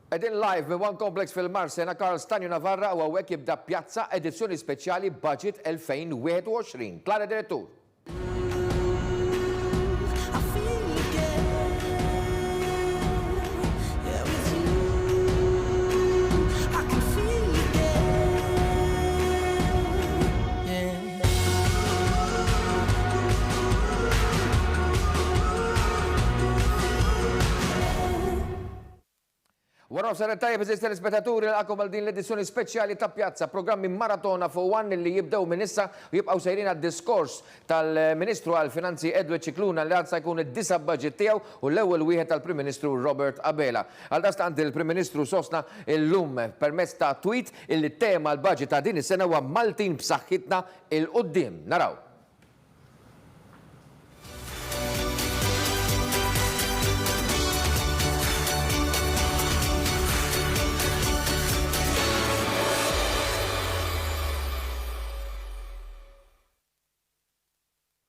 Edin live minn One Complex fil-Marsena, Karl Stanju Navarra u għawek jibda pjazza edizzjoni speċjali Budget 2021. Klara Direttur. Wara saret tajjeb eżis telespettaturi l-għakom għal din l-edizzjoni speċjali ta' pjazza, programmi maratona fuq One li jibdew minn issa u jibqgħu sejrin għad-diskors tal-Ministru għall-Finanzi Edward Cicluna li għadsa jkun id-disa budget tiegħu u l-ewwel wieħed tal-Prim Ministru Robert Abela. Għaldastant il-Prim Ministru sostna llum permezz ta' tweet illi tema l-budget ta' din is-sena huwa Maltin b'saħħitna il-qudiem. Naraw.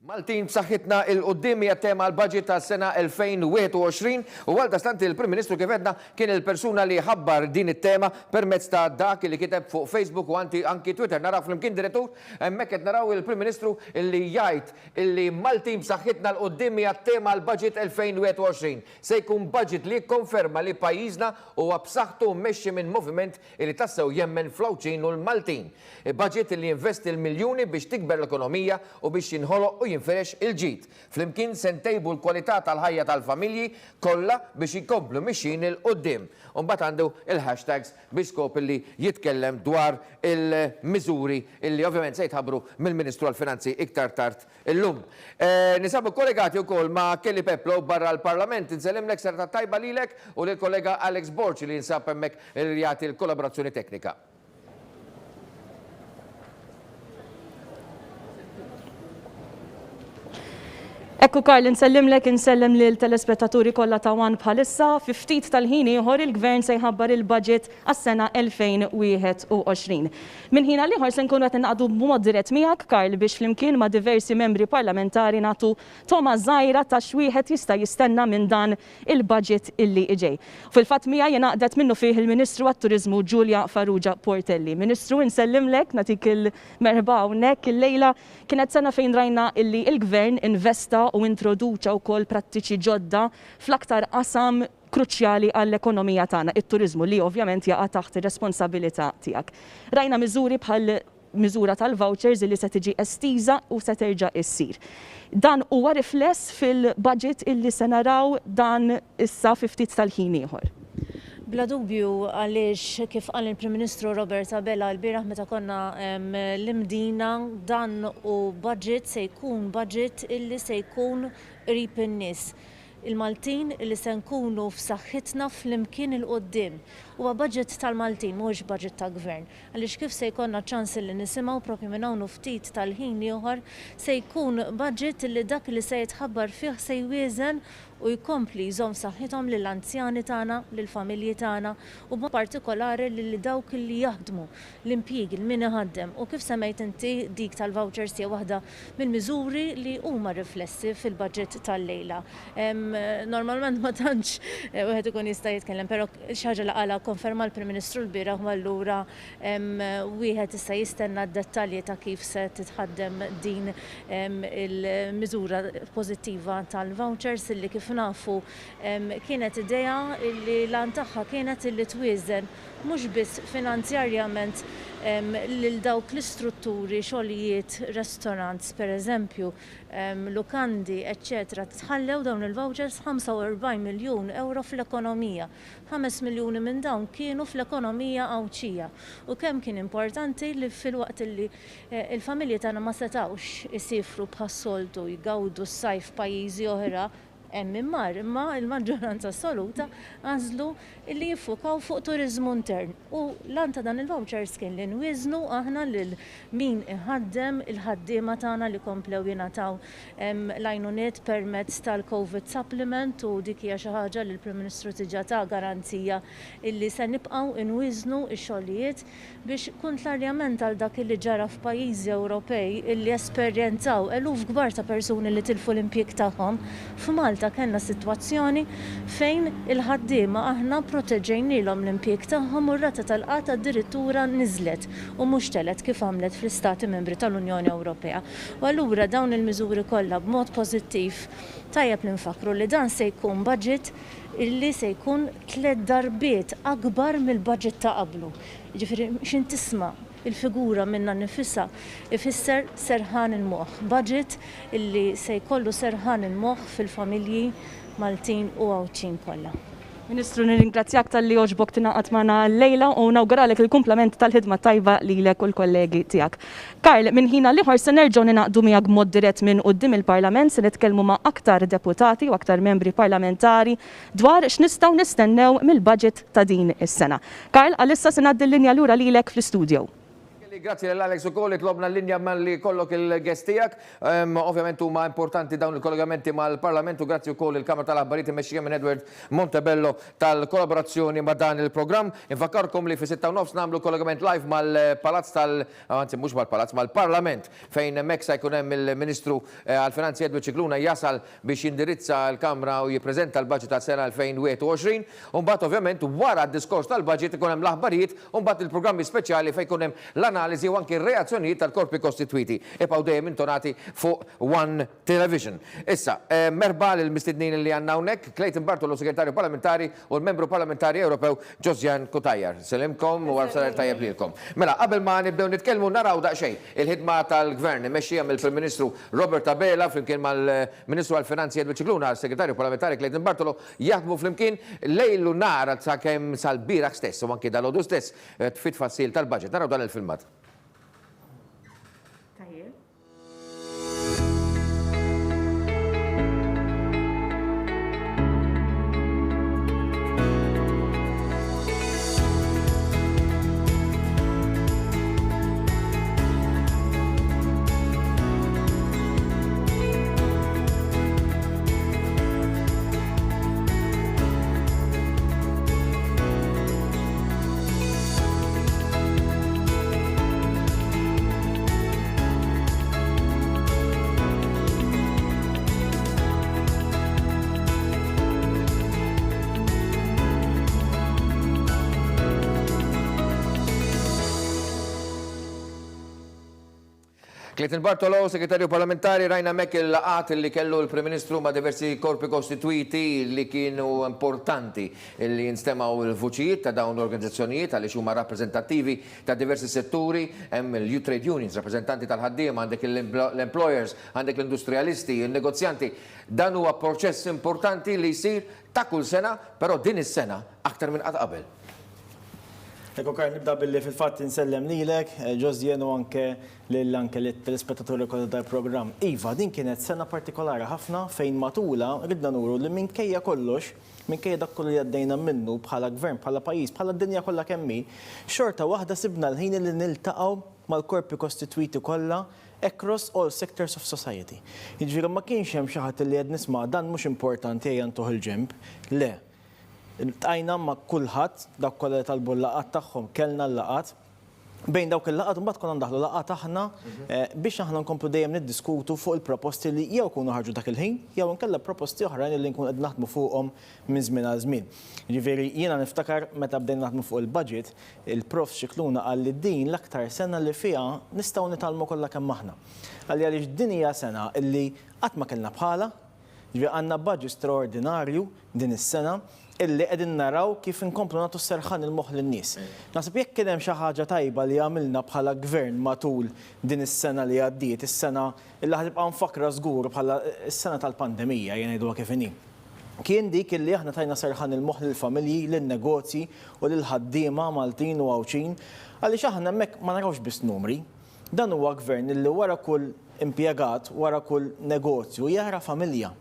Maltin b'saħħitna il-qoddim hija tema l-budget ta' sena 2021 u għaldastant il-Prim Ministru kif għedna kien il-persuna li ħabbar din it-tema permezz ta' dak li kiteb fuq Facebook u anki Twitter. Naraw flimkien direttur hemmhekk qed naraw il-Prim Ministru illi jgħid illi Maltin b'saħħitna l-qoddim hija tema l-budget 2021. Se jkun budget li jikkonferma li pajjiżna huwa b'saħħtu mmexxi minn moviment li tassew jemmen fl-Awċin u l-Maltin. Budget li jinvesti l-miljuni biex tikber l-ekonomija u biex jinħoloq u jinferex il-ġid. Flimkien se ntejbu l-kwalità tal-ħajja tal-familji kollha biex jkomplu mixin il-qudiem. U mbagħad għandu il-hashtags biex skop li jitkellem dwar il-miżuri illi ovvjament se jitħabbru mill-Ministru għall-Finanzi iktar tard illum. Nisabu kollegati wkoll ma' Kelly Peplo barra l-Parlament. Insellimlek serta tajba lilek u lill-kollega Alex Borci li jinsab hemmhekk li jagħti l-kollaborazzjoni teknika. Ekku Karl, insellem lil telespettaturi kollha ta' One bħalissa, fi ftit tal-ħin ieħor il-Gvern se jħabbar il-budget għas-sena 2021. Min ħin għal ieħor se nkunu qed inqagħdu b'mod dirett miegħek Karl biex flimkien ma' diversi membri parlamentari nagħtu toma żgħira ta' x'wieħed jista' jistenna minn dan il-budget illi ġej. Fil-fatt miegħi jingħaqdet minnu fih il-Ministru għat-Turiżmu Giulia Farrugia Portelli. Ministru, insellimlek nagħtik il-merħba hawnhekk il-lejla kienet sena fejn rajna illi il-Gvern investa u introduċa wkoll prattiċi ġodda fl-aktar qasam kruċjali għall-ekonomija tagħna, it-turiżmu li ovvjament jaqa' taħt ir-responsabilità tiegħek. Rajna miżuri bħal miżura tal-vouchers li se tiġi estiża u se terġa' issir. Dan huwa rifless fil-budget illi se naraw dan issa fi ftit tal-ħin ieħor. Bla dubju għaliex kif qal il-Prim Ministru Robert Abela l-bieraħ meta konna l-imdina dan u budget se jkun budget illi se jkun qrib in-nies. Il-Maltin illi se nkunu f'saħħitna fl-imkien il-qoddim. Huwa budget tal-Maltin, mhux budget ta' gvern. Għaliex kif se jkollna ċans li nisimgħu propju minn hawn ftit tal-ħin ieħor se jkun budget illi dak li se jitħabbar fih se jwieżen u jkompli jżomm saħħithom lill-anzjani tagħna, lill-familji tagħna u b'mod partikolari lil dawk li jaħdmu l-impjiegi min iħaddem u kif semmejt inti dik tal-vouchers hija waħda mill-miżuri li huma riflessi fil-budget tal-lejla. Normalment ma tantx wieħed ikun jista' jitkellem, però xi ħaġa li qala konferma l-Prim Ministru l-bieraħ u allura wieħed issa jistenna d-dettalji ta' kif se titħaddem din il-miżura pożittiva tal-vouchers illi kif nafu kienet idea li lan tagħha kienet illi twieżen mhux biss finanzjarjament lil dawk l-istrutturi, xogħlijiet, restaurants pereżempju, lukandi, eċċetera, tħallew dawn il-vouchers 45 miljun euro fl-ekonomija. 5 miljuni minn dawn kienu fl-ekonomija Awċija. U kemm kien importanti li fil-waqt li il-familji tagħna ma setgħux isifru bħas-soltu jgawdu s-sajf pajjiżi oħra imma il-maġġoranza assoluta għażlu li jiffukaw fuq turiżmu intern. U l-anta dan il-vouchers kien li nwiżnu aħna lil min iħaddem il-ħaddiema tagħna li komplew jingħataw l-għajnuniet permezz tal-COVID supplement u dik hija xi ħaġa li l-Prim Ministru tiġa ta' garanzija illi se nibqgħu inwiżnu x-xogħlijiet biex kontlarjament għal dak li ġara f'pajjiżi Ewropej illi esperjenzaw eluf kbar ta' persuni li tilfu l-impjieg tagħhom f'Malta meta kellna sitwazzjoni fejn il-ħaddiema aħna proteġejnilhom l-impjieg tagħhom u r-rata tal-qata addirittura niżlet u mhux telet kif għamlet fl-Istati Membri tal-Unjoni Ewropea. U allura dawn il-miżuri kollha b'mod pożittiv tajjeb li nfakru li dan se jkun budget illi se jkun 3 darbiet akbar mill-budget ta' qablu. Ġifieri xin tisma' il-figura minna nifissa ifisser serħan il-moħħ. Budget illi se jkollu serħan il-moħħ fil-familji Maltin u Għawċin kollha. Ministru, nirringrazzjak tal-li oġbok tinaqat magħna lejla u nawguralek il-kumplament tal-ħidma tajba lilek u l-kollegi tiegħek. Karl, minn ħina liħor se nerġgħu ninaqdu miegħek b'mod dirett minn quddiem il-Parlament se nitkellmu ma' aktar deputati u aktar membri parlamentari dwar x'nistgħu nistennew mill-budget ta' din is-sena. Karl, għalissa se ngħaddi l-linja lura lilek fl-istudio. Grazie l-Alex u koll, tlobna l-linja mal-li kollok il-gest tijak. Ovvjament huma importanti dawn il-kollegamenti mal-Parlamentu, grazie u koll il-Kamra tal-Aħbarijiet immexxija minn Edward Montebello tal-kollaborazzjoni ma' dan il-programm. Infakkarkom li fi 6:30 nagħmlu kollegament live mal-Palazz anzi mhux mal-Palazz, mal-Parlament fejn hemmhekk se jkun hemm il-Ministru għall-Finanzi Edward Cicluna jasal biex jindirizza l-Kamra u jippreżenta l-budget tas-sena 2021. U mbagħad ovvjament wara d-diskors tal-budget ikun hemm l-aħbarijiet u mbagħad il-programmi speċjali fejn ikun hemm l-analiżi u anki r-reazzjonijiet tal-korpi kostituiti ibqgħu dejjem intonati fuq One Television. Issa, merba l-mistednin li għandna hawnhekk, Clayton Bartolo, segretarju parlamentari u l-membru parlamentari Ewropew Josiane Cutajar. Selimkom u għal-salar tajjeb lilkom. Mela, qabel ma nibdew nitkellmu naraw daqsxejn il-ħidma tal-Gvern immexxija mill-Prim Ministru Robert Abela flimkien mal-Ministru għall-Finanzi Edward Cicluna, segretarju parlamentari Clayton Bartolo jaħdmu flimkien lejlu nar sakemm sal-bieraħ stess u anke dal-għodu stess fit-tfassil tal-budget. Naraw dan il-filmat. Clayton Bartolo, segretarju parlamentari, rajna mek il-laqat li kellu l-Prim Ministru ma' diversi korpi kostituiti li kienu importanti li jinstemaw il-vuċijiet ta' dawn l-organizzazzjonijiet għaliex huma rappresentativi ta' diversi setturi, hemm il-trade unions, rappresentanti tal-ħaddiem, għandek l-employers, għandek l-industrialisti, il-negozjanti. Dan huwa proċess importanti li jsir ta' kull sena, però din is-sena aktar minn qatt qabel. Ekku Karl, nibda billi fil-fatt insellem lilek, Josiane u anke l-telespettaturi kollha tal-programm. Iva, din kienet sena partikolari ħafna fejn matula ridna nuru li minkejja kollox, minkejja dak kollu li għaddejna minnu bħala gvern, bħala pajjiż, bħala d-dinja kollha kemmi, xorta waħda sibna l-ħin li niltaqgħu mal-korpi kostituiti kollha across all sectors of society. Jiġifieri ma kienx hemm xi ħadd li qed nisma' dan mhux importanti ejja ntuħ il-ġemp, le. Tajna ma' kulħadd dak kollha talbu l-laqat tagħhom kellna l-laqat. Bejn dawk il-laqat mbagħad konna ndaħlu laqat aħna biex aħna nkomplu dejjem niddiskutu fuq il-proposti li jew kunu ħarġu dak il-ħin jew inkella proposti oħrajn li nkun qed naħdmu fuqhom minn żmien għal żmien. Jiġifieri jiena niftakar meta bdejna naħdmu fuq il-budget, il-Prof Cicluna qal li din l-aktar sena li fiha nistgħu nitalmu kollha kemm aħna. Għaliex din hija sena illi qatt ma kellna bħala, ġifieri għandna budget straordinarju din is-sena illi qegħdin naraw kif inkomplu nagħtu serħan il-moħħ lin-nies. Naħseb jekk kien hemm xi ħaġa tajba li għamilna bħala gvern matul din is-sena li għaddiet, is-sena illi ħatibqa' nfakra żgur bħala is-sena tal-pandemija jien ngħiduha kif inhi. Kien dik illi aħna tajna serħan il-moħħ lill-familji, lin-negozji u lill-ħaddiema Maltin u Għawċin għaliex aħna hemmhekk ma narawx biss numri. Dan huwa gvern illi wara kull impjegat, wara kull negozju jara familja.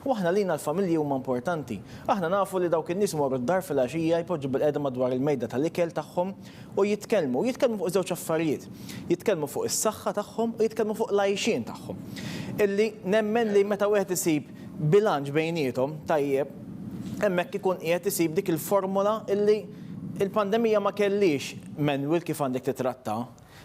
U aħna lina l-familji huma importanti. Aħna nafu li dawk in-nies morru d-dar fil-għaxija jpoġġu bil-qiegħda madwar il-mejda tal-ikel tagħhom u jitkellmu fuq żewġ affarijiet. Jitkellmu fuq is-saħħa tagħhom u jitkellmu fuq l-għajxien tagħhom. Illi nemmen li meta wieħed isib bilanċ bejniethom tajjeb, hemmhekk ikun qiegħed isib dik il-formula illi il-pandemija ma kellix manual kif għandek titratta,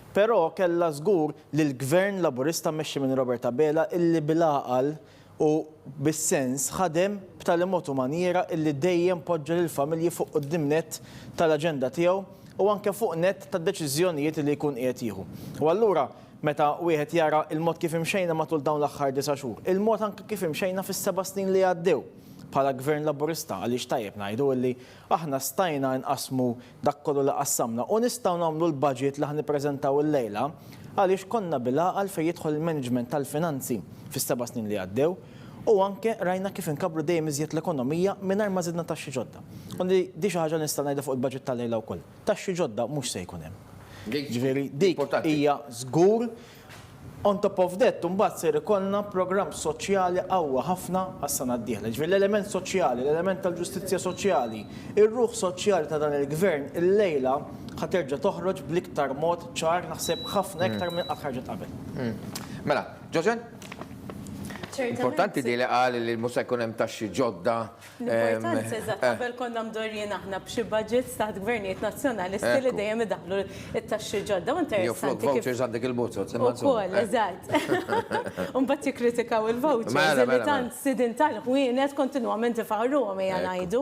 però kellha żgur li l-Gvern Laburista mmexxi minn Robert Abela illi bil-għaqal u bis-sens ħadem b'tali mod u maniera illi dejjem poġġa lill-familji fuq quddiem-net tal-aġenda tiegħu u anke fuq net tad-deċiżjonijiet li jkun qiegħed jieħu. U allura meta wieħed jara il-mod kif imxejna matul dawn l-aħħar 9 xhur, il-mod anke kif imxejna fis-7 snin li għaddew bħala Gvern Laburista għaliex tajjeb ngħidu li aħna stajna nqasmu dak kollu li qassamna u nistgħu nagħmlu l-budget li ħnippreżentaw illejla għaliex konna bil-għaqal fejn jidħol il-management tal-finanzi fis-7 snin li għaddew u anke rajna kif inkabru dejjem iżjed l-ekonomija mingħajr ma żidna taxxi ġodda. U di xi ħaġa nista' ngħidha fuq il-budget tal-lejla wkoll. Taxxi ġodda mhux se jkun hemm. Ġifieri dik hija żgur. On top of that, mbagħad se ikollna programm soċjali qawwa ħafna għas-sena d-dieħla. Ġifieri l-element soċjali, l-element tal-ġustizzja soċjali, ir-ruħ soċjali ta' dan il-gvern illejla ħaterġa' toħroġ bl-iktar mod ċar naħseb ħafna iktar minn qatt ħarġet qabel. Mela, Ġoġen? Importanti di li qal li mhux se jkun hemm taxxi ġodda. L-importanza eżatt qabel konna mdorjin aħna b'xi budgets taħt gvernijiet nazzjonalisti li dejjem idaħlu t-taxxi ġodda. Jew flok vouchers għandek il-bozzot. Ukoll, eżatt. Mbagħad jikkritikaw il-vouchers li tant sidin tal-ħwienet kontinwament ifaħruhom hija ngħidu.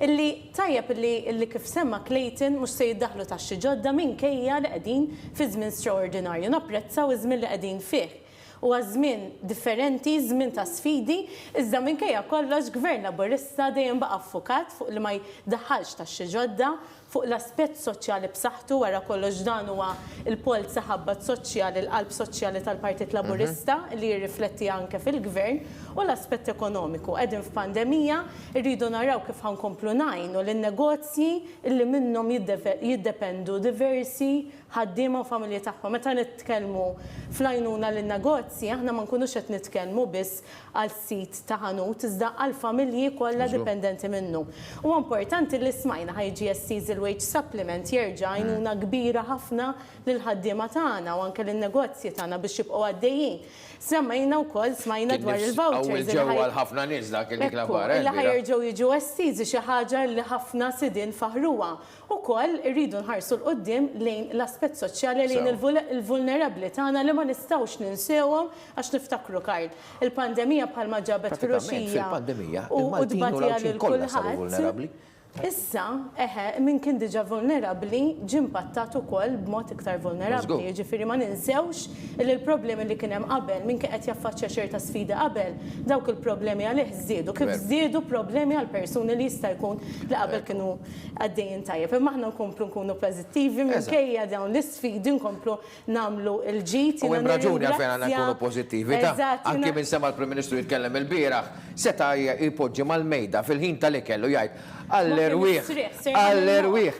Illi tajjeb illi kif semma Clayton mhux se jiddaħlu taxxi ġodda minkejja li qegħdin fi żmien straordinarju. Napprezzaw iż-żmien li qegħdin fih. U żmien differenti, żmien ta' sfidi, iżda minkejja kollox Gvern Laburista dejjem baqa' affukat fuq li ma jdaħħalx taxxi ġodda, fuq l-aspett soċjali b'saħħtu wara kollox dan huwa il-pol saħabbat soċjali, l-qalb soċjali tal-Partit Laburista li jirrifletti anke fil-Gvern u l-aspett ekonomiku. Qegħdin f'pandemija, rridu naraw kif ħankomplu ngħinu lin-negozji li minnhom jiddependu diversi ħaddiema u familji tagħhom. Meta nitkellmu fl-għajnuna lin-negozji, aħna ma nkunux qed nitkellmu biss għal sit ta' ħanut iżda għal familji kollha dipendenti minnu. U importanti li smajna ħajġi estiż il-wage supplement jerġa' għajnuna kbira ħafna lil ħaddiema tagħna u anke lin-negozji tagħna biex jibqgħu għaddejjin. Semmejna wkoll smajna dwar il-vouchers. Ġewwa l-ħafna nies dak li klabar. Illi ħajerġgħu jiġu estiżi xi ħaġa li ħafna sidin faħruha. Ukoll irridu nħarsu l-qoddim lejn l-aspett soċjali lejn il-vulnerabbli tagħna li ma nistgħux ninsewhom għax niftakru Karl. Il-pandemija bħalma ġabet Hiroxija u dbatija lil kulħadd. Issa, min kien diġà vulnerabbli ġie impattat ukoll b'mod iktar vulnerabbli. Jiġifieri ma ninsewx li l-problemi li kien hemm qabel min kien qed jaffaċċja xerta sfida qabel, dawk il-problemi għalih żdiedu. Kif żdiedu problemi għal persuni li jista' jkun li qabel kienu għaddejjin tajjeb. Imma aħna nkomplu nkunu pożittivi minkejja dawn l-isfidi nkomplu nagħmlu l-ġid. U hemm raġuni għalfejn għandna nkunu pożittivi. Anke minn sema l-Prim Ministru jitkellem il-bieraħ, seta' jpoġġi mal-mejda fil-ħin tal-ikel u jgħid All-erwieħ.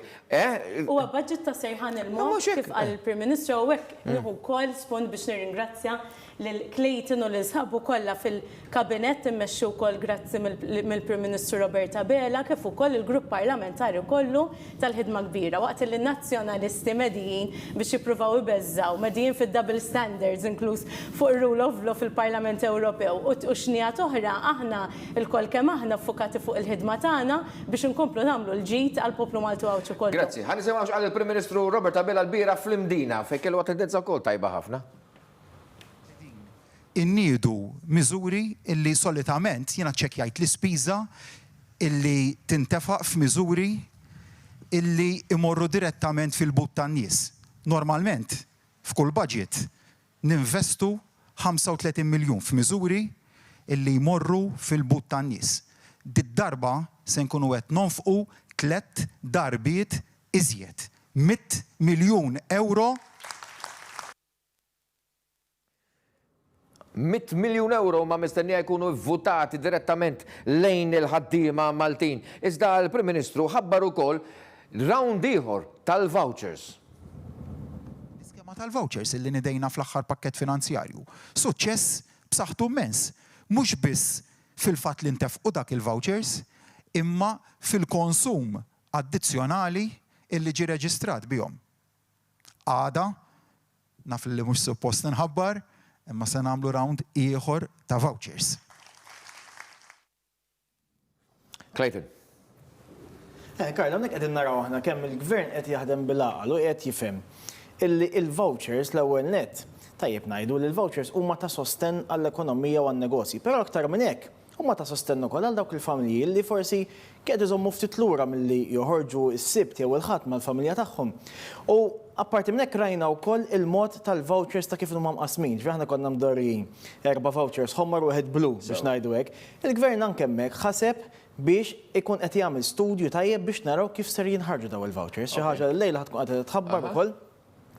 U budget ta' Serħan il-Mod kif għal il-Prim Ministru u hekk nieħu wkoll spont biex nirringrazzja lil Clayton u l-isħabu kollha fil-kabinett immexxu wkoll grazzi mill-Prim Ministru Roberta Bela kif ukoll il-grupp parlamentari kollu tal-ħidma kbira waqt li n-nazzjonalisti medijin biex jippruvaw ibeżżaw medijin fid-double standards inkluż fuq ir-rule of law fil-Parlament Ewropew u xnijat oħra aħna l-koll kemm aħna ffukati fuq il-ħidma tagħna biex inkomplu nagħmlu l-ġid għall-poplu Maltu għawċu kollu. Grazzi. Ħa nisimgħu għal il-Prim Ministru Roberta Bela l-bira fl-Imdina fejn kellu attendenza wkoll tajba ħafna. Inniedu miżuri illi solitament jiena ċekkjajt l-ispiża illi tintefaq f'miżuri illi imorru direttament fil-but tan-nies. Normalment f'kull budget ninvestu 35 miljun f'miżuri illi jmorru fil-but tan-nies. Did-darba se nkunu qed nonfqu 3 darbiet iżjed. 100 miljun euro. 100 miljun euro ma mistennija jkunu votati direttament lejn il-ħaddiema Maltin. Iżda l-Prim Ministru ħabbar ukoll round ieħor tal-vouchers. L-iskema tal-vouchers illi nidejna fl-aħħar pakkett finanzjarju. Suċċess b'saħħtu immens. Mhux biss fil-fatt li ntefqu dak il-vouchers, imma fil-konsum addizzjonali illi ġie reġistrat bihom. Għada, naf li mhux suppost nħabbar, imma se nagħmlu round ieħor ta' vouchers. Clayton. Karl, hawnhekk qegħdin naraw aħna kemm il-Gvern qed jaħdem bil-għaqal u qed jifhem illi il-vouchers l-ewwel nett tajjeb ngħidu li l-vouchers huma ta' sosten għall-ekonomija u għan-negozji, però aktar minn hekk huma ta' sostennu ukoll għal dawk il-familji li forsi kienu iżommu ftit lura milli joħorġu s-sibt jew il-ħadd mal-familja tagħhom. U apparti minn hekk rajna wkoll il-mod tal-vouchers ta' kif huma mqasmin. Aħna konna mdorrijin 4 vouchers ħomor u wieħed blu biex ngħidu hekk. Il-gvern anke hemmhekk ħaseb biex ikun qed jagħmel studju tajjeb biex naraw kif ser jinħarġu daw il-vouchers. Xi ħaġa li lejla ħadd tkun qed tħabbar ukoll.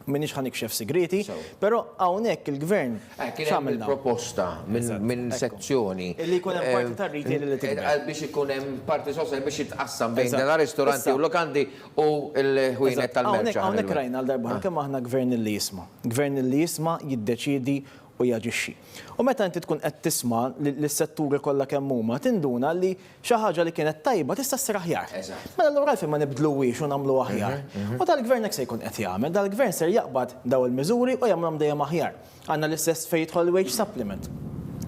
Minix ħanikxef segreti, pero hawnhekk il-gvern x'għamilna proposta minn sezzjoni. Illi jkun hemm parti tar-retail li tikber. Biex ikun hemm parti soċjali biex jitqassam bejn ristoranti u lokandi u l-ħwienet tal-merċa. Hawnhekk rajna għal darba kemm aħna gvern li jisma'. Gvern li jisma' jiddeċiedi u jaġixxi. U meta inti tkun qed tisma' lis-setturi kollha kemm huma tinduna li xi ħaġa li kienet tajba tista' ssir aħjar. Mela allura għalfejn ma nibdluwix u nagħmlu aħjar. U dal-gvern hekk se jkun qed jagħmel, dal-gvern ser jaqbad daw il-miżuri u jagħmluhom dejjem aħjar. Għandna l-istess fejn jidħol wage supplement.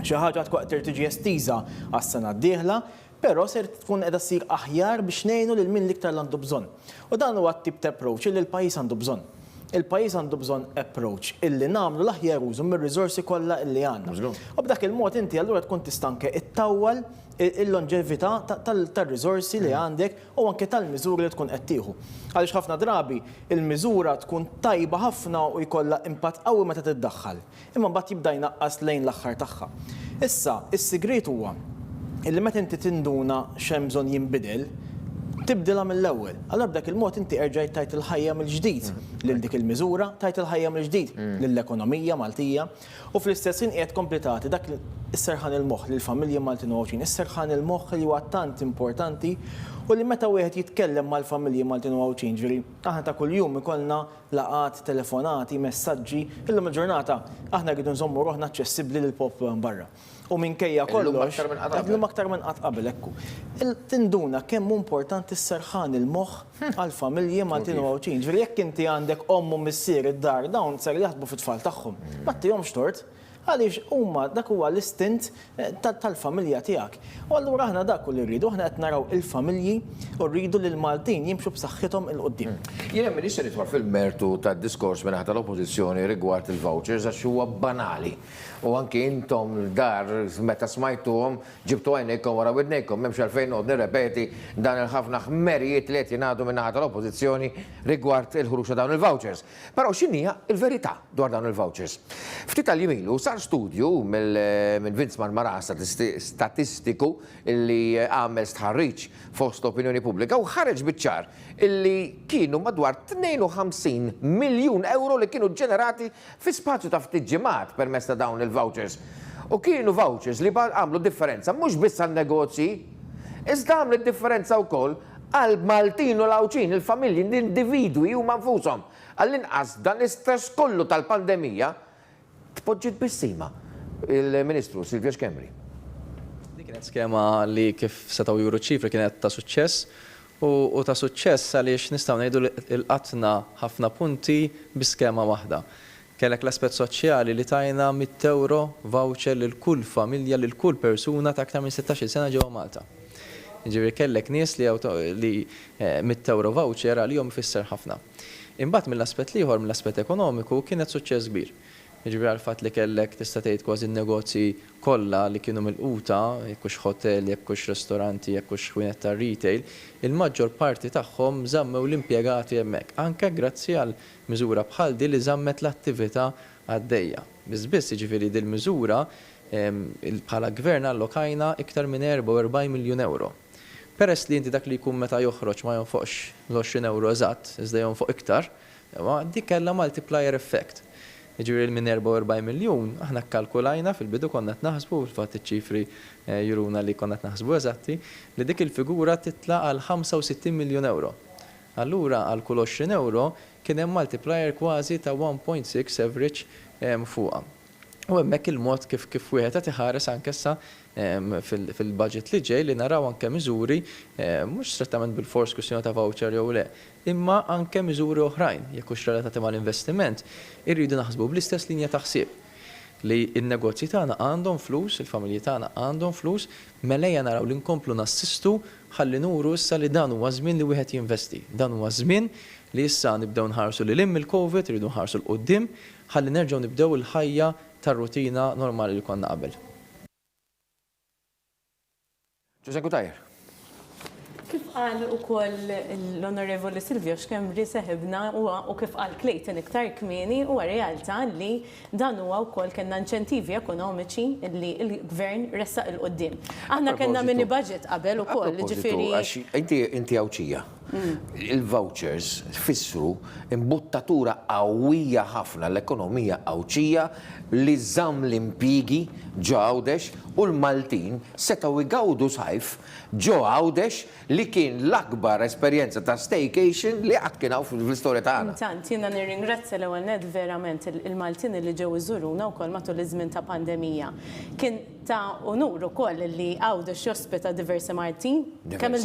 Xi ħaġa tkun tiġi estiża għas-sena d-dieħla, però ser tkun qiegħda ssir aħjar biex ngħinu lil min l-iktar għandu bżonn. U dan huwa t-tip ta' approach li l-pajjiż għandu bżonn. Il-pajjiż għandu bżonn approach illi nagħmlu l-aħjar użu mir-riżorsi kollha illi għandna. U b'dak il-mod inti allura tkun tista' anke ittawwal il-longevità tar-riżorsi li għandek u anke tal-miżuri li tkun qed tieħu. Għaliex ħafna drabi il-miżura tkun tajba ħafna u jkollha impatt qawwi meta tiddaħħal. Imma mbagħad jibda jnaqqas lejn l-aħħar tagħha. Issa, is-sigriet huwa illi meta inti tinduna x'hemm bżonn jinbidel, tibdilha mill-ewwel. Allura b'dak il-mod inti erġajt tajt il-ħajja mill-ġdid lil dik il-miżura, tajt il-ħajja mill-ġdid lill-ekonomija Maltija u fl-istess ħin qiegħed kompletati dak is-serħan il-moħħ lill-familji Maltin Wawċin, is-serħan il-moħħ li huwa tant importanti u li meta wieħed jitkellem mal-familji Maltin Wawċin, ġifieri aħna ta' kuljum ikollna laqat, telefonati, messaġġi, illum il-ġurnata aħna rridu nżommu ruħna aċċessibbli lill-poplu barra. U minkejja kollox, illum aktar minn qatt qabel ekku. Tinduna kemm importanti s-serħan il-moħħ għall-familji Maltin Wawċin. Ġifieri jekk inti għandek ommu missier id-dar dawn ser jaħdmu fit-tfal tagħhom. Ma tihomx tort. Għaliex huma dak huwa l-istint tal-familja tiegħek. U allura aħna dak li rridu, aħna qed naraw il-familji u rridu li l-Maltin jimxu b'saħħithom il-qudiem. Jien hemm minister jitwar fil-mertu tad-diskors minn tal-oppożizzjoni rigward il-vouchers għax huwa banali. U anki intom dar meta smajtuhom ġibtu għajnejkom wara widnejkom m'hemmx għalfejn noqgħod nirrepeti dan il-ħafna ħmerijiet li qed jingħadu minn tal-oppożizzjoni rigward il-ħruġ ta' dawn il-vouchers. Però x'inhija l-verità dwar dawn il-vouchers? Ftit tal-jimilu sar studju minn Vince Marmara statistiku illi għamel stħarriġ fost opinjoni pubblika u ħareġ biċ-ċar illi kienu madwar 52 miljun euro li kienu ġenerati fi spazju ta' ftit ġimgħat permezz ta' dawn il-vouchers. U kienu vouchers li għamlu differenza mhux biss għan-negozji, iżda għamlu differenza wkoll għal Maltin u Wawċin, il-familji, l-individwi u manfushom. Għall-inqas dan l-istress kollu tal-pandemija tpoġġiet bis-sima il-Ministru Silvio Xkembri. Dik kienet skema li kif setgħu juru ċifri kienet ta' suċċess u ta' suċċess għaliex nistgħu ngħidu il-qatna ħafna punti bi skema waħda. Kellek l-aspett soċjali li tajna 100 euro voucher lil kull familja lil kull persuna ta' aktar minn 16 sena ġewwa Malta. Ġifieri kellek nies li 100 euro voucher għalihom ifisser ħafna. Imbagħad mill-aspett ieħor mill-aspett ekonomiku kienet suċċess kbir. Ġifieri għal-fatt li kellek tista' tgħid kważi n-negozji kollha li kienu milquta, jekkux hotel, jekkux ristoranti, jekkux ħwienet ta' retail, il-maġġor parti tagħhom żammew l-impjegati hemmhekk, anke grazzi għal miżura bħal di li żammet l-attività għaddejja. Biss jiġifieri din miżura bħala gvern allokajna iktar minn 44 miljun euro. Peress li inti dak li jkun meta joħroġ ma jonfoqx l-20 euro eżatt, iżda jonfoq iktar, dik kellha multiplier effect. Ġifieri minn 44 miljun, aħna kkalkulajna fil-bidu konna qed naħsbu, fil-fatt iċ-ċifri juruna li konna qed naħsbu eżatti, li dik il-figura titla' għal 65 miljun euro. Allura għal kull 20 euro kien hemm multiplier kważi ta' 1.6 average fuqha. U hemmhekk il-mod kif wieħed qed iħares anke issa fil-budget li ġej li naraw anke miżuri mhux strettament bil-fors kwistjoni ta' voucher jew le, imma anke miżuri oħrajn jekk hux relatati mal-investiment irridu naħsbu bl-istess linja ta' ħsieb li n-negozji tagħna għandhom flus, il-familji tagħna għandhom flus, melejja naraw li nkomplu nassistu ħalli nuru issa li dan huwa żmien li wieħed jinvesti. Dan huwa żmien li issa nibdew nħarsu lil hemm il-COVID, irridu nħarsu l-qudiem, ħalli nerġgħu nibdew il-ħajja tar-rutina normali li konna qabel. Ġużek Tajjer. Kif qal ukoll l-Onorevoli Silvio Xkembri seħibna u kif qal Clayton iktar kmieni huwa realtà li dan huwa wkoll kellna inċentivi ekonomiċi li l-Gvern ressaq il-qudiem. Aħna kellna mini budget qabel ukoll, ġifieri. Inti għawċija. Il-vouchers fissru imbuttatura qawwija ħafna l-ekonomija għawċija li żamm l-impigi ġo Għawdex u l-Maltin setgħu igawdu sajf ġo Għawdex li kien l-akbar esperjenza ta' staycation li qatt kien hawn fl-istorja tagħna. Tant jiena nirringrazzja l-ewwel nett verament il-Maltin li ġew iżuruna wkoll matul iż-żmien ta' pandemija. Kien ta' onur ukoll li Għawdex jospita diversi Maltin. Kemm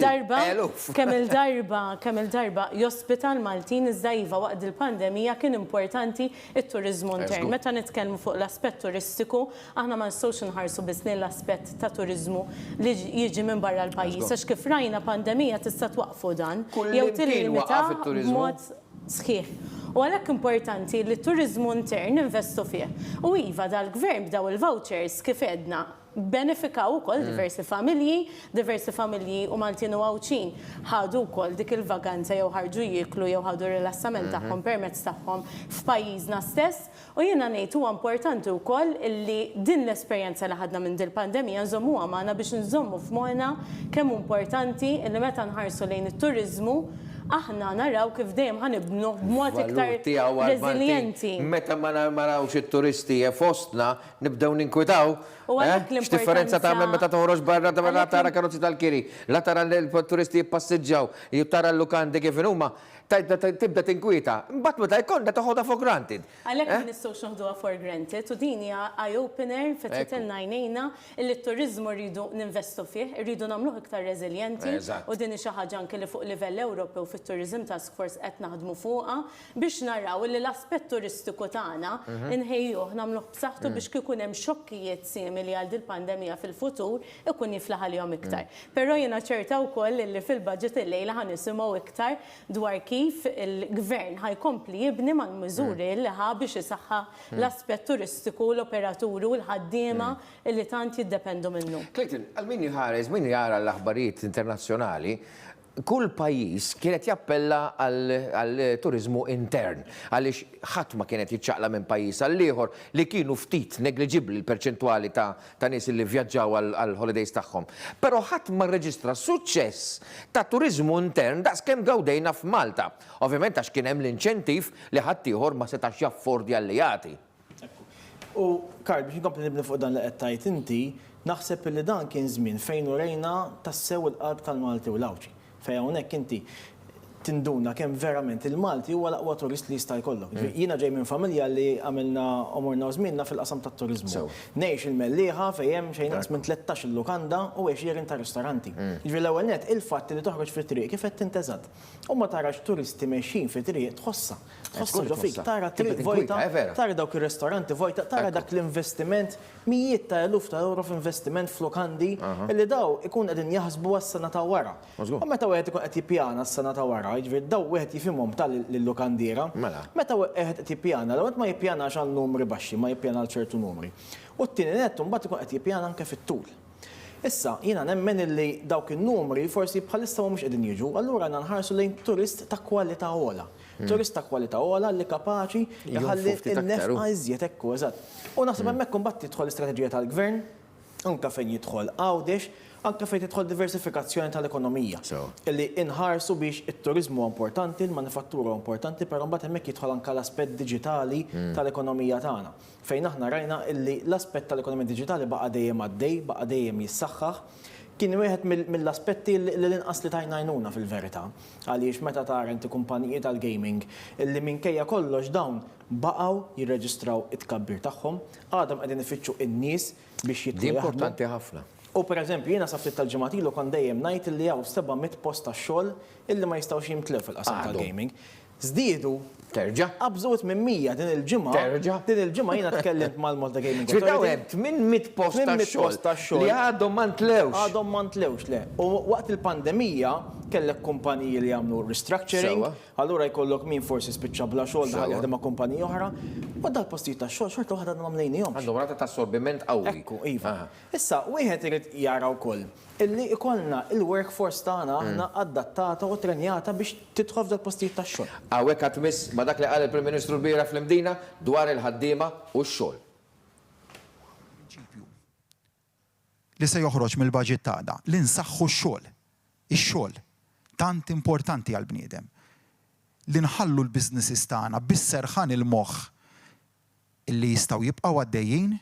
il-darba jospita l-Maltin iżda iva waqt il-pandemija kien importanti it-turiżmu intern. Meta nitkellmu fuq l-aspett turistiku, aħna ma nistgħux inħarsu biss l-aspett ta' turiżmu li jiġi minn barra l-pajjiż. Għax kif rajna pandemija tista' twaqfu dan jew tillimita b'mod sħiħ. U għalhekk importanti li t-turiżmu intern investu fih. U iva dal-gvern b'daw il-vouchers kif edna benefikaw ukoll diversi familji u Maltin u Għawċin ħadu wkoll dik il-vaganza jew ħarġu jiklu jew ħadu rilassament tagħhom permezz tagħhom f'pajjiżna stess. U jiena ngħid huwa importanti wkoll illi din l-esperjenza li ħadna minn dil-pandemija nżommuha magħna biex nżommu f'moħħna kemm importanti illi meta nħarsu lejn it-turiżmu aħna naraw kif dejjem ħanibnu b'mod iktar reżiljenti. Meta ma narawx it-turisti fostna nibdew ninkwitaw. X'differenza tagħmel meta toħroġ barra tara karozzi tal-kiri, la tara l-turisti jippassiġġaw, tara l-lukandi kif huma. Tibda tinkwita, mbagħad meta jkollna taħodha for granted. Għalhekk nistgħux noħduha for granted u din hija eye-opener fettilna jnejna li t-turiżmu rridu ninvestu fih, rridu nagħmluh iktar reżiljenti u din xi ħaġa anke li fuq livell Ewropew fit-Tourism Task Force qed naħdmu fuqha biex naraw li l-aspett turistiku tagħna inħejjuh nagħmluh b'saħħtu biex kien hemm xokkijiet simili għal dil-pandemija fil-futur ikun jiflaħ għalihom iktar. Però jiena ċerta wkoll li fil-budget illejla ħanisimgħu iktar dwar kif il-gvern ħajkompli jibni mal-miżuri li ħa biex isaħħa l-aspett turistiku, l-operaturi u l-ħaddiema li tant jiddependu minnu. Clayton, għal-min jħares, min jara l-aħbarijiet internazzjonali, kull pajjiż kienet jappella għal-turizmu intern, għaliex ħadd ma kienet jiċċaqla minn pajjiż għal ieħor li kienu ftit negliġibbli l-perċentwali ta' nies li vjaġġaw għal-holidays tagħhom. Però ħadd ma rreġistra suċċess ta' turizmu intern daqskemm gawdejna f'Malta. Ovvjament għax kien hemm l-inċentiv li ħadd ieħor ma setax jaffordi għalli jagħti. U Karl, biex inkompli nibni fuq dan li qed tgħid inti, naħseb li dan kien żmien fejn urejna tassew il-qalb tal-Malti u l-Għawċi. Fej hawnhekk inti tinduna kemm verament il-Malti huwa l-aqwa turist li jista' jkollok. Jiena ġej minn familja li għamilna omorna u żmienna fil-qasam tat-turiżmu. Ngħix il-Mellieħa fejn hemm xejn naqas minn 13 il-lukanda u 20 ta' ristoranti. Jiġri l-ewwel nett il-fatt li toħroġ fit-triq kif qed tinteżad. U ma tarax turisti mexjin fit-triq tħossa. Tħossa ġo fik, tara triq vojta, tara dawk ir-ristoranti vojta, tara dak l-investiment, mijiet ta' eluf ta' euro f'investiment f'lukandi illi daw ikun qegħdin jaħsbu għas-sena ta' wara. U meta wieħed ikun qed jippjana s-sena ta' wara, jiġri daw wieħed jifhimhom tal-lukandira. Meta wieħed qed jippjana, l-ewwel ma jippjanax għal numri baxxi, ma jippjana għal ċertu numri. U t-tieni nett mbagħad ikun qed jippjana anke fit-tul. Issa, jiena nemmen illi dawk in-numri forsi bħalissa mhumiex qegħdin jiġu, allura nħarsu lejn turist ta' kwalità ogħla. Turist ta' kwalità ogħla li kapaċi jħalli n-nefqa iżjed ekku, eżatt. U naħseb hemmhekk imbagħad tidħol l-istrateġija tal-gvern, anke fejn jidħol Għawdex, anke fejn tidħol diversifikazzjoni tal-ekonomija. Illi inħarsu biex it-turizmu importanti, il-manifattura importanti, però mbagħad hemmhekk jidħol anke l-aspett diġitali tal-ekonomija tagħna. Fejn aħna rajna illi l-aspett tal-ekonomija diġitali baqa' dejjem għaddej, baqa' dejjem jissaħħaħ. Kien wieħed mill-aspetti li l-inqas li tajna jnuna fil-verità. Għaliex meta tara inti kumpaniji tal-gaming illi minkejja kollox dawn baqgħu jirreġistraw it-tkabbir tagħhom, għadhom qegħdin ifittxu in-nies biex jitlu. Di importanti ħafna. U pereżempju jiena sa ftit tal-ġimgħat kon dejjem ngħid illi hawn 700 post tax-xogħol illi ma jistgħux jimtlew fil-qasam tal-gaming. Żdiedu terġa' abżut minn 100 din il-ġimgħa. Terġa' din il-ġimgħa jiena tkellimt mal-Malta Gaming Authority. 800 post tax-xogħol li għadhom ma ntlewx. Għadhom ma ntlewx le. U waqt il-pandemija kellek kumpaniji li jagħmlu restructuring, Sewa. allura jkollok min forsi spiċċa bla xogħol daħal jaħdem ma' kumpaniji oħra, u dal-postijiet tax-xogħol xorta waħda ma mlejnihomx. Għandhom rata ta' assorbiment qawwi. Ekku, iva. Issa, wieħed irid jara wkoll illi ikollna il-workforce tagħna aħna adattata u trenjata biex tidħol f'dal postijiet tax-xogħol. Għawek għatmis ma dak li qal il-Prim Ministru l-bira fl-Mdina dwar il-ħaddiema u x-xogħol. Li se joħroġ mill-budget tagħna li nsaħħu x-xogħol. Ix-xogħol tant importanti għall-bniedem. Li nħallu l-businesses tagħna bis-serħan il-moħħ illi jistgħu jibqgħu għaddejjin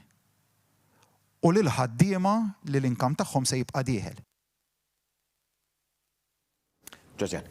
u lil ħaddiema li l-inkam tagħhom se jibqa' dieħel. Ġożjan.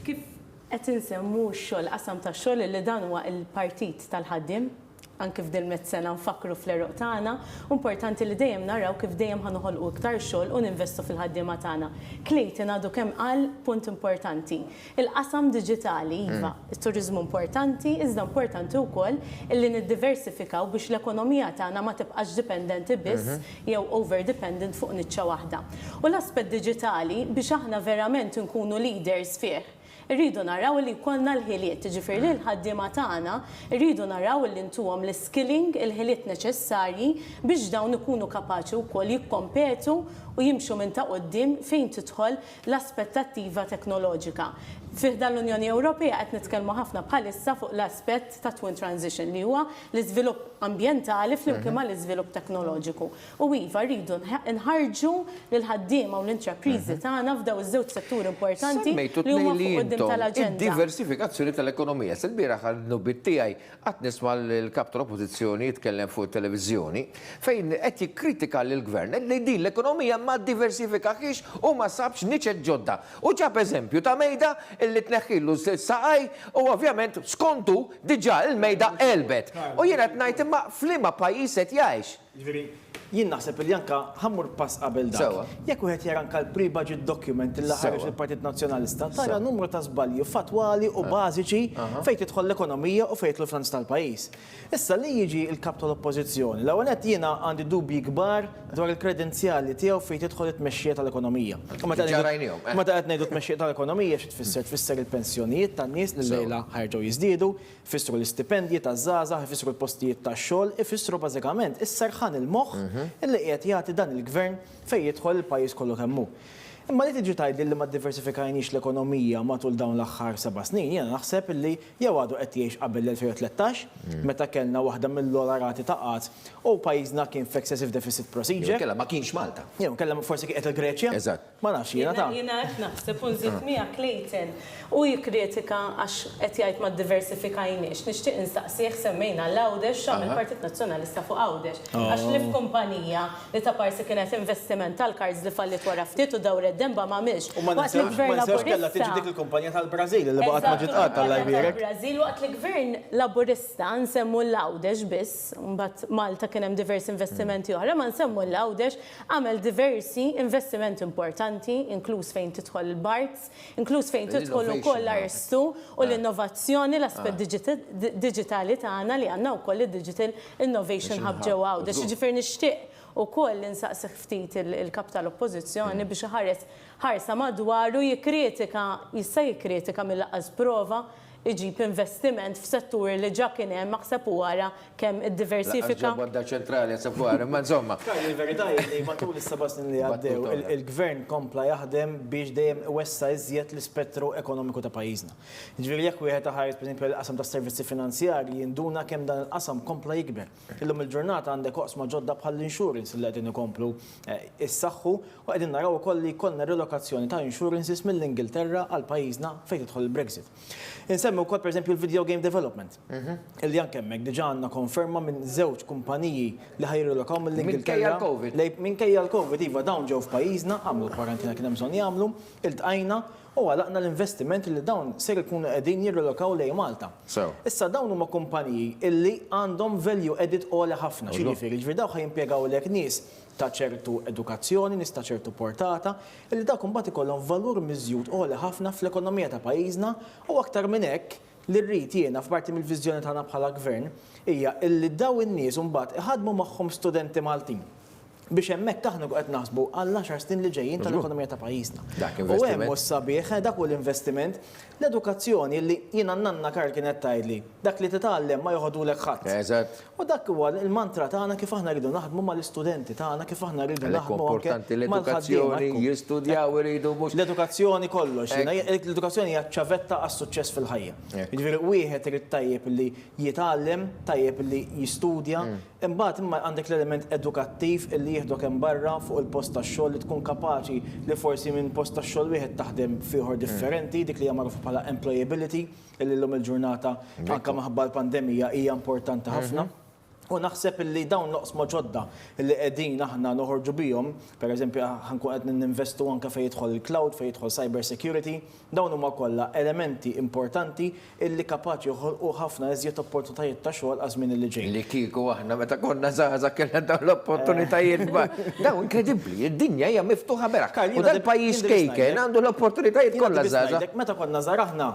Kif qed insemmu x-xogħol qasam tax-xogħol li dan huwa l-partit tal-ħaddiem, anke f'din met-sena nfakru fl-eruq tagħna, importanti li dejjem naraw kif dejjem ħanoħolqu iktar xogħol u ninvestu fil-ħaddiema tagħna. Clayton għadu kemm qal punt importanti. Il-qasam diġitali iva, it-turiżmu importanti, iżda importanti wkoll illi niddiversifikaw biex l-ekonomija tagħna ma tibqax dipendenti biss jew over dependent fuq niċċa waħda. U l-aspett diġitali biex aħna verament nkunu leaders fih. Irridu naraw li jkollna l-ħiliet, ġifier li l-ħaddiema tagħna irridu naraw li ntuhom l-skilling, il-ħiliet neċessarji biex dawn ikunu kapaċi wkoll jikkompetu u jimxu minn ta' qudiem fejn tidħol l-aspettattiva teknoloġika. Fih dan l-Unjoni Ewropea qed nitkellmu ħafna bħalissa fuq l-aspett ta' twin transition li huwa l-iżvilupp ambjentali flimkien ma' l-iżvilupp teknoloġiku. U iva rridu nħarġu lil ħaddiema u l-intrapriżi tagħna f'daw iż-żewġ setturi importanti li huma fuq qudiem tal-aġenda. Id-diversifikazzjoni tal-ekonomija. Silbieraħ għal-nubit tiegħi qatt nisma' l-kap tal-oppożizzjoni jitkellem fuq it-televiżjoni fejn qed jikkritika lill-gvern li din l-ekonomija ma ddiversifikax u ma sabx niċed ġodda. U ġab eżempju ta' mejda illi tneħħilu s-saqaj u ovvjament skontu diġà il-mejda elbet. U jiena qed ngħid imma f'liema pajjiż qed jgħix. Jien naħseb li anka ħammur pass qabel dak. Jekk wieħed jara anka l-pre-budget document li ħareġ il-Partit Nazzjonalista, tara numru ta' żbalji fatwali u bażiċi fejn tidħol l-ekonomija u fejn jidħlu l-finanzi tal-pajjiż. Issa li jiġi l-kap tal-oppożizzjoni, l-ewwel qed jiena għandi dubji kbar dwar il-kredenzjali tiegħu fejn tidħol it-tmexxija tal-ekonomija. Meta qed ngħidu tmexxija tal-ekonomija xi tfisser tfisser il-pensjonijiet tan-nies li lejla ħarġgħu jiżdiedu, ifissru l-istipendji taż-żgħażagħ, ifissru l-postijiet tax-xogħol, ifissru bażikament is-serħan il-moħħ illi qiegħed jagħti dan il-gvern fejn jidħol il-pajjiż kollu kemm hu. Imma li tiġi tgħidli li ma ddiversifikajniex l-ekonomija matul dawn l-aħħar 7 snin, jiena naħseb illi jew għadu qed jgħix qabel l-2013 meta kellna waħda mill-ogħla rati ta' qatt u pajjiżna kien f'excessive deficit procedure. Kellha ma kienx Malta. Jew kellha forsi kienet il-Greċja. Eżatt. Ma nafx jiena ta' Jiena qed naħseb u nżid miegħek Clayton u jikkritika għax qed jgħid ma ddiversifikajniex. Nixtieq instaqsih semmejna l-Għawdex x'għamel il-Partit Nazzjonalista fuq Għawdex. Għax li f'kumpanija li ta' parsi kienet investiment tal-kards li fallit wara ftit u dawr id-demba ma mhix. U ma nsewx kellha tiġi dik il-kumpanija tal-Brażil li baqgħet ma ġiet qatt tal-Liberek. Brażil waqt li gvern laburista nsemmu l-Għawdex biss, mbagħad Malta kien hemm diversi investimenti oħra, ma nsemmu l-Għawdex għamel diversi investimenti importanti, inkluż fejn tidħol il-Barts, inkluż fejn tidħol ukoll l-arstu u l-innovazzjoni l-aspett diġitali tagħna li għandna wkoll id-Digital Innovation Hub ġewwa Għawdex. Ġifier nixtieq ukoll insaqsi ftit il-kap tal-oppożizzjoni biex ħarsa madwaru jista' jikkritika mill-laqas prova iġib investiment f'settur li ġa kien hemm maħseb wara kemm id-diversifika. Ġabba ċentrali jaħseb wara, ma insomma. Il-verità li matul is-7 snin li għaddew, il-gvern kompla jaħdem biex dejjem wessa iżjed l-ispettru ekonomiku ta' pajjiżna. Ġifieri jekk wieħed ħares pereżempju l-qasam tas servizzi finanzjarji jinduna kemm dan il-qasam kompla jikber. Illum il-ġurnata għandek oqsma ġodda bħall-insurance li qegħdin ikomplu issaħħu u qegħdin naraw ukoll li jkollna relokazzjoni ta' insurances mill-Ingilterra għal pajjiżna fejn tidħol il-Brexit. Insemmi wkoll pereżempju il-video game development. Illi anke hemmhekk diġà għandna konferma minn żewġ kumpaniji li ħajrilokaw mill-Ingilterra. Minkejja l-Covid iva dawn ġew f'pajjiżna, għamlu kwarantina kien hemm bżonn jagħmlu, iltqajna u għalaqna l-investimenti li dawn ser ikunu qegħdin jirrilokaw lejn Malta. Issa dawn huma kumpaniji illi għandhom value added għoli ħafna. Xiġifieri, ġifieri dawk ħajimpjegaw lek nies ta' ċertu edukazzjoni, nies ta' ċertu portata, illi dak imbagħad ikollhom valur miżjud għoli ħafna fl-ekonomija ta' pajjiżna u aktar minn hekk li rrid jiena f'parti mill-viżjoni tagħna bħala gvern hija illi daw in-nies imbagħad iħadmu magħhom studenti Maltin. biex hemmhekk aħna qed naħsbu għal 10 snin li ġejjin tal-ekonomija ta' pajjiżna. Dak U hemm investiment. hu sabiħ, dak hu l-investiment, l-edukazzjoni li jiena nanna Karl kienet tgħidli, dak li titgħallem ma joħodulek ħadd. Eżatt. U dak huwa il-mantra tagħna kif aħna rridu naħdmu mal-istudenti tagħna, kif aħna rridu Għalhekk naħdmu anke importanti l-edukazzjoni, mal-ħaddiema. jistudjaw iridu mhux. L-edukazzjoni kollox, l-edukazzjoni hija ċavetta għas-suċċess fil-ħajja. Jiġifieri wieħed irid tajjeb li jitgħallem, tajjeb li jistudja, imbagħad imma għandek l-element edukattiv illi jieħdok hemm barra fuq il-post tax-xogħol li tkun kapaċi li forsi minn post tax-xogħol wieħed taħdem fieħor differenti, dik li hija magħrufa bħala employability, illi llum il-ġurnata anke maħabba l-pandemija hija importanti ħafna. U naħseb illi dawn noqsma ġodda illi qegħdin aħna noħorġu bihom, pereżempju ħankun qed ninvestu anke fejn jidħol il-cloud, fejn jidħol cyber security, dawn huma kollha elementi importanti illi kapaċi joħolqu ħafna iżjed opportunitajiet ta' xogħol għażmien li ġejjin. Li kieku aħna meta konna żgħażagħ kellna dawn l-opportunitajiet dawn inkredibbli, id-dinja hija miftuħa berak. U dal-pajjiż kejken għandu l-opportunitajiet kollha żgħażagħ. Meta konna żgħar aħna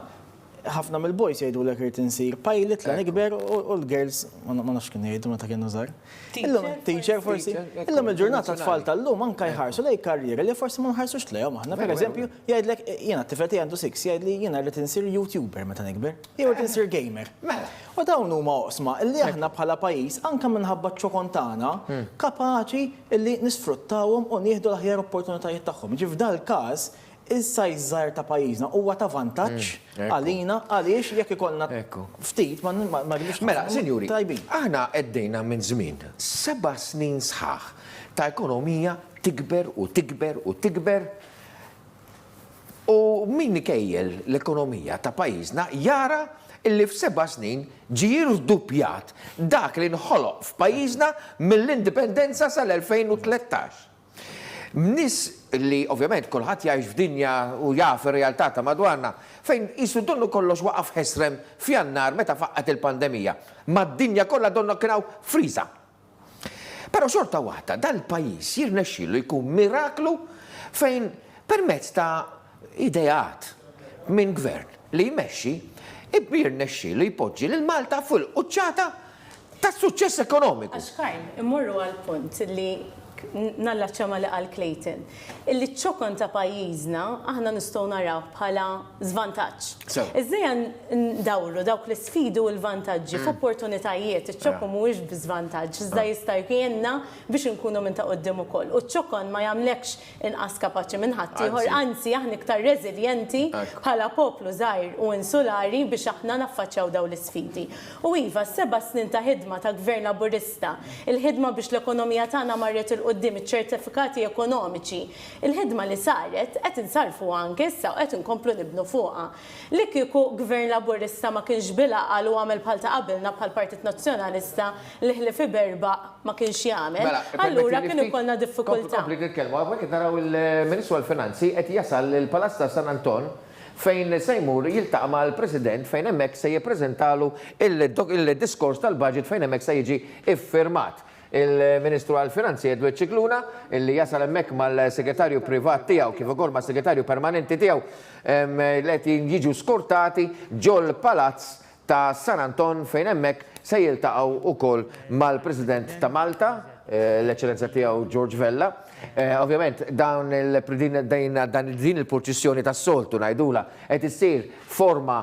ħafna mill-boys jgħidu l irid insir pilot la nikber u l-girls ma nafx kien jgħidu meta kienu żgħar. Illum teacher forsi. Illum il-ġurnata tfal tal-lum anke jħarsu lej karriera li forsi ma nħarsux lejhom aħna. Pereżempju jgħidlek jiena t-tifel tiegħi għandu 6 jgħidli jiena rrid insir YouTuber meta nikber. Jew rrid insir gamer. U dawn huma oqsma illi aħna bħala pajjiż anke minħabba ċ-ċokon tagħna kapaċi illi nisfruttawhom u nieħdu l-aħjar opportunitajiet tagħhom. Ġi f'dal każ is-sajż żgħar ta' pajjiżna huwa ta' vantaġġ għalina għaliex jekk ikollna ftit ma rridux. Mela, sinjuri, aħna qeddejna minn żmien 7 snin sħaħ ta' ekonomija tikber u tikber u tikber. U min ikejjel l-ekonomija ta' pajjiżna jara illi f'7 snin ġie rdoppjat dak li nħoloq f'pajjiżna mill-indipendenza sal-2013. Nis li ovvjament kulħadd jgħix f'dinja u jaf ir-realtà ta' madwarna fejn qisu donnu kollox waqaf ħesrem f'Jannar meta faqqat il-pandemija. Mad-dinja kollha donnu kienaw friża. Però xorta waħda dal-pajjiż jirnexxielu jkun miraklu fejn permezz ta' ideat minn gvern li jmexxi jirnexxielu jpoġġi lil Malta fuq il-quċċata tas-suċċess ekonomiku. Għax Karl, immorru għal punt li nallaċċama li għal Clayton. Illi ċokon ta' pajjiżna aħna nistgħu naraw bħala żvantaġġ. Iżdejja ndawru dawk l-isfidu u l-vantaġġi f'opportunitajiet, iċ-ċokon mhuwiex biżvantaġġ, iżda jista' jkienna biex inkunu minn ta' quddiem ukoll. U ċ-ċokon ma jagħmlekx inqas kapaċi minn ħadd ieħor, anzi aħna iktar reżiljenti bħala poplu żgħir u insulari biex aħna naffaċċjaw dawn l-isfidi. U iva 7 snin ta' ħidma ta' gvern laburista, il-ħidma biex l-ekonomija tagħna marret qudiem iċ-ċertifikati ekonomiċi. Il-ħidma li saret qed insarfu anke issa u qed inkomplu nibnu fuqha. Li kieku gvern laburista ma kienx bilaqal u għamel bħal ta' qabilna bħal Partit Nazzjonalista li ħlief iberba' ma kienx jagħmel, allura kien ikollna diffikultà. Kompli nitkellmu, hawnhekk naraw il-Ministru għall-Finanzi qed jasal il-Palazz ta' San Anton fejn se jmur jiltaqa' mal-President fejn hemmhekk se jippreżentalu il-diskors tal-budget fejn hemmhekk se jiġi iffirmat. Il-Ministru għall-Finanzi Edward Cicluna, illi jasal hemmhekk mal-segretarju privat tiegħu kif ukoll mas-segretarju permanenti tiegħu li jiġu skortati ġol palazz ta' San Anton fejn hemmhekk se jiltaqgħu ukoll mal-President ta' Malta, l-Eċċellenza tiegħu George Vella. Ovvjament din il-proċessjoni tas-soltu ngħidula qed issir forma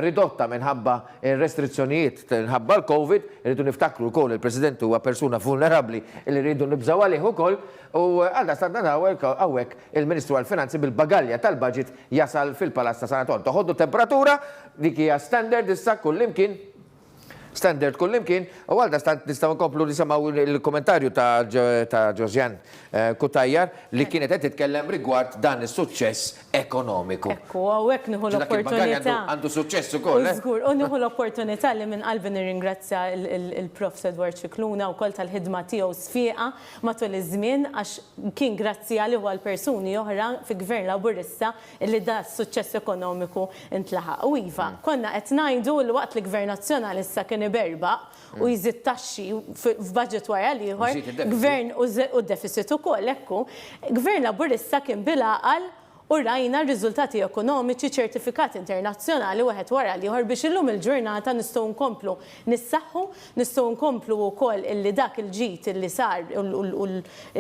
ridotta minħabba restrizzjonijiet minħabba l-Covid, irridu niftakru wkoll il-President huwa persuna vulnerabbli li rridu nibżgħu għalih ukoll u għalda stanna hawnhekk il-Ministru għall-Finanzi bil-bagalja tal-budget jasal fil-Palazz ta' San Anton. Toħoddu temperatura dik hija standard issa kullimkien standard kullimkien, u għalda stant nistaw nkomplu nisamaw il-kommentarju ta' Ġosjan Kutajjar li kienet qed titkellem rigward dan is-suċċess ekonomiku. Ekku, hawnhekk nieħu l-opportunità. Għandu suċċess ukoll. Żgur, u nieħu l-opportunità li minn qalbi nirringrazzja il-Prof. Edward Cicluna wkoll tal-ħidma tiegħu sfiqa matul iż-żmien għax kien grazzi għalih u għall-persuni oħra fi Gvern Laburista li da s-suċċess ekonomiku intlaħaq. U iva, konna qed ngħidu l-waqt li Gvern Nazzjonalista kien iberba u jżid taxxi f'budget wara ieħor, gvern u d-deficit ukoll ekku, Gvern Laburista kien bilaqal U rajna r-riżultati ekonomiċi ċertifikati internazzjonali wieħed wara li ieħor biex illum il-ġurnata nistgħu nkomplu nissaħħu, nistgħu nkomplu wkoll illi dak il-ġid illi sar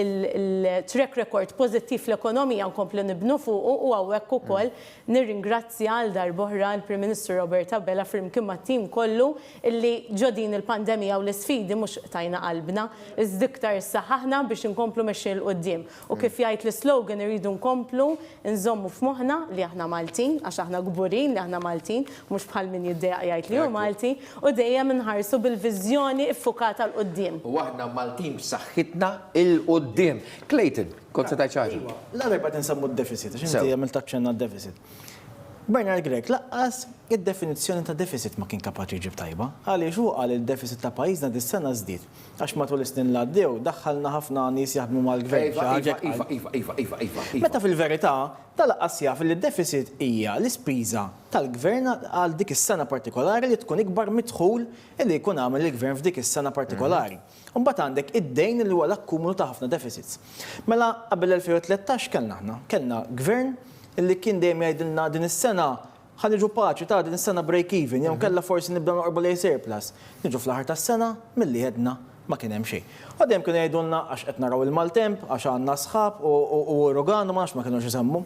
il-track record pożittiv l-ekonomija nkomplu nibnu fuqu u hawnhekk ukoll nirringrazzja għal darb'oħra l-Prim Ministru Roberta Bella flimkien mat-tim kollu illi ġodin il-pandemija u l-isfidi mhux tajna qalbna, iżda iktar saħħaħna biex inkomplu mexxi l qudiem. U kif jgħid l-slogan irridu nkomplu nżommu f'moħħna li aħna Maltin, għax aħna gburin li aħna Maltin, mhux bħal min jiddejaq jgħid li hu Malti, u dejjem inħarsu bil-viżjoni iffukata l qudiem. U aħna Maltin b'saħħitna il-qudiem. Clayton, kont se tgħid xi ħaġa. L-darba tinsemmu d-deficit, għax inti għamil taċċenna d-deficit. Bernard Grek laqqas id-definizzjoni ta' deficit ma kien kapaċi ġib tajba, għaliex hu qal il-deficit ta' pajjiżna dis-sena żdied. Għax matul is-snin l għaddew daħħalna ħafna nies jaħdmu mal-gvern. Meta fil-verità tal-laqqas jaf li d-deficit hija l-ispiża tal-gvern għal dik is-sena partikolari li tkun ikbar midħul li jkun għamel il-gvern f'dik is-sena partikolari. Mbagħad għandek id-dejn li huwa l-akkumulu ta' ħafna deficits. Mela qabel 2013 kellna gvern illi kien dejjem jgħidilna din is-sena ħaniġu paċi ta' din is-sena break even, jew kellha forsi nibda noqorbu lej surplus. Niġu fl-aħħar tas-sena milli ħedna ma kien hemm xejn. U dejjem kienu jgħidulna għax qed naraw il-maltemp, għax għandna sħab u uraganu ma ma kinux isemmu.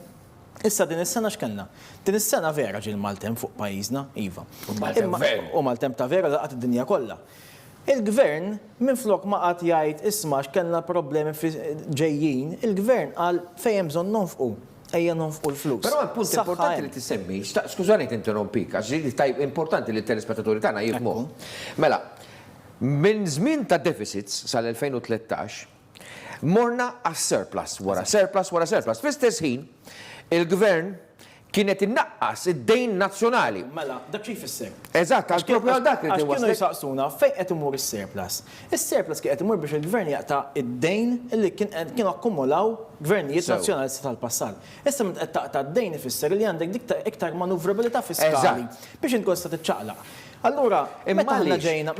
Issa din is-sena x'kellna? Din is-sena vera ġie l-maltemp fuq pajjiżna, iva. U maltemp ta' vera laqgħet id-dinja kollha. Il-gvern minflok ma qatt jgħid isma' x'kellna problemi ġejjin, il-gvern qal fejn hemm bżonn nonfqu. Ejja nonfqu l-flus. Però punt importanti li tissemmi, skużani tinterrompik, għax li tajb importanti li t-telespettatori tagħna jifhmu. Mela, minn żmien ta' deficits sal-2013 morna għas-surplus wara surplus wara surplus. Fl-istess ħin, il-gvern kienet innaqqas id-dejn nazzjonali. Mela, dak xi jfisser. Eżatt, għax propju għal dak li kienu jsaqsuna fejn qed imur is-surplus. Is-surplus kien qed imur biex il-gvern jaqta' id-dejn li kienu akkumulaw gvernijiet nazzjonali tal-passat. Issa minn qed taqta' d-dejn ifisser li għandek dik iktar manuvrabilità fiskali biex inkun sta tiċċaqlaq. Allura, meta aħna ġejna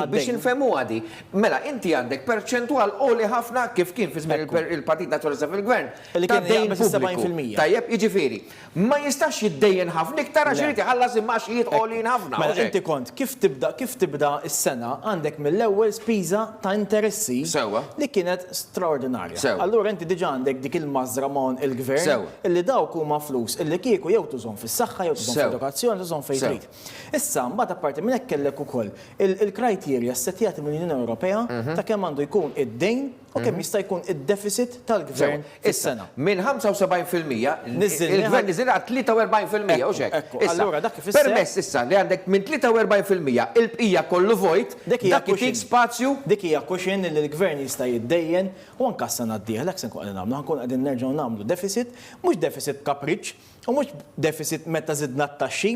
biex infemu għadi, mela inti għandek perċentwal qoli ħafna kif kien fi żmien il-Partit Nazzjonalista fil-Gvern. Li kien jaqbel 70%. Tajjeb, jiġifieri, ma jistax jiddejjen ħafna iktar għax irid iħallas immaxxijiet qolin ħafna. Mela inti kont kif tibda is-sena għandek mill-ewwel spiża ta' interessi li kienet straordinarja. Allura inti diġà għandek dik il-mażramon il-Gvern illi dawk huma flus illi kieku jew tużhom fis-saħħa jew tużhom fl-edukazzjoni tużhom fejn trid. Issa apparti minn hekk kellek ukoll il-kriterja setjati mill-Unjoni Ewropea ta' kemm għandu jkun id-dejn u kemm jista' jkun id-deficit tal-gvern fis-sena. Minn 75% il-gvern niżel għal 43% u xek. Allura dak ifisser permess issa li għandek minn 43% il-bqija kollu vojt, dak itik spazju. Dik hija kuxin li l-gvern jista' jiddejjen u anke s-sena d-dieħla se nkun qegħdin nagħmlu, ħankun qegħdin nerġgħu nagħmlu deficit, mhux deficit kapriċċ u mhux deficit meta żidna t-taxxi,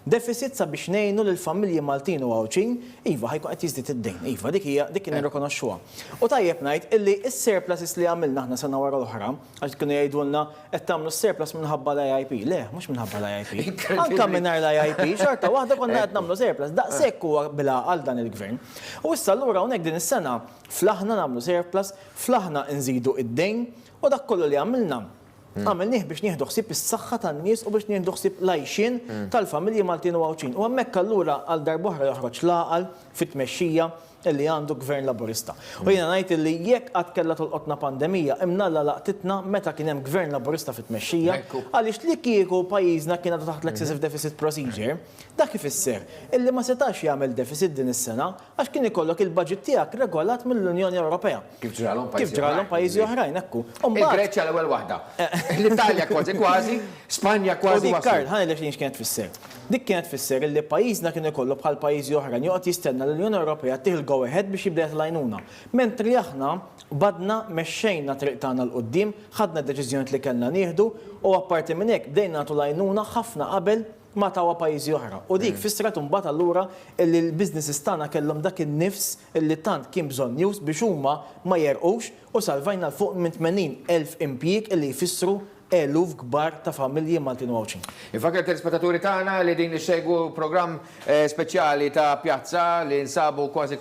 deficit sabiex ngħinu lill-familji Maltin u Għawċin, iva ħajkun qed jiżdied id-dejn. Iva dik nirrikonoxxuha. U tajjeb ngħid illi s-surpluses li għamilna aħna sena wara l-oħra, għax kienu jgħidulna qed tagħmlu s-surplus minħabba l-IIP. Le, mhux minħabba l-IIP. Anke mingħajr l-IIP, xorta waħda konna qed nagħmlu surplus, daqshekk huwa bilgħaqal dan il-gvern. U issa allura hawnhekk din is-sena fl-aħna nagħmlu surplus, fl-aħna nżidu id-dejn u dak kollu li għamilna għamilnieh biex nieħdu ħsieb is-saħħa tan-nies u biex nieħdu ħsieb l-għajxien tal-familji Maltin u Għawċin. U hemmhekk allura għal darb'oħra joħroġ l-għaqal fit-tmexxija illi għandu gvern laburista. U jiena ngħid illi jekk qatt kellha tolqotna pandemija imnalla laqtitna meta kien hemm gvern laburista fit-tmexxija għaliex li kieku pajjiżna kien għadu taħt l-excessive deficit procedure, dak ifisser illi ma setax jagħmel deficit din is-sena għax kien ikollok il-budget tiegħek regolat mill-Unjoni Ewropea. Kif ġralhom pajjiżi oħrajn hekku. Il-Greċja l-ewwel waħda. L-Italja kważi, Spanja kważi. Dik Karl, ħanilek x'in kienet tfisser. Dik kienet tfisser illi pajjiżna kien ikollu bħal pajjiżi oħrajn joqgħod jistenna l-Unjoni Ewropea tieħu go ahead biex jibda jtlajnuna. Mentri aħna badna mexxejna triq tagħna l qudiem ħadna d-deċiżjoni li kellna nieħdu u apparti minn hekk bdejna nagħtu lajnuna ħafna qabel ma tawa pajjiżi oħra. U dik fissret imbagħad allura illi l-businesses tagħna kellhom dak in-nifs illi tant kien bżonn news biex huma ma jerqux u salvajna l fuq minn 80,000 impjieg illi jfissru eluf kbar ta' familji Maltin Wawċin. Infakar telespettaturi tagħna li din ixxegwu programm speċjali ta' pjazza li nsabu kważi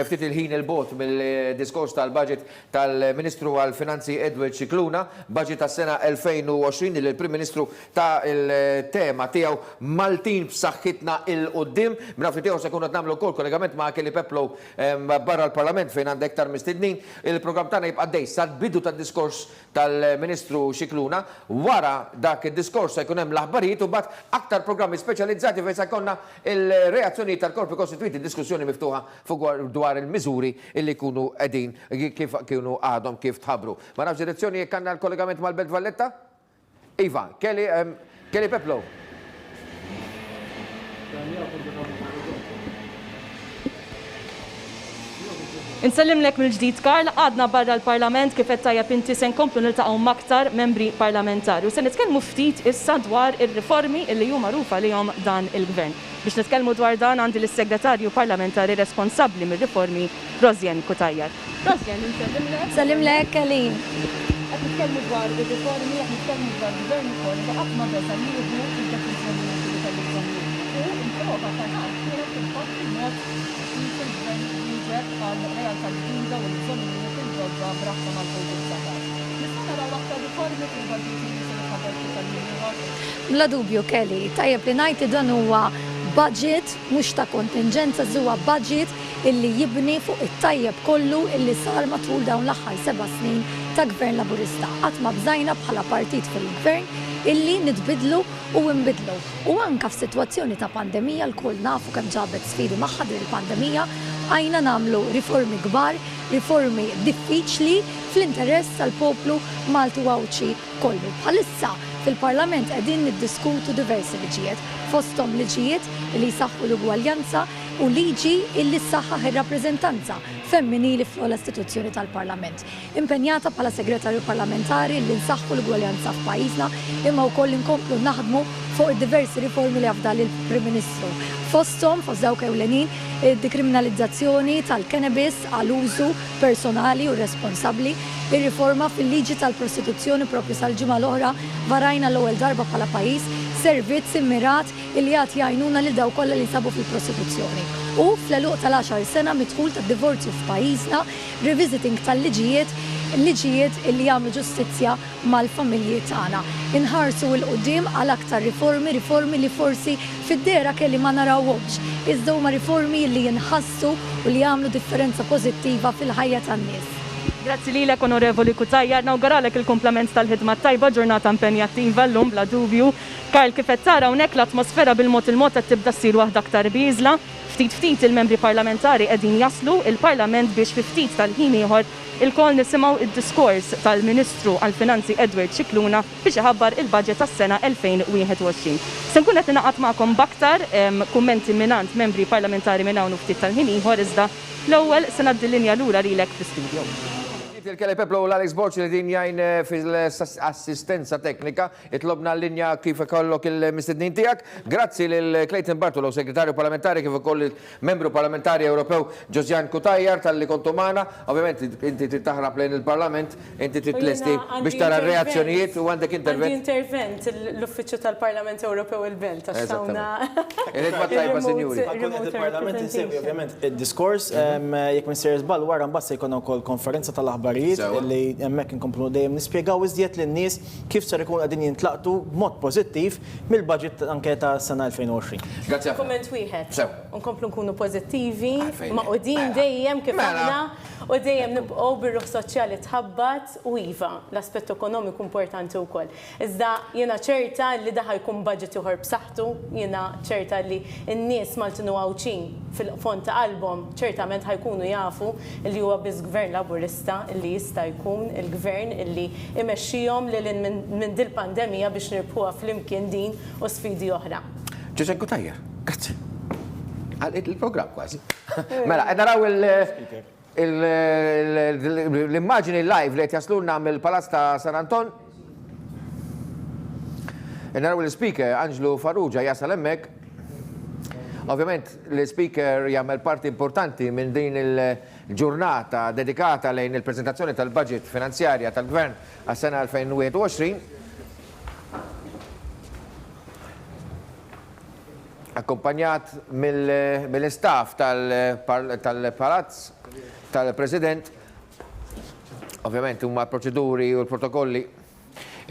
ftit il-ħin il-bot mill-diskors tal-budget tal-Ministru għal-Finanzi Edward Cicluna, budget tas-sena 2020 li l-Prim Ministru ta' il-tema tiegħu Maltin b'saħħitna il-qoddim. Minna ftit se kunu nagħmlu wkoll kollegament ma' Kelly Peplow barra l-Parlament fejn għandek iktar mistednin. Il-programm tagħna jibqa' dej sal-bidu tad-diskors tal-Ministru Cicluna, wara dak id-diskors se jkun hemm l-aħbarijiet u mbagħad aktar programmi speċjalizzati fejn se jkollna il-reazzjoni tal-korpi kostituiti, diskussjoni miftuħa fuq dwar il-miżuri illi jkunu qegħdin kif kienu għadhom kif tħabbru. Ma nafx direzzjoni jekk għandna l-kollegament mal-Belt Valletta? Iva, Kelly Peplow. Insellim lek mill-ġdid, Karl, għadna barra l-Parlament kif qed tajjeb inti se nkomplu niltaqgħu maktar membri parlamentari u se nitkellmu ftit issa dwar ir-riformi li huma magħrufa lihom dan il-Gvern. Biex nitkellmu dwar dan għandi l-Segretarju Parlamentari responsabbli mir-riformi Rozjen Kutajjar. Rozjen, insellim lek. Salim lek, Kelly. Qed nitkellmu dwar ir-riformi, qed nitkellmu dwar Gvern ukoll li qatt ma beda jieħu id-deċiżjonijiet tal-Gvern. U nprova tanqas kienet il-fatt il-mod kif il-Gvern għal-realtà ġdida u l-bżonnijiet il-ġodda b'rabta mal-COVID-19. Nista' naraw aktar riformi fil-budget li se nħabbar tal-ieħor. Bla dubju, Kelly, tajjeb li ngħid dan huwa budget mhux ta' kontingenza, huwa budget illi jibni fuq it-tajjeb kollu illi sar matul dawn l-aħħar 7 snin ta' Gvern Laburista. Qatt ma bżajna bħala partit fil-Gvern illi nitbidlu u nbidlu. U anka f'sitwazzjoni ta' pandemija l-kull nafu kemm ġabet sfidi magħha din il-pandemija, għajna namlu riformi kbar, riformi diffiċli fl-interess tal-poplu Malti Wawċi kollu. Bħalissa fil-Parlament qegħdin niddiskutu diversi liġijiet, fosthom liġijiet li jsaħħu l-ugwaljanza u liġi illi saħħaħ ir-rappreżentanza femminili fl-istituzzjoni tal-Parlament. Impenjata bħala segretarju parlamentari li nsaħħu l-ugwaljanza f'pajjiżna imma wkoll inkomplu naħdmu fuq diversi riformi li għafdal il-Prim Ministru. Fosthom, fost dawk ewlenin, id-dekriminalizzazzjoni tal-cannabis għal-użu personali u responsabbli, ir-riforma fil-liġi tal-prostituzzjoni propju sal-ġimgħa l-oħra varajna l-ewwel darba bħala pajjiż servizz immirat illi għad jgħinuna lil daw kollha li sabu fil-prostituzzjoni. U fl-eluq tal-10 sena midħul tad-divorzju f'pajjiżna, revisiting tal-liġijiet illi jagħmlu ġustizzja mal-familji tagħna. Inħarsu l-qudiem għal aktar riformi li forsi fid-dera kelli ma narawhomx. Iżda huma riformi li jinħassu u li jagħmlu differenza pożittiva fil-ħajja tan-nies. Grazzi lilek, Onorevoli Kutajjar, nawguralek il-komplement tal-ħidma tajba, ġurnata impenjattiva llum bla dubju. Karl, kif qed tara hawnhekk l-atmosfera bil-mod qed tibda ssir waħda aktar biżla. Ftit il-membri parlamentari qegħdin jaslu il-Parlament biex fi ftit tal-ħin ieħor il-kol nisimgħu id-diskors tal-Ministru għall-Finanzi Edward Cicluna biex iħabbar il-budget tas-sena 2021. Se nkun qed ningħaqad magħkom b'aktar kummenti minant membri parlamentari minn hawn ftit tal-ħin ieħor iżda l-ewwel se ngħaddi l-linja lura lilek fl-istudju. Il-Kelly Peplow u l-Alex Borch li din jgħin fil-assistenza teknika, itlobna l-linja kif ikollok il-mistednin tijak. Grazzi l-Clayton Bartolo, segretarju parlamentari, kif ukoll il-membru parlamentari Ewropew Josian Kutajjar tal-li kontu magħna. Ovvjament, inti titaħrab lejn il-Parlament, inti titlesti biex tara reazzjonijiet u għandek intervent. Għandi intervent l-Uffiċċju tal-Parlament Ewropew il-Belt, għaxtawna. Il-ħidma tajba, sinjuri. Il-Parlament insewi ovvjament il-diskors, jek Mr. Zbal wara mbassa jkun ukoll konferenza tal-aħbarijiet li hemmhekk inkomplu dejjem nispjegaw iżjed lin-nies kif ser ikun qegħdin jintlaqtu b'mod pożittiv mill-budget anke ta' sena 2020. Grazzi. Kumment wieħed. Nkomplu nkunu pożittivi, maqudin dejjem kif aħna u dejjem nibqgħu bir-ruħ soċjali tħabbat u iva l-aspett ekonomiku importanti wkoll. Iżda jiena ċerta li daħal jkun budget ieħor b'saħħtu, jiena ċerta li n-nies Maltin Wawċin fil-fond ta' qalbhom ċertament ħajkunu jafu li huwa biss Gvern Laburista li jista' jkun il-Gvern illi imexxihom lil minn dil-pandemija biex nirbħuha flimkien din u sfidi oħra. Ġeġen Kutajjar, grazzi. Għalqit il-programm kważi. Mela, naraw l-immaġini live li qed jaslulna mill-Palazz ta' San Anton. Naraw l-speaker Angelo Farrugia jasal hemmhekk. Ovvjament l-speaker jagħmel parti importanti minn din il-ġurnata dedikata lejn il-preżentazzjoni tal-budget finanzjarja tal-Gvern għas-sena 2021. Akkompanjat mill-istaff tal-Palazz tal-President, ovvjament huma l-proċeduri u l-protokolli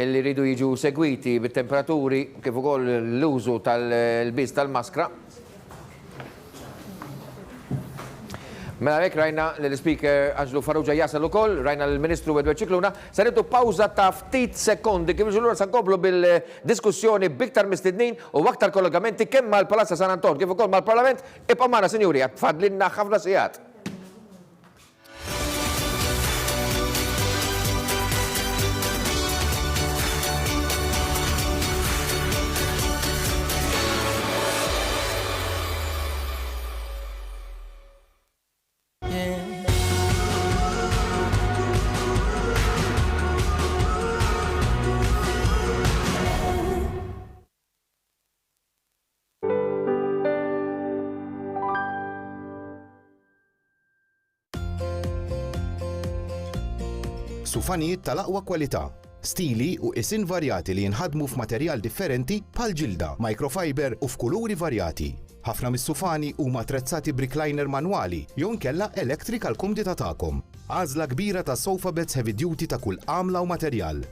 illi rridu jiġu segwiti bit-temperaturi kif ukoll l-użu tal-bis tal-maskra. Mela hekk rajna l-Speaker Angelo Farrugia jasal ukoll, rajna l-Ministru Edward Cicluna, saretu pawża ta' ftit sekondi kif iġu lura se nkomplu bil-diskussjoni biktar mistednin u aktar kollegamenti kemm mal-Palazza San Anton kif ukoll mal-Parlament. Ibqa' magħna, Sinjuri, tfadlilna ħafna sigħat. Sufanijiet tal-aqwa kwalità, stili u isin varjati li jinħadmu f'materjal differenti bħal ġilda, microfiber u f'kuluri varjati. Ħafna mis-sufani huma attrezzati brickliner manwali jew inkella electrical kumdita tagħkom. Għażla kbira ta' sofa beds heavy duty ta' kull għamla u materjal.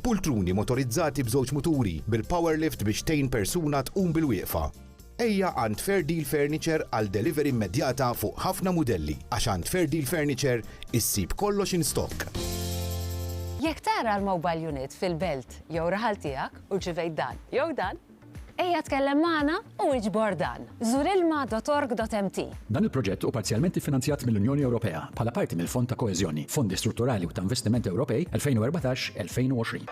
Pultruni motorizzati b'żewġ muturi bil-power lift biex tgħin persuna tqum bil-wieqfa. Ejja għand Fair Deal Furniture għal delivery immedjata fuq ħafna mudelli għax għand Fair Deal Furniture issib kollox in stock. Jekk tara l-mobile unit fil-belt jew raħal tiegħek u rċivejt dan jew dan, ejja tkellem magħna u iġbor dan. Żur ilma.org.mt. Dan il-proġett hu parzjalment iffinanzjat mill-Unjoni Ewropea bħala parti mill-Fond ta' Koeżjoni, Fondi Strutturali u ta' Investimenti Ewropej 2014-2020.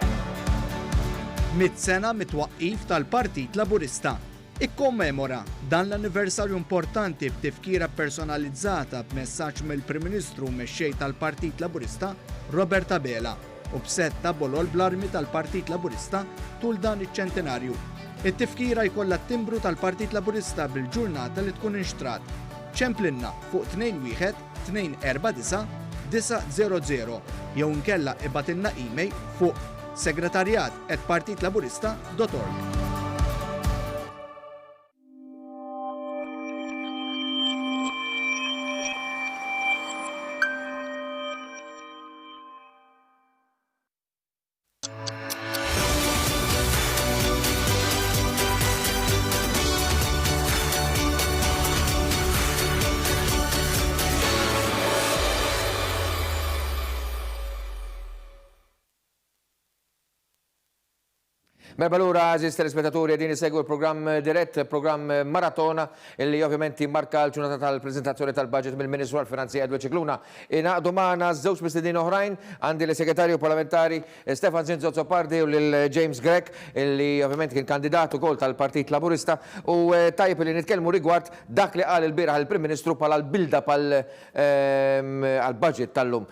Mit-sena mit-twaqqif tal-Partit Laburista. Ikkommemora dan l-anniversarju importanti b'tifkira personalizzata b'messaġġ mill-Prim Ministru mexxej tal-Partit Laburista Robert Abela u b'setta bolol bl-armi tal-Partit Laburista tul dan iċ-ċentenarju. It-tifkira jkollha t-timbru tal-Partit Laburista bil-ġurnata li tkun inxtrat. ċemplinna fuq 21-249-900 jew nkella ibatilna email fuq segretarjat@partitlaburista.org. Merba lura, għaziz telespettaturi, din isegwu l-programm dirett, programm maratona, illi ovvjament marka l-ġurnata tal-prezentazzjoni tal-budget mill-Ministru għal-Finanzi Edward Cicluna. Inaqdu maħna żewġ mistednin oħrajn, għandi l-Segretarju Parlamentari Stefan Zinzo Zoppardi u l-James Grek, illi ovvjament kien kandidatu kol tal-Partit Laburista, u tajb li nitkellmu rigward dak li qal il-biraħ il-Prim Ministru pal għal-bilda għal-budget tal-lum.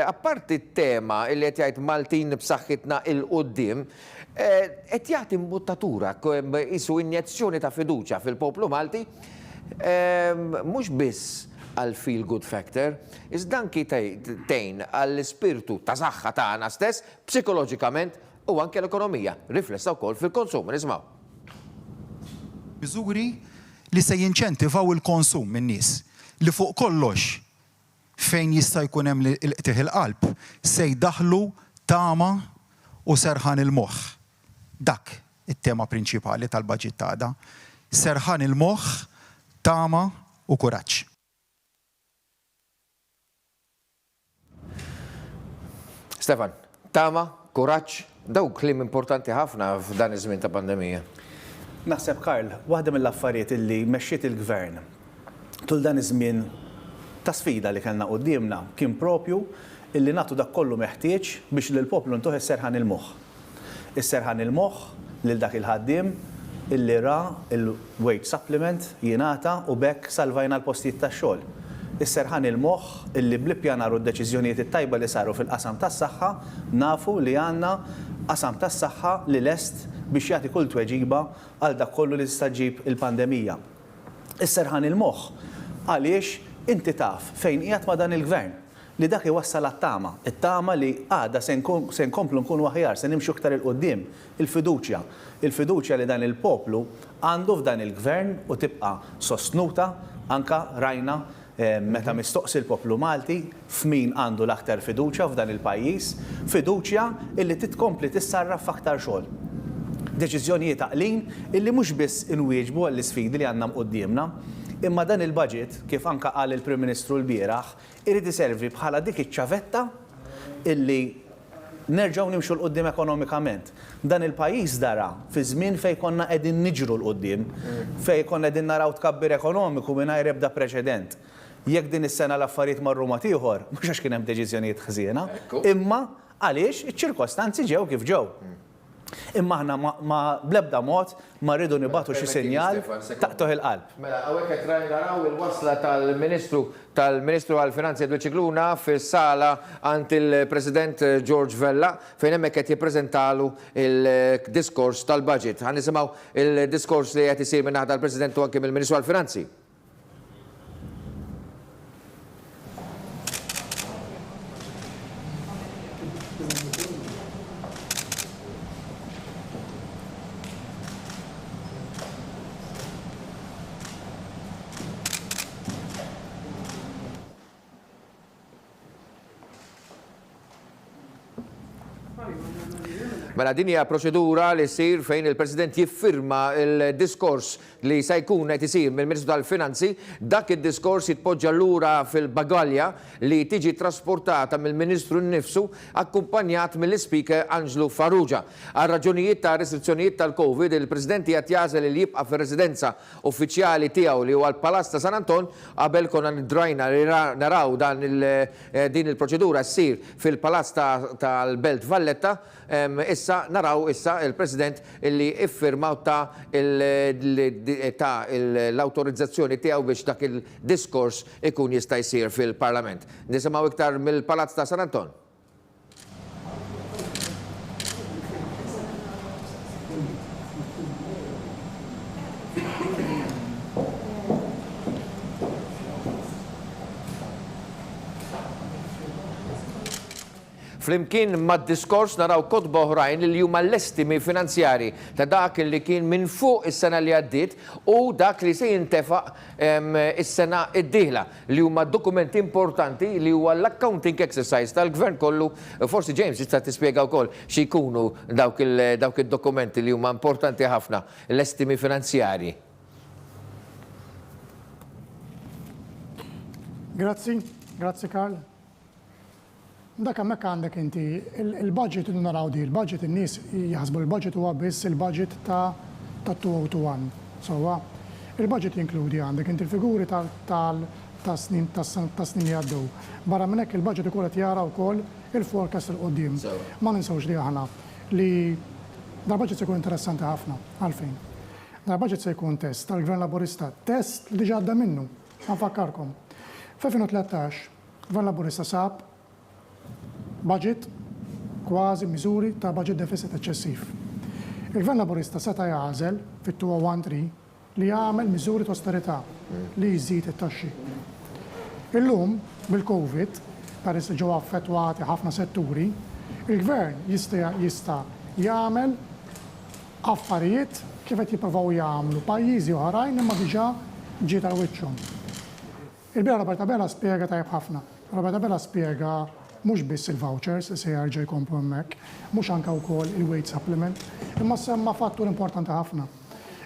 Apparti t-tema illi qed jgħid Maltin b'saħħitna il-qoddim, qed jagħti imbuttatura isu injezzjoni ta' fiduċja fil-poplu Malti, mhux biss għal feel good factor, iżda anki tgħin għall-ispirtu ta' saħħa tagħna stess psikoloġikament u anke l-ekonomija, riflessa wkoll fil-konsum. Nismaw. Miżuri li se jinċentivaw il-konsum min-nies li fuq kollox fejn jista' jkun hemm il-qtieħ il-qalb se jdaħlu tama u serħan il-moħħ. Dak it-tema prinċipali tal-budget tagħna. Serħan il-moħħ, tama u kuraġġ. Stefan, tama, kuraġġ, dawk kliem importanti ħafna f'dan iż-żmien ta' pandemija. Naħseb Karl, waħda mill-affarijiet illi mexxiet il-Gvern tul dan iż-żmien ta' sfida li kellna qudiemna kien propju illi nagħtu dak kollu meħtieġ biex lill-poplu ntuħ isserħan il-moħħ. Isserħan il-moħħ lil dak il-ħaddiem illi ra il-wage supplement jingħata u bekk salvajna l-postijiet tax-xogħol. Isserħan il-moħħ illi bl-ippjanar u d-deċiżjonijiet it-tajba li saru fil-qasam tas-saħħa nafu li għandna qasam tas-saħħa li lest biex jagħti kull tweġiba għal dak kollu li tista' ġib il-pandemija. Isserħan il-moħħ. Għaliex inti taf fejn qiegħed ma' dan il-gvern li dak iwassal għat-tama. It-tama li għada se nkomplu nkunu aħjar, se nimxu iktar il-qoddim, il-fiduċja. Il-fiduċja li dan il-poplu għandu f'dan il-gvern u tibqa' sostnuta anka rajna meta mistoqsi l-poplu Malti f'min għandu l-aktar fiduċja f'dan il-pajjiż, fiduċja illi titkompli tissarraf f'aktar xogħol. Deċiżjonijiet għaqlin illi mhux biss inwieġbu għall-isfidi li għandna mqudiemna, imma dan il-budget kif anka qal il-Prim Ministru l-bieraħ irid iservi bħala dik iċ-ċavetta illi nerġgħu nimxu l-qudiem ekonomikament. Dan il-pajjiż dara fi żmien fejn konna qegħdin niġru l-qudiem, fejn konna qegħdin naraw tkabbir ekonomiku mingħajr ebda preċedent. Jekk din is-sena l-affarijiet marru ma tieħor, mhux għax kien hemm deċiżjonijiet ħżiena, imma għaliex iċ-ċirkostanzi ġew kif ġew. Imma aħna ma blebda mod ma rridu nibatu xi sinjal taqtoħ il-qalb. Mela, hawnhekk qed naraw il-wasla tal-Ministru għall-Finanzi Edwin Cicluna fis-sala għand il-President George Vella fejn hemmhekk qed jippreżentalu il-diskors tal-budget. Ħan nisimgħu il-diskors li qed isir minn naħa tal-President u anke mill-Ministru għall-Finanzi. Mela din hija proċedura li ssir fejn il-President jiffirma il-diskors li se jkun qed isir mill-Ministru tal-Finanzi, dak id-diskors jitpoġġa lura fil-bagalja li tiġi trasportata mill-Ministru nnifsu akkumpanjat mill-Speaker Angelo Farrugia. Għal raġunijiet ta' restrizzjonijiet tal-Covid, il-President qed jażel li jibqa' fir-residenza uffiċjali tiegħu li huwa l-Palazz ta' San Anton qabel konna nidrajna li naraw din il-proċedura ssir fil-Palazz tal-Belt Valletta. Issa naraw il-President illi iffirmaw l-autorizzazzjoni tiegħu biex dak il-diskors ikun jista' jsir fil-Parlament. Nisimgħu iktar mill-Palazz ta' San Anton. Flimkien mad-diskors naraw kotba oħrajn li huma l-estimi finanzjari ta' dak li kien minn fuq is-sena li għaddiet u dak li se jintefaq is-sena id-dieħla li huma dokumenti importanti li huwa l-accounting exercise tal-Gvern kollu. Forsi James tista' tispjega wkoll xi jkunu dawk id-dokumenti li huma importanti ħafna, l-estimi finanzjari. Grazzi Karl. Dak hemmhekk għandek inti il-budget li naraw di, il-budget in-nies jaħsbu il-budget huwa biss il-budget ta' 2021. So il-budget jinkludi għandek inti il-figuri ta' snin li għaddew. Barra minn hekk il-budget ukoll qed jara wkoll il-forecast il qudiem. Ma ninsewx li aħna li dal-budget se jkun interessanti ħafna għalfejn. Dal-budget se jkun test tal-Gvern Laburista, test li diġà għadda minnu. Nfakkarkom. F'2013 Gvern Laburista sab budget kważi miżuri ta' budget deficit eċċessiv. Il-Gvern Laburista seta' jagħżel fit-2013 li jagħmel miżuri ta' austerità li jżid it-taxxi. Illum bil-Covid, peress ġew affettwati ħafna setturi, il-Gvern jista' jagħmel affarijiet kif qed jippruvaw jagħmlu pajjiżi oħrajn imma diġà ġiet għal wiċċhom. Il-bira Roberta Bella spjega tajjeb ħafna. Roberta Bella spjega mhux biss il-vouchers se jerġa' jkomplu hemmhekk, mhux anke wkoll il-wage supplement, imma semma fattur importanti ħafna.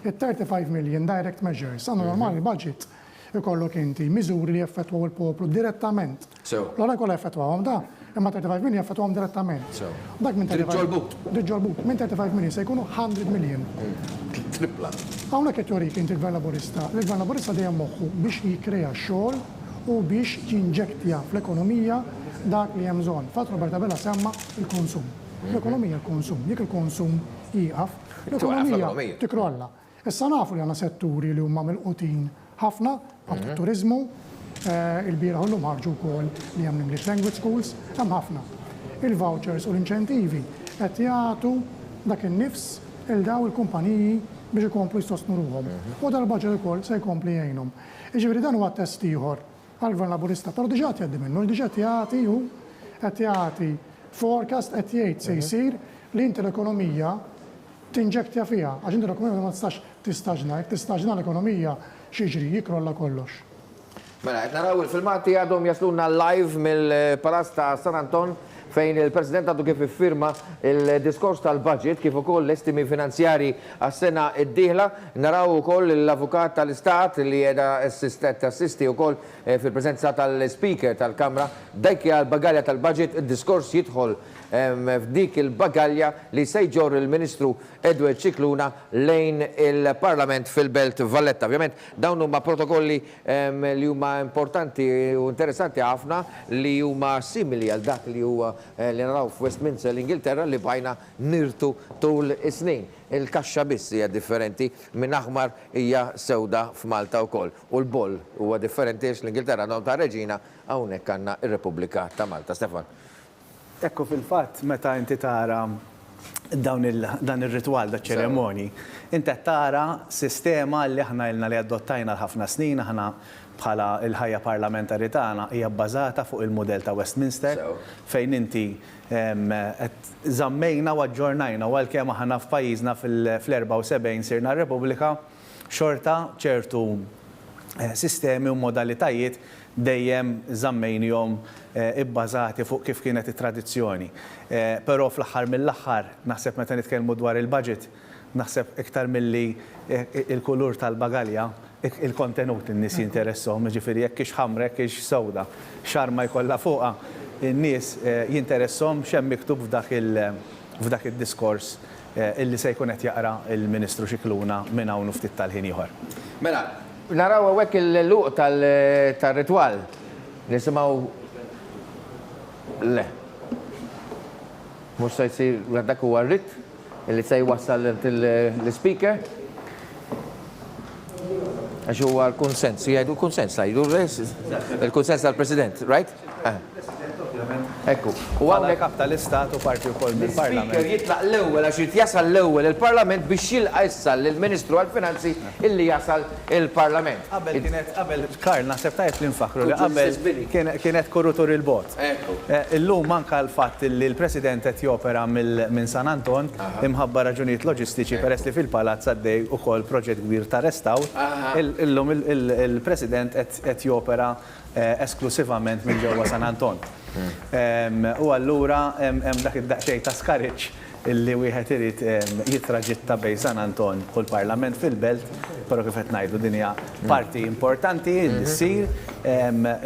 Il-35 million direct measures, għandu normali budget ikollok inti miżuri li jaffettwaw il-poplu direttament. L-għala jkollha jaffettwawhom da, imma 35 million jaffettwawhom direttament. Dak minn 35 million se jkunu 100 million. Tripla. Hawnhekk qed jorik inti l-Gvern Laburista. Il-Gvern Laburista dejjem moħħu biex jikkrea xogħol u biex jinġektja fl-ekonomija dak li hemm bżonn. Fatt Roberta Bella semma il-konsum. L-ekonomija l-konsum. Jekk il-konsum jieqaf, l-ekonomija tikrolla. Issa nafu li għandna setturi li huma milqutin ħafna bħal turizmu, il-bieraħ llum ħarġu wkoll li hemm English language schools, hemm ħafna. Il-vouchers u l-inċentivi qed jagħtu dak in-nifs il daw il-kumpaniji biex ikomplu jistosnu ruhom. U dan il-budget ukoll se jkompli jgħinhom. Jiġifieri dan huwa test ieħor għall-Gvern Laburista, però diġà jgħaddi minnu, diġà qed jagħti forecast qed jgħid se jsir li inti l-ekonomija tinġektja fiha, għax inti l-ekonomija ma tistax tistaġna, jekk tistaġna l-ekonomija xiġri jikrolla kollox. Mela, qed naraw il-filmati għadhom jaslunna live mill-Palazz ta' San Anton fejn il-President għadu kif iffirma il-diskors tal-budget kif ukoll l-estimi finanzjari għas-sena id-dieħla. Naraw ukoll l-Avukat tal-Istat li qiegħda tassisti wkoll fil-preżenza tal-Speaker tal-Kamra dajk għal-bagalja tal-budget id-diskors jidħol f'dik il-bagalja li se jġor il-Ministru Edward Cicluna lejn il-Parlament fil-Belt Valletta. Ovvjament dawn huma protokolli li huma importanti u interessanti ħafna li huma simili għal dak li huwa li naraw f'Westminster l-Ingilterra li bajna nirtu tul is-snin. Il-kaxxa biss hija differenti minn aħmar hija sewda f'Malta wkoll. U l-boll huwa differenti l-Ingilterra non ta' reġina hawnhekk għandna ir-Repubblika ta' Malta. Stefan. Ekku fil-fatt meta inti tara dan ir-ritwal da ċeremoni, inti tara sistema li aħna ilna li adottajna l-ħafna snin, aħna bħala il-ħajja parlamentari tagħna hija bbażata fuq il-mudell ta' Westminster fejn inti żammejna u aġġornajna u għalkemm aħna f'pajjiżna fl-74 sirna Repubblika xorta ċertu sistemi u modalitajiet dejjem żammejnihom ibbażati fuq kif kienet it-tradizzjoni. Però fl-aħħar mill-aħħar naħseb meta nitkellmu dwar il-budget, naħseb iktar milli il-kulur tal-bagalja, il-kontenut in-nies jinteressom, ġifieri jekk ix ħamra, jekk ix sewda, xarma jkollha fuqha, in-nies jinteressom x'hemm miktub f'dak id-diskors illi se jkun qed jaqra il-Ministru Cicluna minn hawn ftit tal-ħin ieħor. Mela, naraw hawnhekk il-luq tal-ritwal nisimgħu le. Mhux se jsir dak huwa r-ritt illi se jwassal l-speaker. Għax huwa l-kunsens, jgħidu l-kunsens, jgħidu il-kunsens tal-President, right? Ekku. U għandek kap tal-Istat u parti wkoll mill-Parlament. Speaker jitlaq l-ewwel għax jasal l-ewwel il-Parlament biex jilqa' issa lill-Ministru għall-Finanzi illi jasal il-Parlament. Qabel Karl naħseb tajjeb li nfaħru li qabel kienet kurutur il-bot. Illum manka l-fatt li l-President qed jopera minn San Anton imħabba raġunijiet loġistiċi peress li fil-Palazz għaddej ukoll proġett kbir ta' restawr. Illum il-President qed jopera esklusivament minn ġewwa San Anton. U allura hemm dak id-daqsxejn ta' skariċ illi wieħed irid jitraġitta bejn San Anton u l-Parlament fil-Belt, però kif qed ngħidu din hija parti importanti li ssir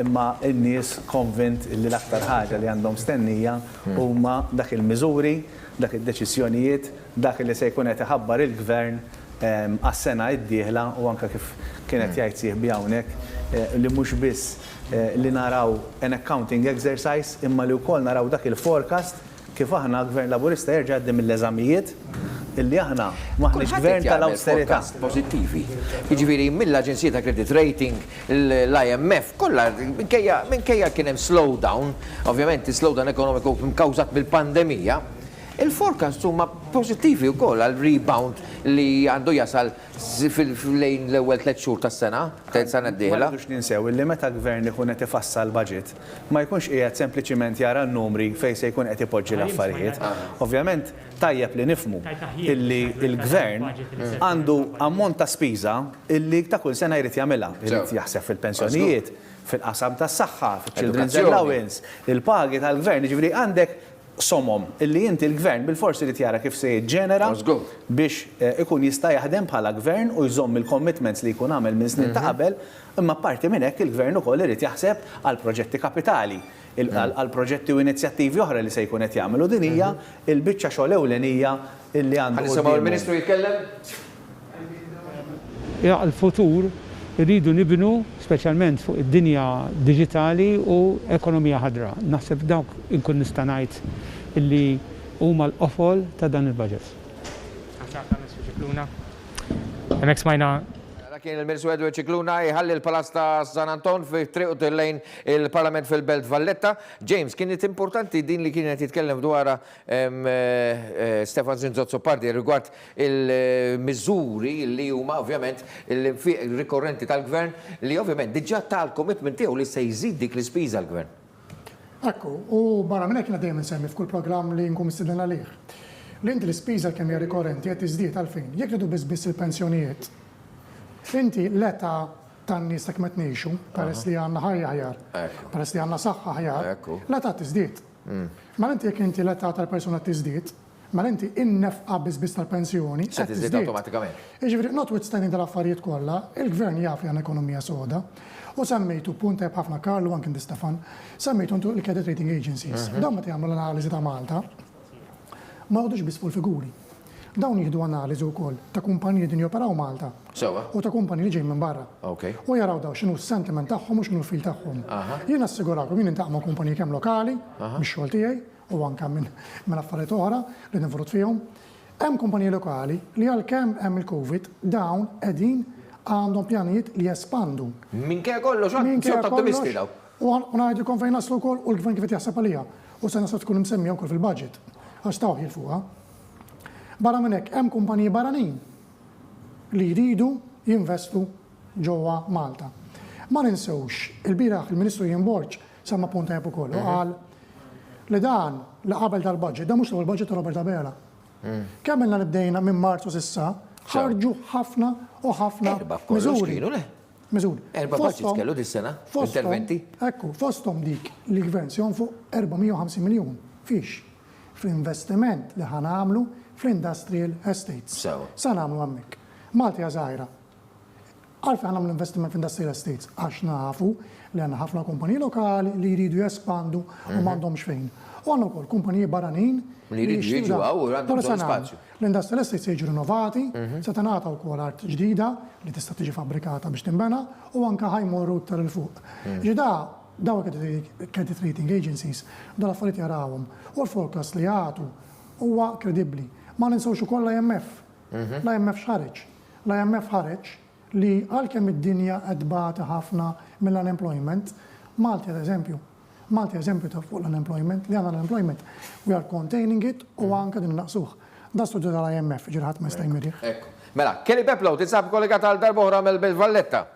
imma n-nies konvint li l-aktar ħaġa li għandhom stennija huma dak il-miżuri, dak id-deċiżjonijiet, dak li se jkun qed iħabbar il-Gvern għas-sena d-dieħla u anke kif kienet jgħid sieħbi hawnhekk li mhux biss li naraw an accounting exercise imma li wkoll naraw dak il-forecast kif aħna Gvern Laburista jerġa' jgħaddim mill-eżamijiet illi aħna maħniex Gvern tal-awsterità. Pożittivi. Jiġifieri mill-Aġenzija ta' Credit Rating, l-IMF, kollha minkejja kien hemm slowdown, ovvjament slowdown ekonomiku mkawżat bil-pandemija. Il-forecast huma pożittivi wkoll għal rebound li għandu jasal lejn l-ewwel 3 xhur tas-sena, sena d-dieħla. M'għandux ninsew illi meta gvern ikun qed ifassal budget ma jkunx qiegħed sempliċiment jara n-numri fejn se jkun qed ipoġġi l-affarijiet. Ovvjament tajjeb li nifhmu illi l-gvern għandu ammont ta' spiża illi ta' kull sena jrid jagħmilha. Irid jaħseb fil-pensjonijiet, fil-qasam tas-saħħa, fil-children's allowance, il-pagi tal-gvern, jiġifieri għandek somom illi inti l-gvern bil-forsi li tjara kif se jiġġenera biex ikun jista' jaħdem bħala gvern u jżomm il-commitments li jkun għamel minn snin ta' qabel, imma parti minn hekk il-gvern ukoll irid jaħseb għal proġetti kapitali, għal proġetti u inizjattivi oħra li se jkun qed jagħmel u din hija l-biċċa xogħol ewlenija illi għandu. Nisimgħu il-Ministru jitkellem? Ja, l-futur irridu nibnu speċjalment fuq id-dinja diġitali u ekonomija ħadra. Naħseb dawk inkun nista' ngħid illi huma l-qofol ta' dan il-budget. Mela kien il-Ministru Edward Cicluna jħalli l-Palas ta' San Anton fi triqtu lejn il-Parlament fil-Belt Valletta. James, kienet importanti din li kienet jitkellem dwar Stefan Zinzozzo Pardi rigward il-miżuri li huma ovvjament il-rikorrenti tal-Gvern li ovvjament diġà tal-commitment tiegħu li se jżid dik l-ispiża l-Gvern. Ekku, u barra minn hekk jiena dejjem insemmi f'kull programm li nkun mistidlen għalih. L-inti l-ispiża kemm hija rikorrenti qed iżdied għalfejn. Jekk ridu biss il-pensjonijiet, inti l-età tan-nies ta' kemm qed ngħixu, peress li għandna ħajja aħjar, peress li għandna saħħa aħjar, l-età tiżdied. Ma inti jekk inti l-età tal-persuna tiżdied, ma inti innefqa biss tal-pensjoni se tiżdied awtomatikament. Jiġifieri notwithstanding tal-affarijiet kollha, il-Gvern jaf li għandna ekonomija soda u semmejtu punt tajb ħafna Karlu anke inti Stefan, semmejtu il-credit rating agencies. Dawn meta jagħmlu l-analiżi ta' Malta, ma għodux bis fuq il-figuri. Dawn jihdu analiżi wkoll ta' kumpaniji din joperaw Malta. U ta' kumpaniji li ġej minn barra. U jaraw daw x'inhu s-sentiment tagħhom u x'inhu l-fil tagħhom. Jien assigurakom jien intaqma' kumpaniji kemm lokali, mix-xogħol tiegħi u anke minn affarijiet oħra li nifrut fihom. Hemm kumpaniji lokali li għalkemm hemm il-Covid dawn qegħdin għandhom pjanijiet li jespandu. Minkejja kollox, sort ottimisti daw. U ngħidilkom fejn naslu wkoll u l-Gvern kif qed jaħseb għalija. U se naslu tkun msemmija wkoll fil-budget. Għax taw jilfuha. Barra minn hekk hemm kumpaniji barranin li jridu jinvestu ġewwa Malta. Ma ninsewx, il-bieraħ il-Ministru Jimborġ semma punt tajb ukoll u qal li dan li qabel tal-budget, dan mhux l budget ta' Robert Abela. Kemm ilna nibdejna minn Marzu s'issa ħarġu ħafna u ħafna miżuri. Miżuri. Erba' budgets kellu dis-sena, interventi. Ekku, fosthom dik li l-Gvern se jonfu 450 miljun fiex fl-investiment li ħanamlu fl-industrial estates. Sa nagħmlu hemmhekk. Malta hija żgħira. Għalfejn ħanamlu investiment fl-industrial estates għax nafu li għandna ħafna kumpaniji lokali li jridu jespandu u m'għandhomx fejn. U għandna wkoll kumpaniji barranin li jridu jiġu u għandhom spazju. L-industrial estates jiġu rinnovati, se tingħata wkoll art ġdida li tista' tiġi fabbrikata biex tinbena u anke ħajmorru iktar il fuq. Daw credit rating agencies, dal affarijiet jarawhom. U l-forecast li jagħtu huwa kredibbli. Ma ninsewx ukoll l-IMF. L-IMF x'ħareġ. L-IMF ħareġ li għalkemm id-dinja qed bagħti ħafna mill-unemployment, Malti eżempju. Malti eżempju ta' fuq l-unemployment, li għandna l-unemployment, we are containing it u anke din naqsuh. Da studju tal-IMF, ġirħat ma jista' jmirih. Mela, Kelly Peplow, tinsab kollega tal-darba oħra mill-Belt Valletta.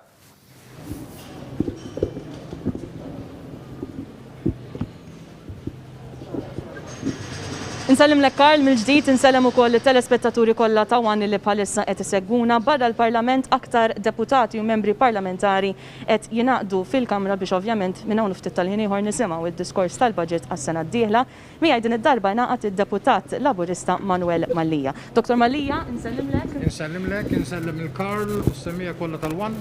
Insellim lek Karl mill-ġdid, insellem ukoll it-telespettaturi kollha ta' One li bħalissa qed isegwuna barra l-Parlament aktar deputati u membri parlamentari qed jingħaqdu fil-Kamra biex ovvjament minn hawn ftit tal-ħin ieħor nisimgħu id-diskors tal-budget għas-sena d-dieħla. Miegħi din id-darba ngħaqad id-deputat Laburista Manuel Mallija. Dr. Mallija, insellimlek. Insellimlek, insellem il-Karl u s-semmija kollha tal-One.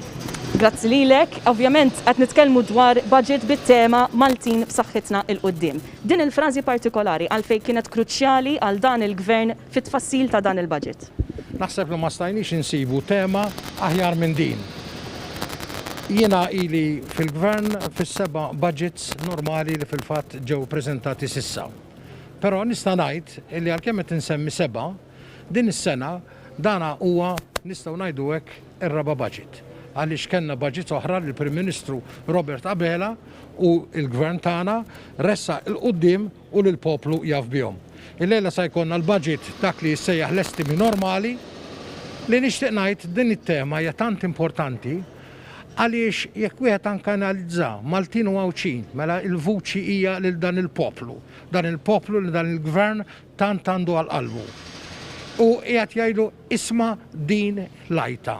Grazzi lilek. Ovvjament qed nitkellmu dwar budget bit-tema Maltin b'saħħitna il-qudiem. Din il-frażi partikolari għalfejn kienet kruċjali għal dan il-Gvern fit-tfassil ta' dan il-budget. Naħseb li ma stajniex insibu tema aħjar minn din. Jiena ili fil-Gvern fis-7 budgets normali li fil-fatt ġew preżentati sissa. Però nista' ngħid li għalkemm qed insemmi 7, din is-sena dana huwa nistgħu ngħidu hekk ir-raba' budget. Għaliex kellna budget oħra li l-Prim Ministru Robert Abela u l-Gvern tagħna ressa l-qudiem u lill-poplu jaf bihom. Il-lejla se jkollna l-budget dak li jissejjaħ l-estimi normali li nixtieq ngħid din it-tema hija tant importanti għaliex jekk wieħed anke analizza Maltin u Għawċin mela l-vuċi hija lil dan il-poplu. Dan il-poplu li dan il-Gvern tant għandu għal-qalbu. U qiegħed jgħidu isma' din lajta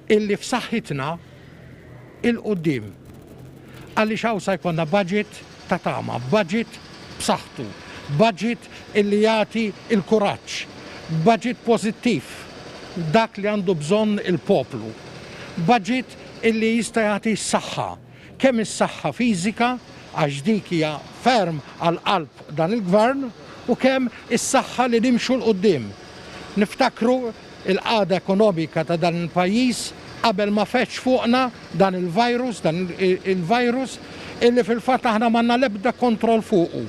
illi f'saħħitna il-qudiem. Għaliex hawn se jkollna budget ta' tama, budget b'saħħtu, budget illi jagħti il-kuraġġ, budget pożittiv dak li għandu bżonn il-poplu, budget illi jista' jagħti s-saħħa, kemm is-saħħa fiżika għax dik hija ferm għal qalb dan il-Gvern u kemm is-saħħa li nimxu l-qudiem. Niftakru il-qagħda ekonomika ta' dan il-pajjiż qabel ma feċ fuqna dan il-virus illi fil-fatt aħna m'għandna l-ebda kontroll fuqu.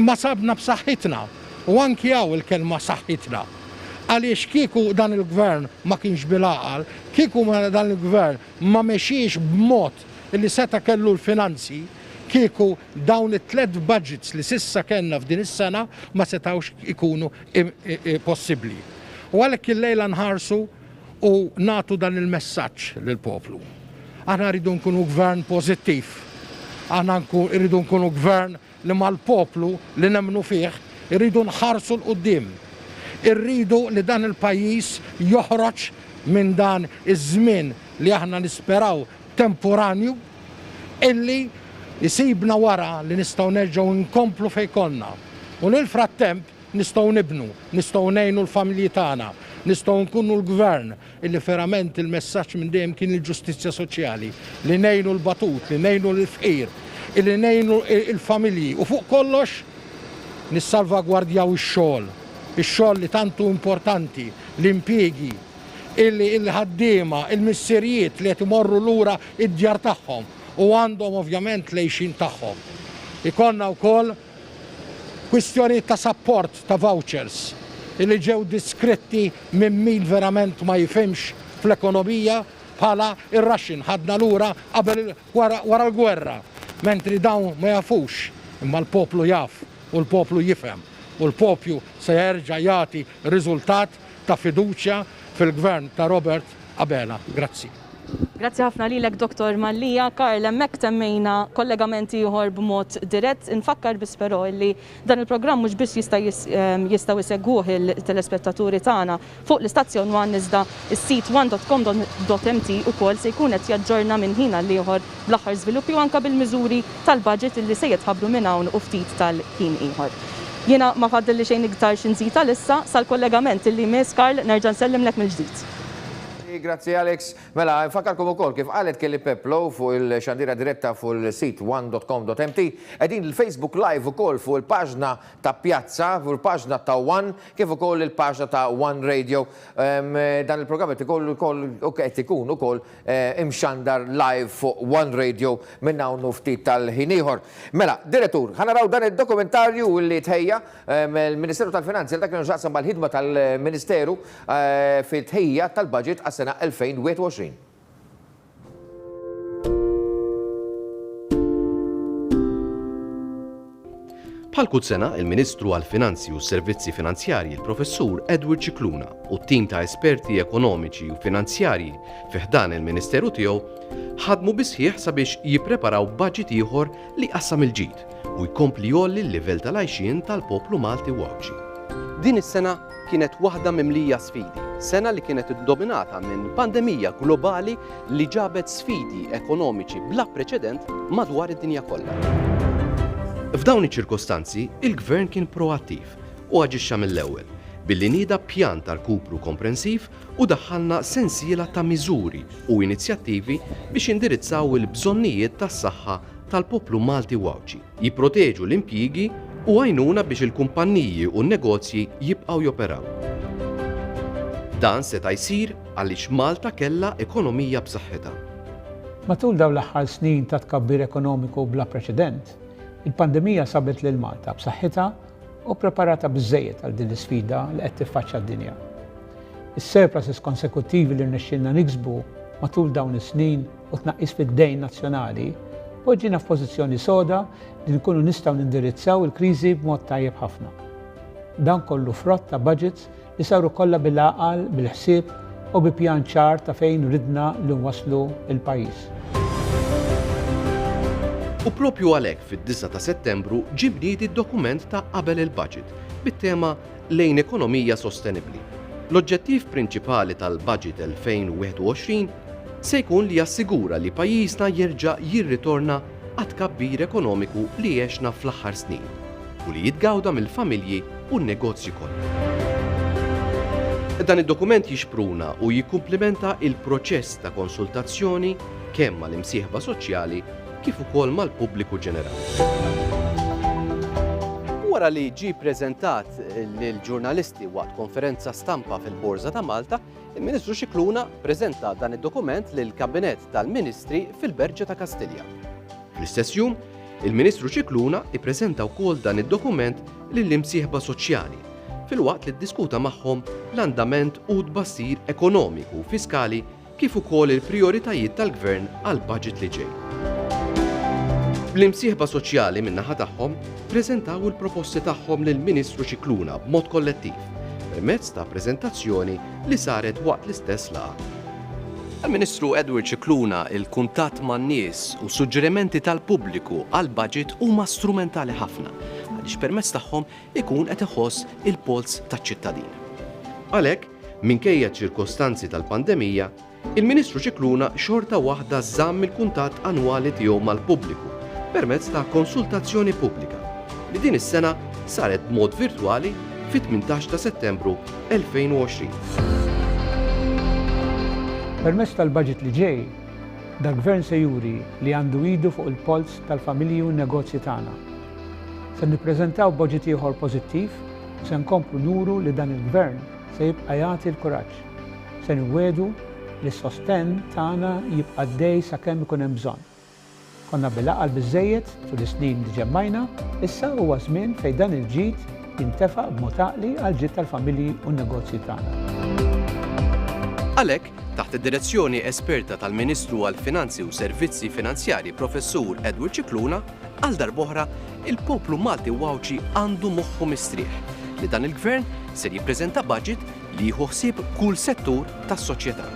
Imma sabna b'saħħitna u anki hawn il-kelma saħħitna. Għaliex kieku dan il-gvern ma kienx bil-aqal, kieku dan il-gvern ma mexiex b'mod li seta kellu l-finanzi, kieku dawn it-tlet budgets li sissa kellna f'din is-sena ma setawx ikunu possibbli. U għalhekk il-lejla nħarsu u natu dan il-messaġġ lill-poplu. Aħna rridu nkunu gvern pożittiv. Aħna rridu nkunu gvern li mal-poplu li nemmnu fih, irridu nħarsu l-qudiem. Irridu li dan il-pajjiż joħroġ minn dan iż-żmien li aħna nisperaw temporanju illi jisibna wara li nistgħu nerġgħu nkomplu fejn konna. U nil-frattemp nistgħu nibnu, nistgħu ngħinu l-familji tagħna, nistgħu nkunu l-gvern illi verament il-messaġġ minn dejjem kien il-ġustizzja soċjali, li ngħinu l-batut, li ngħinu l-fqir, illi ngħinu l-familji u fuq kollox nissalvagwardjaw ix-xogħol. Ix-xogħol li tantu importanti, l-impjiegi, il-ħaddiema, il-missirijiet li qed imorru lura id-djar tagħhom u għandhom ovvjament lejxin tagħhom. Ikonna wkoll kwistjonijiet ta' support ta' vouchers li ġew diskritti minn min verament ma jifhimx fl-ekonomija bħala ir-Russian ħadna lura qabel wara l-gwerra, mentri dawn ma jafux, imma l-poplu jaf u l-poplu jifhem u l-popju se jerġa' jagħti riżultat ta' fiduċja fil-gvern ta' Robert Abela. Grazzi. Grazzi ħafna lilek, Dr. Mallija. Karl, hemmhekk temmejna kollegamenti ieħor b'mod dirett. Infakkar biss però li dan il-programm mhux biss jistgħu jsegwuh il-telespettaturi tagħna fuq l-istazzjon One iżda is-sit one.com.mt ukoll se jkun qed jaġġorna minn ħin għal ieħor bl-aħħar żviluppi u anke bil-miżuri tal-budget illi se jitħabbru minn hawn u ftit tal-ħin ieħor. Jiena ma faddilli xejn iktar xi nżid tal-issa sal-kollegament illi miss Karl nerġa' nsellimlek mill-ġdid. Grazie Alex. Mela, nfakkarkom ukoll kif qalet Kelly Peplow fuq il-xandira diretta fuq il-sit one.com.mt, qegħdin il-Facebook Live ukoll fuq il-paġna ta' Pjazza, fuq il-paġna ta' One, kif ukoll il-paġna ta' One Radio. Dan il-programm qed ikun ukoll imxandar live fuq One Radio minn hawn ftit tal-ħin ieħor. Mela, direttur, ħanaraw dan id-dokumentarju li tħejja mill-Ministeru tal-Finanzi dak li nxaqsam mal-ħidma tal-Ministeru fit-tħejja tal-budget għas-sena 2021. Bħal kull sena, il-Ministru għall-Finanzi u s-Servizzi Finanzjarji, il-Professur Edward Cicluna, u t-tim ta' esperti ekonomiċi u finanzjarji fiħdan il-Ministeru tiegħu ħadmu bisħieħ sabiex jippreparaw budget ieħor li qassam il-ġid u jkompli jolli l-livell tal-għajxien tal-poplu Malti wawċi. Din is-sena kienet waħda mimlija sfidi, sena li kienet iddominata minn pandemija globali li ġabet sfidi ekonomiċi bla preċedent madwar id-dinja kollha. F'dawn iċ-ċirkostanzi, il-Gvern kien proattiv u aġixxa mill-ewwel billi nieda pjan ta' rkupru komprensiv u daħħalna sensiela ta' miżuri u inizjattivi biex indirizzaw il-bżonnijiet tas-saħħa tal-poplu Malti wawċi, jipproteġu l-impjigi u għajnuna biex il-kumpanniji u n-negozji jibqgħu joperaw. Dan seta' jsir għaliex Malta kellha ekonomija b'saħħitha. Matul dawn l-aħħar snin ta' tkabbir ekonomiku bla preċedent, il-pandemija sabet lil Malta b'saħħitha u preparata biżżejjed għal din l-isfida li qed tiffaċċja d-dinja. Is-surpluses konsekuttivi li rnexxielna niksbu matul dawn is-snin u tnaqqis fid-dejn nazzjonali poġġina f'pożizzjoni soda li nkunu nistgħu nindirizzaw il-kriżi b'mod tajjeb ħafna. Dan kollu frott ta' budgets li saru kollha bil-għaqal, bil-ħsieb u bi pjan ċar ta' fejn ridna li nwaslu il-pajjiż. U propju għalhekk fid-9 ta' Settembru ġie bniedi d-dokument ta' qabel il-budget bit-tema lejn ekonomija sostenibbli. L-oġġettiv prinċipali tal-budget 2021 se jkun li jassigura li pajjiżna jerġa' jirritorna għat tkabbir ekonomiku li għexna fl-aħħar snin u li jitgawda mill-familji u n-negozji kollha. Dan id-dokument jixpruna u jikkumplimenta il-proċess ta' konsultazzjoni kemm mal-imsieħba soċjali kif ukoll mal-pubbliku ġenerali. Wara li ġie ppreżentat lill-ġurnalisti waqt konferenza stampa fil-Borża ta' Malta, il-Ministru Cicluna ppreżenta dan id-dokument lill-Kabinett tal-Ministri fil-Berġa ta' Kastilja. Fl-istess jum, il-Ministru Cicluna ippreżenta wkoll dan id-dokument lill-imsieħba soċjali fil-waqt li ddiskuta magħhom l-andament u tbassir ekonomiku u fiskali kif ukoll il-prijoritajiet tal-Gvern għall-budget li ġej. L-imsieħba soċjali min-naħa tagħhom preżentaw il-proposti tagħhom lill-Ministru Cicluna b'mod kollettiv permezz ta' preżentazzjoni li saret waqt l-istess laqgħa. Għal-Ministru Edward Cicluna il-kuntatt man-nies u suġġerimenti tal-pubbliku għall-budget huma strumentali ħafna għaliex permezz tagħhom ikun qed iħoss il-pols taċ-ċittadin. Għalhekk, minkejja ċirkostanzi tal-pandemija, il-Ministru Cicluna xorta waħda żamm il-kuntatt annwali tiegħu mal-pubbliku permezz ta' konsultazzjoni pubblika li din is-sena saret b'mod virtwali fit-18 ta' Settembru 2020. Permezz tal-budget li ġej, dal-Gvern se juri li għandu idu fuq il-pols tal-familji u n-negozji tagħna. Se nippreżentaw budget ieħor pożittiv, se nkomplu nuru li dan il-Gvern se jibqa' jagħti l-kuraġġ. Se nwedu li s-sostenn tagħna jibqa' dej sakemm ikun hemm bżonn. Konna bil-aqal biżżejjed tul is-snin li ġemmajna, issa huwa żmien fejn dan il-ġid jintefaq b'mod għaqli għal ġid tal-familji u n-negozji tagħna. Għalhekk, taħt id-direzzjoni esperta tal-Ministru għall-Finanzi u Servizzi Finanzjarji Professur Edward Cicluna, għal darb'oħra il-poplu Malti wawċi għandu moħħu mistrieħ li dan il-Gvern ser jippreżenta budget li jieħu ħsieb kull settur tas-soċjetà.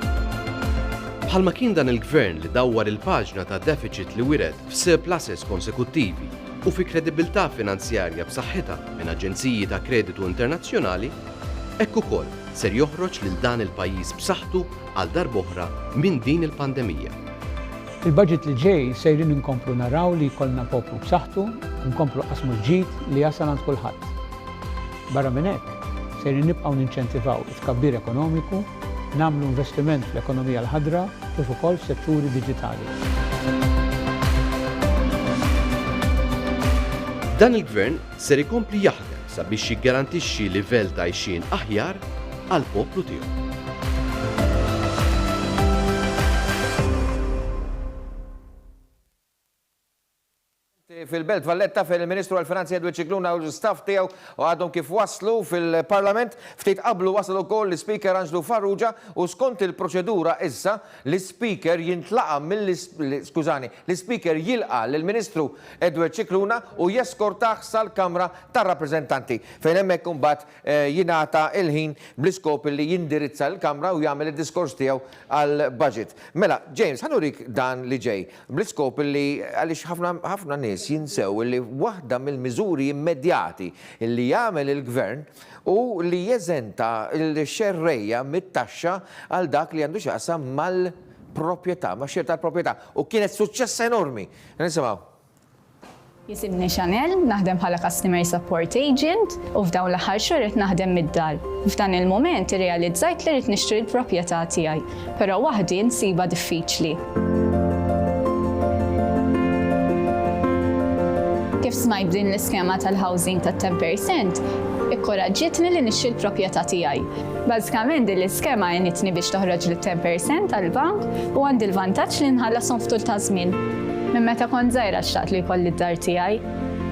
Bħalma kien dan il-Gvern li dawwar il-paġna ta' deficit li wired f'surpluses konsekuttivi u fi kredibilità finanzjarja b'saħħitha minn aġenziji ta' kreditu internazzjonali, hekk ukoll ser joħroġ lil dan il-pajjiż b'saħħtu għal darb'oħra minn din il-pandemija. Il-budget li ġej sejrin inkomplu naraw li jkollna poplu b'saħħtu, nkomplu qasmu l-ġid li jasal għand kulħadd. Barra minn hekk, sejrin nibqgħu ninċentivaw it-tkabbir ekonomiku, nagħmlu investiment fl-ekonomija l-ħadra kif ukoll f'setturi diġitali. Dan il-Gvern ser ikompli jaħdem sabiex jiggarantixxi livell ta' għajxien aħjar għall-poplu tiegħu. Fil-Belt Valletta fejn il-Ministru għall-Finanzi Edward Cicluna u l-staff tiegħu u għadhom kif waslu fil-Parlament, ftit qablu waslu wkoll l-Speaker Anġlu Farrugia u skont il-proċedura issa l-Speaker jintlaqa l-Speaker jilqa lill-Ministru Edward Cicluna u jeskortaħ sal-Kamra tar-Rappreżentanti fejn hemmhekk imbagħad jingħata il-ħin bl-iskop li jindirizza l-Kamra u jagħmel id-diskors tiegħu għall-budget. Mela, James, ħanurik dan li ġej bl-iskop li għaliex ħafna nies jinsew li waħda mill-miżuri immedjati li jagħmel il-Gvern u li jeżenta l-xerrejja mit-taxxa għal dak li għandu x'jaqsam mal-proprjetà, ma' xer tal-proprjetà u kienet suċċess enormi. Nisimgħu. Jisibni Chanel, naħdem bħala Customer Support Agent u f'dawn l-aħħar xhur qed naħdem mid-dar. F'dan il-mument irrealizzajt li rid nixtri l-proprjetà tiegħi, però waħdi nsiba diffiċli. Kif smajt din l-iskema tal-housing ta' 10%, ikkoraġġitni li nixxi l-proprjetà tiegħi. Bażikament din l-iskema għenitni biex toħroġ li 10% tal-bank u għandi l-vantaġġ li nħallaszhom ftul ta' żmien. Minn meta kont żgħira xtaqt li jkolli d-dar tiegħi,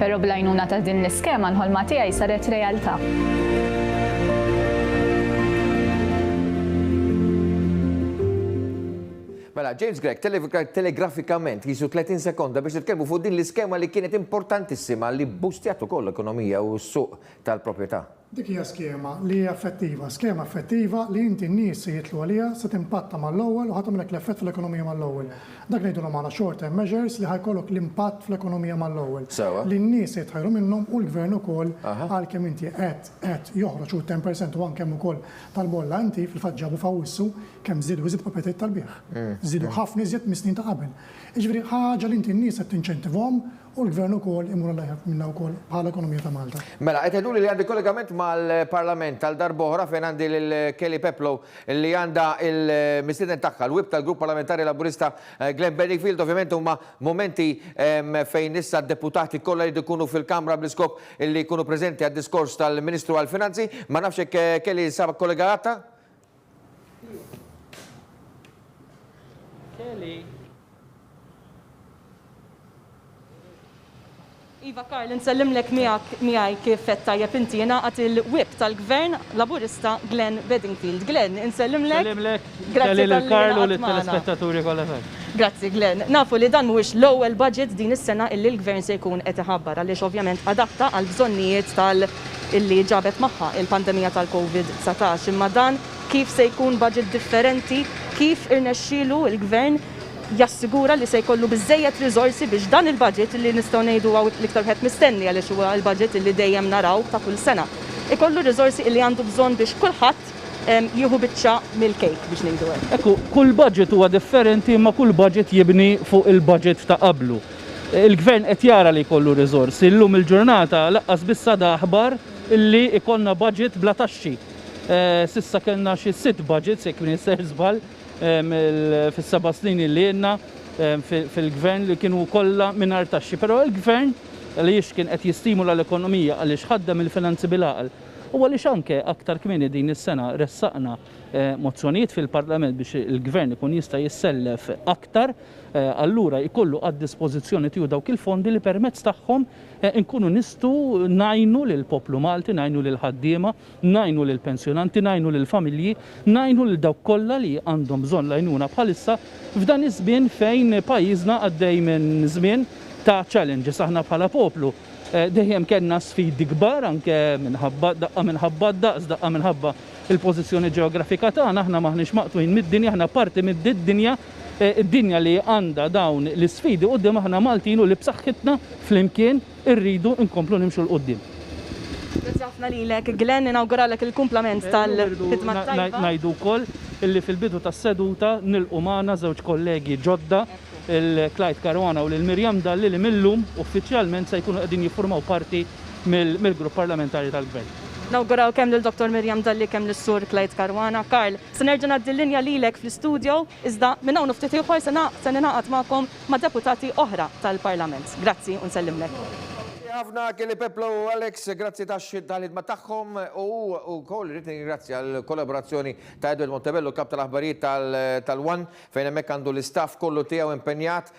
però bl-għajnuna ta' din l-iskema l-ħolma tiegħi saret realtà. Mela, James Gregg, telegrafikament jisu 30 sekonda biex nitkellmu fuq din l-iskema li kienet importantissima li boostjat ukoll l-ekonomija u s-suq tal-proprjetà. Dik hija skema li hija effettiva, skema effettiva li inti n-nies se jitlu għalija se timpatta mal-ewwel u ħatamlek l-effett fl-ekonomija mal-ewwel. Dak ngħidu magħna short-term measures li ħajkollok l-impatt fl-ekonomija mal-ewwel. Li n-nies se jitħajru minnhom u l-gvern ukoll għalkemm inti qed joħroġ 10% u anke ukoll tal-bolla inti fil-fatt ġabu fawissu kemm żiedu iżid proprjetajiet tal-bieħ. Żiedu ħafna iżjed mis-snin ta' qabel. Jiġifieri ħaġa li inti n-nies qed tinċentivhom u l-gvern ukoll imur lajħab minna wkoll bħala ekonomija ta' Malta. Mela, qed jgħiduli li għandi kollegament mal-Parlament tal-Darb'oħra fejn għandi lil-Kelly Peplow li għandha il-mistieden tagħha l-wib tal-Grupp Parlamentari Laburista Glenn Bedingfield. Ovvjament huma momenti fejn issa d-deputati kollha jridu jkunu fil-Kamra bl-iskop li jkunu preżenti għad-diskors tal-Ministru għall-Finanzi. Ma nafx hekk Kelly sab kollegata? Kelly. Iva Karl, nsellimlek miegħi kif qed tajjeb inti jingħaqad il-whip tal-Gvern Laburista Glenn Bedingfield. Glenn, nsellimlek. Grazzi Karl u l-telespettaturi kollha. Grazzi Glenn. Nafu li dan mhuwiex l-ewwel budget din is-sena illi l-Gvern se jkun qed iħabbar għaliex ovvjament adatta għal bżonnijiet illi ġabet magħha il-pandemija tal-COVID-19. Imma dan kif se jkun budget differenti, kif irnexxielu il-Gvern jassigura li se jkollu biżejjed riżorsi biex dan il-budget li nistgħu ngħidu għaw l-iktar wieħed mistenni għaliex huwa l-budget li dejjem naraw ta' kull sena. Ikollu riżorsi li għandu bżonn biex kulħadd jieħu biċċa mill-kejk biex ngħidu hekk. Ekku, kull budget huwa differenti ma kull budget jibni fuq il-budget ta' qablu. Il-Gvern qed jara li jkollu riżorsi. Illum il-ġurnata laqqas bissa aħbar illi ikonna budget bla taxxi. Sissa kellna xi 6 budgets jekk Minister żball fis-7 snin li għedna fil-Gvern li kienu kollha mingħajr taxxi. Però il-Gvern li kien qed jistimula l-ekonomija għaliex ħaddem il-finanzi bil-għaql. U għaliex anke aktar kmieni din is-sena ressaqna mozzjonijiet fil-Parlament biex il-Gvern ikun jista' jissellef aktar, allura jkollu għad dispożizzjoni tiegħu dawk il-fondi li permezz tagħhom nkunu nistgħu ngħinu lil poplu Malti, ngħinu lil ħaddiema, ngħinu lil pensjonanti, ngħinu lil familji, ngħinu lil dawk kollha li għandhom bżonn l-għajnuna bħalissa f'dan iż-żmien fejn pajjiżna għaddej minn żmien ta' challenges aħna bħala poplu. Dejjem kellna sfidi kbar anke minħabba daqqa minħabba il-pożizzjoni ġeografika tagħna, aħna maħniex maqtwin mid-dinja, aħna parti mid-dinja, id-dinja li għandha dawn l-isfidi quddiem aħna Maltin u li b'saħħitna flimkien irridu nkomplu nimxu l-qudiem. Grazzi ħafna lilek, Glenn, inawguralek il-kumplament tal-ħidma tajba. Ngħidu wkoll illi fil-bidu tas-seduta nilqu magħna żewġ kollegi ġodda il-Clyde Caruana u l-Mirjam Dalli li millum uffiċjalment se jkunu qegħdin jiffurmaw parti mill-grupp parlamentari tal-Gvern. Nawguraw kemm lill-Dr. Mirjam Dalli kemm lis-Sur Clyde Caruana. Karl, se nerġa' ngħaddi l-linja lilek fl-istudio iżda minn hawn ftit ieħor se ningħaqad magħkom ma' deputati oħra tal-Parlament. Grazzi u nsellimlek. Ħafna kelli Peplo u Alex, grazzi tal-ħidma tagħhom u wkoll rrid ningrazzja l-kollaborazzjoni ta' Edward Montebello, kap tal-aħbarijiet tal-One, fejn hemmhekk għandu l-istaff kollu tiegħu impenjat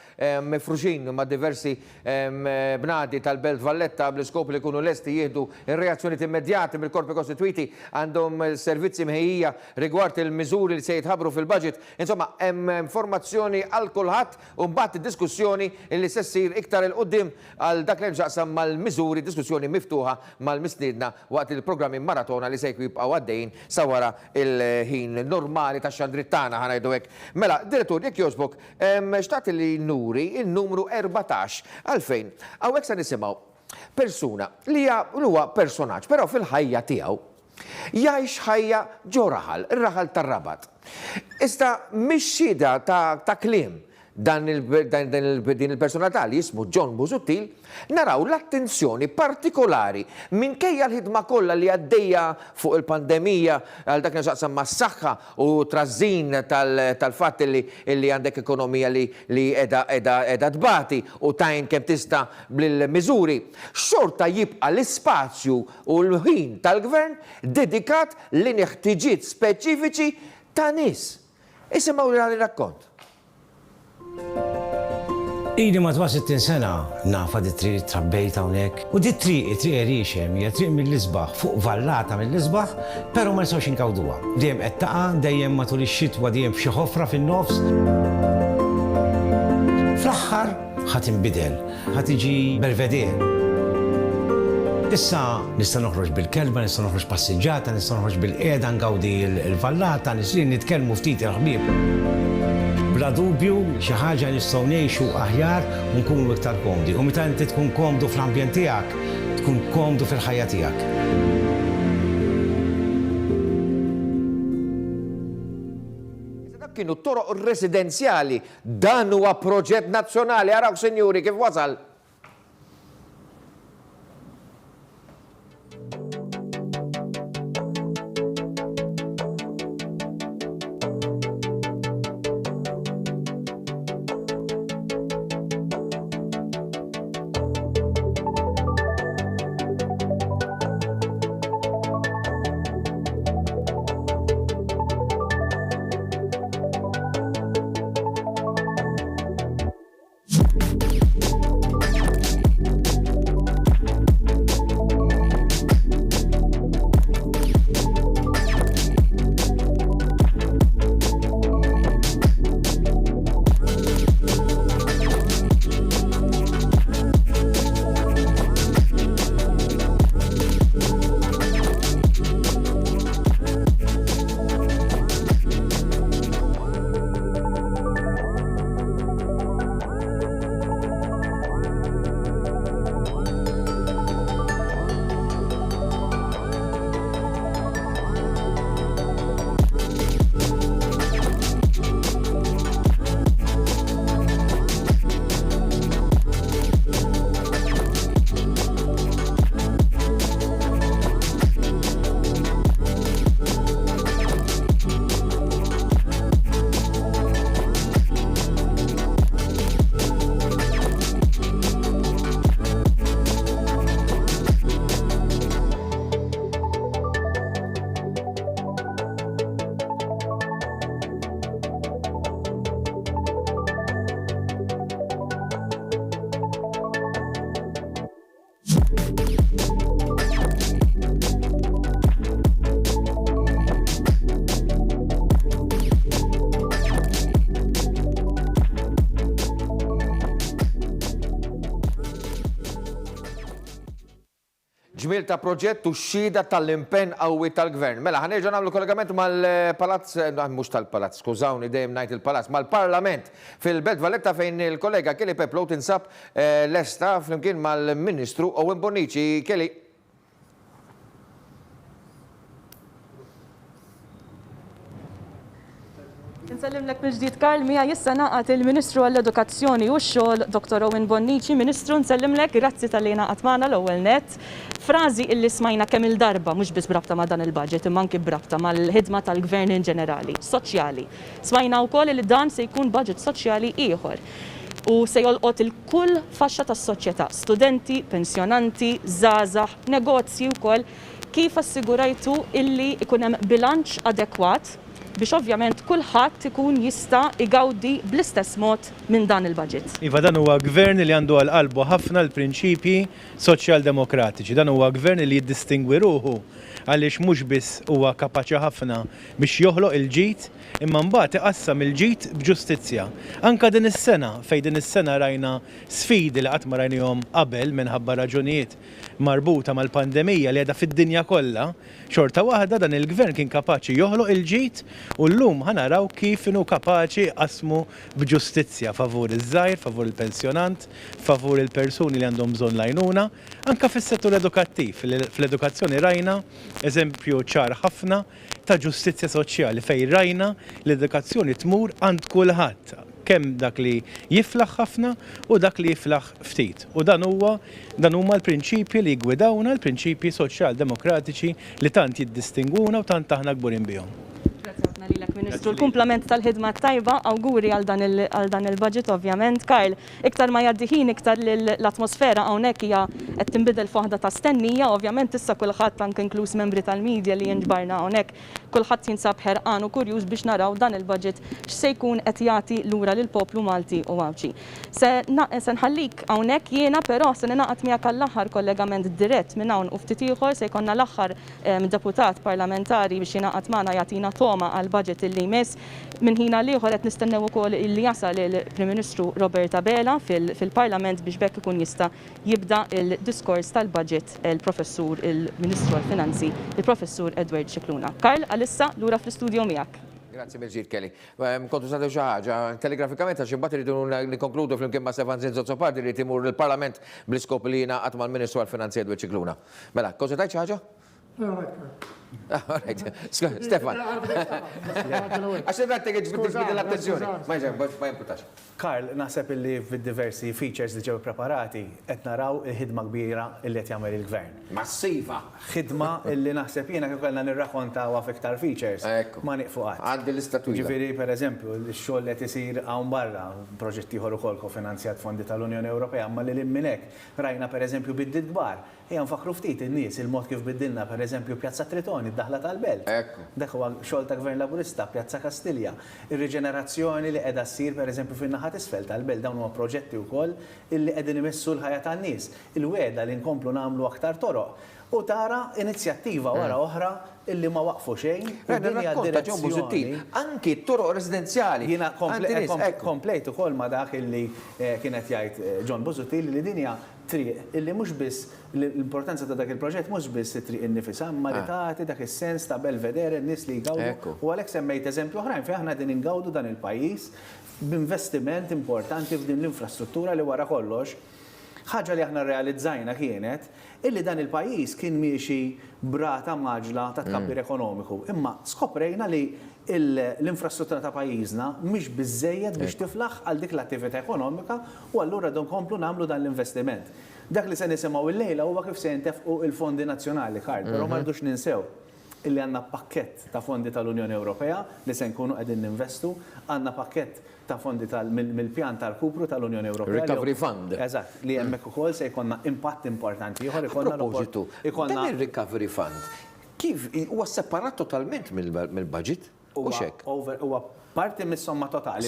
mifruxin ma' diversi bnadi tal-Belt Valletta bl-iskop li jkunu lesti jieħdu ir-reazzjonijiet immedjati mill-korpi kostituiti, għandhom servizzi mħejjija rigward il-miżuri li se jitħabbru fil-budget. Insomma, hemm informazzjoni għal kulħadd u mbagħad id-diskussjoni li se ssir iktar il-qudiem għal dak li nġaqsam mal-miżuri, diskussjoni miftuħa mal-misniedna waqt il-programmi maratona li se jibqgħu għaddejjin sa wara il-ħin normali tax-xandrittana ħanajdu hekk. Mela, direttur, jekk jogħġbok, xtaqt li nuri il-numru 14 għalfejn. Hawnhekk se nisimgħu persuna li huwa personaġġ, però fil-ħajja tiegħu jgħix ħajja ġo raħal, ir-raħal tar-Rabat. Issa mix-xhieda ta' kliem din il-personalità li jismu John Busuttil, naraw l-attenzjoni partikolari minkejja l-ħidma kollha li għaddejja fuq il-pandemija għal dak nixaqsam mas-saħħa u trażin tal-fatt li għandek ekonomija li qiegħda tbati u tajn kemm tista' bil-miżuri. Xorta jibqa' l-ispazju u l-ħin tal-Gvern dedikat li ħtiġijiet speċifiċi ta' nies. Isimgħu li rakkont. Ili madwar 60 sena nafa di triq trabbejta hawnhekk. U di triq riexem, hija triq mill-isbaħ, fuq vallata mill-isbaħ, però ma nistgħux inkawduha. Dejjem qed taqa', dejjem matul ix-xitwa dejjem f'xi ħofra fin-nofs. Fl-aħħar ħadd inbidel, ħadd iġi belveder. Issa nista' noħroġ bil-kelba, nista' noħroġ passiġġata, nista' noħroġ bil-qiegħda ngawdi l-vallata, nitkellmu ftit il-ħbieb. Bla dubju, xi ħaġa nistgħu ngħixu aħjar u nkunu iktar komdi. U meta inti tkun komdu fl-ambjent tiegħek, tkun komdu fil-ħajja tiegħek. Dak kienu toroq residenzjali, dan huwa proġett nazzjonali, araw sinjuri kif wasal. tmil ta' proġett u xhieda tal-impenn qawwi tal-Gvern. Mela, ħanerġa' nagħmlu kollegament mal-Palazz, mhux tal-Palazz, skużawni dejjem ngħid il-Palazz, mal-Parlament fil-Belt Valletta fejn il-kollega Kelly Peplow tinsab lesta flimkien mal-Ministru Owen Bonnici. Kelly. Nsellimlek mill-ġdid Karl, mija jissa naqat il-Ministru għall-Edukazzjoni u x-xogħol Dr. Owen Bonnici. Ministru, nsellimlek, grazzi tal-li naqat magħna l-ewwel net. Frażi illi smajna kemm il-darba, mhux biss brabta ma' dan il-budget, imma anke brabta mal-ħidma tal-Gvern in ġenerali, soċjali. Smajna wkoll li dan se jkun budget soċjali ieħor. U se jolqot il-kull faxxa tas-soċjetà, studenti, pensjonanti, żgħażagħ, negozji wkoll. Kif assigurajtu illi ikun hemm bilanċ adekwat biex ovvjament kulħadd ikun jista' igawdi bl-istess mod minn dan il-budget. Iva, dan huwa gvern li għandu għal qalbu ħafna l-prinċipji soċjal-demokratiċi. Dan huwa gvern li jiddistingwi ruħu għaliex mhux biss huwa kapaċi ħafna biex joħloq il-ġid, imma mbagħad iqassam il-ġid b'ġustizzja. Anka din is-sena, fejn din is-sena rajna sfidi li qatt ma rajnihom qabel minħabba raġunijiet marbuta mal-pandemija li għedha fid-dinja kollha, xorta waħda dan il-gvern kien kapaċi joħloq il-ġid u llum ħanaraw kif inhu kapaċi qasmu b'ġustizzja favur iż-żgħir, favur il-pensjonant, favur il-persuni li għandhom bżonn l-għajnuna, anke fis-settur edukattiv. Fl-edukazzjoni rajna eżempju ċar ħafna ta' ġustizzja soċjali fejn rajna l-edukazzjoni tmur għand kulħadd, kemm dak li jiflaħ ħafna u dak li jiflaħ ftit. U dan huma l-prinċipji li jgwidawna, l-prinċipji soċjal-demokratiċi li tant jiddistinguna u tant aħna kburin bihom. Lilek, Ministru, l-kumplament tal-ħidma tajba, awguri għal dan il-budget ovvjament. Karl, iktar ma jgħaddi ħin, iktar l-atmosfera hawnhekk hija qed tinbidel f'waħda ta' stennija, ovvjament issa kulħadd anke inkluż membri tal-medja li jinġbarna hawnhekk, kulħadd jinsab ħerqan u kurjuż biex naraw dan il-budget x'se jkun qed jagħti lura lill-poplu Malti u Għawċi. Se nħallik hawnhekk jiena però se ninaqat miegħek għall-aħħar kollegament dirett minn hawn u ftit ieħor se jkollna l-aħħar deputat parlamentari biex jingħaqad magħna jagħtina toma għal budget illi jmiss. Minn ħina liħor qed nistennew ukoll illi jasal il-Prim Ministru Robert Abela fil-Parlament biex bekk ikun jista' jibda il-diskors tal-budget il-Professur il-Ministru għall-Finanzi, il-Professur Edward Cicluna. Karl, għalissa lura fl-istudio miegħek. Grazie Mirġid Kelly. Kontu sadu ħaġa telegrafikament għax imbagħad iridu nikkonkludu flimkien ma' Stefan Zinzo Zopardi li timur il-Parlament bl-iskop li jingħaqad mal-Ministru għall-Finanzi Edward Cicluna. Mela, kontu tajt xi ħaġa? Stefan. Għaxen għattek ġbidil l-attenzjoni. Ma jimputax. Karl, naħseb illi fid-diversi features li ġew preparati qed naraw il-ħidma kbira illi qed jagħmel il-Gvern. Massiva. Ħidma illi naħseb jiena kif kellna nirrakkontawha f'iktar features. Ma nieqfu qatt. Għaddi l-istatut. Ġifieri pereżempju, x-xogħol li qed isir hawn barra, proġetti ieħor ukoll kofinanzjat fondi tal-Unjoni Ewropea, ma li minn hekk rajna pereżempju bid-diet kbar. Ejja nfakru ftit in-nies il-mod kif biddilna pereżempju Pjazza Tritoni, id-daħla tal-Belt. Dak huwa xogħol ta' Gvern Laburista, Pjazza Kastilja. Ir-riġenerazzjoni li qiegħda ssir pereżempju fin-naħa t'isfel tal-Belt, dawn huma proġetti wkoll illi qegħdin imessu l-ħajja tan-nies. Il-wegħda li nkomplu nagħmlu aktar toroq. U tara inizjattiva wara oħra illi ma waqfu xejn. Anki toroq residenzjali. Jiena komplejt ukoll ma dak illi kienet jgħid John Busuttil li dinja triq illi mhux biss l-importanza ta' dak il-proġett mhux biss it-triq innifisha, ma li tagħti dak is-sens ta' belvedere n-nies li jgawdu. U għalhekk semmejt eżempju oħrajn fejn aħna din ingawdu dan il-pajjiż b'investiment importanti f'din l-infrastruttura li wara kollox. Ħaġa li aħna realizzajna kienet illi dan il-pajjiż kien miexi brata maġla ta' tkabbir ekonomiku. Imma skoprejna li l-infrastruttura ta' pajjiżna mhix biżżejjed biex tiflaħ għal dik l-attività ekonomika u allura don komplu nagħmlu dan l-investiment. Dak li se nisimgħu illejla huwa kif se jintefqu il-fondi nazzjonali, Karl, però ma rridux ninsew illi għandna pakkett ta' fondi tal-Unjoni Ewropea li se nkunu qegħdin ninvestu, għandna pakkett ta' fondi mill-pjan tal-kupru tal-Unjoni Ewropea. Recovery Fund. Eżatt, li hemmhekk ukoll se jkollna impatt importanti ieħor propositu. Dan il-Recovery Fund kif huwa separat totalment mill-budget? Huwa parti mis-somma totali,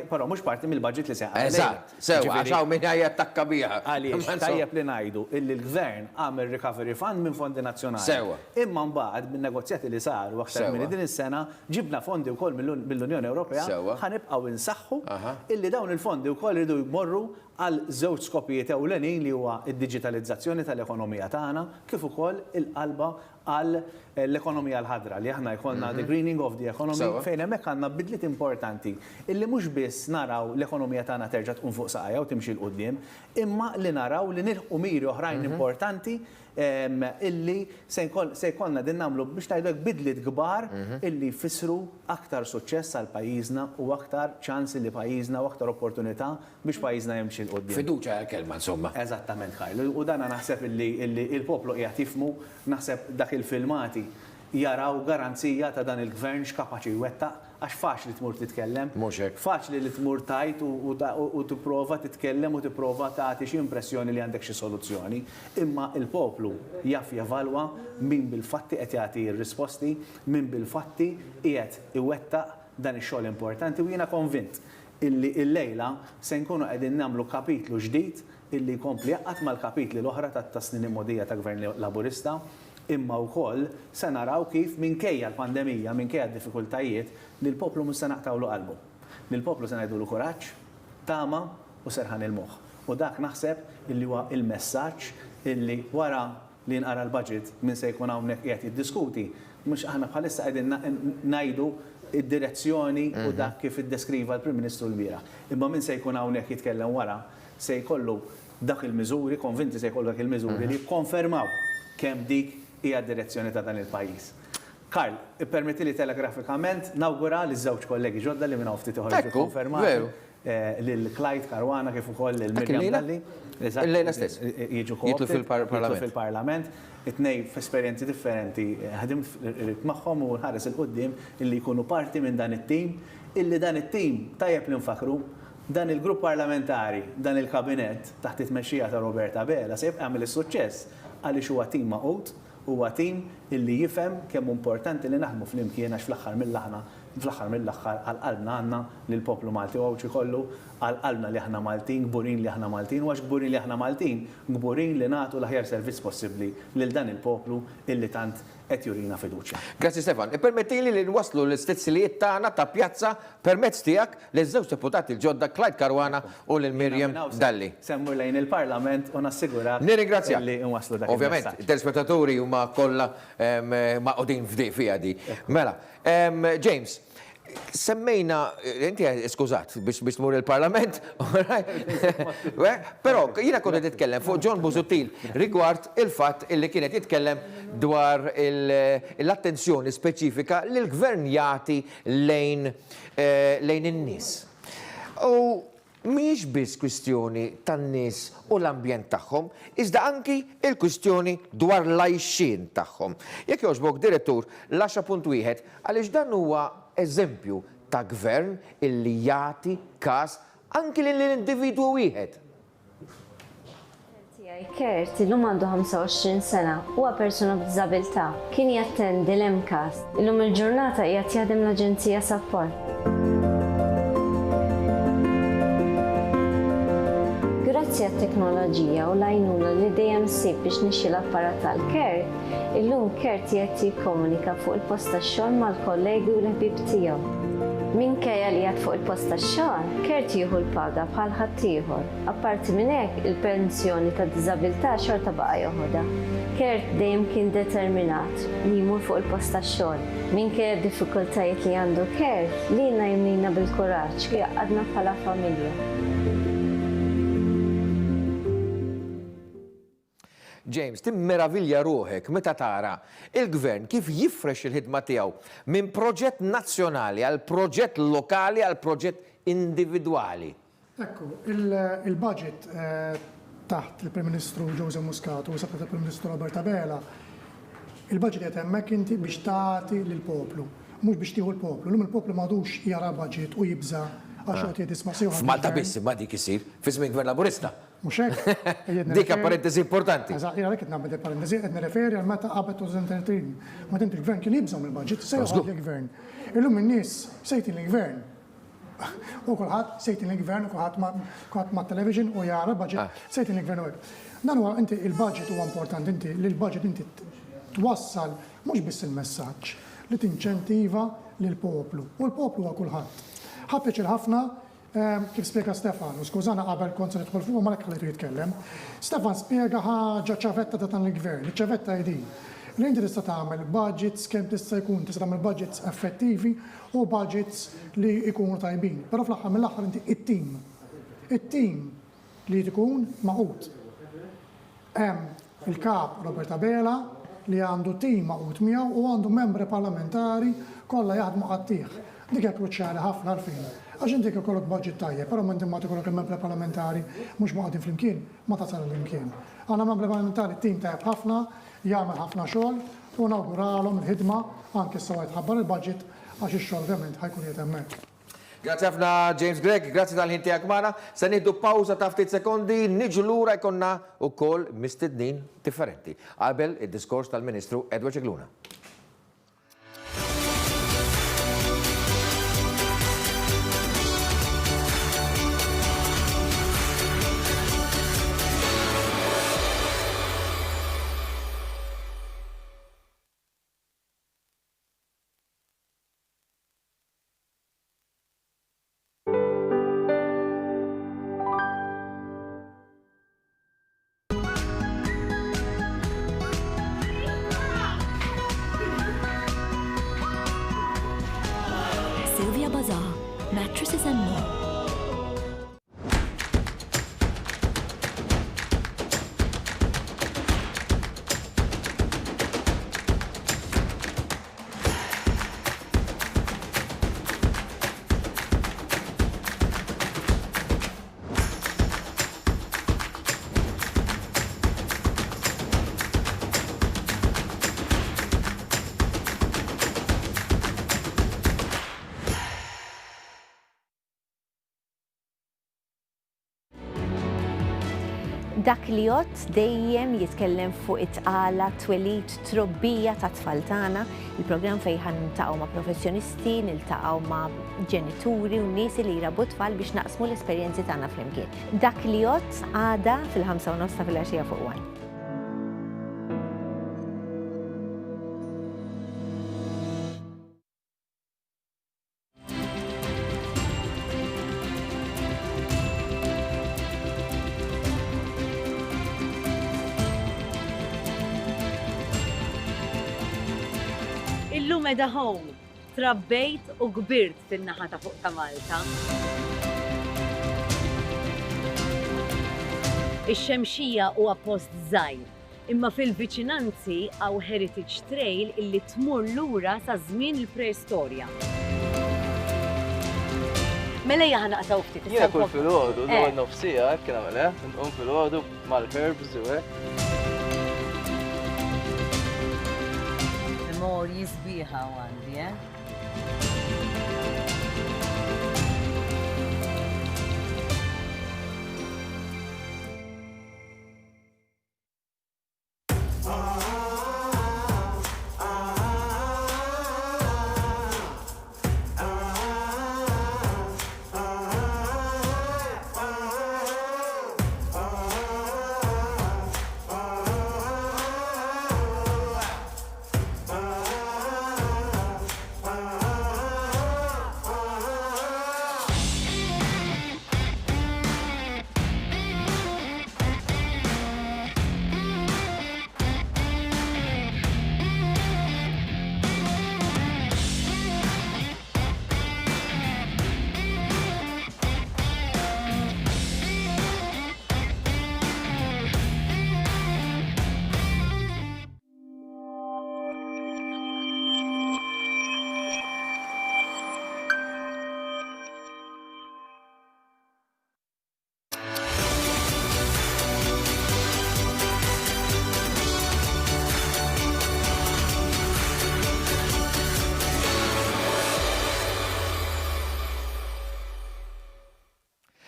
però mhux parti mill-budget li seħħa. Eżatt, sewa, għaxaw minn ħajja attakka biha. Għaliex tajjeb li ngħidu illi l-gvern għamel recovery fund minn fondi nazzjonali. Sewa. Imma mbagħad bin-negozjati li saru aktar minn din is-sena ġibna fondi wkoll mill-Unjoni Ewropea ħanibqgħu insaħħu illi dawn il-fondi wkoll iridu jmorru għal żewġ skopijiet ewlenin li huwa d-diġitalizzazzjoni tal-ekonomija tagħna kif ukoll il-qalba għal l-ekonomija l-ħadra li aħna jkollna the greening of the economy fejn hemmhekk għandna bidliet importanti illi mhux biss naraw l-ekonomija tagħna terġa' tqum fuq saqajja u timxi l qudiem imma li naraw li nilħqu miri oħrajn importanti illi se jkollna din nagħmlu biex ngħidlek bidliet kbar illi jfissru aktar suċċess għal pajjiżna u aktar ċans li pajjiżna u aktar opportunità biex pajjiżna jimxi l qudiem. Fiduċja kelma insomma. Eżattament Karl. U dan naħseb illi il-poplu qiegħed jifhmu naħseb dak il-filmati jaraw garanzija ta' dan il-gvern x'kapaċi jwettaq għax faċli tmur titkellem. Faċli li tmur tajt u tipprova titkellem u tipprova tagħti xi impressjoni li għandek xi soluzzjoni. Imma il-poplu jaf jevalwa min bil-fatti qed jagħti r-risposti, min bil-fatti qiegħed iwettaq dan ix-xogħol importanti u jiena konvint illi l-lejla se nkunu qegħdin nagħmlu kapitlu ġdid illi jkompli jaqgħad mal-kapitli l-oħra tat-snin immodija ta' Gvern Laburista imma wkoll se naraw kif minkejja l-pandemija, minkejja d-diffikultajiet li l-poplu mhux se naqtawlu qalbu. Li l-poplu se ngħidulu kuraġġ, tama u serħan il-moħħ. U dak naħseb illi huwa il-messaġġ illi wara li nqara l-budget min se jkun hawnhekk qiegħed jiddiskuti, mhux aħna bħalissa qegħdin ngħidu id-direzzjoni u dak kif iddeskriva l-Prim Ministru l-bira. Imma min se jkun hawnhekk jitkellem wara se jkollu dak il-miżuri, konvinti se jkollu dak il-miżuri li konfermaw kemm dik hija d-direzzjoni ta' dan il-pajjiż. Karl, ippermetti li telegrafikament nawgura li żewġ kollegi ġodda li minn ftit ħorġu konfermaw lil Clyde Caruana kif ukoll lil Mirjam Dalli. Il-lejla stess. Jiġu jitlu fil-Parlament. It-tnej f'esperjenzi differenti ħadim magħhom u ħares il-qudiem illi jkunu parti minn dan it-tim, illi dan it-tim tajjeb li nfakru dan il-grupp parlamentari, dan il-kabinet taħt it-tmexxija ta' Roberta Bela se jibqa' jagħmel is-suċċess għaliex huwa tim maqut, huwa tim illi jifhem kemm importanti li naħdmu flimkien għax fl-aħħar mill-aħħar għal-qalbna għandna li l-poplu Malti u għawċi kollu għal-qalbna li aħna Maltin, gburin li aħna Maltin, u għax gburin li aħna Maltin, gburin li nagħtu l-aħjar servizz possibbli lil dan il-poplu illi tant qed jurina fiduċja. Grazzi Stefan. Permettili li nwaslu l-istizzilijiet tagħna ta' pjazza permezz tiegħek li żewġ deputati l-ġodda Clyde Caruana u lil Mirjam Dalli. Semmur lejn il-Parlament u nassigurak Nirringrazzjak. li nwaslu dak. Ovvjament, il-telespettaturi huma kollha maqodin f'dej di. Mela, James, semmejna, inti skużat biex tmur il-Parlament, però jiena kont titkellem fuq John Busuttil rigward il-fatt illi kienet jitkellem dwar l-attenzjoni speċifika li l-gvern jagħti lejn in-nies. U mhix biss kwistjoni tan-nies u l-ambjent tagħhom, iżda anki il-kwistjoni dwar l-għajxien tagħhom. Jekk jogħġbok direttur l-10.1 għaliex dan huwa eżempju ta' gvern illi jagħti każ anki lill-individwu wieħed. Kert, illum għandu 25 sena, huwa persuna b'diżabilità. Kien jattendi l-MCAS. Illum il-ġurnata qiegħed jaħdem l-Aġenzija Support. Grazzi għat-teknoloġija u l-għajnuna li dejjem ssib biex nixxi l-apparat tal-Kert, illum Kert qiegħed jikkomunika fuq il-post tax-xogħol mal-kollegi u l-ħbieb tiegħu. Minkejja li għad fuq il-post tax-xogħol, Kert jieħu l-paga bħal ħaddieħor. Apparti minn hekk, il-pensjoni tad-diżabilità xorta baqa' joħodha. Kert dejjem kien determinat li jmur fuq il-post tax-xogħol. Minkejja d-diffikultajiet li għandu Kert, lilna jimlina bil-kuraġġ li għadna bħala familja. James, timmeraviglia ruħek meta tara il-gvern kif jifrex il-ħidma tiegħu minn proġett nazzjonali għal proġett lokali għal proġett individwali. Ekku, il-budget taħt il-Prim Ministru Joseph Muscat u saħt il-Prim Ministru Roberta Bela, il-budget qed hemmhekk inti biex tagħti lill-poplu, mhux biex tieħu l-poplu. Lum il-poplu m'għadux jara budget u jibża għax qed jisma' sew. F'Malta biss ma dik isir, fi żmien Gvern Laburista. Mhux hekk. Dik parentesi importanti. Eżatt, jiena qed nagħmel parentesi qed nirreferi għal meta qabel 2013. Meta inti l-gvern kien jibżgħu mill-budget, se joħod l-gvern. Illum in-nies sejtin l-gvern. U kulħadd sejtin l-gvern u kulħadd ma' television u jara budget sejtin l-gvern u hekk. Dan huwa inti il-budget huwa importanti, inti li l-budget inti twassal mhux biss il-messaġġ li tinċentiva lill-poplu. U l-poplu huwa kulħadd. Ħapeċ ħafna kif spjega Stefan, u skużana qabel kont se nidħol fuq ma lek ħalejtu jitkellem. Stefan spjega ħaġa ċavetta ta' dan il-gvern, iċ-ċavetta hi din. Li inti tista' tagħmel budgets kemm tista' jkun, tista' tagħmel budgets effettivi u budgets li jkunu tajbin. Però fl-aħħar mill-aħħar inti it-tim. It-tim li tkun maqut. Hemm il-kap Roberta Bela li għandu tim maqut miegħu u għandu membri parlamentari kollha jaħdmu qattih. Dik hija kruċjali ħafna għalfejn. Għax inti ikollok budget tajjeb, però inti ma tikollok il-membri parlamentari mhux maqgħodin flimkien, ma tasal flimkien. Għandna membri parlamentari tim tajjeb ħafna, jagħmel ħafna xogħol u nawguralhom il-ħidma anke s-sewa jitħabbar il-budget għax ix-xogħol ovvjament ħajkun qiegħed hemmhekk. Grazie ħafna James Gregg, grazie tal-ħin tiegħek magħna. Se nieħdu pawża ta' ftit sekondi, niġu lura jkollna wkoll mistednin differenti. Qabel id-diskors tal-Ministru Edward Cicluna. Sylvia Bazaar, mattresses and more. Dak li jott dejjem jitkellem fuq it-tqala, twelid, trobbija ta' tfal tagħna, il-programm fejn ħantaqgħu ma' professjonisti, niltaqgħu ma' ġenituri u nies li jrabu tfal biex naqsmu l-esperjenzi tagħna flimkien. Dak li jott għada fil-5:30 ta' filgħaxija fuq One. Illum edha home, trabbejt u kbirt fin-naħa ta' fuq ta' Malta. Ix-Xemxija huwa post żgħir, imma fil-viċinanzi hawn Heritage Trail illi tmur lura sa' żmien il-preistorja. Mela hija ħanaqtaw ftit. Jiena kull filgħodu, l-ewwel nofsija hekk nagħmel nqum filgħodu mal-herbs u hekk. Memorji sbieħa għandi,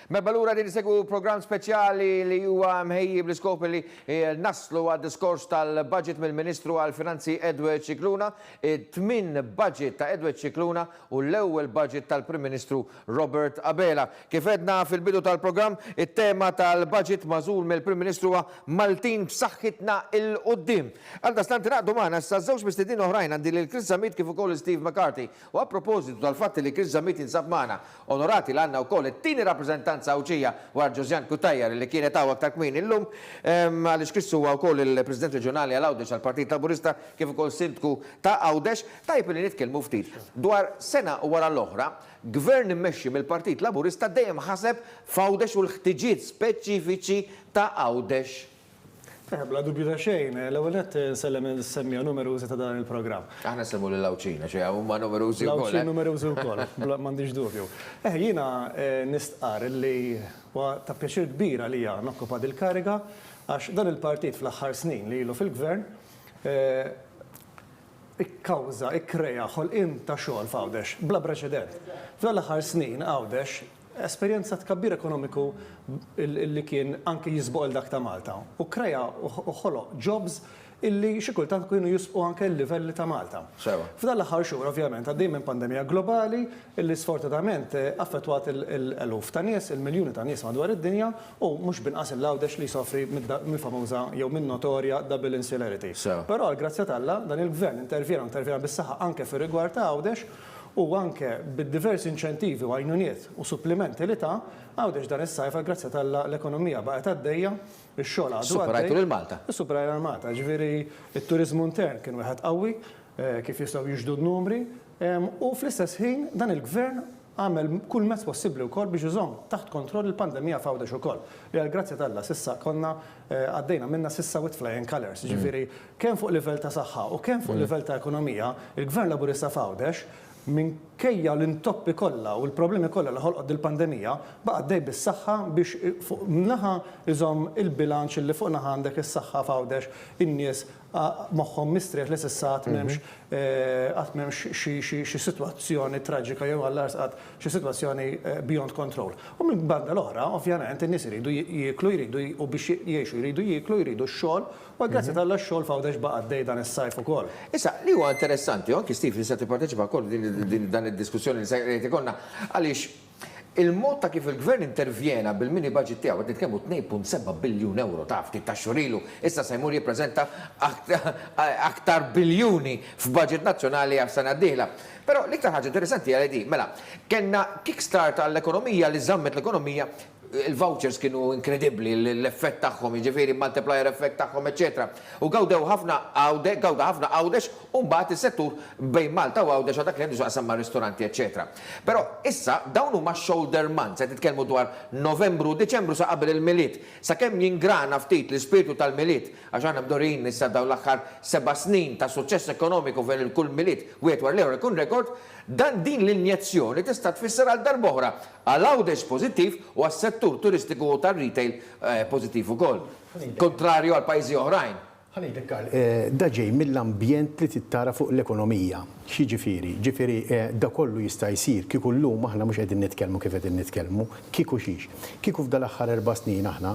Mebba lura din segwu program speċjali li huwa mħejji bl-iskop li naslu għad-diskors tal-budget mill-Ministru għal-Finanzi Edward Cicluna, it-tmin budget ta' Edward Cicluna u l-ewwel budget tal-Prim Ministru Robert Abela. Kif edna fil-bidu tal-program, it-tema tal-budget mażul mill-Prim Ministru huwa Maltin b'saħħitna il-qoddim. Għalda stanti naqdu maħna sa' żewġ mistedin oħrajn għandi lil Chris Zamit kif ukoll Steve McCarthy. U a propositu tal-fatt li Chris Zamit insab maħna onorati l-għanna wkoll it-tieni rappreżentanza Awċija war Ġozjan Kutajjar li kienet hawn aktar kmin illum għaliex Krissu huwa wkoll il-President Reġjonali għal Għawdex għall-Partit Laburista kif ukoll Sindku ta' Għawdex tajb li nitkellmu ftit dwar sena wara l-oħra gvern immexxi mill-Partit Laburista dejjem ħaseb f'Għawdex u l-ħtiġijiet speċifiċi ta' Għawdex. Bla dubju ta' xejn, l-ewwel qed nsellem semmija numerużi ta' dan il-programm. Aħna semmu lill-Awċina xi huma numerużi wkoll. L-Awċin numerużi wkoll, m'għandix dubju. Jiena nistqar li ta' pjaċir kbira li nokkupa dil-kariga għax dan il-partit fl-aħħar snin li ilu fil-gvern ikkawża, ikkreja ħolqien ta' xogħol f'Għawdex bla preċedent. Fl-aħħar snin Għawdex esperjenza tkabbir ekonomiku li kien anki jisbuq dak ta' Malta. U kreja u ħoloq jobs illi xi kultant kienu jisbuq anke l-livelli ta' Malta. F'dan l-aħħar xhur ovvjament għaddej minn pandemija globali illi sfortunatament affettwat il-eluf ta' nies, il-miljuni ta' nies madwar id-dinja u mhux binqas il-Għawdex li jsofri mill-famuża jew minn notorja double insularity. Però grazzi tal-Alla dan il-gvern intervjena bis-saħħa anke fir-rigward ta' Għawdex u anke bid-diversi inċentivi u għajnuniet u supplimenti li ta' Għawdex dan is-sajfa grazzi tal-ekonomija baqgħet għaddejja, ix-xogħol għadu Superajtu lil Malta. Superajtu lil Malta, ġifieri it-turiżmu intern kien wieħed qawwi kif jistgħu jiġdu n-numri u fl-istess ħin dan il-gvern għamel kull mezz possibbli wkoll biex iżomm taħt kontroll il-pandemija f'Għawdex ukoll. Li grazzi tal-Alla sissa konna għaddejna minna sissa with flying colors. Ġifieri kemm fuq livell ta' saħħa u kemm fuq livell ta' ekonomija, il-gvern Laburista f'Għawdex minkejja l-intoppi kollha u l-problemi kollha li ħolqod il-pandemija baqa' dej bis-saħħa biex fuq naħa iżomm il-bilanċ li fuq naħa għandek is-saħħa f'Għawdex in-nies moħħhom mistrieħ li s'issa qatt m'hemmx xi sitwazzjoni traġika jew għall-ars qatt xi sitwazzjoni beyond control. U minn banda l-oħra, ovvjament in-nies iridu jieklu, u biex jgħixu jridu jieklu, jridu x-xogħol, u grazzi tal xogħol f'Għawdex baqa' dej dan is-sajf ukoll. Issa, li huwa interessanti, anki Steve li se tipparteċipa wkoll dan id-diskussjoni li se ikollna għaliex il-mod ta' kif il-gvern intervjena bil-mini budget tiegħu qed nitkellmu 2.7 biljun euro ta' ftit ta' xurilu, issa se jmur jippreżenta aktar biljuni f'budget nazzjonali għas sena d-dieħla. Però l-iktar ħaġa interessanti għal di, mela, kellna kickstart għall-ekonomija li żammet l-ekonomija il-vouchers kienu inkredibbli, l-effett tagħhom, jiġifieri multiplier effect tagħhom, eċetera. U gawda ħafna Għawdex u mbagħad is-settur bejn Malta u Għawdex għal dak li għandu x'aqsam ma' ristoranti, eċetera. Però issa dawn huma shoulder months, qed titkellmu dwar Novembru, Deċembru sa qabel il-miliet. Sakemm jingrana ftit l-ispirtu tal-miliet, għax għandna mdorin issa dawn l-aħħar 7 snin ta' suċċess ekonomiku fejn il-kull miliet wieħed war l-ewwel ikun rekord, dan din l-injezzjoni tista' tfisser għal darb'oħra għal Għawdex pożittiv u għas-settur turistiku u tar-retail pożittiv ukoll. Kontrarju għal pajjiżi oħrajn. Da ġej mill-ambjent li tittara fuq l-ekonomija. Xi ġifieri? Ġifieri da kollu jista' jsir kieku llum aħna mhux qegħdin nitkellmu kif qegħdin nitkellmu, kieku xiex. Kieku f'dal aħħar 4 snin aħna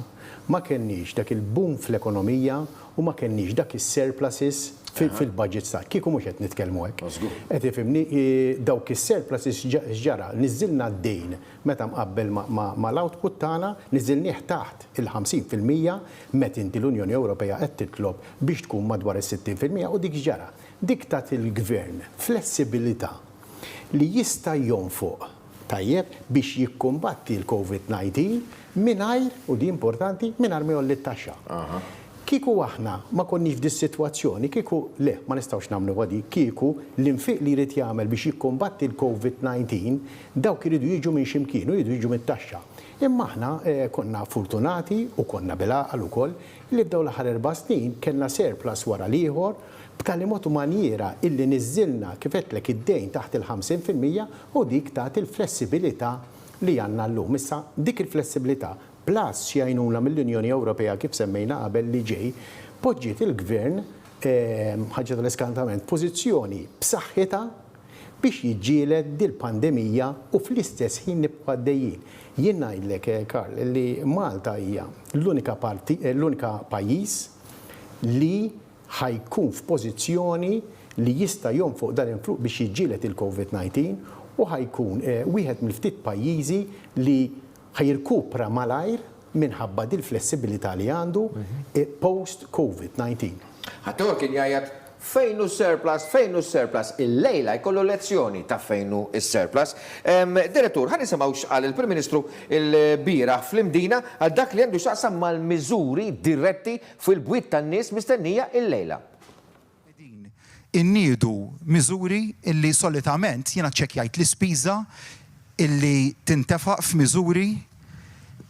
ma kenniex dak il-boom fl-ekonomija u ma kenniex dak is-surpluses fil-budget sa' kieku mhux qed nitkellmu hekk. Qed ifhimni dawk is-surpluses ġara niżilna d-dejn meta mqabbel mal-output tagħna niżilnieh taħt il-50% meta inti l-Unjoni Ewropea qed titlob biex tkun madwar is-60% u dik ġara. Dik tat il-gvern flessibilità li jista' jonfoq tajjeb biex jikkumbatti l-COVID-19 mingħajr, u di importanti, mingħajr ma jolli t-taxxa. Kieku aħna ma konniex f'dis-sitwazzjoni, kieku le, ma nistgħux nagħmlu għadi, kieku l-infiq li jrid jagħmel biex jikkombatti l-COVID-19 dawk iridu jiġu minn ximkien u jridu jiġu mit-taxxa. Imma aħna konna fortunati u konna bil-għaqal ukoll li f'dawn l-aħħar 4 snin kellna surplus wara l-ieħor b'tali mod u maniera illi niżilna kif qedlek id-dejn taħt il-50% u dik tagħti il-flessibilità li għandna llum. Issa dik il-flessibilità plus xi għajnuna mill-Unjoni Ewropea kif semmejna qabel li ġej, poġġiet il-gvern ħaġa tal-iskantament pożizzjoni b'saħħitha biex jiġġieled dil-pandemija u fl-istess ħin nibqa' għaddejjin. Jien ngħidlek, Karl, li Malta hija l-unika pajjiż li ħajkun f'pożizzjoni li jista' jonfoq dan il-influq biex jiġġieled il-COVID-19 u ħajkun wieħed mill-ftit pajjiżi li ħajirkupra malajr minħabba dil-flessibilità li għandu post-COVID-19. Ħadd kien jgħid fejnu surplus, il-lejla jkollu lezzjoni ta' fejnu is-surplus. Direttur, ħan nisimgħu x'qal il-Prim Ministru il-bieraħ fl-imdina għal dak li għandu x'aqsam mal-miżuri diretti fil-bwiet tan-nies mistennija il-lejla. Inniedu miżuri illi solitament jiena ċekkjajt l-ispiża illi tintefaq f'miżuri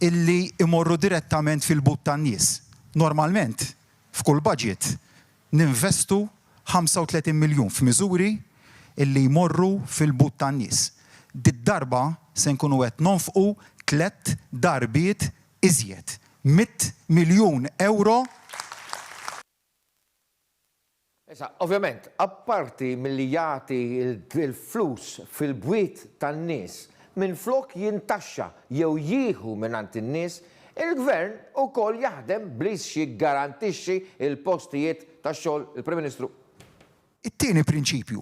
illi imorru direttament fil-but tan-nies. Normalment, f'kull budget, ninvestu 35 miljun f'miżuri illi jmorru fil-but tan-nies. Did-darba se nkunu qed nonfqu 3 darbiet iżjed. 100 miljun euro. Issa, ovvjament, apparti milli jagħti il-flus fil-bwiet tan-nies minn flok jintaxxa jew jieħu mingħand in-nies, il-Gvern ukoll jaħdem biex jiggarantixxi il-postijiet tax-xogħol il-Prim Ministru. It-tieni prinċipju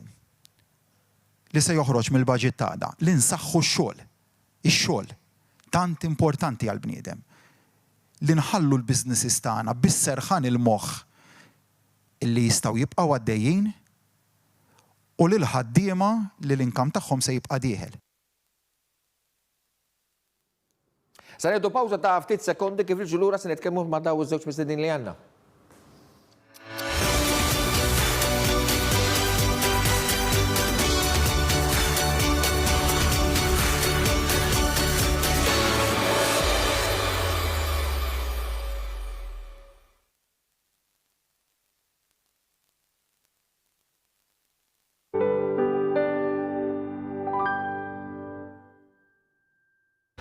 li se joħroġ mill-baġit tagħna li nsaħħu x-xogħol. Ix-xogħol tant importanti għall-bniedem. Li nħallu l-businesses tagħna bis-serħan il-moħħ illi jistgħu jibqgħu għaddejjin u lil ħaddiema li l-inkam tagħhom se jibqa' dieħel. Sa ngħidu pawża ta' ftit sekondi kif irġu lura se nitkellmu ma' daw iż-żewġ mistiednin li għandna.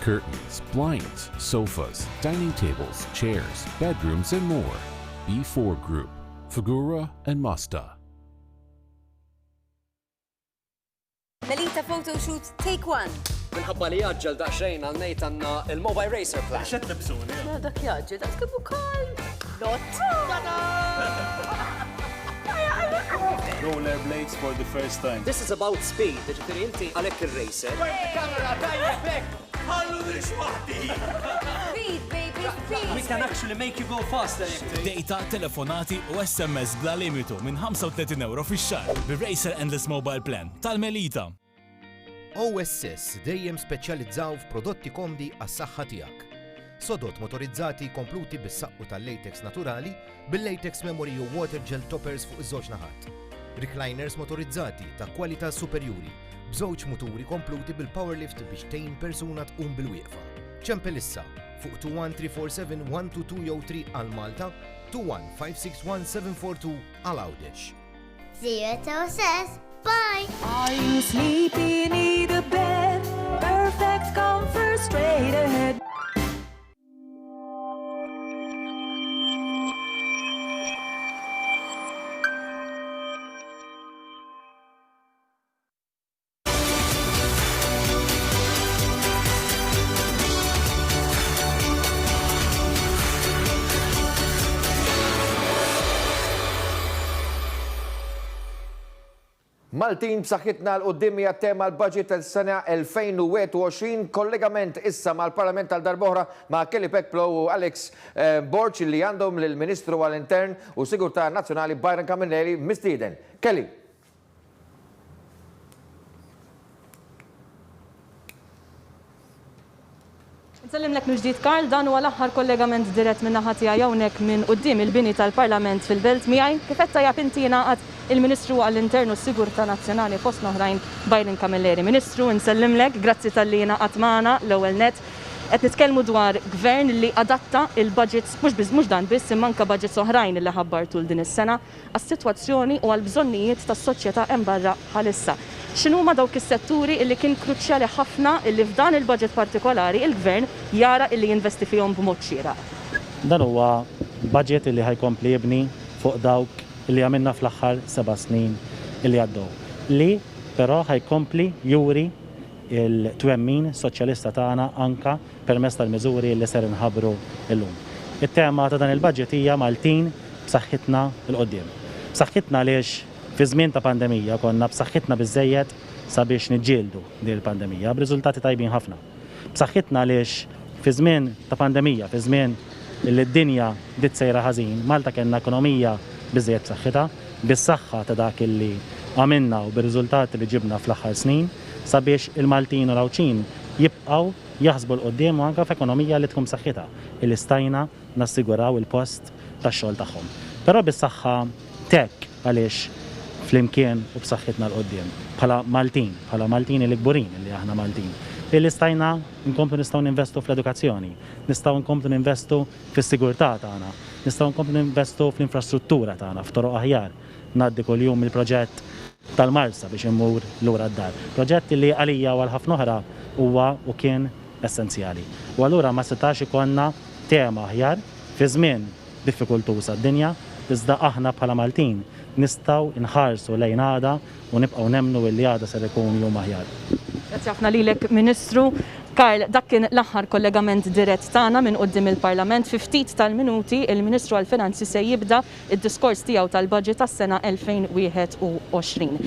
Curtains, blinds, sofas, dining tables, chairs, bedrooms, and more. B4 Group, Fagura and Mazda. Melita Photoshoot Take One. Minħabba li jaġġel daqsxejn għal ngħid għandna il-Mobile Racer Plan. X'qed nibsuni? Ma dak jaġġel, dak kif ukoll. Rollerblades for the first time. This is about speed, ġifieri inti għalhekk ir-racer. Kamera tajjeb hekk. Ħallu nix waħdi. Speed, baby, speed. We can actually make you go faster. Data, telefonati u SMS bla limitu minn 35 euro fix-xahar bir-Racer Endless Mobile Plan tal-Melita. OSS dejjem speċjalizzaw f'prodotti komdi għas-saħħa tiegħek. Sodot motorizzati kompluti bis-saqqu tal-latex naturali bil-latex memory u water gel toppers fuq iż-żewġ naħat. Recliners motorizzati ta' kwalità superjuri b'żewġ muturi kompluti bil-powerlift biex tgħin persuna tqum bil-wieqfa. ċempel issa fuq 21347 jew 3 għal Malta, 21561 għal Għawdex. ZSS, bye! Are you sleepy, need a bed? Perfect comfort straight ahead. Maltin b'saħħitna l-qoddim hija tema l-budget tal-sena 2021, kollegament issa mal-Parlament tal-Darbohra ma' Kelly Peckplow u Alex Borch li għandhom lill-Ministru għall-Intern u Sigurtà Nazzjonali Byron Camilleri mistieden. Kelly. Nsellimlek mill-ġdid Karl, dan huwa l-aħħar kollegament dirett minn naħa tiegħi hawnhekk minn quddiem il-bini tal-Parlament fil-Belt miegħi kif qed tajjeb inti ngħaqad il-Ministru għall-Intern u s-Sigurtà Nazzjonali fost oħrajn Byron Camilleri. Ministru, nsellimlek, grazzi tal-li ngħaqad magħna l-ewwel net. Qed nitkellmu dwar gvern li adatta il-budgets mhux dan biss imma anke budgets oħrajn li ħabbartu din is-sena għas-sitwazzjoni u għall-bżonnijiet tas-soċjetà hemm barra bħalissa. X'inhuma dawk is-setturi illi kien kruċjali ħafna illi f'dan il-budget partikolari il-gvern jara illi jinvesti fihom b'mod xieraq? Dan huwa budget illi ħajkompli jibni fuq dawk illi għamilna fl-aħħar 7 snin illi għaddew. Li però ħajkompli juri il-twemmin soċjalista tagħna anka permezz tal-miżuri li ser inħabbru llum. It-tema ta' dan il-budget hija Maltin b'saħħitna l-qoddim. B'saħħitna għaliex fi żmien ta' pandemija konna b'saħħitna biżejjed sabiex niġġieldu din il-pandemija b'riżultati tajbin ħafna. B'saħħitna għaliex fi żmien ta' pandemija, fi żmien li d-dinja dit sejra ħażin, Malta kellna ekonomija biżejjed b'saħħitha, bis-saħħa ta' dak illi għamilna u bir-riżultati li ġibna fl-aħħar snin sabiex il-Maltin u l-Awċin jibqgħu jaħsbu l-qoddim u anke f'ekonomija li tkun b'saħħitha illi stajna nassiguraw il-post tax-xogħol tagħhom. Però bis-saħħa tek għaliex flimkien u b'saħħitna l-qoddim bħala Maltin il-kburin li aħna Maltin. Illi stajna nkomplu nistgħu ninvestu fl-edukazzjoni, nistgħu nkomplu ninvestu fis-sigurtà tagħna, nistgħu nkomplu ninvestu fl-infrastruttura tagħna, f'toroq aħjar. Ngħaddi kuljum il-proġett tal-Marsa biex immur lura d-dar. Proġetti li għalija u għal ħafna oħra huwa u kien essenzjali. U allura ma setax ikonna tema aħjar fi żmien diffikultuża d-dinja, iżda aħna bħala Maltin nistgħu nħarsu lejn għada u nibqgħu nemmnu li għada ser ikun jum aħjar. Grazzi ħafna lilek, Ministru. Karl, dak kien l-aħħar kollegament dirett tagħna minn quddiem il-Parlament. Fi ftit tal-minuti il-Ministru għall-Finanzi se jibda id-diskors tiegħu tal-budget tas-sena 2021.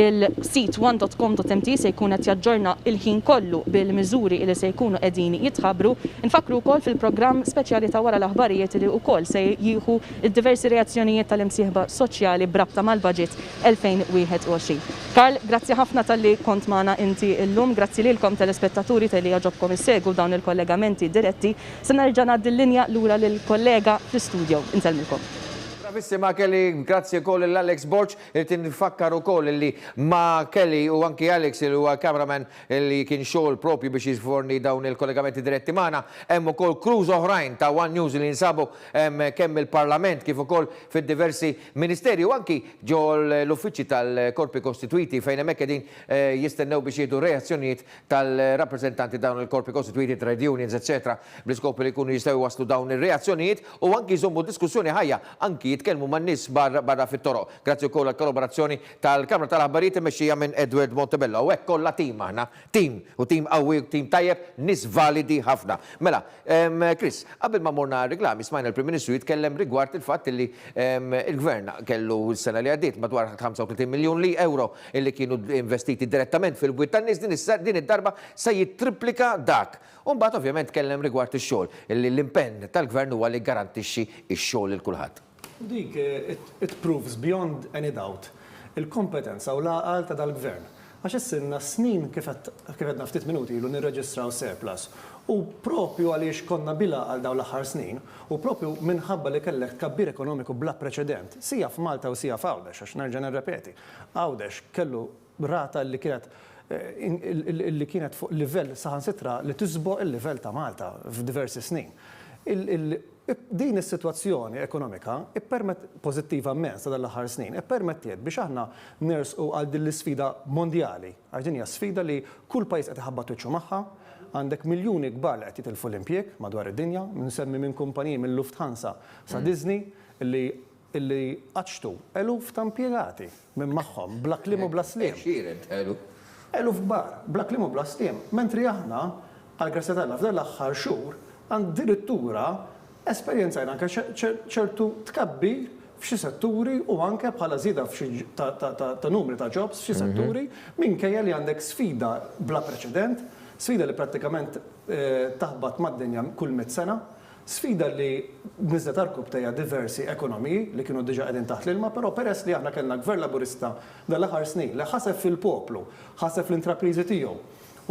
Il-sit one.com.mt se jkun qed jaġġorna il-ħin kollu bil-miżuri li se jkunu qegħdin jitħabbru. Infakru wkoll fil-programm speċjali ta' wara l-aħbarijiet li wkoll se jieħu id-diversi reazzjonijiet tal-imsieħba soċjali brabta mal-budget 2021. Karl, grazzi ħafna tal-li kont magħna inti llum, grazzi lilkom telespettaturi tal-li ġobkom issegwu dawn il-kollegamenti diretti. Se nerġa' ngħaddi l-linja lura lill-kollega fl-istudio. Insellmilkom. Bravissima Kelly, grazie koll l-Alex Borch, irtin nifakkar ukoll li ma Kelly u anki Alex li huwa cameraman li kien xogħol propju biex jisforni dawn il-kollegamenti diretti magħna, hemm ukoll crews oħrajn ta' One News li nsabu kemm il-Parlament kif ukoll fid-diversi ministeri u anki ġo l-uffiċċji tal-korpi kostituiti fejn hemmhekk qegħdin jistennew biex jieħdu reazzjonijiet tal-rappreżentanti dawn il-korpi kostituiti, trade unions, eċetera, bl-iskop li jkunu jistgħu waslu dawn ir-reazzjonijiet u anki jżommu diskussjoni ħajja anki jitkellmu man-nies barra fit-toroq. Grazzi wkoll għall-kollaborazzjoni tal-Kamra tal-Aħbarijiet immexxija minn Edward Montebello. U hekk kollha tim aħna, tim qawwi, tim tajjeb, nies validi ħafna. Mela, Chris, qabel ma morna reklami smajna l-Prim Ministru jitkellem rigward il-fatt li il-Gvern kellu s-sena li għaddiet madwar 35 miljun euro illi kienu investiti direttament fil-bwiet tan-nies din id-darba se jittriplika dak. U mbagħad ovvjament kellem rigward ix-xogħol illi l-impenn tal-Gvern huwa li garantixxi x-xogħol lil kulħadd. Dik, it proves beyond any doubt il-kompetenza u l-għal ta' dal-gvern. Għax issinna snin kif għedna ftit minuti ilu nirreġistraw surplus. U propju għaliex konna bila għal daw l-aħħar snin, u propju minħabba li kellek kabbir ekonomiku bla preċedent, sija f'Malta u sija f'Għawdex, għax nerġa' nirrepeti. Għawdex kellu rata li kienet fuq livell saħansitra li tisboq il-livell ta' Malta f'diversi snin. Din is-sitwazzjoni ekonomika pożittiva immens ta' dal-aħħar snin ippermettiet biex aħna nersqu għal din l-isfida mondjali. Għax din hija sfida li kull pajjiż qed iħabbat wiċċu magħha, għandek miljuni kbar li qed jitilfu l-impjieg madwar id-dinja, nsemmi minn kumpaniji minn Lufthansa sa Disney illi qaċtu eluf ta' impjegati minn magħhom bla kliem u bla sliem. Eluf kbar, bla kliem u bla sliem. Mentri aħna għall-grazzi tagħna f'dan l-aħħar xhur addirittura esperjenzajna anke ċertu tkabbir f'xi setturi u anke bħala żieda ta' numri ta' jobs f'xi setturi minkejja li għandek sfida bla preċedent, sfida li prattikament taħbat mad-dinja kull 100 sena, sfida li niżlet arkub tejja diversi ekonomiji li kienu diġà qegħdin taħt l-ilma, però peress li aħna kellna gvern laburista dal-aħħar snin li ħaseb fil-poplu, ħaseb fl-intrapriżi tiegħu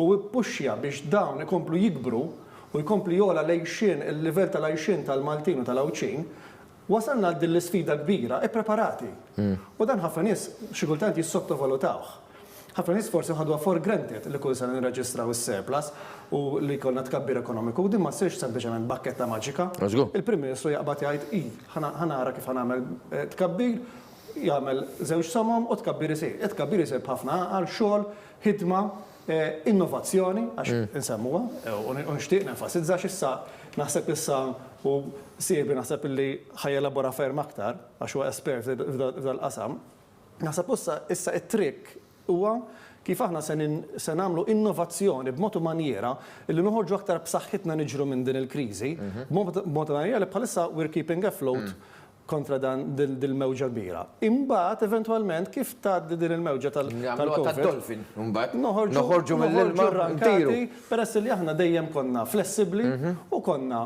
u ppuxja biex dawn ikomplu jikbru u jkompli jola lejxin il-livell tal-għajxin tal-Maltin u tal-Awċin, wasalna għal din l-sfida kbira preparati. U dan ħafna nies xi kultant jissottovalutawh. Ħafna nies forsi ħadwa for granted li kull sena nirreġistraw is-surplus u li jkollna tkabbir ekonomiku u din ma ssirx sempliċement bakketta maġika. Il-Prim Ministru jaqbad jgħid ħanara kif ħanagħmel tkabbir, jagħmel żewġ somom u tkabbir isir. Tkabbir isir b'ħafna għal xogħol, ħidma, innovazzjoni, għax insemmuha, u nixtieq nenfasizza x'issa naħseb issa u siebi naħseb illi ħajjelabora ferm aktar, għax huwa espert f'dal-qasam. Naħseb issa it-trick huwa kif aħna se nagħmlu innovazzjoni b'mod u maniera li noħorġu aktar b'saħħitna niġru minn din il-kriżi, b'mod u maniera li bħalissa we're keeping afloat kontra dan dil-mewġa kbira. Imbagħad eventwalment kif tgħaddi din il-mewġa tal-COVID. Tad-dolfin, imbagħad. Noħorġu mill-ilma rankati peress li aħna dejjem konna flessibbli u konna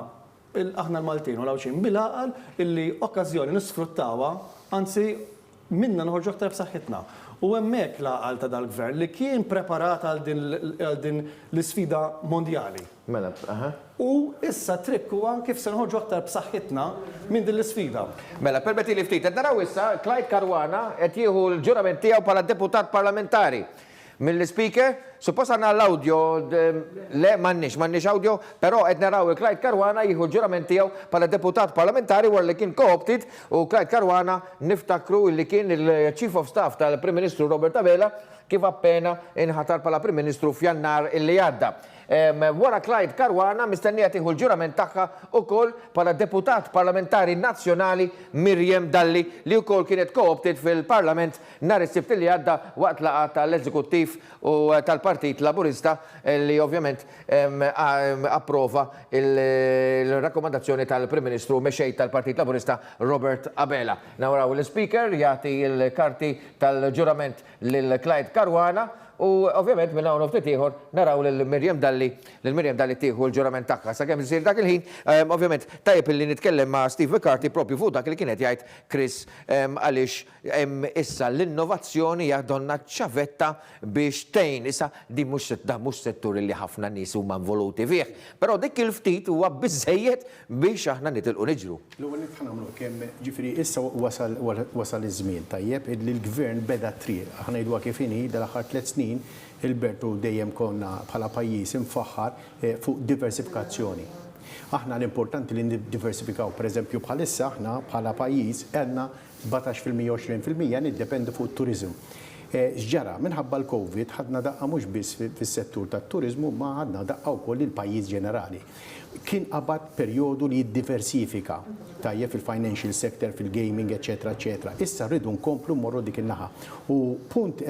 aħna l-Maltin u l-Awċin bil-aqal illi okkażjoni nisfruttawha, anzi minna noħorġu aktar b'saħħitna. U hemmhekk l-aqal ta' dal-gvern li kien preparat għal din l-isfida mondjali. Mela, U issa trikk huwa kif se noħorġu aktar b'saħħitna minn din l-isfida. Mela, permetti li ftit, qed naraw issa Clyde Caruana qed jieħu l-ġurament tiegħu bħala deputat parlamentari. Mill-speaker, suppost għandna l-audio, le m'għandniex audio, però qed naraw Clyde Caruana jieħu l-ġurament tiegħu bħala deputat parlamentari wara li kien co-opted u Clyde Caruana niftakru li kien il-Chief of Staff tal-Prim Ministru Robert Abela kif appena inħatar bħala Prim Ministru f'Jannar illi għadda. Wara Clyde Caruana mistennija tieħu l-ġurament tagħha wkoll bħala deputat parlamentari nazzjonali Miriam Dalli li wkoll kienet co-opted fil-Parlament nhar is-Sibt li għadda waqt laqgħa tal-Eżekuttiv u tal-Partit Laburista li ovvjament approva il-rakkomandazzjoni tal-Prim Ministru mexej tal-Partit Laburista Robert Abela. Nawraw l-Speaker jagħti l-karti tal-ġurament lil Clyde Caruana u ovvjament minn hawn ftit ieħor naraw lil-Miriam Dalli tieħu l-ġurament tagħha. Sakemm isir dak il-ħin, ovvjament tajjeb illi nitkellem ma' Steve McCarthy propju fuq dak li kienet jgħid Chris għaliex issa l-innovazzjoni hija donna ċavetta biex tgħin issa di mhux settur li ħafna nies huma involuti fih. Però dik il-ftit huwa biżejjed biex aħna nitilqu niġru. L-ewwel nit nagħmlu kemm ġifieri issa wasal iż-żmien tajjeb li l-gvern beda triq. Aħna ngħidwa kif inhi dal-aħħar 3 snin il-Bertu dejjem konna bħala pajjiż infaħħar fuq diversifikazzjoni. Aħna l-importanti li niddiversifikaw, pereżempju bħalissa aħna bħala pajjiż għandna 17% 20% niddependu fuq it-turiżmu. X'ġara minħabba l-Covid ħadna daqqa mhux biss fis-settur tat-turiżmu ma ħadna daqqa wkoll il-pajjiż ġenerali. Kien qabad perjodu li jiddiversifika tajjeb fil-financial sector, fil-gaming, eċetera, eċetera. Issa rridu nkomplu mmorru dik il-naħa. U punt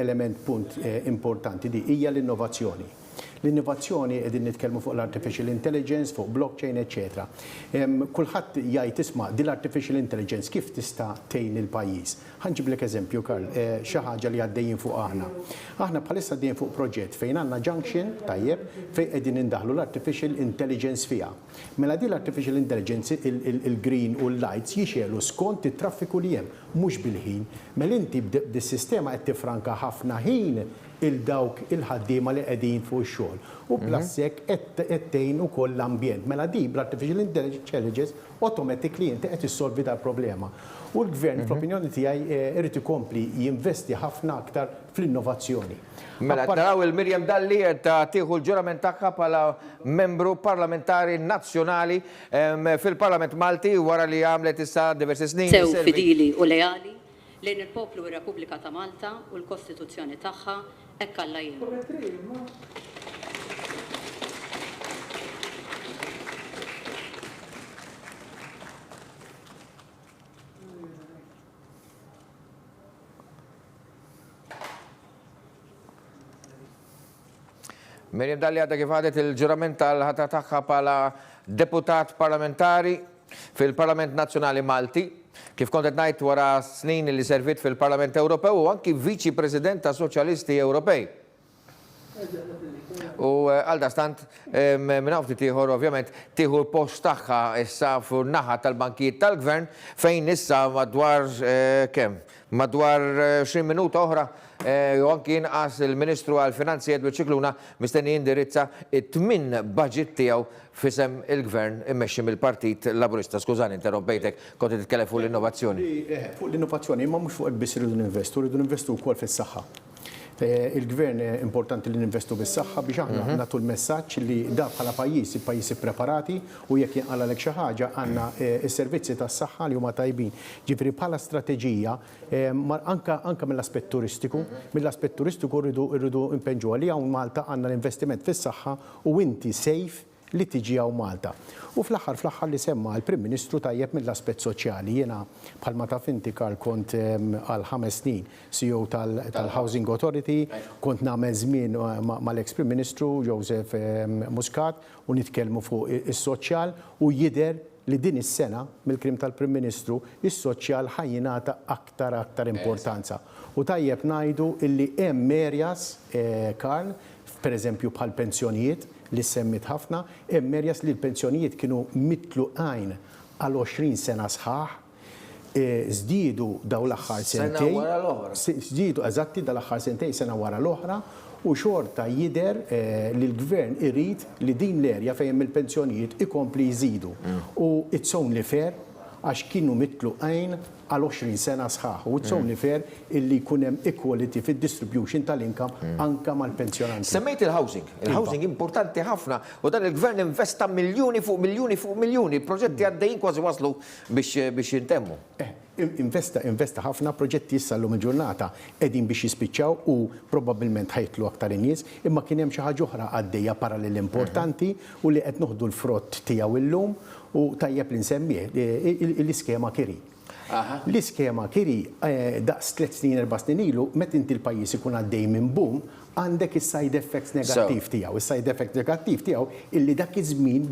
importanti di hija l-innovazzjoni. L-innovazzjoni qegħdin nitkellmu fuq l-artificial intelligence, fuq blockchain, eċetera. Kulħadd jgħid isma' din l-artificial intelligence kif tista' tgħin il-pajjiż. Ħanġiblek eżempju Karl, xi ħaġa li għaddejjin fuq aħna. Aħna bħalissa għaddejjin fuq proġett fejn għandna junction tajjeb fejn qegħdin indaħlu l-artificial intelligence fiha. Mela din l-artificial intelligence il-green u l-lights jixelu skont it-traffiku li hemm mhux bil-ħin. Mela inti dis-sistema qed tifranka ħafna ħin il-dawk il-ħaddiema li qegħdin fuq ix-xogħol. U plassek qed tgħin ukoll l-ambjent. Mela di bl-artificial intelligence automatically inti qed issolvi dal problema. U l-gvern fl-opinjoni tiegħi irid ikompli jinvesti ħafna aktar fl-innovazzjoni. Mela naraw il-Miriam Dalli tieħu l-ġurament tagħha bħala membru parlamentari nazzjonali fil-Parlament Malti wara li għamlet issa diversi snin. Sew fidili u leali lejn il-poplu u r-Repubblika ta' Malta u l-Kostituzzjoni tagħha hekk Alla jien. Miriam Dalli għadha kif għadet il-ġurament tal-ħata tagħha bħala deputat parlamentari fil-Parlament Nazzjonali Malti, kif kont qed ngħid wara snin li servit fil-Parlament Ewropew u anki viċi President ta' Soċjalisti Ewropej. U għaldastant minn hawn ftit ieħor ovvjament tieħu l-post tagħha issa fun-naħa tal-bankijiet tal-Gvern fejn issa madwar madwar 20 minuta oħra u anki inqas il-Ministru għall-Finanzi Edward Cicluna mistenni jindirizza it-tmien budget tiegħu fisem il-Gvern immexxi mill-Partit Laburista. Skużani interrompejtek, kont titkellem fuq l-innovazzjoni. Fuq l-innovazzjoni imma mhux fuq biss irridu ninvestu wkoll fis-saħħa. Il-Gvern importanti li ninvestu bis-saħħa biex aħna nagħtu l-messaġġ li da bħala pajjiż il-pajjiżi preparati u jekk jinqalalek xi ħaġa għandna s-servizzi tas-saħħa li huma tajbin. Ġifieri bħala strateġija anke mill-aspett turistiku, mill-aspett turistiku rridu impenġu li hawn Malta għandna l-investiment fis-saħħa u inti sejf li tiġi għaw Malta. U fl-aħħar li semma l-Prim Ministru tajjeb mill-aspett soċjali. Jiena bħalma taf inti Karl kont għal 5 snin CEO tal-Housing Authority, kont nagħmel żmien mal-ex Prim Ministru Joseph Muscat u nitkellmu fuq is-soċjal u jidher li din is-sena mill-krim tal-Prim Ministru is-soċjal ħajjingħata aktar importanza. U tajjeb ngħidu illi hemm areas, Karl, pereżempju bħal pensjonijiet li semmit ħafna, hemm areas li l-pensjonijiet kienu mitluqajn għal 20 sena sħaħ, żdiedu daw l-aħħar sentej. Sena wara l-oħra. Żdiedu eżatti dal-aħħar sentej sena wara l-oħra u xorta jidher li l-gvern irid li din l-erja fejn il-pensjonijiet ikompli jżidu. U it's only fair għax kienu mitluqajn għal 20 sena sħaħ. U it's only fair illi jkun hemm equality fid-distribution tal-income anka mal-pensjonanti. Semmejt il-housing. Il-housing importanti ħafna u dan il-gvern investa miljuni fuq miljuni fuq miljuni. Proġetti għaddejjin kważi waslu biex jintemmu. Investa ħafna proġetti issa llum il-ġurnata qegħdin biex jispiċċaw u probabbilment ħajtlu aktar in-nies, imma kien hemm xi ħaġa oħra għaddejja parallel importanti u li qed noħdu l-frott tiegħu illum u tajjeb li nsemmih l-iskema kiri. L-iskema kiri daqs 3 snin 4 snin ilu meta inti l-pajjiż ikun għaddej minn boom għandek is-side effects negattiv tiegħu. Is-side effect negattiv tiegħu illi dak iż-żmien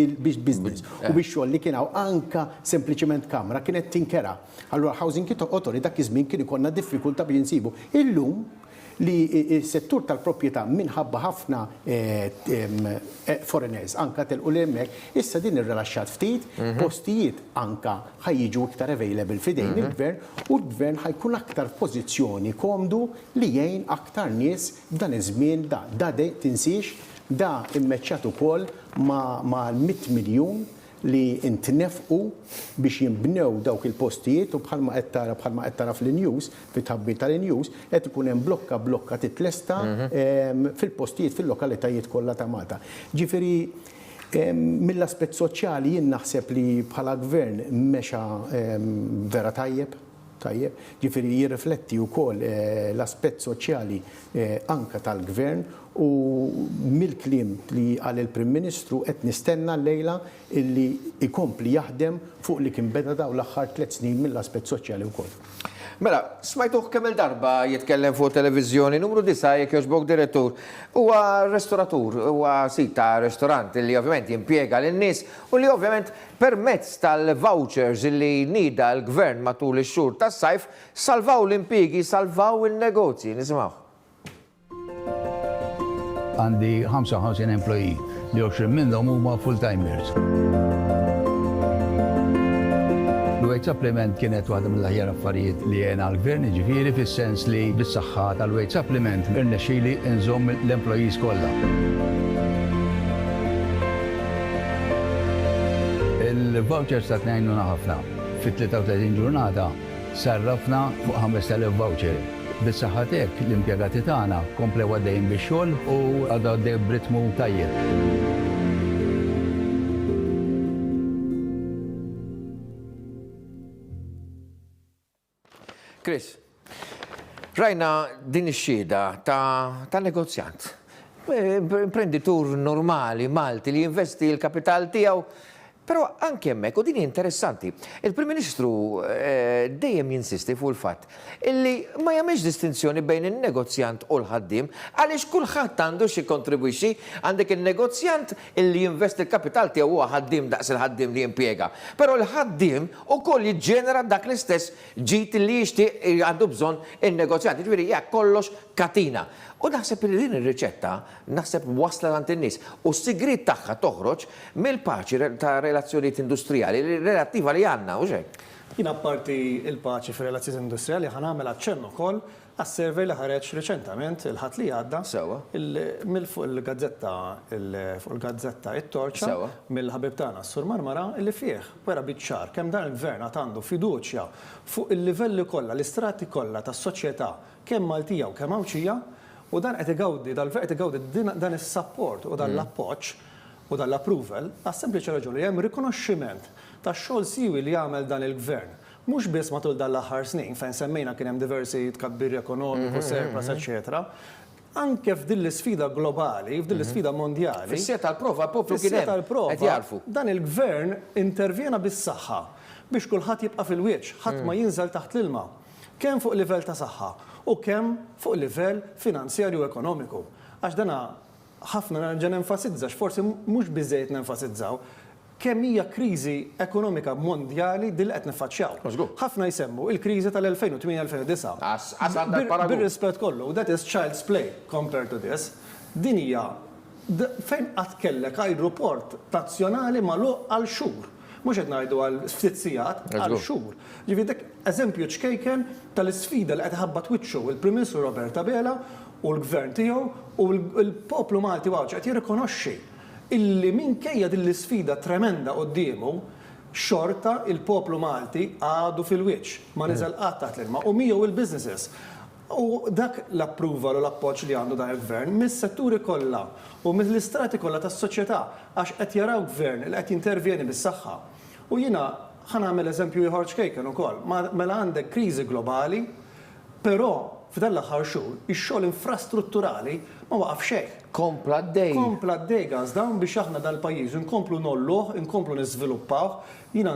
bil-business u bix-xogħol li kien hawn anka sempliċement kamra kienet tinkera. Allura Housing Authority dak iż-żmien kien ikollna diffikultà biex insibu. Illum li s-settur tal-proprjetà minħabba ħafna foreigners anka telqu l-hemmhekk issa din irrilaxxat ftit, postijiet anka ħajjiġu iktar available fidejn il-gvern u l-gvern ħajkun aktar f'pożizzjoni komdu li jgħin aktar nies f'dan iż-żmien da tinsix da immeċċat ukoll ma' 100 miljun li intnefqu biex jinbnew dawk il-postijiet u bħalma qed tara fil-news, fit-tħabbir tal-news, qed ikun hemm blokka titlesta fil-postijiet fil-lokalitajiet kollha ta' Malta. Ġifieri mill-aspett soċjali jien naħseb li bħala gvern mexa vera tajjeb, ġifieri jirrifletti wkoll l-aspett soċjali anka tal-gvern u mill-kliem li għal il-Prim Ministru qed nistenna llejla illi ikompli jaħdem fuq li kien beda daw l-aħħar 3 snin mill-aspett soċjali wkoll. Mela, smajtuh kemm il-darba jitkellem fuq televiżjoni, numru 9 jekk jogħġbok direttur, huwa restoratur, huwa sit ta' ristorant li ovvjament jimpjega lin-nies u li ovvjament permezz tal-vouchers li nida l-gvern matul ix-xhur tas-sajf salvaw l-impjiegi, salvaw il-negozji. Nisimgħu. Għandi 55 employee li 20 minnhom huma full-timers. L-wage supplement kienet waħda mill-aħjar affarijiet li jena l-gvern ġifieri fis-sens li bis-saħħa tal-wage supplement irnexxieli nżomm l-employees kollha. Il-vouchers ta' tnejnuna ħafna. Fit-33 ġurnata sarrafna fuq 5,000 voucher. Bis-saħħa hekk l-impjegati tagħna komplew għaddejjin bix-xogħol u għaddej b'ritmu tajjeb. Chris, rajna din ix-xhieda ta' negozjant. Imprenditur normali Malti li jinvesti l-kapital tiegħu. Però anke hemmhekk u din interessanti. Il-Prim Ministru dejjem jinsisti fuq il-fatt illi ma jagħmilx distinzjoni bejn in-negozjant u l-ħaddiem għaliex kulħadd għandu xi kontribwixxi għandek in-negozjant illi jinvesti l-kapital tiegħu huwa ħaddiem daqs il-ħaddiem li jimpjega. Però l-ħaddiem ukoll jiġġenera dak l-istess ġid li jixtieq għandu bżonn in-negozjant. Jiġifieri hija kollox katina. U naħseb li din ir-riċetta naħseb wasla għand in-nies u s-sigriet tagħha toħroġ mill-paċi ta' relazzjonijiet industrijali relattiva li għandna u xejn. Jien apparti il-paċi fir-relazzjonijiet industrijali ħanagħmel aċċenn ukoll għas-survey li ħareġ riċentament il-ħadd li għadda fuq il-gazzetta it-Torċa mill-ħabib tagħna Sur Marmara li fih wera biċ-ċar kemm dan il-gvern għandu fiduċja fuq il-livelli kollha, l-istrati kollha tas-soċjetà kemm Maltija u kemm Awċija. U dan qed igawdi, dal-gvern qed igawdi dan is-support u dan l-appoġġ u dan l-approval għas-sempliċi raġuni li hemm rikonoxximent tax-xogħol siwi li jagħmel dan il-gvern. Mhux biss matul dan l-aħħar snin fejn semmejna kien hemm diversi tkabbir ekonomiku, surplus, eċetera. anke f'din l-sfida globali, f'din l-sfida mondjali. Fis-sija tal-prova, poplu kien Fis-sija hemm, tal-prova, qed jarfu. dan il-gvern intervjena bis-saħħa biex kulħadd jibqa' fil-wieċ, ħadd ma jinżel taħt l-ilma. Kemm fuq livell ta' saħħa u kemm fuq livell finanzjarju u ekonomiku. Għax dana ħafna nerġa' nenfasizza, forsi mhux biżejjed nenfasizzaw, kemm hija kriżi ekonomika mondjali din li qed niffaċċjaw. Ħafna jsemmu il-kriżi tal-2008-2009. Bir-rispett kollu, that is child's play compared to this. Din hija fejn qatt kellek ajruport nazzjonali magħluq għal xhur. Mhux qed ngħidu għal ftit sigħat, għal xhur. Ġifieri dak eżempju ċkejken tal-isfida li qed iħabbat wiċċu il-Prim Ministru Roberta Bela u l-Gvern tiegħu u l-poplu Malti waqgħu qed jirrikonoxxi illi minkejja din l-isfida tremenda qudiemu xorta il-poplu Malti għadu fil-wiċċ ma niżel qatt taħt l-ilma u miegħu il-businesses. U dak l-approval u l-appoġġ li għandu dan il-gvern mis-setturi kollha u mill-istrati kollha tas-soċjetà għax qed jaraw gvern li qed jintervjeni bis-saħħa. U jiena ħanagħmel eżempju ieħor ċkejken ukoll, mela għandek kriżi globali, però f'dan l-aħħar xhur ix-xogħol infrastrutturali ma waqaf xejn. Kompla d-dej. Kompla d-dej dawn biex aħna dal-pajjiż inkomplu nolluh, inkomplu niżviluppawh. Jiena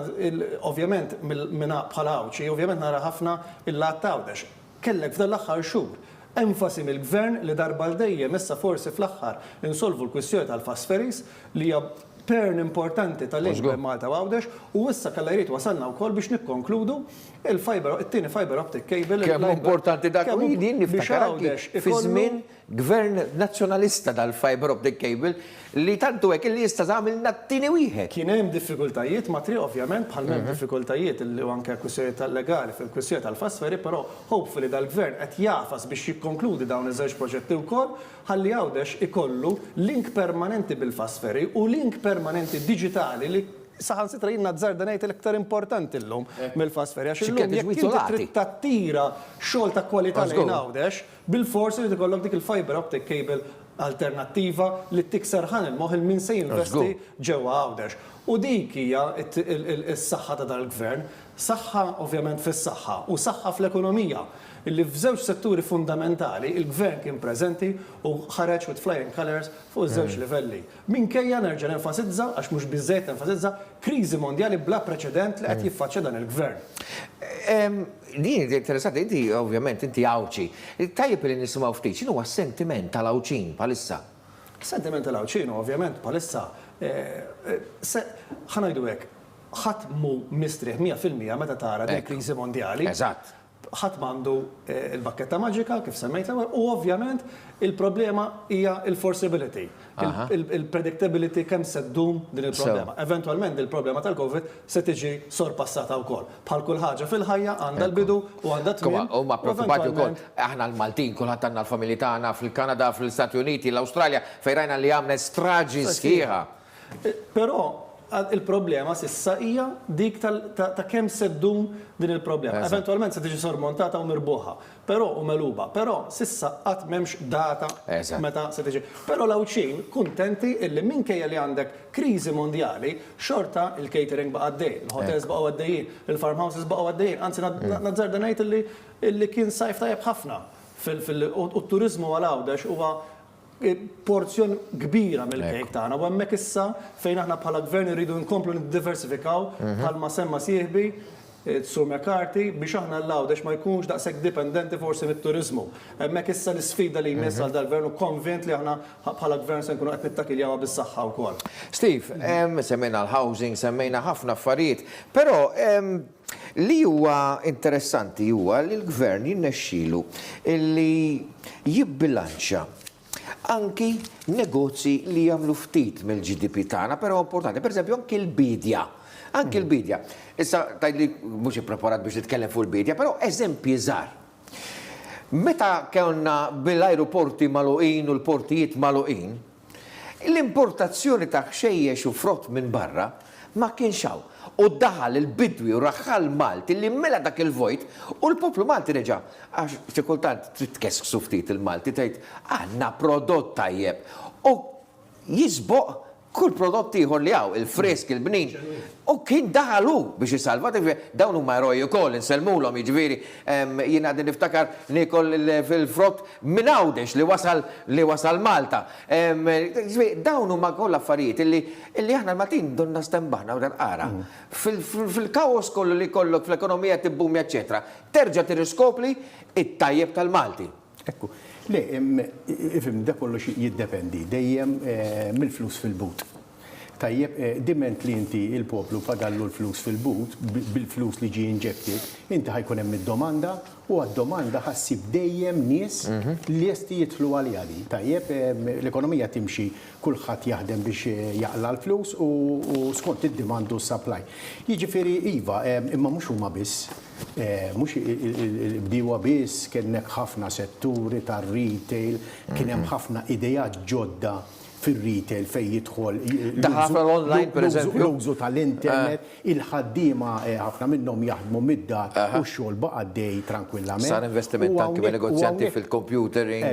ovvjament bħala Awċi, ovvjament nara ħafna il-lat Għawdex. Kellek f'dan l-aħħar xhur enfasi mill-gvern li darba l-dejjem issa forsi fl-aħħar insolvu l-kwistjoni tal-Fasferis li hija pern importanti tal-lejn Malta Għawdex u issa kellha jrid wasalna wkoll biex nikkonkludu it-tieni fiber optic cable. Kemm importanti dak din niftakar fi żmien gvern nazzjonalista dal-fiber optic cable li tantu hekk li jista' tagħmilna t-tieni wieħed. Kien hemm diffikultajiet matri ovvjament bħal hemm diffikultajiet li anke kwistjoni tal-legali fil-kwistjoni tal-Fasferi, però hopefully dal-gvern qed jafas biex jikkonkludi dawn iż-żewġ proġetti wkoll ħalli Għawdex ikollu link permanenti bil-Fasferi u link permanenti diġitali li saħan sitra jinna d-żarda ngħid l-iktar importanti llum mill-Fasferi. Għax illum jekk inti trid tattira xogħol ta' kwalità lejn Għawdex, bil-forsi li tikollok dik il-fiber optic cable alternattiva li tikser ħan il-moħ il-min se jinvesti ġewwa Għawdex. U dik hija s-saħħa ta' dal-gvern, saħħa ovvjament fis-saħħa u saħħa fl-ekonomija. Illi f'żewġ setturi fundamentali il-gvern kien preżenti u ħareġ with flying colors fuq żewġ livelli. Minkejja nerġa' nenfasizza għax mhux biżejjed nenfasizza kriżi mondjali bla preċedent li qed jiffaċċja dan il-gvern. Din interessanti, inti ovvjament inti Awċi. Tajjeb li nisimgħu ftit, x'inhu s-sentiment tal-Awċin bħalissa? Sentiment tal-Awċin ovvjament bħalissa ħanajdu hekk, ħadd mu mistrieħ 100% meta tara din kriżi mondjali. Eżatt. Ħadd m'għandu il-bakketta maġika kif semmejt l-ewwel u ovvjament il-problema hija il-forceability, il-predictability kemm se ddum din il-problema. Eventwalment il-problema tal-COVID se tiġi sorpassata wkoll. Bħal kull ħaġa fil-ħajja għandha l-bidu u għandha tmiem. Huma preoccupati wkoll. Aħna l-Maltin kulħadd għandna l-familji tagħna fil-Kanada, fl-Istati Uniti, l-Awstralja fejn rajna li għamlet straġi sħiħa. Però il-problema sissa hija dik ta' kemm se ddum din il-problema. Eventwalment se tiġi sormontata u mirbuħa, però u meluba, però sissa qatt m'hemmx data meta se tiġi. Però l-Awċin kuntenti illi minkejja li għandek kriżi mondjali, xorta il-catering baqa' għaddej, il-hotels baqgħu għaddejjin, il-farmhouses baqgħu għaddejjin, anzi nazzarda ngħid illi kien sajf tajjeb ħafna u t-turiżmu għal Għawdex huwa porzjon kbira mill-kejk tagħna u hemmhekk issa fejn aħna bħala gvern irridu nkomplu niddiversifikaw bħalma semma sieħbi Sur McCarthy biex aħna l-Għawdex ma jkunx daqshekk dipendenti forsi mit-turiżmu. Hemmhekk issa l-isfida li jmiss għal dal-gvern u konvint li aħna bħala gvern se nkunu qed nittakiljaw bis-saħħa wkoll. Steve, semmejna l-housing, semmejna ħafna affarijiet, però li huwa interessanti huwa li l-gvern jinnexxielu illi jibbilanċja anki negozji li jagħmlu ftit mill-GDP tagħna, però importanti, pereżempju anki l-bidja. Anki l-bidja. Issa tajli mhux ippreparat biex nitkellem fuq il-bidja, però eżempji żgħar. Meta kellna bil-ajruporti magħluqin u l-portijiet magħluqin, l-importazzjoni ta' xejjex u frott minn barra ma kienx hawn. U daħal il-bidwi u raħħal Malti li mela dak il-vojt u l-poplu Malti reġa' għax xi kultant trid tkesksu ftit il-Malti tgħid għandna prodott tajjeb u jisboq kull prodotti ieħor li hawn, il-fresk, il-bnin. U kien daħalu biex jisalva, dawn huma eroj ukoll, insellmulhom, jiġifieri jiena għadin niftakar nikol fil-frott minn Għawdex li wasal Malta. Dawn huma koll affarijiet illi aħna l-Maltin donna stembaħna u qara. Fil-kaos kollu li kollok fl-ekonomija tibbumi, eċetera, terġa' tirriskopli it-tajjeb tal-Malti. Ekku, le, ifim, da kollox jiddependi, dejjem mill-flus fil-but. Tajjeb, diment li inti il-poplu padallu l-flus fil-but, bil-flus li ġi injected, inti ħajkun hemm id-domanda u għad-domanda ħassib dejjem nies li jesti jitlu għal-jadi. Tajjeb, l-ekonomija timxi kulħadd jaħdem biex jaqla l-flus u skont id-demand u s-supply. Jiġifieri iva, imma mhux huma biss. Mhux il-bdiewa biss, kien hemm ħafna setturi tar-retail, kien hemm ħafna idejat ġodda fil-retail fej jidħol online, per eżempju. L-użu tal-internet, il-ħaddiema ħafna minnhom jaħdmu mid-dar u x-xogħol baqa' dej tranquillament. Sar investiment anke negozjanti fil-computering.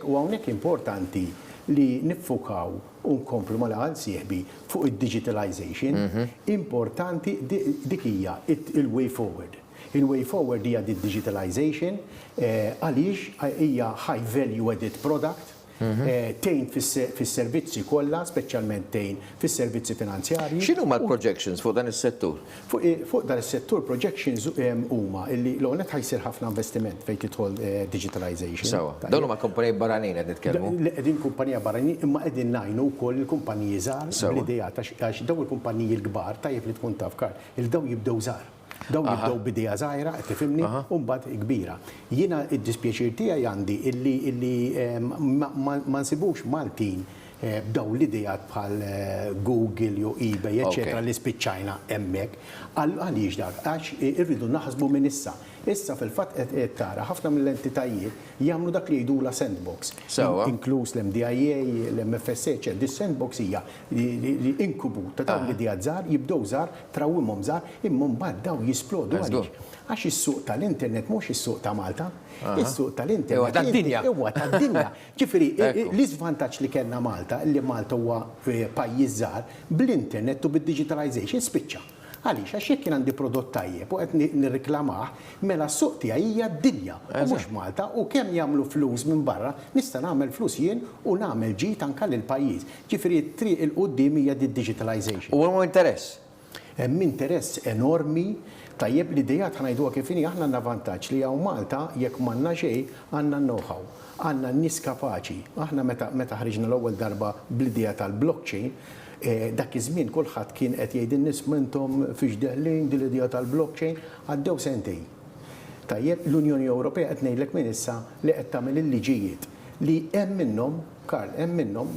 U hawnhekk importanti li niffukaw u nkomplu mal-għal sieħbi fuq id-digitalization. Importanti dik hija il-way forward. Il-way forward hija digitalization għaliex hija high value added product. Tejn fis-servizzi kollha, speċjalment tejn fis-servizzi finanzjarji. X'inhu huma l-projections fuq dan is-settur? Fuq dan is-settur projections huma li l-għonet ħajsir ħafna investiment fejn tidħol digitalization. Sewa. Dawn huma kumpaniji barranin qed nitkellmu. Qegħdin kumpanija barranin imma qegħdin ngħinu wkoll il-kumpaniji żgħar bl-idea għax daw il-kumpaniji l-kbar tajjeb li tkun taf kar, il-daw jibdew żgħar. Daw jibdew bidea żgħira, qed tifhimni, u mbagħad kbira. Jiena id-dispjaċir tiegħi għandi illi ma nsibux Maltin b'daw l-idejat bħal Google jew eBay, eċetera, li spiċċajna hemmhekk. Għaliex dak, għax irridu naħsbu minn issa. Issa fil-fatt qed tara ħafna mill-entitajiet jagħmlu dak li jgħidula sandbox. Inkluż l-MDIA, l-MFSH, di sandbox hija li inkubu ta' dawn l-idejat żgħar, jibdew żgħar, trawwimhom żgħar, imma mbagħad daw jisplodu għaliex. Għax is-suq tal-internet mhux is-suq ta' Malta, is-suq tal-internet huwa tad-dinja. Huwa tad-dinja. Ġifieri l-iżvantaġġ li kellna Malta, li Malta huwa pajjiż żgħar, bl-internet u bid-digitalization spiċċa. Għaliex, għax jekk kien għandi prodott tajjeb u qed nirreklamah, mela s-suq tiegħi hija d-dinja u mhux Malta u kemm jagħmlu flus minn barra, nista' nagħmel flus jien u nagħmel ġid anke lill-pajjiż. Ġifieri t-triq il-qudiem hija d-digitalization. U hemm interess? Hemm interess enormi. Tajjeb l-idejat ħanajduha kif inhi aħna għandna vantaġġ li hawn Malta jekk m'għandna xejn għandna know-how, għandna nies kapaċi. Aħna meta ħriġna l-ewwel darba bl-idea tal-blockchain, dak iż-żmien kulħadd kien qed jgħid in-nies m'intom fiex deħlin din l-idea tal-blockchain għaddew sentejn. Tajjeb l-Unjoni Ewropea qed ngħidlek minn issa li qed tagħmel il-liġijiet li hemm minnhom Karl, hemm minnhom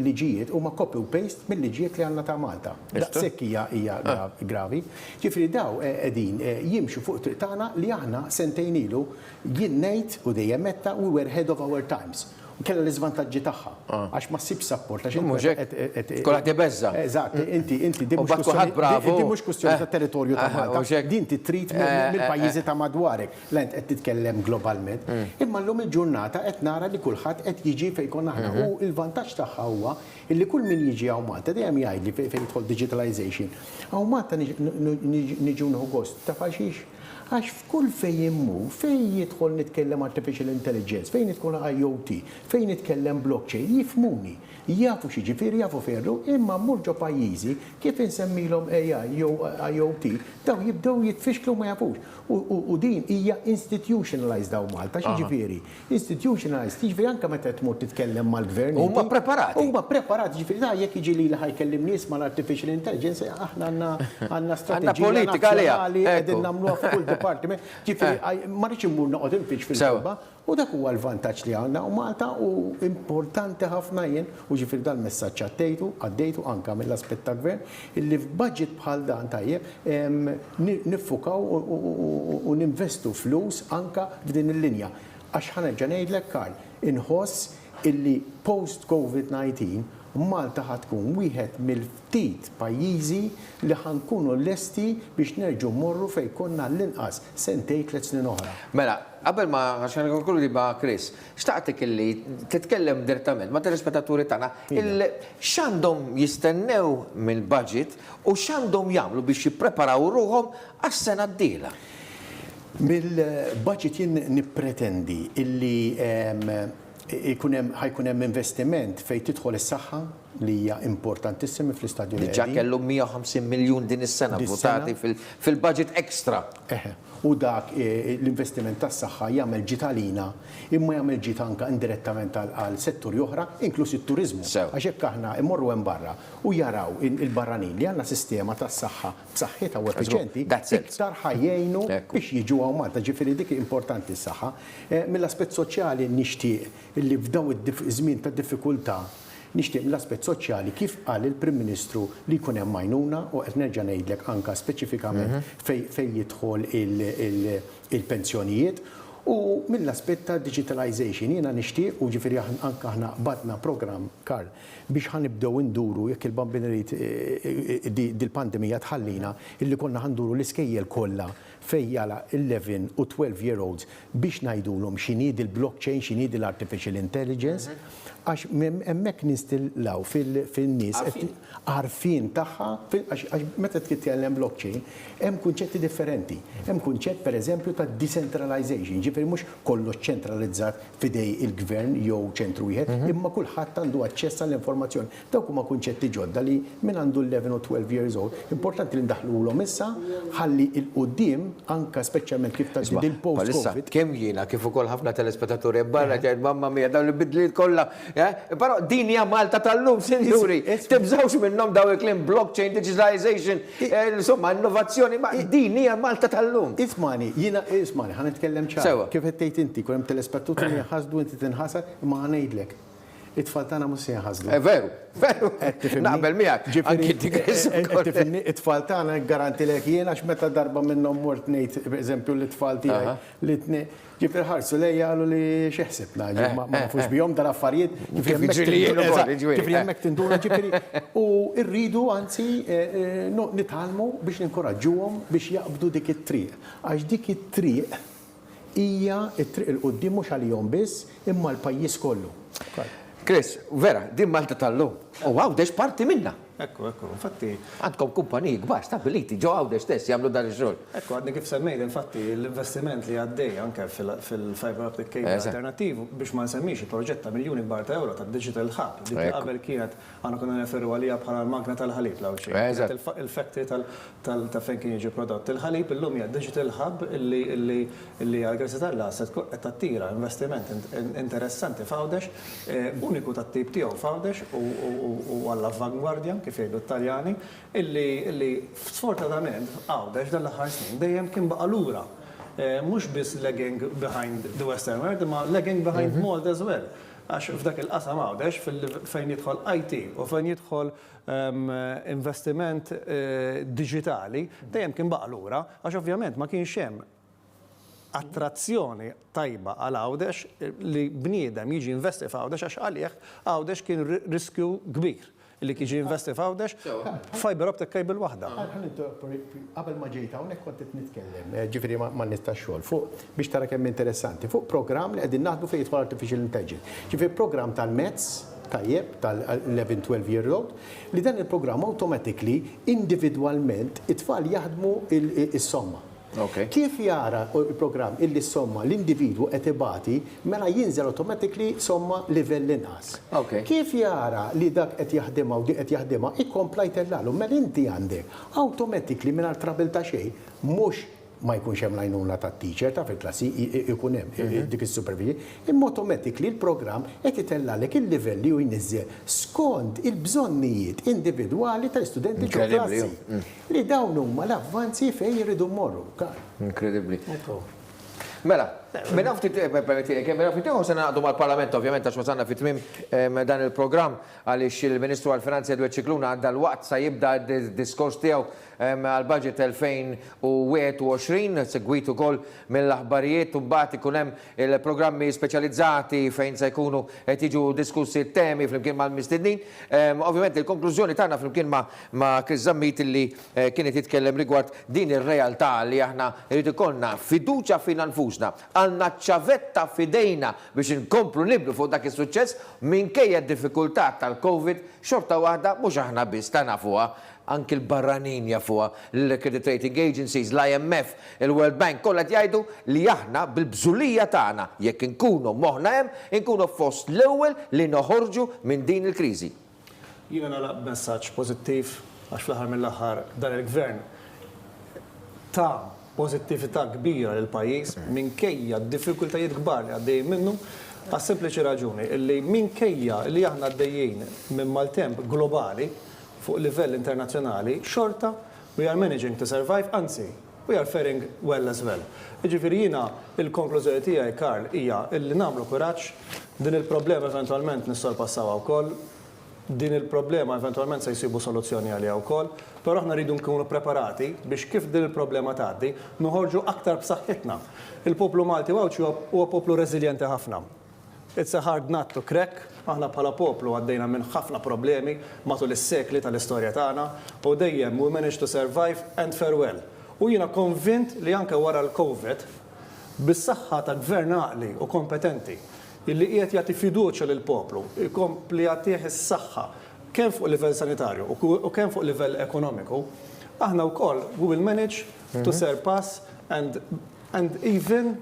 liġijiet huma copy u paste mill-liġijiet li għandna ta' Malta. Daqshekk hija gravi. Ġifieri daw qegħdin jimxu fuq triq tagħna li aħna sentejn ilu jien ngħid u dejjem metta we were ahead of our times. Kella l-iżvantaġġi tagħha għax ma ssib support għax kolha tibeżza. Eżatt, inti di mhux kwestjoni ta' territorju ta' Malta, din titrit mill-pajjiżi ta' madwarek, lent qed titkellem globalment. Imma llum il-ġurnata qed nara li kulħadd qed jiġi fejn konna aħna u l-vantaġġ tagħha huwa illi kull min jiġi hawn Malta dejjem jgħidli fejn jidħol digitalization. Hawn Malta niġu nħu gost ta' faxix. Għax f'kull fejn jimmu, fejn jidħol nitkellem artificial intelligence, fejn nitkun IoT, fejn nitkellem blockchain, jifmuni, jafu xiġifieri, jafu ferru, imma mmurġu pajjiżi kif insemmilhom AI jew IoT, daw jibdew jitfixklu ma jafux. U din hija institutionalized daw Malta, xiġifieri. Institutionalized, jiġifieri anke meta tmur titkellem mal-gvern. Huma preparati. Huma preparati, ġifieri jekk jiġi li ħajkellim nies mal-artificial intelligence, aħna għandna strateġija nazzjonali qegħdin nagħmluha f'kull departiment. Ġifieri ma rridx immur noqgħod infitx fil-ġobba. U dak huwa l-vantaġġ li għandna u Malta u importanti ħafna jien u ġifieri dal-messaġġ għaddejtu anke mill-aspett tal-gvern illi f'budget bħal dan tajjeb niffukaw u ninvestu flus anke f'din il-linja. Għax ħanerġa' ngħidlek Karl, inħoss illi post-COVID-19 Malta ħatkun wieħed mill-ftit pajjiżi li ħankunu lesti biex nerġgħu morru fejn konna l-inqas sentej 3 snin oħra. Mela, qabel ma għaxan konkludi ba' Chris, xtaqtek illi titkellem direttament ma' telespettaturi tagħna x'għandhom jistennew mill-budget u x'għandhom jagħmlu biex jippreparaw ruhom għas-sena d-dieħla. Mill-budget jien nippretendi illi ħajkun hemm investiment fejn tidħol is-saħħa li hija importantissimi fl-istadju li Diġà kellu 150 miljun din is-sena votati fil-budget ekstra. U dak l-investiment tas-saħħa jagħmel ġitalina imma jagħmel ġit anke indirettament għal setturi oħra, inkluż it-turiżmu. Għax hekk aħna immorru hemm barra u jaraw il-barranin li għandna sistema tas-saħħa b'saħħitha u effiċjenti iktar ħajjejnu biex jiġu hawn Malta. Ġifieri dik importanti s-saħħa. Mill-aspett soċjali nixtieq illi f'daw iż-żmien ta' diffikultà nixtieq mill-aspett soċjali kif qal il-Prim Ministru li jkun hemm għajnuna u qed nerġa' ngħidlek anke speċifikament fejn jidħol il-pensjonijiet u mill-aspett ta' digitalization jiena nixtieq u ġifieri anke aħna badna programm Karl biex ħanibdew induru jekk il-bambinerit dil-pandemija tħallina illi konna ħanduru l-iskejjel kollha fejn jala 11 u 12-year-olds biex ngħidulhom x'inhi il-blockchain, x'inhi l-artificial intelligence, għax hemmhekk nistillaw fin-nies għarfien tagħha għax meta titkellem blockchain hemm kunċetti differenti. Hemm kunċett pereżempju ta' decentralization, ġifieri mhux kollox ċentralizzat f'idej il-gvern jew ċentru wieħed, imma kulħadd għandu aċċess għall-informazzjoni. Dawk huma kunċetti ġodda li min għandu 11 u 12 years old, importanti li ndaħluhom issa ħalli il-qudiem anke speċjalment kif ta' il-post-COVID. Kemm jiena kif ukoll ħafna telespettaturi barra jgħid mamma mia dawn il-bidliet kollha. Però din hija Malta tal-lum, sinjuri. Tibżawx minnhom daw il-klim blockchain, digitalization, insomma innovazzjoni, ma din hija Malta tal-lum. Ismani, ħan nitkellem ċar. Kif qed tgħid inti kun hemm telespettaturi jaħasdu inti tinħasad imma ngħidlek. It-tfal tagħna mhux se jaħasdu. Veru. Naqbel miegħek. Anki tifhimni it-tfal tagħna garantilek jien għax meta darba minnhom mort ngħid pereżempju l-itfal tiegħi li ġifir ħarsu lejja għalu li xeħsibna, ma nafux bijom dal-affarijiet, ġifri jemmek tindura ġifri. U irridu għanzi nitalmu biex ninkoraġġuhom biex jaqbdu dik it-triq. Għax dik it-triq hija it-triq il-qoddim mhux għalihom biss imma l-pajjiż kollu. Chris, vera, din Malta tal-lum. U għawdex parti minna. Ekku, infatti. Għandkom kumpaniji kbar stabiliti, ġo għawdex stess jagħmlu dan ix-xogħol. Ekku, għadni kif semmejt, infatti l-investiment li għaddej anke fil-fiber optic cable alternattiv biex ma nsemmix il-proġett ta' miljuni kbar ta' euro ta' Digital Hub. Dik qabel kienet għandna konna referu għalija bħala l-magna tal-ħalib law xi. Il-factory ta' fejn kien jiġi prodott il-ħalib illum hija Digital Hub illi għal-grazzi tal-asset qed tattira investiment interessanti f'Għawdex, uniku tat-tip tiegħu f'Għawdex u għall-avangwardja kif jgħidu t-Taljani, illi sfortunatament Għawdex dal-aħħar snin dejjem kien baqa' lura. Mhux biss lagging behind the Western world, imma lagging behind Malta as well. Għax f'dak il-qasam Għawdex fejn jidħol IT u fejn jidħol investiment digitali, dejjem kien baqa' lura, għax ovvjament ma kienx hemm attrazzjoni tajba għal Għawdex li bniedem jiġi investi f'Għawdex għax għalih Għawdex kien riskju kbir. Li kiġi investi f'Għawdex, fiber optic cable waħda. Qabel ma ġejta hawnhekk kont qed nitkellem, ġifieri ma nistax xogħol fuq biex tara kemm interessanti, fuq programm li qegħdin naħdmu fejn jidħol artificial intelligence. Ġifieri programm tal-Mezz tajjeb tal-11-12 year old li dan il-programm automatically individwalment it-tfal jaħdmu is-somma. Kif jara il-programm illi somma l-individwu qed ibati mela jinżel automatically somma livell inqas. Kif jara li dak qed jaħdimha u dik qed jaħdimha ikkompla jtellalu mela inti għandek automatically mingħajr trabil ta' xejn mhux ma jkunx hemm l-għajnuna tat-teacher ta' fil-klassi ikun hemm dik is-supervizji, imma automatically l-programm qed jitellalek il-livelli u jniżżel skont il-bżonnijiet individwali tal-istudenti ġo klassi. Li dawn huma l-avvanzi fejn jridu mmorru. Inkredibbli. Mela, minna ftit se naqdu mal-Parlament ovvjament għax wasalna fit tmiem dan il-programm għaliex il-Ministru għall-Finanzi Edward Cicluna għadda l-waqt sa jibda d-diskors tiegħu għal-budget 2021, segwit ukoll mill-aħbarijiet u mbagħad ikun hemm il-programmi speċjalizzati fejn se jkunu qed jiġu diskussi temi flimkien mal-mistednin. Ovvjament il-konklużjoni tagħna flimkien ma' Chris Zammit li kienet jitkellem rigward din ir-realtà li aħna rrid ikollna fiduċja fina nfusna. għandna ċavetta fidejna biex inkomplu niblu fuq dak is-suċċess minkejja d-diffikultà tal-Covid xorta waħda mhux aħna biss ta' nafuha. Anki l-barranin jafuha, l-credit rating agencies, l-IMF, il-World Bank, kollha jgħidu li aħna bil-bżulija tagħna jekk inkunu moħħna hemm, inkunu fost l-ewwel li noħorġu minn din il-kriżi. Jiena nagħlaq messaġġ pożittiv għax fl-aħħar mill-aħħar dan il-gvern ta' pożittività kbira lil pajjiż minkejja d-diffikultajiet kbar li għaddejjin minnu għas sempliċi raġuni illi minkejja li aħna għaddejjin minn maltemp globali fuq livell internazzjonali, xorta, we are managing to survive, anzi, we are faring well as well. Ġifieri jiena il-konklużjoni tiegħi, Karl, hija illi nagħmlu kuraġġ, din il-problema eventwalment nissorpassawha wkoll, din il-problema eventwalment se jsibu soluzzjoni għaliha wkoll, però aħna rridu nkunu preparati biex kif din il-problema tgħaddi noħorġu aktar b'saħħitna. Il-poplu Malti Wawċi huwa poplu reżiljenti ħafna. It's a hard nut to crack. Aħna bħala poplu għaddejna minn ħafna problemi matul is-sekli tal-istorja tagħna u dejjem we managed to survive and fare well. U jiena konvint li anke wara l-Covid bis-saħħa ta' gvern għaqli u kompetenti illi qiegħed jagħti fiduċja lil poplu, ikompli jagħtih is-saħħa kemm fuq livell sanitarju u kemm fuq livell ekonomiku, aħna wkoll we will manage to surpass and even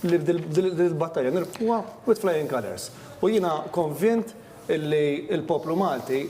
li dil-battalja nirpuha with flying colors. U jiena konvint illi il-poplu Malti,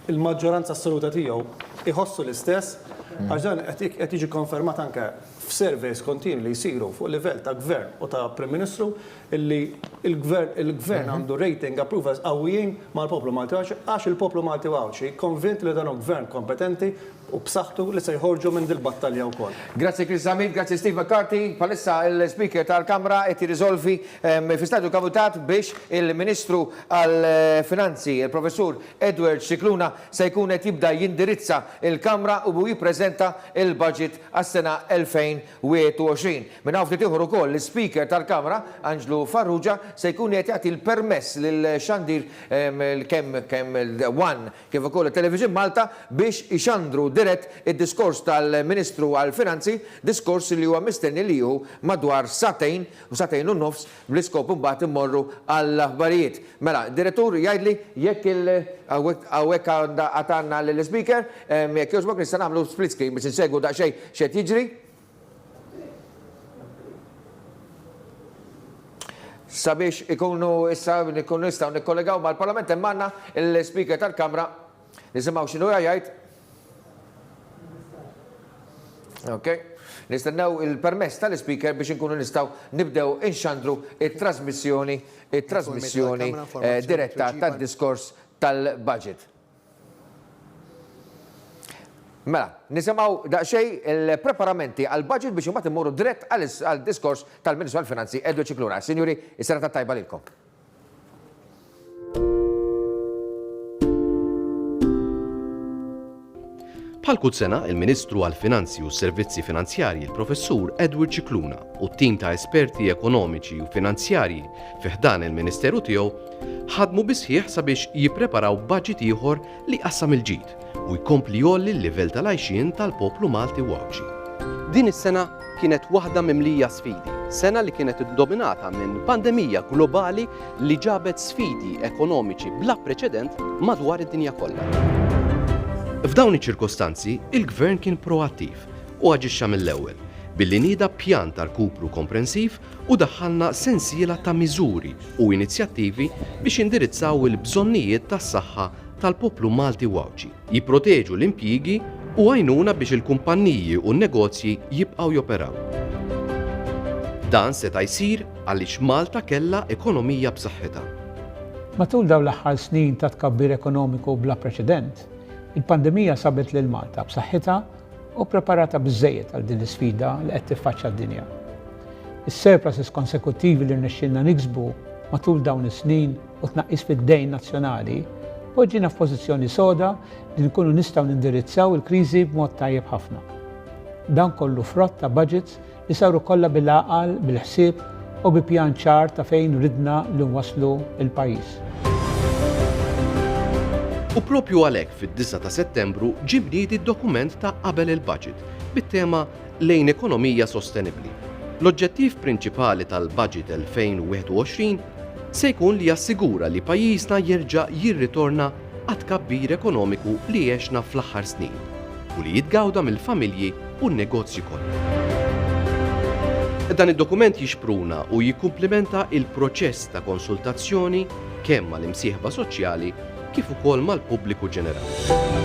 il-maġġoranza assoluta tiegħu iħossu l-istess, għax dan qed jiġi konfermat anke f'surveys kontinui li jsiru fuq livell ta' gvern u ta' Prim Ministru illi il-gvern għandu rating approvals qawwijin mal-poplu Malti Wawċi għax il-poplu Malti Wawċi konvint li dan hu gvern kompetenti u b'saħħtu li se jħorġu minn dil-battalja wkoll. Grazzi Chris Zamit, grazzi Steve McCarthy. Palissa il-Speaker tal-Kamra qed jirriżolvi fi stadju kavutat biex il-Ministru għall-Finanzi, il-Professur Edward Cicluna, se jkun qed jibda jindirizza il-Kamra u jippreżenta il-budget għas-sena 2021. Minn hawn ftit ieħor ukoll l-Speaker tal-Kamra, Anġlu Farrugia, se jkun qed jagħti l-permess lil Xandir kemm il-One kif ukoll it-Television Malta biex ixandru dirett id-diskors tal-Ministru għall-Finanzi, diskors li huwa mistenni li hu madwar satejn u satejn u nofs bl-iskop mbagħad immorru għall-aħbarijiet. Mela, direttur jgħidli jekk hawnhekk għatanna lill-Speaker, jekk jogħġbok nista' nagħmlu split screen biex insegwu daqsxejn x'qed jiġri. Sabiex ikunu nistgħu nikkollegaw mal-Parlament hemm għandna il-Speaker tal-Kamra nisimgħu x'inhu jgħid. Ok, nistennew il-permess tal-Speaker biex inkunu nistgħu nibdew inxandru it-trasmissjoni diretta tad-diskors tal-budget. Mela, nisimgħu daqsxejn il-preparamenti għall-budget biex imbagħad immorru dirett għall-diskors tal-Ministru għall-Finanzi Edward Cicluna. Sinjuri, is-serata tajba lilkom. Bħal kull sena, il-Ministru għall-Finanzi u s-Servizzi Finanzjarji, il-Professur Edward Cicluna, u t-tim ta' esperti ekonomiċi u finanzjarji fiħdan il-Ministeru tiegħu ħadmu bisħieħ sabiex jippreparaw budget ieħor li qassam il-ġid u jkompli jolli l-livell tal-għajxien tal-poplu Malti Wawċi. Din is-sena kienet waħda mimlija sfidi, sena li kienet iddominata minn pandemija globali li ġabet sfidi ekonomiċi bla preċedent madwar id-dinja kollha. F'dawn iċ-ċirkostanzi, il-Gvern kien proattiv u aġixxa mill-ewwel billi nieda pjan ta' rkupru komprensiv u daħħalna sensiela ta' miżuri u inizjattivi biex indirizzaw il-bżonnijiet tas-saħħa tal-poplu Malti Wawċi, jipproteġu l-impjigi u għajnuna biex il-kumpanniji u n-negozji jibqgħu joperaw. Dan seta' jsir għaliex Malta kellha ekonomija b'saħħitha. Matul dawn l-aħħar snin ta' tkabbir ekonomiku bla preċedent, il-pandemija sabet lil Malta b'saħħitha u preparata biżżejjed għal din l-isfida li qed tiffaċċja d-dinja. Is-surpluses konsekuttivi li rnexxielna niksbu matul dawn is-snin u tnaqqis fid-dejn nazzjonali poġġina f'pożizzjoni soda li nkunu nistgħu nindirizzaw il-kriżi b'mod tajjeb ħafna. Dan kollu frott ta' budgets li saru kollha bil-għaqal, bil-ħsieb u bi pjan ċar ta' fejn ridna li nwasslu il-pajjiż. U propju għalhekk fid-9 ta' Settembru ġie bniedi d-dokument ta' qabel il-budget bit-tema lejn ekonomija sostenibbli. L-oġġettiv prinċipali tal-budget 2021 se jkun li jassigura li pajjiżna jerġa' jirritorna għat kabbir ekonomiku li għexna fl-aħħar snin u li jitgawda mill-familji u n-negozji kollha. Dan id-dokument jixpruna u jikkumplimenta il-proċess ta' konsultazzjoni kemm mal-imsieħba soċjali kif ukoll mal-pubbliku ġenerali.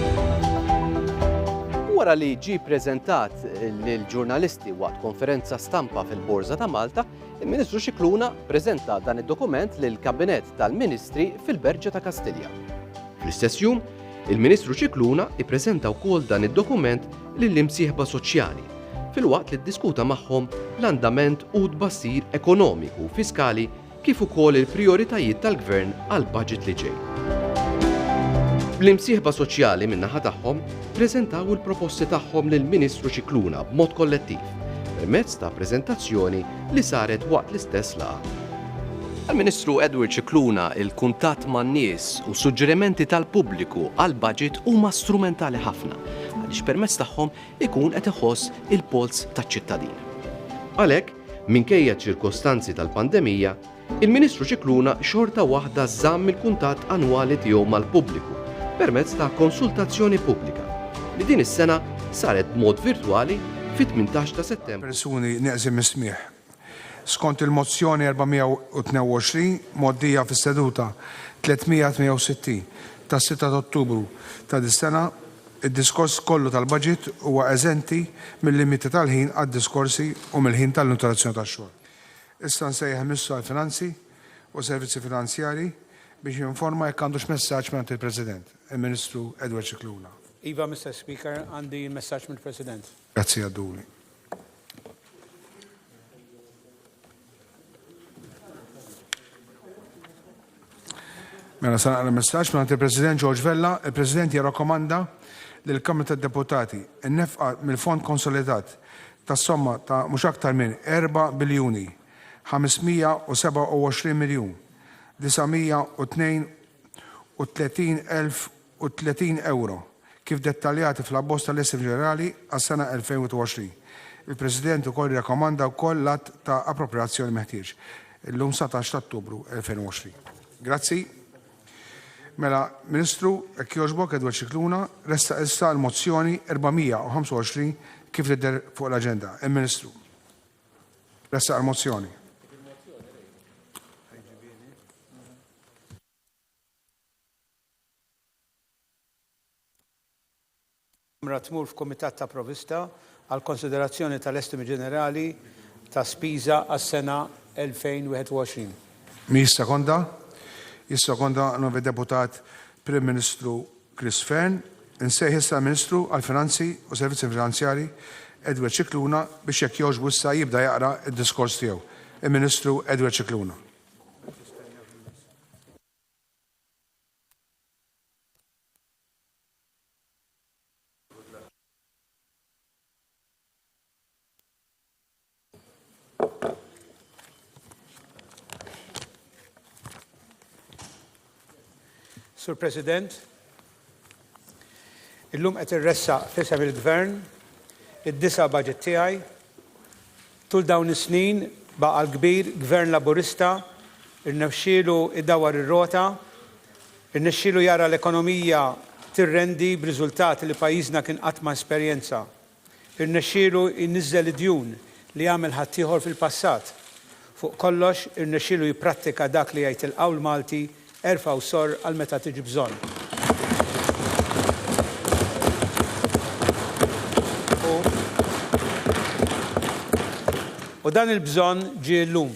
Wara li ġie ppreżentat lill-ġurnalisti waqt konferenza stampa fil-Borża ta' Malta, il-Ministru Scicluna ppreżenta dan id-dokument lill-Kabinett tal-Ministri fil-Berġa ta' Kastilja. Fl-istess jum, il-Ministru Scicluna ippreżenta wkoll dan id-dokument lill-imsieħba soċjali fil-waqt li ddiskuta magħhom l-andament u tbassir ekonomiku u fiskali kif ukoll il-prijoritajiet tal-Gvern għall-budget li ġej. L-imsieħba soċjali min-naħa tagħhom ppreżentaw il-proposti tagħhom lill-Ministru Scicluna b'mod kollettiv permezz ta' preżentazzjoni li saret waqt l-istess laqgħa. Għal-Ministru Edward Scicluna il-kuntatt man-nies u suġġerimenti tal-pubbliku għall-budget huma strumentali ħafna għaliex permezz tagħhom ikun qed iħoss il-pols taċ-ċittadin. Għalhekk, minkejja ċirkostanzi tal-pandemija, il-Ministru Scicluna xorta waħda żamm il-kuntatt annwali tiegħu mal-pubbliku permezz ta' konsultazzjoni pubblika li din is-sena saret b'mod virtwali fit-18 ta' Settembru. Persuni neqsim ismieħ. Skont il-mozzjoni 422 moddija fis-seduta 368 ta' 6 ta' Ottubru ta' dis-sena, id-diskors kollu tal-budget huwa eżenti mill-limiti tal-ħin għad-diskorsi u mill-ħin tal-interazzjoni tax-xogħol. Issa nsejjaħ Ministru għall-Finanzi u Servizzi Finanzjari biex jinforma jekk għandux messaġġ minn il-President, il-Ministru Edward Scicluna. Iva, Mr. Speaker, għandi messaġġ mill-President. Grazzi għadduli. Mela sa naqra messaġġ minn il-President George Vella, il-President jirrakkomanda lill Kamra tad-Deputati n-nefqa mill-Fond Konsolidat tas somma ta' mhux aktar minn 4 biljuni 527 miljun 932,030 euro kif dettaljati fl-abbozz tal-Isem Ġenerali għas-sena 2020. Il-President ukoll jirrakkomanda wkoll l-att ta' appropriazzjoni meħtieġ illum 17 ta' Ottubru 2020. Grazzi. Mela, Ministru, jogħġbok Edward Scicluna, resta issa l-mozzjoni 425 kif tidher fuq l-aġenda. Il-Ministru. Resta l-mozzjoni. Tmur f'Kumitat ta' Provvista għal konsiderazzjoni tal-estimi ġenerali ta' spiża għas-sena 2021. Mi jissekonda novi deputat Prim Ministru Chris Fern, insejħ issa Ministru għal-Finanzi u Servizzi Finanzjari Edward Scicluna biex jekk jogħġbu issa jibda jaqra id-diskors tiegħu. Il-Ministru Edward Scicluna. Sur President, illum qed irressa f'isem il-Gvern id-disa budget tiegħi tul dawn is-snin baqa' l-kbir Gvern Laburista irnexxielu iddawwar ir-rota, irnexxielu jara l-ekonomija tirrendi b'riżultati li pajjiżna kien qatt ma esperjenza. Irnexxielu jniżżel id-djun li għamel ħaddieħor fil-passat. Fuq kollox irnexxielu jipprattika dak li jgħid il-qawl Malti erfa' u sor għal meta tiġi bżonn. U dan il-bżonn ġie llum.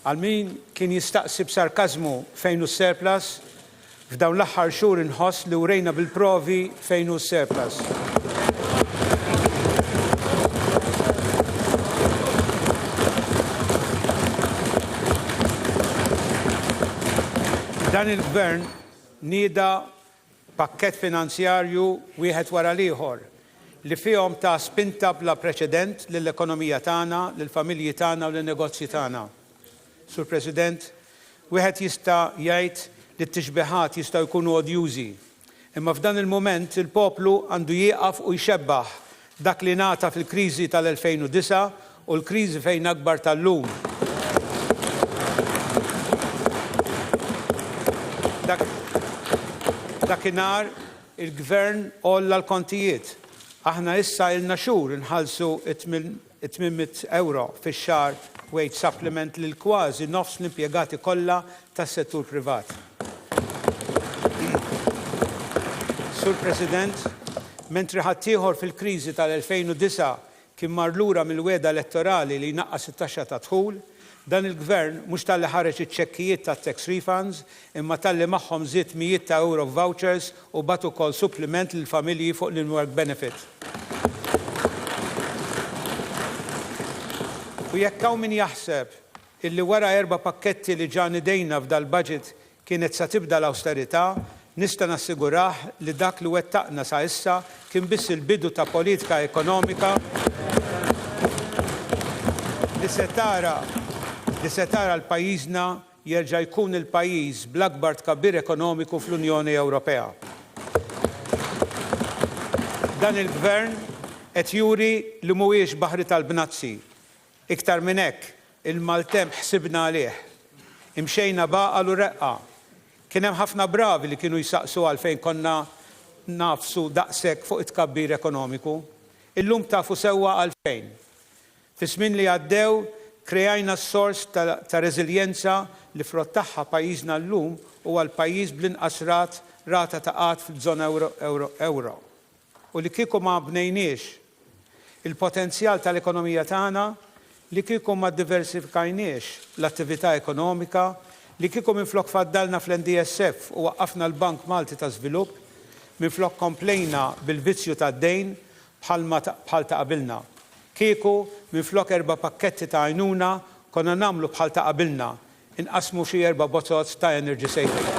Għal min kien jistaqsi b'sarkażmu fejn hu s-surplus, f'dawn l-aħħar xhur inħoss li urejna bil-provi fejn hu s-surplus. Dan il-Gvern nieda pakkett finanzjarju wieħed wara l-ieħor li fihom ta' spinta bla preċedent lill-ekonomija tagħna, lill-familji tagħna u lin-negozji tagħna. Sur President, wieħed jista' jgħid li t-tixbiħat jistgħu jkunu odjużi. Imma f'dan il-mument il-poplu għandu jieqaf u jxebbaħ dak li ngħata fil-kriżi tal-2009 u l-kriżi fejn akbar tal-lum. Dakinhar il-gvern olla l-kontijiet. Aħna issa ilna xhur inħallsu 800 euro fix-xahar wage supplement lil kważi nofs l-impjegati kollha tas-settur privat. Sur President, mentri ħaddieħor fil-kriżi tal-2009 kien mar lura mill-weda elettorali li jnaqqas it-taxxa ta' dħul, dan il-gvern mhux talli ħareġ iċ-ċekkijiet tat-tax refunds imma talli magħhom żied mijiet ta' euro vouchers u bat ukoll suppliment lill familji fuq l-work benefit. U jekk hawn min jaħseb illi wara 4 pakketti li ġan idejna f'dal-budget kienet sa tibda l-awsterità, nista' nassigurah li dak li wettaqna sa issa kien biss il-bidu ta' politika ekonomika li se tara l-pajjiżna jerġa' jkun il-pajjiż bl-akbar tkabbir ekonomiku fl-Unjoni Ewropea. Dan il-gvern qed juri li mhuwiex baħri tal-bnazzi. Iktar minn hekk, il-maltemp ħsibna għalih. Imxejna baqal u reqqa. Kien hemm ħafna bravi li kienu jsaqsu għalfejn konna nafsu daqshekk fuq it-tkabbir ekonomiku. Illum tafu sewwa għalfejn. Fis-żmien li għaddew krejajna s-sors ta' reżiljenza li frott tagħha pajjiżna llum huwa l-pajjiż bl-inqas rata ta' qatt fil-żona euro. U li kieku ma bnejniex il-potenzjal tal-ekonomija tagħna, li kieku ma diversifikajniex l-attività ekonomika, li kieku minflok faddalna fl-NDSF u waqqafna l-Bank Malti ta' Żvilupp, minflok komplejna bil-vizzju tad-dejn bħal ta' qabilna. Kieku minflok 4 pakketti ta' għajnuna konna nagħmlu bħal ta' qabilna, inqasmu xi 4 bozzot ta' energy saving.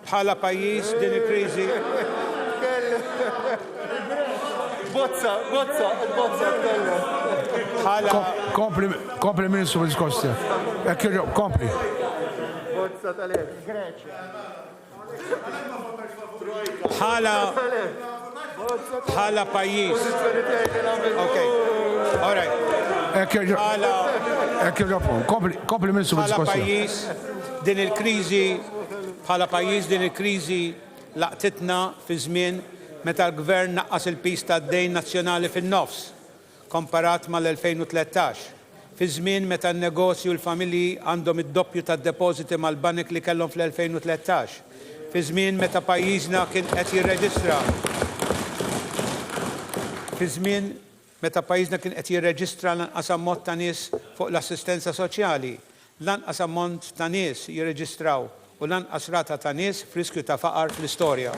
Bħala pajjiż din il-kriżi. Bozza. Kompli Ministru bil-diskors tiegħek. Jekk irġob, kompli. Bozza tal-Greċja. Bħala pajjiż. Okay. All right. Jekk irġob, kompli Ministru bil-diskors tiegħek. Bħala pajjiż din il-kriżi laqtitna fi żmien meta l-gvern naqqas il-pis tad-dejn nazzjonali fin-nofs komparat mal-2013. Fi żmien meta n-negozju u l-familji għandhom id-doppju tad-depożiti mal-banek li kellhom fl-2013. Fi żmien meta pajjiżna kien qed jirreġistra. Fi żmien meta pajjiżna kien qed jirreġistra lanqas ammont ta' nies fuq l-assistenza soċjali. Lanqas ammont ta' nies jirreġistraw u lanqas rata ta' nies f'riskju ta' faqar fl-istorja.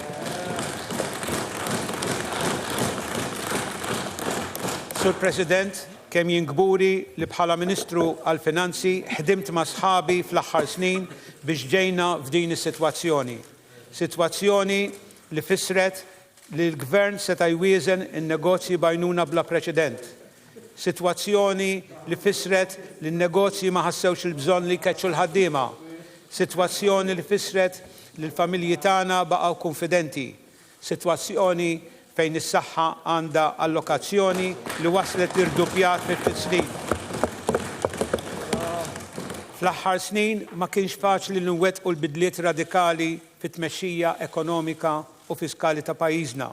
Sur President, kemm jingburi li bħala Ministru għall-Finanzi ħdimt ma' sħabi fl-aħħar snin biex ġejna f'din is-sitwazzjoni. Sitwazzjoni li fissret li l-Gvern seta' jwieżen in-negozji bajnuna bla preċedent. Sitwazzjoni li fissret li n-negozji ma ħassewx il-bżonn li jkeċċu l-ħaddiema. Sitwazzjoni li fissret li l-familji tagħna baqgħu konfidenti. Sitwazzjoni fejn is-saħħa għandha allokazzjoni li waslet l-irdupjat fi snin. Fl-aħħar snin ma kienx faċli li nwettqu l-bidliet radikali fit-tmexxija ekonomika u fiskali ta' pajjiżna.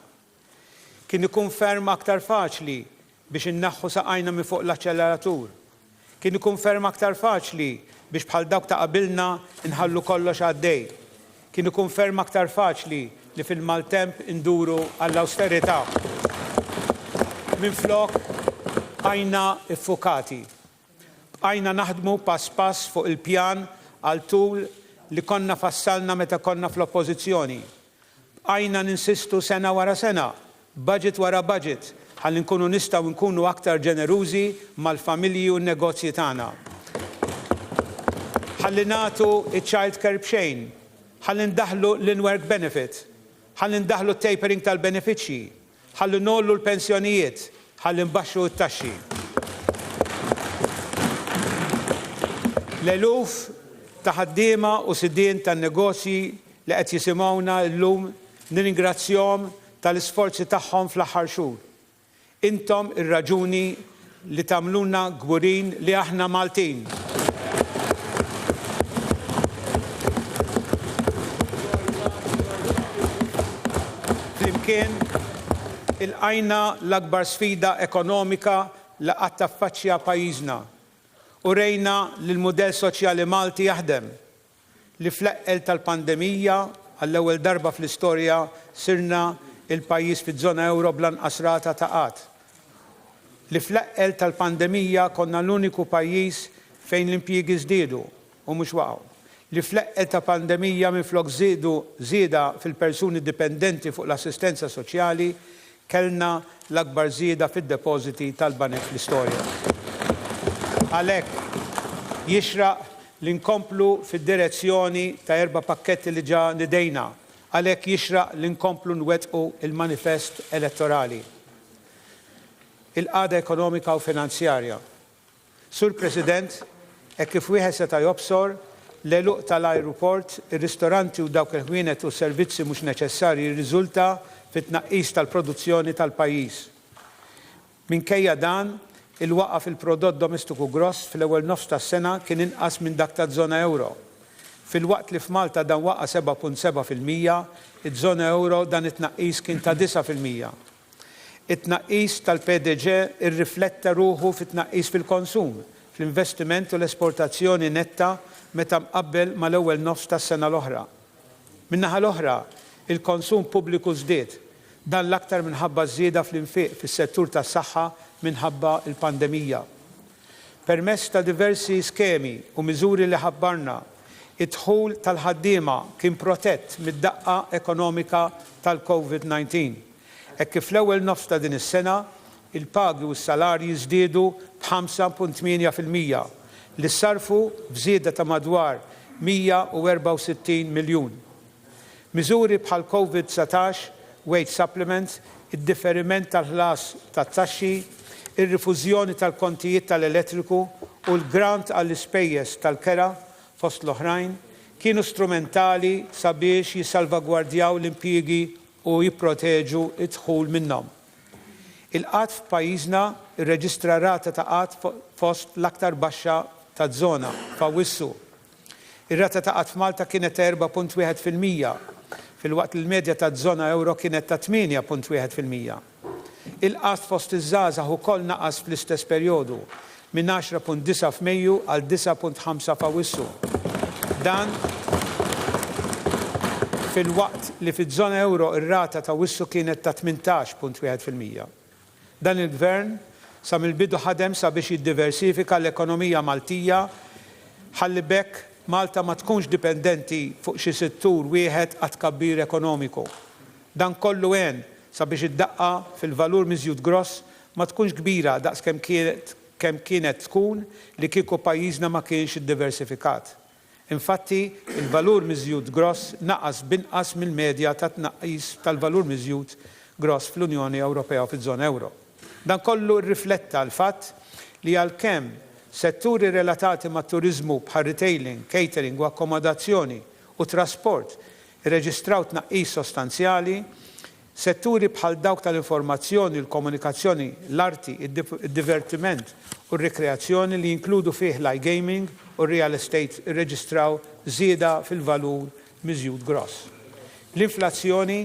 Kien ikun ferm aktar faċli biex innaħħu saqajna minn fuq l-aċċeleratur. Kien ikun ferm aktar faċli biex bħal dawk ta' qabilna inħallu kollox għaddej. Kien ikun ferm aktar faċli li fil-maltemp induru għall-austerità. Minflok għajna iffukati. Għajna naħdmu pass fuq il-pjan għal tul li konna fassalna meta konna fl-oppożizzjoni. Għajna ninsistu sena wara sena, budget wara budget, ħalli nkunu nistgħu nkunu aktar ġenerużi mal-familji u n-negozji tagħna. Ħalli nagħtu iċ-child care b'xejn, ħalli ndaħlu l-in-work benefit, ħalli ndaħlu tapering tal-benefiċċji, ħalli nollu l-pensjonijiet, ħalli nbaxxu t-taxxi. L-eluf ta' ħaddiema u sidien tan-negozji li qed jisimgħuna llum nirringrazzjahom tal-isforzi tagħhom fl-aħħar xhur. Intom ir-raġuni li tagħmluna gburin li aħna Maltin. Flimkien ilqajna l-akbar sfida ekonomika li qatt taffaċċja pajjiżna u rejna li l-mudell soċjali Malti jaħdem li fl-eqqel tal-pandemija għall-ewwel darba fl-istorja sirna il-pajjiż fiż-żona euro bl-anqas rata ta' qatt. Li fl-eqqel tal-pandemija konna l-uniku pajjiż fejn l-impjiegi żdiedu u mhux waqgħu. Li fl-eqqel ta' pandemija minflok żieda fil-persuni dipendenti fuq l-assistenza soċjali kellna l-akbar żieda fid-depożiti tal-banek fl-istorja. Għalhekk jixraq li nkomplu fid-direzzjoni ta' 4 pakketti li ġa nidejna. Għalhekk jixraq li nkomplu nwettqu il-manifest elettorali. Il-qagħda ekonomika u finanzjarja. Sur President, hekk kif wieħed seta' jobsor l-eluq tal-ajruport, ir-ristoranti u dawk il-ħwienet u servizzi mhux neċessarji jirriżulta fit-tnaqqis tal-produzzjoni tal-pajjiż. Minkejja dan, il-waqqa fil-prodott domestiku gross fl-ewwel nofs tas-sena kien inqas minn dak taż-żona euro. Fil-waqt li f'Malta dan waqqa 7.7%, iż-żona euro dan it-tnaqqis kien ta' 9%. It-tnaqqis tal-PDG irrifletta ruħu fit-tnaqqis fil-konsum, fl-investiment u l-esportazzjoni netta meta mqabbel mal-ewwel nofs tas-sena l-oħra. Min-naħa l-oħra, il-konsum pubbliku żdied, dan l-aktar minħabba żieda fl-infiq fis-settur tas-saħħa minħabba il-pandemija. Permezz ta' diversi skemi u miżuri li ħabbarna, id-dħul tal-ħaddiema kien protett mid-daqqa ekonomika tal-COVID-19. Hekk kif fl-ewwel nofs ta' din is-sena, il-pagi u s-salarji żdiedu b'5.8% li sarfu b'żieda ta' madwar 164 miljun. Miżuri bħal COVID-19, wage supplement, id-differiment tal-ħlas tat-taxxi, ir-rifużjoni tal-kontijiet tal-elettriku u l-grant għall-ispejjeż tal-kera fost l-oħrajn kienu strumentali sabiex jissalvagwardjaw l-impjiegi u jipproteġu id-dħul minnhom. Il-qatt f'pajjiżna irreġistra rata ta' qatt fost l-aktar baxxa taż-żona f'Awwissu. Ir-rata ta' qatt f'Malta kienet ta' 4.1%, fil-waqt li l-medja taż-żona euro kienet ta' 8.1%. Il-qatt fost iż-żgħażagħ ukoll naqas fl-istess perjodu minn 10.9 f'Mejju għal 9.5 f'Awwissu. Dan fil-waqt li fiż-żona euro ir-rata ta' Awwissu kienet ta' 18.1%. Dan il-gvern sa mill-bidu ħadem sabiex jiddiversifika l-ekonomija Maltija ħalli bekk Malta ma tkunx dipendenti fuq xi settur wieħed għat tkabbir ekonomiku. Dan kollu għen sabiex id-daqqa fil-valur miżjud gross ma tkunx kbira daqs kemm kienet tkun li kieku pajjiżna ma kienx iddiversifikat. Infatti, il-valur miżjud gross naqas binqas mill-medja ta' tnaqqis tal-valur miżjud gross fl-Unjoni Ewropea u fiż-żona euro. Dan kollu rrifletta l-fatt li għalkemm setturi relatati ma' turizmu bħal retailing, catering u akkomodazzjoni u trasport irreġistraw tnaqqis sostanzjali, setturi bħal dawk tal-informazzjoni, l-komunikazzjoni, l-arti, id-divertiment u r-rekreazzjoni li jinkludu fih l-iGaming u real estate irreġistraw żieda fil-valur miżjud gross. L-inflazzjoni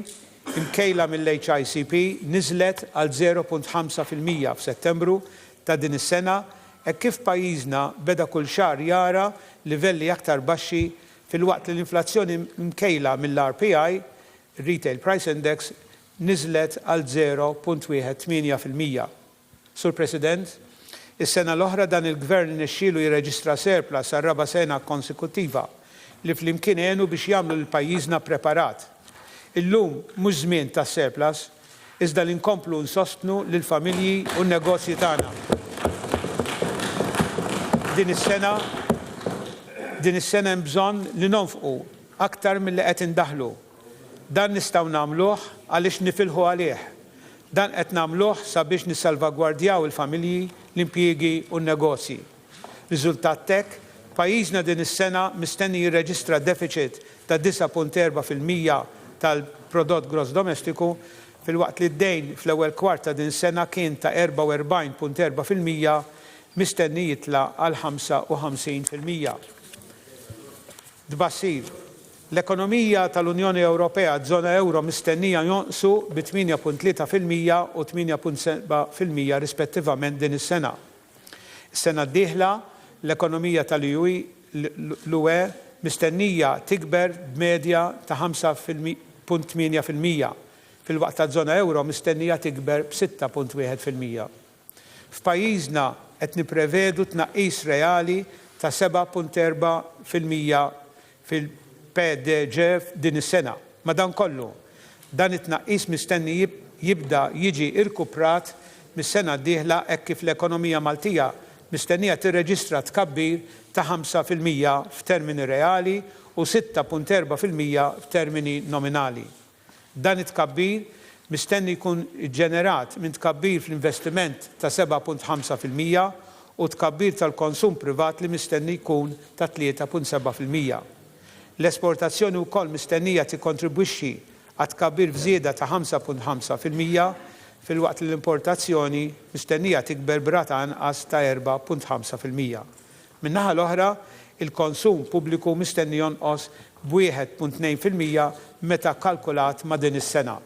imkejla mill-HICP niżlet għal 0.5% f'Settembru ta' din is-sena hekk kif pajjiżna beda kull xahar jara livelli aktar baxxi fil-waqt li l-inflazzjoni mkejla mill-RPI, Retail Price Index, niżlet għal 0.18%. Sur President, is-sena l-oħra dan il-Gvern nexxielu jirreġistra surplus għal raba' sena konsekutiva li flimkien għenu biex jagħmlu l-pajjiżna preparat. Illum mhux żmien ta' surplus, iżda li nkomplu nsostnu lill-familji u n-negozji tagħna. Din is-sena hemm bżonn li nonfqu aktar milli qed indaħlu. Dan nistgħu nagħmluh għaliex nifilħu għalih. Dan qed nagħmluh sabiex nissalvagwardjaw il-familji, l-impjiegi u n-negozji. Riżultat hekk Pajjiżna din is-sena mistenni jirreġistra deficit ta' 9.4% tal-prodott gross domestiku, fil-waqt li d-dejn fl-ewwel kwarta din sena kien ta' 44.4% mistenni jitla għal 55%. Tbassir. L-ekonomija tal-Unjoni Ewropea żona euro mistennija jonqsu bi 8.3% u 8.7% rispettivament din is-sena. Is-sena d-dieħla l-ekonomija tal-UE mistennija tikber b'medja ta' 5.8%. Fil-waqt ta' żona euro mistennija tikber b'6.1%. F'pajjiżna qed nipprevedu tnaqqis reali ta' 7.4% fil-PDG din is-sena. Madankollu, dan it-tnaqqis mistenni jibda jiġi irkuprat mis-sena d-dieħla hekk kif l-ekonomija Maltija mistennija tirreġistra tkabbir ta' 5% f'termini reali u 6.4% f'termini nominali. Dan it-tkabbir mistenni jkun ġenerat minn tkabbir fl-investiment ta' 7.5% u tkabbir tal-konsum privat li mistenni jkun ta' 3.7%. L-esportazzjoni wkoll mistennija tikkontribwixxi għat tkabbir f'żieda ta' 5.5% fil-waqt li l-importazzjoni mistennija tikber b'rata anqas ta' 4.5%. Min-naħa l-oħra, il-konsum pubbliku mistenni jonqos b'1.2% meta kalkulat ma' din is-sena.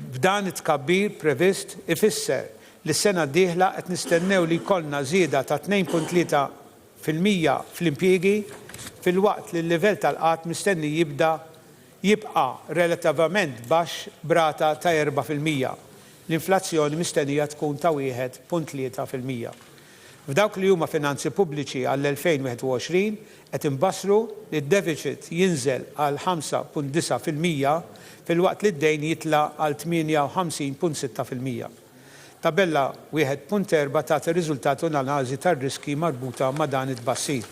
B'dan it-tkabbir previst ifisser li s-sena d-dieħla qed nistennew li jkollna żieda ta' 2.3% fl-impjiegi fil-waqt li l-livell tal-qatt mistenni jibqa' relattivament baxx b'rata ta' 4%. L-inflazzjoni mistennija tkun ta' 1.3%. F'dawk li huma finanzi pubbliċi għall-2021 qed imbassru li d-deficit jinżel għal 5.9% fil-waqt li d-dejn jitla għal 58.6%. Tabella 1.4 tagħti riżultatu l-analiżi tar-riski marbuta ma' dan it-tbassir.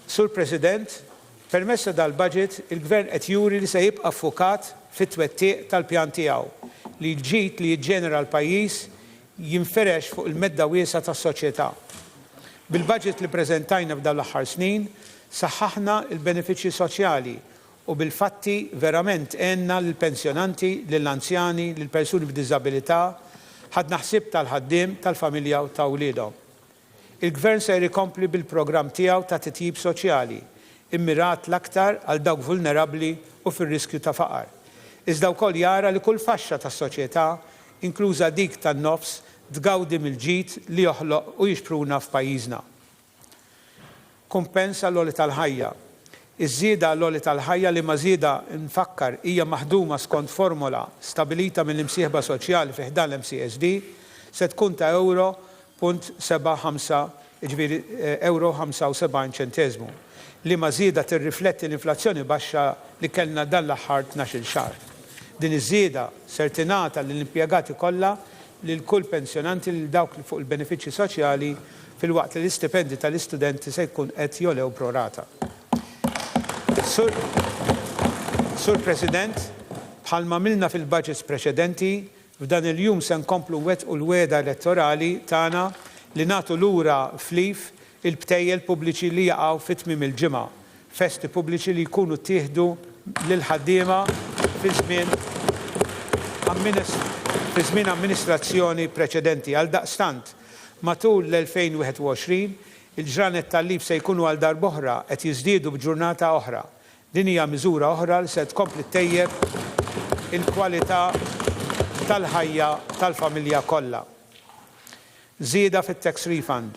Sur President, permessa dal-budget, il-Gvern qed juri li se jibqa' affukat fit-twettiq tal-pjan tiegħu li l-ġid li jiġġenera l-pajjiż jinferex fuq il-medda wiesa tas-soċjetà. Bil-budget li preżentajna f'dawn l-aħħar snin, saħħaħna l-benefiċċji soċjali u bil-fatti verament għenna lill-pensjonanti, lill-anzjani, lill-persuni b'diżabilità, ħadna ħsieb tal-ħaddiem, tal-familja u ta' wliedhom. Il-Gvern se jkompli bil-programm tiegħu ta' titjib soċjali, immirat l-aktar għal dawk vulnerabbli u fir-riskju ta' faqar. Iżda wkoll jara li kull faxxa tas-soċjetà, inkluża dik tan-nofs, tgawdi mill-ġid li joħloq u jixpruna f'pajjiżna. Kumpensa l-għoli tal-ħajja. Iż-żieda l-għoli tal-ħajja li ma żieda nfakkar hija maħduma skont formula stabilita mill-imsieħba soċjali fi ħdan l-MCSD se tkun ta' euro 75 ċentesmu li ma żieda tirrifletti l-inflazzjoni baxxa li kellna dan l-aħħar 12 xahar. Din iż-żieda ser tingħata lill-impjegati kollha lil kull pensjonanti lil dawk li fuq il-benefiċċji soċjali fil-waqt li l-istipendi tal-istudenti se jkun qed jolew prorata. Sur President, bħalma milna fil-budgets preċedenti, f'dan il-jum se nkomplu wettqu l-weda elettorali tagħna li nagħtu lura flif il-btejjel pubbliċi li jaqgħu fit-tmiem il-ġimgħa, festi pubbliċi li jkunu ttieħdu lil ħaddiema fi żmien amministrazzjoni preċedenti. Għal daqstant, matul l-2021, il-ġranet tal-lib se jkunu għal darb'oħra qed jiżdiedu b'ġurnata oħra. Din hija miżura oħra li se tkompli ttejjeb il-kwalità tal-ħajja tal-familja kollha. Żieda fit-tax refund.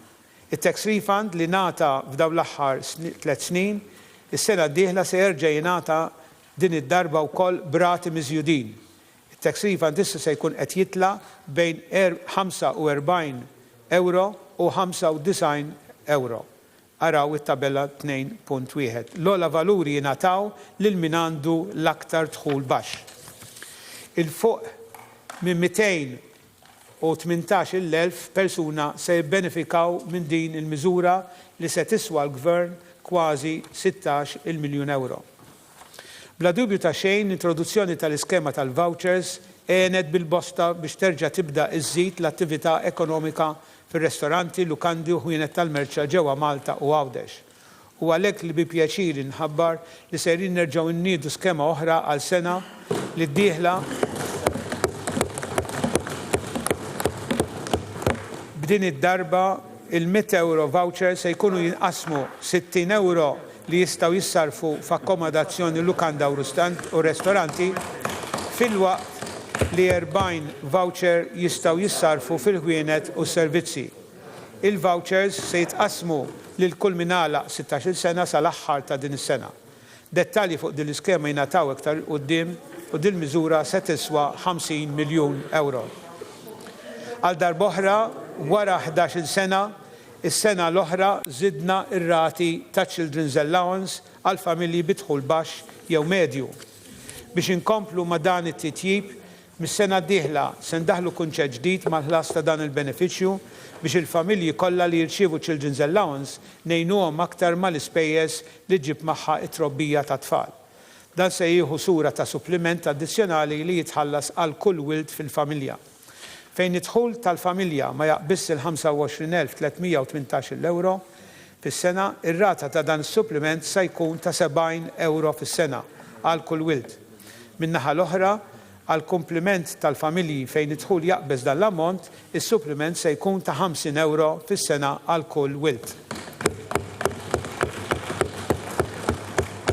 It-tax refund li ngħata f'dawn l-aħħar 3 snin, is-sena d-dieħla se jerġa' jingħata din id-darba wkoll b'rati miżjudin. It-tax refund issa se jkun qed jitla bejn 45 euro u 95 euro. Araw it-tabella 2.1. L-ola valuri jingħataw lil min għandu l-aktar dħul baxx. Il-fuq minn 218,000 persuna se jibbenefikaw minn din il-miżura li se tiswa l-Gvern kważi 16 miljun euro. Bla dubju ta' xejn, introduzzjoni tal-iskema tal-vouchers għenet bil-bosta biex terġa' tibda iżżid l-attività ekonomika fir-restoranti, lukandi u ħwienet tal-merċa ġewwa Malta u Għawdex. U għalhekk li bi pjaċir inħabbar li sejrin nerġgħu nniedu skema oħra għal sena li d-dieħla b'din id-darba il-100 euro voucher se jkunu jinqasmu 60 euro li jistgħu jissarfu f'akkomodazzjoni lukanda u ristoranti fil-waqt li 40 voucher jistgħu jissarfu fil-ħwienet u servizzi. Il-vouchers se jitqasmu lil kull min għalaq 16 sena sal-aħħar ta' din is-sena. Dettalji fuq din l-iskema jingħataw iktar quddiem u din miżura se tiswa 50 miljun euro. Għal darb'oħra wara 11 sena, is-sena l-oħra żidna ir-rati ta' Children's Allowance għal familji bidħul baxx jew medju. Biex inkomplu ma' dan it-titjib, mis-sena d-dieħla se ndaħlu kunċett ġdid mal-ħlas ta' dan il-benefiċċju biex il-familji kollha li jirċievu Children's Allowance ngħinuhom aktar mal-ispejjeż li ġib magħha it-trobbija ta' tfal. Dan se jieħu sura ta' suppliment addizzjonali li jitħallas għal kull wild fil-familja. Fejn id-dħul tal-familja ma jaqbiss il-25,318 euro fis-sena, ir-rata ta' dan is-suppliment se jkun ta' 70 euro fis-sena għal kull wild. Min-naħa l-oħra, għal kumpliment tal-familji fejn id-dħul jaqbeż dan l-ammont, is-suppliment se jkun ta' 50 euro fis-sena għal kull wild.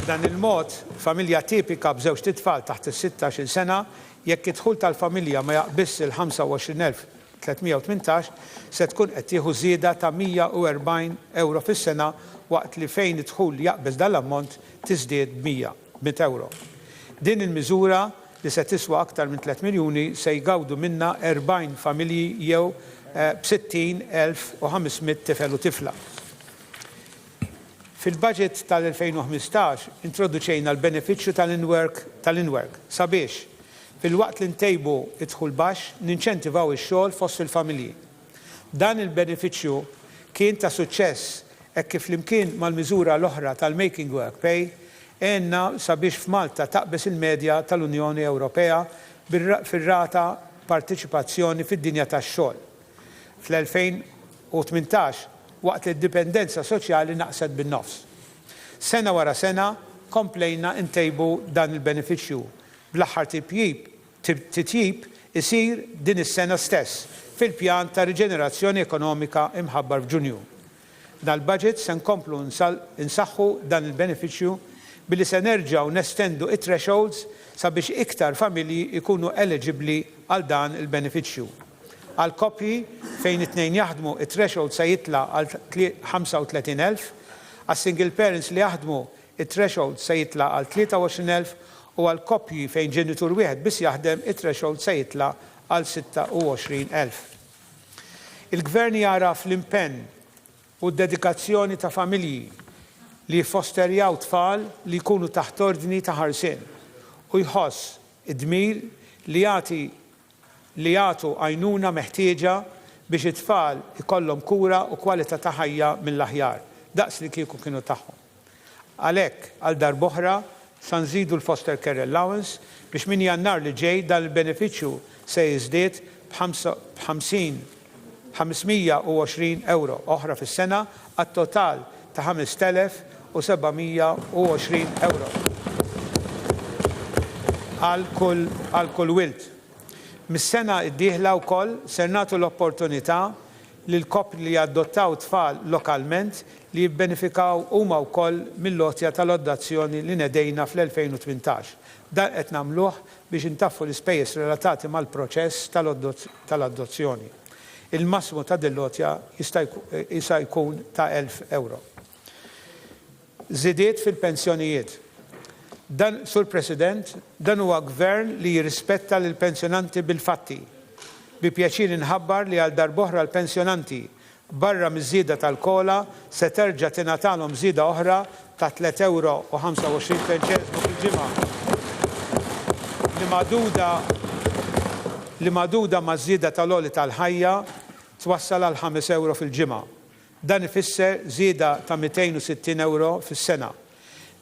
Dan il-mod, familja tipika b'żewġ titfal taħt is-16 sena, jekk id-dħul tal-familja ma jaqbiss il-25,318 se tkun qed tieħu żieda ta' 140 euro fis-sena waqt li fejn id-dħul jaqbeż dan l-ammont tiżdied 100 euro. Din il-miżura li se tiswa aktar minn 3 miljuni se jgawdu minna 40 familji jew b'60,500 tifel u tifla. Fil-budget tal-2015 introduċejna l-benefiċċju tal-in-work sabiex fil-waqt li ntejbu id-dħul baxx ninċentivaw ix-xogħol fost il-familji. Dan il-benefiċċju kien ta' suċċess hekk kif flimkien mal-miżura l-oħra tal-Making Work Pay għenna sabiex f'Malta taqbes il-medja tal-Unjoni Ewropea fir-rata partiċipazzjoni fid-dinja tax-xogħol. Fl-2018 waqt li d-dipendenza soċjali naqset bin-nofs. Sena wara sena komplejna ntejbu dan il-benefiċċju. Bl-aħħar titjib isir din is-sena stess fil-pjan ta' riġenerazzjoni ekonomika imħabbar f'Ġunju. Dal-budget se nkomplu nsaħħu dan il-benefiċċju billi se nerġgħu nestendu it-thresholds sabiex iktar familji ikunu eligibbli għal dan il-benefiċċju. Għal koppji fejn it-tnejn jaħdmu it-threshold se jitla għal 35,000, għal single parents li jaħdmu it-threshold se jitla għal 23,000 u għal koppji fejn ġenitur wieħed biss jaħdem it-threshold se jitla għal 26,000. Il-Gvern jara fl-impenn u d-dedikazzjoni ta' familji li fosterjaw tfal li jkunu taħt ordni ta' ħarsien u jħoss id-dmir li jagħtu għajnuna meħtieġa biex it-tfal ikollhom kura u kwalità ta' ħajja mill-aħjar, daqs li kieku kienu tagħhom. Għalhekk għal darb'oħra sa nżidu l-Foster Care Allowance biex min Jannar li ġej dan il-benefiċċju se jiżdied b'520 euro oħra fis-sena għat-total ta' 5,720 euro għal kull wild. Mis-sena d-dieħla wkoll se nagħtu l-opportunità lil koppli li adottaw tfal lokalment li jibbenefikaw huma wkoll mill-lotja tal-adozzjoni li nedejna fl-2018. Dan qed nagħmluh biex intaffu l-ispejjeż relatati mal-proċess tal-adozzjoni. Il-massimu ta' dil-lotja jista' jkun ta' 1,000 euro. Żidiet fil-pensjonijiet. Dan, Sur President, dan huwa gvern li jirrispetta lil pensjonanti bil-fatti. Bi pjaċir inħabbar li għal darb'oħra l-pensjonanti barra miż-żieda tal-kola se terġa' tingħatalhom żieda oħra ta' 3,25 euro fil-ġimgħa. Li maduda ma' żieda tal-għoli tal-ħajja twassal għal 5 euro fil-ġimgħa. Dan ifisser żieda ta' 260 euro fis-sena.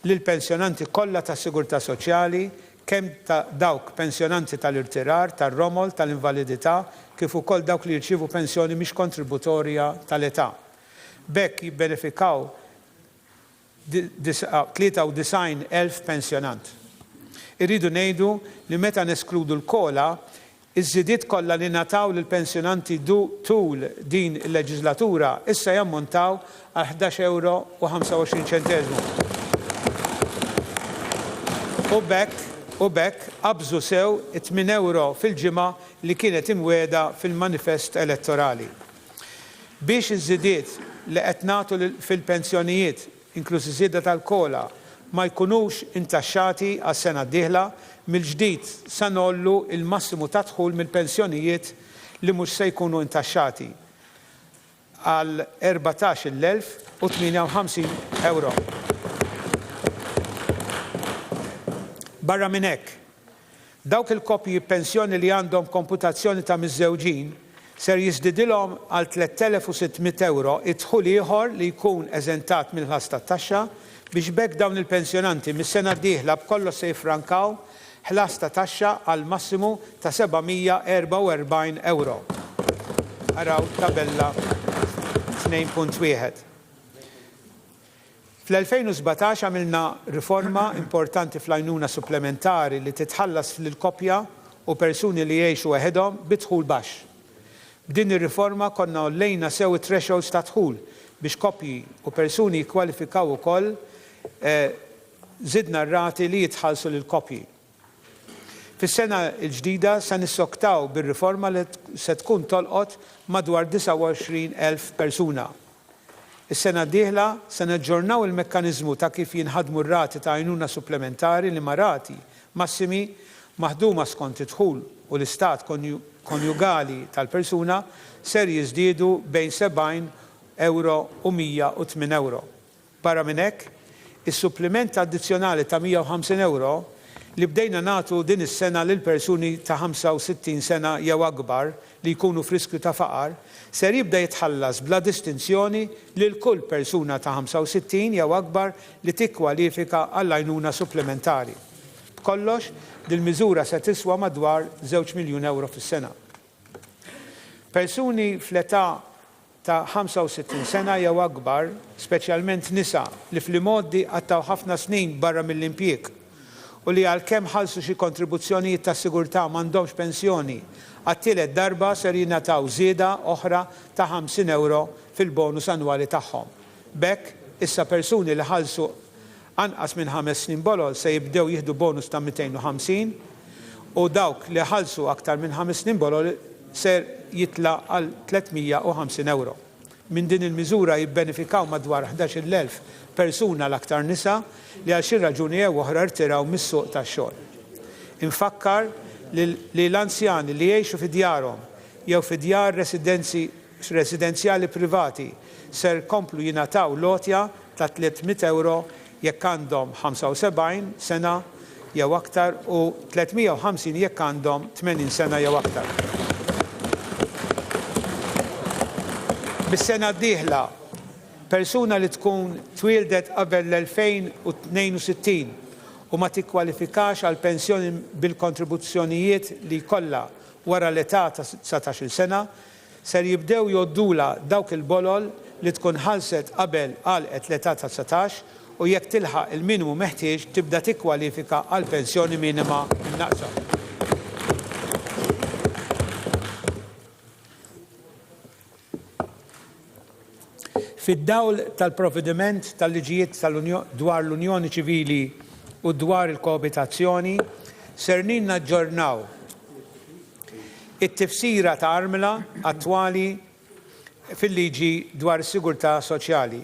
lil pensjonanti kollha tas-Sigurtà Soċjali kemm ta' dawk pensjonanti tal-irtirar, tar-romol, tal-invalidità, kif ukoll dawk li jirċievu pensjoni mhix kontributorja tal-età. B'hekk jibbenefikaw 93,000 pensjonant. Irridu ngħidu li meta neskludu l-kola, iż-żidiet kollha li nataw lil pensjonanti tul din il-leġislatura issa jammontaw għal €11.25. U bekk qabżu sew €8 fil-ġimgħa li kienet imwiegħda fil-manifest elettorali. Biex iż-żidiet li qed nagħtu fil-pensjonijiet, inklużi żieda tal-kola, ma jkunux intaxxati għas-sena d-dieħla, mill-ġdid sa nollu il-massimu ta' dħul mill-pensjonijiet li mhux se jkunu intaxxati għal €14,058. Barra minn hekk, dawk il-koppji pensjoni li għandhom komputazzjoni ta' miż-żewġin ser jiżdidilhom għal €3,600 id-dħul ieħor li jkun eżentat mill-ħlas tat-taxxa biex bekk dawn il-pensjonanti mis-sena d-dieħla b'kollox se jiffrankaw ħlas ta' taxxa għal massimu ta' €744. Araw tabella 2.1. Fl-2017 għamilna riforma importanti fl-għajnuna supplementari li titħallas lill-koppja u persuni li jgħixu waħedhom bidħul baxx. B'din ir-riforma konna ollejna sew thresholds ta' dħul biex koppji u persuni jikkwalifikaw ukoll żidna r-rati li jitħallsu lill-koppji. Fis-sena l-ġdida se nissoktaw bir-riforma li se tkun tolqot madwar 29,000 persuna. Is-sena d-dieħla se naġġornaw il-mekkaniżmu ta' kif jinħadmu r-rati ta' għajnuna supplementari li ma' rati massimi maħduma skont id-dħul u l-istat konjugali tal-persuna ser jiżdiedu bejn €70 u €108. Barra minn hekk, is-suppliment addizzjonali ta' €150 li bdejna nagħtu din is-sena lil persuni ta' 65 sena jew akbar li jkunu f'riskju ta' faqar ser jibda jitħallas bla distinzjoni lil kull persuna ta' 65 jew akbar li tikkwalifika għall għajnuna supplementari. B'kollox, dil-miżura se tiswa madwar €2 miljun fis-sena. Persuni fl-età ta' 65 sena jew akbar, speċjalment nisa li fl-imoddi għattaw ħafna snin barra mill-impjieg u li għalkemm ħallsu xi kontribuzzjonijiet ta' sigurtà m'għandhomx pensjoni, għat-tielet darba ser jingħataw żieda oħra ta' €50 fil-bonus annwali tagħhom. B'hekk issa persuni li ħallsu anqas minn 5 snin bolol se jibdew jieħdu bonus ta' 250 u dawk li ħallsu aktar minn 5 snin bolol ser jitla għal €350. Minn din il-miżura jibbenefikaw madwar 11,000 persuna l-aktar nisa li għal xi raġuni jew oħra rtiraw mis-suq tax-xogħol. Infakkar li l-anzjani li jgħixu fi djarhom jew fi djar residenzjali privati ser komplu jingħataw lotja ta' €300 jekk għandhom 75 sena jew aktar u 350 jekk għandhom 80 sena jew aktar. Bis-sena d-dieħla, persuna li tkun twildet qabel l-2062 u ma tikkwalifikax għal pensjoni bil-kontribuzzjonijiet li kollha wara l-età ta' 19 sena, ser jibdew joddula dawk il-bolol li tkun ħalset qabel għalqet l-età ta' 19 u jekk tilħaq il-minimu meħtieġ tibda tikkwalifika għal pensjoni minima naqsa. Fid-dawl tal-provvediment tal-liġijiet dwar l-Unjoni Ċivili u dwar il-koabitazzjoni, sernin naġġornaw it-tifsira ta' armla attwali fil-liġi dwar is-sigurtà soċjali.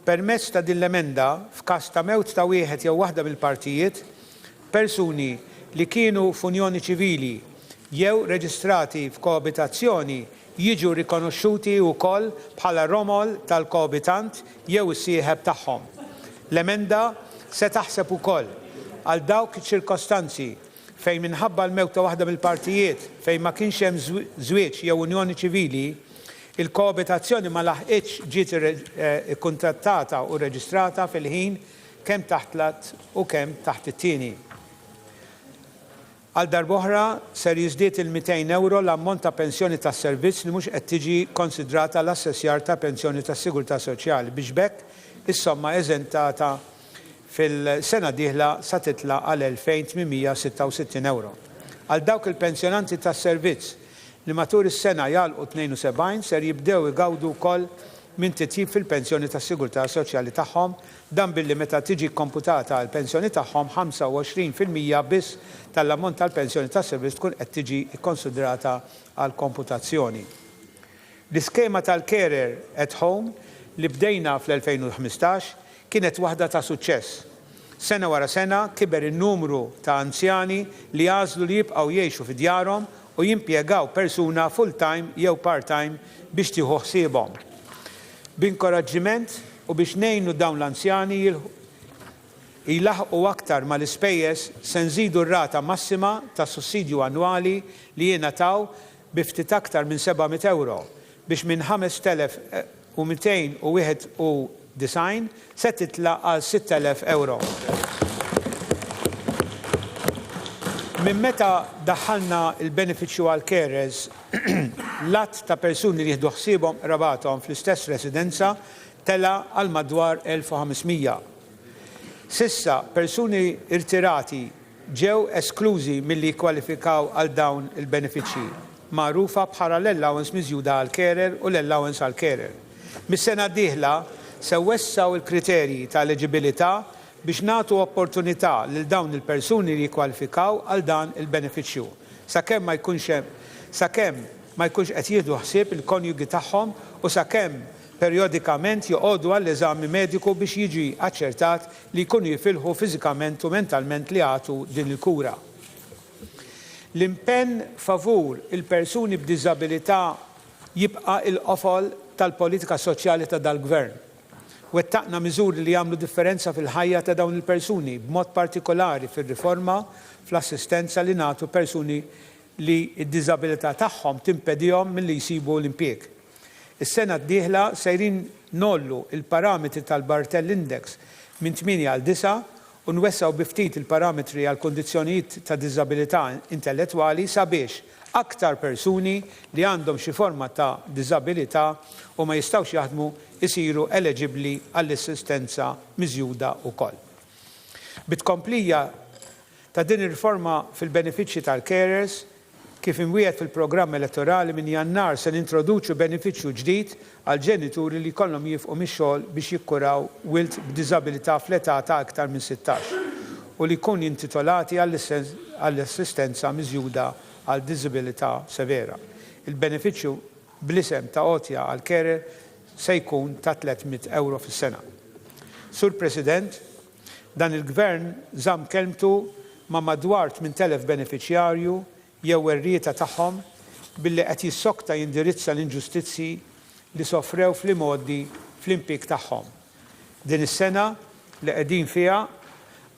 Permezz ta' din l-emenda f'każ ta' mewt ta' wieħed jew waħda mill-partijiet, persuni li kienu f'unjoni ċivili jew reġistrati f'koabitazzjoni jiġu rikonoxxuti wkoll bħala romol tal-koabitant jew is-sieħeb tagħhom. L-emenda se taħseb ukoll għal dawk iċ-ċirkostanzi fejn minħabba l-mewt ta' waħda mill-partijiet fejn ma kienx hemm żwieġ jew unjoni ċivili, il-koabitazzjoni ma laħqitx ġiet ikkuntrattata u reġistrata fil-ħin kemm taħt lat u kemm taħt it-tieni. Għal darb'oħra ser jiżdied il-€200 l-ammont ta' pensjoni tas-servizz li mhux qed tiġi konsidrata l-assessjar ta' pensjoni tas-Sigurtà Soċjali biex bekk is-somma eżentata fil-sena dieħla sa titla' għal €2,866. Għal dawk il-pensjonanti tas-servizz li matul is-sena jagħlqu 72 ser jibdew igawdu wkoll minn titjib fil-pensjoni tas-Sigurtà Soċjali tagħhom dan billi meta tiġi komputata l-pensjoni tagħhom 25% biss tal-ammont tal-pensjoni tas-servizz tkun qed tiġi kkonsidrata għal komputazzjoni. L-iskema tal-carer at home li bdejna fl-2015 kienet waħda ta' suċċess. Sena wara sena kiber in-numru ta' anzjani li għażlu li jibqgħu jgħixu fi djarhom u jimpjegaw persuna full-time jew part-time biex tieħu ħsiebhom. B'inkoraġġiment u biex ngħinu dawn l-anzjani jilaħqu aktar mal-ispejjeż se nżidu r-rata massima ta' sussidju annwali li jingħataw bi ftit aktar minn €700 biex minn €5,291 se titla' għal €6,000. Minn meta daħħalna il-benefiċċju għal carers l-att ta' persuni li jieħdu ħsiebhom rabathom fl-istess residenza tela għal madwar 1500. Sissa persuni irtirati ġew esklużi milli jikkwalifikaw għal dawn il-benefiċċji, magħrufa bħala l-allowance miżjuda għal carer u l-allowance għal carer. Mis-sena d-dieħla se wessaw il-kriterji ta' eligibilità biex nagħtu opportunità lil dawn il-persuni li jikkwalifikaw għal dan il-benefiċċju. Sakemm ma jkunx qed jieħdu ħsieb il-konjugi tagħhom u sakemm perjodikament joqogħdu għall-eżami mediku biex jiġi aċċertat li jkunu jifilħu fiżikament u mentalment li għatu din il-kura. L-impenn favur il-persuni b'diżabilità jibqa' il-qofol tal-politika soċjali ta' dal-Gvern. Wettaqna miżuri li jagħmlu differenza fil-ħajja ta' dawn il-persuni, b'mod partikolari fir-riforma fl-assistenza li nagħtu persuni li d-diżabilità tagħhom timpedihom milli jsibu l-impjieg. Is-sena d-dieħla sejrin nollu il-parametri tal-Bartell Index minn 8 għal 9 u nwessaw bi ftit il-parametri għal kondizzjonijiet ta' diżabilità intellettwali sabiex aktar persuni li għandhom xi forma ta' diżabilità u ma jistgħux jaħdmu isiru eligibbli għall-assistenza miżjuda wkoll. Bit-tkomplija ta' din ir-riforma fil-benefiċċji tal-carers kif imwiegħed fil-programm elettorali minn Jannar se nintroduċu benefiċċju ġdid għal ġenituri li jkollhom jifqu mix-xogħol biex jikkuraw wilt b'diżabilità fl-età ta' aktar minn 16 u li jkunu intitolati għall-assistenza miżjuda għal diżabilità severa. Il-benefiċċju bl-isem ta' għotja għal carer se jkun ta' €300 fis-sena. Sur President, dan il-Gvern żamm kelmtu ma' madwar 8,000 benefiċjarju jew werrieta tagħhom billi qed jissokta jindirizza l-inġustizzi li sofrew fl-imoddi fl-impjieg tagħhom. Din is-sena li qegħdin fiha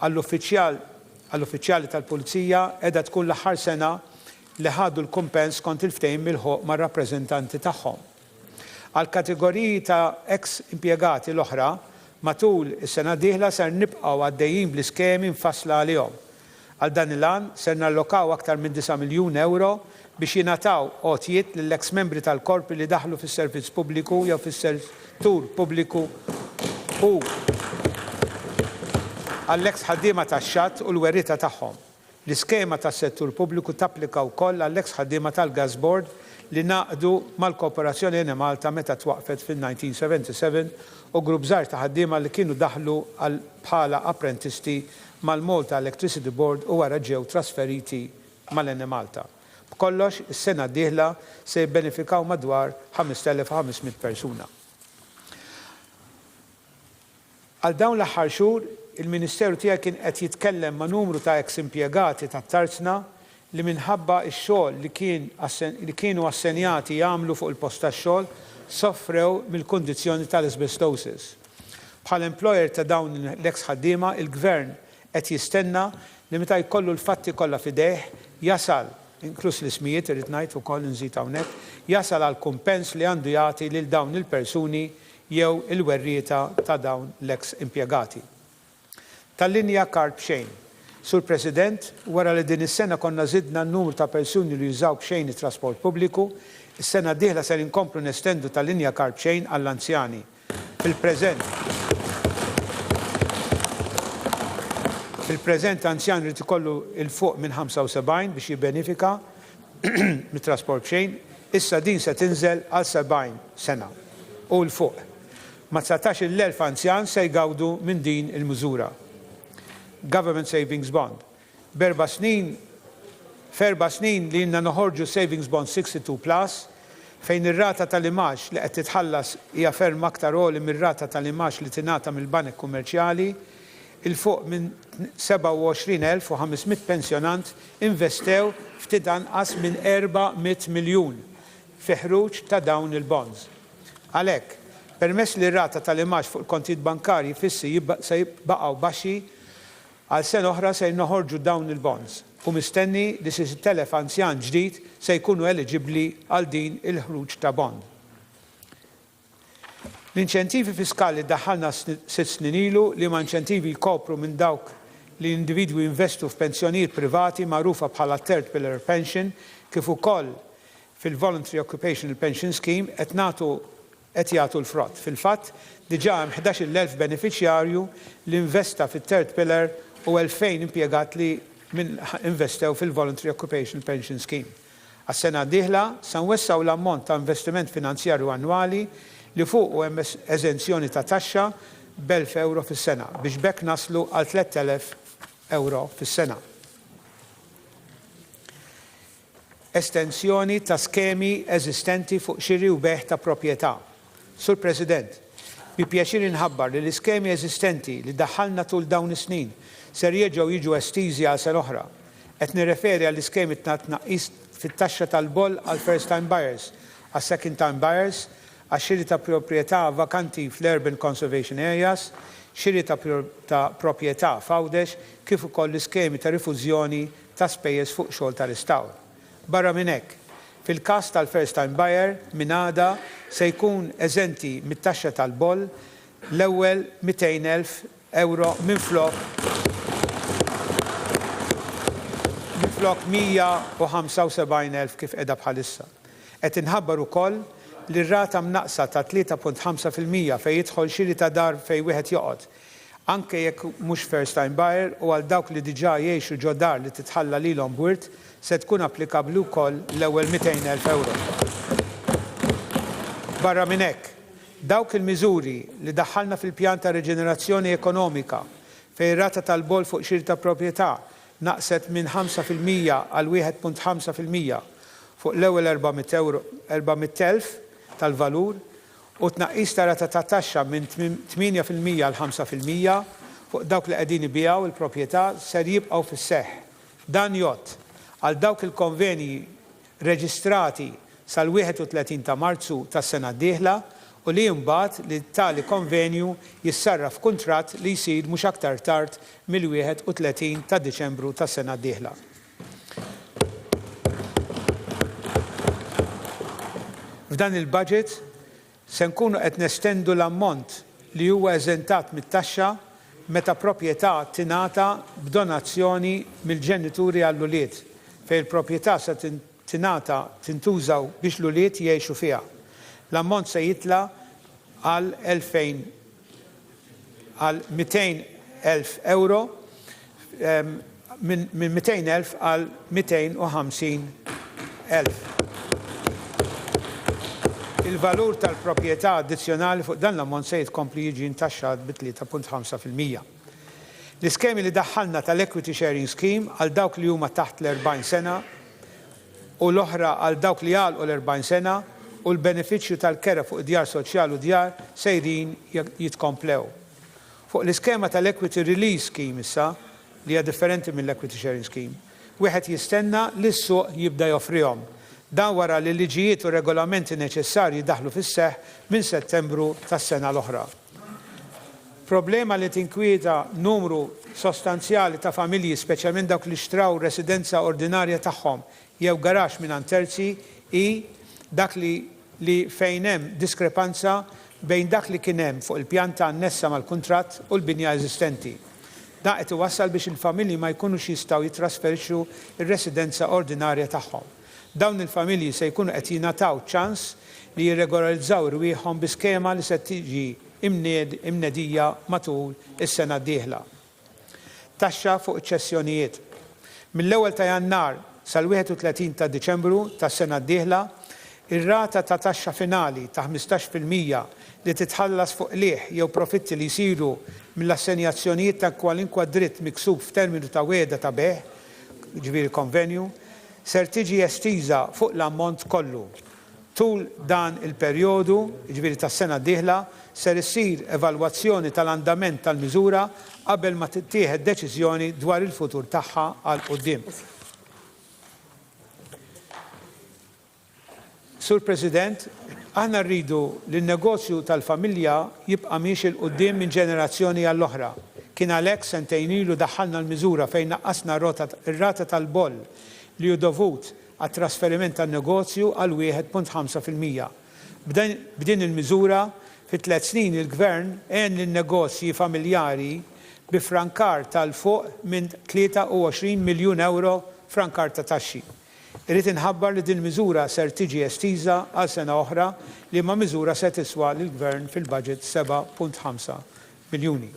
għall-uffiċjali tal-Pulizija qiegħda tkun l-aħħar sena li ħadu l-kumpens kont il-ftehim milħuq mar-rappreżentanti tagħhom. Għal kategoriji ta' ex impjegati l-oħra matul is-sena dieħla ser nibqgħu għaddejjin bl-iskemi mfassla għalihom. Għal dan il-għan ser nallokaw aktar minn €9 miljun biex jingħataw għotjiet lill-ex membri tal-korpi li daħlu fis-servizz pubbliku jew fis-settur pubbliku u għall-ex ħaddiema tax-xatt u l-werrieta tagħhom. L-iskema tas-settur pubbliku tapplika wkoll għall-ex ħaddiema tal-Gas Board li naqdu mal-Kooperazzjoni Malta meta twaqfet fil-1977 u grupp żgħar ta' ħaddiema li kienu daħlu bħala apprentisti mal-Malta Electricity Board u wara ġew trasferiti mal-Ene Malta. B'kollox, is-sena d-dieħla se jibbenefikaw madwar 5,500 persuna. Għal dawn l-aħħar xhur, il-Ministeru tiegħi kien qed jitkellem ma' numru ta' ex impjegati tat-Tarzna li minħabba x-xogħol li kienu assenjati jagħmlu fuq il-post tax-xogħol soffrew mill-kundizzjoni tal-asbestosis. Bħal employer ta' dawn l-ex ħaddiema, il-Gvern qed jistenna li meta jkollu l-fatti kollha f'idejh jasal, inkluż l-ismijiet irid ngħid ukoll inżid hawnhekk, jasal għal kumpens li għandu jagħti lil dawn il-persuni jew il-werrieta ta' dawn l-ex impjegati. tal-linja kart b'xejn. Sur President, wara li din is-sena konna żidna n-numru ta' persuni li jużaw b'xejn it-trasport pubbliku, is-sena d-dieħla ser inkomplu nestendu tal-linja kart b'xejn għall-anzjani. Fil-preżent anzjan rid ikollu il-fuq minn 75 biex jibbenefika mit-trasport b'xejn, issa din se tinżel għal 70 sena u l-fuq. Ma 19,000 anzjan se jgawdu minn din il-mużura. Government Savings Bond. F'erba' snin li jinna noħorġu Savings Bond 62 Plus, fejn ir-rata tal-imax li qed titħallas hija ferm aktar għoli mir-rata tal-imax li tingħata mill-banek kummerċjali, il-fuq minn 27,500 pensjonant investew ftit anqas minn 400 miljun fi ħruġ ta' dawn il-bonds. Għalhekk, permess li r-rata tal-imax fuq il-kontijiet bankarji fissi se jibqgħu baxxi, għal sena oħra se noħorġu dawn il-bonds u mistenni li 6,000 anzjan ġdid se jkunu eligibbli għal din il-ħruġ ta' bond. L-inċentivi fiskali daħħalna 6 snin ilu li ma' inċentivi jkopru minn dawk li individwi investu f'pensjonijiet privati magħrufa bħala Third Pillar Pension kif ukoll fil-Voluntary Occupational Pension Scheme qed jagħtu l-frott. Fil-fatt, diġà hemm 11,000 beneficjarju li investa fit-Third Pillar u 2,000 impjegat li investew fil-Voluntary Occupational Pension Scheme. Għas-sena d-dieħla se nwessaw l-ammont ta' investiment finanzjarju annwali li fuq u hemm eżenzjoni ta' taxxa b'1,000 € fis-sena biex bekk naslu għal 3,000 € fis-sena. Estensjoni ta' skemi eżistenti fuq xiri u beħ ta' proprjetà. Sur President, bi pjaċir inħabbar li l-iskemi eżistenti li daħħalna tul dawn is-snin ser jerġgħu jiġu estiżi għal sena oħra. Qed nirreferi għall-iskemi ta' tnaqqis fit-taxxa tal-boll għal first time buyers, għal second time buyers, għal xiri ta' proprjetà vakanti fl-urban conservation areas, xiri ta' proprjetà f'għawdex, kif ukoll l-iskemi ta' rifużjoni ta' spejjeż fuq xogħol ta' ristawr. Barra minn hekk, fil-każ tal-first time buyer minn għada se jkun eżenti mit-taxxa tal-boll l-ewwel 200,000 € minflok 175,000 kif qiegħda bħalissa. Qed inħabbar ukoll li r-rata mnaqsa ta' 3.5% fejn jidħol xiri ta' dar fejn wieħed joqgħod. Anke jekk mhux first time buyer u għal dawk li diġà jgħixu ġo dar li titħalla lilhom bwirt se tkun applikabbli wkoll l-ewwel 200,000 €. Barra minn hekk, dawk il-miżuri li daħħalna fil-pjan ta' reġenerazzjoni ekonomika fejn ir-rata tal-boll fuq xiri ta' proprjetà naqset minn 5% għal 1.5% fuq l-ewwel 400,000 tal-valur u tnaqqis ta' rata ta' taxxa minn 8% għal 5% fuq dawk li qegħdin ibijaw il-proprjetà ser jibqgħu fis-seħħ. Dan jgħod għal dawk il-konvenji reġistrati sal-31 ta' Marzu tas-sena d-dieħla u li mbagħad li tali konvenju jissarraf f'kuntratt li jsir mhux aktar tard mill-31 ta' Diċembru tas-sena d-dieħla. F'dan il-budget se nkunu qed nestendu l-ammont li huwa eżentat mit-taxxa meta proprjetà tingħata b'donazzjoni mill-ġenituri għall-ulied fejn il-proprjetà se tingħata tintużaw biex l-ulied jgħixu fiha. L-ammont se jitla għal 200,000 € minn 200,000 għal 250,000. Il-valur tal-proprjetà addizzjonali fuq dan l-ammont se jitkompli jiġi ntaxxat b'3.5%. L-iskemi li daħħalna tal-Equity Sharing Scheme għal dawk li huma taħt l-40 sena u l-oħra għal dawk li għalqu l-40 sena u l-benefiċċju tal-kera fuq djar soċjali u djar sejrin jitkomplew. Fuq l-iskema tal-Equity Release Scheme issa, li hija differenti mill-Equity Sharing Scheme, wieħed jistenna li s-suq jibda joffrihom. Dan wara li liġijiet u regolamenti neċessarji daħlu fis-seħħ minn Settembru tas-sena l-oħra. Problema li tinkwieta numru sostanzjali ta' familji, speċjalment dawk li xtraw residenza ordinarja tagħhom jew garax minn terzi, hi dak li fejn hemm diskrepanza bejn dak li kien hemm fuq il-pjan ta' annessa mal-kuntratt u l-binja eżistenti. Da qed iwassal biex il-familji ma jkunux jistgħu jitrasferixxu ir-residenza ordinarja tagħhom. Dawn il-familji se jkunu qed jingħataw ċans li jirregolarizzaw irwieħhom bi skema li se tiġi imnedija matul is-sena d-dieħla. Taxxa fuq iċ-ċessjonijiet. Mill-ewwel ta' Jannar sal-31 ta' Diċembru tas-sena d-dieħla, ir-rata ta' taxxa finali ta' 15% li titħallas fuq lieħ jew profitti li jsiru mill-assenjazzjonijiet ta' kwalinkwa dritt miksub f'terminu ta' wegħda ta' beħ, ġifieri konvenju, ser tiġi estiża fuq l-ammont kollu. Tul dan il-perjodu, ġifieri tas-sena d-dieħla, ser issir evalwazzjoni tal-andament tal-miżura qabel ma tittieħed deċiżjoni dwar il-futur tagħha għal quddiem. Sur President, aħna rridu li n-negozju tal-familja jibqa' miex il-quddiem minn ġenerazzjoni għall-oħra. Kien għalhekk sentejn ilu daħħalna l-miżura fejn naqqasna ir-rata tal-boll li hu dovut għat-trasferiment tan-negozju għal 1.5%. B'din il-miżura fit-3 snin il-Gvern għen lin-negozji familjari bi frankar tal-fuq minn 23 miljun euro frankar ta' taxxi. Irrid inħabbar li din miżura ser tiġi estiża għal sena oħra li ma' miżura se tiswa lill-Gvern fil-budget 7.5 miljuni.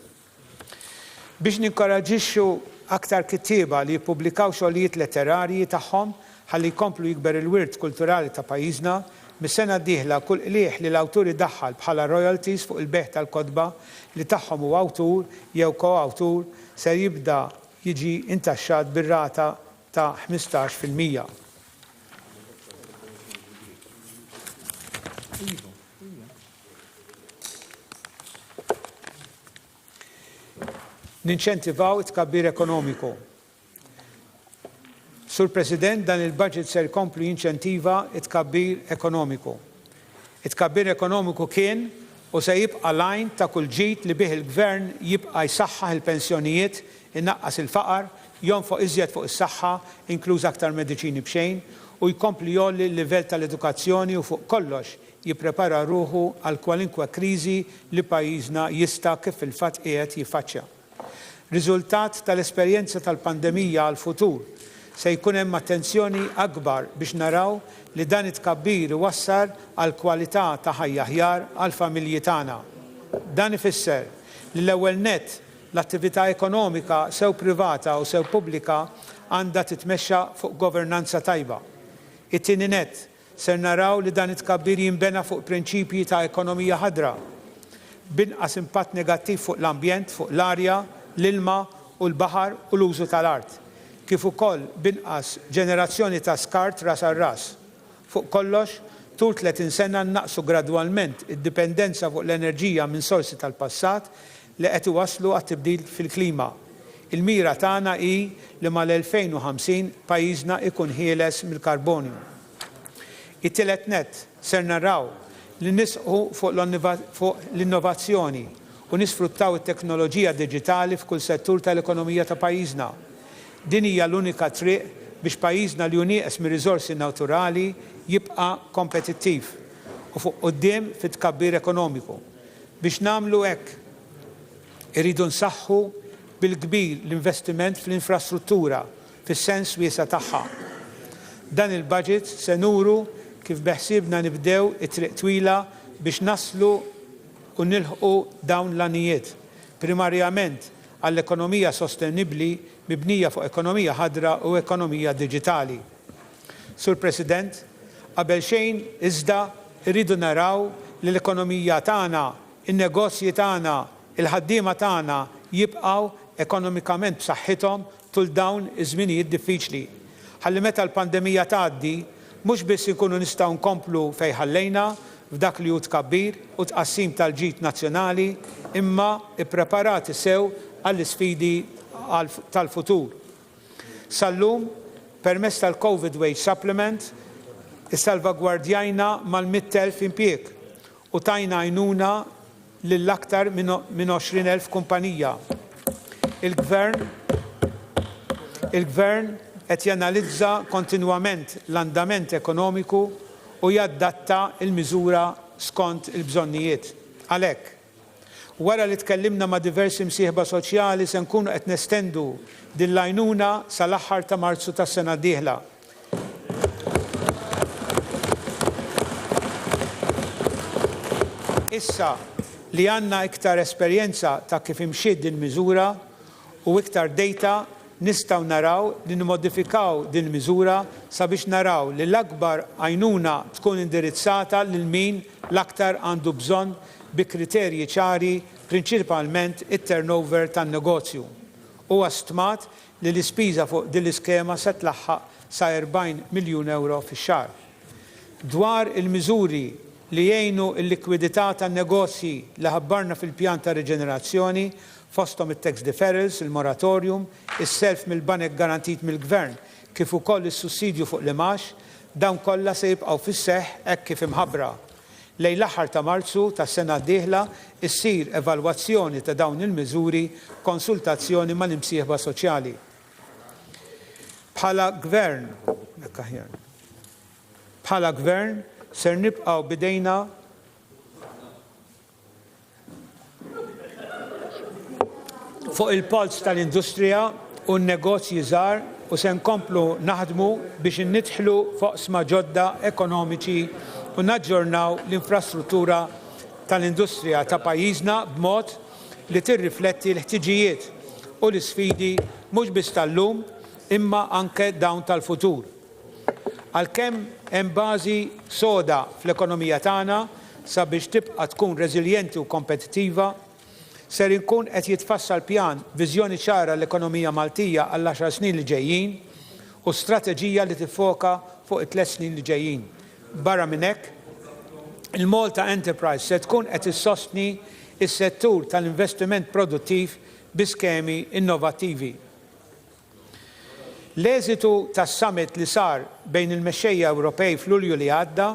Biex ninkoraġixxu aktar kittieba li jippubblikaw xogħlijiet letterarji tagħhom ħalli jkomplu jikber il-wirt kulturali ta' pajjiżna, mis-sena d-dieħla kull qlieħ li l-awtur iddaħħal bħala royalties fuq il-beħ tal-kotba li tagħhom huwa awtur jew ko-awtur ser jibda jiġi intaxxat bir-rata ta' 15%. Ninċentivaw it-tkabbir ekonomiku. Sur President, dan il-budget ser jkomplu jinċentiva it-tkabbir ekonomiku. It-tkabbir ekonomiku kien u se jibqa' lajn ta' kull ġid li bih il-Gvern jibqa' jsaħħaħ il-pensjonijiet, innaqqas il-faqar, jonfoq iżjed fuq is-saħħa, inkluż aktar mediċini b'xejn, u jkompli jolli l-livell tal-edukazzjoni u fuq kollox jipprepara ruħu għal kwalinkwa kriżi li pajjiżna jista' kif il-fatt qiegħed jiffaċċja. Riżultat tal-esperjenza tal-pandemija għal futur se jkun hemm attenzjoni akbar biex naraw li dan it-tkabbir iwassal għal kwalità ta' ħajja aħjar għal familji tagħna. Dan ifisser li l-ewwel nett l-attività ekonomika sew privata u sew pubblika għandha titmexxa fuq governanza tajba. It-tieni nett ser naraw li dan it-tkabbir jinbena fuq prinċipji ta' ekonomija ħadra, binqas impatt negattiv fuq l-ambjent, fuq l-arja, l-ilma u l-baħar u l-użu tal-art, kif ukoll binqas ġenerazzjoni ta' skart ras għal ras. Fuq kollox, tul 30 sena naqsu gradwalment id-dipendenza fuq l-enerġija minn sorsi tal-passat li qed iwasslu għat-tibdil fil-klima. Il-mira tagħna hi li mal-2050 pajjiżna ikun ħieles mill-karbonju. It-tielet nett ser naraw li nisqu fuq l-innovazzjoni u nisfruttaw it-teknoloġija diġitali f'kull settur tal-ekonomija ta' pajjiżna. Din hija l-unika triq biex pajjiżna li unieqes mir-riżorsi naturali jibqa' kompetittiv u fuq quddiem fit-tkabbir ekonomiku. Biex nagħmlu hekk irridu nsaħħu bil-kbir l-investiment fl-infrastruttura fis-sens wiesa' tagħha. Dan il-budget se nuru kif beħsiebna nibdew it-triq twila biex naslu u nilħqu dawn l-anijiet, primarjament għall-ekonomija sostenibbli mibnija fuq ekonomija ħadra u ekonomija diġitali. Sur President, qabel xejn iżda rridu naraw li l-ekonomija tagħna, in-negozji tagħna, il-ħaddiema tagħna jibqgħu ekonomikament b'saħħithom tul dawn iż-żminijiet diffiċli. Ħalli meta l-pandemija tgħaddi, mhux biss inkunu nistgħu nkomplu fejn ħallejna f'dak li hu tkabbir u tqassim tal-ġid nazzjonali, imma ippreparati sew għall-isfidi tal-futur. Sallum, permezz tal-COVID Wage Supplement, issalvagwardjajna mal-100,000 impjieg u tajna għajnuna lill-aktar minn 20,000 kumpanija. Il-Gvern qed janalizza kontinwament l-andament ekonomiku u jaddatta il-miżura skont il-bżonnijiet. Għalhekk, wara li tkellimna ma' diversi msieħba soċjali se nkunu qed nestendu din l-għajnuna sal-aħħar ta' Marzu tas-sena d-dieħla. Issa li għandna iktar esperjenza ta' kif imxiet din miżura u iktar data nistgħu naraw li nimmodifikaw din miżura sabiex naraw li l-akbar għajnuna tkun indirizzata lil min l-aktar għandu bżonn bi kriterji ċari, prinċipalment it-turnover tan-negozju. Huwa stmat li l-ispiża fuq din l-iskema se tlaħħaq sa 40 miljun euro fix-xahar. Dwar il-miżuri li jgħinu l-likwidità tan-negozji li ħabbarna fil-pjan ta' riġenerazzjoni fosthom it-tax deferrals, il-moratorium, is-self mill-banek garantit mill-gvern, kif ukoll is-sussidju fuq l-imax, dawn kollha se jibqgħu fis-seħħ hekk kif imħabbra. Lejn l-aħħar ta' Marzu tas-sena d-dieħla issir evalwazzjoni ta' dawn il-miżuri, konsultazzjoni mal-imsieħba soċjali. Bħala gvern ser nibqgħu bidejna fuq il-pols tal-industrija u n-negozji żgħar u se nkomplu naħdmu biex innidħlu foqsma ġodda ekonomiċi u naġġornaw l-infrastruttura tal-industrija ta' pajjiżna b'mod li tirrifletti l-ħtiġijiet u l-isfidi mhux biss tal-lum imma anke dawn tal-futur. Għalkemm hemm bażi soda fl-ekonomija tagħna sabiex tibqa' tkun reżiljenti u kompetittiva, ser inkun qed jitfassal pjan viżjoni ċara l-ekonomija Maltija għall 10 snin li ġejjin u strateġija li tiffoka fuq it-3 snin li ġejjin. Barra minn hekk, il-Malta Enterprise se tkun qed issostni s-settur tal-investiment produttiv bi skemi innovattivi. L-eżitu tas-summit li sar bejn il-mexxejja Ewropej f'Lulju li għadda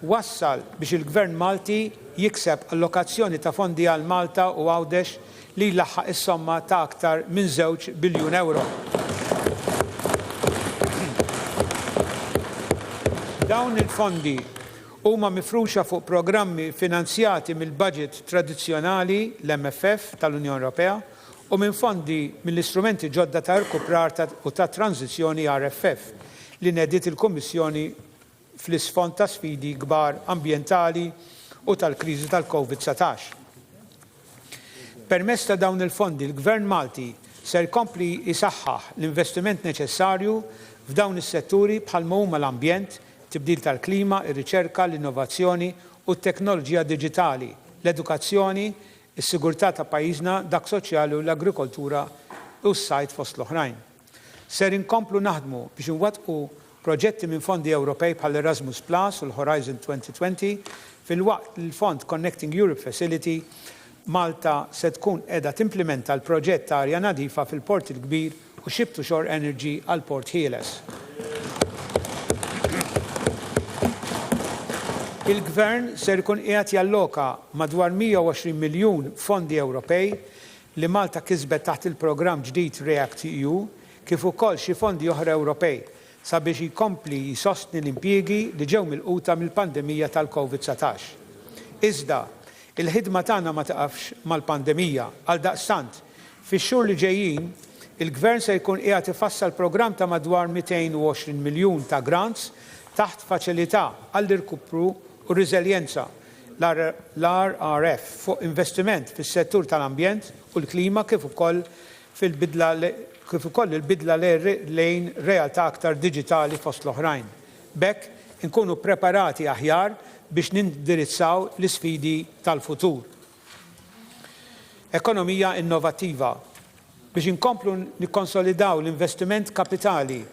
wassal biex il-Gvern Malti jikseb allokazzjoni ta' fondi għal Malta u Għawdex li jlaħħaq is-somma ta' aktar minn 2 biljun euro. Dawn il-fondi huma mifruxa fuq programmi finanzjati mill-budget tradizzjonali l-MFF tal-Unjoni Ewropea u minn fondi mill-istrumenti ġodda ta' irkuprar u ta' tranzizzjoni RFF li nediet il-Kummissjoni fl-isfond ta' sfidi kbar ambjentali u tal-kriżi tal-COVID-19. Permezz ta' dawn il-fondi, il-Gvern Malti ser jkompli jisaħħaħ l-investiment neċessarju f'dawn is-setturi bħalma huma l-ambjent, tibdil tal-klima, ir-riċerka, l-innovazzjoni u t-teknoloġija diġitali, l-edukazzjoni, is-sigurtà ta' pajjiżna, dak soċjali u l-agrikoltura u s-sajt fost l-oħrajn. Ser inkomplu naħdmu biex inwettqu proġetti minn fondi Ewropej bħal Erasmus Plus u l-Horizon 2020 fil-waqt il-Fond Connecting Europe Facility Malta se tkun qiegħda timplementa l-proġett ta' arja nadifa fil-Port il-Kbir u Ship to Shore Energy għal Port Ħieles. Il-Gvern ser ikun qiegħed jalloka madwar 120 miljun fondi Ewropej li Malta kisbet taħt il-programm ġdid REACT-EU kif ukoll xi fondi oħra Ewropej sabiex jkompli jisostni l-impjiegi li ġew milquta mill-pandemija tal-COVID-19. Iżda, il-ħidma tagħna ma taqafx mal-pandemija għal daqstant. Fix-xhur li ġejjin, il-Gvern se jkun qiegħed ifassal programm ta' madwar 220 miljun ta' grants taħt faċilità għall-irkupru u riżiljenza l-RRF fuq investiment fis-settur tal-ambjent u l-klima kif ukoll il-bidla lejn realtà aktar diġitali fost l-oħrajn. Bekk inkunu preparati aħjar biex nindirizzaw l-isfidi tal-futur. Ekonomija innovattiva. Biex inkomplu nikkonsolidaw l-investiment kapitali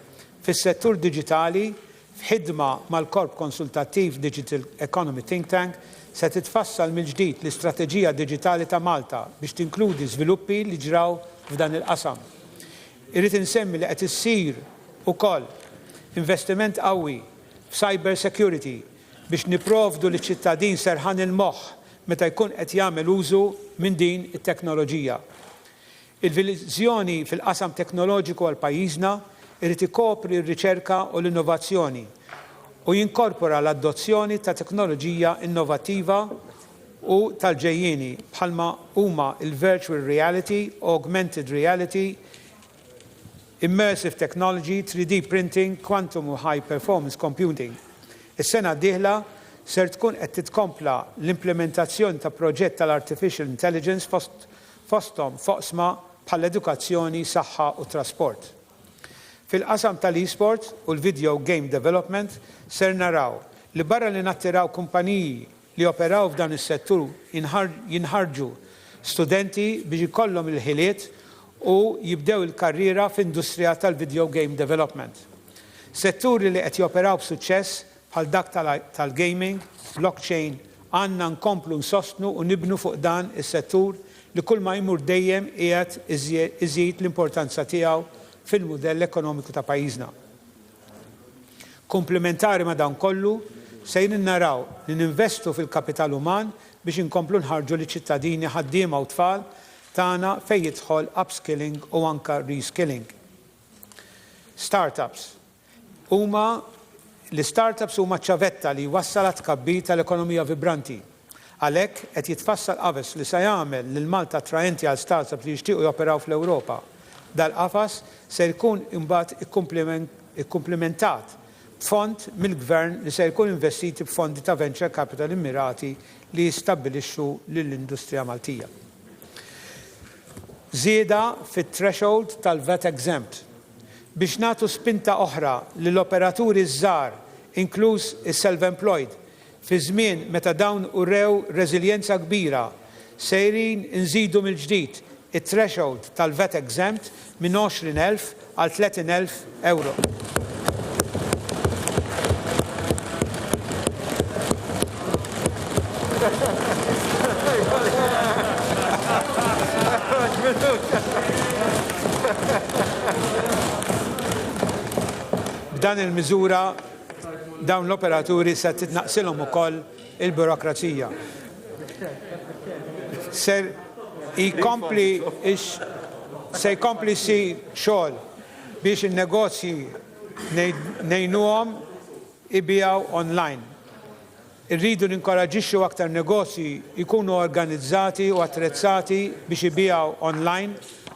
fis-settur diġitali f'ħidma mal-Korp Konsultattiv Digital Economy Think Tank se titfassal mill-ġdid l-istrateġija diġitali ta' Malta biex tinkludi żviluppi li ġraw f'dan il-qasam. Irrid insemmi li qed issir ukoll investiment qawwi f'cyber security biex niprovdu liċ-ċittadin serħan il-moħħ meta jkun qed jagħmel użu minn din it-teknoloġija. Il-viżjoni fil-qasam teknoloġiku għal pajjiżna irid ikopri r-riċerka u l-innovazzjoni u jinkorpora l-adozzjoni ta' teknoloġija innovattiva u tal-ġejjieni bħalma huma il-virtual reality, augmented reality, immersive technology, 3D printing, quantum u high performance computing. Is-sena d-dieħla ser tkun qed titkompla l-implementazzjoni ta' proġett tal-artificial intelligence fosthom foqsma bħall-edukazzjoni, saħħa u trasport. Fil-qasam tal-e-sport u l-video game development ser naraw li barra li nattiraw kumpaniji li operaw f'dan is-settur jinħarġu studenti biex ikollhom il-ħiliet u jibdew il-karriera f'industrija tal-video game development. Setturi li qed joperaw b'suċċess bħal dak tal-gaming, blockchain, għandna nkomplu nsostnu u nibnu fuq dan is-settur li kull ma jmur dejjem qiegħed iżid l-importanza tiegħu fil-mudell ekonomiku ta' pajjiżna. Komplementari ma' dan kollu, sejrin naraw li ninvestu fil-kapital uman biex inkomplu nħarġu li ċittadini ħaddiema u tfal tagħna fejn jidħol upskilling u anke reskilling. Startups. L-startups huma ċavetta li wassalat tkabbir tal-ekonomija vibranti. Għalhekk qed jitfassal qafas li se jagħmel lil Malta attraenti għal startups li jixtiequ joperaw fl-Ewropa. Dal-qafas se jkun imbagħad ikkumplementat b'fond mill-Gvern li se jkun investiti b'fondi ta' venture capital immirati li jistabbilixxu lill-industrija Maltija. Żieda fit-threshold tal-VAT exempt biex nagħtu spinta oħra lill-operaturi żgħar, inkluż is-self-employed, fi żmien meta dawn urew reżiljenza kbira, sejrin inżidu mill-ġdid it-threshold tal-VAT exempt minn 20,000 għal 30,000 euro. B'dan il-miżura dawn l-operaturi se titnaqsilhom ukoll il-burokrazija. Se jkompli si xogħol biex in-negozji ngħinuhom ibijaw online. Irridu ninkoraġixxu aktar negozji jkunu organizzati u attrezzati biex ibijaw online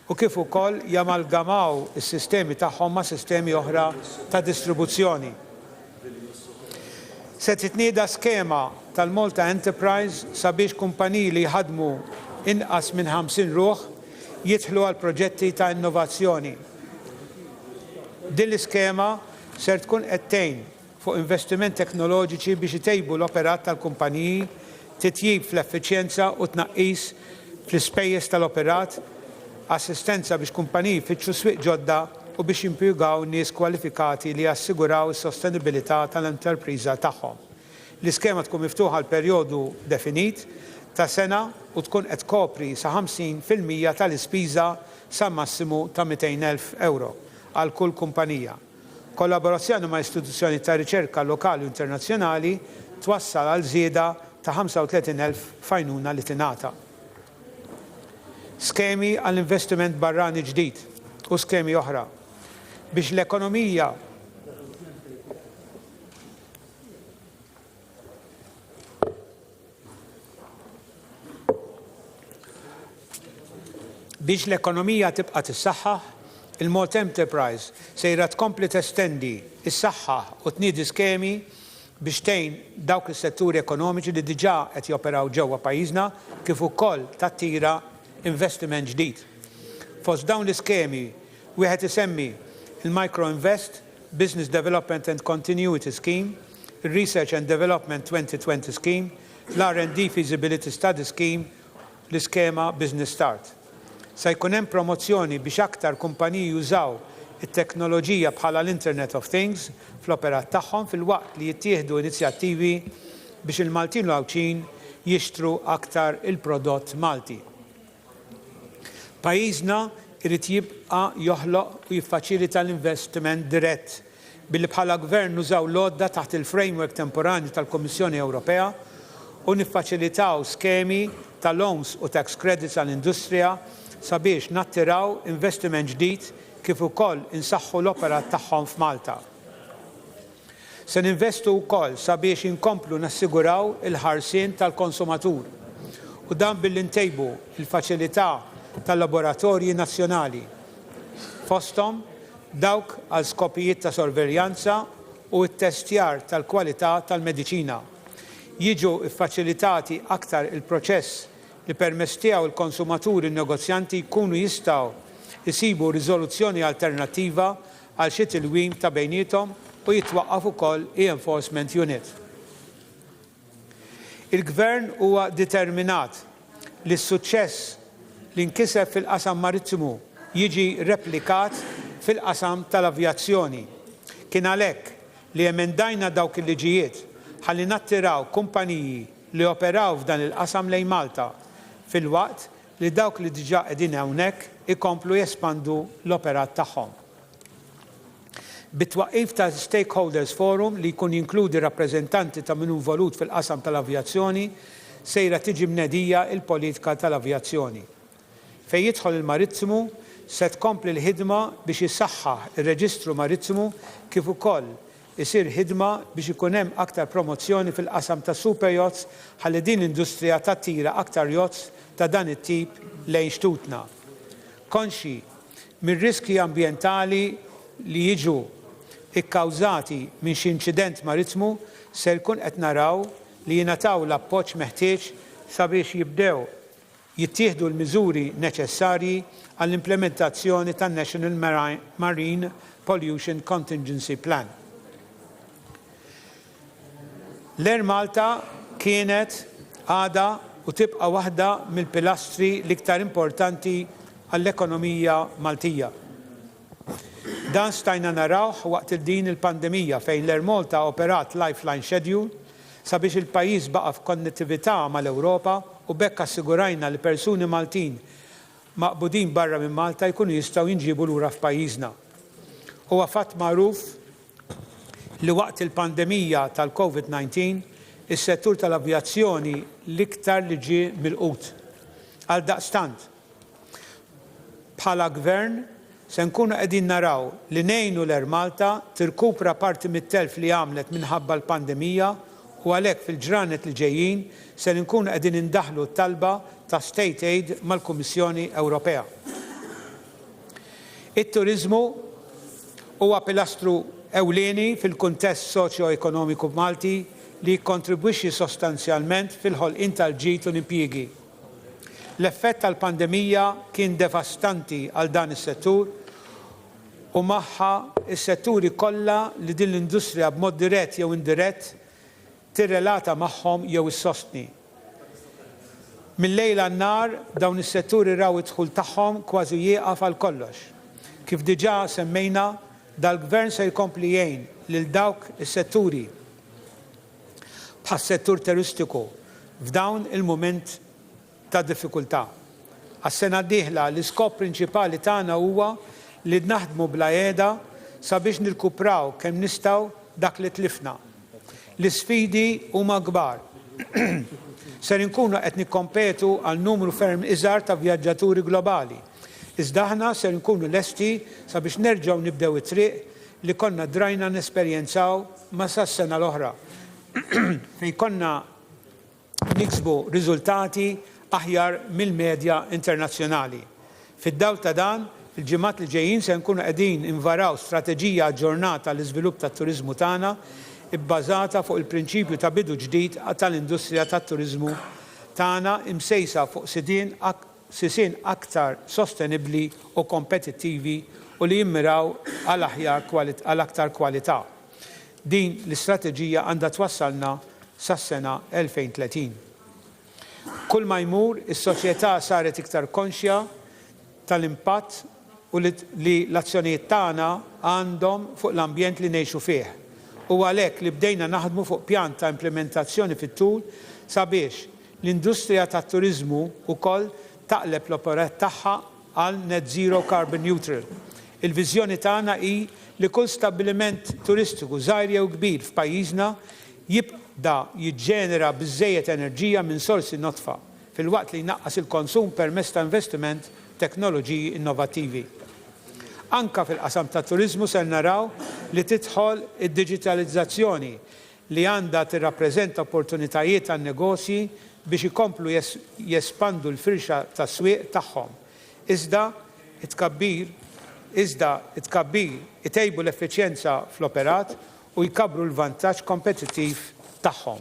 u kif ukoll jamalgamaw is-sistemi tagħhom ma' sistemi oħra ta' distribuzzjoni. Se titnieda skema tal-Malta Enterprise sabiex kumpaniji li jħadmu inqas minn 50 ruħ jidħlu għal proġetti ta' innovazzjoni. Din l-iskema ser tkun qed tgħin fuq investiment teknoloġiċi biex itejbu l-operat tal-kumpaniji, titjib fl-effiċjenza u tnaqqis fl-ispejjeż tal-operat, assistenza biex kumpaniji jfittxu swieq ġodda u biex jimpjegaw nies kwalifikati li jassiguraw is-sostenibilità tal-enterpriża tagħhom. L-iskema tkun miftuħa għal perjodu definit ta' sena u tkun qed tkopri sa 50% tal-ispiża sa massimu ta' 200,000 euro għal kull kumpanija. Kollaborazzjoni ma' istituzzjoni ta' riċerka lokali u internazzjonali twassal għal żieda ta' 35,000 fajnuna li tingħata. Skemi għall-investiment barrani ġdid u skemi oħra biex l-ekonomija tibqa' tissaħħaħ, il-Malta Enterprise sejra tkompli testendi is-saħħaħ u tniedi skemi biex tgħin dawk is-setturi ekonomiċi li diġà qed joperaw ġewwa pajjiżna kif ukoll tattira investiment ġdid. Fost dawn l-iskemi wieħed isemmi il-Micro Invest, Business Development and Continuity Scheme, il-Research and Development 2020 Scheme, l-R&D Feasibility Study Scheme, l-iskema Business Start. Se jkun hemm promozzjoni biex aktar kumpaniji jużaw it-teknoloġija bħala l-Internet of Things fl-operat tagħhom fil-waqt li jittieħdu inizjattivi biex il-Maltin l-Għawċin jixtru aktar il-prodott Malti. Pajjiżna irid jibqa' joħloq u jiffaċilita l-investiment dirett billi bħala gvern nużaw l-għodda taħt il-framework temporanju tal-Kommissjoni Ewropea u niffaċilitaw skemi ta' loans u tax credits għall-industrija sabiex nattiraw investiment ġdid kif ukoll insaħħu l-operat tagħhom f'Malta. Se ninvestu wkoll sabiex inkomplu nassiguraw il-ħarsien tal-konsumatur u dan billi ntejbu il-faċilità tal-laboratorji nazzjonali fosthom dawk għal skopijiet ta' sorveljanza u t-testjar tal-kwalità tal-mediċina. Jiġu iffaċilitati aktar il-proċess li permezz tiegħu il-konsumaturi u n-negozjanti jkunu jistgħu jsibu riżoluzzjoni alternattiva għal xi tilwim ta' bejniethom u jitwaqqaf ukoll e-enforcement unit. Il-Gvern huwa determinat li s-suċċess li nkiseb fil-qasam marittimu jiġi replikat fil-qasam tal-avjazzjoni. Kien għalhekk li emendajna dawk il-liġijiet ħalli nattiraw kumpaniji li operaw f'dan il-qasam lejn Malta fil-waqt li dawk li diġà qegħdin hawnhekk ikomplu jespandu l-operat tagħhom. Bit-twaqqif ta' Stakeholders Forum li jkun jinkludi rappreżentanti ta' min involut fil-qasam tal-avjazzjoni sejra tiġi mnedija il-politika tal-avjazzjoni. Fejn jidħol il-Marittimu se tkompli l-ħidma biex jisaħħaħ ir-Reġistru Marittimu kif ukoll isir ħidma biex ikun hemm aktar promozzjoni fil-qasam ta' super yachts ħalli din l-industrija tattira aktar yachts ta' dan it-tip lejn xtutna. Konxi mir-riski ambjentali li jiġu ikkawżati minn xi inċident marittimu se jkun qed naraw li jingħataw l-appoġġ meħtieġ sabiex jibdew jittieħdu l-miżuri neċessarji għall-implementazzjoni tan-National Marine Pollution Contingency Plan. L-Air Malta kienet għada u tibqa' waħda mill-pilastri l-iktar importanti għall-ekonomija Maltija. Dan stajna narawh waqt din il-pandemija fejn l-Air Malta operat Lifeline Schedule sabiex il-pajjiż baqa' f'konnettività mal-Ewropa u bekk assigurajna li persuni Maltin maqbudin barra minn Malta jkunu jistgħu jinġibu lura f'pajjiżna. Huwa fatt magħruf li waqt il-pandemija tal-COVID-19 is-settur tal-avjazzjoni l-iktar li ġie milqut. Għal daqstant, bħala Gvern se nkunu qegħdin naraw li ngħinu l-Air Malta tirkupra parti mit-telf li għamlet minħabba l-pandemija u għalhekk fil-ġranet li ġejjin se nkunu qegħdin indaħħlu t-talba ta' State Aid mal-Kummissjoni Ewropea. It-turiżmu huwa pilastru ewlieni fil-kuntest soċjo-ekonomiku Malti li jikkontribwixxi sostanzjalment fil-ħolqien tal-ġid u l-impjiegi. L-effett tal-pandemija kien devastanti għal dan is-settur u magħha is-setturi kollha li din l-industrija b'mod dirett jew indirett tirrelata magħhom jew issostni. Mill-lejl għan-nar dawn is-setturi raw id-dħul tagħhom kważi jieqaf għal kollox. Kif diġà semmejna, dal-Gvern se jkompli jgħin lil dawk is-setturi bħas-settur turistiku f'dawn il-mument ta' diffikultà. Għas-sena d-dieħla l-iskop prinċipali tagħna huwa li naħdmu bla għeda sabiex nirkupraw kemm nistgħu dak li tlifna. L-isfidi huma kbar. Ser inkunu qed nikkompetu għal numru ferm iżgħar ta' vjaġġaturi globali. Iżda aħna ser nkunu lesti sabiex nerġgħu nibdew it-triq li konna drajna nesperjenzaw ma sas-sena l-oħra. Fejn konna niksbu riżultati aħjar mill-medja internazzjonali. Fid-dawl ta' dan, il-ġimgħat li ġejjin se nkunu qegħdin invaraw strateġija aġġornata għall iżvilupp tat-turiżmu tagħna ibbażata fuq il-prinċipju ta' bidu ġdid tal-industrija tat-turiżmu tagħna imsejsa fuq sisien aktar sostenibbli u kompetittivi u li jimmiraw għal aktar kwalità. Din l-istrateġija għandha twassalna sas-sena 2030. Kull ma jmur, is-soċjetà saret iktar konxja tal-impatt u li l-azzjonijiet tagħna għandhom fuq l-ambjent li ngħixu fih. U għalhekk li bdejna naħdmu fuq pjan ta' implementazzjoni fit-tul sabiex l-industrija tat-turiżmu wkoll taqleb l-operat tagħha għal net zero carbon neutral. Il-viżjoni tagħna hi li kull stabbiliment turistiku żgħir jew kbir f'pajjiżna jibda jiġġenera biżżejjed enerġija minn sorsi notfa filwaqt li jnaqqas il-konsum permezz ta' investiment teknoloġiji innovattivi. Anka fil-qasam ta' turiżmu se naraw li tidħol id-diġitalizzazzjoni li għandha tirrappreżenta opportunitajiet għan negozji biex ikomplu jespandu l-firxa tas-swieq tagħhom. Iżda it-tkabbir itejbu l-effiċjenza fl-operat u jkabru l-vantaġġ kompetittiv tagħhom.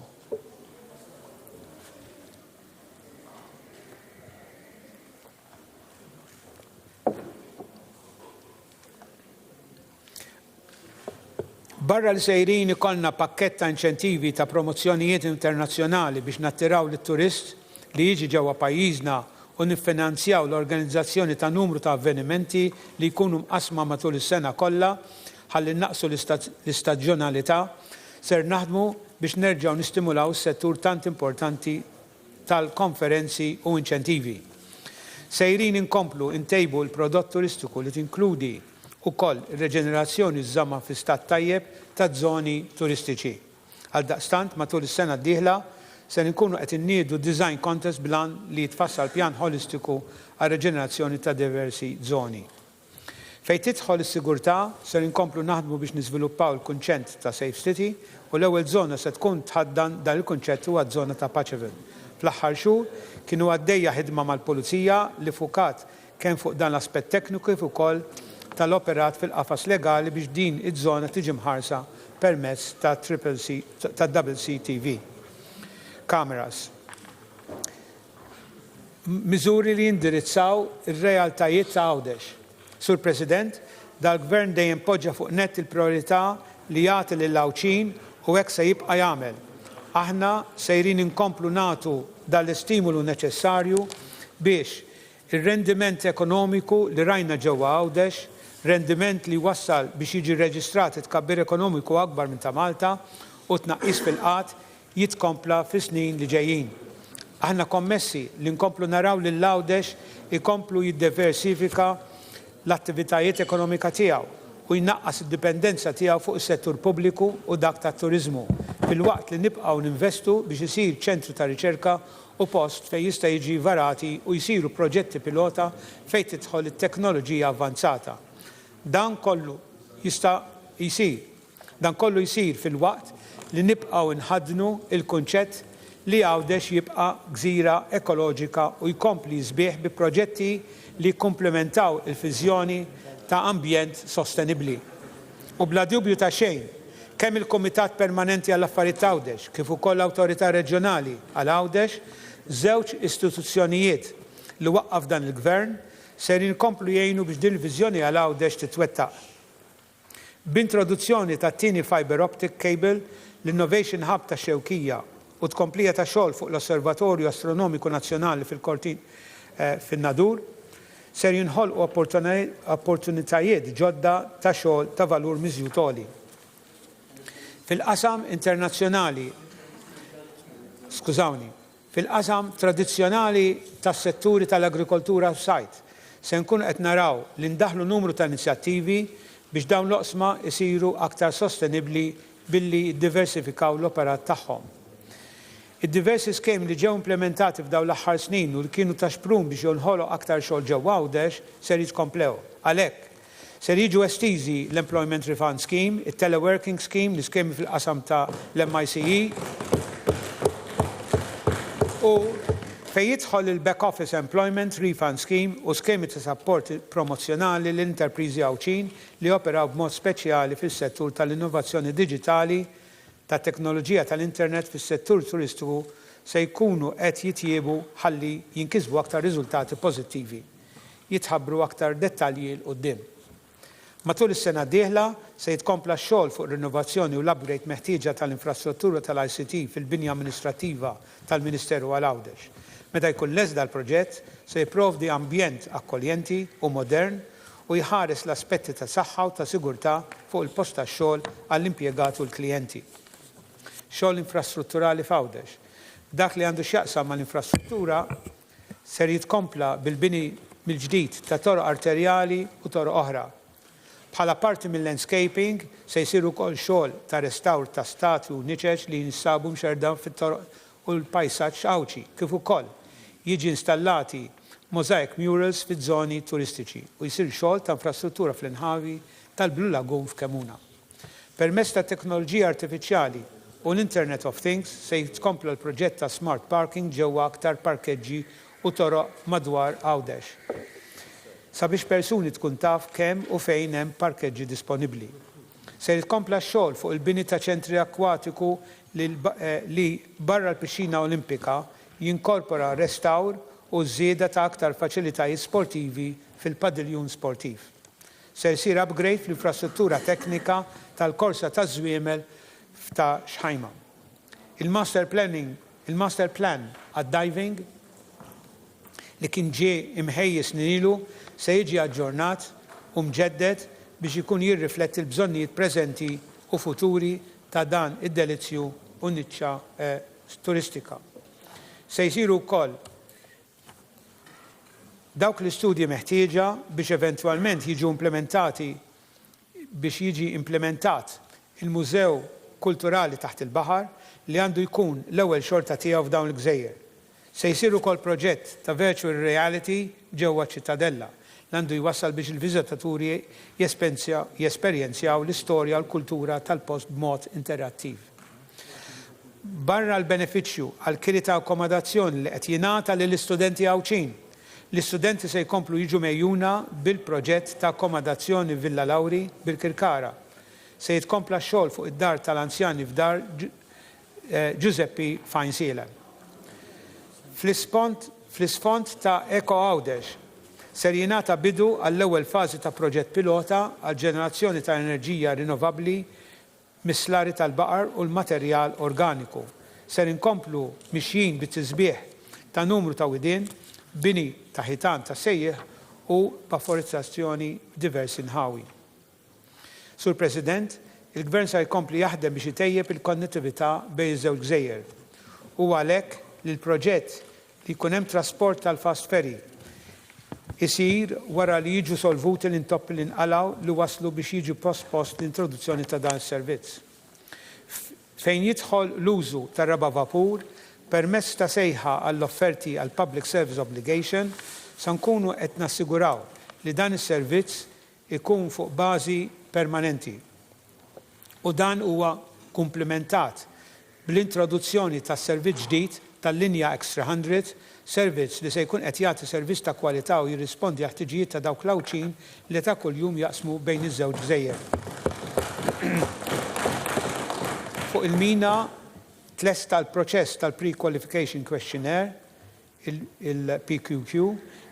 Barra li sejrin ikollna pakkett ta' inċentivi ta' promozzjonijiet internazzjonali biex nattiraw lit-turist li jiġi ġewwa pajjiżna u niffinanzjaw l-organizzazzjoni ta' numru ta' avvenimenti li jkunu mqasma matul is-sena kollha ħalli naqsu l-istaġjonalità, ser naħdmu biex nerġgħu nistimulaw is-settur tant importanti tal-konferenzi u inċentivi. Sejrin inkomplu ntejbu l-prodott turistiku li tinkludi ukoll ir-reġenerazzjoni żamma fi stat tajjeb ta' żoni turistiċi. Għaldaqstant matul is-sena d-dieħla se nkunu qed inniedu design contest blan li jitfassal pjan holistiku għal reġenerazzjoni ta' diversi żoni. Fejn tidħol is-sigurtà se nkomplu naħdmu biex niżviluppaw il-kunċett ta' Safe City u l-ewwel żona se tkun tħaddan dan il-kunċett huwa żona ta' Paċeville. Fl-aħħar xhur kienu għaddejja ħidma mal-Pulizija li fukat kemm fuq dan l-aspett tekniku kif ukoll tal-operat fil-qafas legali biex din iż-żona tiġi mħarsa permezz ta' Double CTV. Cameras. Miżuri li jindirizzaw ir-realtajiet ta' Għawdex. Sur President, dal-Gvern dejjem poġġa fuq net il-priorità li jagħti lill-Lawċin u hekk se jibqa' jagħmel. Aħna sejrin inkomplu nagħtu dal-istimulu neċessarju biex ir-rendiment ekonomiku li rajna ġewwa Għawdex, rendiment li wassal biex jiġi reġistrat tkabbir ekonomiku akbar minn ta' Malta u tnaqqis fil-qatt jitkompla fis-snin li ġejjin. Aħna kommessi li nkomplu naraw li l-Għawdex ikomplu jiddiversifika l-attivitajiet ekonomika tiegħu u jnaqqas id-dipendenza tiegħu fuq is-settur pubbliku u dak tat-turiżmu fil-waqt li nibqgħu ninvestu biex isir ċentru ta' riċerka u post fejn jista' jiġi varati u jsiru proġetti pilota fejn tidħol it-teknoloġija avvanzata. Dan kollu jsir fil-waqt li nibqgħu nħaddnu il-kunċett li Għawdex jibqa' gżira ekoloġika u jkompli jsbieħ bi proġetti li jkomplementaw il-viżjoni ta' ambjent sostenibbli. U bla dubju ta' xejn, kemm il-Kumitat Permanenti għall-Affarijiet Għawdex kif ukoll l-Awtorità Reġjonali għal Għawdex, żewġ istituzzjonijiet li waqqaf dan il-Gvern ser inkomplu jgħinu biex din il-viżjoni għal Għawdex titwettaq. B'introduzzjoni ta' tieni fiber optic cable, l-Innovation Hub ta' Xewkija u tkomplija ta' xogħol fuq l-Osservatorju Astronomiku Nazzjonali fil-Kortin fin-Nadur, ser jinħolqu opportunitajiet ġodda ta' xogħol ta' valur miżjud għoli. Fil-qasam internazzjonali, fil-qasam tradizzjonali tas-setturi tal-agrikoltura u sajt, se nkunu qed naraw li ndaħlu numru ta' inizjattivi biex dawn l-oqsma isiru aktar sostenibbli billi jiddiversifikaw l-operat tagħhom. Id-diversi skemi li ġew implementati f'dawn l-aħħar snin u li kienu ta' xprum biex jonħoloq aktar xogħol ġewwa Għawdex ser jitkomplew. Għalhekk ser jiġu estiżi l-Employment Refund Scheme, it-Teleworking Scheme, l-iskemi fil-qasam ta' l-MICE u fejn jidħol il-Back Office Employment Refund Scheme u skemi ta' support promozzjonali l-interpriżi Għawċin li operaw b'mod speċjali fis-settur tal-innovazzjoni diġitali, ta' teknoloġija tal-internet fis-settur turistiku se jkunu qed jitjiebu ħalli jinkisbu aktar riżultati pożittivi. Jitħabbru aktar dettalji l quddiem. Matul is-sena d-dieħla se jitkompla x-xogħol fuq rinnovazzjoni u l-upgrade meħtieġa tal-infrastruttura tal-ICT fil-binja amministrattiva tal-Ministeru għal Għawdex. Meta jkun lesda l-proġett se jipprovdi ambjent akkoljenti u modern u jħares l-aspetti ta' saħħa u ta' sigurtà fuq il-post tax-xogħol għall-impjegati u l-klijenti. Xogħol infrastrutturali f'Għawdex. Dak li għandu x'jaqsam mal-infrastruttura ser jitkompla bil-bini mill-ġdid ta' toroq arterjali u toroq oħra. Bħala parti mill-landscaping se jsiru wkoll xogħol ta' restawr ta' statwi u niċeċ li jinsabu mxerdan fit-toroq u l-pajsaġġ Għawċi, kif ukoll jiġi installati mosaic murals fiż-żoni turistiċi u jsir xogħol ta' infrastruttura fl-inħavi tal-Blue Lagoon f'Kemuna. Permezz ta' teknoloġija artifiċjali u u l-Internet of Things se jitkompla l-proġett ta' Smart Parking ġewwa aktar parkeġġi u toroq madwar Għawdex. Sabiex persuni tkun taf kemm u fejn hemm parkeġġi disponibbli. Se jitkompla x-xogħol fuq il-bini ta' ċentri akwatiku li barra l-Pixxina Olimpika jinkorpora restawr u żieda ta' aktar faċilitajiet sportivi fil-padiljun sportiv. Se jsir upgrade fl-infrastruttura teknika tal-korsa ta' żwiemel ta' Xħajma. Il-master plan għad-diving li kien ġie imħejjes nilu se jiġi aġġornat u mġedded biex ikun jirrifletti l-bżonnijiet preżenti u futuri ta' dan id-delizzju u niċċa turistika. Se jsiru wkoll dawk l-istudji meħtieġa biex eventwalment jiġu implementati biex jiġi implementat il-Mużew Kulturali taħt il-Baħar li għandu jkun l-ewwel xorta tiegħu f'dawn il-gżejjer. Se jsiru wkoll proġett ta' virtual reality ġewwa ċittadella li għandu jwassal biex il-viżitaturi jesperjenzjaw l-istorja u l-kultura tal-post b'mod interattiv. Barra l-benefiċċju għal-kiri ta' akkomodazzjoni li qed jingħata lill-istudenti Għawċin, l-istudenti se jkomplu jiġu mejjuna bil-proġett ta' akkomodazzjoni Villa Lawri bil-Kirkara. Se jitkompla x-xogħol fuq id-dar tal-anzjani f'dar Giuseppe Fajnsiela. Fl-isfond ta' Eko Għawdex ser jingħata bidu għall-ewwel fażi ta' proġett pilota għal ġenerazzjoni ta' enerġija rinnovabbli mis-slari tal-baqar u l-materjal organiku. Ser inkomplu mixjin bit-tisbieħ ta' numru ta' widien, bini ta' ħitan ta' sejjeħ u b'afforizzazzjoni diversi nħawi. Sur President, il-Gvern se jkompli jaħdem biex itejjeb il-konnettività bejn iż-żewġ gżejjer. U għalhekk li l-proġett li jkun hemm trasport tal-fast ferry isir wara li jiġu solvuti l-intoppi li nqalgħu li waslu biex jiġu post l-introduzzjoni ta' dan is-servizz. Fejn jidħol l-użu tar-raba vapur permezz ta' sejħa għall-offerti għall Public Service Obligation se nkunu qed nassiguraw li dan is-servizz ikun fuq bażi permanenti. U dan huwa komplementat bl-introduzzjoni ta' servizz ġdid tal-linja Extra 100, servizz li se jkun qed jagħti servizz ta' kwalità u jirrispondi għal ħtiġijiet ta' dawk l-Għawċin li ta' kuljum jaqsmu bejn iż-żewġ gżejjer. Fuq il-mina tlesta l-proċess tal-Pre-Qualification Questionnaire, il-PQQ,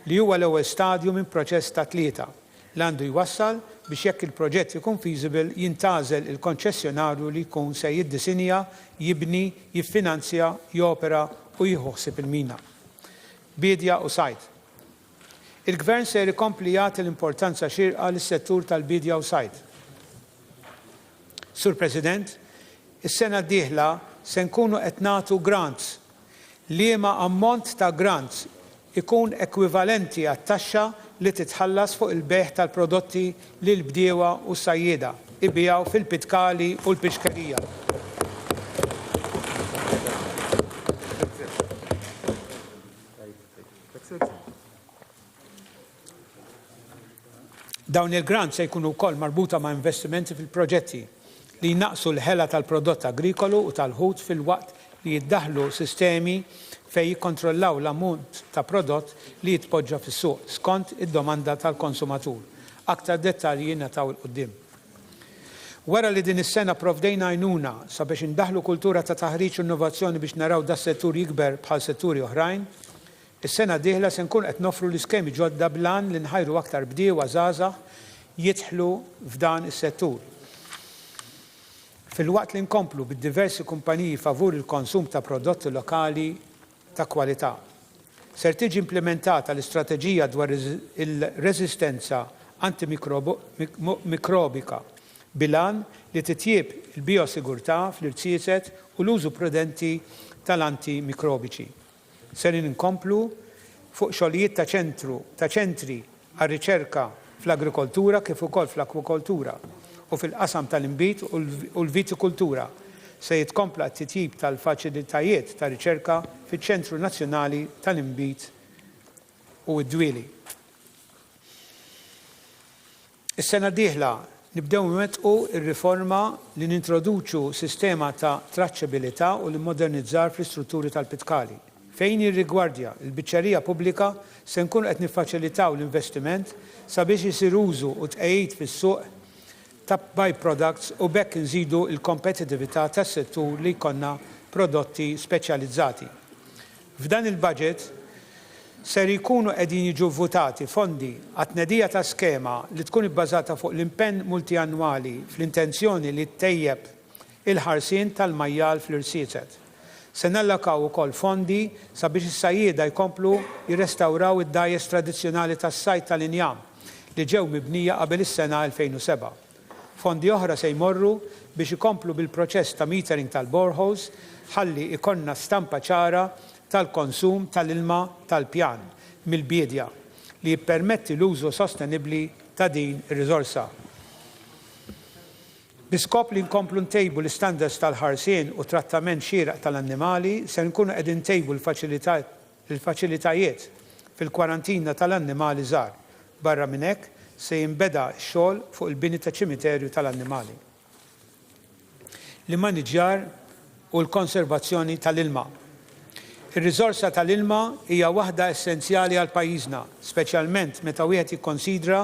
li huwa l-ewwel stadju minn proċess ta' tlieta li għandu jwassal biex jekk il-proġett ikun feasible jintgħażel il-konċessjonarju li jkun se jiddisinja, jibni, jiffinanzja, jopera u jieħoħsib il-mina. Bidja u sajd. Il-Gvern se jkompli jagħti l-importanza xierqa lis-settur tal-bidja u sajd. Sur President, is-sena d-dieħla se nkunu qed nagħtu grants. Liema ammont ta' grants ikun ekwivalenti għat-taxxa li titħallas fuq il-beħ tal-prodotti li l-bdiewa u s-sajjieda ibijaw fil-pitkali u l-pixkerija. Dawn il-grant se jkunu wkoll marbuta ma' investimenti fil-proġetti li jnaqsu l-ħela tal-prodott agrikolu u tal-ħut fil-waqt li jiddaħlu sistemi fej jikkontrollaw l-ammont ta' prodott li jitpoġġa fis-suq skont id-domanda tal-konsumatur. Aktar dettalji nataw il-qudiem. Wara li din is-sena provdejna għajnuna sabiex indaħlu kultura ta' taħriġ u innovazzjoni biex naraw da' settur jikber bħal setturi oħrajn, is-sena d-dieħla se nkun qed nofru l-iskemi ġodda blan li nħajru aktar bdiewa żgħażagħ jidħlu f'dan is-settur. Fil-waqt li nkomplu bid-diversi kumpaniji favur il-konsum ta' prodotti lokali ta' kwalità. Ser tiġi implementata l-istrateġija dwar il-resistenza antimikrobika bilan li titjieb il-biosigurtà fl-irċieset u l-użu prudenti tal-antimikrobiċi. Ser inkomplu fuq xogħlijiet ta' ċentri għar-riċerka fl-agrikoltura kif ukoll fl-akwakoltura u fil-qasam tal-imbit u l-vitikultura se jitkompla t-titjib tal-faċilitajiet ta' riċerka fiċ-Ċentru Nazzjonali tal-Imbit u d-Dwieli. Is-sena d-dieħla nibdew nwettqu ir-riforma li nintroduċu sistema ta' traċċabilità u li modernizzar fl-istrutturi tal-Pitkali. Fejn jirrigwardja l-biċċerija pubblika se nkunu qed niffaċilitaw l-investiment sabiex isir użu u tqejjid fis-suq ta' by-products u bekk nżidu l-kompetitività tas-settur li jkollna prodotti speċjalizzati. F'dan il-budget ser jkunu qegħdin jiġu votati fondi għat-tnedija ta' skema li tkun ibbażata fuq l-impenn multianwali fl-intenzjoni li ttejjeb il-ħarsien tal-majjal fl-irsiset. Se nallakaw ukoll fondi sabiex is-sajjieda jkomplu jirrestawraw id-dajjes tradizzjonali tas-sajt tal-injam li ġew mibnija qabel is-sena 2007. Fondi oħra se jmorru biex ikomplu bil-proċess ta' metering tal-boreholes ħalli ikonna stampa ċara tal-konsum tal-ilma tal-pjan mill-bjedja li jippermetti l-użu sostenibbli ta' din ir-riżorsa. Biskop li nkomplu ntejbu l-standards tal-ħarsien u trattament xieraq tal-annimali, se nkunu qegħdin ntejbu l-faċilitajiet fil-kwarantina tal-annimali żgħar. Barra minn hekk se jinbeda x-xogħol fuq il-bini ta' ċimiterju tal-annimali. L-maniġjar u l-konservazzjoni tal-ilma. Ir-riżorsa tal-ilma hija waħda essenzjali għal pajjiżna, speċjalment meta wieħed jikkonsidra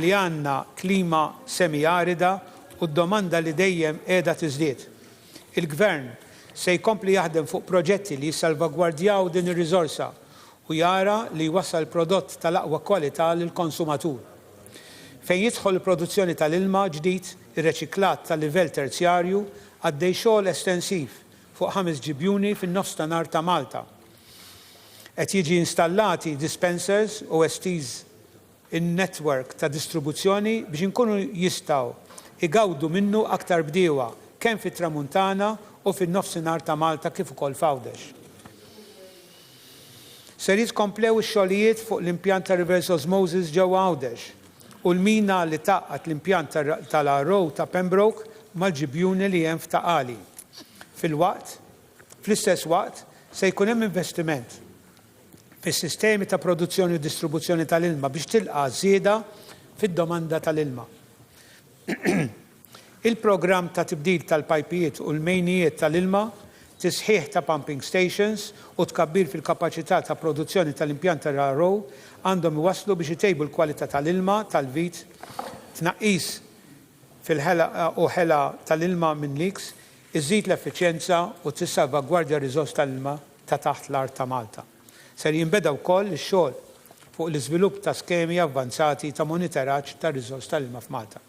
li għandna klima semi-arida u d-domanda li dejjem qiegħda tiżdied. Il-Gvern se jkompli jaħdem fuq proġetti li jissalvagwardjaw din ir-riżorsa u jara li jwassal prodott tal-aqwa kwalità lill-konsumatur. Fejn jidħol il-produzzjoni tal-ilma ġdid, ir-reċiklat tal-livell terzjarju għaddej xogħol estensiv fuq 5 ġibjuni fin-nofs ta' nar ta' Malta. Qed jiġi installati dispensers u estiż in-network ta' distribuzzjoni biex inkunu jistgħu igawdu minnu aktar bdiewa kemm fit-Tramuntana u fin-nofsinhar ta' Malta kif ukoll f'Għawdex. Ser jitkomplew ix-xogħlijiet fuq l-impjant ta' reverse osmosis ġewwa Għawdex u l-mina li taqqat l-impjant tal-Arrow ta' Pembroke mal-ġibjuni li hemm f'Taqali. Fl-istess waqt, se jkun hemm investiment fis-sistemi ta' produzzjoni u distribuzzjoni tal-ilma biex tilqa' żieda fid-domanda tal-ilma. Il-programm ta' tibdil tal-pajpijiet u l-mejnijiet tal-ilma, tisħiħ ta' pumping stations u tkabbir fil-kapaċità ta' produzzjoni tal-impjant tal-Arrow għandhom iwasslu biex itejbu l-kwalità tal-ilma, tal-vit, tnaqqis fil-ħela u ħela tal-ilma minn leaks, iżid l-effiċjenza u tissalvagwardja r-riżors tal-ilma ta' taħt l-art ta' Malta. Ser jinbeda wkoll ix-xogħol fuq l-iżvilupp ta' skemi avvanzati ta' monitoraġġ tar-riżors tal-ilma f'Malta.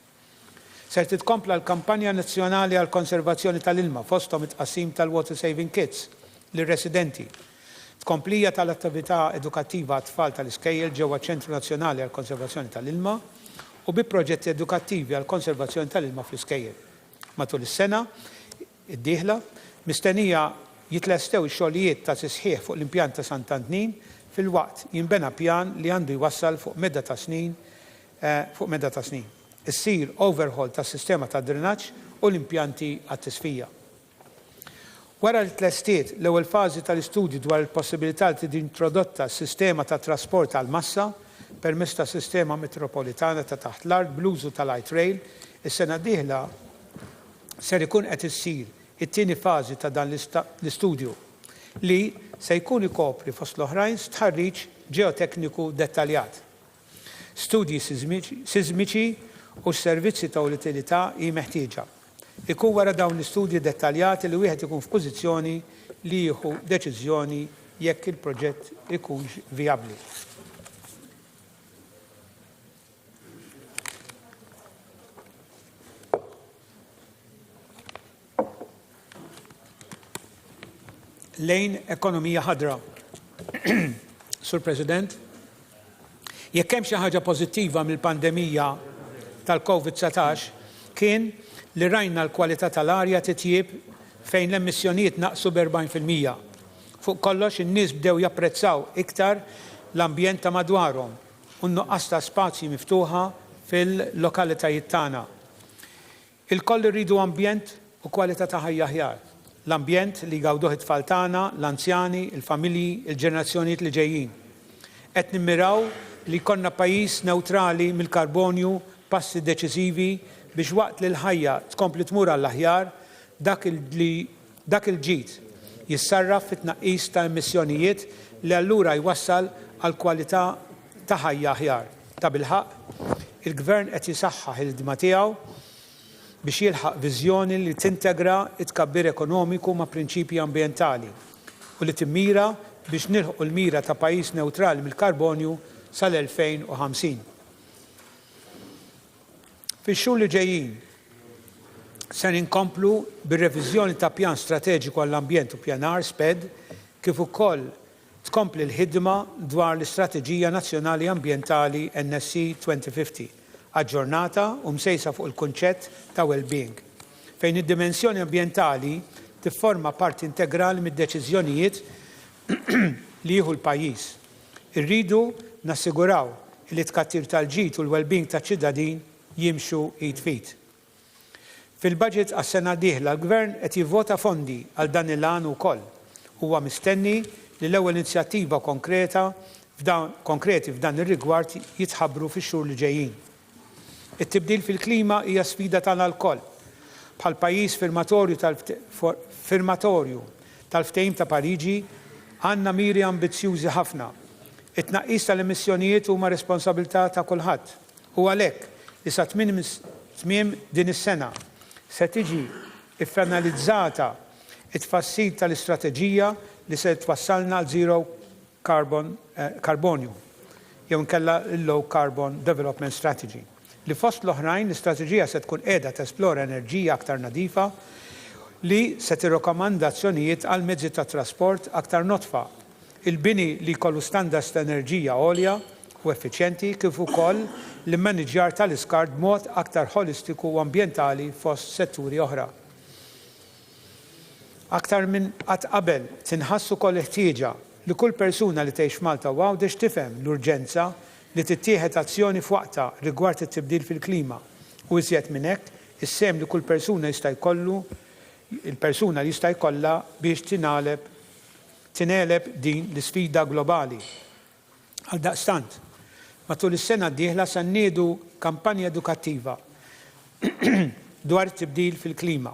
Ser titkompla l-kampanja nazzjonali għal konservazzjoni tal-ilma fosthom it-tqassim tal-water saving kits lir-residenti. Tkomplija tal-attività edukattiva għat-tfal tal-iskejjel ġewwa ċentru nazzjonali għal konservazzjoni tal-ilma u bi proġetti edukattivi għal konservazzjoni tal-ilma fl-iskejjel. Matul is-sena id-dieħla mistennija jitlestew ix-xogħlijiet ta' tisħiħ fuq l-impjant ta' Sant'Antnin fil-waqt jinbena pjan li għandu jwassal fuq medda ta' snin. Issir overhaul tas sistema ta' drenaġġ u l-impjanti għat-tisfija. Wara l-tlestiet l-ewwel fażi tal-istudju dwar il-possibilità li tiġi introdotta s-sistema ta' trasport għall-massa permezz ta' sistema metropolitana ta' taħt l-art bl-użu tal-light rail, is-sena d-dieħla ser ikun qed issir it-tieni fażi ta' dan l-istudju li se jkun ikopri fost l-oħrajn stħarriġ ġeotekniku dettaljat. Studji sismiċi u s-servizzi ta' utilità hi meħtieġa. Ikun wara dawn l-istudji dettaljati li wieħed ikun f'pożizzjoni li jieħu deċiżjoni jekk il-proġett ikunx vijabbli. Lejn ekonomija ħadra. Sur President, jekk hemm xi ħaġa pożittiva mill-pandemija tal-COVID-19 kien li rajna l-kwalità tal-arja titjieb fejn l-emissjonijiet naqsu b'40%. Fuq kollox in-nies bdew japprezzaw iktar l-ambjent ta' madwarhom u n-nuqqas ta' spazji miftuħa fil-lokalitajiet tagħna. Il-koll irridu ambjent u kwalità ta' ħajja aħjar. L-ambjent li jgawduh it-tfal tagħna, l-anzjani, il-familji, il-ġenerazzjonijiet li ġejjin. Qed nimmiraw li jkollna pajjiż newtrali mill-karbonju passi deċiżivi biex waqt li l-ħajja tkompli tmur għall-aħjar dak il-ġid jissarraf fit-tnaqqis ta' emissjonijiet li allura jwassal għal kwalità ta' ħajja aħjar. Ta' bilħaq, il-Gvern qed jisaħħaħ il-ħidma tiegħu biex jilħaq viżjoni li tintegra t-tkabbir ekonomiku ma' prinċipji ambjentali u li timmira biex nilħu l-mira ta' pajjiż neutrali mill-karbonju sal-2050. Fix-xhur li ġejjin se inkomplu bir-reviżjoni ta' pjan strateġiku għall-ambjent u pjanar SPED kif ukoll tkompli l-ħidma dwar l-Istrateġija Nazzjonali Ambjentali NSC 2050, aġġornata u msejsa fuq il-kunċett ta' well-being, fejn id-dimensjoni ambjentali tifforma parti integrali mid-deċiżjonijiet li jieħu l-pajjiż. Irridu nassiguraw li tkattir tal-ġid u l-well-being taċ-ċittadin jimxu id fit. Fil-budget għas-sena d-dieħla l-Gvern qed jivvota fondi għal dan il-għan ukoll. Huwa mistenni li l-ewwel inizjattiva konkreti f'dan ir-rigward jitħabbru fix-xhur li ġejjin. It-tibdil fil-klima hija sfida tagħna lkoll. Bħal pajjiż firmatorju tal-ftehim ta' Pariġi għandna miri ambizzjużi ħafna. It-tnaqqis tal-emissjonijiet huma responsabilità ta' kulħadd. U għalhekk li sa tmiem din is-sena se tiġi iffinalizzata it-tfassil tal-istrateġija li se twassalna għal zero carbonju, jew nkella l-low carbon development strategy. Li fost l-oħrajn l-istrateġija se tkun qiegħda tesplora enerġija aktar nadifa li se tirrakkomandazzjonijiet għal mezzi ta' trasport aktar notfa, il-bini li jkollu standards ta' enerġija għolja u effiċjenti kif ukoll l-maniġjar tal-iskart b'mod aktar holistiku u ambjentali fost setturi oħra. Aktar minn qatt qabel tinħassu koll ħtieġa li kull persuna li tgħix Malta u għawdex tifhem l-urġenza li tittieħed azzjoni f'waqta rigward it-tibdil fil-klima u iżjed minn hekk is-sem li kull persuna jista' jkollu il-persuna li jista' jkollha biex tingħeleb din l-isfida globali. Għaldaqstant, matul is-sena d-dieħla se nniedu kampanja edukattiva dwar it-tibdil fil-klima.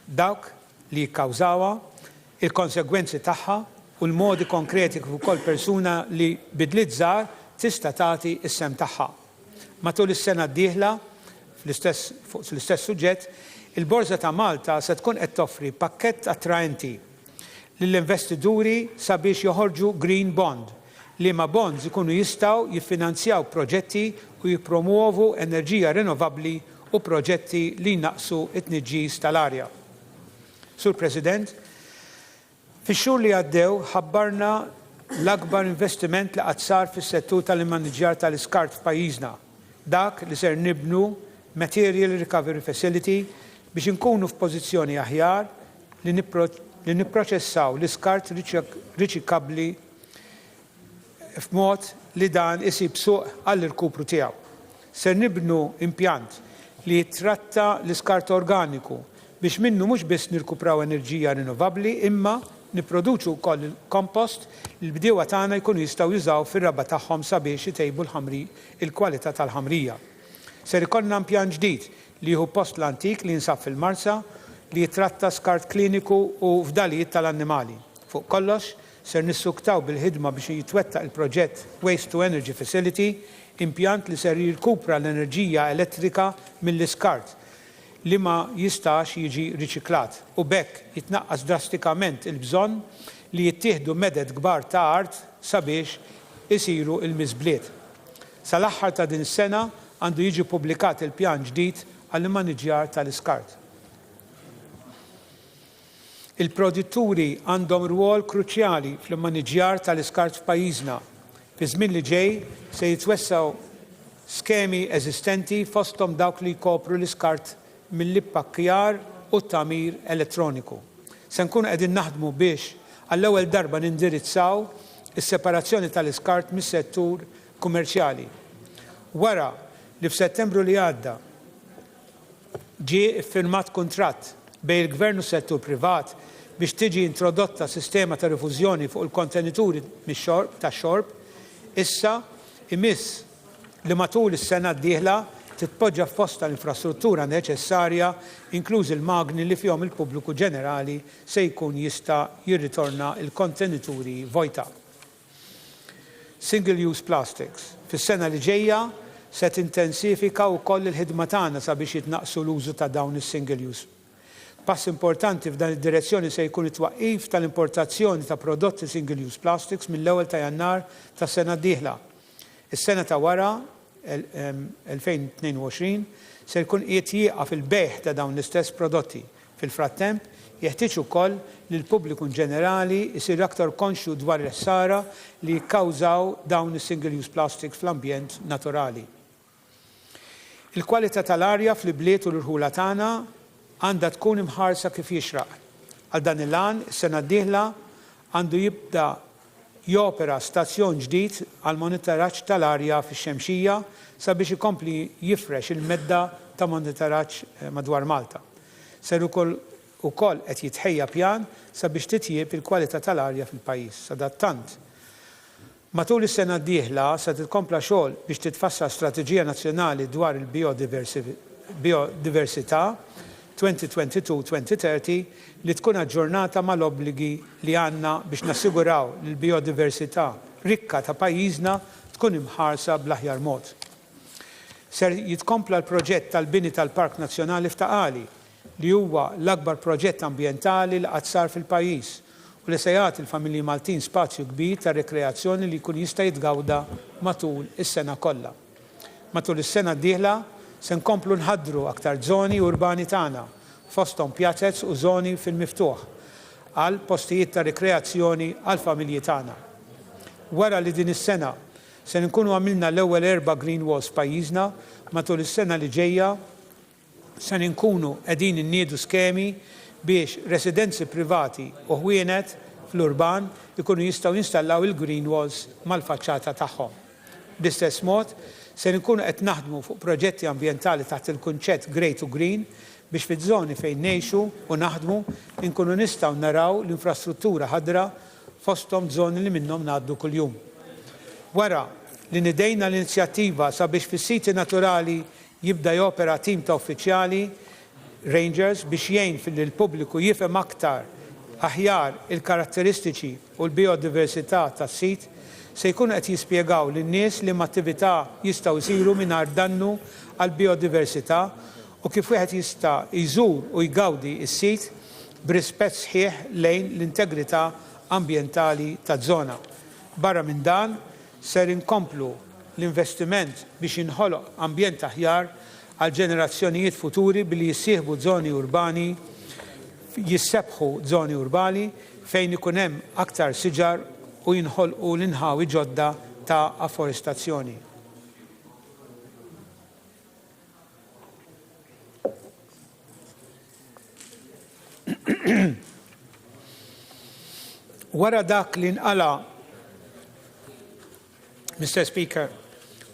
Dawk li jikkawżawha, il-konsegwenzi tagħha u l-modi konkreti kif ukoll persuna li bidliet żgħar tista' tagħti is-sem tagħha. Matul is-sena d-dieħla fuq l-istess suġġett, il-Borża ta' Malta se tkun qed toffri pakkett attraenti lill-investituri sabiex joħorġu green bond li ma bonds ikunu jistgħu jiffinanzjaw proġetti u jippromuovu enerġija rinnovabbli u proġetti li jnaqsu t-tniġġis tal-arja. Sur President, fix-xhur li għaddew ħabbarna l-akbar investiment li qatt sar fis-settur tal-immaniġġjar tal-iskart f'pajjiżna, dak li ser nibnu Material Recovery Facility biex inkunu f'pożizzjoni aħjar li nipproċessaw l-iskart riċikabbli f'mod li dan isib suq għall-irkupru tiegħu. Ser nibnu impjant li jitratta l-iskart organiku biex minnu mhux biss nirkupraw enerġija rinnovabbli imma nipproduċu wkoll il-kompost li l-bdiewa tagħna jkunu jistgħu jużaw fir-raba tagħhom sabiex itejbu il-kwalità tal-ħamrija. Ser ikollna impjant ġdid li jieħu post l-antik li jinsab fil-Marsa li jitratta skart kliniku u fdalijiet tal-annimali. Fuq kollox, ser nissuktaw bil-ħidma biex jitwettaq il-proġett Waste to Energy Facility, impjant li ser jirkupra l-enerġija elettrika mill-iskart li ma jistax jiġi riċiklat u bekk jitnaqqas drastikament il-bżonn li jittieħdu meded kbar ta' art sabiex isiru il-miżbliet. Sal-aħħar ta' din is-sena għandu jiġi pubblikat il-pjan ġdid għall-immaniġġjar tal-iskart. Il-produtturi għandhom rwol kruċjali fl-immaniġġjar tal-iskart f'pajjiżna. Fi żmien li ġej se jitwessaw skemi eżistenti fosthom dawk li jkopru l-iskart mill-impakkjar u t-tagħmir elettroniku. Se nkunu qegħdin naħdmu biex għall-ewwel darba nindirizzaw is-separazzjoni tal-iskart mis-settur kummerċjali. Wara li f'Settembru li għadda ġie iffirmat kuntratt bejn il-Gvern u s-settur privat biex tiġi introdotta sistema ta' rifużjoni fuq il-kontenituri tax-xorb, issa imiss li matul is-sena d-dieħla titpoġġa f'posta l-infrastruttura neċessarja, inkluż il-magni li fihom il-pubbliku ġenerali se jkun jista' jirritorna il-kontenituri vojta. Single-use plastics. Fis-sena li ġejja se tintensifika wkoll il-ħidma tagħna sabiex jitnaqsu l-użu ta' dawn is-single-use. Pass importanti f'dan id-direzzjoni se jkun it-twaqqif tal-importazzjoni ta' prodotti single-use plastics mill-ewwel ta' Jannar tas-sena d-dieħla. Is-sena ta' wara 2022 se jkun qiegħed jieqaf il-bejħ ta' dawn l-istess prodotti. Fil-frattemp, jeħtieġ ukoll li l-pubbliku ġenerali jsir aktar konxju dwar is-ħsara li jikkawżaw dawn is-single-use plastics fl-ambjent naturali. Il-kwalità tal-arja fl-ibliet u l-irħula tagħna għandha tkun imħarsa kif jixraq. Għal dan il-għan, is-sena d-dieħla għandu jibda jopera stazzjon ġdid għal monitoraġġ tal-arja fix-Xemxija sabiex ikompli jifrex il-medda ta' monitoraġġ madwar Malta. Ser ukoll qed jitħejja pjan sabiex titjieb il-kwalità tal-arja fil-pajjiż. Sadattant, matul is-sena d-dieħla se titkompla xogħol biex titfassal strateġija nazzjonali dwar il-biodiversità 2022-2030 li tkun aġġornata mal-obbligi li għandna biex nassiguraw li l-biodiversità rikka ta' pajjiżna tkun imħarsa bl-aħjar mod. Ser jitkompla l-proġett tal-bini tal-Park Nazzjonali f'Taqali li huwa l-akbar proġett ambjentali li qatt sar fil-pajjiż u li se jagħti l-familji Maltin spazju kbir ta' rekreazzjoni li jkun jista' jitgawda matul is-sena kollha. Matul is-sena d-dieħla se nkomplu nħaddru aktar żoni urbani tagħna fosthom pjazzezz u żoni fil-miftuħ għal postijiet ta' rekreazzjoni għal familji tagħna. Wara li din is-sena se nkunu għamilna l-ewwel 4 green walls pajjiżna, matul is-sena li ġejja se nkunu qegħdin inniedu skemi biex residenzi privati u ħwienet fl-urban ikunu jistgħu jinstallaw il-green walls mal-faċċata tagħhom. Bl-istess mod, se nkunu qed naħdmu fuq proġetti ambjentali taħt il-kunċett Grey to Green biex fiż-żoni fejn ngħixu u naħdmu nkunu nistgħu naraw l-infrastruttura ħadra fosthom żoni li minnhom ngħaddu kuljum. Wara li nidejna l-inizjattiva sabiex fis-siti naturali jibda jopera tim ta' uffiċjali Rangers biex jgħin fil-pubbliku jifhem aktar aħjar il-karatteristiċi u l-biodiversità tas-sit se jkunu qed jispjegaw lin-nies li attività jistgħu jsiru mingħajr dannu għall biodiversità u kif wieħed jista' jżur u jgawdi s-sit b'rispett sħiħ lejn l-integrità ambjentali taż-żona. Barra minn dan, ser inkomplu l-investiment biex inħoloq ambjent aħjar għal ġenerazzjonijiet futuri billi jissieħbu żoni urbani, jissebħu żoni urbani fejn ikun hemm aktar siġar u jinħolqu l-inħawi ġodda ta' afforestazzjoni. Wara dak li nqala, Mr. Speaker,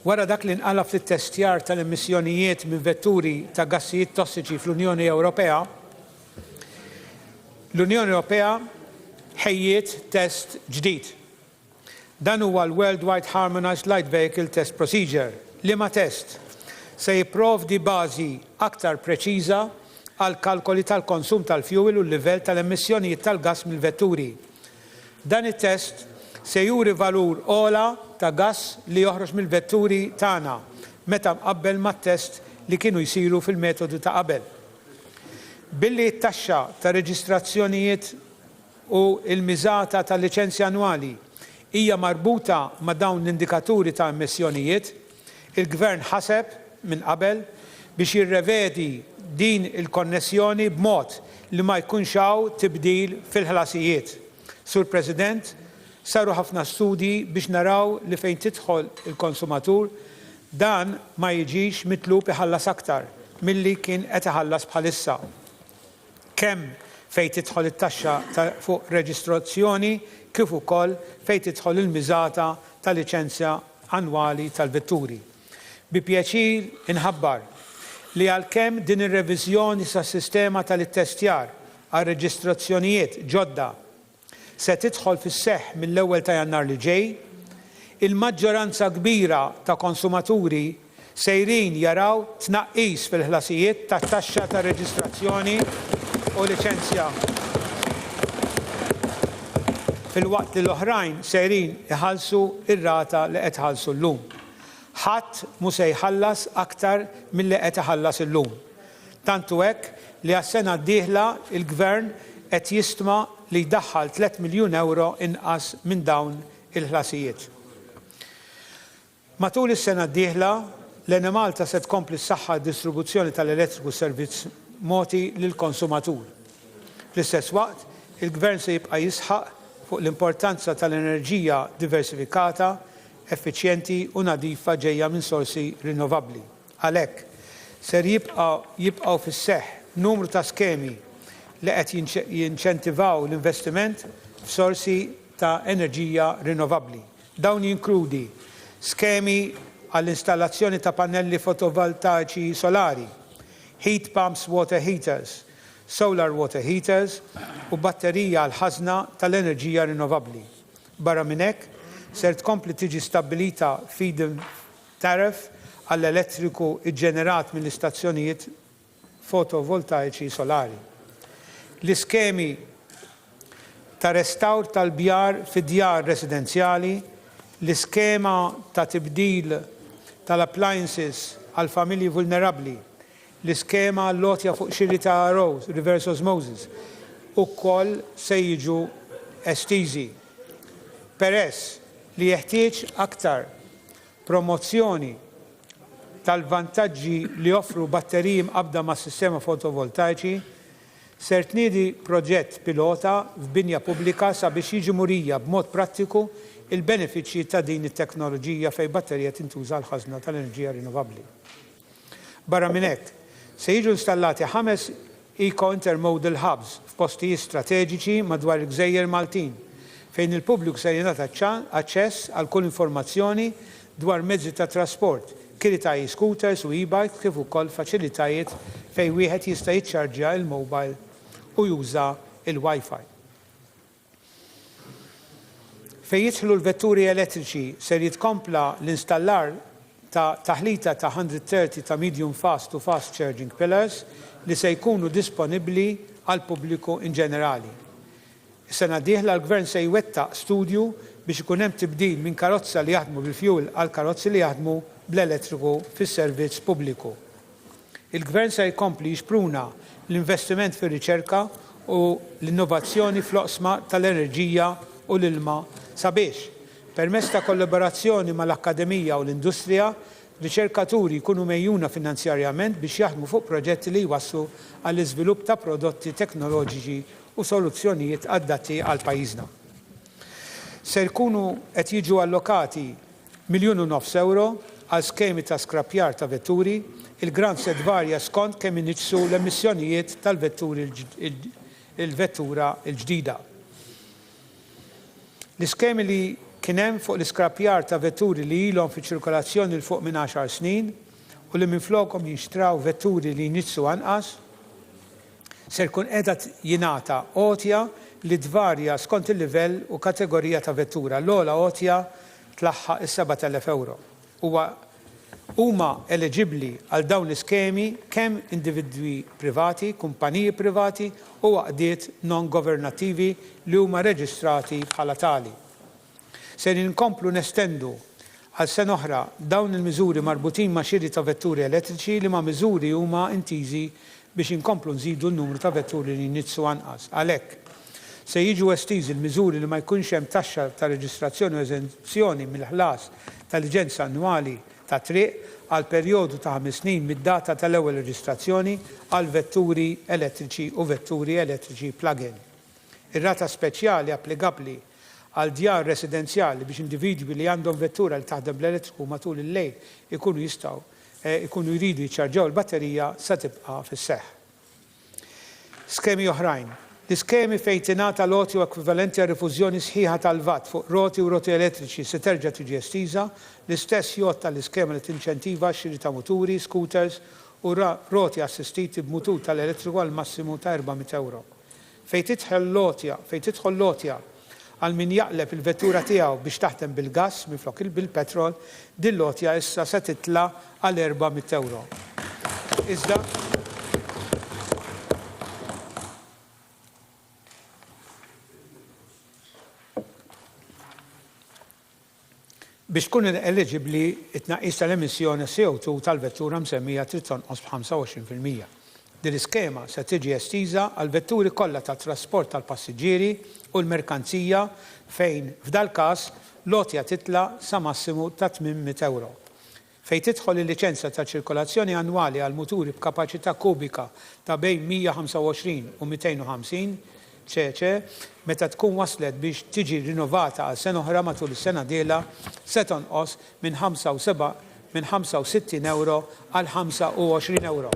wara dak li nqala fit-testjar tal-emissjonijiet minn vetturi ta' gassijiet tossiċi fl-Unjoni Ewropea, l-Unjoni Ewropea ħejjiet test ġdid. Dan huwa l-Worldwide Harmonized Light Vehicle Test Procedure. Liema test se jipprovdi bażi aktar preċiża għal kalkoli tal-konsum tal-fuel u l-livell tal-emissjonijiet tal-gass mill-vetturi. Dan it-test se juri valur ola ta' gass li joħroġ mill-vetturi tagħna meta mqabbel mat-test li kienu jsiru fil-metodu ta' qabel. Billi t-taxxa ta' reġistrazzjonijiet u l-miżata tal-liċenzja annwali hija marbuta ma' dawn l-indikaturi ta' emissjonijiet, il-Gvern ħaseb minn qabel biex jirrevedi din il-konnessjoni b'mod li ma jkunx hawn tibdil fil-ħlasijiet. Sur President, saru ħafna studji biex naraw li fejn tidħol il-konsumatur dan ma jiġix mitlub iħallas aktar milli kien qed iħallas bħalissa. Kemm fejn tidħol it-taxxa fuq reġistrazzjoni kif ukoll fejn tidħol il-miżata tal-liċenzja annwali tal-vetturi. Bi pjaċir inħabbar li għalkemm din ir-reviżjoni sas-sistema tal-ittestjar għal reġistrazzjonijiet ġodda se tidħol fis-seħħ mill-ewwel ta' Jannar li ġej, il-maġġoranza kbira ta' konsumaturi sejrin jaraw tnaqqis fil-ħlasijiet tat-taxxa ta' reġistrazzjoni u liċenzja. Fil-waqt li l-oħrajn sejrin iħallsu ir-rata li qed iħallsu llum. Ħadd mhu se jħallas aktar milli qed iħallas illum. Tantu hekk li għas-sena d-dieħla il-Gvern qed jistma' li jdaħħal 3 miljun euro inqas minn dawn il-ħlasijiet. Matul is-sena d-dieħla l-Eni Malta se tkompli s-saħħa d-distribuzzjoni tal-elettriku servizz moti lill-konsumatur. Fl-istess waqt, il-Gvern se jibqa' jisħaq fuq l-importanza tal-enerġija diversifikata, effiċjenti u nadifa ġejja minn sorsi rinnovabbli. Għalhekk ser jibqgħu fis-seħħ numru ta' skemi li qed jinċentivaw l-investiment f'sorsi ta' enerġija rinnovabbli. Dawn jinkludi skemi għall-installazzjoni ta' pannelli fotovoltaiċi solari, heat pumps water heaters, solar water heaters u batterija għal-ħażna tal-enerġija rinnovabbli. Barra minn hekk ser tkompli tiġi stabbilita feed-in tariff għall-elettriku iġġenerat mill-istazzjonijiet fotovoltaiċi solari. L-iskemi ta' restawr tal-bjar fid-djar residenzjali, l-iskema ta' tibdil tal-appliances għal-familji vulnerabbli, l-iskema l-lotja fuq xiri ta' reverse osmosis ukoll se jiġu estiżi. Peress li jeħtieġ aktar promozzjoni tal-vantaġġi li joffru batteriji mqabbda mas sistema fotovoltaiċi, ser tniedi proġett pilota f'binja pubblika sabiex jiġi murija b'mod prattiku il-benefiċċji ta' din it-teknoloġija fejn batterija tintuża l-ħażna tal-enerġija rinnovabbli. Barra minn hekk, se jiġu installati 5 eco-intermodal hubs f'postijiet strateġiċi madwar il-Gżejjer Maltin, fejn il-pubbliku se jingħata aċċess għal kull informazzjoni dwar mezzi ta' trasport, kiritaj scooters u e-bikes kif ukoll faċilitajiet fejn wieħed jista' jiċċarġja il-mobile u juża il-Wi-Fi. Fejn jidħlu l-vetturi elettriċi ser jitkompla l-installar ta' taħlita ta' 130 ta' medium fast to fast charging pillars li se jkunu disponibbli għal pubbliku in ġenerali. Is-sena d-dieħla l-Gvern se jwettaq studju biex ikun hemm tibdil minn karozza li jaħdmu bil-fjuwil għal karozzi li jaħdmu bl-elettriku fis-servizz pubbliku. Il-Gvern se jkompli jixpruna l-investiment fir-riċerka u l-innovazzjoni fl-oqsma tal-enerġija u l-ilma sabiex permezz ta' kollaborazzjoni mal-Akkademija u l-Industrija, riċerkaturi jkunu mejjuna finanzjarjament biex jaħdmu fuq proġetti li jwasslu għall-iżvilupp ta' prodotti teknoloġiċi u soluzzjonijiet adatti għal pajjiżna. Se jkunu qed jiġu allokati 1.5 miljun euro għal skemi ta' skrappjar ta' vetturi, il-grant se tvarja skont kemm iniġsu l-emissjonijiet tal-vetturi il-vettura l-ġdida. L-iskemi li kien hemm fuq l-iskrappjar ta' vetturi li ilhom fi ċirkolazzjoni l fuq minn 10 snin u li minflokhom jinxtraw vetturi li jniġsu anqas, ser kun qiegħda jingħata għotja li tvarja skont il-livell u kategorija ta' vettura. L-ogħla għotja tlaħħaq is-7,000 euro. Huma eligibbli għal dawn l-iskemi kemm individwi privati, kumpaniji privati u għaqdiet non-governattivi li huma reġistrati bħala tali. Ser inkomplu nestendu għal sena oħra dawn il-miżuri marbutin ma' xiri ta' vetturi elettriċi li ma' miżuri huma intiżi biex inkomplu nżidu n-numru ta' vetturi li jniġsu anqas. Għalhekk se jiġu estiżi l-miżuri li ma jkunx hemm taxxa ta' reġistrazzjoni u eżenzjoni mill-ħlas tal-liġenza annwali ta' triq għal perjodu ta' 5 snin mid-data tal-ewwel reġistrazzjoni għal vetturi elettriċi u vetturi elettriċi plug-in. Ir-rata speċjali applikabbli għal djar residenzjali biex individwi li għandhom vettura li taħdem bl-elettriku matul il-lejl ikunu jridu jiċċarġaw il-batterija sa tibqa' fis-seħħ. Skemi oħrajn. L-iskemi fejn tingħata loti u ekwivalenti għal rifużjoni sħiħa tal-VAT fuq roti u roti elettriċi se terġa' tiġi estiża, l-istess jgħod tal-iskema li tinċentiva x-xiri ta' muturi, scooters u roti assistiti b'mutur tal-elettriku għal massimu ta' 400 euro. Fejn tidħol lotja għal min jaqleb il-vettura tiegħu biex taħdem bil-gass minflok bil-petrol, din lotja issa se titla' għal €400. Iżda biex tkun eligibbli it-tnaqqis tal-emissjoni CO2 tal-vettura msemmija trid tonqos b'25%. Din l-iskema se tiġi estiża għal vetturi kollha tat-trasport tal-passiġġieri u l-merkanzija fejn f'dal każ lotja titla' sa massimu ta' €800. Fejn tidħol il-liċenzja ta' ċirkolazzjoni annwali għal muturi b'kapaċità kubika ta' bejn 125 u 250 ċeċe, meta tkun waslet biex tiġi rinnovata għal sena oħra matul is-sena dieħla se tonqos minn €65 għal €25.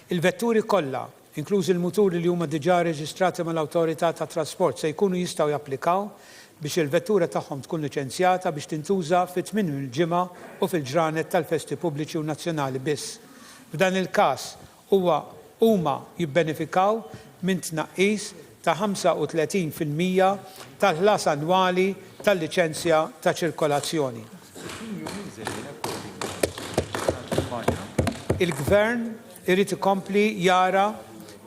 Il-vetturi kollha, inkluż il-muturi li huma diġà reġistrati mal-Awtorità tat Trasport se jkunu jistgħu japplikaw biex il-vettura tagħhom tkun liċenzjata biex tintuża fit-8 il-ġimgħa u fil-ġranet tal-festi pubbliċi u nazzjonali biss. F'dan il-każ huma jibbenefikaw minn tnaqqis ta' 35% tal-ħlas annwali tal-liċenzja ta' ċirkolazzjoni. Il-Gvern irid ikompli jara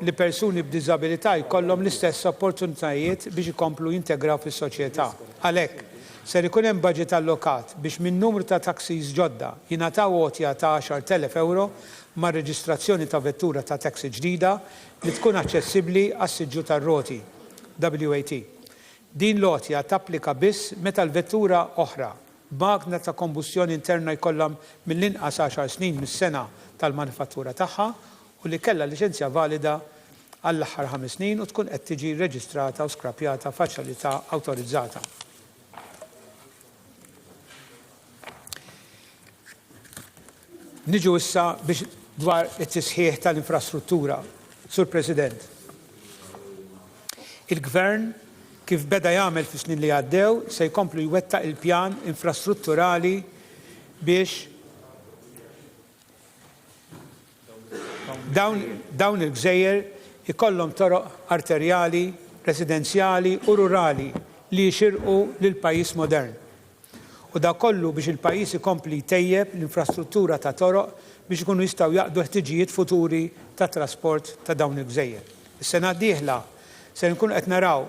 li persuni b'diżabilità jkollhom l-istess opportunitajiet biex ikomplu jintegraw fis-soċjetà. Għalhekk ser ikun hemm budget allokat biex min numru ta' taxis ġodda jingħataw għotja ta' €10,000 ma' reġistrazzjoni ta' vettura ta' taxi ġdida li tkun aċċessibbli għas-siġġu tar-roti WAT. Din l-għotja tapplika biss meta l-vettura oħra b'magna ta' kombustjoni interna jkollhom mill-inqas 10 snin mis-sena tal-manifattura tagħha u li kellha liċenzja valida għall-aħħar 5 snin u tkun qed tiġi reġistrata u skrapjata f'faċilità awtorizzata. Niġu issa biex dwar it-tisħiħ tal-infrastruttura, Sur President. Il-Gvern kif beda jagħmel fis-snin li għaddew se jkomplu jwettaq il-pjan infrastrutturali biex dawn il-gżejjer ikollhom toroq arterjali, residenzjali u rurali li jxirqu lil pajjiż modern. U da kollu biex il-pajjiż ikompli jtejjeb l-infrastruttura ta' toroq biex ikunu jistgħu jaqdu ħtiġijiet futuri ta' trasport ta' dawn il-gżejjer. Is-sena d-dieħla se nkunu qed naraw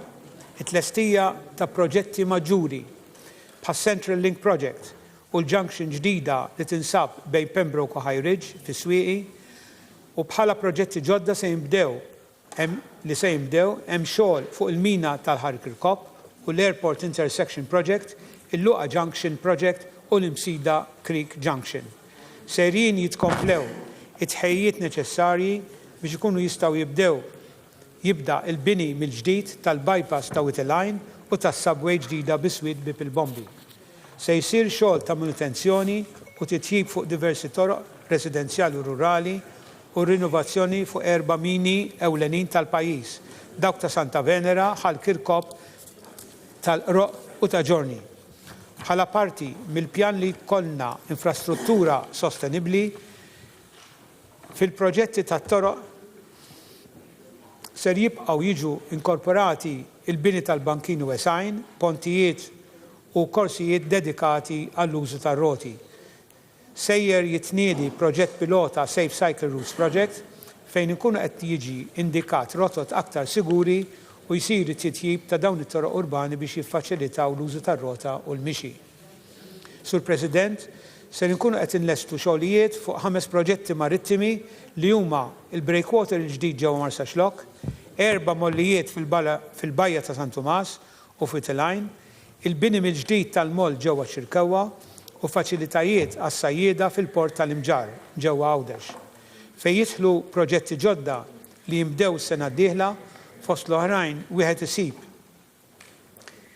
it-tlestija ta' proġetti maġġuri bħas Central Link Project u l-junction ġdida li tinsab bejn Pembroke u High Ridge fis-Swieqi u bħala proġetti ġodda se jinbdew hemm xogħol fuq il-mina tal-Ħarkirkop u l-Airport Intersection Project, il-Luqa Junction Project u l-Imsida Creek Junction. Sejrin jitkomplew it-tħejjiet neċessarji biex ikunu jistgħu jibda il-bini mill-ġdid tal-bypass ta' Whittle Line u tas-subway ġdida biswid bib il-Bombi. Se jsir xogħol ta' manutenzjoni u titjib fuq diversi toroq residenzjali u rurali u rinnovazzjoni fuq 4 mini ewlenin tal-pajjiż, dawk ta' Santa Venera, Ħarkirkop, tal-Roq u ta' Ġorni. Bħala parti mill-pjan li jkollna infrastruttura sostenibbli fil-proġetti tat-toroq ser jibqgħu jiġu inkorporati il-bini tal-bankin u esajn, pontijiet u korsijiet dedikati għall-użu tar-roti. Sejjer jitniedi proġett pilota Safe Cycle Routes Project fejn ikunu qed jiġi indikat rotot aktar siguri u jsir it-titjib ta' dawn it-toroq urbani biex jiffaċilitaw l-użu tar-rota u l-mixi. Sur President, se nkunu qed inlestu xogħlijiet fuq 5 proġetti marittimi li huma il-breakwater il-ġdid ġewwa Marsa Xlokk, 4 mollijiet fil-Bajja ta' San Tumas u Whittle Line, il-bini mill-ġdid tal-moll ġewwa Ċirkewwa u faċilitajiet għas-sajjieda fil-port tal-Imġar ġewwa Għawdex. Fejn jidħlu proġetti ġodda li jimbdew s-sena d-dieħla fost l-oħrajn wieħed isib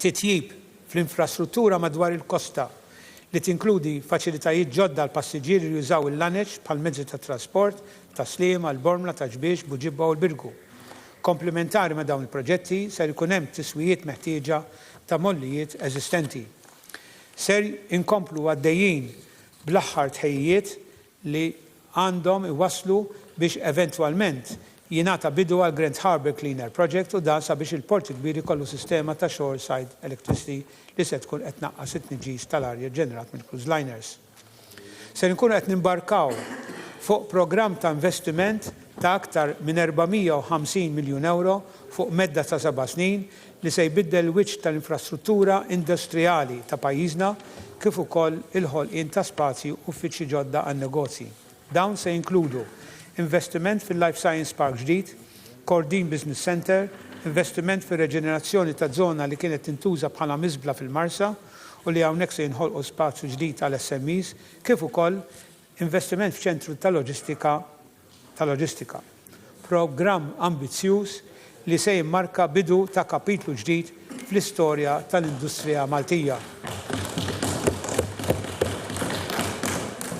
titjib fl-infrastruttura madwar il-kosta li tinkludi faċilitajiet ġodda għal passiġġieri li jużaw il-laneġ bħal mezzi ta' trasport ta' Sliema, l-Bormla, ta' Ġbiex, Buġibba u l-Birgu. Komplementari ma' dawn il-proġetti ser ikun hemm tiswijiet meħtieġa ta' mollijiet eżistenti. Ser inkomplu għaddejjin bl-aħħar tħejjiet li għandhom iwaslu biex eventwalment jingħata bidu għal Grand Harbour Cleaner Project u dan sabiex il-port kbir ikollu sistema ta' shoreside electricity li se tkun qed tnaqqas it-tniġġis tal-arja ġenerat minn cruise liners. Se nkunu qed nimbarkaw fuq programm ta' investiment ta' aktar minn 450 miljun euro fuq medda ta' 7 snin li se jbiddel wiċċ tal-infrastruttura industrijali ta' pajjiżna kif ukoll il-ħolqien ta' spazju uffiċċji ġodda għan-negozji. Dawn se jinkludu investiment fil-Life Science Park ġdid, Cordin Business Center, investiment fil-reġenerazzjoni ta' zona li kienet tintuża bħala miżbla fil-Marsa u li hawnhekk se jinħolqu spazju ġdid għal SMEs, kif ukoll investiment f'ċentru ta' loġistika. Programm ambizzjuż li se jimmarka bidu ta' kapitlu ġdid fl-istorja tal-industrija Maltija.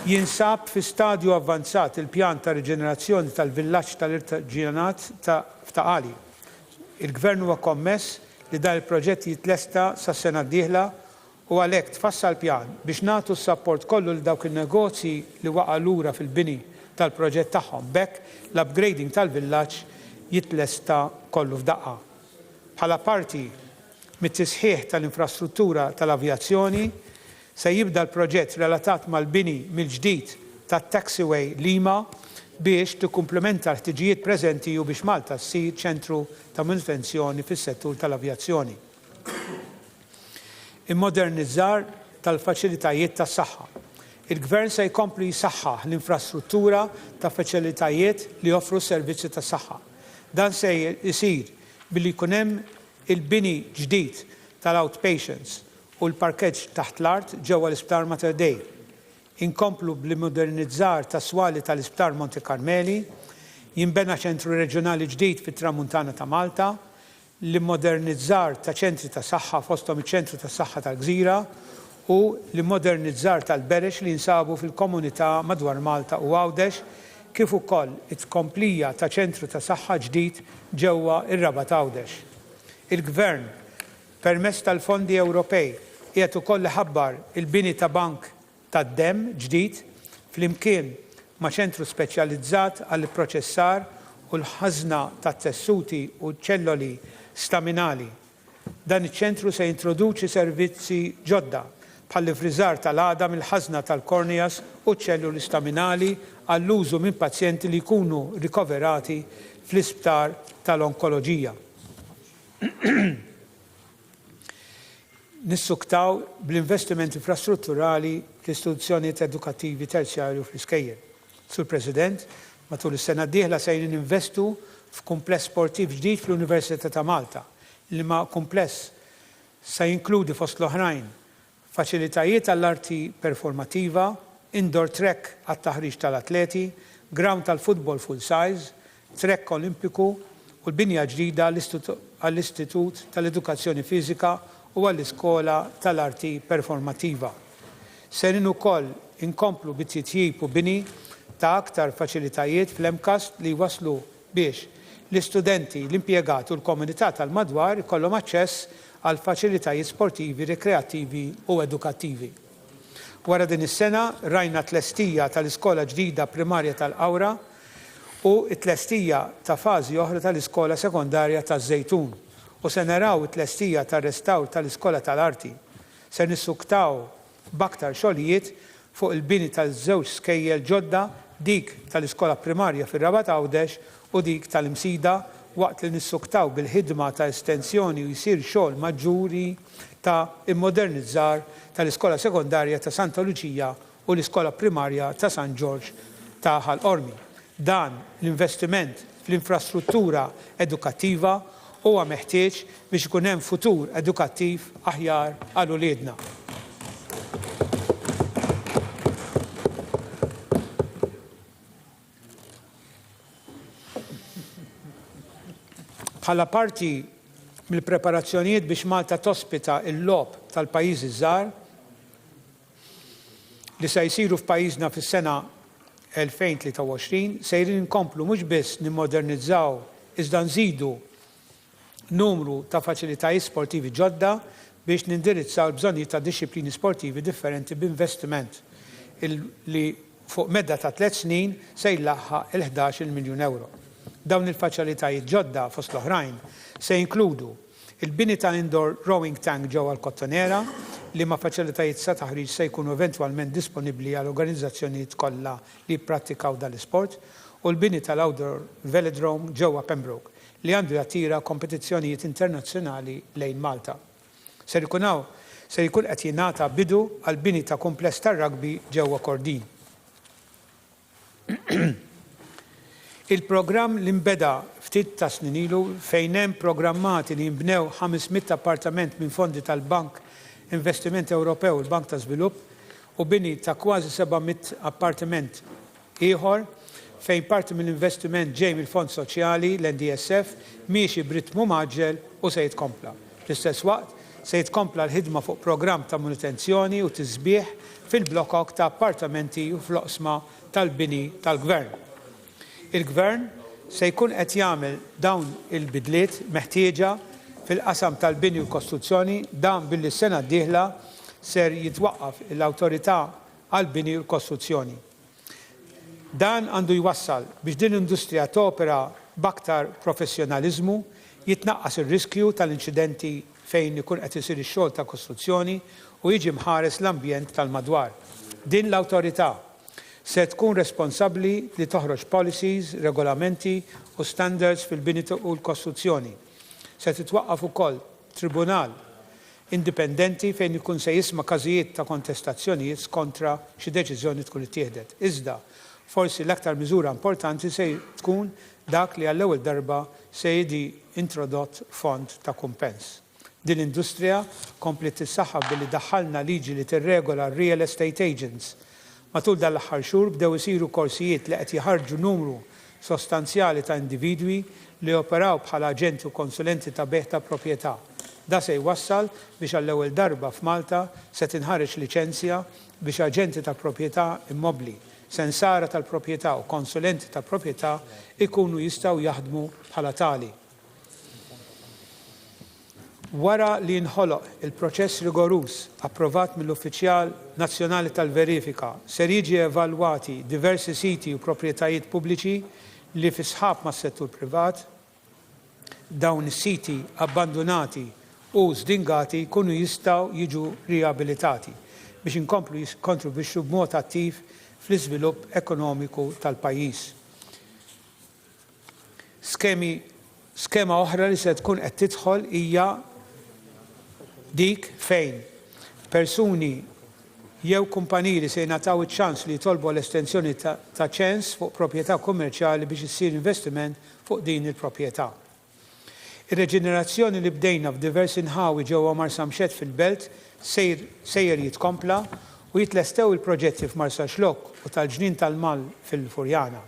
Jinsab fi stadju avvanzat il-pjan ta' riġenerazzjoni tal-villaġġ tal-Irtaġġinat ta' Ftaqali. Il-Gvern huwa kommess li dan il-proġett jitlesta sas-sena d-dieħla u għalhekk tfassal pjan biex nagħtu s-sapport kollu l dawk in-negozji li waqa' lura fil-bini tal-proġett tagħhom. Bekk l-upgrading tal-villaġġ jitlesta kollu f'daqqa. Bħala parti mit-tisħiħ tal-infrastruttura tal-avjazzjoni se jibda l-proġett relatat mal-bini mill-ġdid tat-taxiway Lima biex tikkumplementa l-ħtiġijiet preżenti u biex Malta ssir ċentru ta' manutenzjoni fis-settur tal-avjazzjoni. Immodernizzar tal-faċilitajiet tas-saħħa. Il-Gvern se jkompli jsaħħaħ l-infrastruttura ta' faċilitajiet li joffru s-servizzi tas-saħħa. Dan se jsir billi jkun hemm il-bini ġdid tal-outpatients u l-parkeġġ taħt l-art ġewwa l-Isptar Mater Dei. Inkomplu bl-modernizzar ta' swali tal-Isptar Monte Carmeli, jinbena ċentru reġjonali ġdid fit-Tramuntana ta' Malta, l-immodernizzar ta' ċentri ta' saħħa fosthom iċ-ċentru ta' saħħa tal-Gżira u l-immodernizzar tal-Berex li jinsabu fil-komunità madwar Malta u Għawdex kif ukoll it-tkomplija ta' ċentru ta' saħħa ġdid ġewwa ir-Raba ta' Għawdex. Il-Gvern permezz tal-fondi Ewropej qiegħed ukoll iħabbar il-bini ta' bank tad-demm ġdid flimkien ma' ċentru speċjalizzat għall proċessar u l-ħażna tat-tessuti u ċelloli staminali. Dan iċ-ċentru se jintroduċi servizzi ġodda bħall-ifriżar tal-għada mill-ħażna tal-korneas u ċelluli staminali għall-użu minn pazjenti li jkunu rikoverati fl-isptar tal-onkoloġija. Nissuktaw bl-investiment infrastrutturali fl-istituzzjonijiet edukattivi terzjarju fl-iskejjel. Sur President, matul is-sena d-dieħla se ninvestu f'kumpless sportiv ġdid fl-Università ta' Malta, li ma' kumpless se jinkludi fost l-oħrajn faċilitajiet għall-arti performativa, indoor track għat-taħriġ tal-atleti, ground tal-futbol full size, track olimpiku u l-binja ġdida għall-Istitut tal-Edukazzjoni Fiżika u għall-Iskola tal-Arti Performativa. Serin ukoll inkomplu bit-titjib u bini ta' aktar faċilitajiet fl-MCAST li waslu biex l-istudenti, l-impjegati u l-komunità tal-madwar ikollhom aċċess għal faċilitajiet sportivi, rekreattivi u edukattivi. Wara din is-sena rajna tlestija tal-Iskola ġdida primarja tal-Qawra u t-tlestija ta' fażi oħra tal-Iskola Sekondarja taż-Żejtun u se naraw it-tlestija tar-restawr tal-Iskola tal-Arti. Se nissuktaw b'aktar xogħlijiet fuq il-bini tal-żewġ skejjel ġodda dik tal-Iskola Primarja fir-Raba ta' Għawdex u dik tal-Imsida waqt li nissuktaw bil-ħidma ta' estensjoni u jsir xogħol maġġuri ta' immodernizzar tal-Iskola Sekondarja ta' Santa Luċija u l-Iskola Primarja ta' San Ġorġ ta' Ħal-Qormi. Dan l-investiment fl-infrastruttura edukattiva huwa meħtieġ biex ikun hemm futur edukattiv aħjar għal uliedna. Bħala parti mill-preparazzjonijiet biex Malta tospita l-logħob tal-pajjiżi żgħar li se jsiru f'pajjiżna fis-sena 2023 sejrin inkomplu mhux biss nimmodernizzaw iżda nżidu numru ta' faċilitajiet sportivi ġodda biex nindirizzaw l-bżonnijiet ta' disċiplini sportivi differenti b'investiment li fuq medda ta' 3 snin se jlaħħaq il-11 miljun euro. Dawn il-faċilitajiet ġodda fost l-oħrajn se jinkludu il-bini ta' indoor rowing tank ġewwa l-Kottonera li ma' faċilitajiet sa' taħriġ se jkunu eventwalment disponibbli għal organizzazzjonijiet kollha li jipprattikaw dal-isport u l-bini tal-outdoor velodrome ġewwa Pembroke li għandu jattira kompetizzjonijiet internazzjonali lejn Malta. Se jkun qed jingħata bidu għal bini ta' kumpless tar-rugby ġewwa Kordin. Il-programm li nbeda ftit ta' snin ilu fejn hemm programmati li jinbnew 500 appartament minn fondi tal-Bank Investiment Ewropew, il-Bank ta' Żvilupp u bini ta' kważi 700 appartament ieħor fejn parti mill-investiment ġej mill-Fond Soċjali l-NDSF miexi b'ritmu maġġel u se jitkompla. Fl-istess waqt se jitkompla l-ħidma fuq programm ta' manutenzjoni u tisbieħ fil-blokok ta' appartamenti u fl-oqsma tal-bini tal-Gvern. Il-Gvern se jkun qed jagħmel dawn il-bidliet meħtieġa fil-qasam tal-bini u kostruzzjoni dan billi s-sena d-dieħla ser jitwaqqaf l-awtorità għall-bini u l-kostruzzjoni. Dan għandu jwassal biex din l-industrija topera b'aktar professjonaliżmu, jitnaqqas ir-riskju tal-inċidenti fejn ikun qed isir ix-xogħol ta' kostruzzjoni u jiġi mħares l-ambjent tal-madwar. Din l-awtorità se tkun responsabbli li toħroġ policies, regolamenti u standards fil-bini u l-kostruzzjoni. Se titwaqqaf ukoll tribunal indipendenti fejn ikun se jisma' każijiet ta' kontestazzjonijiet kontra xi deċiżjoni tkun ittieħdet. Iżda, forsi l-aktar miżura importanti se tkun dak li għall-ewwel darba se jiġi introdott fond ta' kumpens. Din l-industrija komplet tissaħħab billi daħħalna liġi li tirregola real estate agents. Matul dal-aħħar xhur bdew isiru korsijiet li qed jħarġu numru sostanzjali ta' individwi li operaw bħala aġenti u konsulenti ta' beħ ta' proprjetà. Da se jwassal biex għall-ewwel darba f'Malta se tinħareġ liċenzja biex aġenti ta' proprjetà immobbli, sensara tal-proprjetà u konsulenti ta' proprjetà ikunu jistgħu jaħdmu bħala tali. Wara li nħoloq il-proċess rigorus approvat mill-Uffiċjal Nazzjonali tal-Verifika ser jiġi evalwati diversi siti u proprjetajiet pubbliċi li fi sħab mas-settur privat, dawn is-siti abbandonati u żdingati jkunu jistgħu jiġu riabilitati biex inkomplu jikkontribwixxu b'mod attiv fl-iżvilupp ekonomiku tal-pajjiż. Skema oħra li se tkun qed tidħol hija dik fejn persuni jew kumpaniji li se jingħataw iċ-ċans li jitolbu l-estensjoni ta' ċens fuq proprjetà kummerċjali biex issir investiment fuq din il-proprjetà. Ir-reġenerazzjoni li bdejna f'diversi nħawi ġewwa Marsa Mxett fil-Belt sejjer jitkompla u jitlestew il-proġetti f'Marsa Xlokk u tal-Ġnien tal-Mal fil-Furjana.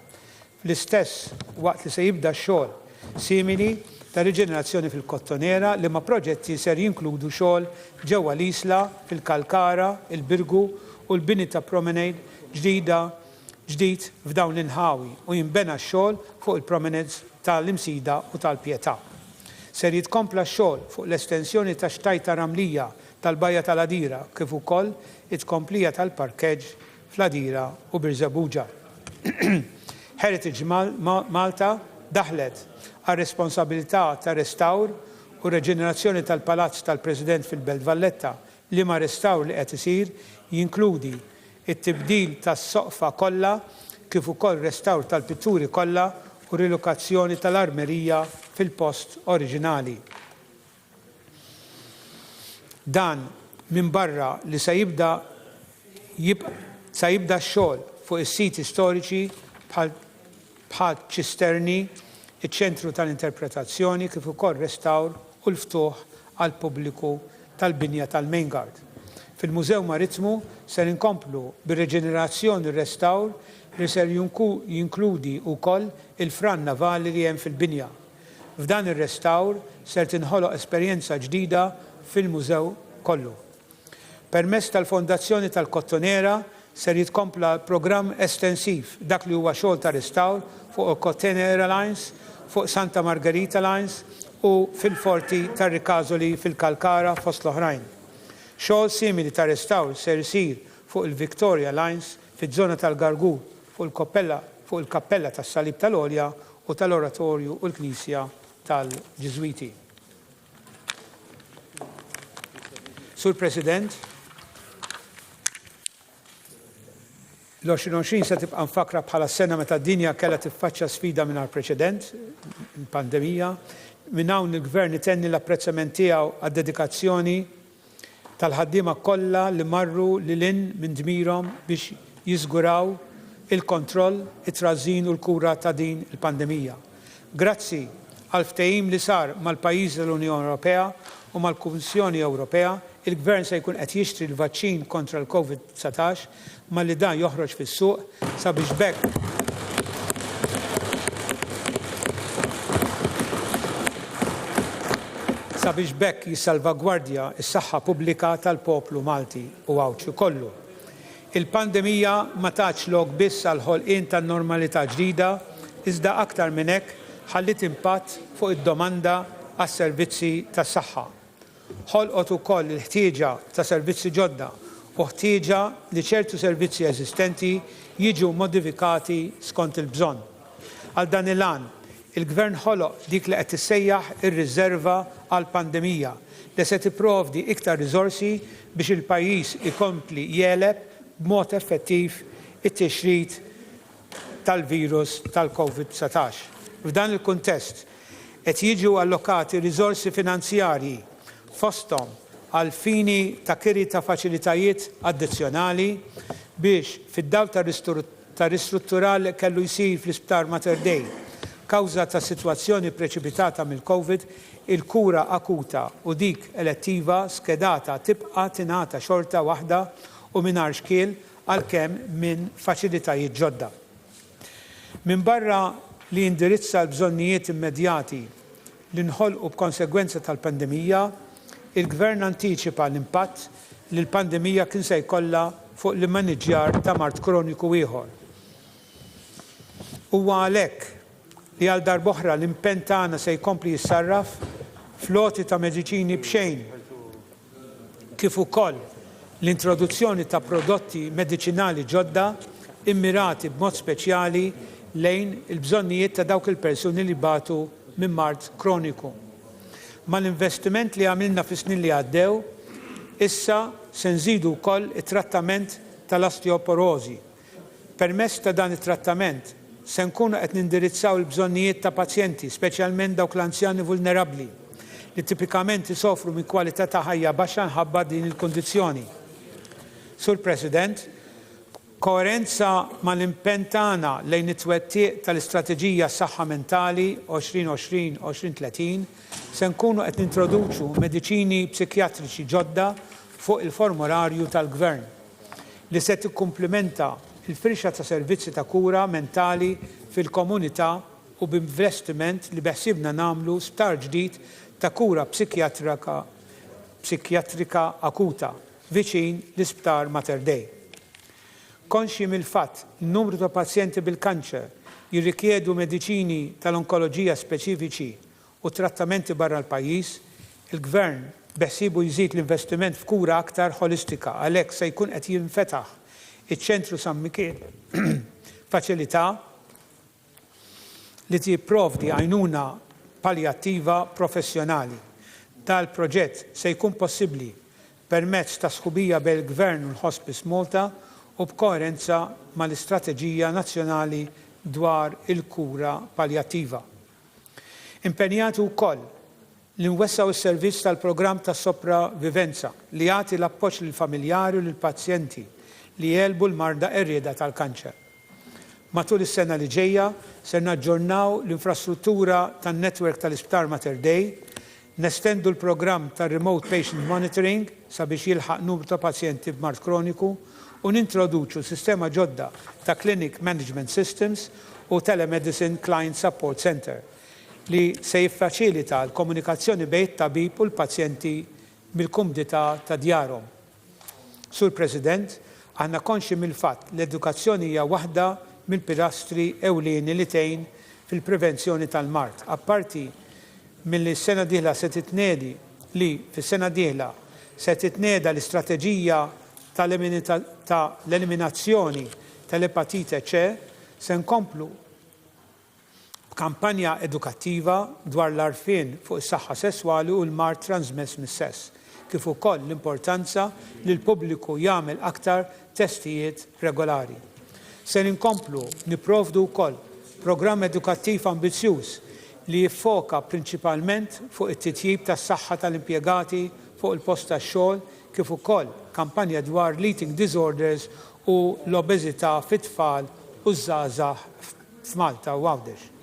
Fl-istess waqt li se jibda x-xogħol simili ta' riġenerazzjoni fil-Kottonera li ma' proġetti ser jinkludu xogħol ġewwa l-Isla, fil-Kalkara, il-Birgu u l-bini ta' promenade ġdid f'dawn l-inħawi u jinbena x-xogħol fuq il-promenades tal-Imsida u tal-Pjetà. Ser jitkompla x-xogħol fuq l-estensjoni ta' xtajta ramlija tal-Bajja tal-Adira kif ukoll it-tkomplija tal-parkeġġ fl-Adira u Birżebbuġa. Heritage Malta daħlet għal responsabilità ta' restawr u reġenerazzjoni tal-Palazz tal-President fil-Belt Valletta li ma' restawr li qed isir jinkludi it-tibdil tas-soqfa kollha kif ukoll restawr tal-pitturi kollha u rilokazzjoni tal-armerija fil-post oriġinali. Dan minn barra li se jibda x-xogħol fuq is-siti storiċi bħal ċisterni, iċ-ċentru tal-interpretazzjoni kif ukoll restawr u l-ftuħ għal pubbliku tal-binja tal-Main Guard. Fil-Mużew Maritmu ser inkomplu bir-reġenerazzjoni u restawr li ser jinkludi wkoll il-fran navali li hemm fil-binja. F'dan ir-restawr ser tinħoloq esperjenza ġdida fil-mużew kollu. Permezz tal-Fondazzjoni tal-Kottonera ser jitkompla programm estensiv dak li huwa xogħol ta' restawr fuq il-Kottonera Lines, fuq Santa Margherita Lines u fil-forti tar-Rikazoli fil-Kalkara fost l-oħrajn. Xogħol simili ta' restawr ser isir fuq il-Victoria Lines fiż-żona tal-Gargur fuq il-Kappella tas-Salib tal-Olja u tal-oratorju u l-Knisja tal-Ġiżwiti. Sur President, l-2020 se tibqa' nfakra bħala sena meta d-dinja kellha tiffaċċja sfida mingħajr preċedent, il-pandemija. Minn hawn il-Gvern itenni l-apprezzament tiegħu għad-dedikazzjoni tal-ħaddiema kollha li marru lil minn dmirhom biex jiżguraw il-kontroll, it-trażin u l-kura ta' din il-pandemija. Grazzi għal ftehim li sar mal-pajjiżi tal-Unjoni Ewropea u mal-Kummissjoni Ewropea, il-Gvern se jkun qed jixtri l-vaċċin kontra l-COVID-19 ma li dan joħroġ fis-suq sabiex bekk jissalvagwardja s-saħħa pubblika tal-poplu Malti u għawċu kollu. Il-pandemija ma tatx lok biss għal ħolqien tan-normalità ġdida, iżda aktar minn hekk ħallit impatt fuq id-domanda għas-servizzi tas-saħħa. Ħolqot ukoll il-ħtieġa ta' servizzi ġodda u ħtieġa li ċertu servizzi eżistenti jiġu modifikati skont il-bżonn. Għal dan il-għan, il-Gvern ħoloq dik li qed tissejjaħ ir-riserva għall pandemija li se tipprovdi iktar riżorsi biex il-pajjiż ikompli jeleb b'mod effettiv it-tixrid tal-virus tal-COVID-19. F'dan il-kuntest qed jiġu allokati riżorsi finanzjarji fosthom għal fini ta' kiri ta' faċilitajiet addizzjonali biex fid-dawl ta' ristruttural kellu jsir fl-Isptar Mater Dei kawża ta' sitwazzjoni preċipitata mill-COVID, il-kura akuta u dik elettiva skedata tibqa' tingħata xorta waħda u mingħajr xkiel għalkemm minn faċilitajiet ġodda. Minn barra li jindirizza l-bżonnijiet immedjati li nħolqu b'konsegwenza tal-pandemija, il-Gvern antiċipa l-impatt li l-pandemija kien se jkollha fuq l-maniġjar ta' mart kroniku ieħor. Huwa għalhekk li għal darb'oħra l-impenn tagħna se jkompli jissarraf floti ta' mediċini b'xejn kif ukoll l-introduzzjoni ta' prodotti mediċinali ġodda immirati b'mod speċjali lejn il-bżonnijiet ta' dawk il-persuni li batu minn mart kroniku. Ma l-investiment li għamilna fis-snin li għaddew, issa se nżidu wkoll it-trattament tal-osteoporosi. Permezz ta' dan it-trattament se nkunu qed nindirizzaw il-bżonnijiet ta' pazjenti, speċjalment dawk l-anzjani vulnerabbli li tipikament isofru minn kwalità ta' ħajja baxxa nħabba din il-kondizzjoni. Sur President, koerenza mal-impenn tagħna lejn it-twettiq tal-Istrateġija Saħħa Mentali 2020-2030 se nkunu qed nintroduċu mediċini psikjatriċi ġodda fuq il-formularju tal-Gvern li se tikkumplimenta il-firxa ta' servizzi ta' kura mentali fil-komunità u b'investiment li beħsibna nagħmlu sptar ġdid ta' kura psikjatrika akuta viċin l-Isptar Mater Dei. Konxi mill-fatt n-numru ta' pazjenti bil-kanċer jirrikjedu mediċini tal-onkoloġija speċifiċi u trattamenti barra l-pajjiż, il-Gvern beħsibu jżid l-investiment f'kura aktar holistika għalhekk se jkun qed jinfetaħ iċ-ċentru San Michele faċilità li tipprovdi għajnuna paljattiva professjonali. Tal-proġett se jkun possibbli permezz ta' sħubija bejn il-Gvern u l-Hospice Malta u b'koerenza mal-Istrateġija Nazzjonali dwar il-kura paljattiva. Impenjati wkoll li nwessaw is-servizz tal-programm ta' sopravivenza li jagħti l-appoġġ lill-familjari u lill-pazjenti li jelbu l-marda errieda tal-kanċer. Matul is-sena li ġejja se naġġornaw l-infrastruttura tan-netwerk tal-Isptar Mater Dei, nestendu l-programm tar-Remote Patient Monitoring sabiex jilħaq numru ta' pazjenti b'mart kroniku u nintroduċu sistema ġodda ta' Clinic Management Systems u Telemedicine Client Support Center li se jiffaċilita l-komunikazzjoni bejn it-tabib u l-pazjenti mill-kumdità ta' djarhom. Sur President, aħna konxi mill-fatt l-edukazzjoni hija waħda mill-pilastri ewlieni li tgħin fil-prevenzjoni tal-mart. Apparti mill-sena dieħla se titnedi li fis-sena dieħla se titneda l-istrateġija tal-eliminazzjoni tal-epatite C se nkomplu kampanja edukattiva dwar l-arfin fuq is-saħħa sesswali u l-mart transmess mis-sess, kif ukoll l-importanza li l-pubbliku jagħmel aktar testijiet regolari. Se inkomplu nipprovdu wkoll programm edukattiv ambizzjuż li jiffoka prinċipalment fuq it-titjib tas-saħħa tal-impjegati fuq il-post tax-xogħol, kif ukoll kampanja dwar l-eating disorders u l-obeżità fit-tfal u żgħażagħ f'Malta u Għawdex.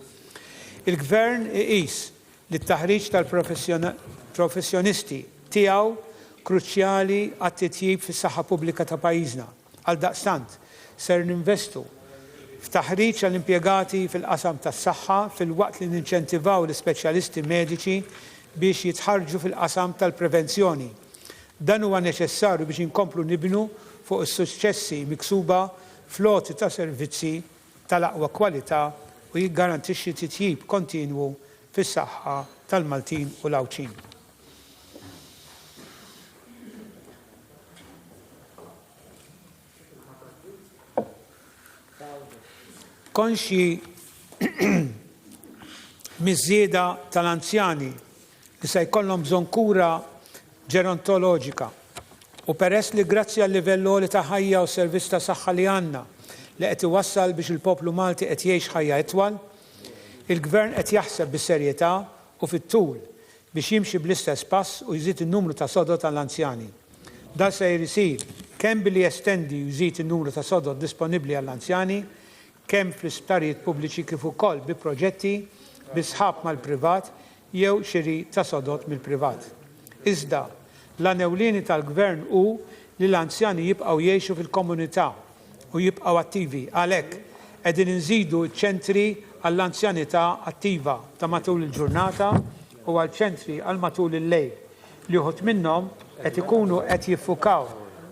Il-Gvern iqis li t-taħriġ tal-professjonisti tiegħu kruċjali għat-titjib fis-saħħa pubblika ta' pajjiżna. Għaldaqstant ser ninvestu f'taħriġ għall-impjegati fil-qasam tas-saħħa filwaqt li ninċentivaw l-ispeċjalisti mediċi biex jitħarġu fil-qasam tal-prevenzjoni. Dan huwa neċessarju biex inkomplu nibnu fuq is-suċċessi miksuba floti ta' servizzi tal-aqwa kwalità u jiggarantixxi titjib kontinwu fis-saħħa tal-Maltin u l-Awċin. Konxi miż-żieda tal-anzjani li se jkollhom bżonn kura ġerontoloġika u peress li grazzi għal livell li ta' ħajja u servizz ta' saħħa li għandna li qed iwassal biex il-poplu Malti qed jgħix ħajja itwal, il-Gvern qed jaħseb bis-serjetà u fit-tul biex jimxi bl-istess pass u jżid in-numru ta' sodod tal-anzjani. Dan se jsir kemm billi jestendi u jżid in-numru ta' sodod disponibbli għall-anzjani, kemm fl-isptarijiet pubbliċi kif ukoll bi proġetti bi sħab mal-privat jew xiri ta' sodod mill-privat. Iżda l-ewlieni tal-Gvern hu li l-anzjani jibqgħu jgħixu fil-komunità u jibqgħu attivi. Għalhekk qegħdin inżidu ċ-ċentri għall-anzjanità attiva ta' matul il-ġurnata u għal ċentri għal matul il-lejl li uħud minnhom qed ikunu qed jiffukaw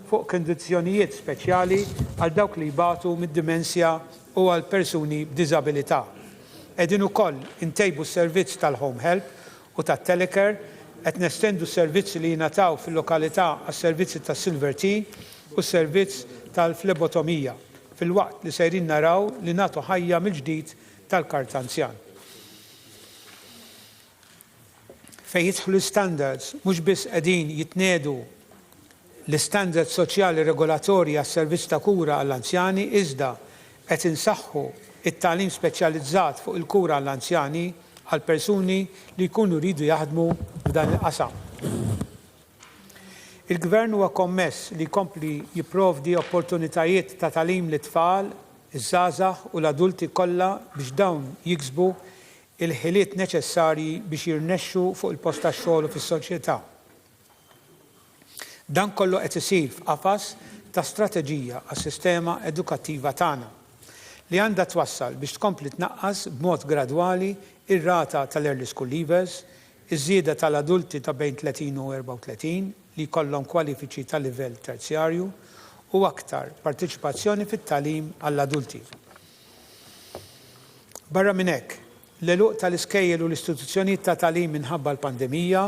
fuq kondizzjonijiet speċjali għal dawk li jbatu mid-dimensja u għal persuni b'diżabilità. Qegħdin ukoll intejbu s-servizz tal-home help u tat-telecare, qed nestendu s-servizzi li jingħataw fil-lokalità għas-servizzi tas-Silver Tea u s-servizz tal-flebotomija fil-waqt li sejrin naraw li nagħtu ħajja mill-ġdid tal-kart anzjan. Fejn jidħlu l-standards mhux biss qegħdin jitniedu l-standards soċjali regolatorji għas-servizz ta' kura għall-anzjani iżda qed insaħħu it-tagħlim speċjalizzat fuq il-kura għall-anzjani għal persuni li jkunu jridu jaħdmu f'dan il-qasam. Il-Gvern huwa kommess li jkompli jipprovdi opportunitajiet ta' tagħlim lit-tfal, iż-żgħażagħ u l-adulti kollha biex dawn jiksbu il-ħiliet neċessarji biex jirnexxu fuq il-post tax-xogħol u fis-soċjetà. Dan kollu qed isir f'qafas ta' strateġija għas-sistema edukattiva tagħna li għandha twassal biex tkompli tnaqqas b'mod gradwali ir-rata tal-early school leavers, iż-żieda tal-adulti ta' bejn 30 u 34 li jkollhom kwalifiċi ta' livell terzjarju u aktar partiċipazzjoni fit-tagħlim għall-adulti. Barra minn hekk, l-għeluq tal-iskejjel u l-istituzzjonijiet ta' tagħlim minħabba l-pandemija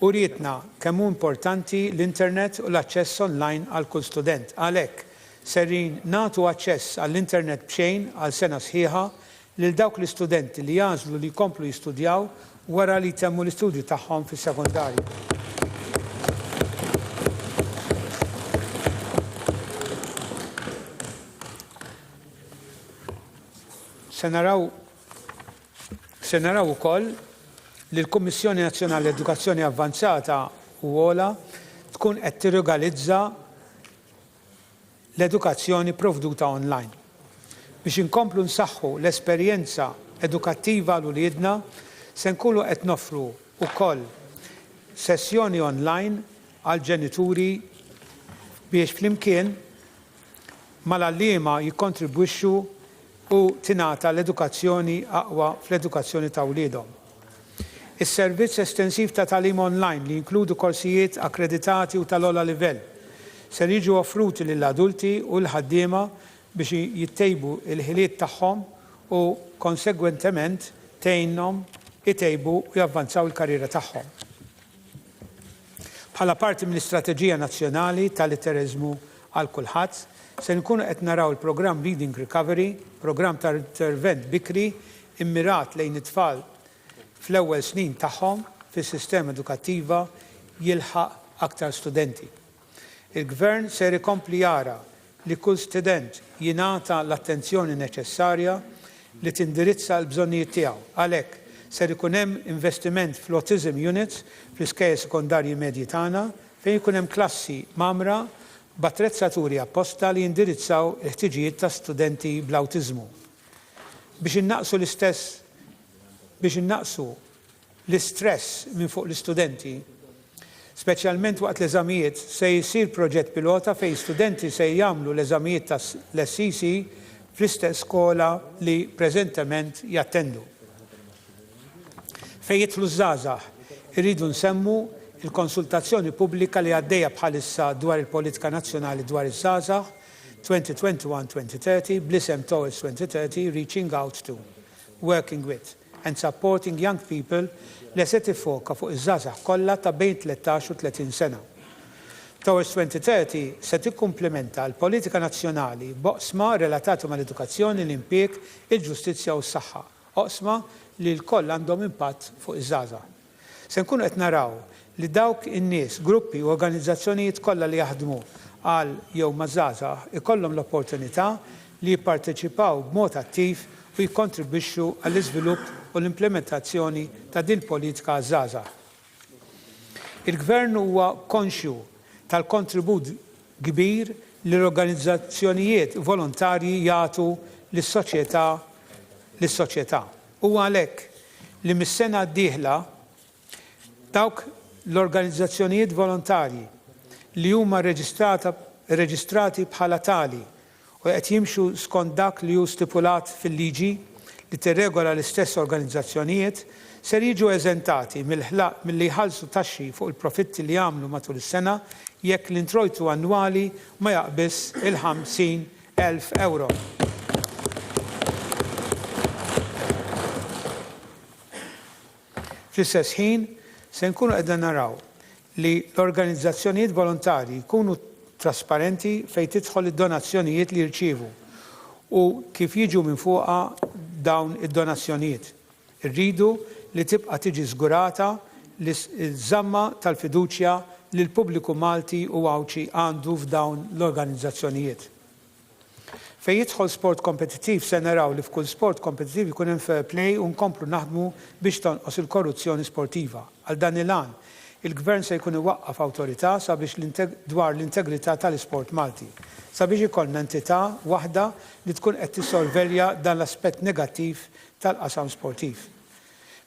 u rietna kemm hu importanti l-internet u l-aċċess online għal kull student. Għalhekk serrin nagħtu aċċess għall-internet b'xejn għal sena sħiħa lil dawk l-istudenti li jażlu li jkomplu jistudjaw wara li jtemmu l-istudju tagħhom fis-sekondarju. Se naraw ukoll li l-Kummissjoni Nazzjonali Edukazzjoni Avvanzata u Ola tkun qed tirregalizza l-edukazzjoni provduta online. Biex inkomplu nsaħħu l-esperjenza edukattiva l uliedna se nkunu qed noffru ukoll sessjoni online għal ġenituri biex flimkien mal-għalliema jikkontribwixxu u tingħata l-edukazzjoni aqwa fl-edukazzjoni ta' wliedhom. Is-servizz estensiv ta' tagħlim online li jinkludu korsijiet akkreditati u tal-ogħla livell se jiġu offruti lill-adulti u l-ħaddiema biex jittejbu il-ħiliet tagħhom u konsegwentement tgħinhom itejbu u javvanzaw il-karriera tagħhom. Bħala parti mill-Istrateġija Nazzjonali tal-Ittereżmu għal kulħadd se nkunu qed naraw il-programm Reading Recovery, programm ta' intervent bikri immirat lejn it-tfal fl-ewwel snin tagħhom fis-sistema edukattiva jilħaq aktar studenti. Il-Gvern se jkompli jara li kull student jingħata l-attenzjoni neċessarja li tindirizza l-bżonnijiet tiegħu. Għalhekk ser ikun hemm investiment fl-autism units fl-iskejjel sekondarji medji tagħna fejn ikun hemm klassi mamra b'attrezzatura apposta li jindirizzaw il-ħtiġijiet ta' studenti bl-awtiżmu. Biex innaqsu l-istress minn fuq l-istudenti, speċjalment waqt l-eżamijiet, se jsir proġett pilota fejn studenti se jagħmlu l-eżamijiet tal-SCC fl-istess skola li preżentament jattendu. Fejn jidħlu żgħażagħ irridu nsemmu il-konsultazzjoni pubblika li għaddejja bħalissa dwar il-politika nazzjonali dwar iż-żgħażagħ 2021-2030 bl-isem Towards 2030 Reaching Out to, Working with and Supporting Young People li se tiffoka fuq iż-żgħażagħ kollha ta' bejn 13 u 30 sena. Towards 2030 se tikkumplementa l-politika nazzjonali b'oqsma relatati mal-edukazzjoni, l-impjieg, il-ġustizzja u s-saħħa, oqsma li l-koll għandhom impatt fuq iż-żgħażagħ. Se nkunu qed naraw li dawk in-nies, gruppi u organizzazzjonijiet kollha li jaħdmu għal jew maż-żgħażagħ ikollhom l-opportunità li jipparteċipaw b'mod attiv u jikkontribwixxu għall-iżvilupp u l-implementazzjoni ta' din politika għaż-żgħażagħ. Il-Gvern huwa konxju tal-kontribut kbir li l-organizzazzjonijiet volontarji jagħtu lis-soċjetà. U għalhekk li mis-sena d-dieħla dawk l-organizzazzjonijiet volontarji li huma reġistrati bħala tali u qed jimxu skont dak li hu stipulat fil-liġi li tirregola l-istess organizzazzjonijiet ser jiġu eżentati milli jħallsu taxxi fuq il-profitti li jagħmlu matul is-sena jekk l-introjtu annwali ma jaqbis il-50,000 euro. Fl-istess ħin se nkunu qegħdin naraw li l-organizzazzjonijiet volontarji jkunu trasparenti fejn tidħol id-donazzjonijiet li jirċievu u kif jiġu minn fuqha dawn id-donazzjonijiet. Irridu li tibqa' tiġi żgurata l-żamma tal-fiduċja li l-pubbliku Malti u Awċi għandu f'dawn l-organizzazzjonijiet. Fejn jidħol sport kompetittiv se naraw li f'kull sport kompetittiv ikun hemm fair play u nkomplu naħdmu biex tonqos il-korruzzjoni sportiva. Għal dan il-għan, il-Gvern se jkun iwaqqaf awtorità sabiex dwar l-integrità tal-isport Malti, sabiex ikollna entità waħda li tkun qed tissorvelja dan l-aspett negattiv tal-qasam sportiv.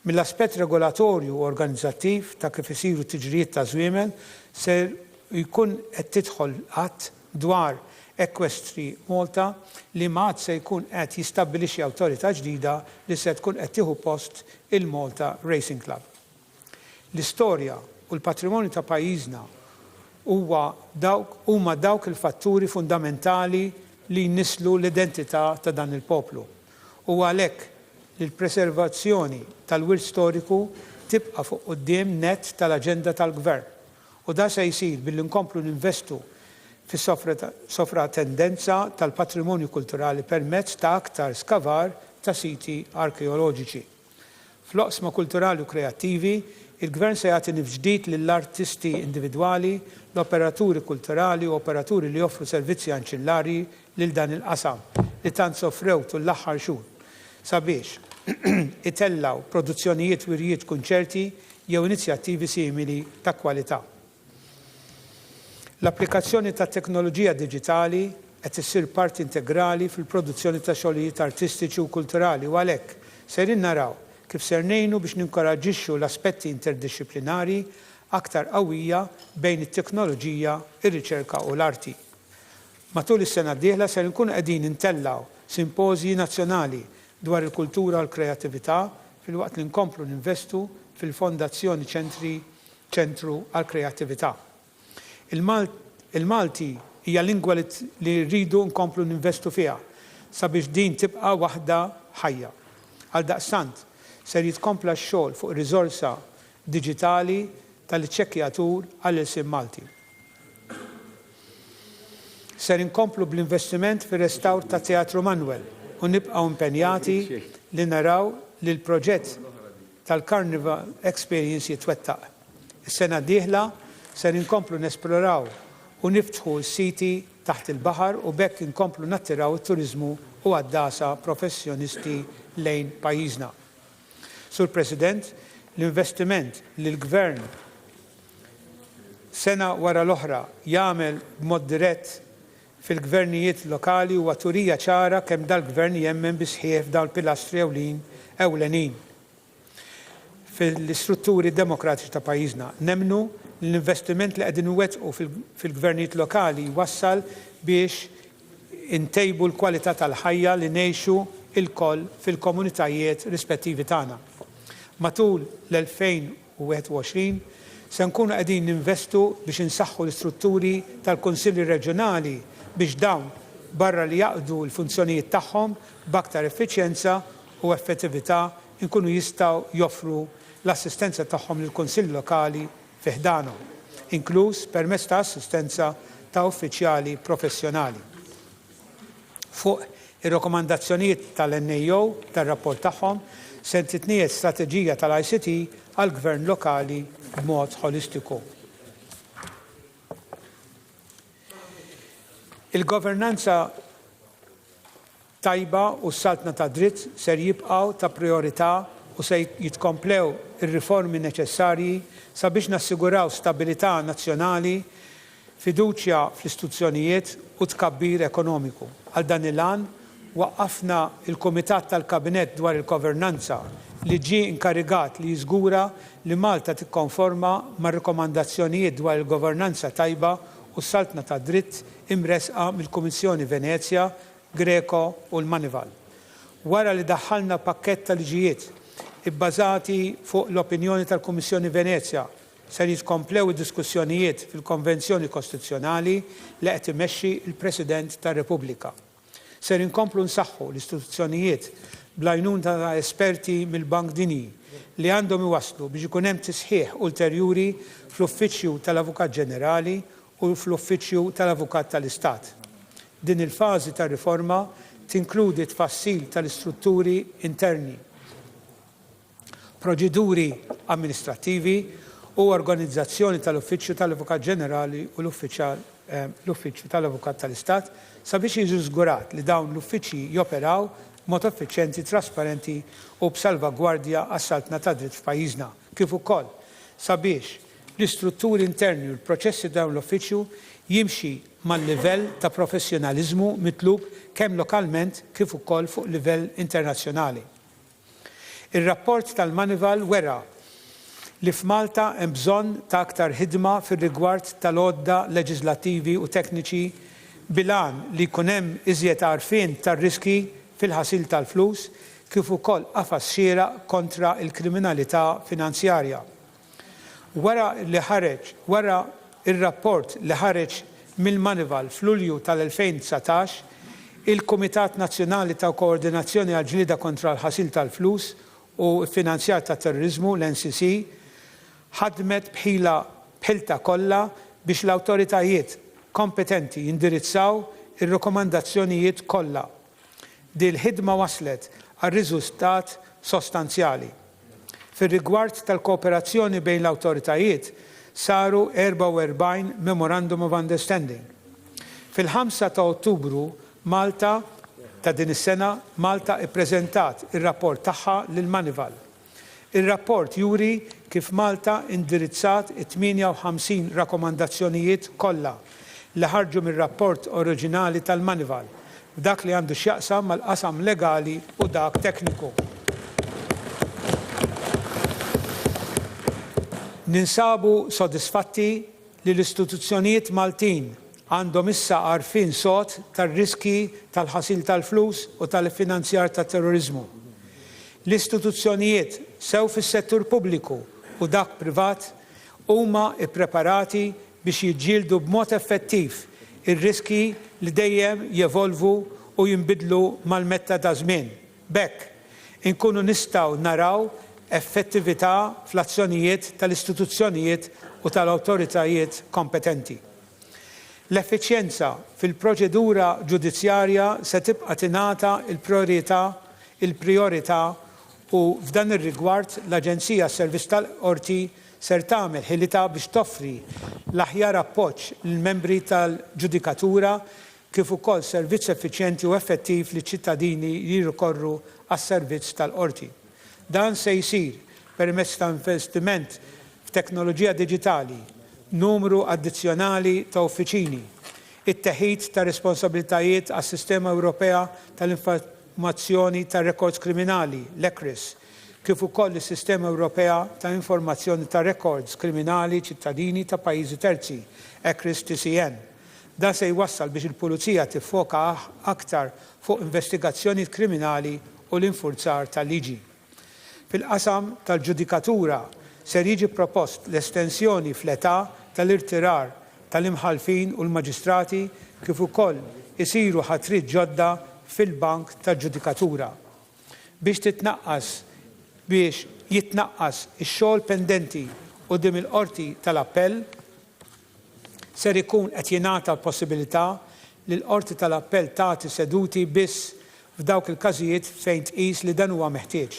Mill-aspett regolatorju u organizzattiv ta' kif isiru tiġrijiet ta' żwiemel se jkun qed tidħol qatt dwar Equestri Malta li maħad se jkun qed jistabbilixxi awtorità ġdida li se tkun qed tieħu post il-Malta Racing Club. L-istorja u l-patrimonju ta' pajjiżna huma dawk il-fatturi fundamentali li jnislu l-identità ta' dan il-poplu. U għalhekk li l-preservazzjoni tal-wirt storiku tibqa' fuq quddiem net tal-aġenda tal-Gvern. U da se jsir billi nkomplu ninvestu fis-sofra tendenza tal-patrimonju kulturali permezz ta' aktar skavar ta' siti arkeoloġiċi. Fl-oqsma kulturali u kreattivi, il-Gvern se jagħti ġdid lill-artisti individwali, l-operaturi kulturali u operaturi li joffru servizzi anċillari lil dan il-qasam li tant sofrew tul l-aħħar xhur sabiex itellaw produzzjonijiet wirjiet kunċerti jew inizjattivi simili ta' kwalità. L-applikazzjoni ta' teknoloġija diġitali qed issir parti integrali fil-produzzjoni ta' xogħlijiet artistiċi u kulturali u għalhekk serin naraw kif ser ngħinu biex ninkoraġġixxu l-aspetti interdixxiplinari aktar qawwija bejn it-teknoloġija, ir-riċerka u l-arti. Matul is-sena d-dieħla ser nkunu qegħdin intellaw simpożji nazzjonali dwar il-kultura u l-kreattività filwaqt li nkomplu ninvestu fil-Fondazzjoni ċentru għall-Kreattività. Il-Malti hija lingwa li rridu nkomplu ninvestu fiha sabiex din tibqa' waħda ħajja. Għaldaqstant ser jitkompla x-xogħol fuq riżorsa diġitali tal-iċċekkjatur għall-isem Malti. Ser inkomplu bl-investiment fir-restawr ta' Teatru Manuel u nibqgħu impenjati li naraw li l-proġett tal-Carnival Experience jitwettaq. Is-sena d-dieħla ser inkomplu nesploraw u niftħu s-siti taħt il-baħar u bekk inkomplu nattiraw it-turizmu u għaddasa professjonisti lejn pajjiżna. Sur President, l-investiment li l-Gvern sena wara l-oħra jagħmel b'mod dirett fil-gvernijiet lokali u għaturija ċara kemm dal-Gvern jemmen bisħieħ f'dawn pilastri ewlenin fil-istrutturi demokratiċi ta' pajjiżna. Nemnu l-investiment li qegħdin iwettqu fil-gvernijiet lokali wassal biex intejbu l-kwalità tal-ħajja li ngħixu il-koll fil-komunitajiet rispettivi tagħna. Matul l-2021 se nkunu qegħdin ninvestu biex insaħħu l-istrutturi tal-Kunsilli Reġjonali biex dawn barra li jaqdu l-funzjonijiet tagħhom b'aktar effiċjenza u effettività nkunu jistgħu joffru l-assistenza tagħhom lill-Kunsilli Lokali fi ħdanhom, inkluż permezz ta' assistenza ta' uffiċjali professjonali. Fuq ir-rakkomandazzjonijiet tal-NAO tar-rapport tagħhom se titniet strateġija tal-ICT għall-Gvern lokali b'mod holistiku. Il-governanza tajba u s-saltna ta' dritt ser jibqgħu ta' priorità u se jitkomplew ir-riformi neċessarji sabiex nassiguraw stabilità nazzjonali, fiduċja fl-istituzzjonijiet u tkabbir ekonomiku. Għal dan il-għan waqqafna il-Kumitat tal-Kabinet dwar il-Governanza li ġie inkarigat li jiżgura li Malta tikkonforma mar-rikomandazzjonijiet dwar il-governanza tajba u s-saltna ta' dritt imresqa mill-Kummissjoni Venezia, Greco u l-Manival. Wara li daħħalna pakkett ta' liġijiet ibbażati fuq l-opinjoni tal-Kummissjoni Venezia ser jitkomplew id-diskussjonijiet fil-Konvenzjoni Kostituzzjonali li qed imexxi l-President tar-Repubblika. Ser inkomplu nsaħħu l-istituzzjonijiet bl-għajnuna ta' esperti mill-Bank Dinji li għandhom iwasslu biex ikun hemm tisħiħ ulterjuri fl-Uffiċċju tal-Avukat Ġenerali u fl-Uffiċċju tal-Avukat tal-Istat. Din il-fażi tar-riforma tinkludi tfassil tal-istrutturi interni, proċeduri amministrattivi u organizzazzjoni tal-Uffiċċju tal-Avukat Ġenerali u l-Uffiċċju tal-Avukat tal-Istat sabiex jiġu żgurat li dawn l-uffiċċji joperaw mod effiċjenti, trasparenti u b'salvagwardja għas-saltna ta' dritt f'pajjiżna. Kif ukoll sabiex l-istrutturi interni u l-proċessi dawn l-uffiċċju jimxi mal-livell ta' professjonaliżmu mitlub kemm lokalment kif ukoll fuq livell internazzjonali. Ir-rapport tal-Manival wera li f'Malta hemm bżonn ta' aktar ħidma fir-rigward tal-għodda leġislattivi u tekniċi bilan li jkun hemm iżjed għarfien tar-riski fil-ħasil tal-flus kif ukoll qafas xieraq kontra l-kriminalità finanzjarja. Wara ir-rapport li ħareġ mill-Manival f'Lulju tal-2019, il-Kumitat Nazzjonali ta' Koordinazzjoni għal ġlieda kontra l-ħasil tal-flus u finanzjar ta' terrorizmu, l-NCC, ħadmet bħilta kollha biex l-awtoritajiet kompetenti jindirizzaw ir-rekomandazzjonijiet kollha. Dil ħidma waslet għal riżultat sostanzjali. Fir-rigward tal-kooperazzjoni bejn l-awtoritajiet saru 44 Memorandum of Understanding. Fil-5 ta' Ottubru Malta ta' din is-sena Malta ippreżentat ir-rapport tagħha lill-Manival. Ir-rapport juri kif Malta indirizzat 58 rakkomandazzjonijiet kollha li ħarġu mir-rapport oriġinali tal-Manival f'dak li għandu x'jaqsam mal-qasam legali u dak tekniku. Ninsabu sodisfatti li l-istituzzjonijiet Maltin għandhom issa għarfien sod tar-riski tal-ħasil tal-flus u tal-finanzjar tat-terrorizmu. L-istituzzjonijiet sew fis-settur pubbliku u dak privat huma ippreparati biex jiġġieldu b'mod effettiv ir-riski li dejjem jevolvu u jinbidlu mal-metta ta' żmien. Bekk inkunu nistgħu naraw effettività fl-azzjonijiet tal-istituzzjonijiet u tal-awtoritajiet kompetenti. L-effiċjenza fil-proċedura ġudizzjarja se tibqa' tingħata l-priorità il-priorità u f'dan ir-rigward l-Aġenzija Servizz tal-Qorti ser tagħmel ħilita biex toffri l-aħjar appoġġ lill-membri tal-ġudikatura kif ukoll servizz effiċjenti u effettiv li ċittadini li jirrikorru għas-servizz tal-qorti. Dan se jsir permezz ta' investiment f'teknoloġija diġitali, numru addizzjonali ta' uffiċini, it-teħid ta' responsabilitajiet għas-Sistema Ewropea tal-Informazzjoni ta' Records Kriminali, l-ECRIS, kif ukoll is-Sistema Ewropea ta' Informazzjoni ta' Records Kriminali ċittadini ta' pajjiżi terzi, ECRIS TCN. Dan se jwassal biex il-Pulizija tiffoka aktar fuq investigazzjoni kriminali u l-infurzar tal-liġi. Fil-qasam tal-ġudikatura ser jiġi propost l-estensjoni fl-età tal-irtirar tal-imħalfin u l-maġistrati kif ukoll isiru ħatrid ġodda fil-bank tal-ġudikatura. Biex jitnaqqas ix-xogħol pendenti quddiem il-qorti tal-appell ser ikun qed jingħata l-possibilità li l-qorti tal-appell tagħti seduti biss f'dawk il-każijiet fejn tqis li dan huwa meħtieġ.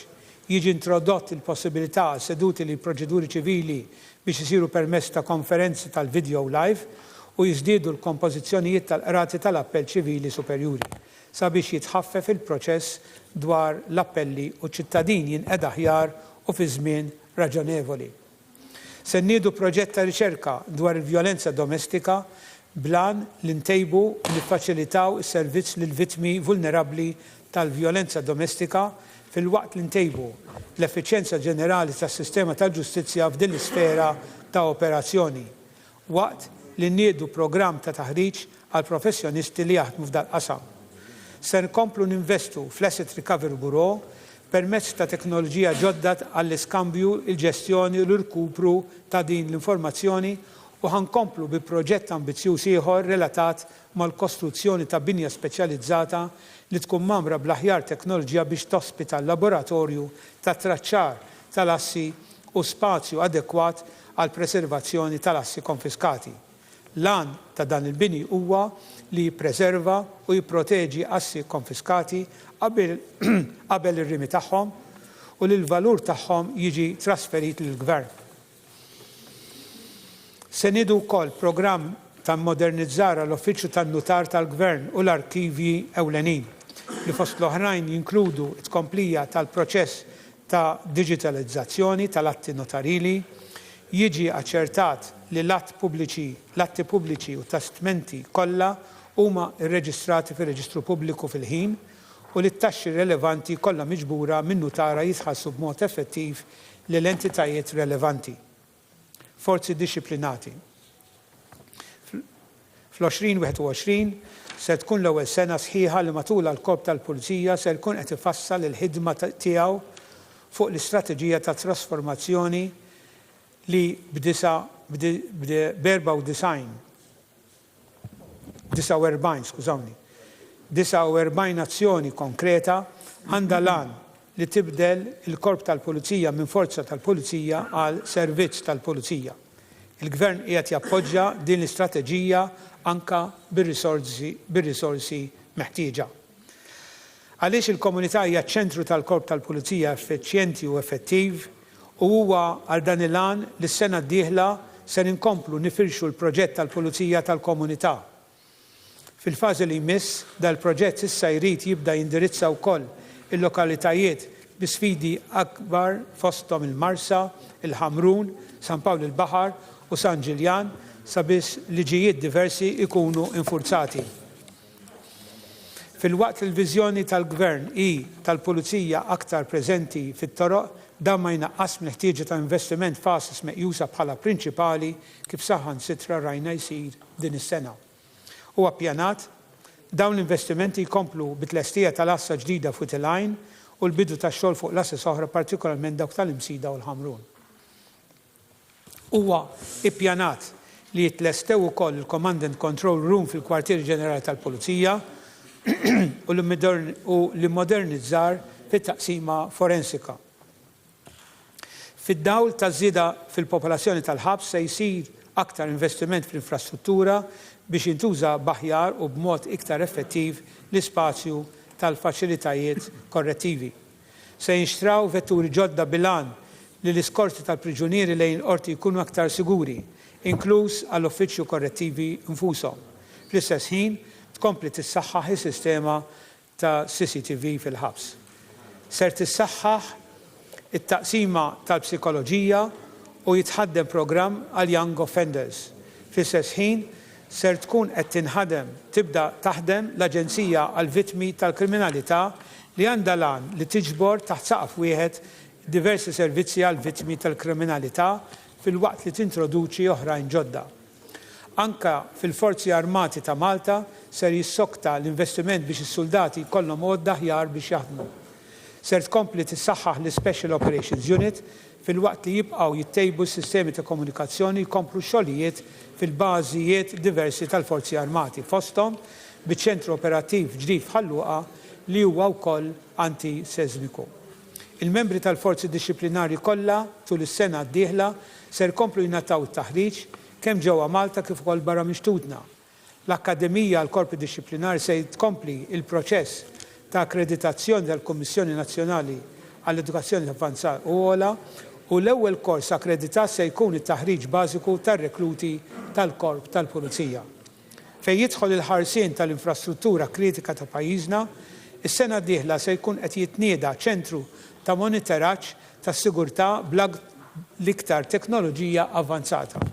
Jiġi introdott il-possibilità għal seduti li proċeduri ċivili biex isiru permezz ta' konferenzi tal-video live u jiżdiedu l-kompożizzjonijiet tal-qrati tal-appell ċivili superjuri sabiex jitħaffef il-proċess dwar l-appelli u ċittadini jinqed aħjar u fi żmien raġonevoli. Se nniedu proġett ta' riċerka dwar il-vjolenza domestika blan li ntejbu u niffaċilitaw is-servizz lil vittmi vulnerabbli tal-vjolenza domestika fil-waqt li ntejbu l-effiċjenza ġenerali tas-sistema tal-ġustizzja f'din l-isfera ta' operazzjoni, waqt li nniedu programm ta' taħriġ għal professjonisti li jaħdmu f'dal-qasam. Se nkomplu ninvestu fl-Asset Recovery Bureau permezz ta' teknoloġija ġodda għall-iskambju, il-ġestjoni u l-irkupru ta' din l-informazzjoni u ħankomplu bi proġett ambizzjuż ieħor relatat mal-kostruzzjoni ta' binja speċjalizzata li tkun mamra bl-aħjar teknoloġija biex tospita l-laboratorju ta' traċċar tal-assi u spazju adekwat għal preservazzjoni tal-assi konfiskati. L-għan ta' dan il-bini huwa li jippreserva u jipproteġi assi konfiskati qabel ir-rimi tagħhom u li l-valur tagħhom jiġi trasferit lill-Gvern. Se nidu wkoll programm ta' modernizzar l-Uffiċċju tan-Nutar tal-Gvern u l-Arkivji ewlenin li fost l-oħrajn jinkludu t-tkomplija tal-proċess ta' digitalizzazzjoni tal-atti notarili, jiġi aċċertat li l-atti pubbliċi u testmenti kollha huma rreġistrati fir-Reġistru Pubbliku fil-ħin u li t-taxxi relevanti kollha miġbura min nutara jitħallsu b'mod effettiv lill entitajiet relevanti. Forzi disciplinati. Fl-2021 se tkun l-ewwel sena sħiħa li matul l-Korp tal-Pulizija se jkun qed ifassal il-ħidma tiegħu fuq l-istrateġija ta' trasformazzjoni li b'49 azzjoni konkreta għandha lan li tibdel il-Korp tal-Pulizija minn forza tal-Pulizija għal servizz tal-Pulizija. Il-Gvern qiegħed jappoġġja din l-istrateġija anka bir-risorsi meħtieġa. Għaliex il-komunità hija ċ-ċentru tal-Korp tal-Pulizija effiċjenti u effettiv u huwa għal dan il-għan li s-sena d-dieħla se inkomplu nifirxu l-proġett tal-Pulizija tal-Komunità. Fil-fażi li jmiss dal-proġett issa jrid jibda jindirizza wkoll il-lokalitajiet bi sfidi akbar fosthom il-Marsa, il-Ħamrun, San Pawl il-Baħar u San Ġiljan sabiex liġijiet diversi ikunu infurzati. Fil-waqt il-viżjoni tal-Gvern tal-Pulizija aktar preżenti fit-toroq dan ma jnaqqas meħtieġa ta' investiment fasis meqjusa bħala prinċipali kif saħan sitra rajna jsir din is-sena. Huwa ppjanat dawn l-investimenti jkomplu bit-tlestija tal-assa ġdida fuq il-għajn u l-bidu tax-xogħol fuq l-assi oħra partikolarment dawk tal-Imsida u l-Ħamrun. Huwa ippjanat li jitlestew ukoll il-Command and Control Room fil-Kwartier Ġenerali tal-Pulizija u li modernizzar fit-taqsima forensika. Fid-dawl ta' żieda fil-popolazzjoni tal-ħabs se jsir aktar investiment fl-infrastruttura biex jintuża b'aħjar u b'mod iktar effettiv l-ispazju tal-faċilitajiet korrettivi. Se jinxtraw vetturi ġodda bilan li l-iskorti tal-priġunieri lejn qorti jkunu aktar siguri, inkluż għall-uffiċċju korrettivi infushom. Fl-istess ħin tkompli tissaħħaħ is-sistema ta' CCTV fil-ħabs. Ser tissaħħaħ it-taqsima tal-psikoloġija u jitħaddem programm għal young offenders. Fl-istess ħin ser tkun qed tibda taħdem l-Aġenzija għal vittmi tal-kriminalità li għandha lan li tiġbor taħt saqaf wieħed diversi servizzi għal vittmi tal-kriminalità fil-waqt li tintroduċi oħrajn ġodda. Anka fil-Forzi Armati ta' Malta ser jissokta l-investiment biex is-soldati jkollhom għodda aħjar biex jaħdmu. Ser tkompli tissaħħaħ l-Special Operations Unit fil-waqt li jibqgħu jittejbu s-sistemi ta' komunikazzjoni jkomplu xogħlijiet fil-bażijiet diversi tal-Forzi Armati fosthom biċ-ċentru operattiv ġdid f'Ħalluqa li huwa wkoll antisesmiku. Il-membri tal-forzi disciplinari kollha tul is-sena d-dieħla ser komplu jingħataw it-taħriġ kemm ġewwa Malta kif ukoll barra mixtudna. L-Akkademija għall korpi Disciplinari se tkompli il-proċess ta' akkreditazzjoni tal-Kummissjoni Nazzjonali għall-Edukazzjoni Avvanzata u Ogħla u l-ewwel kors akkreditat se jkun it-taħriġ bażiku tar-rekluti tal-Korp tal-Pulizija. Fejn jidħol il-ħarsien tal-infrastruttura kritika ta' pajjiżna, is-sena d-dieħla se jkun qed jitnieda ċentru ta' monitoraġġ tas-sigurtà bl-iktar teknoloġija avvanzata.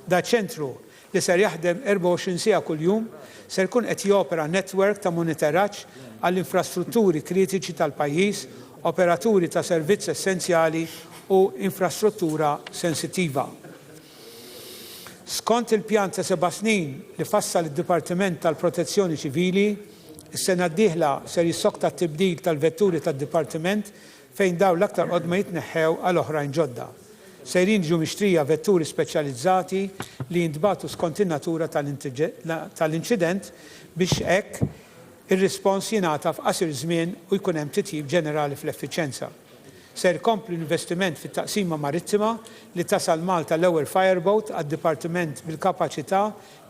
Da ċentru li ser jaħdem 24 siegħa kuljum ser jkun qed jopera netwerk ta' monitoraġġ għall-infrastrutturi kritiċi tal-pajjiż, operaturi ta' servizz essenzjali u infrastruttura sensittiva. Skont il-pjan ta' 7 snin li fassal id-Dipartiment tal-Protezzjoni Ċivili, is-sena d-dieħla ser jissokta t-tibdil tal-vetturi tad-Dipartiment fejn dawn l-aktar qodma jitneħħew għal oħrajn ġodda. Sejrin ġu mixtrija vetturi speċjalizzati li jintbagħtu skont in-natura tal-inċident biex hekk ir-rispons jingħata f'qasir żmien u jkun hemm titjib ġenerali fl-effiċjenza. Ser jkompli investiment fit-taqsima marittima li tasal Malta l-ewwel fireboat għad-Dipartiment bil-kapaċità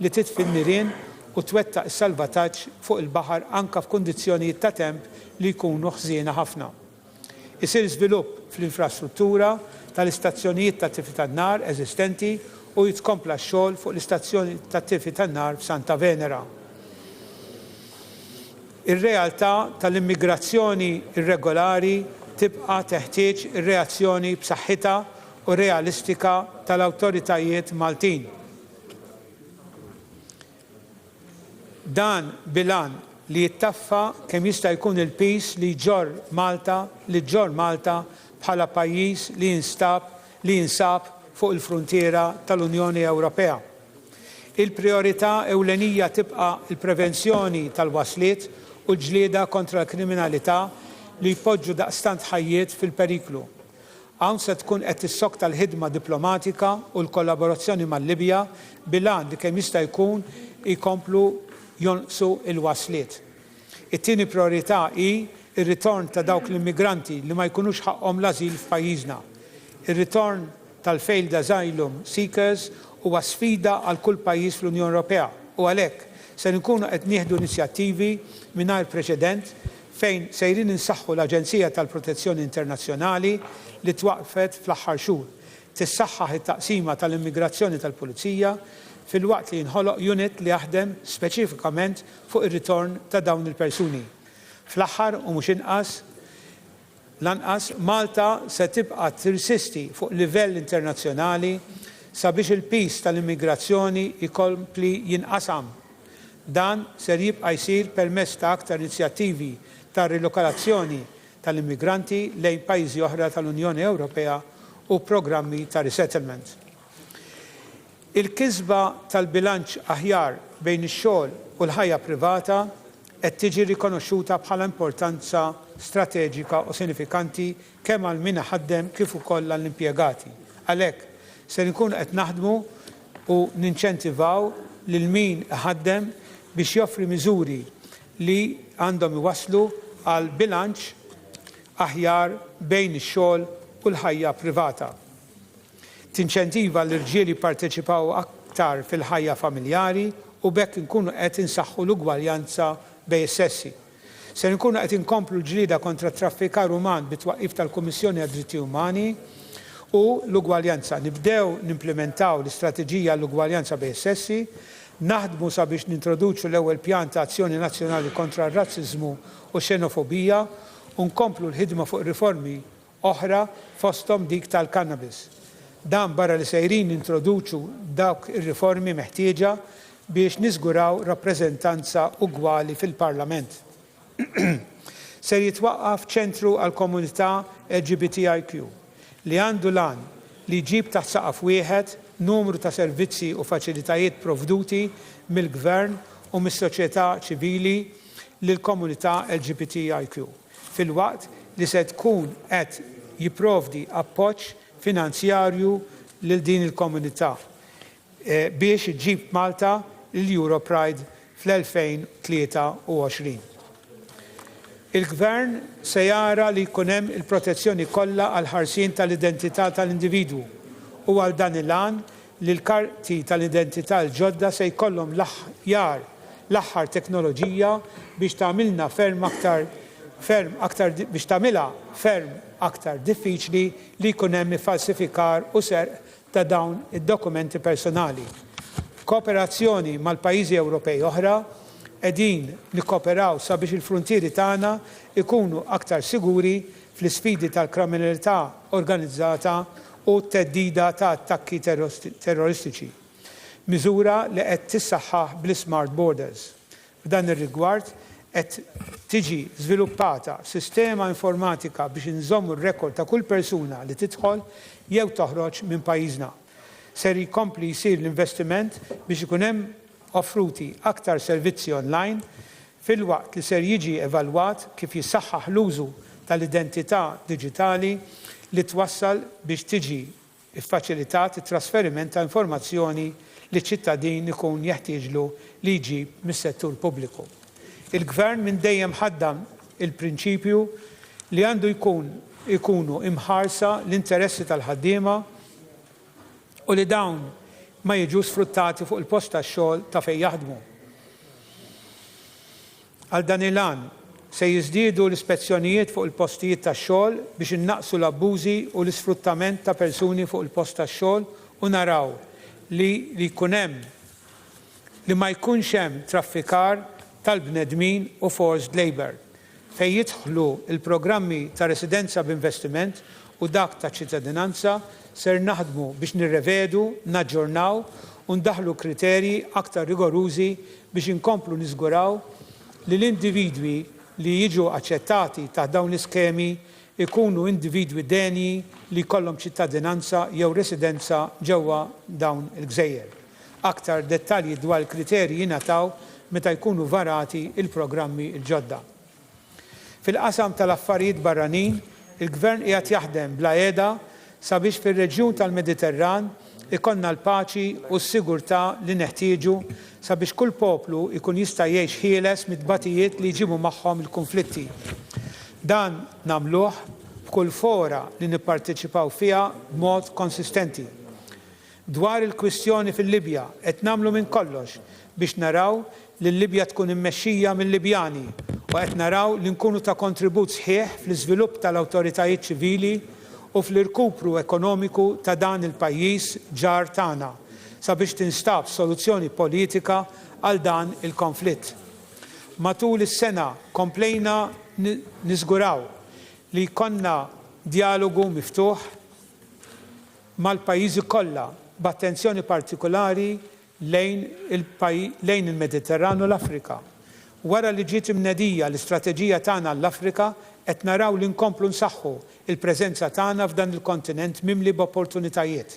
li titfi n-nirien u twettaq is-salvataġġ fuq il-baħar anke f'kundizzjonijiet ta' temp li jkunu ħżiena ħafna. Isir żvilupp fl-infrastruttura tal-istazzjonijiet ta' tifi tan-nar eżistenti u jitkompla x-xogħol fuq l-istazzjoni ta' tifi tan-nar f'Santa Venera. Ir-realtà tal-immigrazzjoni irregolari tibqa' teħtieġ ir-reazzjoni b'saħħitha u realistika tal-awtoritajiet Maltin. Dan bilan li jittaffa kemm jista' jkun il-peace li ġor Malta bħala pajjiż li jinsab fuq il-frontiera tal-Unjoni Ewropea. Il-priorità ewlenija tibqa' il-prevenzjoni tal-wasliet u l-ġlieda kontra l-kriminalità li jpoġġu daqstant ħajjiet fil-periklu. Hawn se tkun qed tissokta l-ħidma diplomatika u l-kollaborazzjoni mal-Libja bilan li kemm jista' jkun ikomplu jonqsu il-wasliet. It-tieni priorità hi ir-ritorn ta' dawk l-immigranti li ma jkunux ħaqhom l-ażil f'pajjiżna. Ir-ritorn tal-failed asylum seekers huwa sfida għal kull pajjiż fl-Unjoni Ewropea u għalhekk se nkunu qed nieħdu inizjattivi mingħajr preċedent fejn sejrin insaħħu l-Aġenzija tal-Protezzjoni Internazzjonali li twaqfet fl-aħħar xhur. Tissaħħaħ it-taqsima tal-immigrazzjoni tal-Pulizija fil-waqt li jinħoloq unit li jaħdem speċifikament fuq ir-ritorn ta' dawn il-persuni. Fl-aħħar u mhux lanqas Malta se tibqa' tirsisti fuq livell internazzjonali sabiex il-peace tal-immigrazzjoni jkompli jinqasam. Dan ser jibqa' jsir permezz ta' aktar inizjattivi ta' rilokalazzjoni tal-immigranti lejn pajjiżi oħra tal-Unjoni Ewropea u programmi ta' resettlement. Il-kisba tal-bilanċ aħjar bejn ix-xogħol u l-ħajja privata qed tiġi rikonoxxuta bħala importanza strateġika u sinifikanti kemm għal min ħaddem kif ukoll għall-impjegati. Għalhekk se nkunu qed naħdmu u ninċentivaw lil min ħaddem biex joffri miżuri li għandhom iwasslu għal bilanċ aħjar bejn ix-xogħol u l-ħajja privata. Tinċentiva l-irġieli jipparteċipaw aktar fil-ħajja familjari u bekk nkunu qed insaħħu l-ugwaljanza bejn is-sessi. Se nkunu qed inkomplu l-ġlieda kontra traffikar uman bit-twaqqif tal-Kummissjoni għad-Dritti Umani u l-ugwaljanza. Nibdew nimplementaw l-istrateġija l-ugwaljanza bejn sessi, naħdmu sabiex nintroduċu l-ewwel pjan ta' azzjoni nazzjonali kontra r-razziżmu u xenofobija u nkomplu l-ħidma fuq riformi oħra fosthom dik tal-cannabis. Dan barra li sejrin introduċu dawk ir-riformi meħtieġa biex niżguraw rappreżentanza ugwali fil-Parlament. Ser jitwaqqaf ċentru għal komunità LGBTIQ li għandu lan li jġib taħt saqaf wieħed numru ta' servizzi u faċilitajiet provduti mill-Gvern u mis-soċjetà ċivili lil komunità LGBTIQ. Fil-waqt li se tkun qed jipprovdi appoġġ finanzjarju lil din il-komunità biex iġġib Malta l-Europride fl-2023. Il-Gvern se jara li jkun hemm il-protezzjoni kollha għal ħarsien tal-identità tal-individwu u għal dan il-għan li l-karti tal-identità l-ġodda se jkollhom l-aħħar teknoloġija biex tagħmilna ferm aktar diffiċli li jkun hemm falsifikar u serq ta' dawn id-dokumenti personali. Kooperazzjoni mal-pajjiżi Ewropej oħra qegħdin nikkooperaw sabiex il-fruntieri tagħna ikunu aktar siguri fl-isfidi tal-kriminalità organizzata u t-teddida ta' attakki terroristiċi. Miżura li qed tissaħħaħ bl-Smart Borders. F'dan ir-rigward qed tiġi żviluppata sistema informatika biex inżommu r-rekord ta' kull persuna li tidħol jew toħroġ minn pajjiżna. Ser jkompli jsir l-investiment biex ikun hemm offruti aktar servizzi online fil-waqt li ser jiġi evalwat kif jissaħħaħ l-użu tal-identità diġitali li twassal biex tiġi iffaċilitat it-trasferiment ta' informazzjoni li ċittadin ikun jeħtieġlu li jġib mis-settur pubbliku. Il-Gvern minn dejjem ħaddam il-prinċipju li għandu ikunu imħarsa l-interessi tal-ħaddiema u li dawn ma jiġu sfruttati fuq il-post tax-xogħol ta' fejn jaħdmu. Għal dan il-għan se jiżdiedu l-ispezzjonijiet fuq il-postijiet tax-xogħol biex innaqsu l-abbużi u l-isfruttament ta' persuni fuq il-post tax-xogħol u naraw li jkun hemm li ma jkunx hemm traffikar tal-bnedmin u forced labor fejn jidħlu il-programmi ta' residenza b'investiment u dak ta' ċittadinanza ser naħdmu biex nirrevedu, naġġornaw u ndaħlu kriterji aktar rigorużi biex inkomplu niżguraw li l-individwi li jiġu aċċettati ta' dawn l-iskemi ikunu individwi deni li jkollhom ċittadinanza jew residenza ġewwa dawn il-gżejjer. Aktar dettalji dwar il-kriterji jingħataw meta jkunu varati il-programmi l-ġodda. Fil-qasam tal-affarijiet barranin, il-Gvern qiegħed jaħdem bla qiegħda sabiex fir-reġjun tal-Mediterran ikonna l-paċi u s-sigurtà li neħtieġu sabiex kull poplu ikun jista' jgħix ħieles mit-tbatijiet li jġibu magħhom il-konflitti. Dan nagħmluh f'kull fora li nipparteċipaw fiha b'mod konsistenti. Dwar il-kwistjoni fil-Libja qed nagħmlu minn kollox biex naraw li l-Libja tkun immexxija mill-Libjani u qed naraw li nkunu ta' kontribut sħiħ fl-iżvilupp tal-awtoritajiet ċivili u fl-irkupru ekonomiku ta' dan il-pajjiż ġar tagħna sabiex tinstab soluzzjoni politika għal dan il-konflitt. Matul is-sena komplejna niżguraw li jkollna dialogu miftuħ mal-pajjiżi kollha b'attenzjoni partikolari lejn il-Mediterran u l-Afrika. Wara li ġiet imnedija l-istrateġija tagħna l-Afrika qed naraw li nkomplu nsaħħu il-preżenza tagħna f'dan il-kontinent mimli b'opportunitajiet.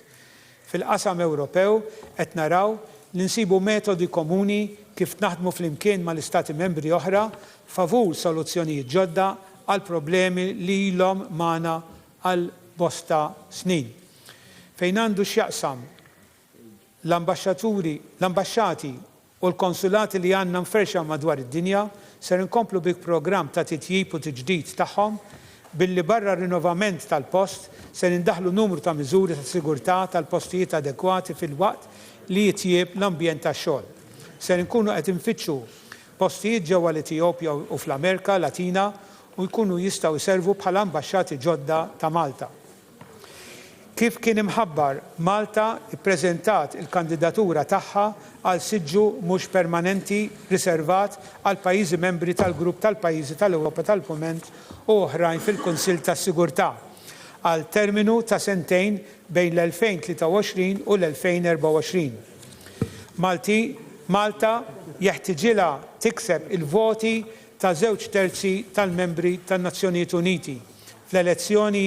Fil-qasam Ewropew qed naraw li nsibu metodi komuni kif naħdmu flimkien mal-istati membri oħra favur soluzzjonijiet ġodda għal problemi li ilhom magħna għal bosta snin. Fejn għandu x'jaqsam l-ambasċati u l-konsulati li għandna mferxa madwar id-dinja ser inkomplu bi programm ta' titjib u tiġdid tagħhom billi barra rinnovament tal-post ser indaħlu numru ta' miżuri ta' sigurtà tal-postijiet adekwati fil-waqt li jitjieb l-ambjent tax-xogħol. Ser inkunu qed infittxu postijiet ġewwa l-Etjopja u fl-Amerika Latina u jkunu jistgħu jservu bħala ambaxxati ġodda ta' Malta. Kif kien imħabbar, Malta ippreżentat il-kandidatura tagħha għal siġġu mhux permanenti riservat għal pajjiżi membri tal-grupp tal-pajjiżi tal-Ewropa tal-Punent u oħrajn fil-Kunsill tas-Sigurtà għal terminu ta' sentejn bejn l-2023 u l-2024. Malta jeħtieġilha tikseb il-voti ta' 2/3 tal-membri tan-Nazzjonijiet Uniti fl-elezzjoni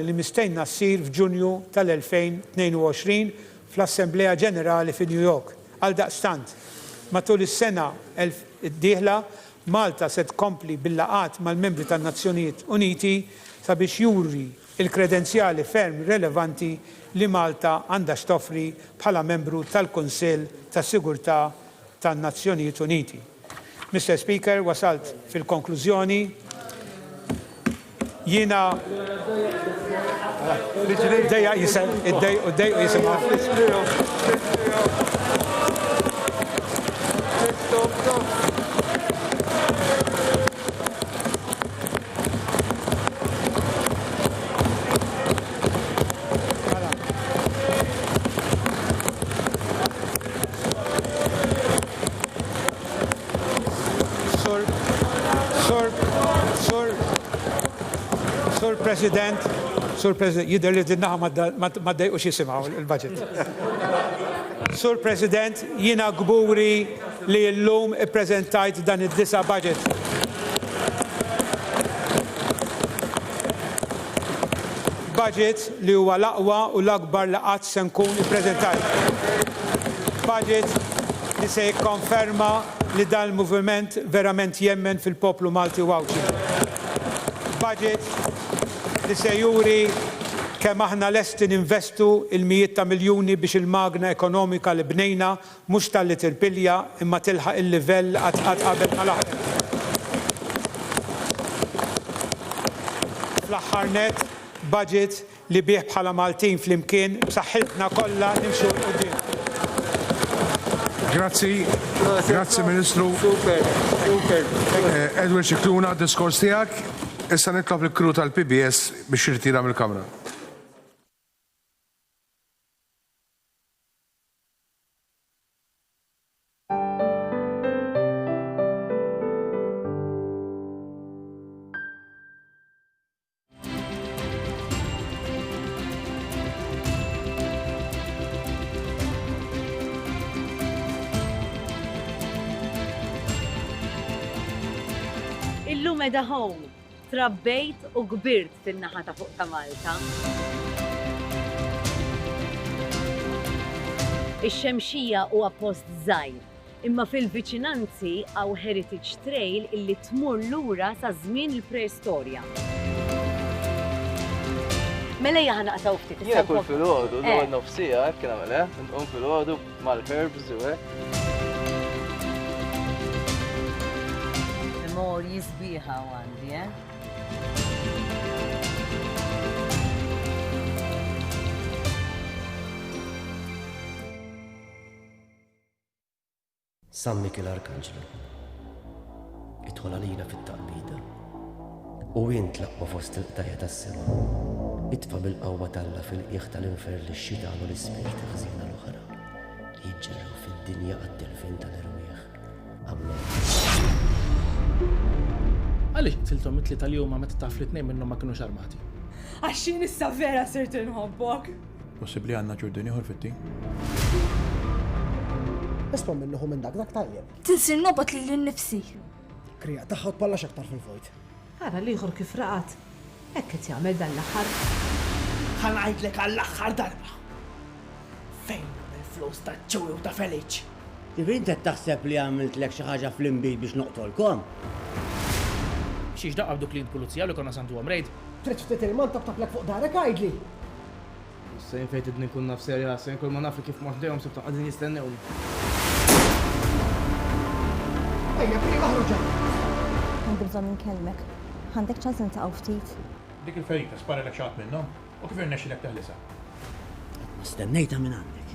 li mistejna ssir f'Ġunju tal-2022 fl-Assembleja Ġenerali fi New York. Għaldaqstant, matul is-sena d-dieħla Malta se tkompli bil-laqat mal-membri tan-Nazzjonijiet Uniti sabiex juri il-kredenzjali ferm relevanti li Malta għandha x'toffri bħala membru tal-Kunsill tas-Sigurtà tan-Nazzjonijiet Uniti. Mr. Speaker, wasalt fil-konklużjoni. Jiena id-dejja jisimha. Sur President, jidher li dinnaħa ma ddejqux jisimgħu il-budget. Sur President, jiena gburi li llum ippreżentajt dan id-9 budget. Budget li huwa l-aqwa u l-akbar li qatt se nkun ippreżentajt. Budget li se jikkonferma li dan il-moviment verament jemmen fil-poplu Malti Wawċi. Budget li se juri kemm aħna lesti ninvestu il-mijiet ta' miljuni biex il-magna ekonomika li bnejna mhux tal-li tirpilja imma tilħaq il-livell qatt qabel ma laħqet. Fl-aħħar net budget li bih bħala Maltin flimkien b'saħħitna kollha nimxu qudiem. Grazzi Ministru. Edward Cicluna, diskors tiegħek. Issa nitlob il-kru tal-PBS biex jirtira mill-Kamra. Illum edha home. Trabbejt u kbirt fin-naħa ta' fuq ta' Malta. Ix-Xemxija huwa post żgħir, imma fil-viċinanzi hawn Heritage Trail illi tmur lura sa żmien il-preistorja. Mela hija ħanaqtaw ftit. Jiena kull filgħodu, noqgħod nofsija hekk kien nagħmel, nqum filgħodu mal-herbs u hekk. Memorji sbieħa għandi, San Mikil Arkanġlu, idħol għalina fit-taqbida u jintlaqwa fost il-qtajja tas-sema, itfa' bil-qawwa talla fil-qiegħ tal-infer li x-xitan u l-ispirti ħażina l-oħra li jiġġergħu fid-dinja għad-delfin tal-irwieħ. Amen. Għaliex tiltom it-tlieta tal-jum meta taf li tnejn minnhom ma kinux armati? Għaxin issa vera sirt inħobbok. Possibbli għandna ġurdini ieħor fit-tim? Isma' minnuħu minn dak tajjeb. Tinsir nobot li l-nifsi. Krija taħħod pallax aktar fil-vojt. Ara liħor kif raqat. Hekk qed jagħmel dan l-aħħar. Ħanajtlek għall-aħħar darba. Fejn il-flus ta' ċuwi u ta' Feliċ? Inti taħseb li għamiltlek xi ħaġa fl-imbit biex noqtolkom? Xiex daqqa b'duk li pulizija li konna santu għamrejd? Trid ftit il-mont tabtablek fuq darek għajdli. Sejn fejt id-dni kun naf serja, sejn kull ma naf li kif moħdejhom sebta qegħdin jistennewni. Ejja, prima ħruġa. Għandi bżonn nkellmek. Għandek ċans nintaqgħu ftit. Dik il-ferita sparalek xi ħadd minnhom u kif irnexxilek teħlisha? Stennejta minn għandek.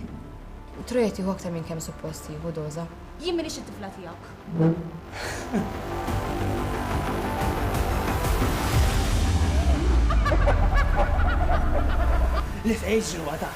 Trojeti hu aktar minn kemm supposti u doża. Jien minix it-tifla tiegħek. Li tgħid ġewwa ta'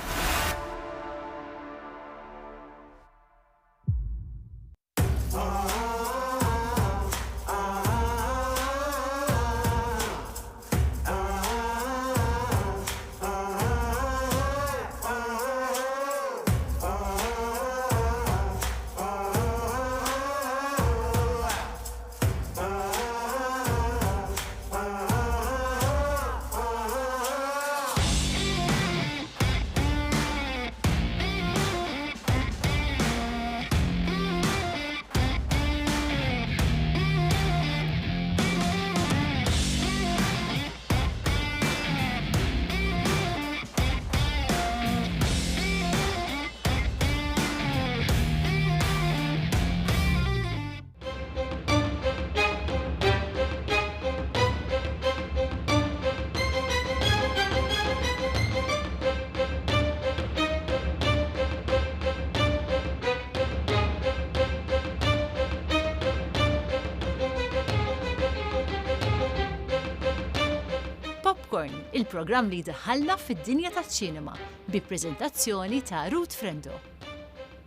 il-programm li daħħalna fid-dinja taċ-ċinema bi preżentazzjoni ta' Ruth Frendo.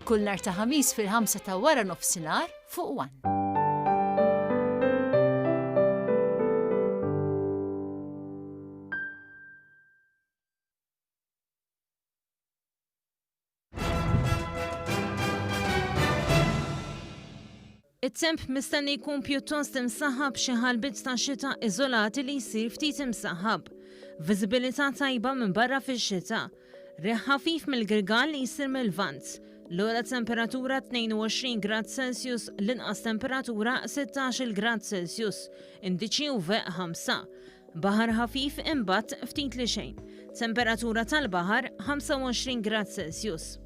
Kull nhar ta' ħamis fil-5 ta' wara nofsinhar fuq One. It-temp mistenni jkun pjuttost imsaħħab xi ħalbit ta' xita iżolati li jsir ftit imsaħħab. Viżibilità tajba minn barra fix-xita. Riħ ħafif mill-girgal li jsir mill-vant. L-ogħla temperatura 22 grad Celsius, l-inqas temperatura 16 grad Celsius, indiċi UV 5. Baħar ħafif imbagħad ftit li xejn. Temperatura tal-baħar 25 grad Celsius.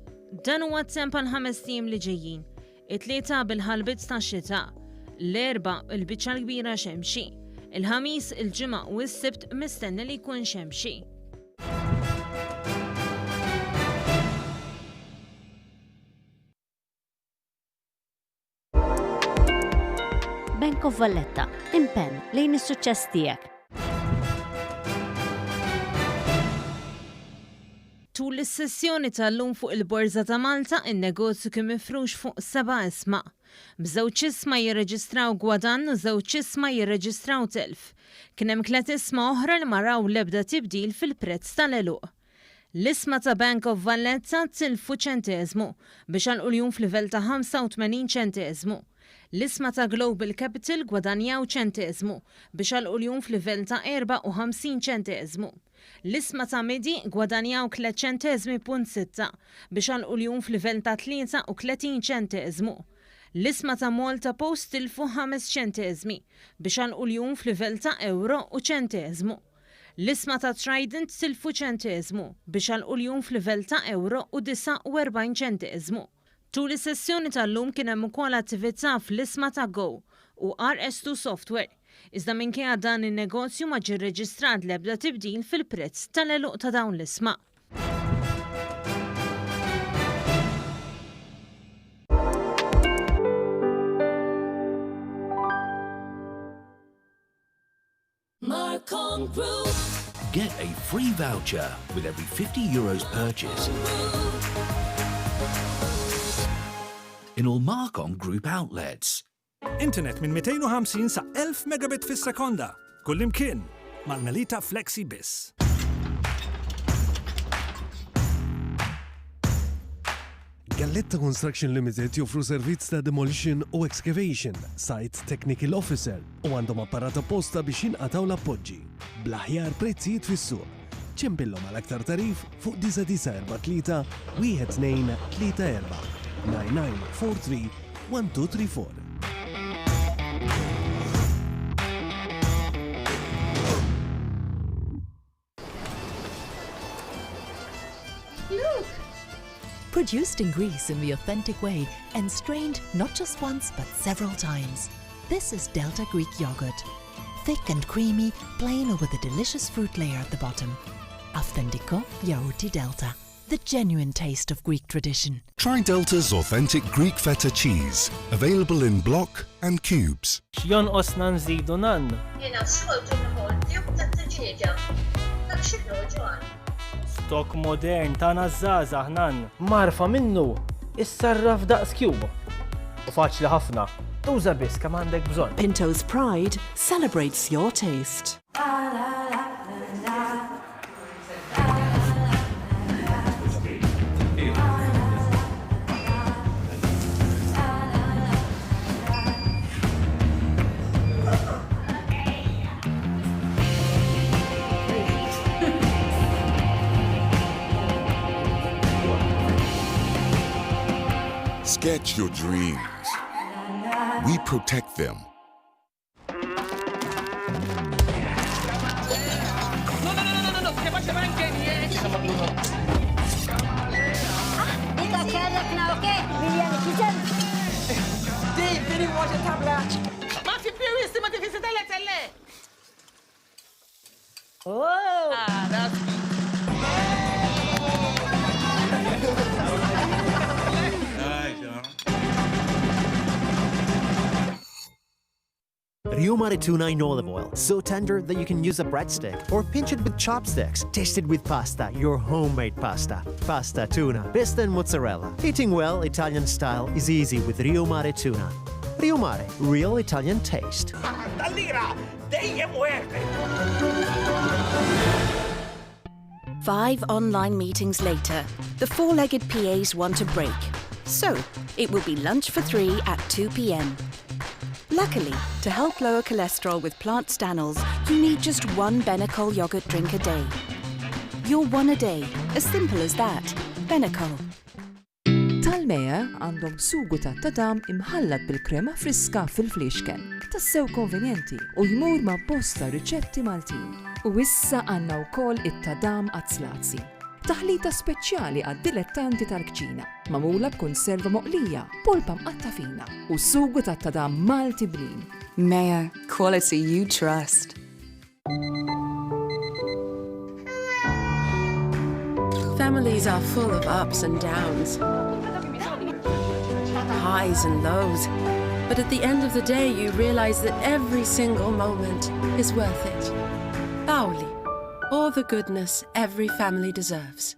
Dan huwa t-temp għal 5 ijiem li ġejjin. It-tlieta bil-ħalbit tax-xita, l-erba' il-biċċa l-kbira xemxi, il-ħamis, il-ġimgħa u s-sibt mistenni li jkun xemxi. Bank of Valletta, impenn lejn is-suċċess tiegħek. Tul is-sessjoni tal-lum fuq il-Borza ta' Malta, in-negozju kien mifrux fuq 7 isma'. B'żewġ isma' jirreġistraw gwadann u żewġ isma' jirreġistraw telf. Kien hemm 3 isma' oħra li ma raw l-ebda tibdil fil-prezz tal-eluq. L-isma ta' Bank of Valletta tilfu ċenteżmu biex għalquljum f'livell ta' 85 ċenteżmu. L-isma ta' Global Capital gwadanjaw ċenteżmu biex għalquljum f'livell ta' 54 ċenteżmu. L-isma ta' Midi gwadanjaw 3 ċenteżmi punt 6 biex għalquljum f'livell ta' 33 ċenteżmu. L-isma ta' Malta Post tilfu 5 ċenteżmi biex għalquljum f'livell ta' euro u ċenteżmu. L-isma ta' Trident tilfu ċenteżmu biex għalquljum f'livell ta' euro u 49 ċenteżmu. Tul is-sessjoni tal-lum kien hemm ukoll attività fl-isma ta' Go u RS2 Software. Iżda minkejja dan in-negozju ma ġie rreġistrat l-ebda tibdil fil-prezz tal-eluq ta' dawn l-isma'. Marcon Group. Get a free voucher with every €50 purchase in all Marcon Group outlets. Internet minn 250 sa 1000 megabit fis-sekonda. Kullimkien mal-Melita Flexi Biss. Galletta Construction Limited joffru servizz ta' demolition u excavation, site technical officer u għandhom apparat apposta biex jinqataw l-appoġġi. Bl-aħjar prezzijiet fis-suq. ċempillhom għal aktar tarif fuq 943 1234 9943 1234. Look! Produced in Greece in the authentic way and strained not just once but several times. This is Delta Greek yogurt. Thick and creamy, plain or with a delicious fruit layer at the bottom. Authentico Yaourti Delta. the genuine taste of Greek tradition. Try Delta's authentic Greek feta cheese, available in block and cubes. X'jonqosna nżidu nan? Jiena s-soltu nħolti u tat-ġieġa. Dak x'inhu ġwan. Stok modern tagħna żgħażagħ nan. Marfa minnu, issarraf daqs kjub. U faċli ħafna. Tuża biss kemm għandek bżonn. Pinto's pride celebrates your taste. Sketch your dreams. We protect them. Rio Mare tuna in olive oil, so tender that you can use a breadstick or pinch it with chopsticks. Taste it with pasta, your homemade pasta. Pasta tuna, pista and mozzarella. Eating well, Italian style, is easy with Rio Mare tuna. Rio Mare, real Italian taste. 5 online meetings later, the four-legged PAs want a break. So, it will be lunch for 3 at 2 p.m. Luckily, to help lower cholesterol with plant stanols, you need just 1 Benecol yogurt drink a day. You're 1 a day, as simple as that. Benecol. Tal-Meja għandhom sugu ta' tadam imħallat bil-krema friska fil-fliexken. Tassew konvenjenti u jmur ma' bosta riċetti Maltin. U issa għandna wkoll it-tadam azzlazzi. Taħlita speċjali għad-dilettanti tal-kċina, magħmula b'konserva moqlija, polpa mqatta fina u sugu ta' tadam Malti blin. Meja, quality you trust. Families are full of ups and downs, highs and lows. But at the end of the day, you realize that every single moment is worth it. Paoli, all the goodness every family deserves.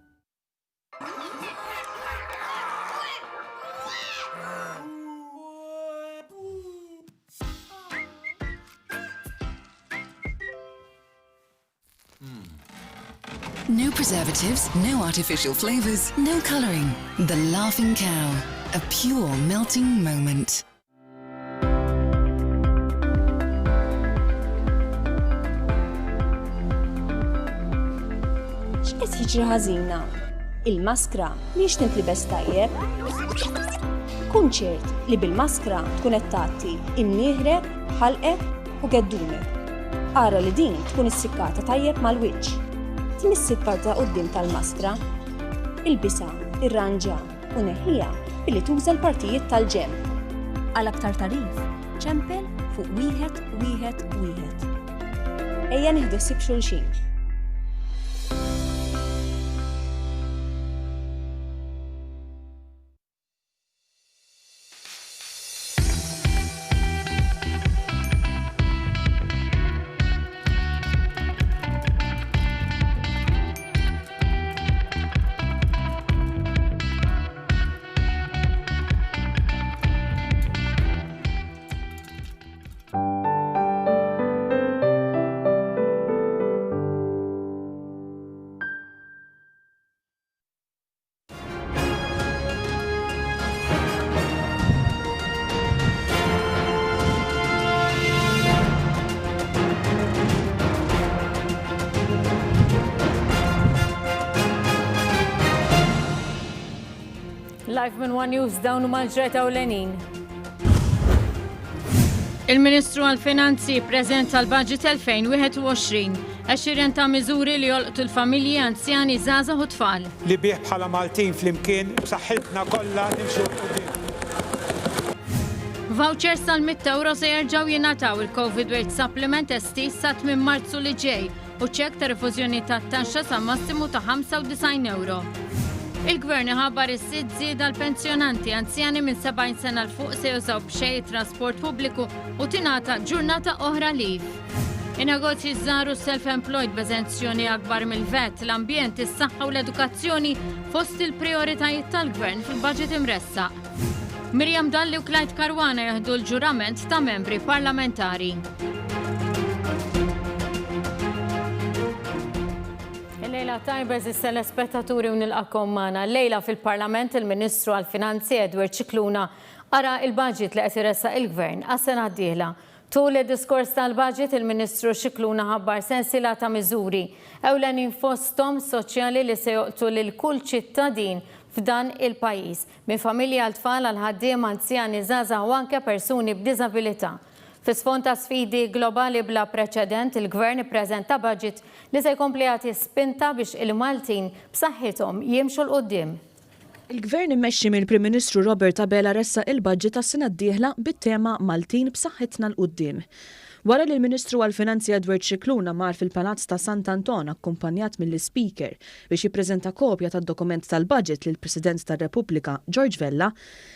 No preservatives, no artificial flavors, no coloring. The Laughing Cow, a pure melting moment. X'qed jiġri ħażina? Il-maskra mhix tintlibes tajjeb? Kun ċert li bil-maskra tkun qed tagħti imnieħrek, ħalqek u geddumek. Ara li din tkun issikkata tajjeb mal-wiċċ. Tmissi l-parta quddiem tal-maskra, ilbisha, irranġa u neħħiha billi tuża l-partijiet tal-ġenb. Għal aktar tarif, ċempel fuq wieħed. Ejja nieħdu ħsieb xulxin. Live minn One News dawn huma l-ġret ewlenin. Il-Ministru għall-Finanzi ppreżenta l-Budget 2021, 20 ta' miżuri li jolqtu l-familji anzjani żgħażagħ u tfal. Li bih bħala Maltin flimkien b'saħħitna kollha nimxu qudiem. Vouchers tal-€100 se jerġgħu jingħataw il-COVID Weight Supplement estis sa tmiem Marzu li ġej u ċek ta' rifużjoni tat-taxxa sa massimu ta' €95. Il-Gvern ħabbar is-sitt żieda l-pensjonanti anzjani minn 70 sena l fuq se jużaw b'xejn trasport pubbliku u tingħata ġurnata oħra liv. In-negozji żaru self-employed b'eżenzjoni akbar mill-vet, l-ambjent, is-saħħa u l-edukazzjoni fost il-prijoritajiet tal-Gvern fil-baġit imressaq. Miriam Dalli u Klajt Karwana jaħdu l-ġurament ta' membri parlamentari. Lejla tajba żis telespettaturi u nilqakom magħna. Lejla fil-Parlament il-Ministru għall-Finanzi Edward Scicluna ara il-baġit li qed iressaq il-Gvern għas-sena d-dieħla. Tul id-diskors tal-baġit il-Ministru Scicluna ħabbar sensiela ta' miżuri ewlenin fosthom soċjali li se joqtu lil kull ċittadin f'dan il-pajjiż, minn familja għal tfal għal ħaddiem anzjani żgħażagħ u anke persuni b'diżabilità. Fi sfond ta' sfidi globali bla preċedent, il-Gvern ippreżenta baġit li se jkompli jagħti spinta biex il-Maltin b'saħħithom jimxu l-qudiem. Il-Gvern immexxi mill-Prim Ministru Robert Abela ressa il-baġġit tas-sena d-dieħla bit-tema Maltin b'saħħitna l-qudiem. Wara li l-Ministru għall-Finanzi Edward Scicluna mar fil-Palazz ta' Sant'Anton akkumpanjat mill-Speaker biex jippreżenta kopja tad-dokument tal-budget lil President tar-Repubblika George Vella,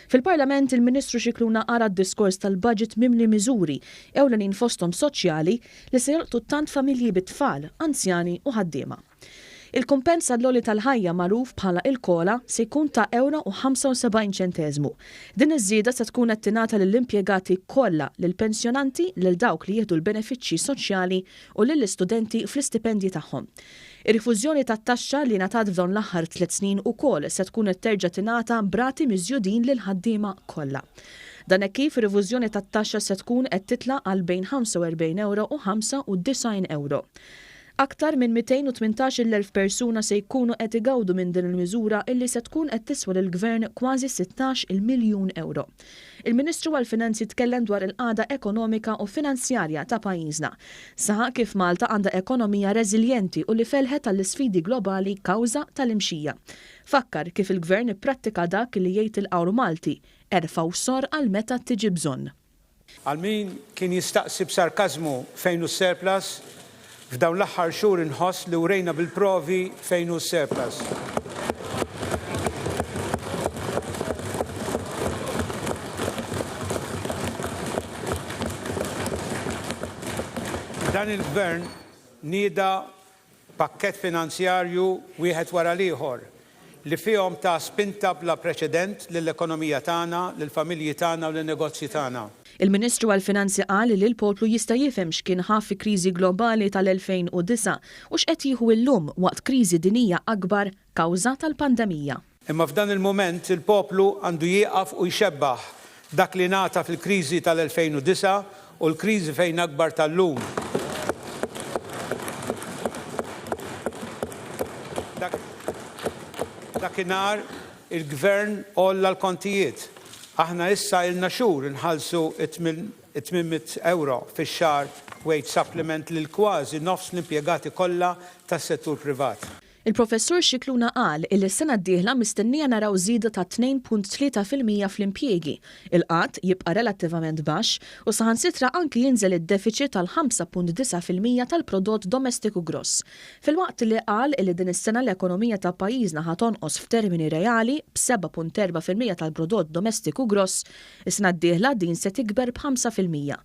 fil-Parlament il-Ministru Scicluna ara d-diskors tal-budget mimli miżuri ewlenin fosthom soċjali li se jolqtu tant familji bit-tfal, anzjani u ħaddiema. Il-kumpens għall-għoli tal-ħajja magħruf bħala il-kola se jkun ta' €75. Din iż-żieda se tkun qed tingħata lill-impjegati kollha lill-pensjonanti lil dawk li jieħdu l-benefiċċji soċjali u lill-istudenti fl-istipendji tagħhom. Ir-rifużjoni tat-taxxa li ngħatat f'dawn l-aħħar 3 snin ukoll se tkun qed terġa' tingħata brati miżjudin lil ħaddiema kollha. Dan hekk kif ir-rivużjoni tat-taxxa se tkun qed titla' għal bejn €45 u €95. Aktar minn 218,000 persuna se jkunu qed igawdu minn din il-miżura illi se tkun qed tiswa lill-Gvern kważi €16 miljun. Il-Ministru għall-Finanzi tkellem dwar il-qagħda ekonomika u finanzjarja ta' pajjiżna. Saħaq kif Malta għandha ekonomija reżiljenti u li felħet għall-isfidi globali kawża tal-imxija. Fakkar kif il-Gvern ipprattika dak li jgħid il-qawr Malti, erfgħu sor għal meta tiġi bżonn. Għal min kien jistaqsi b'sarkażmu fejn hu surplus, f'dawn l-aħħar xhur inħoss li urejna bil-provi fejn hu surplus. Dan il-Gvern nieda pakkett finanzjarju wieħed wara l-ieħor li fihom ta' spinta bla preċedent lill-ekonomija tagħna, lill-familji tagħna u lin-negozji tagħna. Il-Ministru għall-Finanzi qal li l-poplu jista' jifhem x'kien ħaf fi kriżi globali tal-2009 u x'qed jieħu llum waqt kriżi dinija akbar kawża tal-pandemija. Imma f'dan il-mument il-poplu għandu jieqaf u jxebbaħ dak li ngħata fil-kriżi tal-2009 u l-kriżi fejn akbar tal-lum. Dakinhar il-Gvern olla l-kontijiet. Aħna issa ilna xhur inħallsu €800 fix-xahar wage supplement lil kważi nofs l-impjegati kollha tas-settur privat. Il-Professur Scicluna qal li s-sena d-dieħla mistennija naraw żieda ta' 2.3% fl-impjiegi. Il-qatt jibqa' relattivament baxx u saħansitra anki jinżel id-deficit tal-5.9% tal-prodott domestiku gross. Fil-waqt li qal li din is-sena l-ekonomija ta' pajjiżna ħatonqos f'termini reali b'7.4% tal-prodott domestiku gross, is-sena d-dieħla din se tikber b'5%.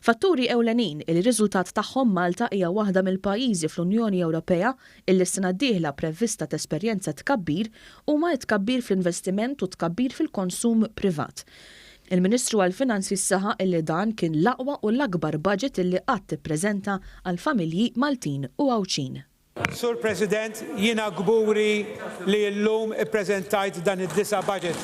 Fatturi ewlenin il-riżultat tagħhom Malta hija waħda mill-pajjiżi fl-Unjoni Ewropea illi s-sena d-dieħla prevista tesperjenza tkabbir u ma tkabbir fl-investiment u tkabbir fil-konsum privat. Il-Ministru għall-Finanzi saħaq illi dan kien l-aqwa u l-akbar budget illi qatt tippreżenta għal familji Maltin u Għawċin. Sur President, jiena gburi li llum ippreżentajt dan id-9 budget.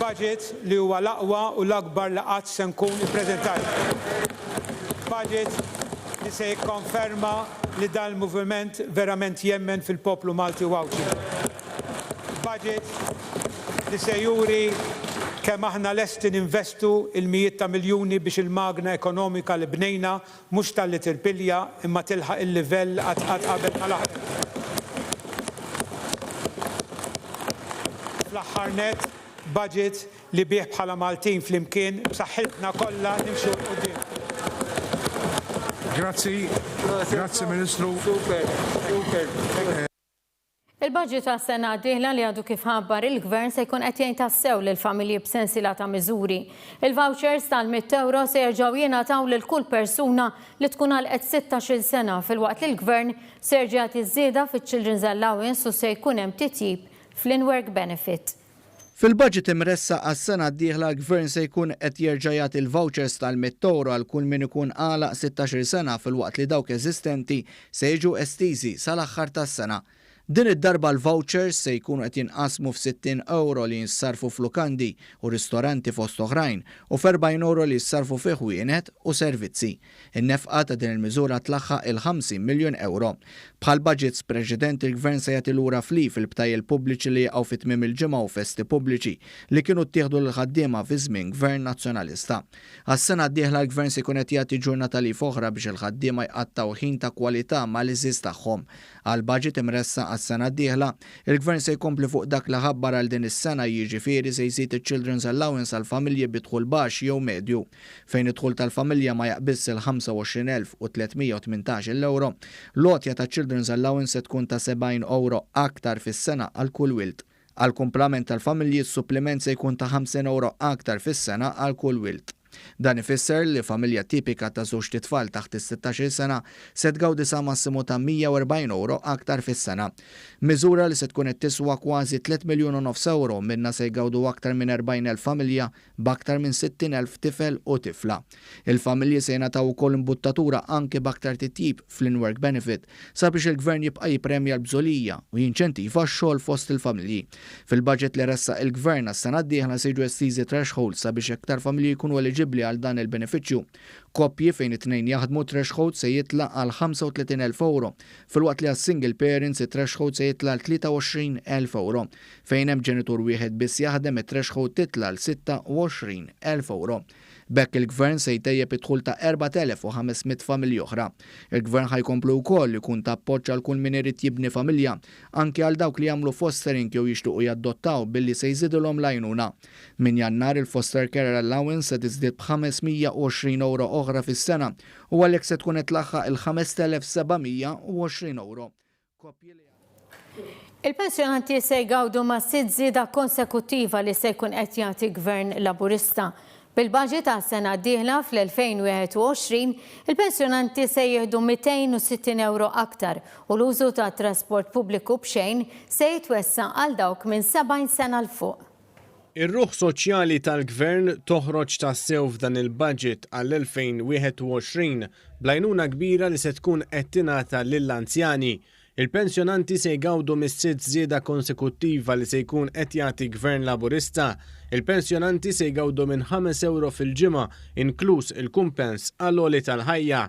Budget li huwa l-aqwa u l-akbar li qatt se nkun ippreżentajt. Budget li se jikkonferma li dan il-moviment verament jemmen fil-poplu Malti u Għawċin. Budget li se juri kemm aħna lesti ninvestu il-mijiet ta' miljuni biex il-magna ekonomika li bnejna mhux talli tirpilja imma tilħaq il-livell qatt qabel mal-aħħar. Fl-aħħar net budget li bih bħala Maltin flimkien b'saħħitna kollha nimxu qudiem. Grazzi Ministru. Super. Il-budget ta' sena d-dieħla li għadu kif ħabbar il-gvern se jkun qed jgħin tassew lill-familji b'sensiela ta' miżuri. Il-vouchers tal-€100 se jerġgħu jingħataw lil kull persuna li tkun għalqet 16-il sena filwaqt li l-gvern se jerġa' jagħti żieda fiċ-Children's Allowance u se jkun hemm titjib fl-in-work benefit. Fil-budget imressa għas-sena d-dieħla l-gvern se jkun qed jerġa' jagħti il-vouchers tal-€100 għal kull min ikun għalaq 16 sena filwaqt li dawk eżistenti se jiġu estiżi sal-aħħar tas-sena. Din id-darba l-vouchers se jkunu qed jinqasmu f'€60 li jinsarfu f'lukandi u ristoranti fost oħrajn u f'€40 li jinsarfu fi ħwienet u servizzi. In-nefqa ta' din il-miżura tlaħħaq il-€50 miljun. Bħal budgets preċedenti il-gvern se jagħti lura flif il-btajjel pubbliċi li jaqgħu fit-tmiem il-ġimgħa u festi pubbliċi li kienu ttieħdu l-ħaddiema fi żmien gvern nazzjonalista. Għas-sena d-dieħla l-gvern se jkun qed jagħti ġurnata lif oħra biex il-ħaddiema jqattaw ħin ta' kwalità mal-iżiż tagħhom. Għal-budget imressa għas-sena d-dieħla, il-gvern se jkompli fuq dak li ħabbar għal din is-sena jiġifieri se jżid il-Children's Allowance għal familji bidħul baxx jew medju, fejn id-dħul tal-familja ma jaqbiss il-€25,318. L-għotja ta' Children's Allowance se tkun ta' €70 aktar fis-sena għal kull wild. Għal kumplament tal-familji s-suppliment se jkun ta' €50 aktar fis-sena għal kull wild. Dan ifisser li familja tipika ta' żewġ titfal taħt is-16 sena se tgawdi sa massimu ta' €140 aktar fis-sena. Miżura li se tkun qed tiswa kważi €3,5 miljun minna se jgawdu aktar minn 40,000 familja b'aktar minn 60,000 tifel u tifla. Il-familji se jingħataw ukoll imbuttatura anke b'aktar titjib fl-in-work benefit sabiex il-gvern jibqa' jippremja l-bżolija u jinċentiva x-xogħol fost il-familji. Fil-budget li ressaq il-gvern għas-sena d-dieħla se jiġu estiżi threshold sabiex aktar familji jkunu eliġibbli għal dan il-benefiċċju. Koppji fejn it-tnejn jaħdmu threshold se jitla' għal €35,000, filwaqt li għas-single parents it-threshold se jitla' għal €23,000. Fejn hemm ġenitur wieħed biss jaħdem it-threshold titla' għal €26,000. Bekk il-gvern se jtejjeb id-dħul ta' 4,500 familji oħra. Il-gvern ħajkomplu wkoll ikun ta' appoġġ għal kull min irid jibni familja, anke għal dawk li jagħmlu fostering jew jixtiequ jaddottaw billi se jżidulhom l-għajnuna. Min Jannar il-Foster Care Allowance se tiżdied b'520 oħra fis-sena u għalhekk se tkun qed tlaħħaq il-€5,720. Il-pensjonanti se jgawdu ma' 6 żieda konsekuttiva li se jkun qed jagħti gvern Laburista. Bil-budget ta' sena d-dieħla fl-2021, il-pensjonanti se jieħdu €260 aktar u l-użu ta' trasport pubbliku b'xejn se jitwessa għal dawk minn 70 sena l-fuq. Ir-ruħ soċjali tal-gvern toħroġ tassew f'dan il-budget għall-2021 b'għajnuna kbira li se tkun qed tingħata lill-anzjani. Il-pensjonanti se jgawdu mis-6 żieda konsekuttiva li se jkun qed jagħti gvern Laburista. Il-pensjonanti se jgawdu minn €5 fil-ġimgħa, inkluż il-kumpens għall-għoli tal-ħajja.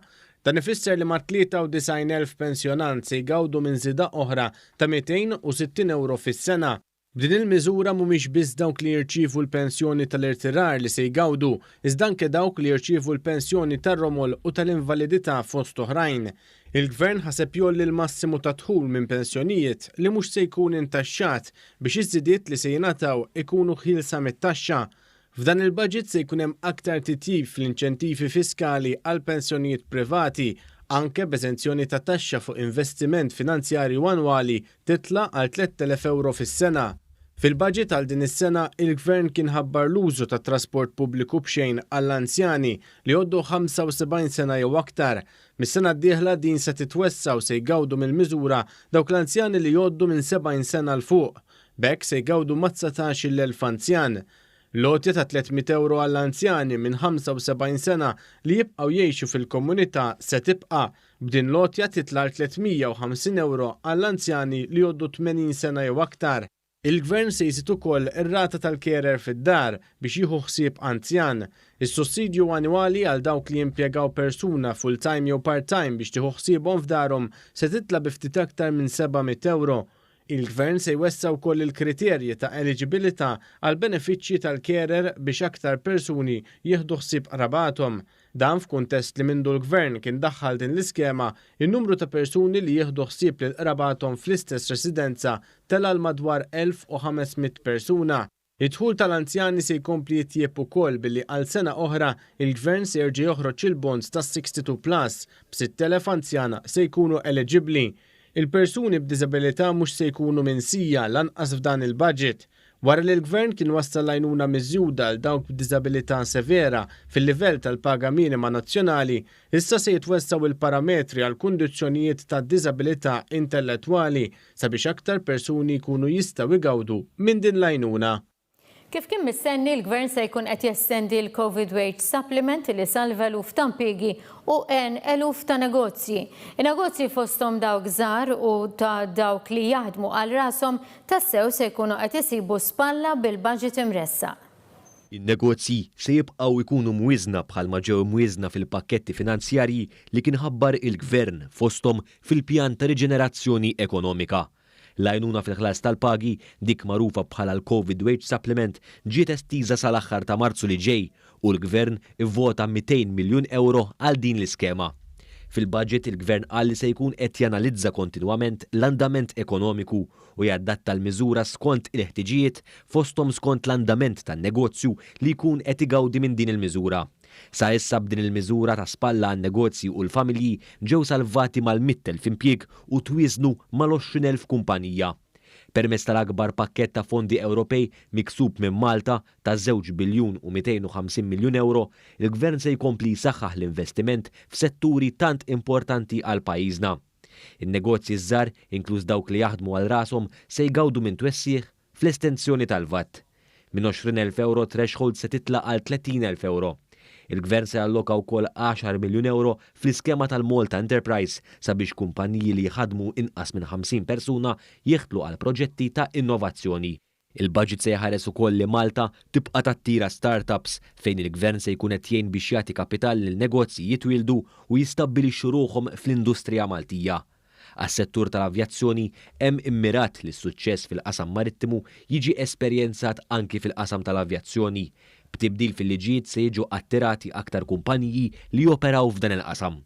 Dan ifisser li ma' 93,000 pensjonant se jgawdu minn żieda oħra ta' €260 fis-sena. B'din il-miżura mhumiex biss dawk li jirċievu l-pensjoni tal-irtirar li se jgawdu, iżda anke dawk li jirċievu l-pensjoni tar-romol u tal-invalidità fost oħrajn. Il-gvern ħaseb jolli l-massimu ta' dħul minn pensjonijiet li mhux se jkun intaxxat biex iż-żidiet li se jingħataw ikunu ħielsa mit-taxxa. F'dan il-budget se jkun hemm aktar titjib fl-inċentivi fiskali għal pensjonijiet privati, anke b'eżenzjoni ta' taxxa fuq investiment finanzjarju annwali titla' għal €3,000 fis-sena. Fil-budget għal din is-sena, il-gvern kien ħabbar l-użu ta' trasport pubbliku b'xejn għall-anzjani li jgħoddu 75 sena jew aktar. Mis-sena d-dieħla din se titwessa u se jgawdu mill-miżura dawk l-anzjani li jgħoddu minn 70 sena l fuq. Bekk se jgawdu ma' 19,000 anzjan. Lotja ta' €300 għall-anzjani minn 75 sena li jibqgħu jgħixu fil-komunità se tibqa'. B'din lotja titla' €350 għall-anzjani li jgħoddu 80 sena jew aktar. Il-gvern se jżid ukoll ir-rata tal-carer fid-dar biex jieħu ħsieb anzjan. Is-sussidju annwali għal dawk li jimpjegaw persuna full-time jew part-time biex tieħu ħsiebhom f'darhom se titla' bi ftit aktar minn €700. Il-gvern se jwessa wkoll il-kriterji ta' eligibilità għal benefiċċji tal-carer biex aktar persuni jieħdu ħsieb qrabathom. Dan f'kuntest li mindu l-gvern kien daħħal din l-iskema, in-numru ta' persuni li jieħdu ħsieb lil qrabathom fl-istess residenza tela l madwar 1,500 persuna. Id-dħul tal-anzjani se jkompli jitjieb ukoll billi għal sena oħra il-Gvern se jerġa' joħroġ il-bonds tas-62 plus b'6,000 anzjana se jkunu eligibbli. Il-persuni b'diżabilità mhux se jkunu minsija lanqas f'dan il-budget. Wara li l-Gvern kien wassal għajnuna miżjuda għal dawk b'diżabilità severa fil-livell tal-paga minima nazzjonali, issa se jitwessaw il-parametri għal kundizzjonijiet ta' diżabilità intellettwali sabiex aktar persuni jkunu jistgħu jgawdu minn din l-għajnuna. Kif kien mistenni l-Gvern se jkun qed jestendi l-Covid Wage Supplement li salva eluf ta' impjiegi u eluf ta' negozji. In-negozji fosthom dawk żgħar u ta' dawk li jaħdmu għal rashom tassew se jkunu qed isibu spalla bil-budget imressaq. In-negozji se jibqgħu jkunu mwiżna bħalma ġew mwiżna fil-pakketti finanzjarji li kien ħabbar il-Gvern fosthom fil-pjan ta' riġenerazzjoni ekonomika. L-għajnuna fil-ħlas tal-pagi dik magħrufa bħala l-Covid Wage Supplement ġiet estiża sal-aħħar ta' Marzu li ġej u l-Gvern ivvota 200 miljun euro għal din l-iskema. Fil-budget il-Gvern qal li se jkun qed janalizza kontinwament l-andament ekonomiku u jaddatta l-miżura skont il-ħtiġijiet fosthom skont l-andament tan-negozju li jkun qed igawdi minn din il-miżura. Sa issa b'din il-miżura ta' spalla għan negozji u l-familji ġew salvati mal-100,000 impjieg u twiżnu mal-20,000 kumpanija. Permezz tal-akbar pakkett ta' fondi Ewropej miksub minn Malta ta' 2 biljun u 250 miljun euro, il-Gvern se jkompli jsaħħaħ l-investiment f'setturi tant importanti għal pajjiżna. In-negozji żgħar, inkluż dawk li jaħdmu għal rashom, se jgawdu minn twessieħ fl-estensjoni tal-VAT. Minn 20,000 euro threshold se titlaq għal 30,000 euro. Il-Gvern se alloka wkoll 10 miljun euro fl-iskema tal-Malta Enterprise sabiex kumpaniji li jħadmu inqas minn 50 persuna jieħdlu għal proġetti ta' innovazzjoni. Il-budget se jħares ukoll li Malta tibqa' tattira startups fejn il-Gvern se jkun qed jgħin biex jagħti kapital lil negozji jitwildu u jistabbilixxu ruhom fl-industrija Maltija. Għas-settur tal-avjazzjoni hemm immirat li s-suċċess fil-qasam marittimu jiġi esperjenzat anki fil-qasam tal-avjazzjoni. B'tibdil fil-liġijiet se jiġu attirati aktar kumpaniji li operaw f'dan il-qasam.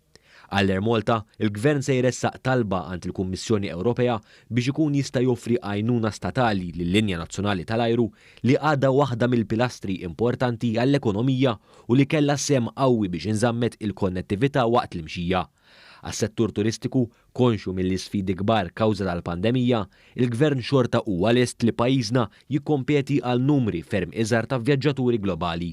Għall-Air Malta, il-Gvern se jressaq talba għand il-Kummissjoni Ewropea biex ikun jista' joffri għajnuna statali lill-linja nazzjonali tal-ajru li għadha waħda mill-pilastri importanti għall-ekonomija u li kellha sem qawwi biex inżammet il-konnettività waqt l-imxija. Għas-settur turistiku, konxu mill-isfidi kbar kawża tal-pandemija, il-Gvern xorta huwa lest li pajjiżna jikkompeti għal numri ferm iżgħar ta' vjaġġaturi globali.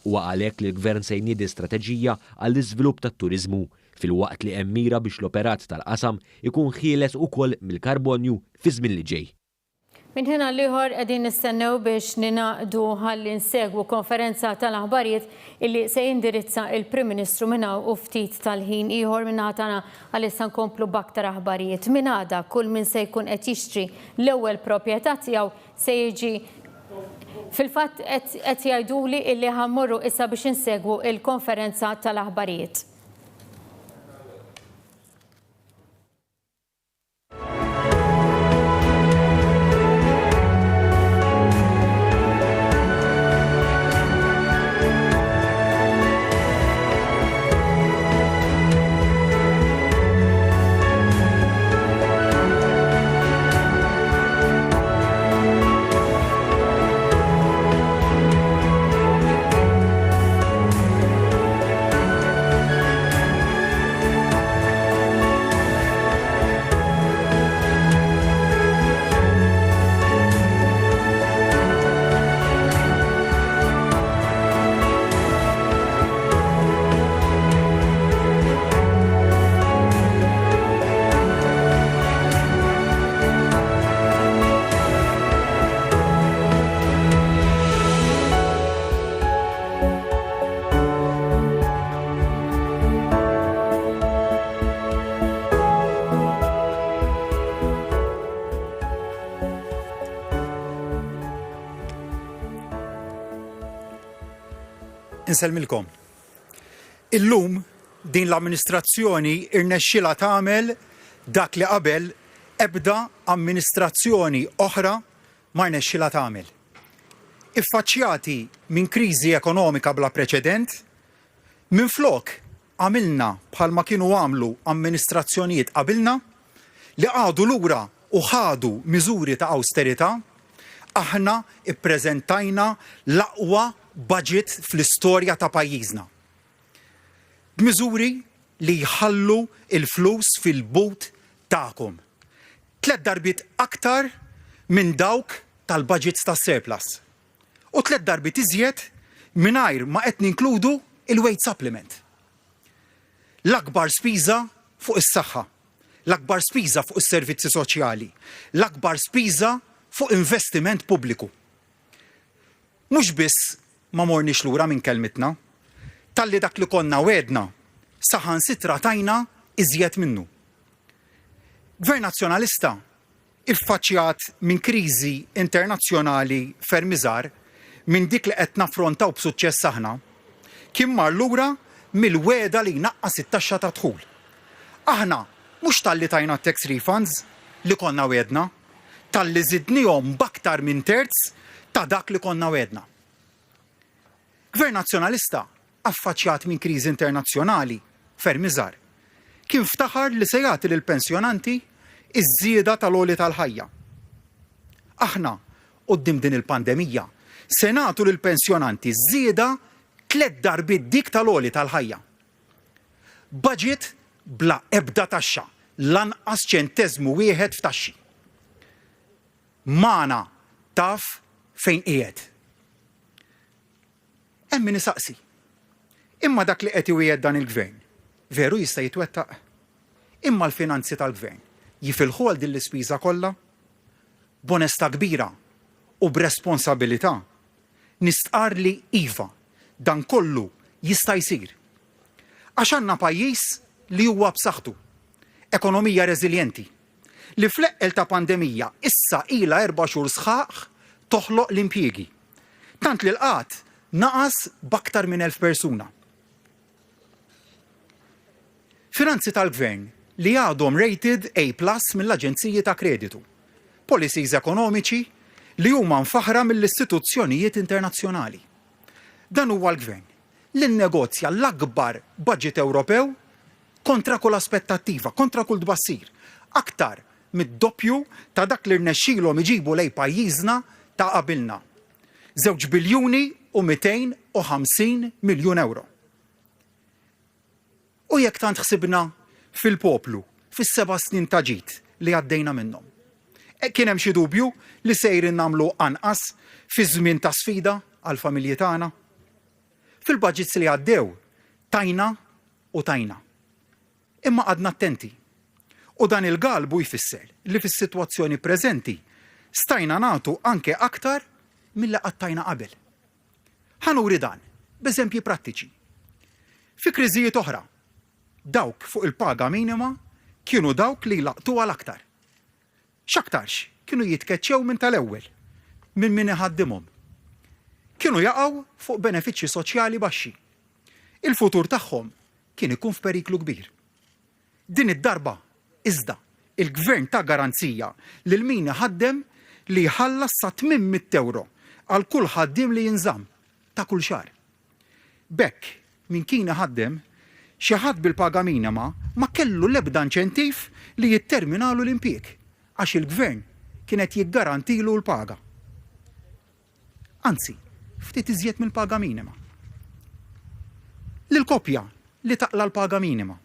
Huwa għalhekk li l-Gvern se jniedi strateġija għall-iżvilupp tat-turiżmu fil-waqt li hemm mira biex l-operat tal-qasam ikun ħieles ukoll mill-karbonju fi żmien li ġej. Min ħina l-ieħor qegħdin nistennew biex ninaqdu ħalli nsegwu konferenza tal-aħbarijiet illi se jindirizza il-Prim Ministru minn hawn u ftit tal-ħin ieħor minn tagħna għalissa nkomplu b'aktar aħbarijiet. Min għada kull min se jkun qed jixtri l-ewwel proprjetà tiegħu se jiġi fil-fatt qed jgħiduli illi ħammorru issa biex insegwu il-konferenza tal-aħbarijiet. Inselmilkom. Illum din l-amministrazzjoni irnexxilha tagħmel dak li qabel ebda amministrazzjoni oħra ma rnexxilha tagħmel. Iffaċċjati minn kriżi ekonomika bla preċedent, minflok għamilna bħalma kienu għamlu amministrazzjonijiet qabilna li għadu lura u ħadu miżuri ta' austerità, aħna ippreżentajna l-aqwa budget fl-istorja ta' pajjiżna. B'miżuri li jħallu il-flus fil-but tagħkom. 3 darbit aktar minn dawk tal-budgets tas-surplus. U 3 darbit iżjed mingħajr ma qed ninkludu il-weight supplement. L-akbar spiża fuq is-saħħa, l-akbar spiża fuq is-servizzi soċjali, l-akbar spiża fuq investiment pubbliku. Mhux biss ma morniex lura minn kelmitna, talli dak li konna wedna saħansitra tajna iżjed minnu. Gvern nazzjonalista iffaċċjat minn kriżi internazzjonali ferm iżgħar minn dik li qed naffrontaw b'suċċess aħna, kien mar lura mill-weda li jnaqqas it-taxxa ta' dħul. Aħna mhux talli tajna tax refunds li konna wedna, talli żidnihom b'aktar minn terz ta' dak li konna wedna. Gvern nazzjonalista affaċċjat minn kriżi internazzjonali ferm iżgħar kien ftaħar li se jagħti lill-pensjonanti iż-żieda tal-għoli tal-ħajja. Aħna quddiem din il-pandemija se nagħtu lill-pensjonanti żieda 3 darbiet dik tal-għoli tal-ħajja. Budget bla ebda taxxa, lanqas ċenteżmu wieħed f'taxxi. Magħna taf fejn qiegħed. Hemm min isaqsi. Imma dak li qed iwiegħed dan il-gvern veru jista' jitwettaq. Imma l-finanzi tal-gvern jifilħu għal din l-ispiża kollha b'onestà kbira u b'responsabilità nistqar li iva dan kollu jista' jsir. Għax għandna pajjiż li huwa b'saħħtu, ekonomija reżiljenti, li fl-eqqel ta' pandemija issa ilha 4 xhur sħaħ toħloq l-impjiegi. Tant li l-qatt naqas b'aktar minn 1000 persuna. Finanzi tal-gvern li għadhom rated A+ mill-aġenziji ta' kreditu. Policies ekonomiċi li huma mfaħra mill-istituzzjonijiet internazzjonali. Dan huwa l-gvern li nnegozja l-akbar budget Ewropew kontra kull aspettattiva, kontra kull tbassir, aktar mid-doppju ta' dak li rnexxielhom iġibu lejn pajjiżna ta' qabilna. 2 biljuni u 250 miljun euro. U jekk tant ħsibna fil-poplu, fis-7 snin ta' ġid li għaddejna minnhom. Kien hemm xi dubju li sejrin nagħmlu anqas fi żmien ta' sfida għall-familji tagħna. Fil-budgets li għaddew tajna u tajna. Imma għadna attenti. U dan il-galbu jfisser li fis-sitwazzjoni preżenti stajna nagħtu anke aktar milli qattajna qabel. Ħanuri dan b'eżempji prattiċi. Fi kriżijiet oħra, dawk fuq il-paga minima kienu dawk li laqtu għal-aktar. X'aktarx kienu jitkeċċew minn tal-ewwel, minn min iħaddimhom. Kienu jaqgħu fuq benefiċċji soċjali baxxi. Il-futur tagħhom kien ikun f'periklu kbir. Din id-darba iżda il-gvern ta' garanzija lil min iħaddem li jħallas sa 800 euro għal kull ħaddiem li jinżamm ta' kull xahar. Bekk min kien iħaddem xi ħadd bil-paga minima ma kellu l-ebda inċentiv li jitterminalu l-impjieg għax il-gvern kienet jiggarantilu l-paga. Anzi, ftit iżjed mill-paga minima. Lil-koppja li taqla l-paga minima.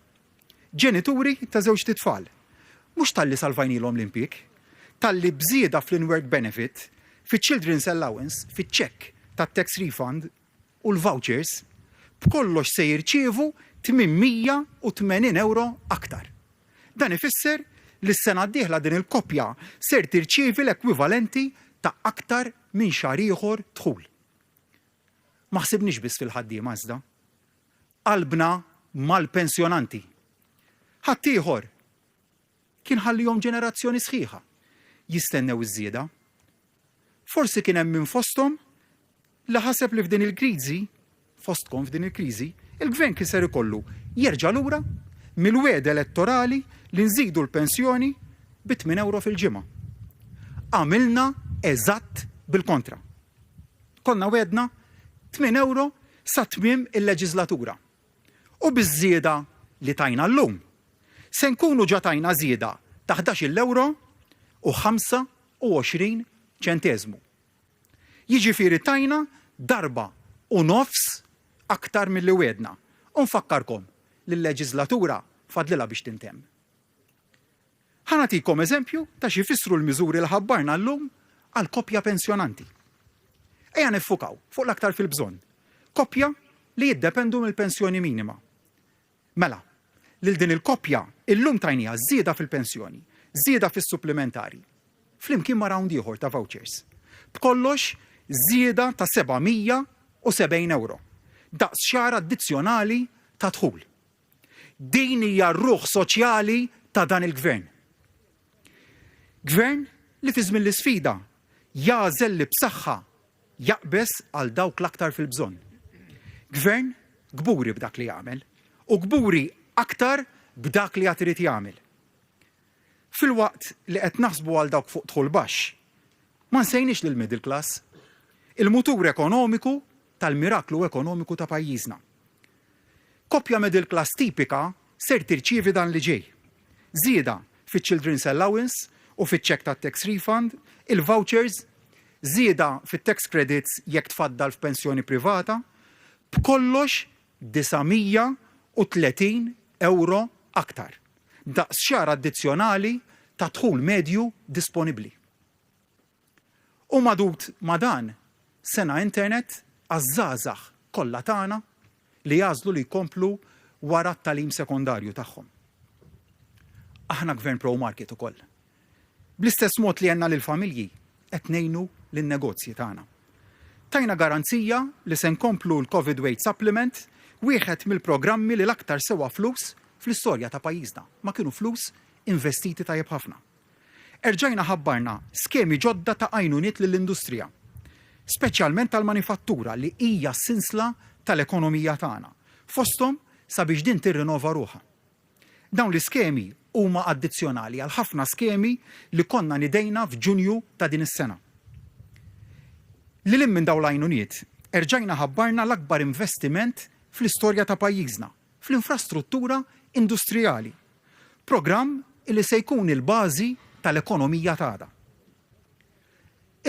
Ġenituri ta' żewġ titfal. Mhux talli salvajnilhom l-impjieg, talli bżieda fl-in-work benefit, fiċ-children's allowance, fiċ-check tat-tax refund u l-vouchers, b'kollox se jirċievu 880 euro aktar. Dan ifisser li s-sena d-dieħla din il-koppja ser tirċievi l-ekwivalenti ta' aktar minn xahar ieħor dħul. Ma ħsibniex biss fil-ħaddiema iżda. Qalbna mal-pensjonanti. Ħadd ieħor kien ħallihom ġenerazzjoni sħiħa jistennew iż-żieda. Forsi kien hemm minn fosthom li ħaseb li f'din il-kriżi, fostkom f'din il-kriżi, il-gvern kien ser ikollu jerġa' lura mill-weda elettorali li nżidu l-pensjoni b'8 euro fil-ġimgħa. Għamilna eżatt bil-kontra. Konna wedna 8 euro sa tmiem il-leġislatura. U biż-żieda li tajna llum se nkunu ġa tajna żieda ta' 11 euro u 25 ċenteżmu. Jiġifieri tajna darba u nofs aktar milli wedna. U nfakkarkom li l-leġislatura fadlilha biex tintemm. Ħanatikom eżempju ta' xi jfissru l-miżuri li ħabbarna llum għal koppja pensjonanti. Ejja niffukaw fuq l-aktar fil-bżonn. Koppja li jiddependu mill-pensjoni minima. Mela, lil din il-koppja illum tajnija żieda fil-pensjoni, żieda fis-supplementari. Flimkien ma' round ieħor ta' vouchers. B'kollox żieda ta' 770 euro. Daqs xahar addizzjonali ta' dħul. Din hija r-ruħ soċjali ta' dan il-gvern. Gvern li fi żmien l-isfida jażel li b'saħħa jaqbes għal dawk l-aktar fil-bżonn. Gvern gburi b'dak li jagħmel u gburi aktar b'dak li qed irid jagħmel. Fil-waqt li qed naħsbu għal dawk fuq dħul baxx, ma nsejniex lil middle class, il-mutur ekonomiku tal-miraklu ekonomiku ta' pajjiżna. Koppja middle class tipika ser tirċievi dan li ġej. Żieda fiċ-Children's Allowance u fiċ-check tat-tax refund, il-vouchers, żieda fit-tax credits jekk tfaddal f'pensjoni privata, b'kollox 930 euro aktar. Daqs xahar addizzjonali ta' dħul medju disponibbli. U madut ma' dan sena internet għaż-żgħażagħ kollha tagħna li jażlu li jkomplu wara t-tagħlim sekondarju tagħhom. Aħna gvern pro-market ukoll. Bl-istess mod li għandna lill-familji qed ngħinu lin-negozji tagħna. Tajna garanzija li se nkomplu l-COVID Weight Supplement wieħed mill-programmi li l-aktar sewa flus fl-istorja ta' pajjiżna. Ma kienu flus investiti tajjeb ħafna. Erġajna ħabbarna skemi ġodda ta' għajnuniet lill-industrija, speċjalment tal-manifattura li hija s-sinsla tal-ekonomija tagħna. Fosthom sabiex din tirrinova ruħha. Dawn l-iskemi huma addizzjonali għal ħafna skemi li konna nidejna f'Ġunju ta' din is-sena. Lil minn dawn l-għajnuniet, erġajna ħabbarna l-akbar investiment fl-istorja ta' pajjiżna, fl-infrastruttura industrijali. Programm li se jkun il-bażi tal-ekonomija tagħna.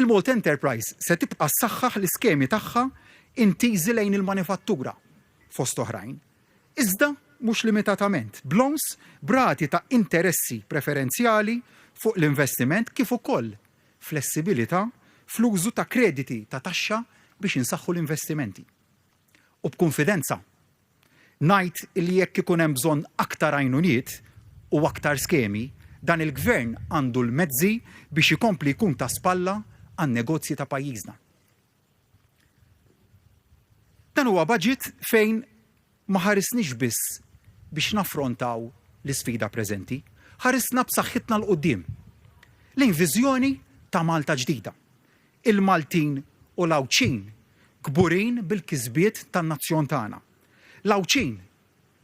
Il-Malt Enterprise se tibqa' ssaħħaħ l-iskemi tagħha intiżi lejn il-manifattura fost oħrajn. Iżda mhux limitatament, blons brati ta' interessi preferenzjali fuq l-investiment kif ukoll flessibilità fl-użu ta' krediti ta' taxxa biex insaħħu l-investimenti. U b'konfidenza, ngħid li jekk ikun hemm bżonn aktar għajnuniet u aktar skemi, dan il-gvern għandu l-mezzi biex ikompli jkun ta' spalla għan-negozji ta' pajjiżna. Dan huwa budget fejn ma ħarisniex biss biex naffrontaw l-isfida preżenti, ħarisna b'saħħitna l-qudiem. Lejn viżjoni ta' Malta ġdida. Il-Maltin u l-Awċin kburin bil-kisbiet tan-nazzjon tagħna. L-Awċin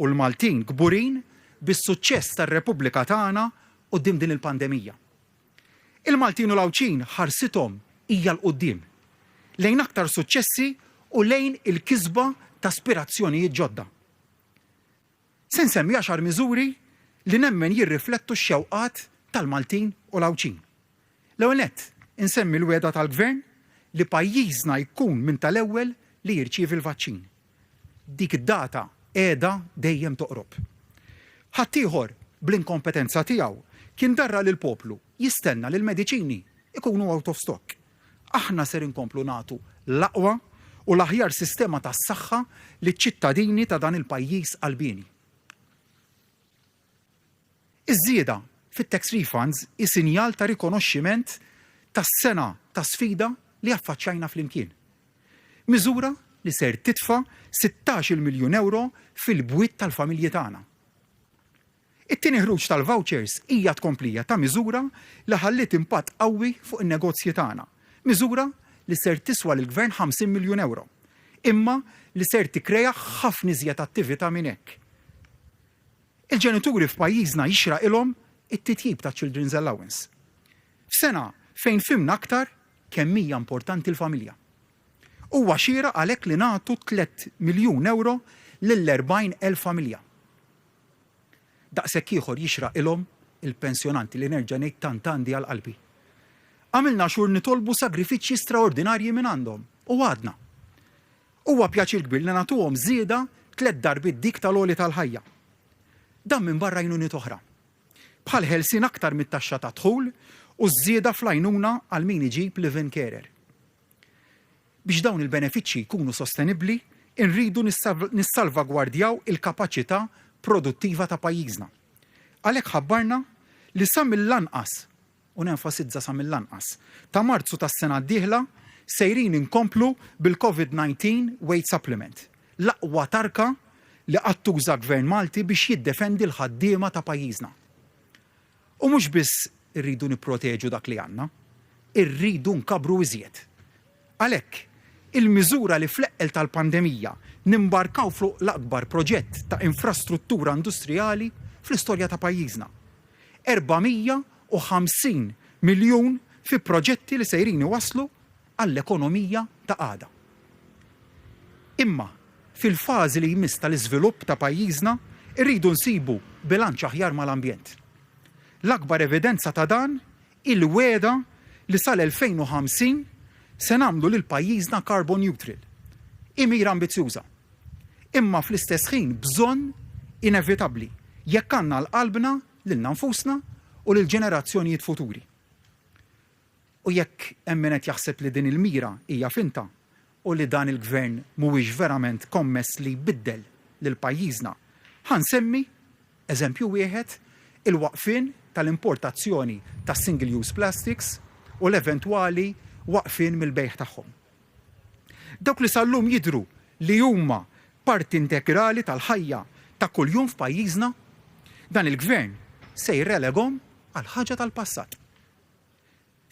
u l-Maltin kburin bis-suċċess tar-Repubblika tagħna quddiem din il-pandemija. Il-Maltin u l-Awċin ħarsithom hija l-qudiem lejn aktar suċċessi u lejn il-kisba ta' aspirazzjonijiet ġodda. Se nsemmi 10 miżuri li nemmen jirriflettu x-xewqat tal-Maltin u l-Awċin. L-ewwel nett insemmi l-weda tal-gvern li pajjiżna jkun minn tal-ewwel li jirċievi l-vaċċin. Dik id-data qiegħda dejjem toqrob. Ħadd ieħor bl-inkompetenza tiegħu kien darra lil poplu jistenna li l-mediċini ikunu out of stock. Aħna ser inkomplu nagħtu l-aqwa u l-aħjar sistema tas-saħħa liċ-ċittadini ta' dan il-pajjiż qalbini. Iż-żieda fit-tax refunds is-sinjal ta' rikonoxximent tas-sena ta' sfida li affaċċjajna flimkien. Miżura li ser titfa' 16 miljun euro fil-bwiet tal-familji tagħna. It-tieni ħruġ tal-vouchers hija tkomplija ta' miżura li ħallit impatt qawwi fuq in-negozji tagħna. Miżura li ser tiswa lill-gvern 50 miljun euro, imma li ser tikkrea ħafna iżjed attività minn hekk. Il-ġenituri f'pajjiżna jixraq ilhom it-titjib ta' Children's Allowance. F'sena fejn fimna aktar kemm hija importanti l-familja. Huwa xira għalhekk li nagħtu 3 miljun euro lill-40,000 familja. Daqshekk ieħor jixraq ilhom il-pensjonanti li nerġa' ngħid tant għandi għal qalbi. Għamilna xhur nitolbu sagrifiċċji straordinarji minn għandhom u għadna. Huwa pjaċir kbir li nagħtuhom żieda 3 darbiet dik tal-għoli tal-ħajja. Dan minn barra jnuniet oħra. Bħal ħelsin aktar mit-taxxa ta' dħul u żieda fl-għajnuna għal min iġib live-in carer. Biex dawn il-benefiċċji jkunu sostenibbli, irridu nissalvagwardjaw il-kapaċità produttiva ta' pajjiżna. Għalhekk ħabbarna li sa mill-lanqas, u nenfasizza sa mill-lanqas, ta' Marzu tas-sena d-dieħla sejrin inkomplu bil-COVID-19 Wage Supplement, l-aqwa tarka li qatt tuża Gvern Malti biex jiddefendi l-ħaddiema ta' pajjiżna. U mhux biss irridu nipproteġu dak li għandna, irridu nkabru iżjed. Għalhekk, il-miżura li fl-eqqel tal-pandemija nimbarkaw fuq l-akbar proġett ta' infrastruttura industrijali fl-istorja ta' pajjiżna. 450 miljun fi proġetti li sejrin waslu għall-ekonomija ta' għada. Imma fil-fażi li jmiss tal-iżvilupp ta' pajjiżna irridu nsibu bilanċ aħjar mal-ambjent. L-akbar evidenza ta' dan il-weda li sal-2050 se nagħmlu lil pajjiżna carbon neutral. Imira ambizzjuża. Imma fl-istess ħin bżonn inevitabbli jekk għandna l-qalbna lilna nfusna u lil ġenerazzjonijiet futuri. U jekk hemm min qed jaħseb li din il-mira hija finta u li dan il-gvern mhuwiex verament kommess li jbiddel lil pajjiżna, ħansemmi eżempju wieħed il-waqfien tal-importazzjoni ta' single-use plastics u l-eventwali waqfien mill-bejħ tagħhom. Dawk li sallum jidru li huma parti integrali tal-ħajja ta' kuljum f'pajjiżna, dan il-gvern se jrelegom għal ħaġa tal-passat.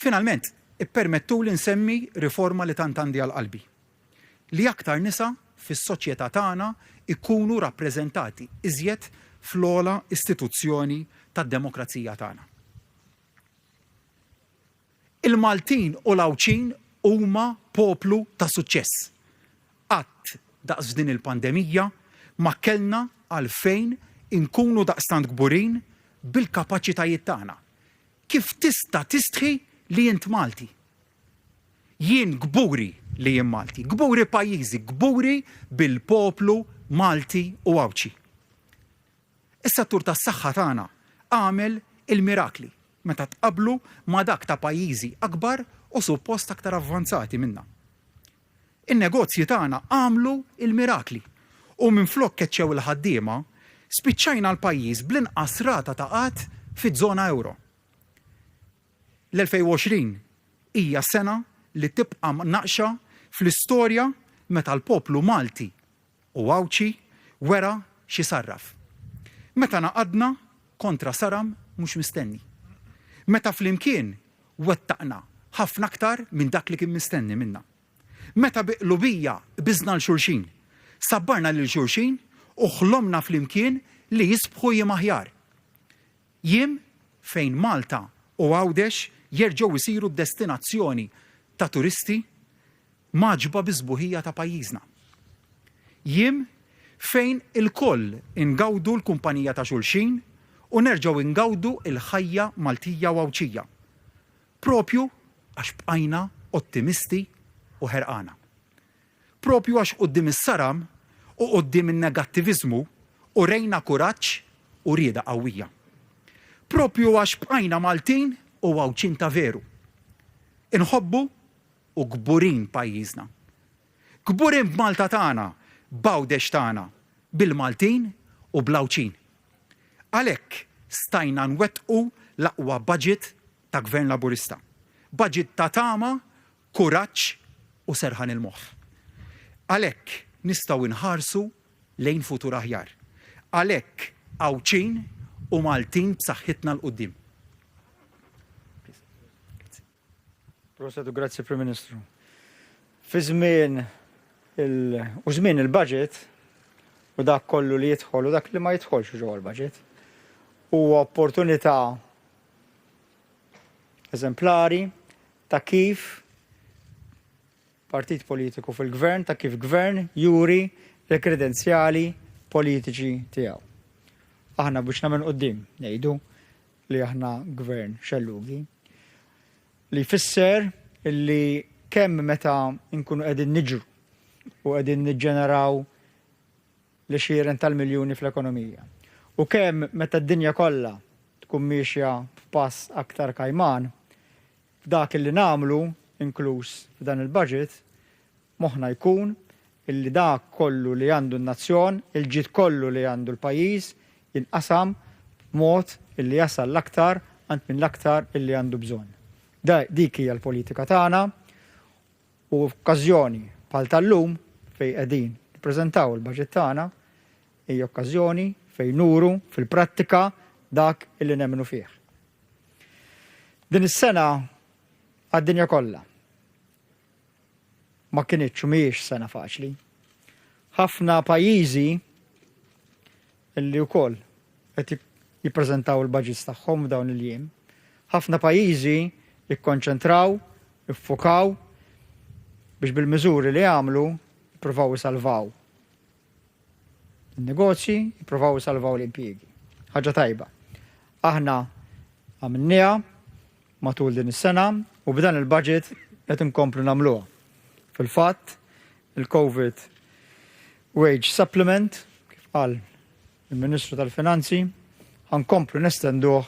Finalment, ippermettu li nsemmi riforma li tant għandi għal qalbi. Li aktar nisa fis-soċjetà tagħna ikunu rappreżentati iżjed fl-ogħla istituzzjoni tad-demokrazija tagħna. Il-Maltin u l-Awċin huma poplu ta' suċċess. Qatt daqs din il-pandemija ma kellna għalfejn inkunu daqstant kburin bil-kapaċitajiet tagħna. Kif tista' tistħi li jint Malti? Jien gburi li jien Malti, gburi pajjiżi, gburi bil-poplu Malti u Awċi. Is-settur tas-saħħa tagħna għamel il-mirakli meta tqablu ma' dak ta' pajjiżi akbar u suppost aktar avvanzati minna. In-negozji tagħna għamlu il-mirakli u minflok keċċew il-ħaddiema spiċċajna l-pajjiż bl-inqas rata ta' qatt fiż-żona euro. L-2020 hija sena li tibqa' naqxa fl-istorja meta l-poplu Malti u Awċi wera xi sarraf. Meta naqadna kontra saram mhux mistenni. Meta flimkien wettaqna ħafna aktar minn dak li kien mistenni minna. Meta biqlubija biżna l-xulxin, sabbarna lil xulxin u ħlomna flimkien li jisbħu jiem aħjar. Jiem fejn Malta u Għawdex jerġgħu jsiru destinazzjoni ta' turisti maġba biżbuħija ta' pajjiżna. Jiem fejn il-koll ingawdu l-kumpanija ta' xulxin u nerġgħu ingawdu il-ħajja Maltija u Awċija. Propju għax bqajna ottimisti u ħerqana. Propju għax qudiem is-saram u qudiem in-negattiviżmu u rejna kuraġġ u rieda qawwija. Propju għax bqajna Maltin u Awċin ta' veru. Inħobbu u gburin pajjiżna. Gburin b'Malta tagħna, b'Għawdex tagħna, bil-Maltin u bl-Awċin. Għalhekk stajna nwettqu l-aqwa budget ta' Gvern Laburista. Budget ta' tama, kuraġġ u serħan il-moħħ. Għalhekk nistgħu nħarsu lejn futur aħjar. Għalhekk Awċin u Maltin b'saħħitna l-qudiem. Proset u grazzi Prim Ministru. Fi żmien il-budget u dak kollu li jidħol u dak li ma jidħolx ġewwa l-budget huwa opportunità eżemplari ta' kif partit politiku fil-gvern, ta' kif gvern juri l-kredenzjali politiċi tiegħu. Aħna biex nagħmel qudiem ngħidu li aħna gvern xellugi li jfisser illi kemm meta nkunu qegħdin niġru u qegħdin niġġeneraw l-20 tal-miljuni fl-ekonomija. U kemm meta d-dinja kollha tkun miexja f'pass aktar kajman, f'dak illi nagħmlu inkluż f'dan il-budget, moħħna jkun illi dak kollu li għandu n-nazzjon, il-ġid kollu li għandu l-pajjiż jinqasam b'mod illi jasal l-aktar għand minn l-aktar illi għandu bżonn. Dik hija l-politika tagħna u f'okkażjoni bħal tal-lum fejn qegħdin nippreżentaw il-baġġett tagħna hija okkażjoni fejn nuru fil-prattika dak illi nemmnu fih. Din is-sena għad-dinja kollha ma kienitx u mhijiex sena faċli. Ħafna pajjiżi illi wkoll qed jippreżentaw il-budgets tagħhom dawn il-jiem, ħafna pajjiżi jikkonċentraw, jiffokaw biex bil-miżuri li għamlu jippruvaw isalvaw il-negozji, jippruvaw isalvaw l-impjiegi. Ħaġa tajba. Aħna għamilniha matul din is-sena u b'dan il-budget qed inkomplu nagħmluha. Fil-fatt, il-COVID Wage Supplement, kif qal il-Ministru tal-Finanzi, ħankomplu nestenduh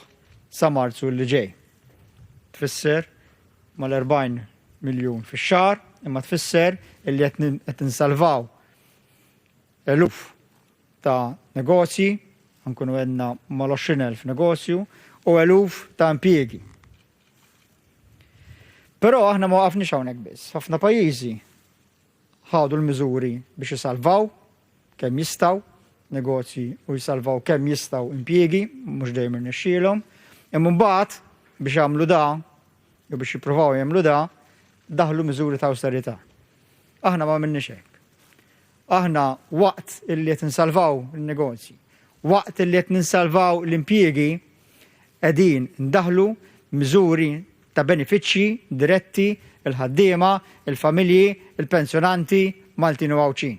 sa Marzu li ġej. Tfisser mal-40 miljun fix-xahar, imma tfisser illi qed insalvaw eluf ta' negozji, ħankunu għedna mal-20,000 negozju u eluf ta' impjiegi. Però aħna ma waqafniex hawnhekk biss. Ħafna pajjiżi ħadu l-miżuri biex jisalvaw kemm jistgħu negozji u jisalvaw kemm jistgħu impjiegi, mhux dejjem irnexxielhom, imma mbagħad biex jagħmlu da jew biex jippruvaw jagħmlu da daħlu miżuri ta' awsterità. Aħna ma minniex hekk. Aħna waqt illi qed insalvaw il-negozji, waqt illi qed ninsalvaw l-impjiegi qegħdin ndaħlu miżuri ta' benefiċċji diretti il-ħaddiema, il-familji, il-pensjonanti, Maltin u Għawċin.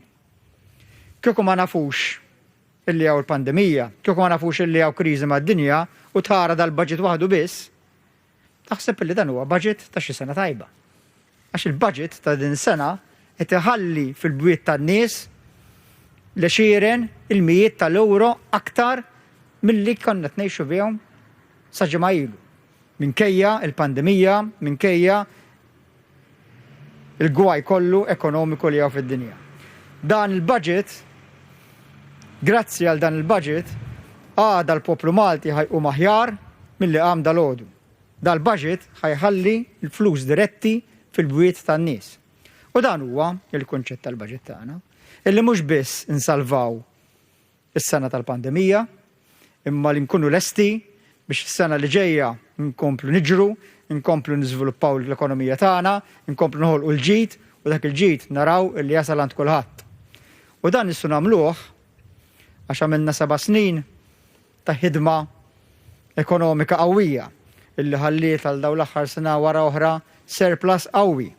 Kieku ma nafux illi hawn il-pandemija, kieku ma nafux illi hawn kriżi mad-dinja u tara dal-budget waħdu biss, taħseb illi dan huwa budget ta' xi sena tajba. Għax il-budget ta' din is-sena qed iħalli fil-bwiet tan-nies l-20 il-mijiet tal-euro aktar milli konna tnejxu bihom sa ġimgħa ilu. Minkejja il-pandemija, minkejja il-gwaj kollu ekonomiku li għaw fid-dinja. Dan il-budget, grazzi għal dan il-budget, għada l-poplu Malti ħajqu maħjar mill-li għam dal-ħodu. Dal-budget ħajħalli l-flus diretti fil-bwiet tan-nies. U dan huwa il-konċett tal-budget tagħna, illi mhux biss insalvaw is-sena tal-pandemija, imma li nkunu lesti biex is-sena li ġejja nkomplu niġru, nkomplu niżviluppaw l-ekonomija tagħna, nkomplu noħolqu l-ġid u dak il-ġid naraw illi jasal għand kulħadd. U dan nistgħu nagħmluh għax għamilna 7 snin ta' ħidma ekonomika qawwija illi ħalliet għal dawn l-aħħar sena wara oħra surplus qawwi.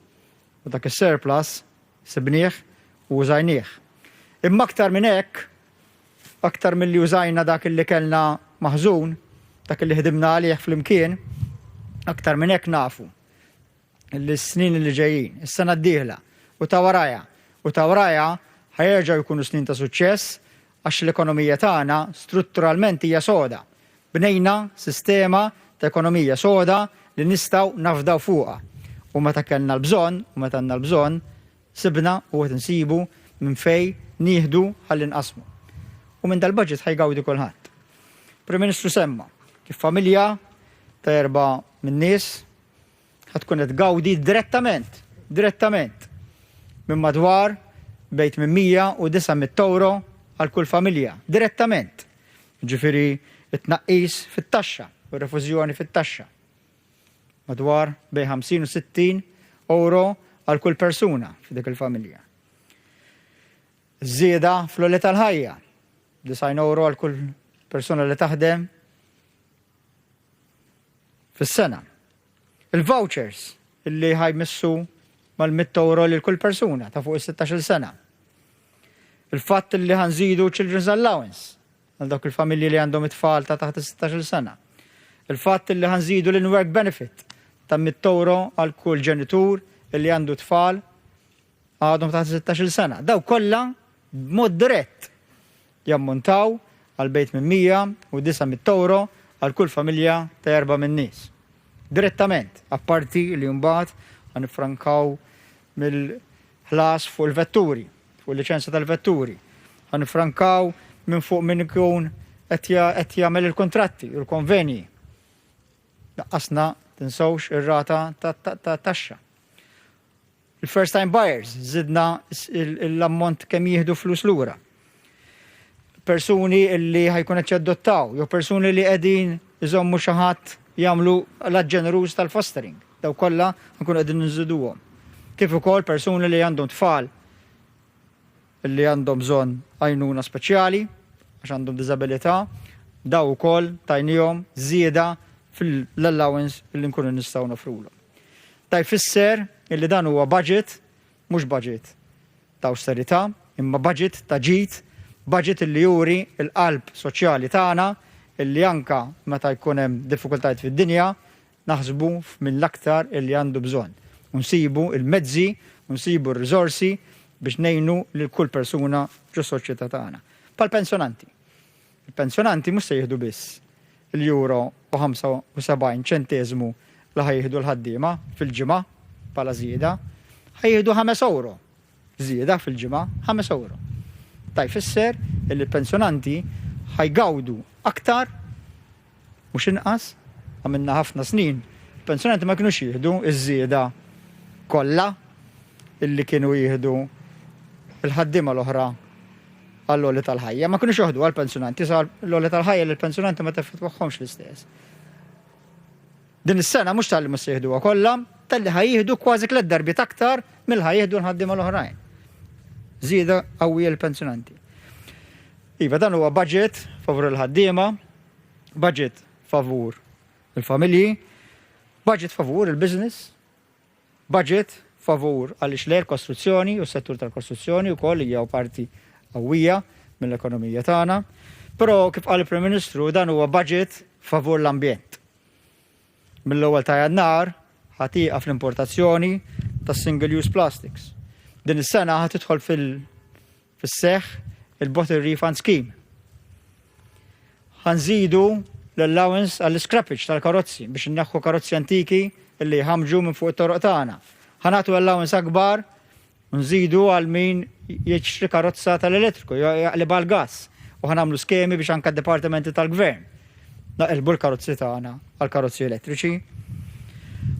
U dak is-surplus sibnieh u użajnieh. Imma aktar minn hekk, aktar milli użajna dak illi kellna maħżun, dak li ħdimna għalih fl-imkien, aktar minn hekk nafu l-snin li ġejjin, is-sena d-dieħla u ta' waraja ħajerġgħu jkunu snin ta' suċċess għax l-ekonomija tagħna strutturalment hija soda. Bnejna sistema ta' ekonomija soda li nistgħu nafdaw fuqha. U meta kellna l-bżonn, u meta għandna l-bżonn, sibna u qed insibu minn fejn nieħdu ħalli nqasmu. U minn dal-budget ħajgawdi kulħadd. Prim Ministru semma kif familja ta' 4 min nies ħatkun qed tgawdi direttament minn madwar bejt minn 100 u 900 euro għal kull familja, direttament. Ġifieri it-tnaqqis fit-taxxa u refużjoni fit-taxxa. Madwar bejn 50 u 60 euro għal kull persuna f'dik il-familja. Żieda fl-għolja tal-ħajja, 90 euro għal kull persuna li taħdem fis-sena. Il-vouchers illi ħajmissu mal-100 euro lil kull persuna ta' fuq is-16 sena. Il-fatt li ħanżidu Children's Allowance għal dawk il-familji li għandhom it-tfal ta' taħt is-16 sena. Il-fatt li ħanżidu l-in-work benefit ta' €100 għal kull ġenitur li għandu tfal għadhom ta' 16 sena. Daw kollha b'mod dirett jammontaw għal bejt minn €109 għal kull familja ta' 4 min nies. Direttament, apparti li mbagħad għanifrankaw mill-ħlas fuq il-vetturi, fuq il-liċenzja tal-vetturi. Għanifrankaw minn fuq minn ikun qed jagħmel il-kontratti, il-konvenji. Naqqasna tinsawx ir-rata ta' taxxa. Il-first time buyers, zidna l-ammont kemm jieħdu flus lura. Persuni li ħajkun qed jaddottaw, jew persuni li qegħdin iżommu xi ħadd jagħmlu l-ġeneruż tal-fostering. Daw kollha nkunu qegħdin nżiduhom. Kif ukoll persuni li għandhom tfal li għandhom bżonn għajnuna speċjali għax għandhom diżabilità, daw ukoll tajnihom żieda fil-allowance li nkunu nistgħu nofrulhom. Ta' jfisser illi dan huwa budget, mhux budget ta' austerità, imma budget ta' ġid, budget illi juri l-qalb soċjali tagħna illi anka meta jkun hemm diffikultajiet fid-dinja naħsbu mill-aktar illi għandu bżonn. Nsibu il-mezzi, nsibu r-riżorsi biex ngħinu lil kull persuna ġos-soċjetà tagħna. Pal-pensjonanti. Il-pensjonanti mhux se jieħdu biss €1.75 li ħajjieħdu l-ħaddiema fil-ġimgħa bħala żieda, ħajjieħdu €5 żieda fil-ġimgħa, €5. Ta' jfisser li l-pensjonanti ħajgawdu aktar mhux inqas għamilna ħafna snin. Il-pensjonanti ma kinux jieħdu iż-żieda kollha illi kienu jieħdu il-ħaddiema l-oħra għall-għoli tal-ħajja. Ma kinux joħdu għal-pensjonanti, sa l-għoli tal-ħajja li l-pensjonanti ma teffettwaħħomx l-istess. Din is-sena mhux tal-li mhux se jieħduha kollha, tal-li ħajjieħdu kważi 3 darbiet aktar mill-ħajjieħdu l-ħaddiema l-oħrajn. Żieda qawwija l-pensjonanti. Iva dan huwa budget favur il-ħaddiema, budget favur il-familji, budget favur il-business, budget favur għaliex l-kostruzzjoni u s-settur tal-kostruzzjoni wkoll hija parti qawwija mill-ekonomija tagħna, però kif qal il-Prim Ministru dan huwa budget favur l-ambjent. Mill-ewwel ta' Jannar ħatiqa fl-importazzjoni tas-single use plastics. Din is-sena ħad tidħol fis-seħħ il-bottle refund scheme. Ħanżidu l-allowance għall-scrappage tal-karozzi biex inneħħu karozzi antiki illi ħamġu minn fuq it-toroq tagħna. Ħanatu allowance akbar nżidu għal min jiextri karozza tal-elettriku, jaqlib għal-gas. U ħanamlu skemi biex anka d-departamenti tal-gvern naqilbu l-karozzi tagħna għal-karozzi elettriċi.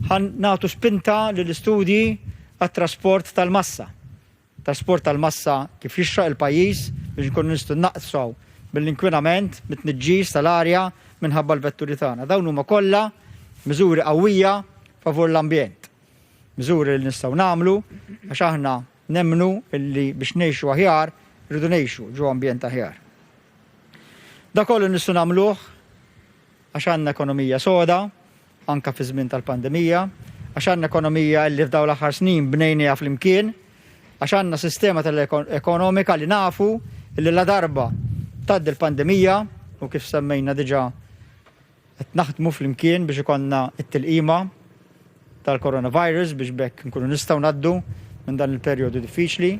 Ħannatu spinta lill-istudji għat-trasport tal-massa. Trasport tal-massa kif jixraq il-pajjiż biex nkunu nistgħu naqsaw bil-inkwinament, mit-tniġġis tal-arja minħabba l-vetturi tagħna. Dawn huma kollha miżuri qawwija favur l-ambjent. Miżuri li nistgħu nagħmlu għax aħna nemmnu illi biex ngħixu aħjar rridu ngħixu ġew ambjent aħjar. Da kollu nistgħu nagħmluh għax għandna ekonomija soda, anke fi żmien tal-pandemija, għax għandna ekonomija li f'dawn l-aħħar snin bnejniha flimkien, għax għandna sistema tal-ekonomika li nafu li la darba tgħaddi l-pandemija u kif semmejna diġà qed naħdmu flimkien biex ikollna t-tilqima tal-coronavirus biex bekk nkunu nistgħu ngħaddu minn dan il-perjodu diffiċli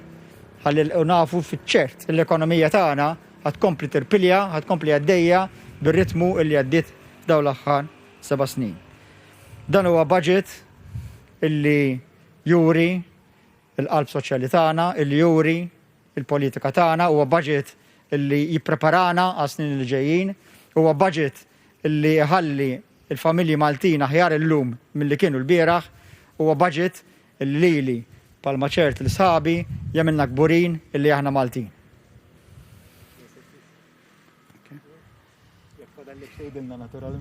ħalli nafu fiċ-ċert l-ekonomija tagħna ħad tkompli tirpilja, ħad tkompli għaddejja bir-ritmu li għaddiet dawn l-aħħar 7 snin. Dan huwa budget illi juri il-qalb soċjali tagħna, illi juri il-politika tagħna, huwa budget illi jippreparana għas snin li ġejjin, huwa budget illi ħalli il-familji Maltin aħjar illum milli kienu l-bieraħ, huwa budget illi lili palma ċert l-sħabi jagħmilna kburin illi aħna Maltin.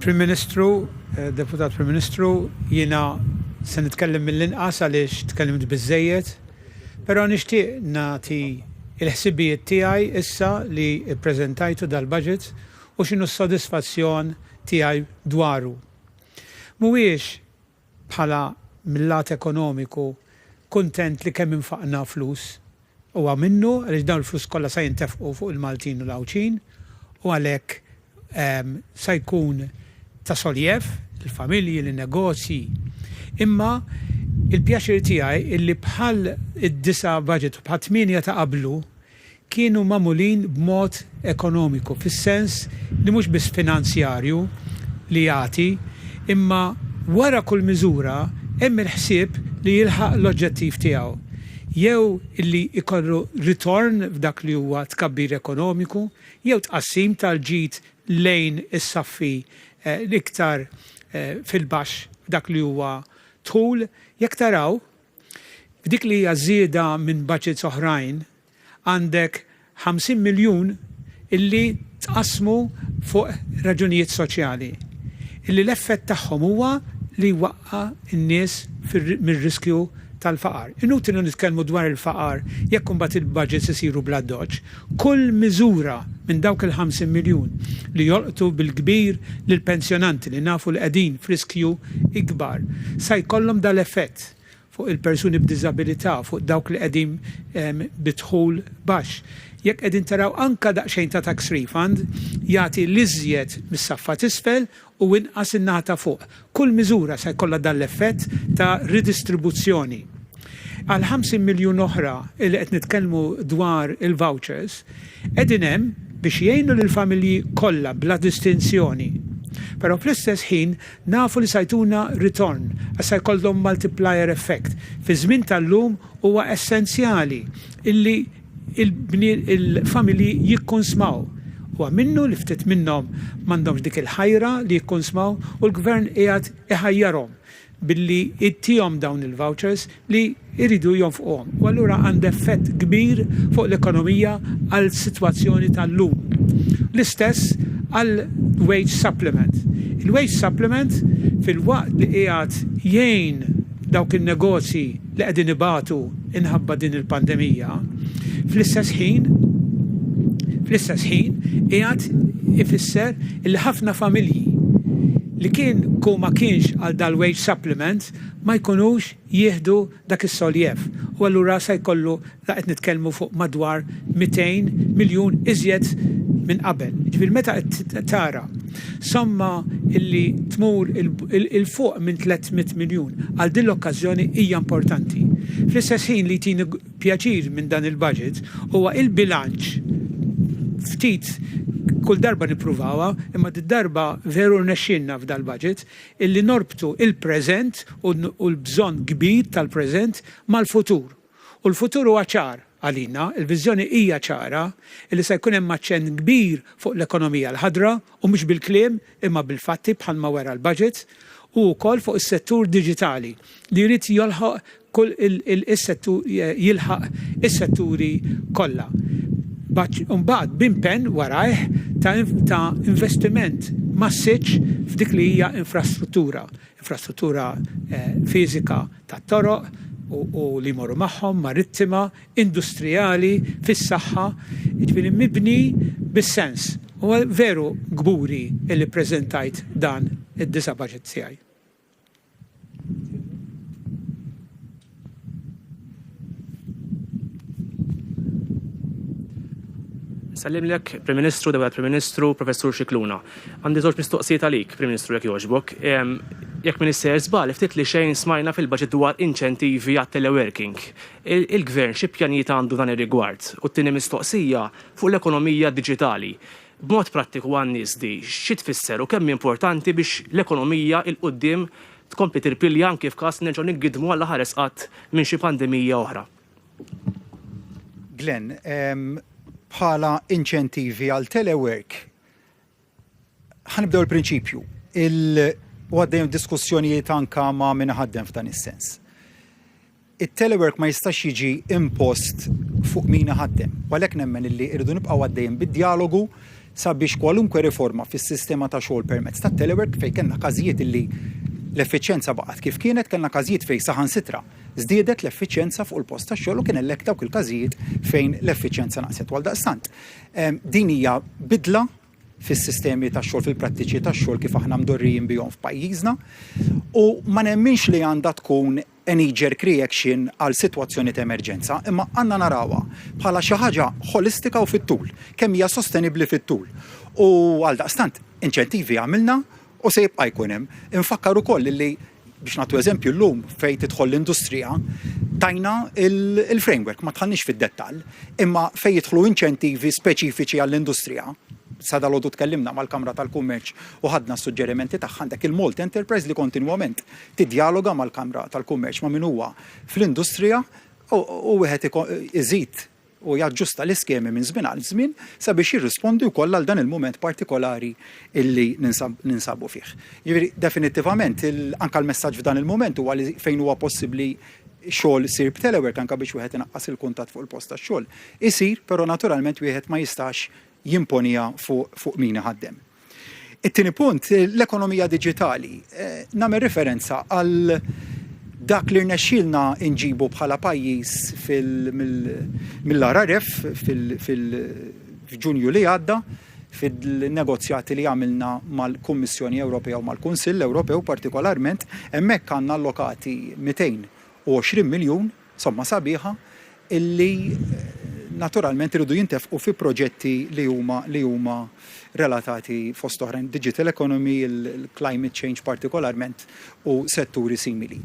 Prim Ministru, Deputat Prim Ministru, jiena se nitkellem mill-inqas għaliex tkellimt biżejjed, però nixtieq nagħti il-ħsibijiet tiegħi issa li ppreżentajtu dal-budget u x'inhu s-sodisfazzjon tiegħi dwaru. Mhuwiex bħala mill-lat ekonomiku kuntent li kemm infaqna flus huwa minnu għaliex dawn il-flus kollha se jintefqu fuq il-Maltin u l-Awċin u għalhekk se jkun ta' soljef il-familji, il-negozji. Imma il-pjaċir tiegħi illi bħal id-9 budget u bħal 8 ta' qablu kienu mamulin b'mod ekonomiku, fis-sens li mhux biss finanzjarju li jagħti, imma wara kull miżura hemm il-ħsieb li jilħaq l-oġġettiv tiegħu. Jew illi ikollu ritorn f'dak li huwa tkabbir ekonomiku, jew tqassim tal-ġid lejn is-saffi l-iktar fil-baxx dak li huwa tħul. Jekk taraw, f'dik li hija żieda minn budgets oħrajn, għandek 50 miljun illi tqasmu fuq raġunijiet soċjali. Illi l-effett tagħhom huwa li waqqa n-nies mir-riskju tal-faqar. Inutili nitkellmu dwar il-faqar jekk imbagħad il-budgets isiru bla doġġ. Kull miżura minn dawk il-50 miljun li jolqtu bil-kbir lil pensjonanti li nafu li qegħdin f'riskju ikbar se jkollhom dal-effett fuq il-persuni b'diżabilità, fuq dawk li qegħdin bidħul baxx. Jekk qegħdin taraw anka daqsxejn ta' tax refund jagħti l-iżjed mis-saffa t'isfel u inqas in-naħa ta' fuq. Kull miżura se jkollha dan l-effett ta' ridistribuzzjoni. Għal 50 miljun oħra li qed nitkellmu dwar il-vouchers qegħdin hemm biex jgħinu lill-familji kollha bla distinzjoni. Però fl-istess ħin nafu li sajtuna return, għassa jkollhom multiplier effect. Fi żmien tal-lum huwa essenzjali illi il-familji jikkonsmaw. Huwa minnu li ftit minnhom m'għandhomx dik il-ħajra li jikkonsmaw u l-gvern qiegħed iħajjarhom billi ittihom dawn il-vouchers li jridu jonfquhom. U allura għandu effett kbir fuq l-ekonomija għal sitwazzjoni tal-lum. L-istess għal wage supplement. Il-wage supplement fil-waqt li qiegħed jgħin dawk in-negozji li qegħdin ibatu inħabba din il-pandemija, fl-istess ħin qiegħed ifisser li ħafna familji li ma kienx għal dal-wage supplement ma jkunux jieħdu dak is-soljef. U allura se jkollu qed nitkellmu fuq madwar 200 miljun iżjed minn qabel. Ġifier meta qed tara somma illi tmur il-fuq minn 300 miljun għal din l-okkażjoni hija importanti. Fl-istess ħin li tieni pjaċir minn dan il-budget huwa il-bilanċ ftit kull darba nippruvawa, imma d-darba veru nexxinna f'dal-budget illi norbtu il-preżent u l-bżonn kbir tal-preżent mal-futur. U l-futur huwa ċar għalina, il-viżjoni hija ċara illi se jkun hemm aċċent kbir fuq l-ekonomija l-ħadra u mhux bil-kliem imma bil-fatti bħalma wera l-budget u wkoll fuq is-settur diġitali li jrid jilħaq kull jilħaq is-setturi kollha. Mbagħad bimpen warajh ta' investiment massiġġ f'dik li hija infrastruttura fiżika tat-toroq u li jmorru magħhom marittima, industrijali, fis-saħħa, jiġifieri mibni bis-sens. U veru gburi illi ppreżentajt dan id-9 budget tiegħi. Sallimlek, Prim Ministru, Dewat Prim Ministru, Professur Scicluna. Għandi żewġ mistoqsijiet għalik, Prim Ministru, jekk jogħġbok. Jekk Minister żball, ftit li xejn smajna fil-budget dwar inċentivi għat-teleworking. Il-Gvern xi pjanijiet għandu dan ir-rigward? U t-tieni mistoqsija fuq l-ekonomija diġitali. B'mod prattiku għan-nies di, xi tfisser u kemm importanti biex l-ekonomija il-qudiem tkompli tirpilja anke f'każ nerġgħu niggidmu għal ħares qatt minn xi pandemija oħra. Glenn, bħala inċentivi għal telework, ħanibdew il-prinċipju. Għaddejjem diskussjonijiet anka ma' min ħaddem f'dan is-sens. Il-telework ma jistax jiġi impost fuq min ħaddem. Għalhekk nemmen illi irridu nibqgħu għaddejjem bid-dialogu sabiex kwalunkwe riforma fis-sistema ta' xogħol permezz tat-telework fejn kellna każijiet illi l-effiċjenza baqgħet kif kienet, kellna każijiet fejn saħansitra żdiedet l-effiċjenza fuq il-post tax-xogħol u kien hekk dawk il-każijiet fejn l-effiċjenza naqset. Għaldaqstant, din hija bidla fis-sistemi tax-xogħol fil-prattiċi tax-xogħol kif aħna mdorrijin bihom f'pajjiżna u ma nemminx li għandha tkun a knee-jerk reaction għal sitwazzjoni ta' emerġenza, imma għandna narawha bħala xi ħaġa holistika u fit-tul, kemm hija sostenibbli fit-tul. U għaldaqstant, inċentivi għamilna u se jibqa' jkun hemm. Infakkar ukoll li biex nagħtu eżempju llum fejn tidħol l-industrija, tajna il-framework, ma tħallniex fid-dettall, imma fejn jidħlu inċentivi speċifiċi għall-industrija. Sa dalodu tkellimna mal-Kamra tal-Kummerċ u ħadna s-suġġerimenti tagħha għandek il-Malt Enterprise li kontinwament tiddialoga mal-Kamra tal-Kummerċ ma' min huwa fl-industrija u wieħed iżid u jaġġusta l-iskemi minn żmien għal żmien sabiex jirrispondi wkoll għal dan il-mument partikolari illi ninsabu fih. Jiġifieri definittivament anke l-messaġġ f'dan il-mument huwa li fejn huwa possibbli xogħol isir b'telework anke biex wieħed inaqqas il-kuntatt fuq il-post tax-xogħol. Isir, però naturalment wieħed ma jistax jimponija fuq min ħaddem. It-tieni punt, l-ekonomija diġitali. Nagħmel referenza għal dak li rnexxielna nġibu bħala pajjiż mill-RRF fil-Ġunju li għadda fil-negozjati li għamilna mal-Kummissjoni Ewropea u mal-Kunsill Ewropew partikolarment, hemmhekk għandna allokati 220 miljun, somma sabiħa, illi naturalment iridu jintefqu fi proġetti li huma relatati fost oħrajn digital economy, il-climate change partikolarment u setturi simili.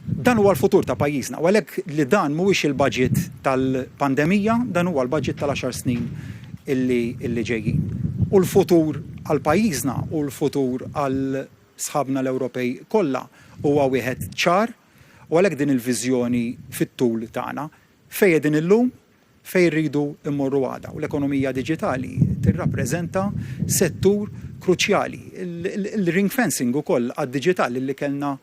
Dan huwa l-futur ta' pajjiżna, u għalhekk li dan mhuwiex il-budget tal-pandemija, dan huwa l-budget tal-10 snin illi ġejjin. U l-futur għal pajjiżna u l-futur għal sħabna l-Ewropej kollha huwa wieħed ċar, u għalhekk din il-viżjoni fit-tul tagħna fejn qegħdin illum fejn rridu immorru għada. U l-ekonomija diġitali tirrappreżenta settur kruċjali. Il-ring fencing ukoll għad-diġitali li kellna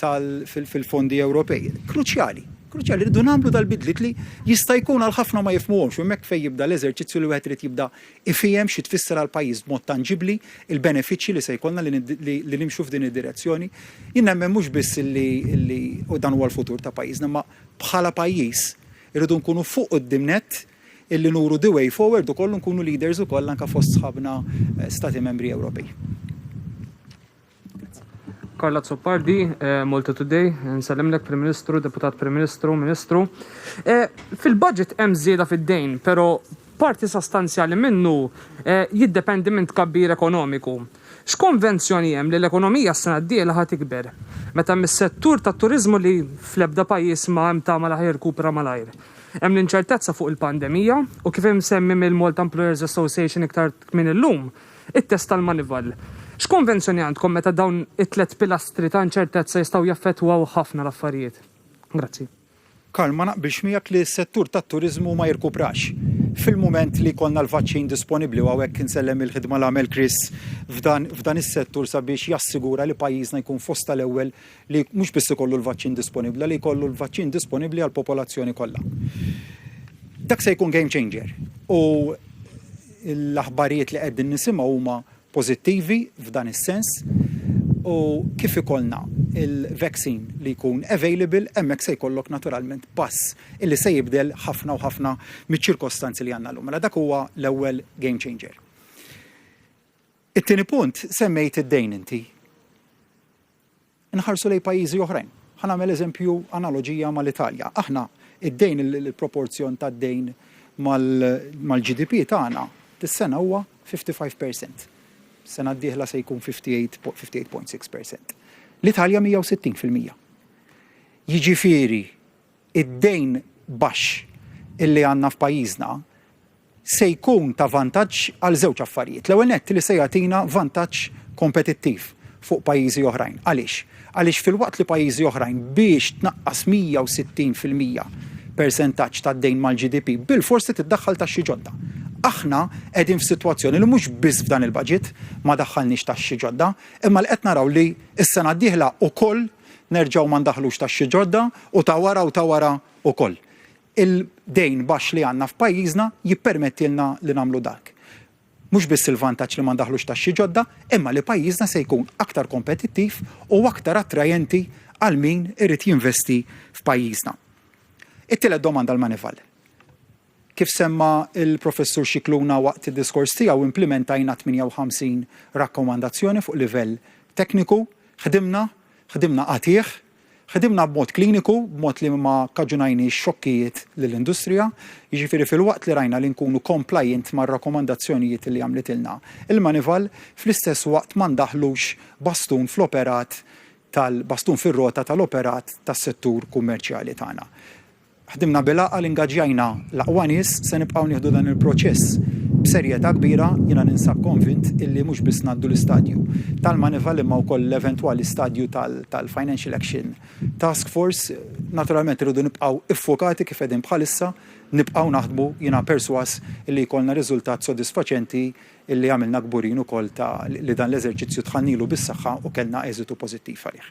fil-fondi Ewropej. Kruċjali rridu nagħmlu dal-bidliet li jista' jkun għal ħafna ma jifhmuhomx u hemmhekk fejn jibda l-eżerċizzju li wieħed irid jibda ifhem xi tfisser għal pajjiż b'mod tanġibbli il-benefiċċji li se jkollna li nimxu f'din id-direzzjoni. Jien nemmen mhux biss li u dan huwa l-futur ta' pajjiżna, ma bħala pajjiż irridu nkunu fuq qudiemnet illi nuru the way forward u kollu nkunu leaders ukoll anke fost sħabna stati membri Ewropej. Karla Zoppardi, Malta Today, nsellimlek Prim Ministru, Deputat Prim Ministru, Ministru. Fil-budget hemm żieda fid-dejn, però parti sostanzjali minnu jiddependi minn tkabbir ekonomiku. X'konvenzjoni hemm li l-ekonomija s-sena d-dieħla ħad tikber? Meta mis-settur tat-turiżmu li fl-ebda pajjiż ma hemm tagħmel aħjar kupra malajr. Hemm l-inċertezza fuq il-pandemija u kif hemm semmi mill-Malta Employers Association iktar minn illum, it-test tal-manival. X'konvenzjoni għandkom meta dawn it-tlet pilastri ta' inċertezza jistgħu jaffettwaw ħafna l-affarijiet? Grazzi. Karl, ma naqbilx miegħek li s-settur tat-turiżmu ma jirkuprax. Fil-mument li konna l-vaċċin disponibbli u hawnhekk insellem il-ħidma l għamel Chris f'dan is-settur sabiex jassigura li pajjiżna jkun fost tal-ewwel li mhux biss ikollu l-vaċċin disponibbli, li jkollu l-vaċċin disponibbli għall popolazzjoni kollha. Dak se jkun game changer. U l-aħbarijiet li qegħdin nisimgħu huma pożittivi f'dan is-sens u kif ikollna il-vaccine li jkun available, hemmhekk se jkollok naturalment pass illi se jibdel ħafna u ħafna miċ-ċirkostanzi li għandna llum. Mela dak huwa l-ewwel game changer. It-tieni punt semmejt id-dejn inti. Inħarsu lejn pajjiżi oħrajn. Ħanagħmel eżempju analoġija mal-Italja. Aħna id-dejn il-proporzjon tad-dejn mal-GDP tagħna tis-sena huwa 55%. Sena d-dieħla se jkun 58.6%. L-Italja 160%. Jiġifieri id-dejn baxx illi għandna f'pajjiżna se jkun ta' vantaġġ għal żewġ affarijiet. L-ewwel nett li se jagħtina vantaġġ kompetittiv fuq pajjiżi oħrajn. Għaliex? Għaliex filwaqt li pajjiżi oħrajn biex tnaqqas 160% persentaġġ tad-dejn mal-GDP bil-forsi tiddaħħal taxxi ġodda. Aħna qegħdin f'sitwazzjoni li mhux biss f'dan il-budget ma daħħalniex taxxi ġodda, imma li qed naraw li s-sena d-dieħla wkoll nerġgħu ma ndaħħlux taxxi ġodda u ta' wara wkoll. Il-dejn baxx li għandna f'pajjiżna jippermettilna li nagħmlu dak. Mhux biss il-vantaġġ li ma ndaħħlux taxxi ġodda, imma li pajjiżna se jkun aktar kompetittiv u aktar attrajenti għal min irid jinvesti f'pajjiżna. It-tielet domanda l-manival. Kif semma il-professur Scicluna waqt id-diskors tiegħu implementajna 58 rakkomandazzjoni fuq livell tekniku, ħdimna qatih, ħdimna b'mod kliniku, b'mod li ma kaġunajni xokkijiet lill-industrija, jiġifieri fil-waqt li rajna li nkunu compliant mar-rakkomandazzjonijiet li għamlitilna il-manival, fl-istess waqt ma ndaħlux bastun fl-operat tal-bastun fir-rota tal-operat tas-settur kummerċjali tagħna. Ħdimna bil-aqal ingaġġjajna l-aqwa nies se nibqgħu nieħdu dan il-proċess b'serjetà kbira, jiena ninsab konvint illi mhux biss ngħaddu l-istadju tal-manival imma wkoll l-eventwali stadju tal-Financial Action Task Force. Naturalment irridu nibqgħu iffokati kif qegħdin bħalissa, nibqgħu naħdmu, jiena perswas illi jkollna riżultat sodisfaċenti illi għamilna kburin ukoll li dan l-eżerċizzju tħannilu bis-saħħa u kellna eżitu pożittiv għalih.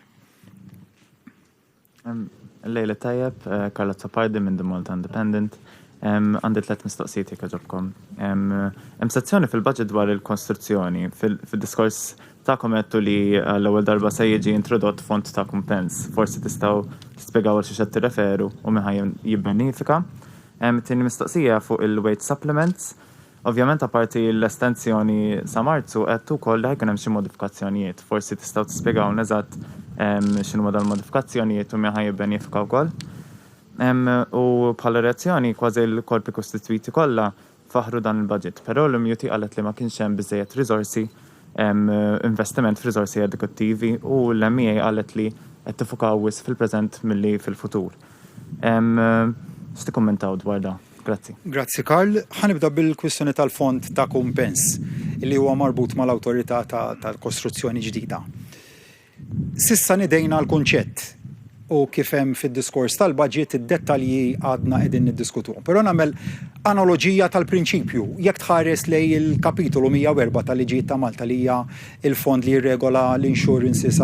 Lejla tajjeb, Karla Tzapardi minn The Malta Independent. Għandi 3 mistoqsijiet jekk ġobkom. Hemm sezzjoni fil-budget dwar il-konstruzzjoni. Fil-diskors tagħkom għedtu li l-ewwel darba se jiġi introdott fond ta' kumpens. Forsi tistgħu tispjegaw għal xi qed tirreferu u min ħaj jibbenifika. Tieni mistoqsija fuq il-weight supplements. Ovvjament apparti l-estensjoni sa' Marzu qed ukoll li ħajkun hemm xi modifikazzjonijiet. Forsi tistgħu tispjegaw eżatt x'inhuma dal-modifikazzjonijiet u min ħaj jibbenifika wkoll. U bħala reazzjoni kważi l-korpi kostituiti kollha faħru dan il-budget, però l-imjuti qalet li ma kienx hemm biżejjed riżorsi, investiment f'riżorsi edukattivi u l-MEA qalet li qed tifukaw wis fil-preżent milli fil-futur. X'tikkummentaw dwar da? Grazzi. Grazzi Karl. Ħanibda bil-kwistjoni tal-fond ta' kumpens li huwa marbut mal-awtorità tal-kostruzzjoni ġdida. Sissa nidejna l-kunċett u kif hemm fid-diskors tal-budget id-dettalji għadna qegħdin niddiskutuhom. Però nagħmel analoġija tal-prinċipju. Jekk tħares lej il-kapitolu 104 tal-liġijiet ta' Malta li hija il-fond li jirregola l-insurances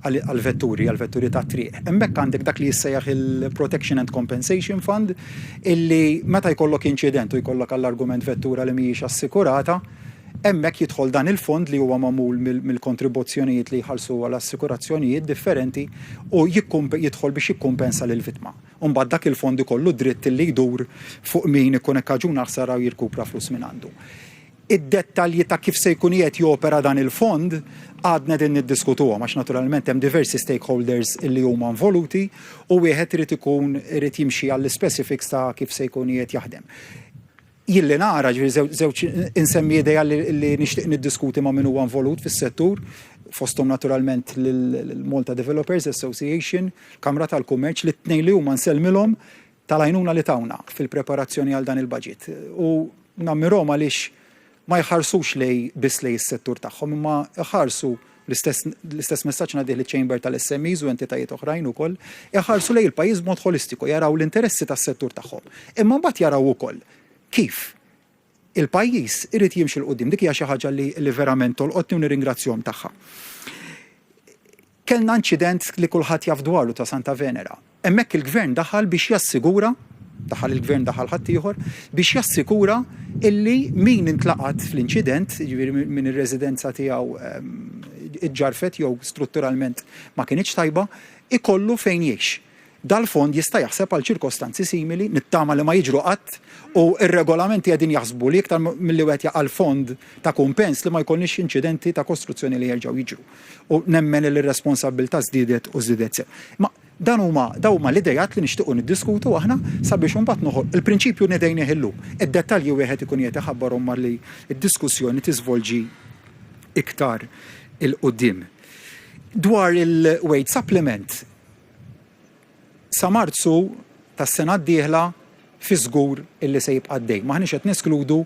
għall-vetturi tat-triq. Hemmhekk għandek dak li jissejjaħ il-Protection and Compensation Fund illi meta jkollok inċident u jkollok għall-argument vettura li mhijiex assikurata, hemmhekk jidħol dan il-fond li huwa magħmul mill-kontribuzzjonijiet li jħallsu għal assikurazzjonijiet differenti u jidħol biex jikkumpensa lill-vittma. U mbagħad dak il-fond ikollu dritt li jdur fuq min ikun hekk kaġuna ħsara u jirkupra flus minn għandu. Id-dettalji ta' kif se jkun qiegħed jopera dan il-fond għadna din niddiskutuhom għax naturalment hemm diversi stakeholders illi huma involuti u wieħed irid jimxi għall-specifics ta' kif se jkun qiegħed jaħdem. Jilli nara żewġ insemmi idea li nixtieq niddiskuti ma' min huwa involut fis-settur, fosthom naturalment l-Malta Developers Association, Kamra tal-Kummerċ li t-tnejn li huma nsellmilhom tal-għajnuna li tawna fil-preparazzjoni għal dan il-budget. U nammirhom għaliex ma jħarsux biss lej is-settur tagħhom, imma jħarsu l-istess messaġġ ngħaddih liċ-Chamber tal-SMEs u entitajiet oħrajn ukoll, jħarsu lej il-pajjiż b'mod holistiku, jaraw l-interessi tas-settur tagħhom. Imma mbagħad jaraw ukoll kif il-pajjiż irid jimxi l-qudiem. Dik hija xi ħaġa li verament tolqotni u nirringrazzjahom tagħha. Kellna inċident li kulħadd jaf dwaru ta' Santa Venera. Hemmhekk il-gvern daħal biex jassigura, il-gvern daħal ħadd ieħor biex jassigura illi min intlaqat fl-inċident, jiġifieri min ir-residenza tiegħu iġġarfet jew strutturalment ma kienx tajba, ikollu fejn jgħix. Dal-fond jista' jaħseb għal ċirkostanzi simili, nittama li ma jiġru qatt u r-regolamenti qegħdin jaħsbu li iktar milli wieħed jaqal fond ta' kumpens li ma jkollniex inċidenti ta' kostruzzjoni li jerġgħu jiġru. U nemmen li r-responsabbiltà żdiedet u żdiedet sew. Ma dawn huma l-idejat li nixtiequ niddiskutu aħna sabiex imbagħad noħol il-prinċipju nidejn iħillu. Id-dettalji wieħed ikun qed iħabbarhom mar li d-diskussjoni tiżvolġi iktar il-qudiem. Dwar il-weight supplement, sa Marzu tas-sena d-dieħla fi żgur illi se jibqa' dej. Maħniex qed neskludu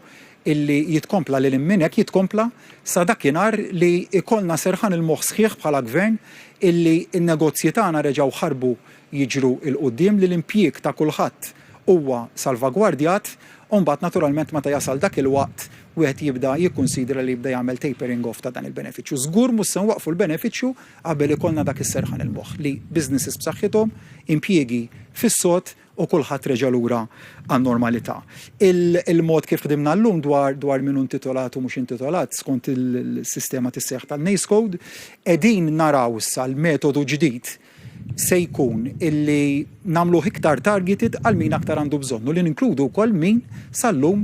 illi jitkompla lil minn hekk jitkompla sa dakinhar li ikollna serħan il-moħħ sħiħ bħala gvern illi n-negozji tagħna reġgħu ħarbu jiġru il-qudiem li l-impjieg ta' kulħadd huwa salvagwardjat u mbagħad naturalment meta jasal dak il-waqt wieħed jibda jikkunsidra li jibda jagħmel tapering off ta' dan il-benefiċċju. Żgur mhux se nwaqfu l-benefiċċju qabel ikollna dak is-serħan il-moħħ li businesses b'saħħithom, impjiegi fis-sod u kulħadd reġa' lura għan-normalità. Il-mod kif ħdimna llum dwar min intitolat u mhux intitolat skont il-sistema tisseħħ tan-Nace Code qegħdin naraw issa l-metodu ġdid se jkun illi nagħmluh iktar targeted għal min aktar għandu bżonn u li ninkludu wkoll min sal-lum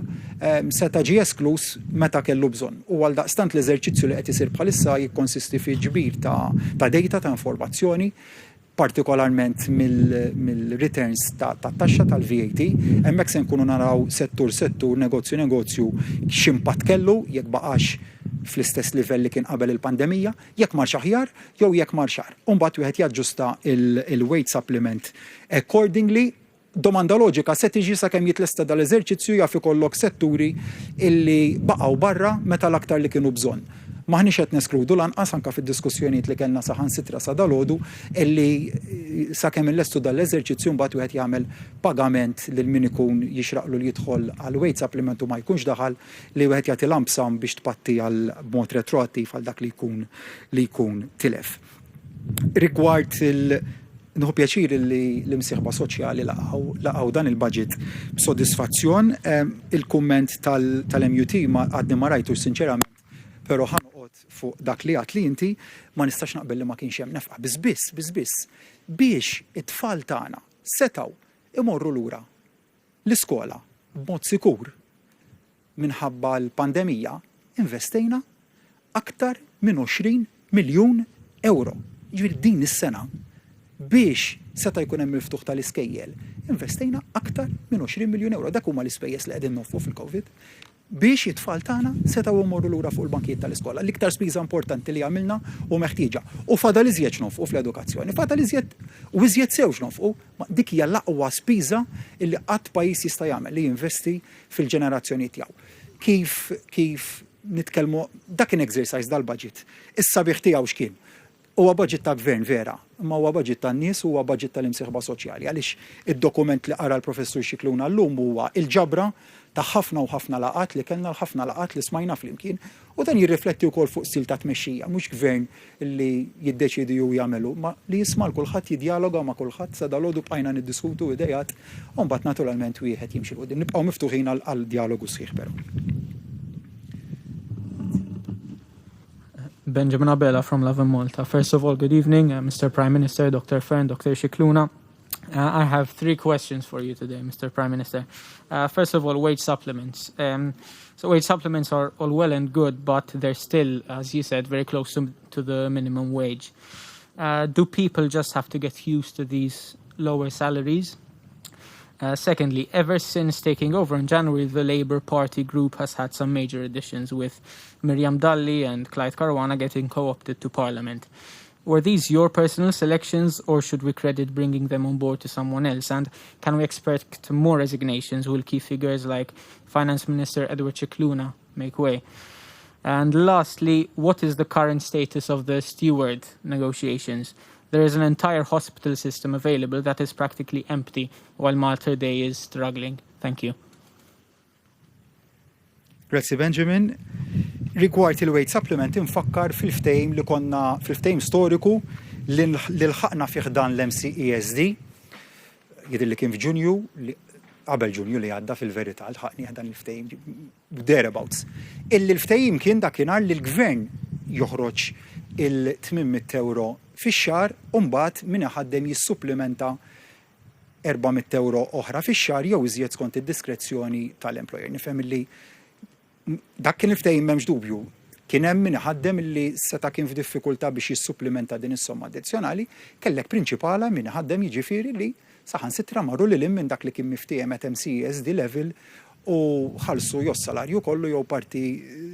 seta' ġie esklus meta kellu bżonn. U għal daqstant l-eżerċizzju li qed isir bħalissa jikkonsisti fi ġbir ta' data ta' informazzjoni partikolarment mill-returns ta' taxxa tal-VAT, hemmhekk se nkunu naraw settur, negozju, x'impatt kellu, jekk baqax fl-istess livell li kien qabel il-pandemija, jekk mar aħjar jew jekk mar xar. Mbagħad wieħed jaġġusta il-weight supplement accordingly. Domanda loġika se tiġi sakemm jitlesta dal-eżerċizzju jaf ikollok setturi illi baqgħu barra meta l-aktar li kienu bżonn. Maħniex qed neskludu lanqas anke fid-diskussjonijiet li kellna saħansitra sa dalgħodu illi sakemm illestu dal-eżerċizzju mbagħad wieħed jagħmel pagament lil min ikun jixraqlu li jidħol għal weight supplement u ma jkunx daħal li wieħed jagħti lamsam biex tpatti għal b'mod retroattiv għal dak li jkun tilef. Rigward Nħu pjaċir li l-imsieħba soċjali laqgħu dan il-budget b'sodisfazzjon. Il-kumment tal-MUT ma għadni ma rajtu sinċerament, però ħanqod fuq dak li għat li inti ma nistax naqbel li ma kienx hemm nefqa. Biss biex it-tfal tagħna setgħu imorru lura l-iskola b'mod sikur minħabba l-pandemija investejna aktar minn 20 miljun euro. Ġifieri din is-sena biex seta' jkun hemm il-ftuħ tal-iskejjel, investejna aktar minn 20 miljun euro. Dak huma l-ispejjeż li qegħdin noffu fil-Covid biex it-tfal tagħna setgħu jmorru lura fuq il-bankijiet tal-iskola. L-iktar spiża importanti li għamilna u meħtieġa. U fadal iżjed nofqu fl-edukazzjoni. Fadal iżjed u iżjed sewx nofqu, ma dik hija l-aqwa spiża li qatt pajjiż jista' jagħmel li jinvesti fil-ġenerazzjoni tiegħu. Kif nitkellmu dak kien exercise dal-budget. Is-sabiħ tiegħu x'kien? Huwa budget ta' gvern vera, ma huwa budget tan-nies u huwa budget tal-imsieħba soċjali. Għaliex id-dokument li qara l-professur Xikluna llum huwa il-ġabra ta' ħafna u ħafna laqat li kellna l-ħafna laqat li smajna flimkien u dan jirrifletti wkoll fuq stil ta' tmexxija, mhux gvern li jiddeċidi u jagħmelu, ma li jisma' kulħadd jiddialoga ma' kulħadd sa dalgħodu bqajna niddiskutu idejat u mbagħad naturalment wieħed jimxi l qudiem. Nibqgħu miftuħin għal dialogu sħiħ però. Benjamin Abela from Love and Malta. First of all, good evening, Mr. Prime Minister, Dr. Fern, Dr. Xikluna. I have 3 questions for you today, Mr. Prime Minister. First of all, wage supplements. So wage supplements are all well and good, but they're still, as you said, very close to the minimum wage. Do people just have to get used to these lower salaries? Secondly, ever since taking over in January, the Labour Party group has had some major additions, with Miriam Dalli and Clyde Caruana getting co-opted to Parliament. Were these your personal selections, or should we credit bringing them on board to someone else? And can we expect more resignations? Will key figures like Finance Minister Edward Xikluna make way? And lastly, what is the current status of the steward negotiations? There is an entire hospital system available that is practically empty, while Malta Day is struggling. Thank you. Grazie Benjamin. Rigward il-weight supplement infakkar fil-ftehim li konna fil-ftehim storiku li l-ħaqna fih dan l-MCESD, jidher li kien f'Ġunju, qabel Ġunju li għadda fil-verità l-ħaqni dan il-ftehim thereabouts. Il-ftehim kien dakinhar li l-gvern joħroġ il-800 euro fix-xahar u mbagħad min iħaddem jissupplementa 400 euro oħra fix-xahar jew iżjed skont id-diskrezzjoni tal-employer. Nifhem li dak kien il-ftehim m'hemmx dubju. Kien hemm min iħaddem li seta' kien f'diffikultà biex jissupplementa din is-somma addizzjonali, kellek prinċipala min iħaddem jiġifieri li saħansitra marru lil minn dak li kien miftiehem at MCESD level u ħallsu jew salarju kollu jew parti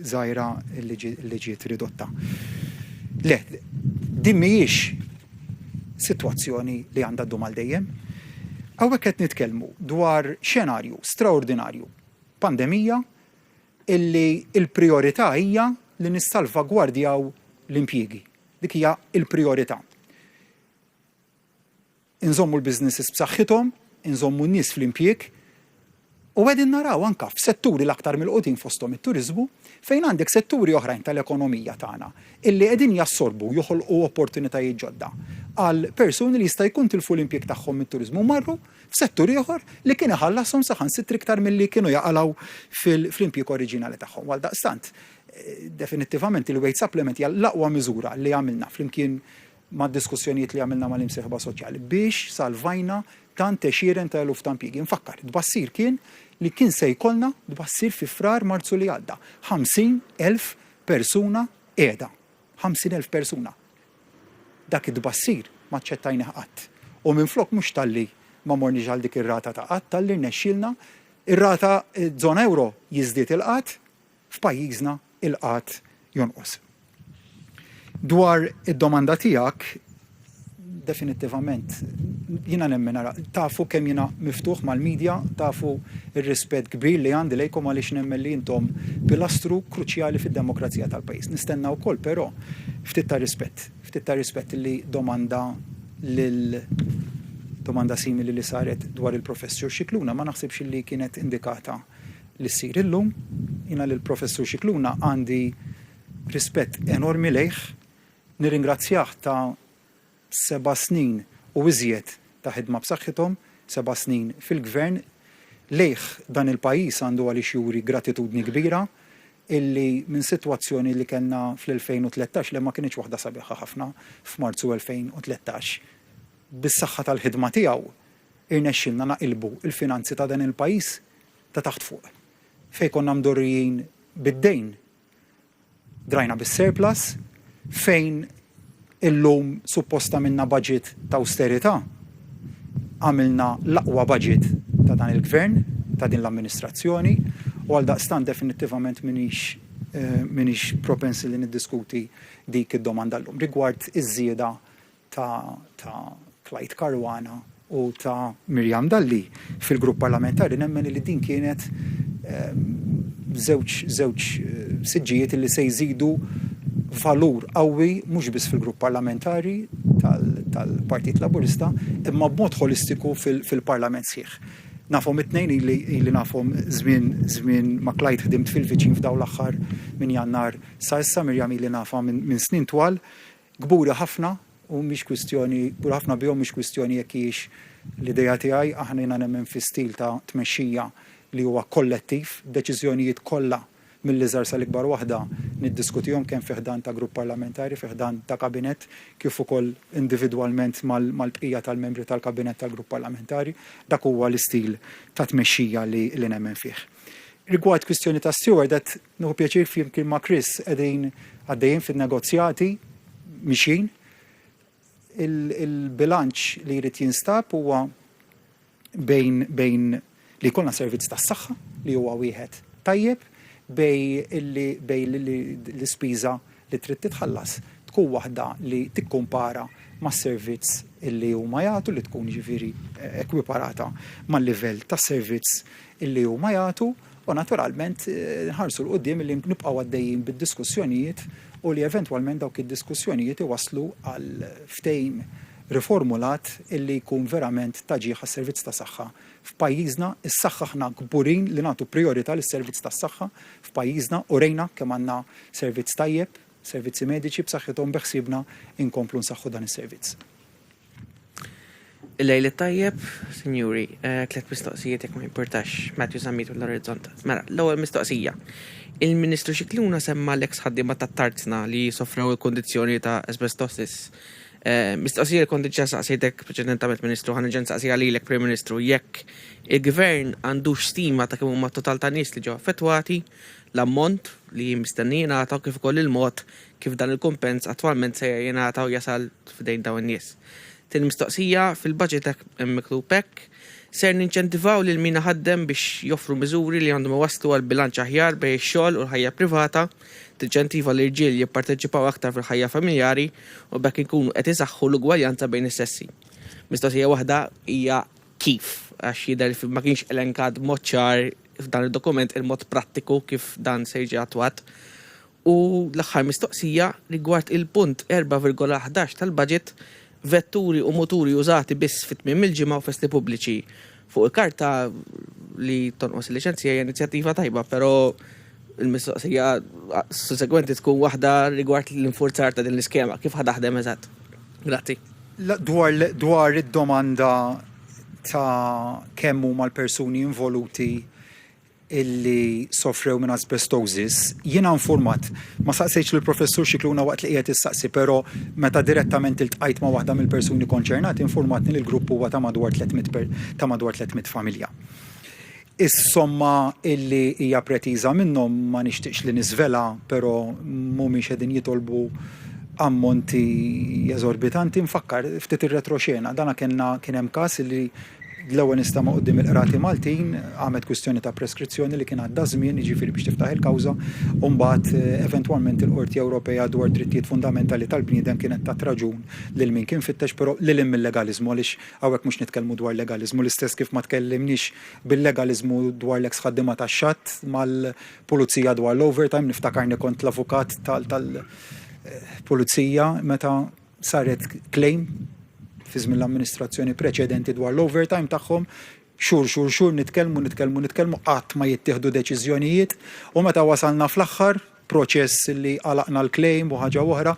żgħira li ġiet ridotta. Le, din mhijiex sitwazzjoni li għandha ddum għal dejjem. Hawnhekk qed nitkellmu dwar xenarju straordinarju, pandemija, illi il-priorità hija li nissalvagwardjaw l-impjiegi. Dik hija il-priorità. Inżommu l-businesses b'saħħithom, inżommu n-nies fl-impjieg, u qegħdin naraw anke f'setturi l-aktar mill-qudin fosthom it-turiżmu fejn għandek setturi oħrajn tal-ekonomija tagħna illi qegħdin jassorbu joħolqu opportunitajiet ġodda għal persuni li jista' jkun tilfu l-impjieg tagħhom mit-turiżmu marru f'setturi oħor li kien iħallashom saħansitra iktar milli kienu jaqalgħu fl-impjieg oriġinali tagħhom. Għal daqstant, definittivament il-weight supplement hija l-aqwa miżura li għamilna flimkien mad diskussjonijiet li għamilna mal-imsieħba soċjali biex salvajna tant għexieren ta' eluf ta' impjiegi. Infakkar, tbassir kien li kien se jkollna tbassir fi frar Marzu li għadda. 50,000 persuna qiegħda. 50,000 persuna. Dak id-tbassir ma ċċettajnieh qatt. U minflok mhux talli ma morniex għal dik ir-rata ta' qatt, talli rnexxielna ir-rata żona euro jiżdied il-qatt, f'pajjiżna il-qatt jonqos. Dwar id-domanda tiegħek, definitivament, jiena nemmen tafu kemm jiena miftuħ mal-medja, tafu ir-rispett kbir li għandi lejkom għaliex nemmen li intom pilastru kruċjali fid-demokrazija tal-pajjiż. Nistenna wkoll però ftit ta' rispett li domanda simili li saret dwar il-professur Scicluna ma naħsibx li kienet indikata li ssir illum. Jiena lil professur Scicluna għandi rispett enormi lejh, nirringrazzjah ta' 7 snin u iżjed ta' ħidma b'saħħithom, 7 snin fil-gvern, lejh dan il-pajjiż għandu għaliex juri gratitudni kbira illi minn sitwazzjoni li kellna fl-2013 li ma kienx waħda sabiħa ħafna f'Marzu 2013. Bis-saħħa tal-ħidma tiegħu irnexxilna naqilbu il-finanzi ta' dan il-pajjiż ta' taħt fuq. Fejn konna mdorrijin bid-dejn drajna bis-surplus, fejn illum supposta minna budget ta' austerità, għamilna l-aqwa budget ta' dan il-gvern, ta' din l-amministrazzjoni, u għal daqstan definitivament minix propensi li niddiskuti dik id-domanda l-lum. Rigward iż-żieda ta' Clyde Caruana u ta' Miriam Dalli fil-grupp parlamentari, nemmen li din kienet żewġ siġġijiet li se jżidu valur qawwi mhux biss fil-grupp parlamentari tal-Partit Laburista imma b'mod holistiku fil-Parlament sħiħ. Nafhom it-tnejn li nafhom żmien ma' Clyde ħdimt fil-viċin f'daw l-aħħar minn Jannar sa issa, Miriam li nafha minn snin twal, gbura ħafna u mhix kwistjoni, gbura ħafna bihom mhix kwistjoni jekk hijiex l-idea tiegħi, aħna jiena nemmen fi stil ta' tmexxija li huwa kollettiv, deċiżjonijiet kollha mill-iżgħar sal-ikbar waħda niddiskutihom kemm fih dan ta' grupp parlamentari, fih dan ta' kabinett, kif ukoll individwalment mal-bqija tal-membri tal-kabinett tal-grupp parlamentari, dak huwa l-istil ta' tmexxija li nemmen fih. Rigward kwistjoni ta' Stewart, qed nieħu pjaċir flimkien ma' Chris qegħdin għaddejjin fin-negozjati mixin. Il-bilanċ li jrid jinstab huwa bejn li jkollna servizz tas-saħħa li huwa wieħed tajjeb, bej l-ispiża li trid titħallas tkun waħda li tikkumpara mas-servizz illi huma jagħtu li tkun ġifieri ekwiparata mal-livell tas-servizz illi huma jagħtu u naturalment nħarsu l-qudiem illi nibqgħu għaddejjin bid-diskussjonijiet u li eventwalment dawk id-diskussjonijiet iwasslu għal ftehim riformulat illi jkun verament taġieħ għas-servizz ta' saħħa f'pajjiżna. Is-saħħa aħna kburin li nagħtu priorità lis-servizz tas-saħħa f'pajjiżna u rejna kemm għandna servizz tajjeb, servizzi mediċi b'saħħithom beħsiebna inkomplu nsaħħu dan is-servizz. Il-lejli tajjeb, sinjuri, 3 mistoqsijiet jekk ma jimpurtax, Matthew Zammit u l-Orizzont. Mela, l-ewwel mistoqsija. Il-Ministru Scicluna semma l-eks ħaddiema tat-Tarzna li sofrew il-kondizzjoni ta' asbestosis. Mistoqsija kont diġà saqsejtek preċedentament Ministru, ħanġen saqsija lilek Prim Ministru, jekk il-Gvern għandux stima ta' kemm huma total ta' nies li ġew affettwati, l-ammont li mistennija jingħataw kif ukoll il-mod kif dan il-kumpens attwalment se jingħataw jasal f'dejn dawn in-nies. Tin mistoqsija fil-budget hemm miktub hekk ser ninċentivaw lil min ħaddem biex joffru miżuri li għandhom iwasslu għal bilanċ aħjar bejn ix-xogħol u l-ħajja privata, tinċentiva l-irġiel jipparteċipaw aktar fil-ħajja familjari u bekk inkunu qed isaħħu l-ugwaljanza bejn is-sessi. Mistoqsija waħda hija kif għax jidher ma kienx elenkat mod ċar f'dan id-dokument il-mod prattiku kif dan se jiġi attwat. U l-aħħar mistoqsija rigward il-punt 4.11 tal-budget vetturi u moturi użati biss fit-tmiem il-ġimgħa u festi pubbliċi. Fuq il-karta li tonqos il-liċenzja hija inizjattiva tajba, però il-mistoqsija sussegwenti tkun waħda rigward l-infurzar ta' din l-iskema. Kif ħadaħdem eżatt? Grazzi. Dwar id-domanda ta' kemm huma l-persuni involuti illi sofrew minn asbestosis, jiena informat, ma saqsejx lill-Professur Scicluna waqt li qiegħed issaqsi, però meta direttament iltqajt ma' waħda mill-persuni konċernati informatni li l-grupp huwa ta' madwar 300 familja. Is-somma illi hija pretiża minnhom ma nixtieqx li niżvela, però mhumiex qegħdin jitolbu ammonti eżorbitanti. Nfakkar ftit ir-retroxena, dana kien hemm każ li l-ewwel nistama' quddiem il-qrati Maltin għamet kwistjoni ta' preskrizzjoni li kien għadda żmien jiġifieri biex tiftaħ il-kawża u mbagħad eventwalment il-Qorti Ewropea dwar drittijiet fundamentali tal-bniedem kienet tat raġun lil min kien fittex però lil mill-legaliżmu għaliex hawnhekk mhux nitkellmu dwar legaliżmu l-istess kif ma tkellimniex bil-legaliżmu dwar l-eks ħaddiema tax-xatt mal-pulizija dwar l-overtime niftakarni kont l-avukat tal-pulizija meta saret claim fi żmien l-amministrazzjoni preċedenti dwar l-overtime tagħhom xhur nitkellmu qatt ma jittieħdu deċiżjonijiet u meta wasalna fl-aħħar proċess li għalaqna l-claim u ħaġa oħra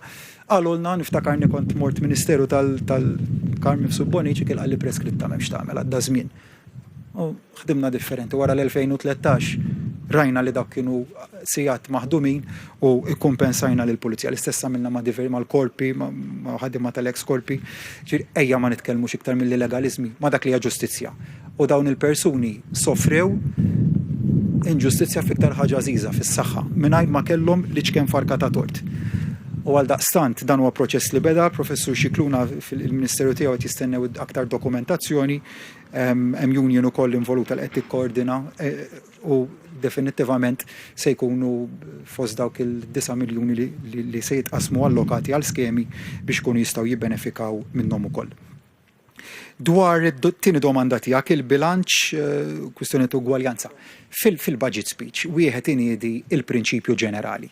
qalulna niftakarni kont mort Ministeru tal-Karmi F'Subboniċi kien qalli preskritta m'hemmx tagħmel għadda żmien. U ħdimna differenti wara l-2013 rajna li dak kienu sigħat maħdumin u ikkumpensajna lill-pulizija. L-istess għamilna mal-korpi, ma' ħaddiema tal-ex korpi, ejja ma nitkellmux iktar mill-legalizmi, ma dak li hija ġustizzja. U dawn il-persuni sofrew inġustizzja fiktar ħaġa żgħiża fis-saħħa mingħajr ma kellhom liċken farka ta' tort. U għal daqstant dan huwa proċess li beda, Professur Scicluna fil-Ministeru tiegħu qed jistennew aktar dokumentazzjoni, hemm union ukoll involuta li qed tikkoordina u definittivament se jkunu fost dawk il-9 miljuni li se jitqasmu allokati għal skemi biex kunu jistgħu jibbenefikaw minnhom ukoll. Dwar it-tieni domanda tiegħek il-bilanċ kwistjoni ta' ugwaljanza. Fil-budget speech wieħed iniedi il-prinċipju ġenerali.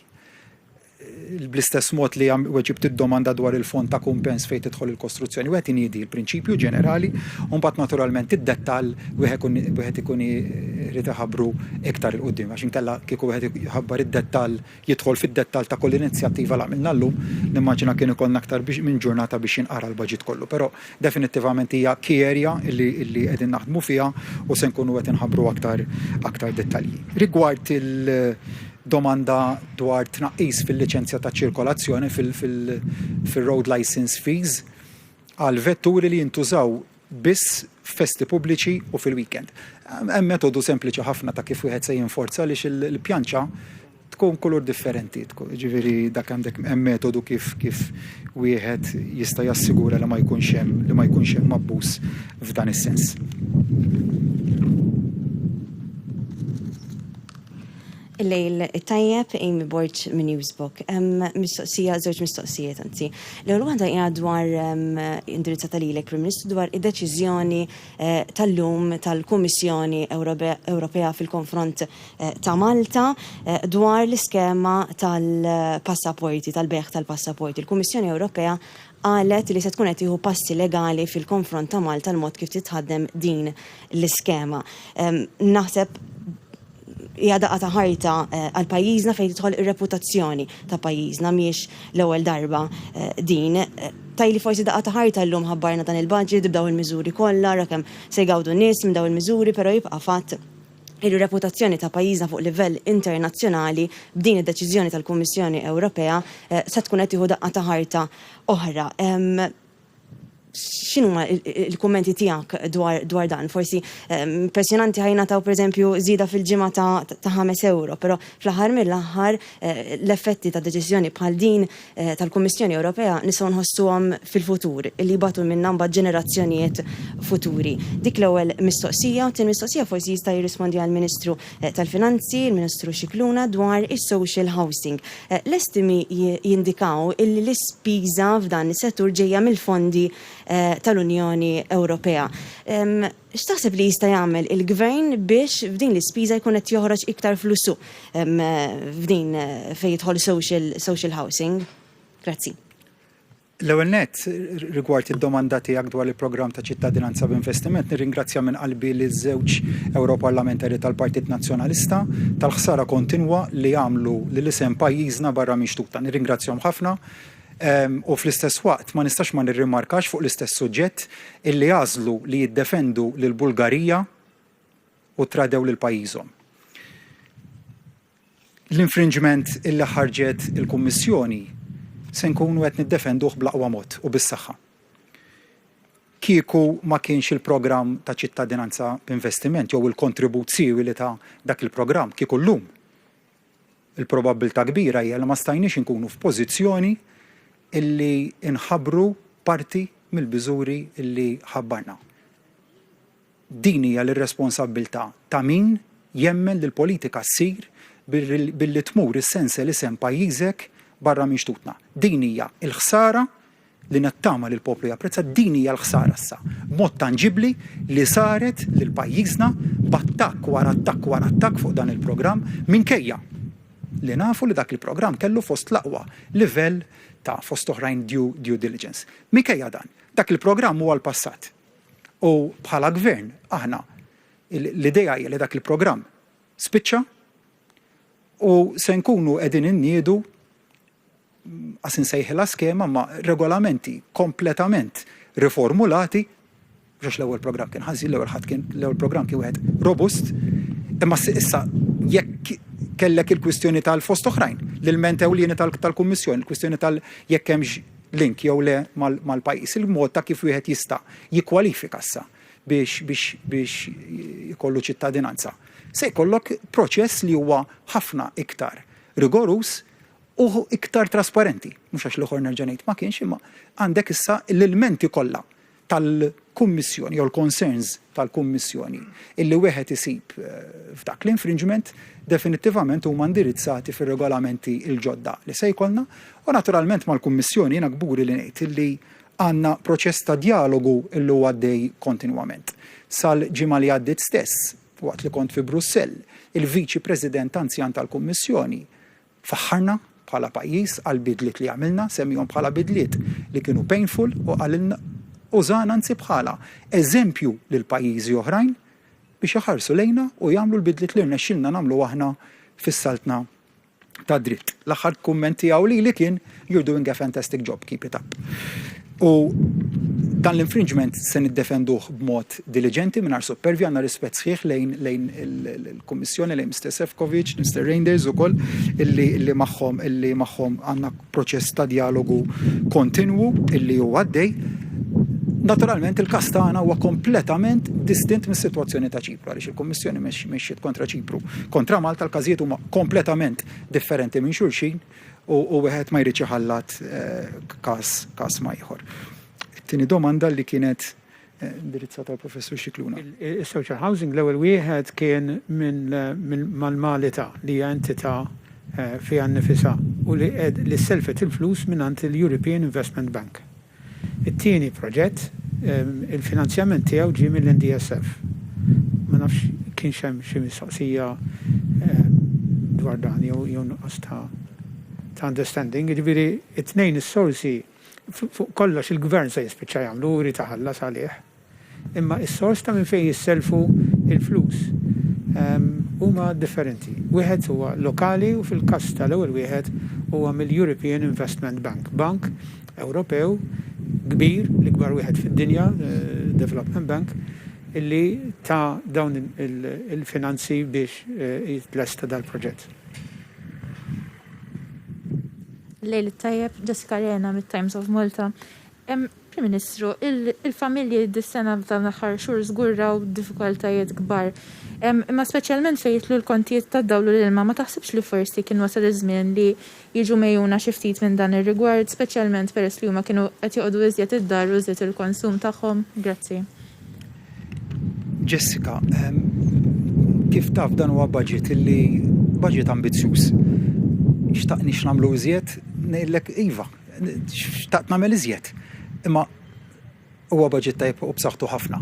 Bl-istess mod li weġibt id-domanda dwar il-fond ta' kumpens fejn tidħol il-kostruzzjoni, wieħed iniedi l-prinċipju ġenerali u mbagħad naturalment id-dettall wieħed ikun irid iħabbru iktar il qudiem għax inkella kieku wieħed iħabbar id-dettall jidħol fid-dettall ta' kull inizjattiva li għamilna llum, nimmaġina kien ikollna aktar minn ġurnata biex jinqara l-baġit kollu, però definitivament hija key area li qegħdin naħdmu fiha u se nkunu qed inħabbru aktar dettalji. Rigward domanda dwar tnaqqis fil-liċenzja ta' ċirkolazzjoni fil-road license fees għal vetturi li jintużaw biss festi pubbliċi u fil-weekend. Hemm metodu sempliċi ħafna ta' kif wieħed se jinforza għaliex il-pjanċa tkun kulur differenti, ġifieri dak għandek hemm metodu kif wieħed jista' jassigura li ma jkunx hemm abbuż f'dan is-sens. Lejl tajjeb Amy Borch minn Newsbook. Żewġ mistoqsijiet anzi. L-ewwel waħda hija dwar indirizzata lilek Prim Ministru dwar id-deċiżjoni tal-lum tal-Kummissjoni Ewropea fil-konfront ta' Malta dwar l-iskema tal-passaporti, tal-beħ tal-passaporti. Il-Kummissjoni Ewropea qalet li se tkun qed tieħu passi legali fil-konfront ta' Malta l-mod kif titħaddem din l-iskema. Naħseb hija daqqa ta' ħarta għal pajjiżna fejn tidħol ir-reputazzjoni ta' pajjiżna mhijiex l-ewwel darba din. Tajli forsi daqqa ta' ħarta llum ħabbarna dan il-budget b'daw il-miżuri kollha rakemm se jgawdu nies minn daw il-miżuri, però jibqa' fatt il-reputazzjoni ta' pajjiżna fuq livell internazzjonali b'din id-deċiżjoni tal-Kummissjoni Ewropea se tkun qed tieħu daqqa ta' ħarta oħra. X'inhuma il-kummenti tiegħek dwar dan? Forsi impressjonanti ħajna taw pereżempju żieda fil-ġimgħa ta' 5 euro, però fl-aħħar mill-aħħar l-effetti ta' deċiżjoni bħal din tal-Kummissjoni Ewropea nistgħu nħossuhom fil-futur li jibgħatu minn mbagħad ġenerazzjonijiet futuri. Dik l-ewwel mistoqsija, u tin mistoqsija forsi jista' jirrispondi għall-Ministru tal-Finanzi, il-Ministru Scicluna dwar is-social housing. L-estimi jindikaw illi l-ispiża f'dan is-settur ġejja mill-fondi tal-Unjoni Ewropea. X'taħseb li jista' jagħmel il-Gvern biex f'din l-ispiża jkun qed joħroġ iktar flussu f'din fejn jidħol social housing? Grazzi. L-ewwel nett rigward id-domanda tiegħek dwar il-programm ta' ċittadinanza b'investiment, nirringrazzja minn qalbi liż-żewġ Ewroparlamentari tal-Partit Nazzjonalista tal-ħsara kontinwa li għamlu lill-isem pajjiżna barra mixtuta. Nirringrazzjahom ħafna. U fl-istess waqt ma nistax ma nirrimarkax fuq l-istess suġġett illi għażlu li jiddefendu lil Bulgarija u tradew lil pajjiżhom. L-infringement illi ħarġet il-Kummissjoni se nkunu qed niddefenduh bl-aqwa mod u bis-saħħa. Kieku ma kienx il-programm ta' ċittadinanza b'investiment jew il-kontribuzzji li ta' dak il-programm kieku llum il-probabilità kbira hija li ma stajniex inkunu f'pożizzjoni illi inħabbru parti mill-biżuri illi ħabbarna. din hija l-responsabilità ta' min jemmen li l-politika ssir billi tmur is-sens li sem pajjiżek barra minn xtutna. Din hija l-ħsara li nattama li l-poplu japprezza, din hija l-ħsara issa. Mod tanġibli li saret lil pajjiżna b'attakk wara attakk wara attakk fuq dan il-programm minkejja li nafu li dak il-programm kellu fost l-aqwa livell ta' fost oħrajn due diligence. Minkejja dan, dak il-programm huwa l-passat. U bħala gvern aħna l-idea hija li dak il-programm spiċċa u se nkunu qegħdin inniedu għasin sejħila skema ma' regolamenti kompletament riformulati, biex l-ewwel programm kien ħażin, l-ewwel programm kien wieħed robust, imma issa jekk kellek il-kwistjoni tal-fost oħrajn, l-ilment ewlieni tal-Kummissjoni, il-kwistjoni tal-jekk hemmx link jew le mal-pajjiż, il-mod ta' kif wieħed jista' jikkwalifika issa biex jkollu ċittadinanza. Se jkollok proċess li huwa ħafna iktar rigorus u iktar trasparenti, mhux għax l-oħor nerġa' ngħid ma kienx, imma għandek issa l-elementi kollha tal-Kummissjoni jew l-concerns tal-Kummissjoni illi wieħed isib f'dak l-infringement definittivament huma indirizzati fir-regolamenti l-ġodda li se jkollna u naturalment mal-Kummissjoni jiena kburi li ngħid illi għandna proċess ta' dialogu illi huwa għaddej kontinwament. Sal-ġimgħa li għaddiet stess, waqt li kont fi Brussell, il-Viċi President anzjan tal-Kummissjoni faħħarna bħala pajjiż għal bidliet li għamilna, semmihom bħala bidliet li kienu painful u għalilna użana anzi bħala eżempju lil pajjiżi oħrajn biex jaħarsu lejna u jagħmlu l-bidliet li rnexxilna nagħmlu aħna fis-saltna ta' dritt. L-aħħar kumment tiegħu li kien "You're doing a fantastic job, keep it up." U dan l-infringement se niddefenduh b'mod diligenti mingħajr supervja, għandna rispett sħiħ lejn il-Kummissjoni, lejn Mr. Sefcovic, Mr. Reinders ukoll illi magħhom għandna proċess ta' dialogu kontinwu illi huwa għaddej. Naturalment il-każ tagħna huwa kompletament distint mis-sitwazzjoni ta' Ċipru għaliex il-Kummissjoni mexxiet kontra Ċipru. Kontra Malta l-każijiet huma kompletament differenti minn xulxin u wieħed ma jridx iħallat każ ma ieħor. It-tieni domanda li kienet indirizzata għal Professur Scicluna. Il-social housing l-ewwel wieħed kien mal-Malta li hija entità fiha nnifisha u li selfet il-flus mingħand il-European Investment Bank. It-tieni proġett il-finanzjament tiegħu ġie mill-NDSF. Ma nafx kienx hemm xi mistoqsija dwar dan jew nuqqas ta' understanding, jiġifieri it-tnejn is-sorsi fuq kollox il-gvern se jispiċċa jagħmlu jrid taħallas għalih. Imma is-sors ta' minn fejn jisselfu il-flus huma differenti. Wieħed huwa lokali u fil-każ tal-ewwel wieħed huwa mill-European Investment Bank, bank Ewropew kbir, l-ikbar wieħed fid-dinja, Development Bank, illi ta' dawn il-finanzi biex jitlesta dal-proġett. Lejl tajjeb, Jessica Arena mit-Times of Malta. Prim Ministru, il-familji dis-sena tal-aħħar xhur żgurraw diffikultajiet kbar. Imma speċjalment fejn jitlu l-kontijiet tad-dawlu l-ilma, ma taħsibx li forsi kien wasal iż-żmien li jiġu mejjuna xi ftit minn dan ir-rigward, speċjalment peress li huma kienu qed joqogħdu iżjed id-dar u iżjed il-konsum tagħhom. Grazzi. Jessica, kif taf dan huwa budget ambizzjuż. Xtaqni x'nagħmlu iżjed, ngħidlek iva, xtaqt nagħmel iżjed. Imma huwa budget tajb u b'saħħtu ħafna.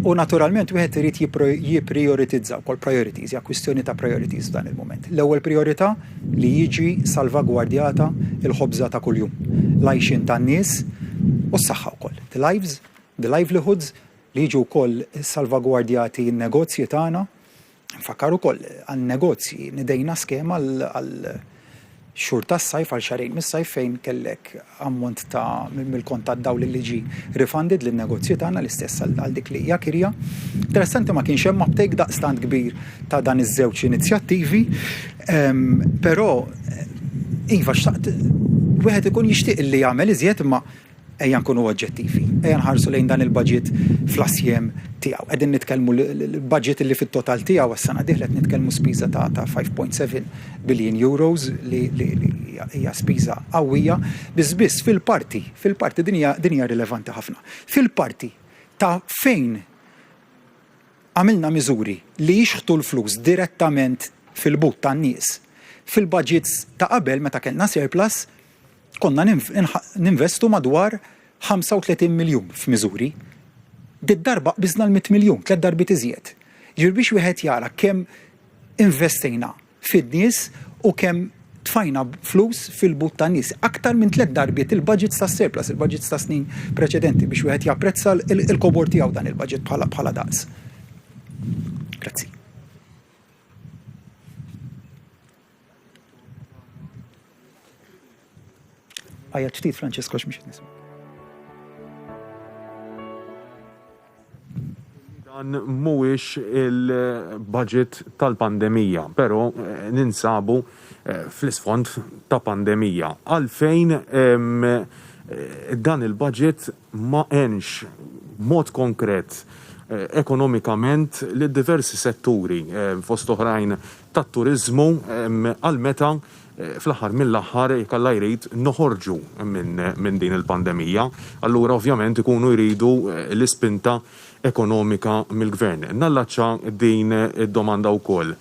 U naturalment wieħed irid jipprioritizza wkoll priorities, hija kwistjoni ta' priorities f'dan il-mument. L-ewwel priorità li jiġi salvagwardjata il-ħobża ta' kuljum. L-għajxin tan-nies u s-saħħa wkoll. The livelihoods li jiġu wkoll salvagwardjati n-negozji tagħna. Nfakkar ukoll għan-negozji nidejna skema għal xhur tas-sajf għal xarejn mis-sajf fejn kellek ammont ta' mill-kont tad-dawl li ġi refunded lin-negozji tagħna l-istess għal dik li hija kirja. Interessanti ma kienx hemm uptake daqstant kbir ta' dan iż-żewġ inizjattivi, però iva xtaqt wieħed ikun jixtieq li jagħmel iżjed imma ejja nkunu oġġettivi, ejja nħarsu lejn dan il-budget fl-assjem tiegħu. Qegħdin nitkellmu l-budget li fit-total tiegħu għas-sena dieħla qed nitkellmu spiża ta' 5.7 billion euros li hija spiża qawwija biss fil-parti din hija rilevanti ħafna. Fil-parti ta' fejn għamilna miżuri li jixħtu l-flus direttament fil-but tan-nies. Fil-budgets ta' qabel meta kellna surplus konna ninvestu madwar 35 miljun f'miżuri. Darba biżna l-100 miljun, 3 darbiet iżjed. Biex wieħed jara kemm investejna fid-nies u kemm tfajna flus fil-but tan-nies. Aktar minn 3 darbiet il-budgets ta' surplus, il-budgets ta' snin preċedenti biex wieħed japprezza il-kobor tiegħu dan il-budget bħala daqs. Grazzi. Għajja ċtit, Francesco, x'miex nisma'. Dan mhuwiex il-budget tal-pandemija, però ninsabu fl-isfond ta' pandemija. Għalfejn dan il-budget ma għenx mod konkret ekonomikament li diversi setturi fost oħrajn tat-turizmu għal meta fl-aħħar mill-aħħar jkalla jrid noħorġu minn din il-pandemija. Allura ovvjament ikunu jridu l-ispinta ekonomika mill-gvern. Nallaċċa din id-domanda wkoll.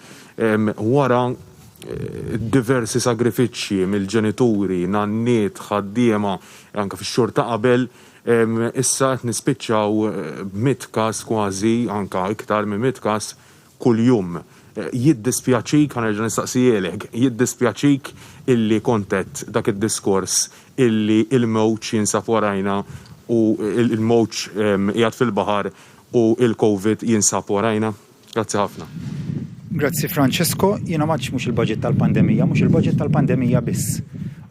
Wara diversi sagrifiċċji mill-ġenituri, nanniet, ħaddiema anke fix-xhur ta' qabel, issa qed nispiċċaw b'100 każ kważi anke iktar minn 100 każ kuljum. Jiddispjaċik, ħanerġa' nistaqsijelek, jiddispjaċik illi kontet dak id-diskors illi il-mowġ jinsab warajna u il-mowġ qiegħed fil-baħar u il-COVID jinsab warajna? Grazzi ħafna. Grazzi Francesco, jiena maċ mhux il-budget tal-pandemija, mhux il-budget tal-pandemija biss.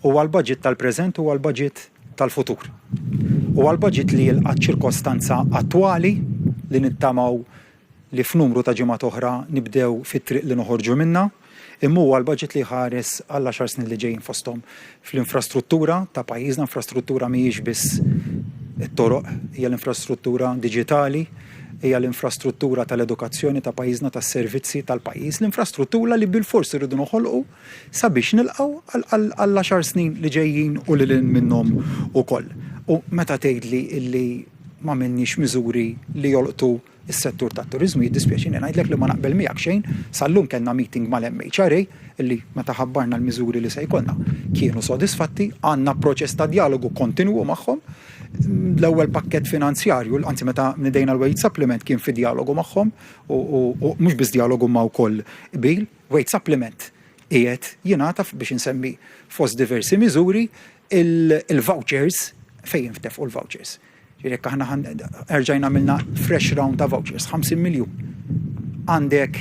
Huwa l-budget tal-preżent u l-budget tal-futur. Huwa l-budget li jilqa' ċirkostanza attwali li nittamaw li f'numru ta' ġimgħat oħra nibdew fit-triq li noħorġu minnha, imma huwa l-budget li ħares għal 10 snin li ġejjin fosthom fl-infrastruttura ta' pajjiżna, infrastruttura mhijiex biss it-toroq, hija l-infrastruttura diġitali, hija l-infrastruttura tal-edukazzjoni ta' pajjiżna, tas-servizzi tal-pajjiż, l-infrastruttura li bil-fors irridu noħolqu sabiex nilqgħu għal 10 snin li ġejjin u lil minnhom ukoll. U meta tgħidli illi ma minniex miżuri li jolqtu is-settur tat-turiżmu jiddispjaċini ngħidlek li ma naqbel miegħek xejn, sallum kellna meeting mal-MHRA illi meta ħabbarna l-miżuri li se jkollna kienu sodisfatti, għandna proċess ta' dialogu kontinwu magħhom. L-ewwel pakkett finanzjarju, anzi meta nidejna l-wage supplement kien fi dialogu magħhom u mhux biss dialogu ma' wkoll bil, wage supplement qiegħed jingħata biex insemmi fost diversi miżuri il-vouchers fejn jinftefqu l-vouchers. Ġirek aħna erġajna għamilna fresh round ta' vouchers, 50 miljun. Għandek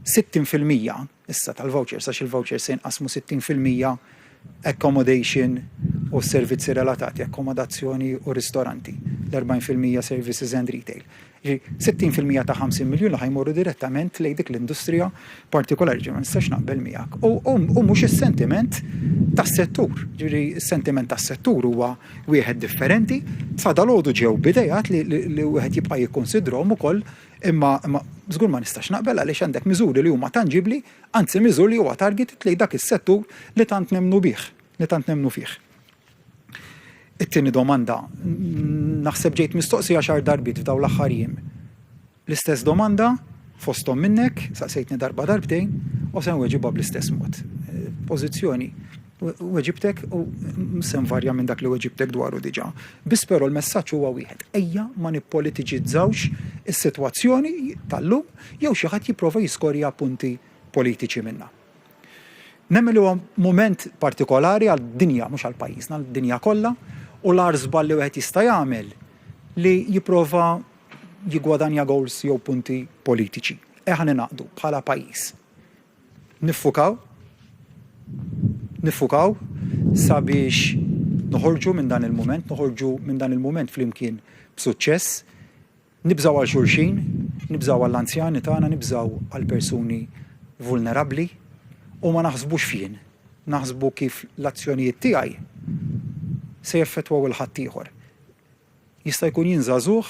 60% issa tal-vouchers, għax il-vouchers se jinqasmu 60% accommodation u servizzi relatati, akkomodazzjoni u ristoranti, l-40% services and retail. 60% ta' 50 miljun li ħajmorru direttament lejn dik l-industrija partikolari, ma nistax naqbel miegħek. U mhux is-sentiment tas-settur. Ġifieri s-sentiment tas-settur huwa wieħed differenti, sa dalgħodu ġew bidejat li wieħed jibqa' jikkonsidrhom ukoll, imma żgur ma nistax naqbel għaliex għandek miżuri li huma tanġibli, anzi miżuri li huwa target lejn dak is-settur li tant nemmnu bih, li tant nemmnu fih. It-tieni domanda, naħseb ġejt mistoqsija xar darbit f'daw l-aħħar jiem. L-istess domanda fosthom minnek, saqsejtni darba darbtejn, u se nweġibha bl-istess mod. Pożizzjoni weġibtek u se nvarja minn dak li weġibtek dwaru diġà. Biss però l-messaġġ huwa wieħed. Ejja ma nippolitiċizzawx is-sitwazzjoni tal-lum jew xi ħadd jipprova jiskorja punti politiċi minnha. Nemmen huwa mument partikolari għal-dinja, mhux għall-pajjiżna, għall-dinja kollha, u l-ar żball li wieħed jista' jagħmel li jipprova jigwadanja goals jew punti politiċi. Eħa ninaqdu bħala pajjiż. Niffukaw sabiex noħorġu minn dan il-mument flimkien b'suċċess, nibżaw għal xulxin, nibżaw għall-anzjani tagħna, nibżaw għal persuni vulnerabbli u ma naħsbux fien. Naħsbu kif l-azzjonijiet tiegħi se jeffettwaw il-ħadd ieħor. Jista' jkun jinżagħżugh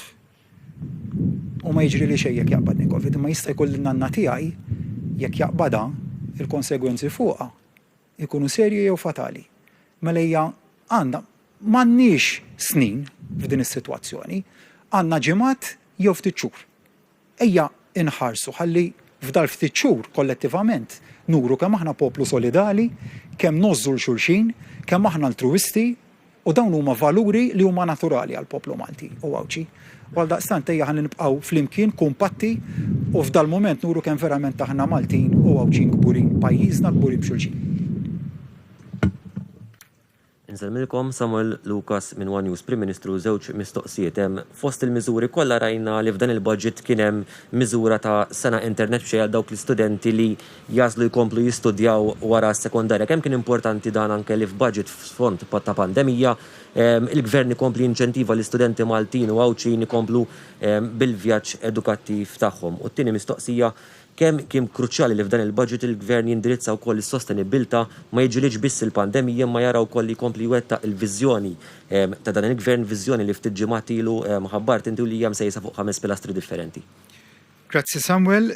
u ma jiġri li xejn jekk jaqbadni COVID, imma jista' jkun l-nanna tiegħi jekk jaqbadha il-konsegwenzi fuqha ikunu serji jew fatali. Mela hija għandna m'għandniex snin f'din is-sitwazzjoni, għandna ġimgħat jew ftit xhur. Ejja inħarsu ħalli f'dal ftit xhur kollettivament nuru kemm aħna poplu solidali, kemm nożżu l-xulxin, kemm aħna altruisti u dawn huma valuri li huma naturali għal poplu Malti u għawċi. Għaldaqstant ejja ħalli nibqgħu flimkien kumpatti u f'dal moment nuru kemm verament aħna Maltin u għawċin kburin pajjiżna kburin b'xulxin. Nżemmilkom Samuel Lucas minn One News, Prim Ministru, żewġ mistoqsijiet. Fost il-miżuri kollha rajna li f'dan il-budget kien hemm miżura ta' sena internet b'xejn għal dawk l-istudenti li jażlu jkomplu jistudjaw wara s-sekondarja. Kemm kien importanti dan anke li f'budget f'fond ta' pandemija il-gvern ikompli inċentiva l-istudenti Maltin u għawċin ikomplu bil-vjaġġ edukattiv tagħhom. U t-tieni mistoqsija kemm kien kruċjali li f'dan il-budget il-gvern jindirizza wkoll is-sostenibilità ma jiġilix biss il-pandemija ma jaraw wkoll li jkompli jwettaq il-viżjoni ta' dan il-gvern, viżjoni li ftit ġimgħat ilu ħabbart intu li hija msejsa fuq 5 pilastri differenti. Grazzi Samuel.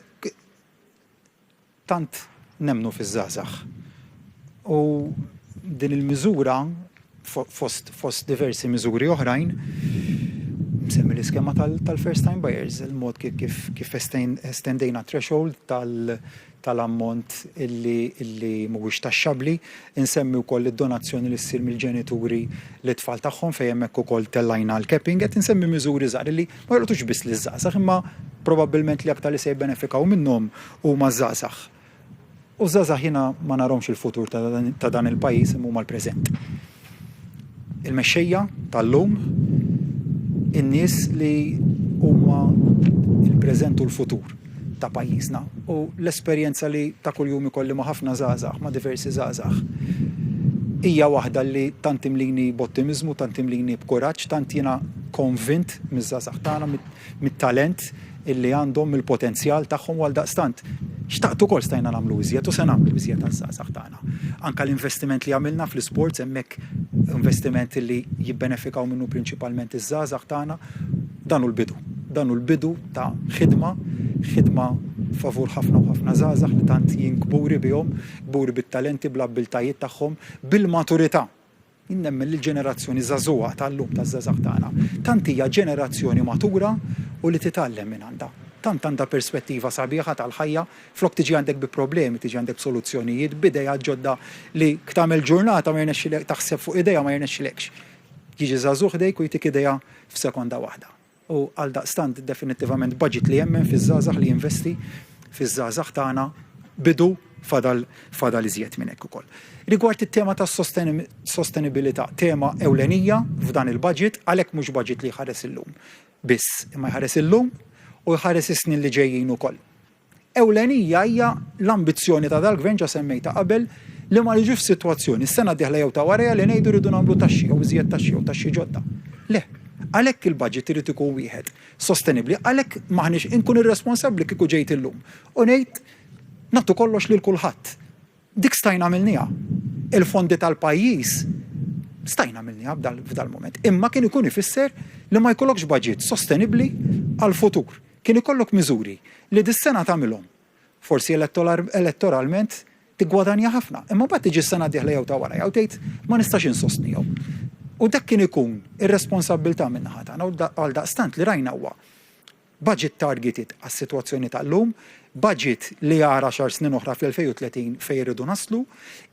Tant nemnu fiż-żgħażagħ. U din il-miżura fost diversi miżuri oħrajn semmi l-iskema tal-first time buyers, il-mod kif estendejna threshold tal-ammont illi mhuwiex taxxabli, insemmi wkoll id-donazzjoni li ssir mill-ġenituri l-tfal tagħhom fejn hemmhekk ukoll tellajna l-capping, qed insemmi miżuri żgħar li ma jolqotux biss liż-żgħażagħ imma probabbilment li aktar li se jibbenefikaw minnhom huma żgħażagħ. U żgħażagħ jiena ma narhomx il-futur ta' dan il-pajjiż imma huma l-preżent. Il-mexxejja tal-lum in-nies li huma il-preżent u l-futur ta' pajjiżna u l-esperjenza li ta' kuljum ikolli ma' ħafna żgħażagħ, ma' diversi żgħażagħ. Hija waħda li tant imlini b'ottimizmu, tant imlini b'kuraġġ, tant jiena konvint miż-żgħażagħ tagħna mit-talent illi għandhom il-potenzjal tagħhom għal daqstant. Xtaqtu kol stajna nagħmlu iżjed u se nagħmlu iżjed għaż-żgħażagħ tagħna. Anke l-investiment li għamilna fl-isports hemmhekk investiment li jibbenefikaw minnu prinċipalment iż-żgħażagħ tagħna dan hu l-bidu. Dan hu l-bidu ta' ħidma favur ħafna u ħafna żgħażagħ li tant jinkburi bihom, kburi bit-talenti bl-abbiltajiet tagħhom, bil-maturità. Innemmen l-ġenerazzjoni żagħżugħa tal-lum taż-żgħażagħ tagħna. Tant hija ġenerazzjoni matura u li titgħallem minn għandha. Tant għandha perspettiva sabiħa tal-ħajja, flok tiġi għandek bi problemi, tiġi għandek soluzzjonijiet, b'idejja ġodda li tagħmel ġurnata ma jirnexxilek taħseb fuq idejja ma jirnexxilekx. Jiġi żagħżugħ dejk u jtik idejja f'sekonda waħda. U għal daqstant definitivament budget li jemmen fiż-żgħażagħ li jinvesti fiż-żgħażagħ tagħna bidu fadal iżjed minn hekk ukoll. Rigward it-tema tas-sostenibilità, tema ewlenija f'dan il-budget għalhekk mhux budget li jħares illum. Biss imma jħares illum u jħares is-snin li ġejjin ukoll. Ewlenija hija l-ambizzjoni ta' dal-gvern ġa semmejta qabel li ma niġux f'sitwazzjoni s-sena d-dieħla jew ta' warejja li ngħidu rridu nagħmlu taxxi jew iżjed taxxi jew taxxi ġodda. Le, għalhekk il-budget irid ikun wieħed sostenibbli, għalhekk maħniex inkun irresponsabbli kieku ġejt illum. U ngħid nagħtu kollox lil kulħadd. Dik stajna għamilniha. Il-fondi tal-pajjiż stajna għamilniha f'dal moment. Imma kien ikun ifisser li ma jkollokx budget sostenibbli għal-futur. Kien ikollok miżuri li dis-sena tagħmilhom. Forsi elettoralment tiggwadanja ħafna, imma mbagħad tiġi s-sena d-dieħla jew ta' wara jew tgħid ma nistax insostnihom. U dak kien ikun ir-responsabbiltà minn naħa tagħna u għal daqstant li rajna huwa budget targeted għas-sitwazzjoni tal-lum, budget li jara 10 snin oħra fl-2030 fejn iridu naslu,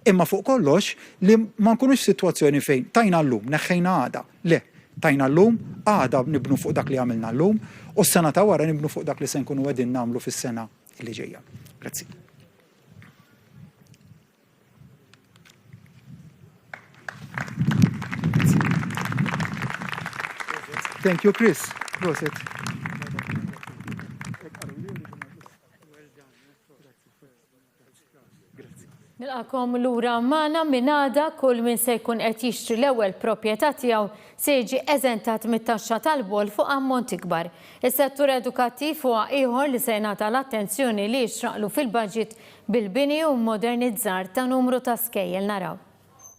imma fuq kollox li ma nkunux sitwazzjoni fejn tajna llum, neħħejna għada. Le, tajna llum, għada nibnu fuq dak li għamilna llum, u s-sena ta' wara nibnu fuq dak li se nkunu qegħdin nagħmlu fis-sena li ġejja. Grazzi. Thank you, Chris. Proset. Nilqakom lura magħna minn għada kull min se jkun qed jixtri l-ewwel proprjetà tiegħu se jiġi eżentat mit-taxxa tal-bol fuq ammont ikbar. Is-settur edukattiv huwa ieħor li se jingħata l-attenzjoni li jixraqlu fil-budget bil-bini u modernizzar ta' numru ta' skejjel naraw.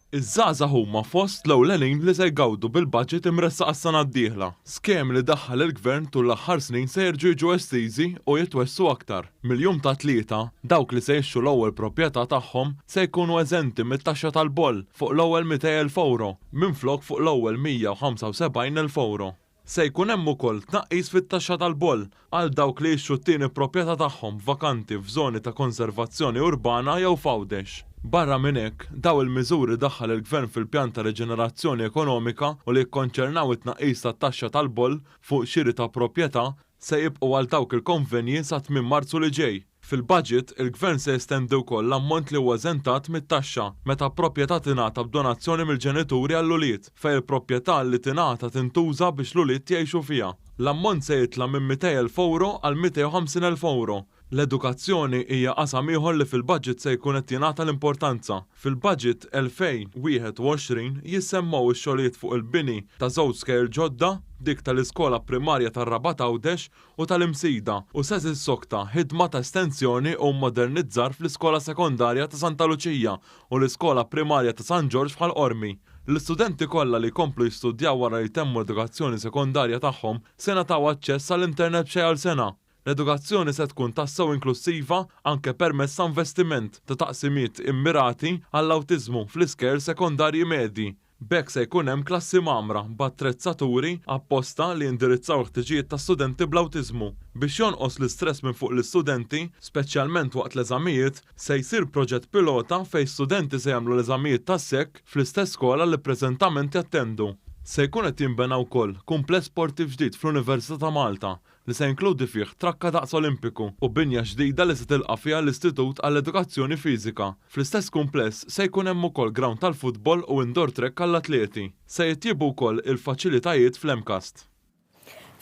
Iż-żgħażagħ huma fost l-ewlenin li se jgawdu bil-budget imressaq għas-sena d-dieħla. Skem li daħħal il-gvern tul l-aħħar snin se jerġgħu jiġu estiżi u jitwessu aktar. Mill-jum ta' tlieta, dawk li se jixxu l-ewwel proprjetà tagħhom se jkunu eżenti mit-taxxa tal-boll fuq l-ewwel 200,000 euro, minflok fuq l-ewwel 175,000 euro. Se jkun hemm ukoll tnaqqis fit-taxxa tal-boll għal dawk li jixtru t-tieni proprjetà tagħhom vakanti f'żoni ta' konservazzjoni urbana jew fawdex. Barra minn hekk, daw il-miżuri daħħal il-Gvern fil-pjan ta' reġenerazzjoni ekonomika u li jikkonċernaw it-tnaqqis tat-taxxa tal-boll fuq xiri ta' proprjetà se jibqgħu għal dawk il-konvenji sa tmiem Marzu li ġej. Fil-budget, il-Gvern se jestendi wkoll l-ammont li huwa eżentat mit-taxxa meta proprjetà tingħata b'donazzjoni mill-ġenituri għall-ulied fejn il-proprjetà li tingħata tintuża biex l-ulied jgħixu fiha. L-ammont se jitla minn 200,000 euro għal 250,000 euro. L-edukazzjoni hija qasam ieħor li fil-budget se jkun qed jingħata l-importanza. Fil-budget 2021 jissemmaw ix-xogħlijiet fuq il-bini ta' żewġ skejjel ġodda, dik tal-iskola primarja tar-Rabat Għawdex u tal-Imsida u se tissokta ħidma ta' estensjoni u modernizzar fl-iskola sekondarja ta' Santa Luċija u l-iskola primarja ta' San Ġorġ bħal Qormi. L-istudenti kollha li jkomplu jistudjaw wara li jtemmu edukazzjoni sekondarja tagħhom se nagħtaw aċċess għall-internet b'xejn għal sena. L-edukazzjoni se tkun tassew inklusiva anke permezz ta' investiment ta' taqsimiet immirati għall-awtiżmu fl-isker sekondarji medji. B'hekk se jkun hemm klassi mamra b'attrezzaturi apposta li jindirizzaw ħtiġijiet ta' studenti bl-awtiżmu. Biex jonqos l-istress minn fuq l-istudenti, speċjalment waqt l-eżamijiet, se jsir proġett pilota fejn studenti se jagħmlu l-eżamijiet tas-sekk fl-istess skola li preżentament jattendu. Se jkun qed jinbena wkoll kumpless sportiv ġdid fl-Università ta' Malta li se jinkludi fih trakka daqs Olimpiku u binja ġdida li se tilqa' fiha l-Istitut għall-Edukazzjoni Fiżika. Fl-istess kumpless se jkun hemm ukoll ground tal-futbol u indoor track għall-atleti. Se jittiebu wkoll il-faċilitajiet fl-Emkast.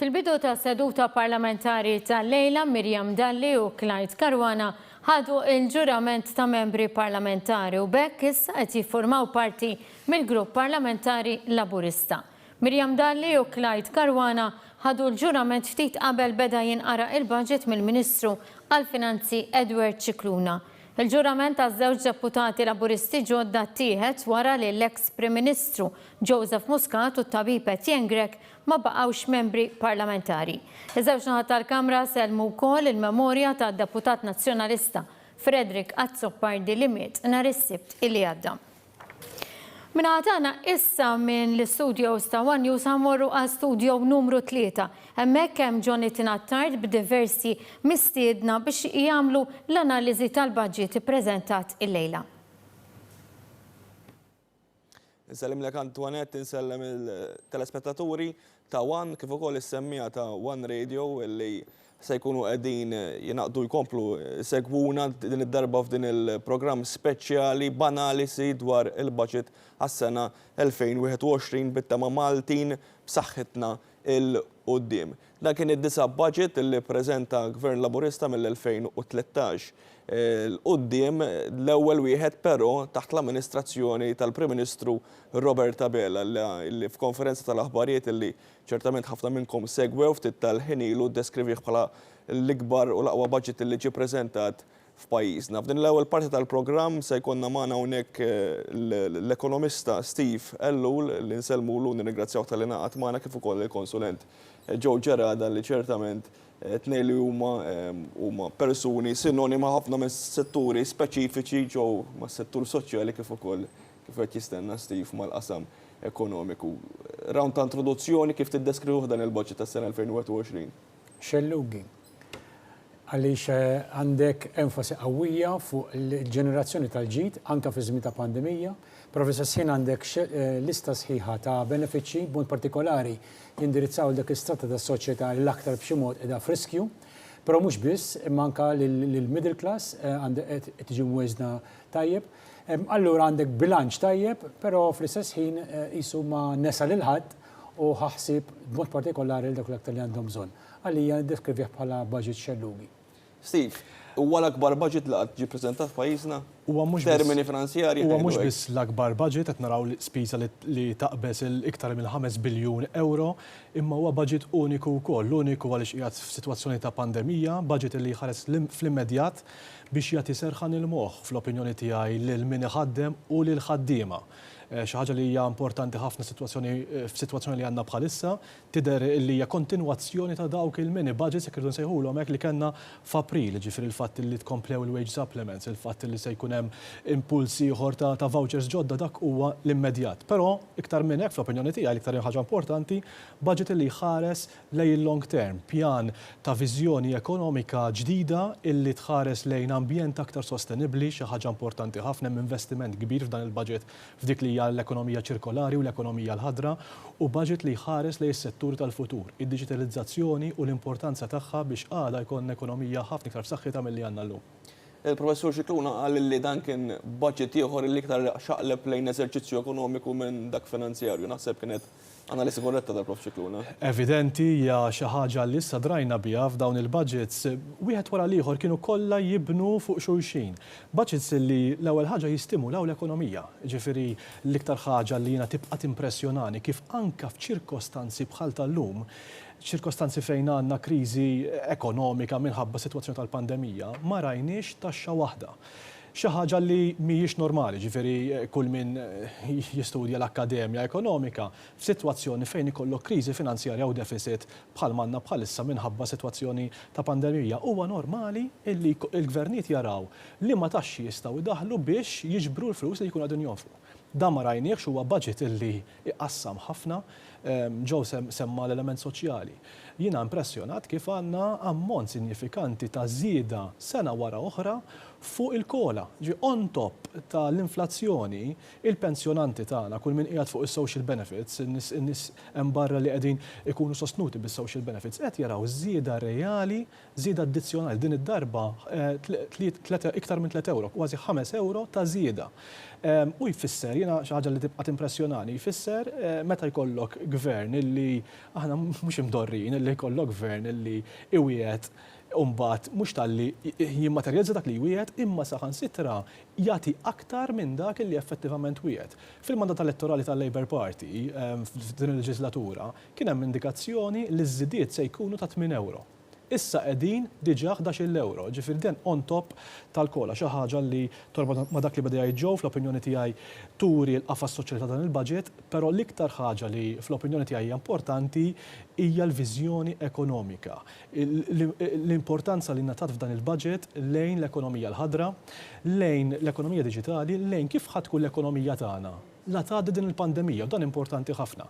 Fil-bidu ta' seduta parlamentari tal-lejla, Miriam Dalli u Clyde Caruana ħadu il-ġurament ta' membri parlamentari u bekk issa qed jiffurmaw parti mill-grupp parlamentari Laburista. Miriam Dalli u Clyde Caruana ħadu l-ġurament ftit qabel beda jinqara il-budget mill-Ministru għall-Finanzi Edward Cicluna. Il-ġurament taż-żewġ deputati Laburisti ġodda ttieħed wara li l-eks Prim Ministru Joseph Muscat u t-tabib Etienne Grek ma baqgħux membri parlamentari. Iż-żewġ naħat tal-Kamra sellmu wkoll il-memorja tad-deputat nazzjonalista Frederick Azzopardi li miet nhar is-Sibt illi għadda. Minna għatana issa minn l-studios ta' One News ħamorru għal studio numru 3. Hemmhekk hemm Johnny Tinattard b'diversi mistiedna biex jagħmlu l-analiżi tal-budget ippreżentat illejla. Insellem lek Antoinette, insellem il-telespettaturi ta' One kif ukoll is-semmija ta' One Radio illi se jkunu qegħdin jinaqdu jkomplu segwuna din id-darba f'din il-programm speċjali b'analisi dwar il-budget għas-sena 2021 bit-tema Maltin b'saħħitna il-qudiem. Dan kien id-disa budget illi preżenta Gvern Laburista mill-2013. L-qudiem l-ewwel wieħed però taħt l-amministrazzjoni tal-Prim Ministru Robert Abela li f'konferenza tal-aħbarijiet illi ċertament ħafna minnkom segwew ftit tal-ħin ilu deskrivih bħala l-ikbar u l-aqwa budget illi ġie preżentat f'pajjiżna. F'din l-ewwel parti tal-programm se jkollna magħna hawnhekk l-ekonomista Steve Ellul li nsellmulu nirringrazzjaw tal-li ngħaqad magħna kif ukoll il-konsulent Joe Gerada li ċertament tnej li huma persuni sinonima ħafna minn setturi speċifiċi ġew mas-settur soċjali kif ukoll kif qed jistenna Steve mal-qasam ekonomiku. Round ta' introduzzjoni kif tiddeskrivuh dan il-budget tas-sena 2021. Xellugi. Għaliex għandek enfasi qawwija fuq il-ġenerazzjoni tal-ġid anke fi żmien ta' pandemija, però fis-sessin għandek lista sħiħa ta' benefiċċji b'mod partikolari jindirizzaw dak is-strata tas-soċjetà l-aktar b'xi mod qiegħda friskju, però mhux biss imma anke lill-middle class għandek qed tiġi mweżna tajjeb. Allura għandek bilanċ tajjeb, però fl-istess ħin qisu ma nesa lil ħadd u ħaħsib b'mod partikolari l dak l-aktar li għandhom bżonn. Għalija deskrivih bħala budget xellugi. Steve, huwa l-akbar budget li qed ġie preżentat f'pajjiżna? Termini finanzjarji. Huwa mhux biss l-akbar budget qed naraw spiża li taqbeż iktar minn 5 biljun euro, imma huwa budget uniku wkoll. L-uniku għaliex qiegħed f'sitwazzjoni ta' pandemija, budget li ħares fl-immedjat biex jagħti serħan il-moħħ fl-opinjoni tiegħi lil min iħaddem u lil ħaddiema. xi ħaġa li hija importanti ħafna f'sitwazzjoni li għandna bħalissa tidher li hija kontinwazzjoni ta' dawk il-mini budgets jekk irdu nsejħulhom hekk li kellna f'April, ġifieri il-fatt li tkomplew il-wage supplements, il-fatt li se jkun hemm impuls ieħor ta' vouchers ġodda dak huwa l-immedjat. Però iktar minn hekk fl-opinjoni tiegħi iktar ħaġa importanti budget li jħares lejn il-long term, pjan ta' viżjoni ekonomika ġdida illi tħares lejn ambjent aktar sostenibbli, xi ħaġa importanti ħafna investiment kbir f'dan il-budget f'dik li hija l-ekonomija ċirkolari u l-ekonomija l-ħadra u budget li jħares lejn is-settur tal-futur, id-diġitalizzazzjoni u l-importanza tagħha biex għada jkun ekonomija ħafna iktar b'saħħitha milli għandna llum. Il-professur Scicluna qal li dan kien budget ieħor li iktar xaqleb lejn eżerċizzju ekonomiku minn dak finanzjarju. Naħseb kienet analisi korretta tal-Prof Scicluna. Evidenti hija xi ħaġa li issa drajna biha f'dawn il-budgets wieħed wara l-ieħor kienu kollha jibnu fuq xulxin. Budgets li l-ewwel ħaġa jistimulaw l-ekonomija. Ġifieri l-iktar ħaġa li jiena tibqa' timpressjonani kif anke f'ċirkostanzi bħal tal-lum ċirkostanzi fejn għandna kriżi ekonomika minħabba sitwazzjoni tal-pandemija, ma rajniex taxxa waħda. Xi ħaġa li mhijiex normali, ġifieri kull min jistudja l-akkademja ekonomika f'sitwazzjoni fejn ikollok kriżi finanzjarja u deficit bħal m'għandna bħalissa minħabba sitwazzjoni ta' pandemija. Huwa normali illi l-gvernijiet jaraw li ma taxxi jistgħu jdaħlu biex jiġbru l-flus li jkunu qegħdin jonfqu. Dan ma rajniex huwa budget illi iqassam ħafna ġew semma l-element soċjali. Jiena impressjonat kif għandna ammont sinifikanti ta' żieda sena wara oħra fuq il-kola. On top tal-inflazzjoni, il-pensjonanti tagħna kull min qiegħed fuq is-social benefits, in-nies hemm barra li qegħdin ikunu sostnuti bis-social benefits, qed jaraw żieda reali, żieda addizzjonali din id-darba iktar minn 3 euro, kważi 5 euro ta' żieda. U jfisser, jiena xi ħaġa li tibqa' timpressjonani, jfisser meta jkollok gvern illi aħna mhux imdorrin illi jkollok gvern illi iwiet umbat mhux talli jimmaterjalizza dak li wiet imma saħansitra jagħti aktar minn dak li effettivament wiet. Fil-mandat elettorali tal-Labour Party f'din il-leġislatura kien hemm indikazzjoni li ż-żidiet se jkunu ta' 8 euro. Issa qegħdin diġà 11 euro, ġifier den on top tal-kola, xi ħaġa li torbod ma' dak li beda jgħid Joe fl-opinjoni tiegħi turi l-qafas soċjali ta' dan il-budget, però l-iktar ħaġa li fl-opinjoni tiegħi importanti hija l-viżjoni ekonomika. L-importanza li ngħatat f'dan il-budget lejn l-ekonomija l-ħadra, lejn l-ekonomija diġitali, lejn kif ħadd tkun l-ekonomija tagħna. La tgħaddi din il-pandemija u dan importanti ħafna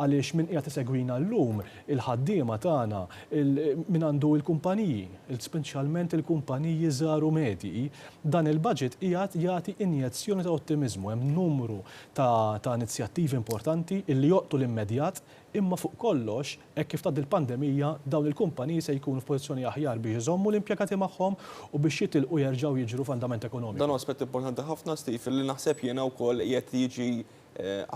għaliex min qiegħed isegwina llum il-ħaddiema tagħna min għandu l-kumpaniji, speċjalment il-kumpaniji żgħar u medji, dan il-budget qiegħed jagħti injezzjoni ta' ottimiżmu. Hemm numru ta' inizjattivi importanti illi joqtu l-immedjat imma fuq kollox hekk kif tgħaddi l-pandemija dawn il-kumpaniji se jkunu f'pożizzjoni aħjar biex iżommu l-impjegati magħhom u biex jitilqu jerġgħu jiġru f'andament ekonomiku. Dan aspett importanti ħafna Steve li naħseb jiena wkoll qed jiġi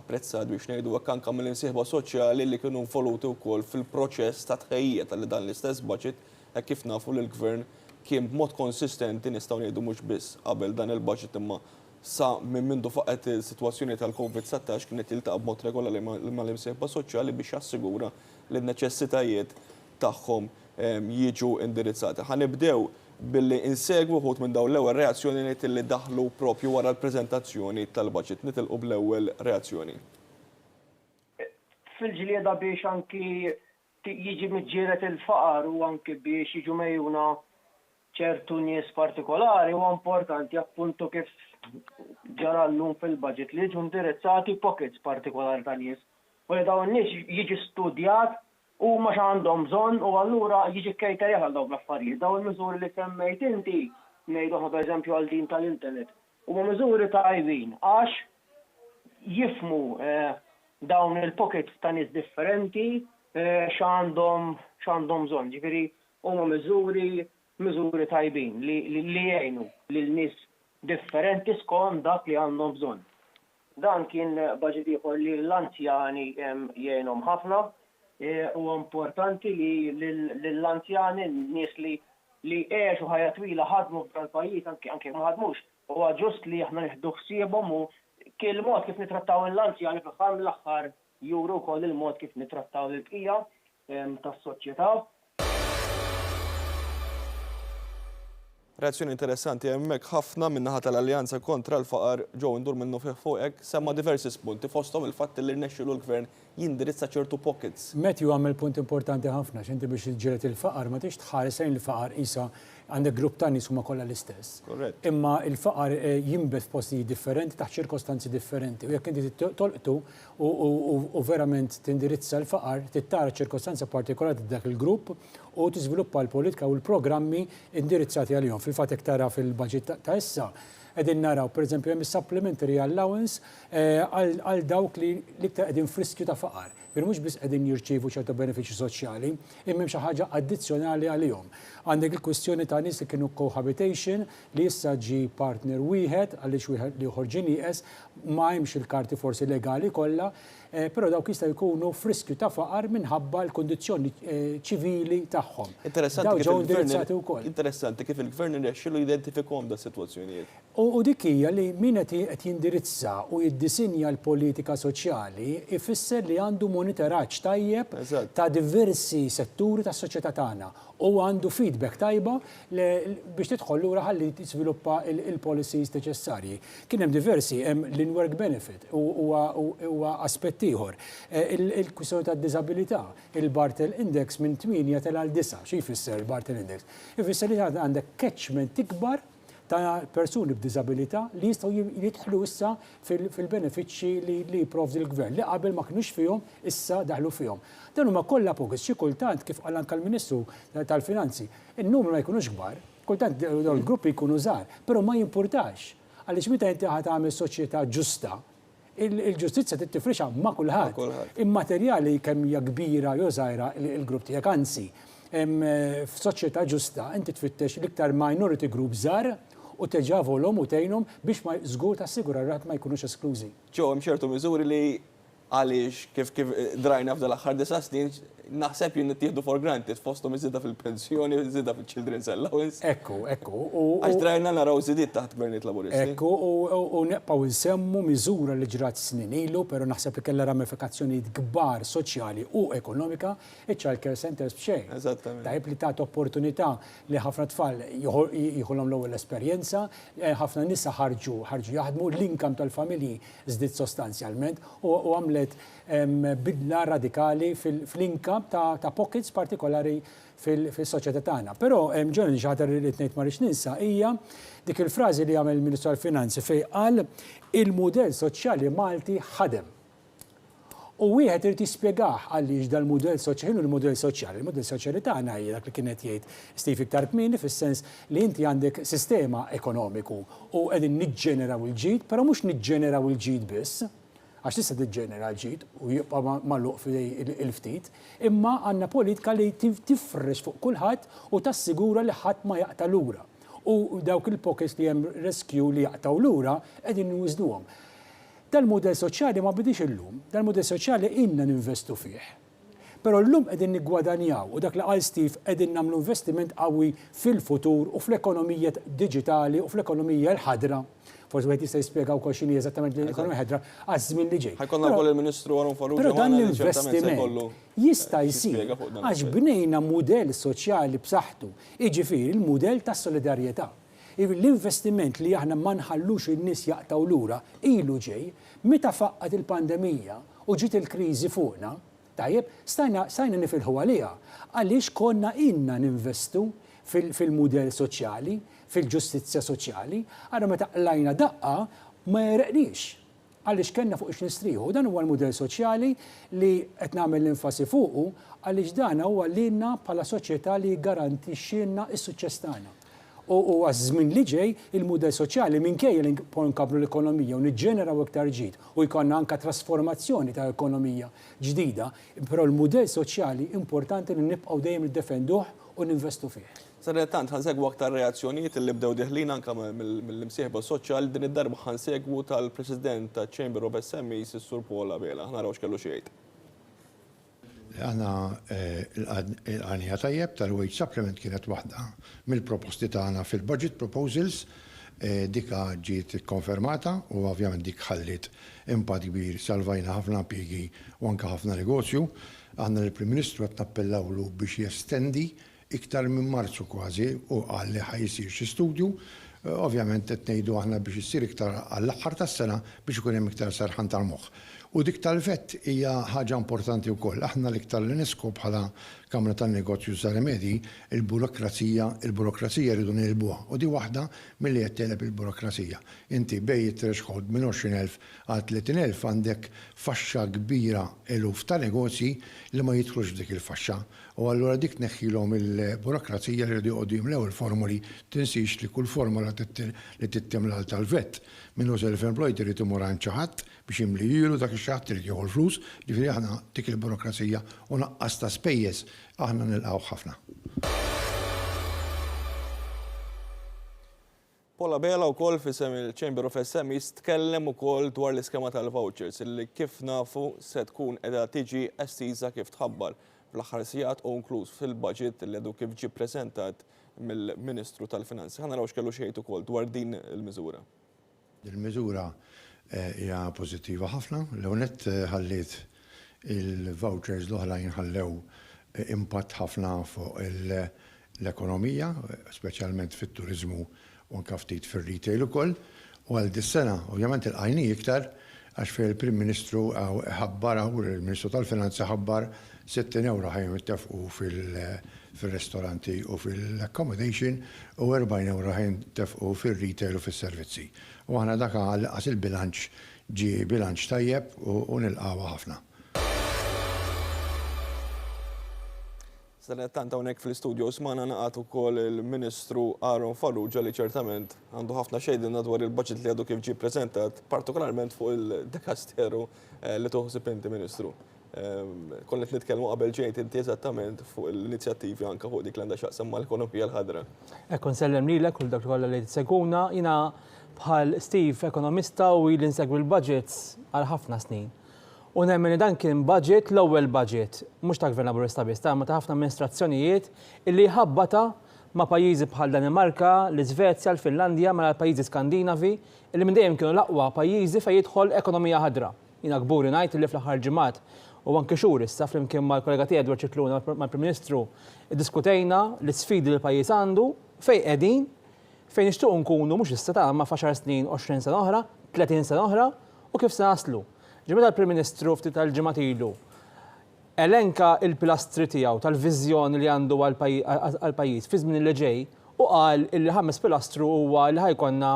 apprezzat biex ngħidu hekk anke mill-imsieħba soċjali li kienu involuti wkoll fil-proċess ta' tħejjija tal dan l-istess budget hekk kif nafu li l-gvern kien b'mod konsistenti nistgħu ngħidu mhux biss qabel dan il-budget imma sa minn mindu faqet il-sitwazzjoni tal-COVID-19 kienet jiltaqa' b'mod regolari mal-imsieħba soċjali biex jassigura li n-neċessitajiet tagħhom jiġu indirizzati. Ħanibdew billi insegwu wħud minn dawn l-ewwel reazzjonijiet li daħlu propju wara l-preżentazzjoni tal-budget. Nitilqu bl-ewwel reazzjoni. Fil-ġlieda biex anki jiġi miġġieled il-faqar u anki biex jiġu mejjuna ċertu nies partikolari huwa importanti appuntu kif ġara llum fil-budget li jiġu indirizzati pockets partikolari ta' nies. U li dawn nies jiġi studjat u ma x'għandhom bżonn u allura jiġi kejterja għal dawn l-affarijiet. Dawn il-miżuri li semmejt inti ngħidu pereżempju għal din tal-internet huma miżuri tajbin għax jifmu dawn il-pockets ta' nies differenti x'għandhom bżonn. Ġifieri huma miżuri tajbin li jgħinu lil nies differenti skont dak li għandhom bżonn. Dan kien budget ieħor li l-anzjani jgħinhom ħafna u importanti li l-anzjani nies li għexu ħajja twila ħadmu f'dal-pajjiż anke ma ħadmux. Huwa ġust li aħna nieħdu ħsiebhom u kien il-mod kif nitrattaw l-anzjani fl-aħħar mill-aħħar juru wkoll il-mod kif nitrattaw l-bqija tas-soċjetà. Reazzjoni interessanti hemmhekk ħafna min-naħa tal-Alleanza kontra l-faqar ġew indur minnu fih fuqek semma diversi spunti fosthom il-fatt li rnexxielu l-gvern jindirizza ċertu pockets. Matthew għamel punt importanti ħafna x'inti biex iġġieled il-faqar ma tix tħares lejn il-faqar isa għandek grupp ta' nies huma kollha l-istess. Korrett. Imma il-faqar jinbet f'postijiet differenti taħt ċirkostanzi differenti. U jekk inti tolqtu u verament tindirizza l-faqar, tittara ċirkostanza partikolari dak il-grupp u tiżviluppa l-politika u l-programmi indirizzati għalihom. Fil-fatt hekk tara fil-baġit ta' issa qegħdin naraw pereżempju hemm is-supplementary allowance għal dawk li iktar qegħdin friskju ta' faqar. Mhux biss qegħdin jirċievu ċertu benefiċċji soċjali, imma xi ħaġa addizzjonali għalihom. Għandek il-kwistjoni ta' nies li kienu cohabitation li issa ġi partner wieħed għaliex wieħed li joħorġ nieqes ma hemmx il-karti forsi legali kollha, però dawk jistgħu jkunu friskju ta' faqar minħabba l-kondizzjoni ċivili tagħhom. Interessanti kif il-gvern irnexxielu jidentifikhom da' sitwazzjonijiet. U dik hija li min qed jindirizza u jiddisinja l-politika soċjali ifisser li għandu monitoraġġ tajjeb ta' diversi setturi tas-soċjetà tagħna u għandu feedback tajba biex tidħol lura ħalli tiżviluppa il-policies neċessarji. Kien hemm diversi, hemm l-in-work benefit huwa aspett ieħor. Il-kwistjoni tad-diżabilità, il-Bartel Index minn 8 għal 9. Xi jfisser il-Bartel Index? Ifisser li għandek catchment ikbar ta' persuni b'diżabilità li jistgħu jidħlu issa fil-benefiċċji li jipprovdi l-gvern li qabel ma kinux fihom issa daħlu fihom. Dan huma kollha pockets xi kultant kif qal anke l-Ministru tal-Finanzi, in-numru ma jkunux kbar, kultant dawn il-gruppi jkunu żgħar, però ma jimpurtax. Għaliex meta inti ħadd tagħmel soċjetà ġusta, il-ġustizzja tittifrixa ma' kulħadd. Immaterjali kemm hija kbira jew żgħira il-grupp tiegħek, anzi f'soċjetà ġusta inti tfittex l-iktar minority group żgħar u teġavolhom u tgħinhom biex ma żgur tassigura rat ma jkunux esklużi. Ġew hemm ċertu miżuri li għaliex kif drajna f'dal aħħar 9 snin naħseb jien nittieħdu for granted fosthom iżida fil-pensjoni, iżida fil-children's allowance. Ekku. Għax drajna naraw żidiet taħt gvernijiet laburisti. Ekku u neqgħu nsemmu miżura li ġrat snin ilu, però naħseb li kellha ramifikazzjonijiet kbar soċjali u ekonomika iċ-child care centers b'xejn. Eżattament. Tajb li tagħti opportunità li ħafna tfal jieħulhom l-ewwel esperjenza, ħafna nisa ħarġu jaħdmu, l-inkam tal-familji żdied sostanzjalment u għamlet bidla radikali fil-inkam ta' pockets partikolari fil-soċjetà tagħna. Però ġoni ħaġa li ngħid ma rridx ninsa hija dik il-frażi li għamel il-Ministru tal-Finanzi fejn qal il-mudell soċjali Malti ħadem. U wieħed irid jispjegah għaliex dal-mudell soċjali u l-mudell soċjali. Il-mudell soċjali tagħna hija dak li kienet jgħid Steve iktar kmieni fis-sens li inti għandek sistema ekonomiku u qegħdin niġġeneraw il-ġid, però mhux niġġeneraw il-ġid biss, għax tista' tiġġenera l-ġid u jibqa' magħluq fidej il-ftit, imma għandna politika li tifrex fuq kulħadd u tassigura li ħadd ma jaqta' lura. U dawk il-pockets li hemm rescue li jaqtaw lura qegħdin nwiżnuhom. Dal-mudell soċjali ma bidix illum, dal-mudell soċjali inna ninvestu fih. Però llum qegħdin niggwadanjaw u dak li qal Steve qegħdin nagħmlu investiment qawwi fil-futur u fl-ekonomija diġitali u fl-ekonomija l-ħadra. Forsi wieħed jista' jispjega wkoll x'inhi eżattament l-ekonomija ħadra għaż-żmien li ġej. Ħajkonna wkoll il-Ministru Warren Farrugia. Però dan l-investiment jista' jsir għax bnejna mudell soċjali b'saħħtu, jiġifieri il-mudell tas-solidarjetà. L-investiment li aħna ma nħallux in-nies jaqtaw lura ilu ġej meta faqqat il-pandemija u ġiet il-kriżi fuqna, tajjeb, stajna nifilħu għaliha għaliex konna inna ninvestu fil-mudell soċjali, fil-ġustizzja soċjali, għara meta qlajna daqqa ma jereqniex. Għaliex kellna fuq ix-nistriħu, dan huwa l-mudell soċjali li qed nagħmel l-enfasi fuqu għaliex dan huwa lilna bħala soċjetà li garantixxilna s-suċċess tagħna. U għaż-żmien li ġej il-mudell soċjali minkejja li nkabru l-ekonomija u niġġeneraw iktar ġid u jkollna anke trasformazzjoni ta' ekonomija ġdida, però l-mudell soċjali importanti li nibqgħu dejjem niddefenduh u ninvestu fih. Sarretant ħansegwu aktar reazzjonijiet li bdew diħlin anke mill-imsieħba soċjali din id-darba ħansegwu tal-President tal-Chamber of SMEs is-Sur Paul Abela. Naraw x'kellu xi jgħid. Għana l-għanija tajjeb tal-wage supplement kienet waħda mill-proposti tagħna fil-budget proposals dika ġiet konfermata u ovvjament dik ħallit impatt kbir salvajna ħafna impjiegi u anke ħafna negozju. Għandna l-Prim Ministru qed nappellawlu biex jestendi iktar minn Marzu kważi u qal li ħajsir xi studju. Ovvjament qed ngħidu aħna biex issir iktar għall-aħħar tas-sena biex ikun hemm iktar serħan tal-moħħ. U dik tal-vett hija ħaġa importanti wkoll. Aħna l-iktar li nisku bħala Kamra tan-Negozju tal-Rimedji il-burokrazija rridu nilbuha. U di waħda milli qed teleb il-burokrazija. Inti bej it-threshold minn 20,000 għal 30,000 għandek faxxa kbira eluf ta' negozji li ma jidħlux f'dik il-faxxa. U allura dik neħħilhom il-burokrazija li jridu jqogħdu jimlew il-formuli tinsix li kull formola li tittimla tal-vett minnu self-employed irid imur għand xi ħadd biex jimli jilu dak ix-xaħat irid jieħu l-flus, ġifieri aħna dik il-burokrazija u naqqas ta' spejjeż aħna nilqgħu ħafna. Paula Bela wkoll fisem il-Chamber of SMEs tkellem ukoll dwar l-iskema tal-vouchers illi kif nafu se tkun qiegħda tiġi estiża kif tħabbar fl-aħħar sigħat u inkluż fil-budget li għadu kif ġie ppreżentat mill-Ministru tal-Finanzi. Ħa naraw x'kellu xejn ukoll dwar din il-miżura. Il-miżura hija pożittiva ħafna. L-ewnet ħalliet il-vouchers l-oħrajn ħallew impatt ħafna fuq l-ekonomija, speċjalment fit-turizmu u anke ftit fir-retail ukoll. U għal dis-sena, ovvjament il-qajni iktar għax fil-Prim Ministru ħabbar u il-Ministru tal-Finanzi ħabbar 60 euro ħajjem ittefqu fil-ristoranti u fil-accommodation u 40 euro ħajjem ittefqu fil-retail u fil-servizzi. U għana dak għas il-bilanċ ġi bilanċ tajjeb u nilqawa ħafna. Tant hawnhekk fl-istudio smana naqgħet ukoll il-Ministru Aaron Farrugia li ċertament għandu ħafna xejdilna dwar il-budget li għadu kif ġie ppreżentat, partikolarment fuq il-Dekasteru li toħsib inti Ministru. Konnet nitkellmu qabel ġejt inti eżattament fuq l-inizjattivi anke fuq dik l-għandha x'aqsam mal-ekonomija l-ħadra. Ekkun sellem lilek kull dak kollha li tseguna, jiena bħal Steve ekonomista u li nsegwi l-budgets għal ħafna snin. U nemmen dan kien budget l-ewwel budget, mhux ta' Gvern Laburista biss, ma ta' ħafna amministrazzjonijiet illi ħabbata ma' pajjiżi bħal Danimarka, l-Iżvezja, l-Finlandja, ma' pajjiżi Skandinavi, illi minn dejjem kienu l-aqwa pajjiżi fejn jidħol ekonomija ħadra. Jiena gburi ngħid li fl-aħħar ġimgħat u anke xhur issa flimkien mal-kollega tiegħi Edward Cicluna mal-Prim Ministru iddiskutejna l-isfidi li l-pajjiż għandu fejn qegħdin fejn nixtiequ nkunu mhux issa ta' ma' 10 snin, 20 sena oħra, 30 sena oħra u kif se naslu. Ġimgħa tal-Prim Ministru ftit tal-ġimgħat ilu elenka il-pilastri tiegħu tal-viżjoni li għandu għall-pajjiż fi żmien li ġej u qal il-ħames pilastru huwa li ħajkonna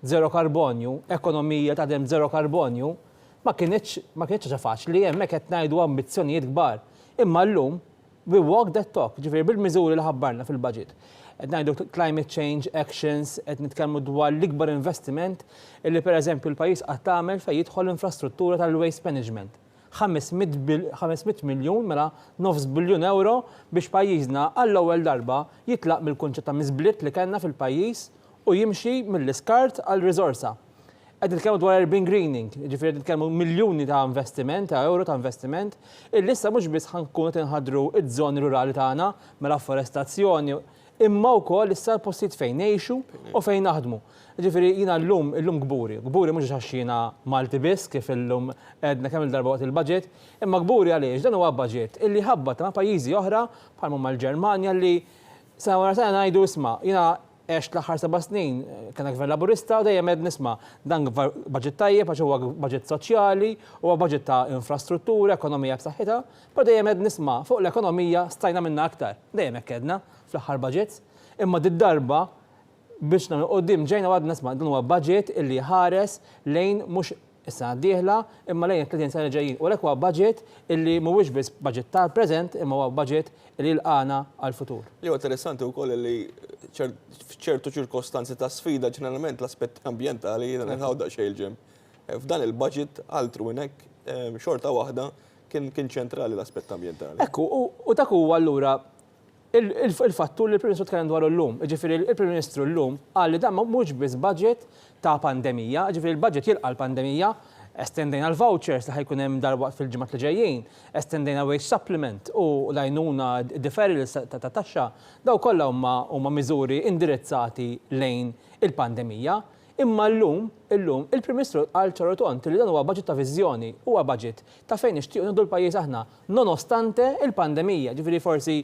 zero karbonju, ekonomija taħdem zero karbonju, ma kienx ħaġa faċli hemmhekk qed ngħidu ambizzjonijiet kbar. Imma llum we walk that talk, ġifieri bil-miżuri li ħabbarna fil-budget. Qed ngħidu climate change actions, qed nitkellmu dwar l-ikbar investiment illi pereżempju l-pajjiż qatt tagħmel fejn jidħol infrastruttura tal-waste management. 500 miljun mela 9 biljun euro biex pajjiżna għall-ewwel darba jitlaq mill-kunċett ta' miżbliet li kellna fil-pajjiż u jimxi mill-iskart għal riżorsa. Qed nitkellmu dwar urban greening, ġifieri nitkellmu miljuni ta' investiment, ta' euro ta' investiment, illi issa mhux biss ħankunu tinħadru iż-żoni rurali tagħna mela forestazzjoni, imma wkoll issa l-postijiet fejn ngħixu u fejn naħdmu. Ġifieri jiena llum gburi mhux għax jiena Malti biss kif illum qedna kemm il-darba waqt il-budget, imma gburi għaliex dan huwa budget illi ħabbat ma' pajjiżi oħra bħal mal-Ġermanja li sa wara sena ngħidu isma' jiena għext l-aħħar 7 snin kien Gvern Laburista u dejjem qed nisma' dan budget tajjeb għax huwa budget soċjali, huwa budget ta' infrastruttura, ekonomija b'saħħitha, però dejjem qed nisma' fuq l-ekonomija stajna minnha aktar. Dejjem hekk għedna fl-aħħar budgets, imma dit-darba biex nagħmlu qudiem ġejna għadna nisma' dan huwa budget illi ħares lejn mhux is-sena d-dieħla imma lejn 30 sena ġejjin. U hekk huwa budget illi mhuwiex biss budget tal-preżent imma huwa budget illi lqana għall-futur. Li huwa interessanti wkoll li f'ċertu ċirkostanzi ta' sfida ġeneralment l-aspetti ambjentali jiena nħaw daqsxejn il-ġem. F'dan il-budget altru minn hekk xorta waħda kien ċentrali l-aspett ambjentali. Ekku, u dak huwa allura il-fattur li l-Prim Ministru tkellem dwar llum. Ġifieri il-Prim Ministru llum qal li dan mhux biss budget ta' pandemija, ġifieri il-budget jilqa' l-pandemija, estendejna l-vouchers li ħajkun hemm darba fil-ġimgħat li ġejjin, estendejna wage supplement u l-għajnuna deferrals ta' taxxa, daw kollha huma miżuri indirizzati lejn il-pandemija. Imma llum il-Prim Ministru għal ċarotont li dan huwa budget ta' viżjoni, huwa budget ta' fejn nixtiequ nagħdu l-pajjiż aħna nonostante il-pandemija. Ġifieri forsi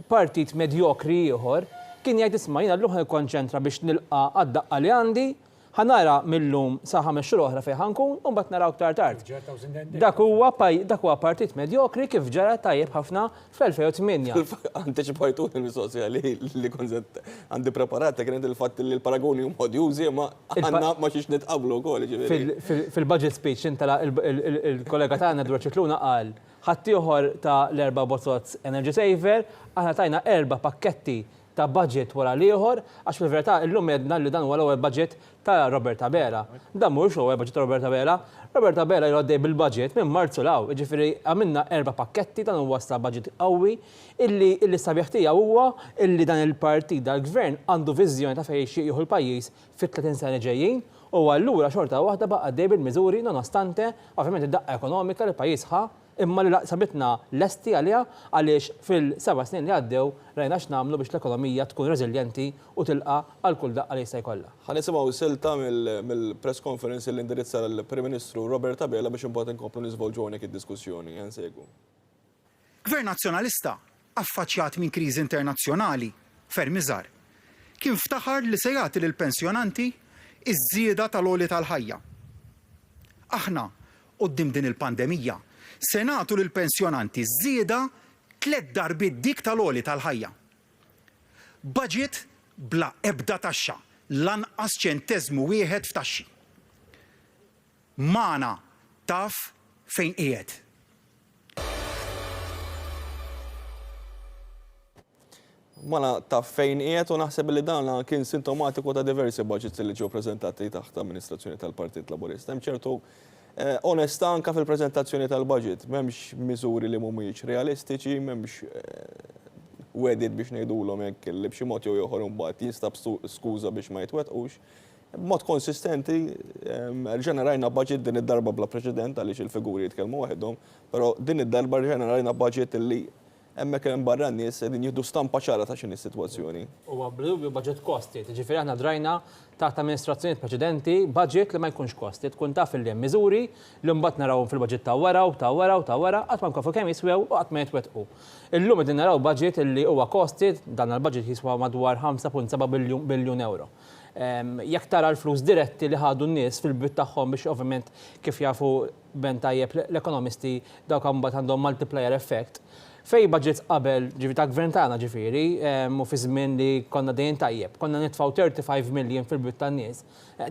partit medjokri ieħor kien jgħid isma' jiena llum ħankonċentra biex nilqa' għad-daqqa li għandi, ħanara millum sa 5 xhur oħra fejn ħankun u mbagħad naraw aktar tard. Dak huwa partit medjokri kif ġara tajjeb ħafna fl-2008. Anteċipajtu il-mistoqsija li konzett għandi preparata kienet il-fatt li l-paragoni huma odjużi ma għandna ma xiex nitqablu wkoll. Fil-budget speech intala il-kollega tagħna Edward Cicluna qal ħadd ieħor ta' l-4 bozzozz Energy Saver, aħna tajna 4 pakketti ta' budget wara l-ieħor, għax fil-verità illum jedna li dan huwa l-ewwel budget ta' Robert Abela. Dan mhuwiex l-ewwel budget ta' Robert Abela. Robert Abela jgħoddej bil-budget minn Marzu law, jiġifieri għamilna 4 pakketti dan huwa sta budget qawwi illi sabiħ tiegħu huwa illi dan il-partit dal-gvern għandu viżjoni ta' fejn jieħu l-pajjiż fit-30 sena ġejjin u allura xorta waħda baqa' għaddej bil-miżuri nonostante ovvjament id-daqqa ekonomika li pajjiż ħa imma li sabitna lesti għalija għaliex fil-7 snin li għaddew rajna x'namlu biex l-ekonomija tkun reżiljenti u tilqa għal kull daqqa li jista' jkollha. Ħanisimgħu silta mill-press conference li indirizza l-Prim Ministru Robert Abela biex imbagħad inkomplu niżvolġu hawnhekk id-diskussjoni. Nsegwu. Gvern nazzjonalista affaċċjat minn kriżi internazzjonali ferm iżgħar kien ftaħar li se jagħti lill-pensjonanti iż-żieda tal-għoli tal-ħajja. Aħna quddiem din il-pandemija se nagħtu lill-pensjonanti żieda 3 darbiet dik tal-għoli tal-ħajja. Budget bla ebda taxxa, lanqas ċenteżmu wieħed f'taxxi. Mana taf fejn qiegħed. Mala ta' fejn qiegħed u naħseb li dan kien sintomatiku ta' diversi budgets li ġew preżentati taħt amministrazzjoni tal-Partit Laburista. Hemm ċertu onesta anka fil-preżentazzjoni tal-budget, m'hemmx miżuri li mhumiex realistiċi, m'hemmx wedid biex ngħidulhom hekk li b'xi mod jew ieħor imbagħad jinstab skuża biex ma jitwettqux. B'mod konsistenti ġenerajna budget din id-darba bla preċedent għaliex il-figuri jitkellmu waħedhom, però din id-darba ġenerajna budget li hemmhekk hemm barra n-nies qegħdin jieħdu stampa ċara ta' x'inhi s-sitwazzjoni. Huwa bl budget kosti, ġifieri aħna drajna taħt amministrazzjonijiet preċedenti budget li ma jkunx kosti, tkun taf li hemm miżuri li mbagħad narawhom fil-budget ta' wara u ta' wara u ta' wara qatt ma nkofu kemm jiswew u qatt ma jitwettqu. Illum qegħdin naraw budget li huwa kosti, dan il-budget jiswa madwar 5.7 biljun euro. Jekk tara l-flus diretti li ħadu n-nies fil-bit tagħhom biex ovvjament kif jafu ben tajjeb l-ekonomisti dawk mbagħad għandhom multiplier effect. Fej budgets qabel ġifi ta' gvern tagħna ġifieri u fi żmien li konna dejjem tajjeb, konna nitfgħu 35 miljon fil-bit tan-nies.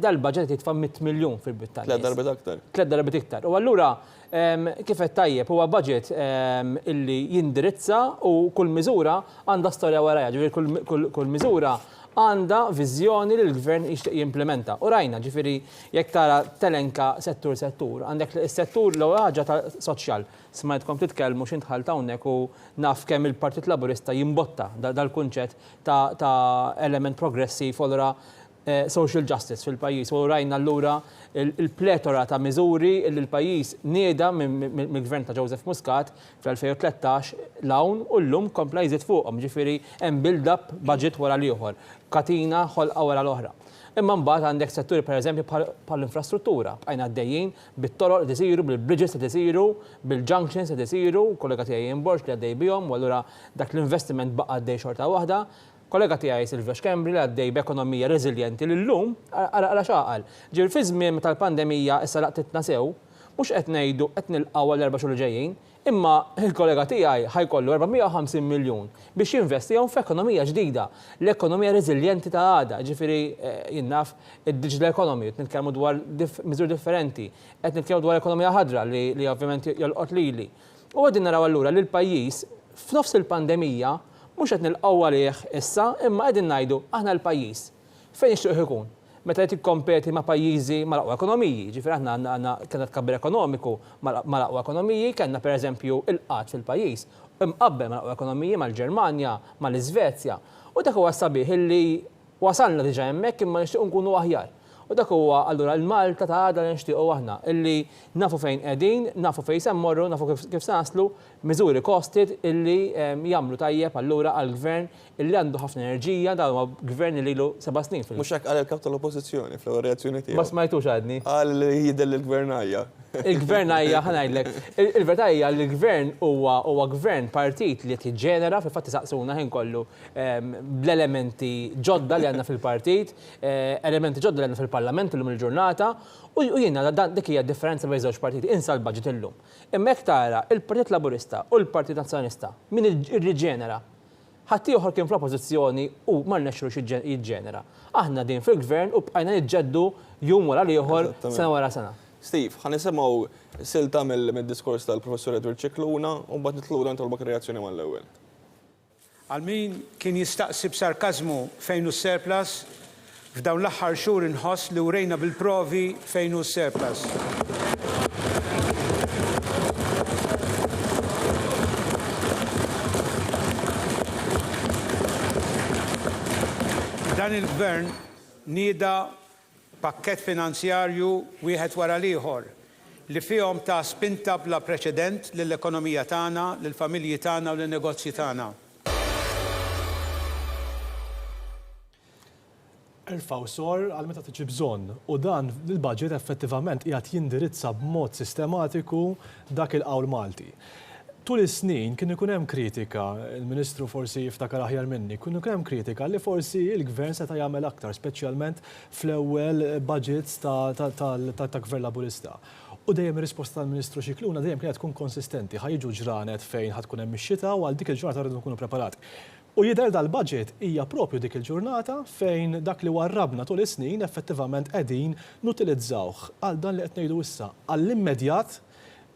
Dal-budget jitfa' 100 miljun fil-bit tan-nies. 3 darbit aktar. 3 darbit iktar. U allura kif qed tajjeb huwa budget illi jindirizza u kull miżura għandha storja warajja, ġifieri kull miżura għandha viżjoni li l-gvern jixtieq jimplementa. U rajna ġifieri jekk tara telenka settur, għandek is-settur l-ewwel ħaġa ta' soċjal. Smajtkom titkellmu x'intħalt hawnhekk u naf kemm il-Partit Laburista jimbotta dal-kunċett ta' element progressiv wara social justice fil-pajjiż. U rajna allura il-pletora ta' miżuri li l-pajjiż nieda mill-gvern ta' Joseph Muscat fl-2013 l-hawn u llum kompla jżid fuqhom, ġifieri hemm build-up budget wara l-ieħor, katina ħolqa wara l-oħra. Imma mbagħad għandek setturi pereżempju bħall-infrastruttura, bqajna għaddejjin bit-toroq li isiru, bil-bridges li isiru, bil-junctions li isiru, kollega tiegħi jinborġ li għaddej bihom, u allura dak l-investiment baqa' għaddej xorta waħda. Kollega tiegħi Silvio Xkembri li għaddej b'ekonomija reżiljenti li llum għala xaqal. Ġifieri fi żmien tal-pandemija issa laqtitna sew, mhux qed ngħidu qed nilqgħu għal 4 xhur ġejjin, imma il-kollega tiegħi ħajkollu 450 miljun biex jinvestihom f'ekonomija ġdida, l-ekonomija reżiljenti ta' għada, ġifieri jinnaf id-digital economy, qed nitkellmu dwar miżuri differenti, qed nitkellmu dwar ekonomija ħadra li ovvjament jolqot lili. U qegħdin naraw allura li l-pajjiż f'nofs il-pandemija mhux qed nilqgħu għalih issa, imma qegħdin ngħidu aħna l-pajjiż fejn nixtieq ikun. Meta qed tikkompeti ma' pajjiżi mal-aqwa ekonomiji, ġifieri aħna għandna kellna tkabbir ekonomiku mal-aqwa ekonomiji, kellna pereżempju il-qatt fil-pajjiż, imqabbel mal-aqwa ekonomiji mal-Ġermanja, mal-Iżvezja. U dak huwa sabiħ illi wasalna diġà hemmhekk imma nixtieq nkunu aħjar. U dak huwa allura l-Malta ta' għada li nixtiequ aħna illi nafu fejn qegħdin, nafu fejn se mmorru, nafu kif se naslu, miżuri kosted illi jagħmlu tajjeb allura għall-gvern illi għandu ħafna enerġija, dan huwa gvern li ilu 7 snin. Mhux hekk qal il-kap tal-Oppożizzjoni fl-ewwel reazzjoni tiegħu. Ma smajtux għadni. Qal jidher il-gvern għajja. Il-gvern għajja ħanajdlek. Il-verità hija li l-gvern huwa gvern partit li qed jiġġenera fil-fatt saqsuna ħin kollu bl-elementi ġodda li għandna fil-partit, elementi ġodda li għandna fil-parlament illum il-ġurnata, u jiena dik hija differenza bejn żewġ partiti, insa l-budget illum. Imma hekk tara il-Partit Laburista u l-Partit Nazzjonista min irriġġenera ħadd ieħor kien fl-oppożizzjoni u ma rnexxilux jiġġenera. Aħna din fil-gvern u bqajna niġġeddu jum wara ieħor sena wara sena. Steve, ħan nisimgħu silta mill-diskors tal-professor Edward Cicluna u mbagħad nitlura ntolbok reazzjoni mal-ewwel. Għalmin kien jistaqsi b'sarkażmu fejn hu surplus, f'dawn l-aħħar xhur inħoss li urejna bil-provi fejn hu surplus. Dan il-gvern nieda pakket finanzjarju wieħed wara l-ieħor li fihom ta' spinta bla preċedent lill-ekonomija tagħna, lill-familji tagħna u lin-negozji tagħna. Irfaw sor għal meta tiġi bżonn u dan il-budget effettivament qiegħed jindirizza b'mod sistematiku dak il-qawl Malti. Tul is-snin kien ikun hemm kritika, il-Ministru forsi jiftakar aħjar minni, kien ikun hemm kritika li forsi il-Gvern seta' jagħmel aktar, speċjalment fl-ewwel budgets ta' Gvern Laburista. U dejjem ir-risposta tal-Ministru Cicluna dejjem kienet tkun konsistenti, ħajġu ġranet fejn ħadkun hemm ix-xita u għal dik il-ġurnata rridu nkunu preparati. U jidher dal-budget hija propju dik il-ġurnata fejn dak li warrabna tul is-snin effettivament qegħdin nutilizzawh għal dan li qed ngħidu issa għall-immedjat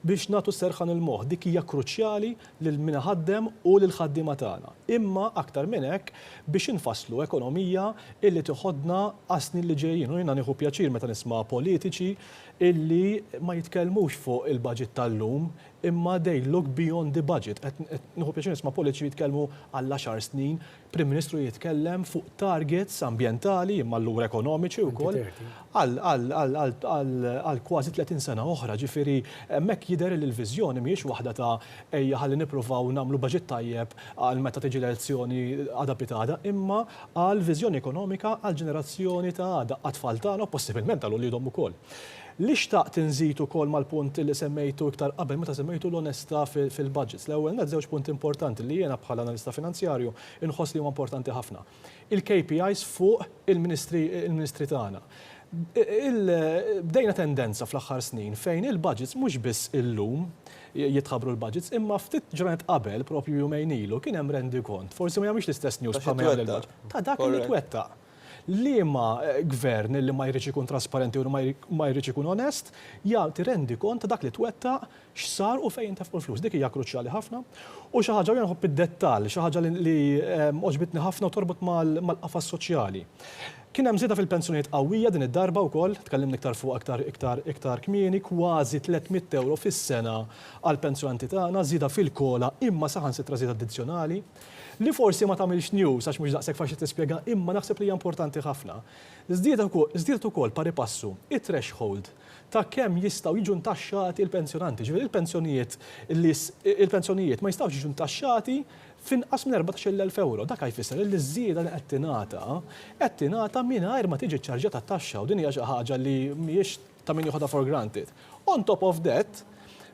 biex nagħtu serħan il-moħħ. Dik hija kruċjali lil min ħaddem u lil ħaddiema tagħna. Imma aktar minn hekk biex infasslu ekonomija illi tieħodna għas-snin li ġejjin. U jiena nieħu pjaċir meta nisma' politiċi illi ma jitkellmux fuq il-budget tal-lum imma they look beyond the budget. Nieħu pjaċir nisma' politiċi jitkellmu għal 10 snin, Prim Ministru jitkellem fuq targets ambjentali imma allura ekonomiċi wkoll għal kważi 30 sena oħra. Ġifieri hemmhekk jidher li l-viżjoni mhijiex waħda ta' ejja ħalli nippruvaw nagħmlu budget tajjeb għal meta tiġi l-elezzjoni għada pitada, imma għal viżjoni ekonomika għal ġenerazzjoni ta' għada għatfall tagħna u possibilment għal ulidhom ukoll. Li xtaqt inżid ukoll mal-punt li semmejtu iktar qabel meta semmejtu l-onestà fil-budgets. L-ewwel net żewġ punti importanti li jiena bħala analista finanzjarju inħoss li huma importanti ħafna. Il-KPIs fuq il-ministri tagħna. Bdejna tendenza fl-aħħar snin fejn il-budgets mhux biss illum jitħabru l-budgets, imma ftit ġranet qabel propju jumejn ilu kien hemm rendi kont. Forsi ma jagħmilx l-istess news bħal il-budget. Ta' dak li twettaq. Liema gvern li ma jridx ikun trasparenti u ma jridx ikun onest, jagħti rendi kont ta' dak li twettaq x'sar u fejn tefqu l-flus. Dik hija kruċjali ħafna. U xi ħaġa nħobb id-dettall, xi ħaġa li oġbitni ħafna u torbot mal-qafas soċjali. Kien hemm żieda fil-pensjonijiet qawwija din id-darba wkoll, tkellimna iktar fuq iktar kmieni, kważi 300 euro fis-sena għall pensjonanti tagħna, żieda fil-kola imma saħansitra żieda addizzjonali. Li forsi ma tagħmilx news għax mhux daqshekk faċli tispjega, imma naħseb li hija importanti ħafna. Żdiedet ukoll pari passu it-threshold ta' kemm jistgħu jiġu ntaxxati l-pensjonanti. Ġifieri il-pensjonijiet ma jistgħux jiġu ntaxxati finqas minn 14,000 euro. Dak jfisser li żieda li qed tingħata mingħajr ma tiġi ċċarġata t-taxxa u din hija xi ħaġa li mhijiex ta' min joħodha for granted. On top of that,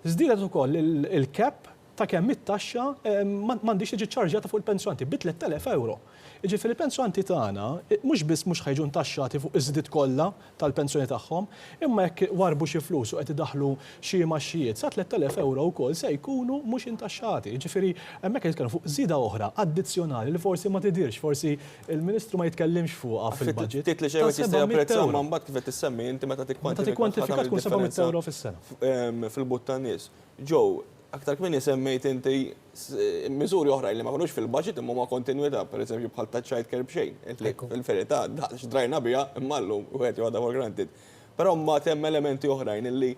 żdiedet ukoll il-cap ta' kemm it-taxxa m'għandix tiġi ċċarġata fuq il-pensjonanti bi 3,000 euro. Jiġifieri il-pensjonanti tagħna mhux biss mhux ħajġu ntaxxati fuq iż-żdied kollha tal-pensjoni tagħhom, imma jekk warbu xi flus u qed idaħħlu xi maxxijiet sa 3,000 euro wkoll se jkunu mhux intaxxati. Jiġifieri hemmhekk qed jitkellmu fuq żieda oħra addizzjonali li forsi ma tidirx, forsi il-Ministru ma jitkellimx fuqha fil-budget. Titli xejn jista' japprezzaw ma mbagħad kif qed tissemmi inti meta tikkwantifika tkun 700 euro fis-sena. Fil-but tan-nies. Ġew, aktar kmini semmejt inti miżuri oħrajn li ma konux fil-budget imma ma kontinwità, pereżempju bħal taċċajt kerb xejn. Fil-verità, daħx drajna biha imma llum wieħed joħodha for granted. Però ma temm elementi oħrajn illi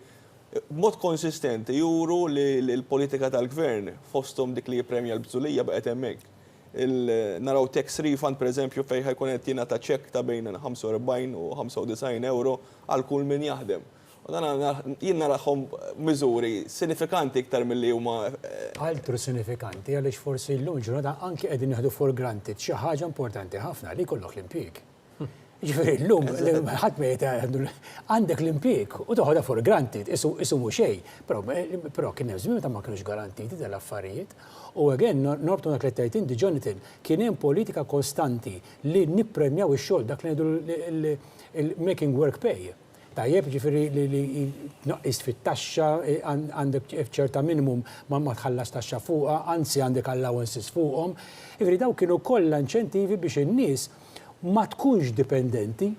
b'mod konsistenti juru li l-politika tal-gvern fosthom dik li jippremja l-bżulija baqgħet hemmhekk. naraw tax refund per eżempju fejn ħajkun qed jingħata ċekk ta' bejn 45 u 95 euro għal kull min jaħdem. U dan jien narahom miżuri sinifikanti iktar milli huma Altru sinifikanti għaliex forsi llum ġurnata anke qegħdin nieħdu for granted xi ħaġa importanti ħafna li jkollok l-impjieg. Ġifieri llum ħadd ma għandek l-impjieg u toħodha for granted isu mhu xejn, però kien hemm żmien meta ma kinux garantiti tal-affarijiet. U again, norbtu dak li tgħid inti Jonathan, kien hemm politika kostanti li nippremjaw ix-xogħol dak li ngħidu il-making work pay. Tajjeb ġifieri li tnaqqis fit-taxxa għandek ċerta minimum ma tħallas taxxa fuqha, anzi għandek allowances fuqhom. Ġifieri daw kienu kollha inċentivi biex in-nies ma tkunx dipendenti,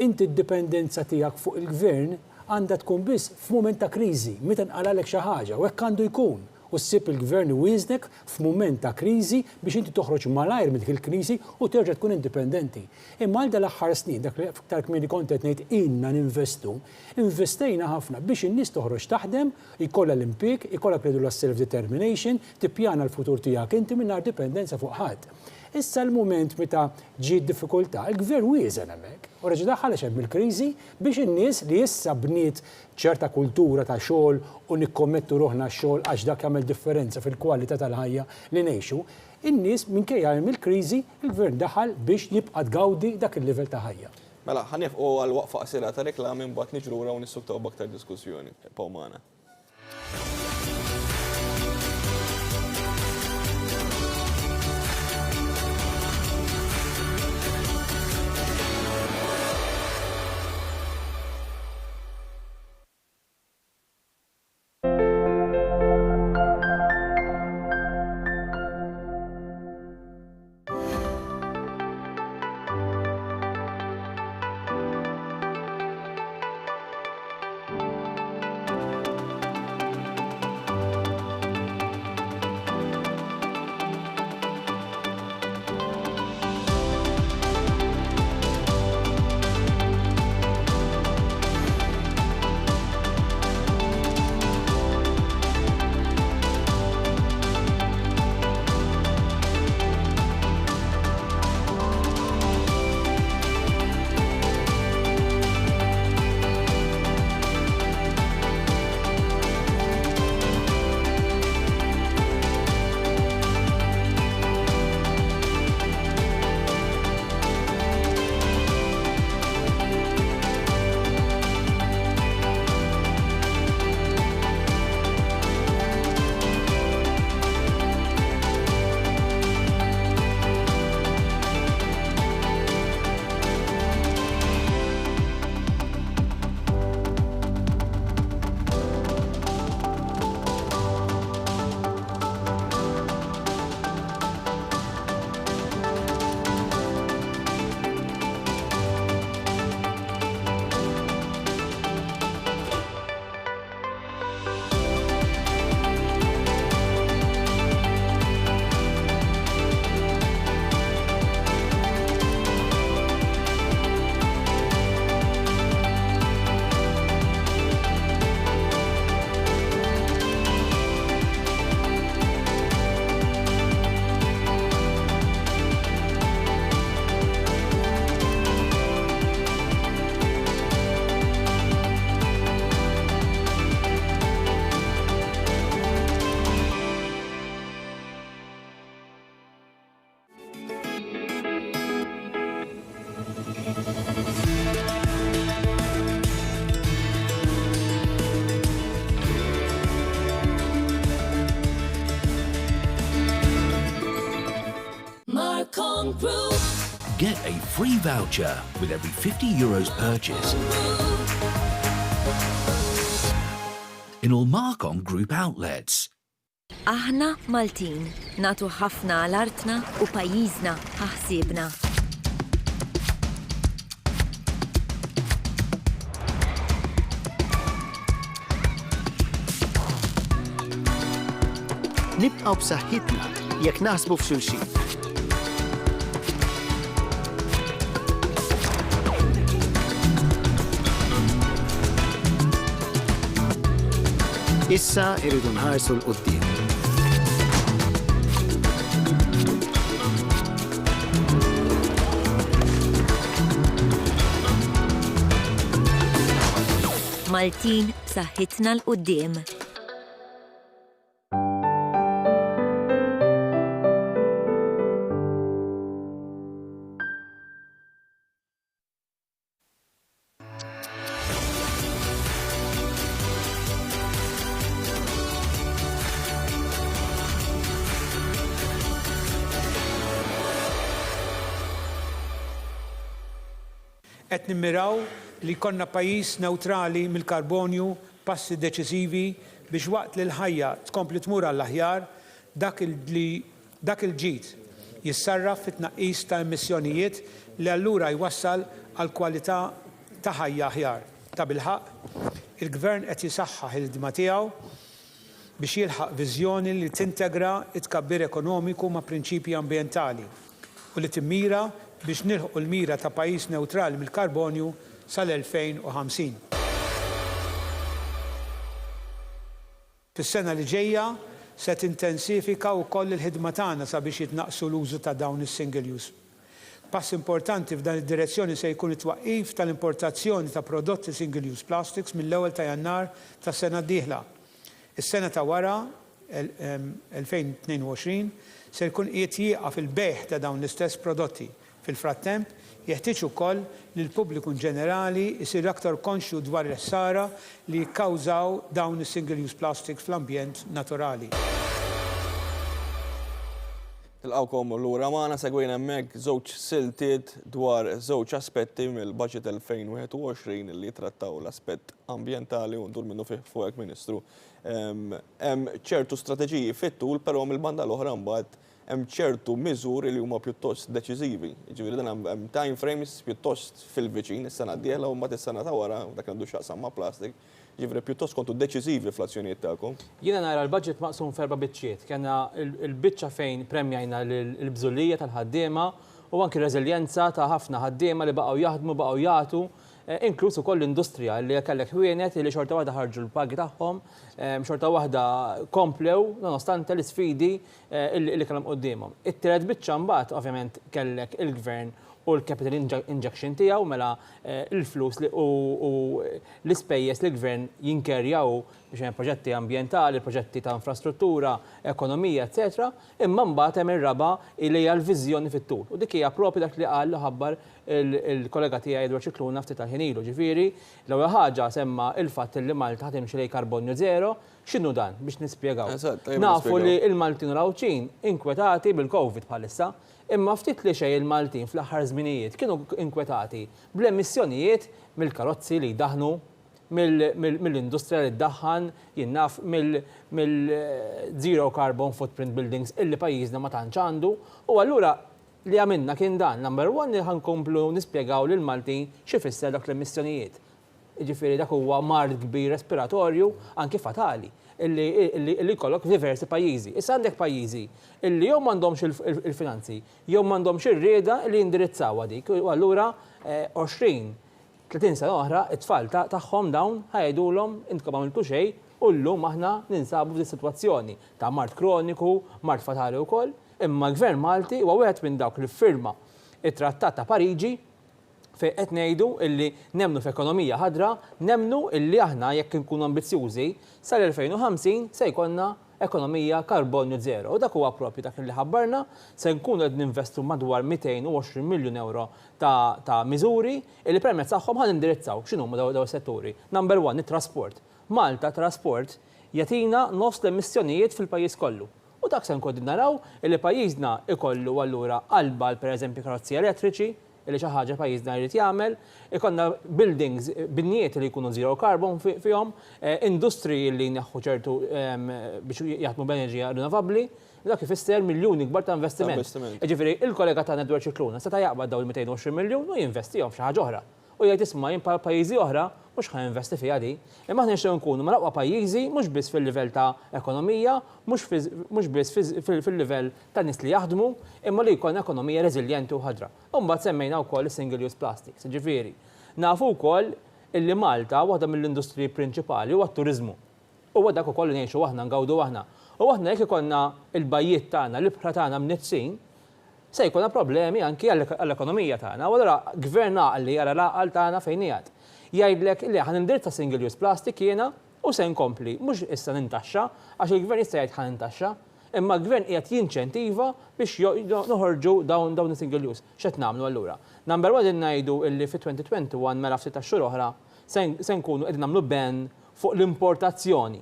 inti d-dipendenza tiegħek fuq il-gvern għandha tkun biss f'mument ta' kriżi, meta nqalalek xi ħaġa, u hekk għandu jkun. U ssib il-gvern iwiżnek f'mument ta' kriżi biex inti toħroġ malajr minn dik il-kriżi u terġa' tkun indipendenti. Imma għal l-aħħar snin, dak li aktar kmieni kont qed ngħid inna ninvestu, investejna ħafna biex in-nies toħroġ taħdem, ikollha l-impjieg, ikollha kredu self-determination, tippjana l-futur tiegħek inti mingħajr dipendenza fuq ħadd. Issa l-moment meta ġiet diffikultà, il-gvern wieżen hemmhekk. U reġa' daħħal hemm il-kriżi biex in-nies li issa bniet ċerta kultura ta' xogħol u nikkommettu ruħna x-xogħol għax dak jagħmel differenza fil-kwalità tal-ħajja li ngħixu, in-nies minkejja hemm il-kriżi, il-gvern daħal biex jibqa' tgawdi dak il-livell ta' ħajja. Mela, ħanefqu għal waqfa qasira ta' reklam imbagħad niġru u nissuktaw b'aktar diskussjoni. Pawmana. Get a free voucher with every €50 purchase in all Marcom Group outlets. Aħna Maltin, natu ħafna għal-artna u pajjiżna ħaħsibna. Nibqgħu b'saħħitna jekk naħsbu f'xulxin. Issa irridu nħarsu l-qudiem. Maltin b'saħħitna l-qudiem. Qed nimmiraw li konna pajjiż neutrali mill-karbonju passi deċiżivi biex waqt li l-ħajja tkompli tmur għall-aħjar dak il-ġid jissarraf fit-tnaqqis ta' emissjonijiet li allura jwassal għal kwalità ta' ħajja aħjar. Ta' bilħaq, il-Gvern qed jisaħħaħ il-ħidma tiegħu biex jilħaq viżjoni li tintegra t-tkabbir ekonomiku ma' prinċipji ambjentali u li timmira biex nilħu l-mira ta' pajjiż neutrali mill-karbonju sal-2050. Fis-sena li ġejja se tintensifika wkoll il-ħidma tagħna sabiex jitnaqsu l-użu ta' dawn is-single use. Pass importanti f'dan id-direzzjoni se jkun it-twaqqif tal-importazzjoni ta' prodotti single use plastics mill-ewwel ta' Jannar tas-sena d-dieħla. Is-sena ta' wara 2022 se jkun qiegħed jieqa' fil-bejħ ta' dawn l-istess prodotti. Fil-frattemp, jeħtieġ ukoll li l-pubbliku ġenerali jsir aktar konxju dwar is-sara li jikkawżaw dawn is-single use plastics fl-ambjent naturali. Tilqawkom l-ura maħna segwejna hemmhekk żewġ siltiet dwar żewġ aspetti mill-budget 2021 li trattaw l-aspett ambjentali u ndur minnu fih fuq Ministru. Hemm ċertu strateġiji fit-tul, però mill-banda l-oħra mbagħad hemm ċertu miżuri li huma pjuttost deċiżivi. Jiġifieri dan hemm time frames pjuttost fil-viċin is-sena d-dieħla u mbagħad is-sena ta' wara dak għandu x'jaqsam ma' plastik. Jiġifieri pjuttost kontu deċiżivi fl-azzjonijiet tagħkom. Jiena nara l-budget maqsum f'erba' biċċiet. Kellna l-biċċa fejn premjajna l-bżullija tal-ħaddiema u anki reżiljenza ta' ħafna ħaddiema li baqgħu jaħdmu, baqgħu jagħtu, inkluż ukoll l-industrija li kellek ħwienet li xorta waħda ħarġu l-pagi tagħhom, xorta waħda komplew nonostante l-isfidi li kellhom qudiemhom. It-tielet biċċa mbagħad ovvjament kellek il-Gvern u l-capital injection tiegħu mela l-flus u l-ispejjeż li l-Gvern jinkerjaw biex hemm proġetti ambjentali, proġetti ta' infrastruttura, ekonomija, eċetera, imma mbagħad hemm ir-raba' li hija l-viżjoni fit-tul. U dik hija proprju dak li qal ħabbar il-kollega tiegħi Edward Cicluna ftit tal-ħin ilu. Ġifieri l-ewwel ħaġa semma il-fatt li Malta ħatimxi lejn karbonju zero, x'inhu dan biex nispjegaw. Nafu li l-Maltin u l-Awċin inkwetati bil-COVID bħalissa, imma ftit li xejn il-Maltin fl-aħħar żminijiet kienu inkwetati bl-emissjonijiet mill-karozzi li jdaħnu mill-industrija li ddaħħan jinnaf mill-zero carbon footprint buildings illi pajjiżna ma tantx għandu u allura li għamilna kien dan number one li ħankomplu nispjegaw lil Maltin x'ifisser dak l-emissjonijiet. Jiġifieri dak huwa mard kbir respiratorju anke fatali illi jkollok f'diversi pajjiżi. Issa għandek pajjiżi illi jew m'għandhomx il-finanzi, jew m'għandhomx ir-rieda li jindirizzaw dik. U allura 20-30 sena oħra it-tfal tagħhom dawn ħajdulhom intkom għamiltu xejn u llum aħna ninsabu f'di sitwazzjoni ta' mart kroniku, mart fatali wkoll, imma l-Gvern Malti huwa wieħed minn dawk li firma it-Trattat ta' Pariġi fejn qed ngħidu illi nemmnu f'ekonomija ħadra, nemmnu illi aħna jekk inkunu ambizzjużi sal-2050 se jkollna ekonomija karbonju zero. U dak huwa proprju dak li ħabbarna se nkunu qed ninvestu madwar 220 miljun euro ta' miżuri illi permezz tagħhom ħan indirizzaw x'inhuma daw setturi. Number one, it-trasport. Malta trasport jatina nofs l-emissjonijiet fil-pajjiż kollu. U dak se nkunu naraw illi pajjiżna ikollu allura qalba pereżempju karozzi elettriċi, illi xi ħaġa pajjiżna jrid jagħmel, ikonna buildings, binnijiet li jkunu zero carbon fihom, industri li jneħħu ċertu biex jaħdmu b'enerġija rinnovabbli, dak ifisser miljuni kbar ta' investiment. Ġifieri il-kollega tagħna Edward Cicluna seta' jaqbad dawn il-220 miljun u jinvestihom f'xi ħaġa oħra. U jgħid isma' jien pajjiżi oħra mhux ħaninvesti fiha di. Imma aħna nixtiequ nkunu mal-aqwa pajjiżi mhux biss fil-livell ta' ekonomija, mhux biss fil-livell ta' nies li jaħdmu, imma li jkollna ekonomija reżiljenti u ħadra. U mbagħad semmejna wkoll is-single use plastics. Ġifieri, nafu wkoll illi Malta waħda mill-industriji prinċipali huwa t-turiżmu. U dak ukoll ngħixu aħna ngawdu aħna. U aħna jekk ikollna il-bajjiet tagħna, l-ibħra tagħna mniġsin, se jkollna problemi anki għall-ekonomija tagħna. U allura gvern għaqli jara l-aqal tagħna fejn qiegħed. jgħidlek li ħan indirizza single use plastic jiena u se nkompli, mhux issa nintaxxa għax il-gvern jista' jgħid ħan nintaxxa, imma l-gvern qiegħed jinċentiva biex noħorġu dawn single use. X'qed nagħmlu allura? Number 1 ngħidu illi fit-2021 mela ftit xhur oħra se nkunu qegħdin nagħmlu ban fuq l-importazzjoni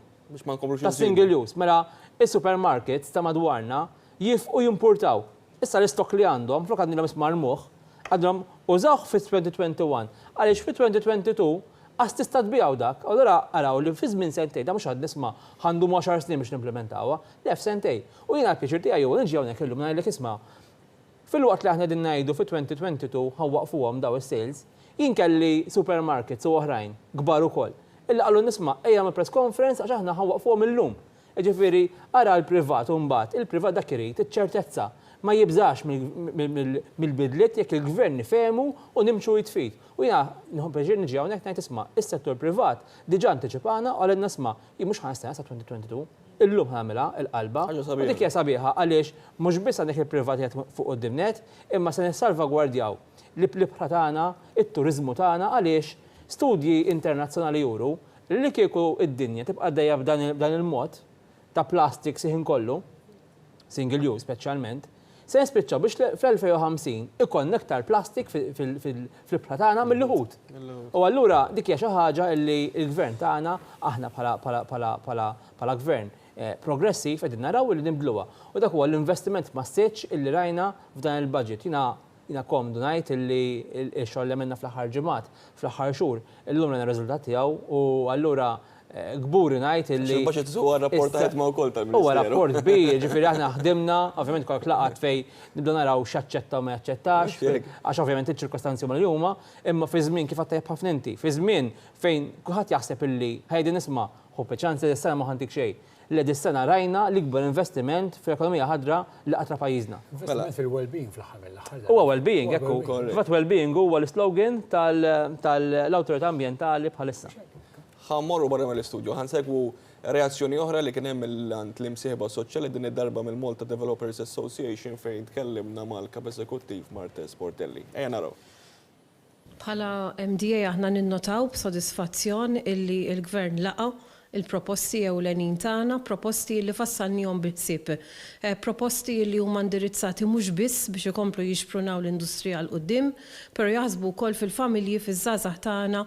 ta' single use. Mela is-supermarkets ta' madwarna jifqu jimpurtaw. Issa l-istok li għandhom, flok għandhom ismar moħħ, għandhom użawh fit-2021. Għaliex fit-2022 għas tista' tbijaw dak, allura araw li fi żmien sentej, da mhux għad nisma' għandu 10 snin biex nimplementawha, lef sentej. U jiena l-pjaċir tiegħi jew niġi hawnhekk illum ngħidlek isma' fil-waqt li aħna din ngħidu fi-2022 ħawwaqfuhom daw is-sales, jien kelli supermarkets u oħrajn kbar ukoll. Illa qalu nisma' ejja ma' press conference għax aħna ħawwaqfuhom illum. Ġifieri ara l-privat u mbagħad, il-privat dak irid iċ-ċertezza ma jibżax mill-bidliet jekk il-gvern nifehmu u nimxu jitfid. U jiena nieħu pleġir niġi hawnhekk ngħid isma' is-settur privat diġà antiċipana u għalna nisma' jien mhux ħanstenna sa 2022. Illum ħamilha il-qalba u dik hija sabiħa għaliex mhux biss għandek il-privat jgħid fuq qudiemnet, imma se nissalvagwardjaw l-ibħra tagħna, it-turiżmu tagħna għaliex studji internazzjonali juru li kieku id-dinja tibqa' dejja b'dan il-mod ta' plastik siħin kollu, single use speċjalment, se nispiċċaw biex fl-2050 ikon nektar plastik fil-ibħra tagħna mill-ħut. U allura dik hija xi ħaġa li l-gvern tagħna aħna bħala gvern progressiv qegħdin naraw li nibdluha. U dak huwa l-investiment massiġġ illi rajna f'dan il-budget. Jiena komdu ngħid illi x-xogħol li għamilna fl-aħħar ġimgħat, fl-aħħar xhur, illum rajna r-riżultat tiegħu u allura gburi ngħid illi. Xi huwa rapport ta' ħidma wkoll tal-Ministeru. Huwa rapport kbir, ġifieri aħna ħdimna, ovvjament kollha tlaqat fejn nibdew naraw x'aċċetta u ma jaċċettax, għax ovvjament iċ-ċirkostanzi huma li huma, imma fi żmien kif qed tajjeb ħafna inti, fi żmien fejn kulħadd jaħseb illi ħejdi nisma' ħu peċanzi dis-sena ma ħantik xejn. Li dis-sena rajna l-ikbar investiment fil-ekonomija ħadra li qatra pajjiżna. Investiment fil-well-being fl-aħħar mill-aħħar. Huwa well-being, ekku. Fat well-being huwa l-slogan tal-awtorità ambjentali bħalissa. Ħammorru barra mill-istudju, ħansegwu reazzjoni oħra li kien hemm l-imsieħba soċjali din id-darba mill-Malta Developers Association fejn tkellimna mal-kap eżekuttiv Martes Portelli. Ejja naraw. Bħala MDA aħna ninnotaw b'sodisfazzjon illi l-gvern laqgħu il-proposti ewlenin tagħna, proposti li fassalnihom bil-ħsieb. Proposti li huma indirizzati mhux biss biex ikomplu jixprunaw l-industrija l qudiem, però jaħsbu wkoll fil-familji fiż-żgħażagħ tagħna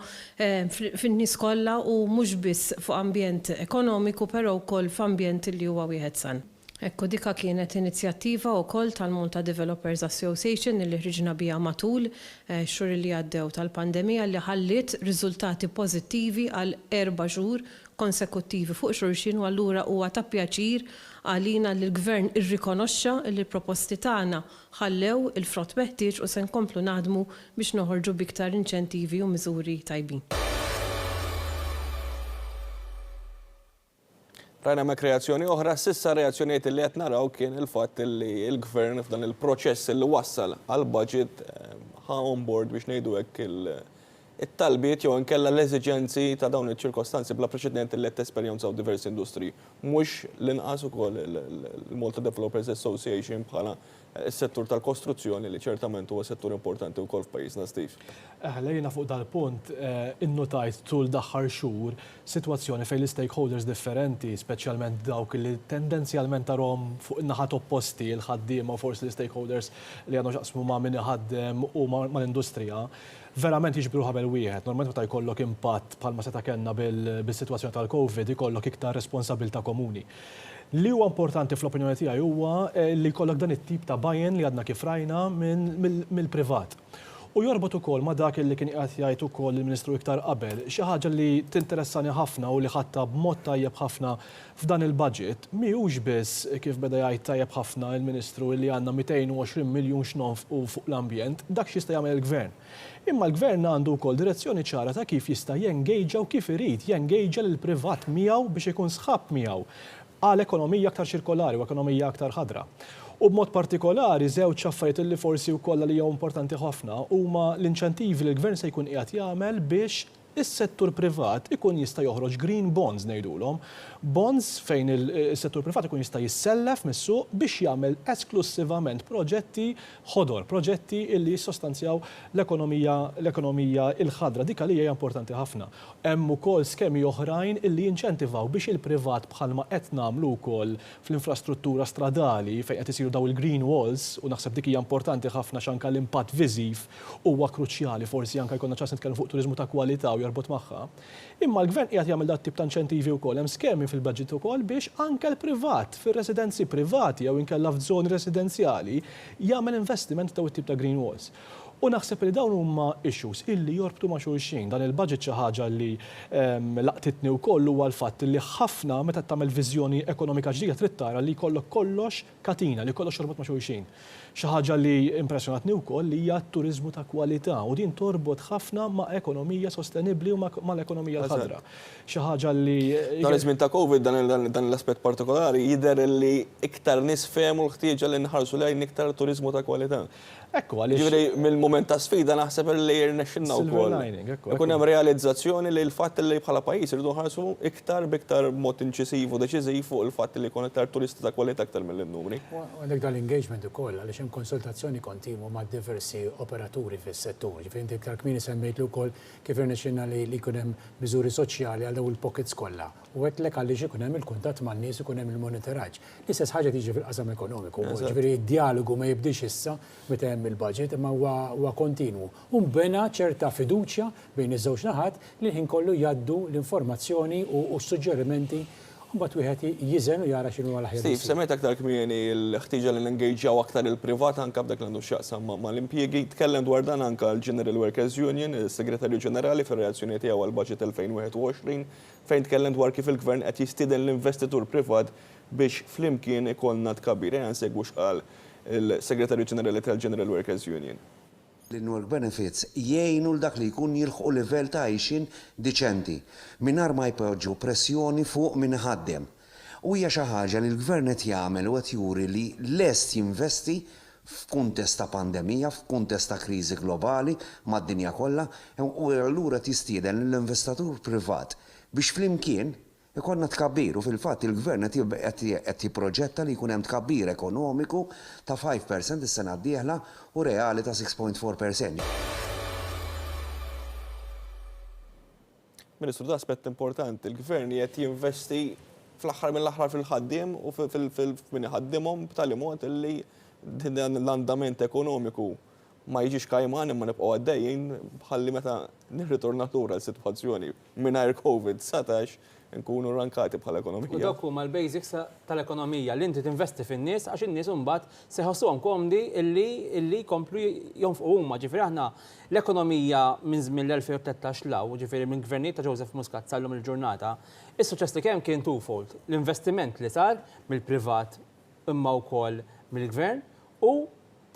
fin-nies kollha u mhux biss fuq ambjent ekonomiku, però wkoll f'ambjent li huwa wieħed san. Ekku dika kienet inizjattiva wkoll tal-Malta Developers Association li ħriġna biha matul xhur li għaddew tal-pandemija li ħallit riżultati pożittivi għal 4 xhur konsekuttivi fuq xulxin u allura huwa ta' pjaċir għalina li l-gvern irrikonoxxa li l-proposti tagħna ħallew il-frott meħtieġ u se nkomplu naħdmu biex noħorġu biktar inċentivi u miżuri tajbin. Rajna ma' kreazzjoni oħra, sissa reazzjonijiet li qed naraw kien il-fatt li l-gvern f'dan il-proċess li wassal għal-budget ħa on board biex ngħidu hekk it-talbiet jew inkella l-eżiġenzi ta' dawn iċ-ċirkostanzi bla preċedenti li qed tesperjenzaw diversi industri. Mhux l-inqas ukoll il-Malta Developers Association bħala s-settur tal-kostruzzjoni li ċertament huwa settur importanti wkoll f'pajjiżna Steve. Lejna fuq dal-punt innotajt tul daħħar xhur sitwazzjoni fejn l-stakeholders differenti, speċjalment dawk li tendenzjalment tarhom fuq in-naħat opposti l-ħaddiema u forsi l-stakeholders li għandhom x'aqsmu ma' min iħaddem u mal-industrija, verament jiġbru ħabel wieħed. Normalment meta jkollok impatt bħalma seta' kellna bil-sitwazzjoni tal-COVID ikollok iktar responsabilità komuni. Li huwa importanti fl-opinjoni tiegħi huwa li jkollok dan it-tip ta' buy-in li għadna kif rajna mill-privat. U jorbot ukoll ma' dak li kien qed jgħid ukoll il-Ministru iktar qabel, xi ħaġa li tinteressani ħafna u li ħadta b'mod tajjeb ħafna f'dan il-budget mhijiex biss kif beda jgħid tajjeb ħafna il-Ministru li għandna 220 miljun x'nonfqu fuq l-ambjent, dak x'jista' jagħmel il-Gvern. Imma l-Gvern għandu wkoll direzzjoni ċara ta' kif jista' jengeġġa u kif irid jengeġġa lill-privat miegħu biex ikun sħabb miegħu għal ekonomija aktar ċirkolari u ekonomija aktar ħadra. U b'mod partikolari żewġ affarijiet li forsi wkoll li hija importanti ħafna huma l-inċentivi li l-Gvern se jkun qiegħed jagħmel biex is-settur privat ikun jista' joħroġ green bonds ngħidulhom, bonds fejn is-settur privat ikun jista' jissellef mis-suq biex jagħmel esklusivament proġetti ħodor, proġetti li jissostanzjaw l-ekonomija il-ħadra, dik li hija importanti ħafna. Hemm ukoll skemi oħrajn illi jinċentivaw biex il-privat bħalma qed nagħmlu wkoll fl-infrastruttura stradali fejn qed isiru daw il-green walls u naħseb dik hija importanti ħafna x'anke l-impatt viżiv huwa kruċjali, forsi anke jkollna ċans nitkellmu fuq turiżmu ta' kwalità u jorbot magħha. Imma l-gvern qiegħed jagħmel dat tip ta' inċentivi wkoll hemm skemi fil-budget ukoll biex anke l-privat fir-residenzi privati jew inkella f'żoni residenzjali jagħmel investiment ta' tip ta' green walls. U naħseb li dawn huma issues illi jorbtu ma' xulxin. Dan il-budget xi ħaġa li laqtitni wkoll huwa l-fatt li ħafna meta tagħmel viżjoni ekonomika ġdida trid tara li jkollok kollox katina, li kollox jorbot ma' xulxin. Xi ħaġa li impressjonatni wkoll li hija t-turiżmu ta' kwalità u din torbot ħafna ma' ekonomija sostenibbli u mal-ekonomija l-ħadra. Xi ħaġa li Dan iż-żmien ta' Covid dan l-aspett partikolari jidher li iktar nies fehmu l-ħtieġa li nħarsu lejn iktar turiżmu ta' kwalità. Ekku għaliex. Ġifieri mill-mument ta' sfida naħseb li jirnexxinna wkoll. Ikun hemm realizzazzjoni li l-fatt li bħala pajjiż irridu nħarsu iktar biktar mod inċisiv u deċiżiv fuq il-fatt li jkun iktar turisti ta' kwalità aktar mill-numri. Għandek dal-engagement ukoll għaliex hemm konsultazzjoni kontinwu ma' diversi operaturi fis-settur. Ġifieri inti iktar kmieni semmejtlu wkoll kif irnexxinna li jkun hemm miżuri soċjali għal dawn il-pockets kollha. U għedlek għaliex ikun hemm il-kuntatt man-nies ikun hemm il-monitoraġġ. L-istess ħaġa tiġi fil-qasam ekonomiku. Ġifieri d-dialogu ma jibdix issa meta hemm il-budget imma huwa kontinwu. U mbena ċerta fiduċja bejn iż-żewġ naħat li ħin kollu jgħaddu l-informazzjoni u s-suġġerimenti mbagħad wieħed jiżen u jara x'inhu l-aħjar. Steve, semmejt aktar kmieni l-ħtieġa li nengejġjaw aktar il-privat anke b'dak li għandu x'jaqsam mal-impjiegi. Tkellem dwar dan anke l-General Workers Union, is-Segretarju Ġenerali fir-reazzjoni tiegħu għall-Budget 2021 fejn tkellem dwar kif il-Gvern qed jistieden l-investitur privat biex flimkien ikollna tkabbir. Nsegwu x'qal il-Segretarju Ġenerali tal-General Workers Union. L-work benefits jgħinu l-dak li jkun jilħu livell ta' għajxin diċenti mingħajr ma jpoġġu pressjoni fuq min ħaddem. U hija xi ħaġa li l-Gvern qed jagħmel u qed juri li lest jinvesti f'kuntest ta' pandemija, f'kuntest ta' kriżi globali mad-dinja kollha, u allura tistieden lill-investatur privat biex flimkien ikonna tkabbir u fil-fatt il-Gvern qed jipproġetta li jkun hemm tkabbir ekonomiku ta' 5% is-sena d-dieħla u reali ta' 6.4%. Ministru, da aspett importanti, il-Gvern qed jinvesti fl-aħħar mill-aħħar fil-ħaddiem u fil-min iħaddimhom b'tali mod li l-andament ekonomiku ma jiġix kajman imma nibqgħu għaddejjin bħalli meta nirritornatura l-sitwazzjoni mingħajr COVID-19 nkunu rankati bħala ekonomija. U dak huma l-basics tal-ekonomija li inti tinvesti fin-nies għax in-nies imbagħad se jħossuhom komdi illi jkomplu jonfqu huma. Ġifieri aħna l-ekonomija minn żmien l-2013 law, ġifieri minn gvernijiet ta' Joseph Muscat sallum il-ġurnata, is-suċċess li kemm kien twofold. L-investiment li sar mill-privat imma wkoll mill-gvern u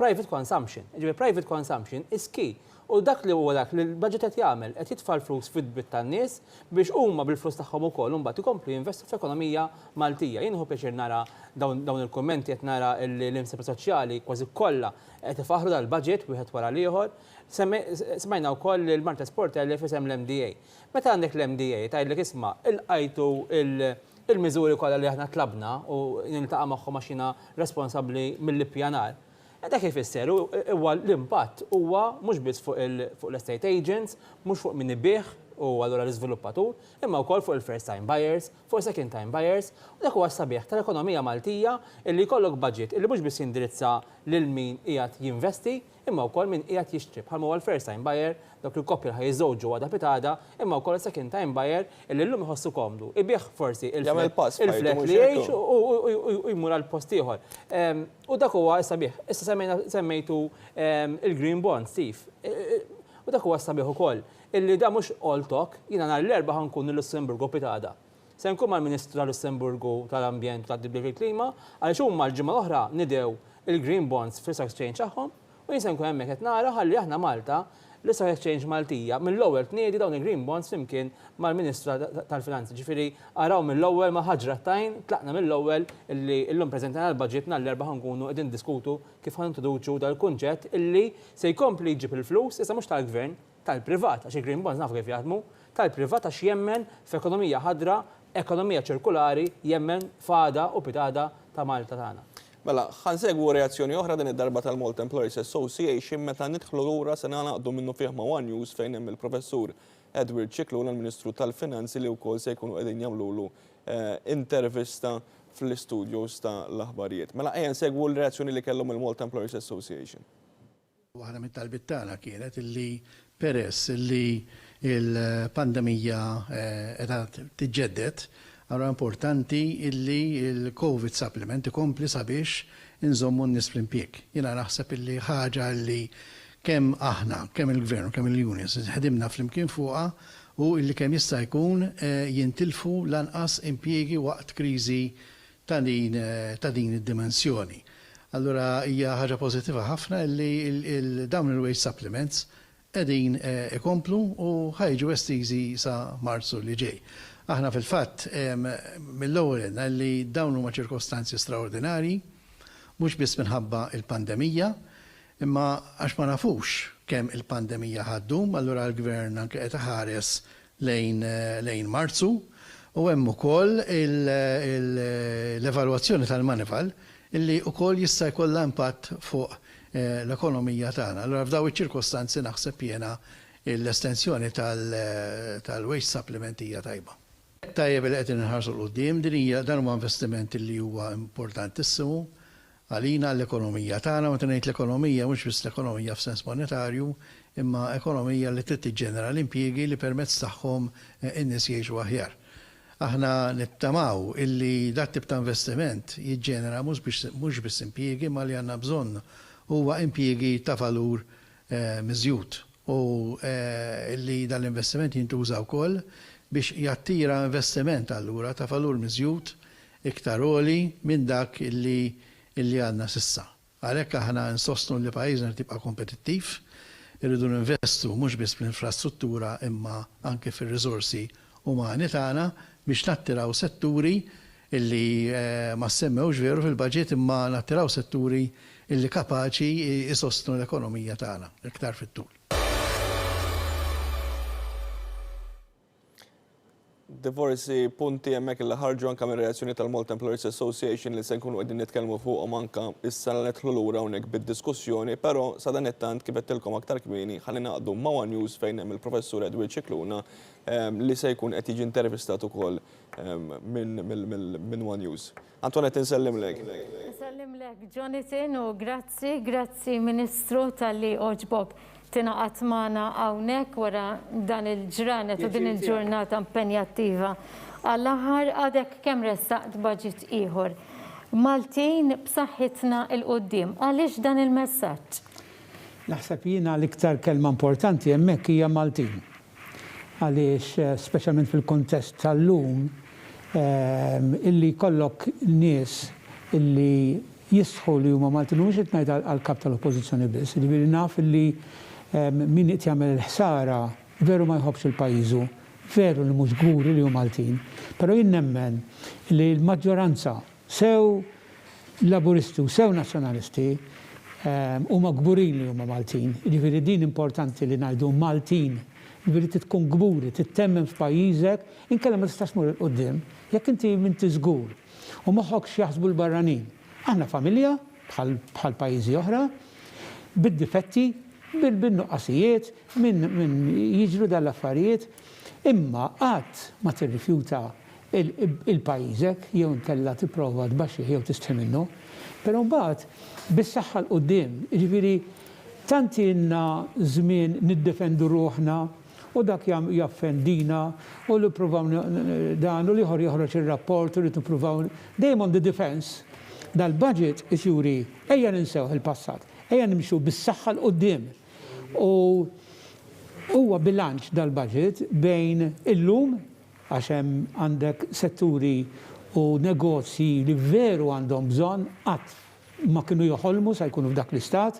private consumption. Ġifieri private consumption is key. U dak li huwa dak li l-budget qed jagħmel qed jitfa' l-flus fid-bit tan-nies biex huma bil-flus tagħhom ukoll imbagħad ikomplu jinvestu f'ekonomija Maltija. Jien ħu pjaċir nara dawn il-kummenti qed nara l-imsieħba soċjali kważi kollha qed ifaħru dal-budget wieħed wara l-ieħor. Smajna wkoll il-Malta Sport li fisem l-MDA. Meta għandek l-MDA tgħidlek isma' ilqajtu il-miżuri kollha li aħna tlabna u niltaqa' magħhom għax jiena responsabbli mill-ippjanar. Dak ifisser huwa l-impatt huwa mhux biss fuq l-estate agents, mhux fuq min ibih u allura l-iżviluppatur, imma wkoll fuq il-first time buyers, fuq second time buyers, u dak huwa sabiħ tal-ekonomija Maltija illi jkollok budget illi mhux biss jindirizza lil min qiegħed jinvesti, imma wkoll min qiegħed jixtri bħalma huwa l-first time buyer, dak il-koppja li ħajżżewġu għadha pitada, imma wkoll second time buyer illi llum iħossu komdu. Ibih forsi il-flet li jgħix u jmur għal post ieħor. U dak huwa sabiħ. Issa semmejtu il-Green Bond, Steve. U dak huwa sabiħ ukoll. Illi da mhux all talk, jiena nhar l-erba' ħankun il-Lussemburgu pitada. Se nkun mal-Ministru tal-Lussemburgu tal-Ambjent u tad-Tibdil fil-Klima għaliex huma l-ġimgħa l-oħra nidew il-Green Bonds fl-Stock Exchange tagħhom u jien se nkun hemmhekk qed nara ħalli aħna Malta l-Stock Exchange Maltija mill-ewwel tniedi dawn il-Green Bonds flimkien mal-Ministru tal-Finanzi. Ġifieri araw mill-ewwel ma' ħaġrattajn tlaqna mill-ewwel illi llum preżentajna l-budget nhar l-erba' ħankunu qegħdin diskutu kif ħintroduċu dal-kunċett illi se jkompli jġib il-flus issa mhux tal-Gvern tal-privat, għax il-green bonds nafu kif jaħdmu, tal-privat għax jemmen f'ekonomija ħadra, ekonomija ċirkulari, jemmen fada u pitada ta' Malta tagħna. Mela, ħansegwu reazzjoni oħra din id-darba tal-Malta Employees Association meta nidħlu lura se naqdu minnu fih ma' One News fejn hemm il-professur Edward Cicluna, l-Ministru tal-Finanzi li wkoll se jkunu qegħdin jagħmlulu intervista fl-istudios ta' l-aħbarijiet. Mela ejja nsegwu l-reazzjoni li kellhom il-Malta Employees Association. Waħda mit-talbit tagħna kienet illi peress illi il-pandemija qiegħda tiġġedded, għara importanti illi il-COVID supplement ikompli sabiex inżommu n-nis fl-impjeg. Jena naħseb illi ħaġa illi kemm aħna, kemm il-gvern, kemm il-unions, ħedimna fl-imkien fuqa u illi kemm jista' jkun jintilfu lanqas impjegi waqt kriżi ta' din id-dimensjoni. Allura hija ħaġa pożittiva ħafna illi dawn il-wage supplements qegħdin ikomplu u ħajġu estiżi sa' Marzu li ġej. Aħna fil-fatt mill-ewwel li dawn huma ċirkostanzi straordinarji, mhux biss minħabba il-pandemija, imma għax ma nafux kemm il-pandemija ħaddum, allura l-gvern anke qed iħares lejn Marzu u hemm ukoll l-evalwazzjoni tal-manival illi wkoll jista' jkollha impatt fuq l-ekonomija tagħna. Allura f'daw iċ-ċirkostanzi naħseb jiena l-estensjoni tal-wage supplement hija tajba. Tajjeb li qed inħarsu l-qudiem dan huwa investiment li huwa importantissimu għalina l-ekonomija tagħna, meta ngħid l-ekonomija mhux biss l-ekonomija f'sens monetarju, imma ekonomija li trid tiġġenera l-impjiegi li permezz tagħhom in-nies jgħixu aħjar. Aħna nittamaw illi dat tip ta' investiment jiġġenera mhux biss impjiegi ma li għandna bżonn huwa impjiegi ta' valur miżjud u illi dal-investiment jintuża wkoll biex jattira investiment allura ta' valur miżjud iktar għoli minn dak illi għandna sissa. Għalhekk aħna nsostnu li pajjiżna tibqa' kompetittiv, irridu ninvestu mhux biss fl-infrastruttura imma anke fir-riżorsi umani tagħna biex nattiraw setturi illi ma semmewx veru fil-budget imma nattiraw setturi illi kapaċi isostnu l-ekonomija tagħna iktar fit-tul. Diversi punti hemmhekk li ħarġu anke mir-reazzjoni tal-Malta Employees Association li se nkunu qegħdin nitkellmu fuqhom anke issa nidħlu lura hawnhekk bid-diskussjoni, però sa dan it-tant kif qedtilkom aktar kmieni ħalli naqdu ma' One News fejn hemm il-professur Edward Cicluna li se jkun qed jiġi intervistat ukoll minn One News. Antoinette insellimlek. Insellimlek Jonathan u grazzi Ministru tal-li oġbok tinaqat magħna hawnhekk wara dan il-ġranet u din il-ġurnata impenjattiva. Għall-aħħar għadek kemm ressaqt budget ieħor. Maltin b'saħħitna il-qudiem. Għaliex dan il-messaġġ? Naħseb jiena l-iktar kelma importanti hemmhekk hija Maltin. Għaliex speċjalment fil-kontest tal-lum illi kollok nies illi jisħu li huma Maltin mhux qed ngħid għall-kap tal-oppożizzjoni biss, li naf illi min qed jagħmel il-ħsara veru ma jħobbx il-pajjiżu, veru li mhux gburi li hu Maltin, però jien nemmen li l-maġġoranza sew laburisti u sew nazzjonalisti huma gburin li huma Maltin. Jiġifieri din importanti li ngħidu Maltin, jiġifieri tkun gburi, tittemmen f'pajjiżek, inkella ma tistax tmur il-qudiem, jekk inti minti żgur u moħħokx jaħsbu l-barranin. Aħna familja bħal pajjiżi oħra, bid-difetti, bil-nuqqasijiet, minn jiġru dal-affarijiet, imma qatt ma tirrifjuta il-pajjiżek jew inkella tipprova tbaxxih jew tistħi minnu, però mbagħad bis-saħħa l-qudiem, jiġifieri tant ilna żmien niddefendu ruħna u dak jaffendina u li pruvaw dan u li joħroġ ir-rapport u li tippruvaw dejjem on the defense. Dal-budget isjuri ejja ninsew il-passat, ejja nimxu bis-saħħa l-qudiem. U huwa bilanċ dal-budget bejn illum għax hemm għandek setturi u negozji li veru għandhom bżonn qatt ma kienu joħolmu se jkunu f'dak l-istat.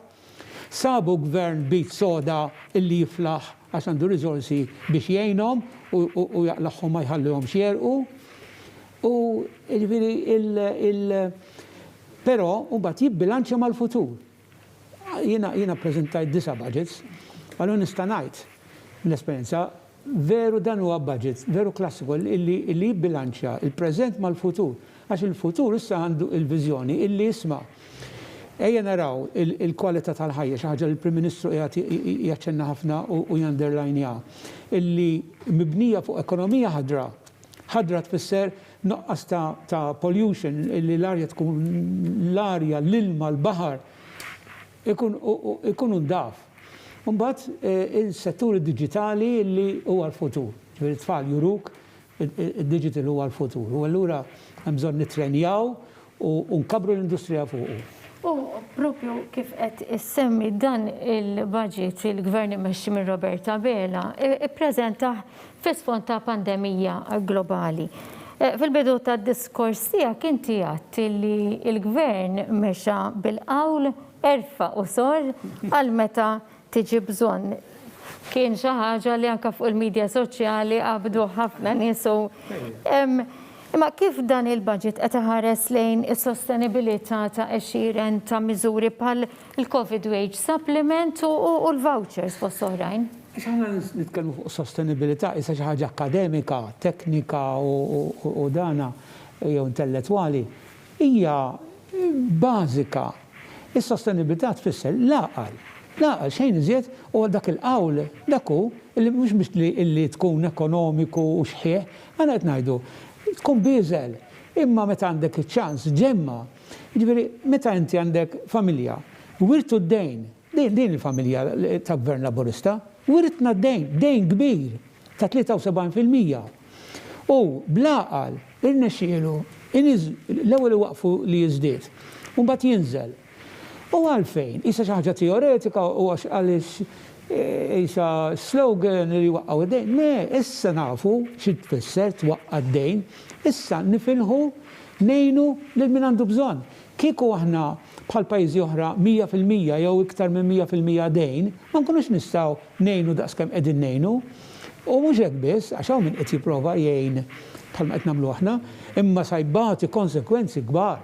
Sabu gvern bit soda illi jiflaħ għax għandu riżorsi biex jgħinhom u jaqlaħħom ma jħallihom xjerqu. U però mbagħad jibbilanċja mal-futur. Jiena preżentajt 9 budgets, għallu nista' ngħid l-esperjenza, veru dan huwa budget, veru klassiku illi jibbilanċja il-preżent mal-futur. Għax il-futur issa għandu il-viżjoni illi jisma' ejja naraw il-kwalità tal-ħajja xi ħaġa li l-Prim Ministru jaċċenna ħafna u janderlajnja illi mibnija fuq ekonomija ħadra. Ħadra tfisser noqqas ta' pollution illi l-arja tkun l-arja, l-ilma, l-baħar ikunu ndaf. Mbagħad il-settur digitali li huwa l-futur. Ġifieri tfal juruk id-digital huwa l-futur. U allura hemm bżonn nitrenjaw u nkabru l-industrija fuqu. U propju kif qed issemmi dan il-budget il-Gvern immexxi minn Roberta Bela ippreżenta fis-sfond ta' pandemija globali. Fil-bidu tad-diskors tiegħek inti għadt li l-Gvern mexa bil-qawl erfa' u sor għal meta tiġi bżonn. Kien xi ħaġa li anke fuq il-medja soċjali qabdu ħafna nies. Imma kif dan il-budget qed iħares lejn is-sostenibilità ta' għexieren ta' miżuri bħal il-COVID wage supplement u l-vouchers fost oħrajn? Aħna nitkellmu fuq sostenibilità issa xi ħaġa akademika, teknika u dana jew intellettwali hija bażika. Is-sostenibilità tfisser l-aqal xejn iżjed u dak il-qawl dak hu li mhux biex li tkun ekonomiku u xħieħ, għana qed ngħidu tkun biżel, imma meta għandek iċ-ċans ġemma. Jiġifieri meta inti għandek familja, wirtu d-dejn, din il-familja ta' Gvern Laburista, wiritna d-dejn kbir ta' 73%. U blaqal irnexxielu l-ewwel waqfu li jiżdied, u mbagħad jinżel. U għalfejn, issa xi ħaġa teoretika u għaliex issa slogan li waqqaw id-dejn. Le, issa nafu xi tfisser twaqqa' d-dejn, issa nifilħu ngħinu lil min għandu bżonn. Kieku aħna bħal pajjiżi oħra 100% jew iktar minn 100% dejn, ma nkunux nistgħu ngħinu daqskemm qegħdin ngħinu. U mhux hekk biss, għax hawn min qed jipprova jgħin bħalma qed nagħmlu aħna, imma sajbati konsekwenzi kbar.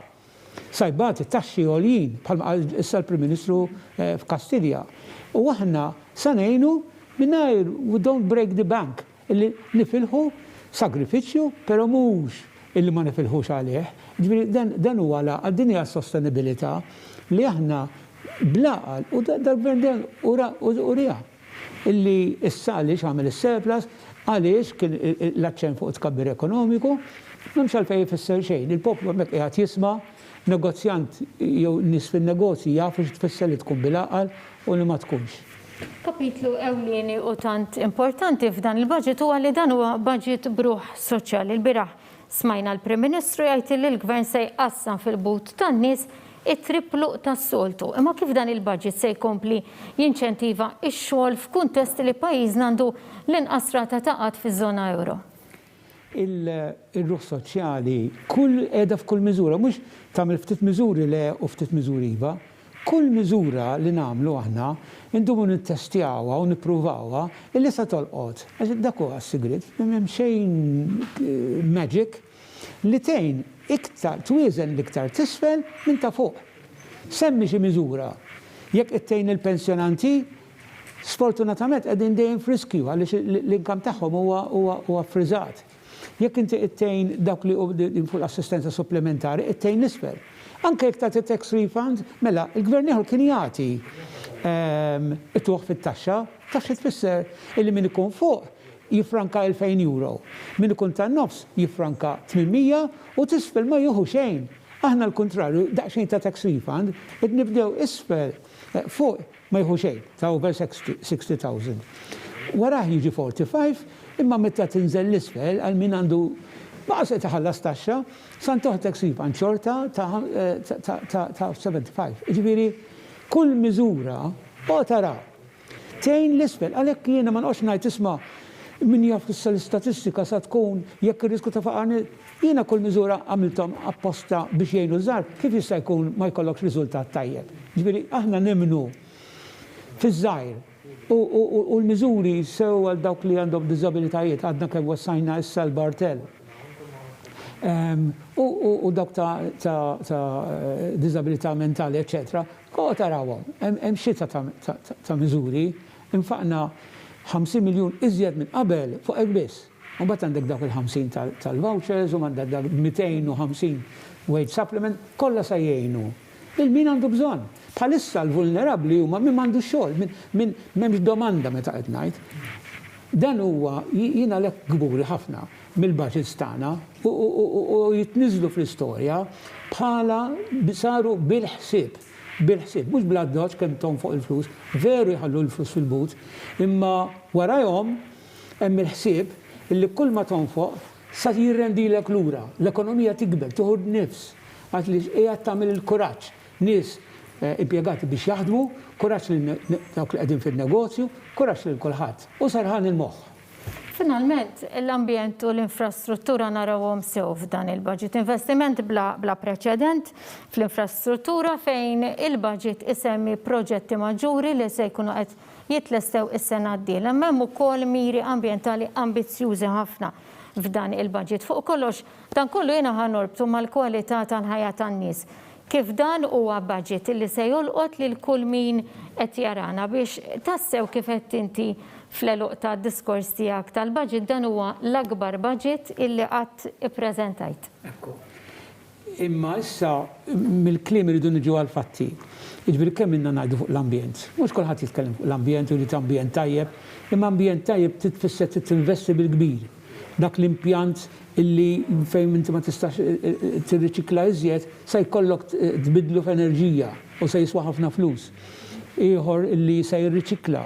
Sajbati taxxi għoljin, bħalma qal issa l-Prim Ministru f'Kastilja. U aħna sa ngħinu mingħajr we don't break the bank, illi nifilħu sagrifiċċju, però mhux illi ma nifilħux għalih. Ġifieri dan huwa laqal din hija sostenibilità li aħna blaqal u dal-gvern urija illi issa għaliex għamel is-surplus għaliex kien l-aċċent fuq tkabbir ekonomiku, m'hemmx għalfejn jfisser xejn. Il-poplu hemmhekk qiegħed jisma' negozjant jew nies fin-negozji jafu x'tfisser li tkun bil-aqal u li ma tkunx. Kapitlu ewlieni u tant importanti f'dan il-budget huwa li dan huwa budget bruħ soċjali. Il-biraħ smajna l-Prim Ministru jgħid li l-Gvern se jqassam fil-but tan-nies it-triplu tas-soltu. Imma kif dan il-budget se jkompli jinċentiva x-xogħol f'kuntest li pajjiżna għandu l-inqas rata ta' qatt fiż-żona euro? Il-ruħ soċjali kull qiegħda f'kull miżura, mhux tagħmel ftit miżuri le u ftit miżuri iva. Kull miżura li nagħmlu aħna indumu nittestjawha u nippruvawha illi se tolqot. Għax dak huwa s-sigriet, hemm xejn magic li tgħin iktar twieżen l-iktar tisfel minn ta' fuq. Semmi xi miżura. Jekk ittejn il-pensjonanti, sfortunatament qegħdin dejjem friskju għaliex l-inkam tagħhom huwa friżat. Jekk inti ittejn dawk li fuq l-assistenza supplementari, ittejn l-isfel. Anke jekk tagħti tax refund, mela il-Gvern ieħor kien jagħti it-tuħ fit-taxxa, taf xi tfisser illi min ikun fuq jifranka 2,000 euro. Min ikun tan-nofs jifranka 800 u tisfel ma jieħu xejn. Aħna l-kontrarju, daqsxejn ta' tax refund, qed nibdew isfel fuq ma jieħu xejn ta' over 60,000. Warah jiġi 45, imma meta tinżel l-isfel għal min għandu baqas taħallas taxxa, san toħtek refund xorta ta' 75. Ġifieri kull miżura u tara tgħin l-isfel għalhekk jiena ma nqgħodx ngħid isma' min jaf l-istatistika sa tkun jekk ir-risku ta' faqar jiena kull miżura għamilthom apposta biex jgħinu żgħar kif jista' jkun ma jkollokx riżultat tajjeb. Ġifieri aħna nemnu fiż-żgħir u l-miżuri sew għal dawk li għandhom diżabilitajiet għadna kemm wassajna issa l-Bartell. U dawk ta' diżabilità mentali, eċetera, ko tarawhom. Hemm xita ta' miżuri, infaqna 50 miljun iżjed minn qabel fuq biss. U bat għandek dak il-50 tal-vouchers, u għandek dak 250 wage supplement, kollha sa jgħinu. Il-min għandu bżonn. Bħalissa l-vulnerabli huma min m'għandu xogħol, min m'hemmx domanda meta qed ngħid. Dan huwa jiena lek gburi ħafna mill-budgets tagħna u jitniżlu fl-istorja bħala saru bil-ħsieb. Bil-ħsieb, mhux bl-addoċ kemm tom fuq il-flus, veru jħallu l-flus fil-but, imma warahom hemm il-ħsieb illi kull ma tonfoq sa jirrendilek lura, l-ekonomija tikber, tuħud nifs, għat li qiegħed tagħmel il-kuraġġ, nies impjegati biex jaħdmu, kuraġġ li dawk li qegħdin fin-negozju, kuraġġ lil kulħadd u sarħan il-moħħ. Finalment, l-ambjent u l-infrastruttura narawhom sew f'dan il-budget. Investiment bla preċedent fl-infrastruttura fejn il-budget isemmi proġetti maġuri li se jkunu qed jitlestew is-sena d-dieħla. Hemm ukoll miri ambjentali ambizzjużi ħafna f'dan il-budget. Fuq kollox, dan kollu jiena ħanorbtu mal-kwalità tal-ħajja tan-nies. Kif dan huwa budget li se jolqot lil kull min qed jarana biex tassew kif qed inti fl-eluq ta' diskors tiegħek tal-budget dan huwa l-akbar budget illi qatt ippreżentajt. Imma issa mill-kliem iridu niġu għal-fatti. Jiġifieri kemm inna ngħidu fuq l-ambjent. Mhux kulħadd jitkellem fuq l-ambjent u li ta' ambjent tajjeb, imma ambjent tajjeb titfisser tinvesti bil-kbir. Dak l-impjant illi fejn inti ma tistax tirriċikla iżjed se jkollok tbidlu f'enerġija u se jiswa ħafna flus. Ieħor illi se jirriċikla.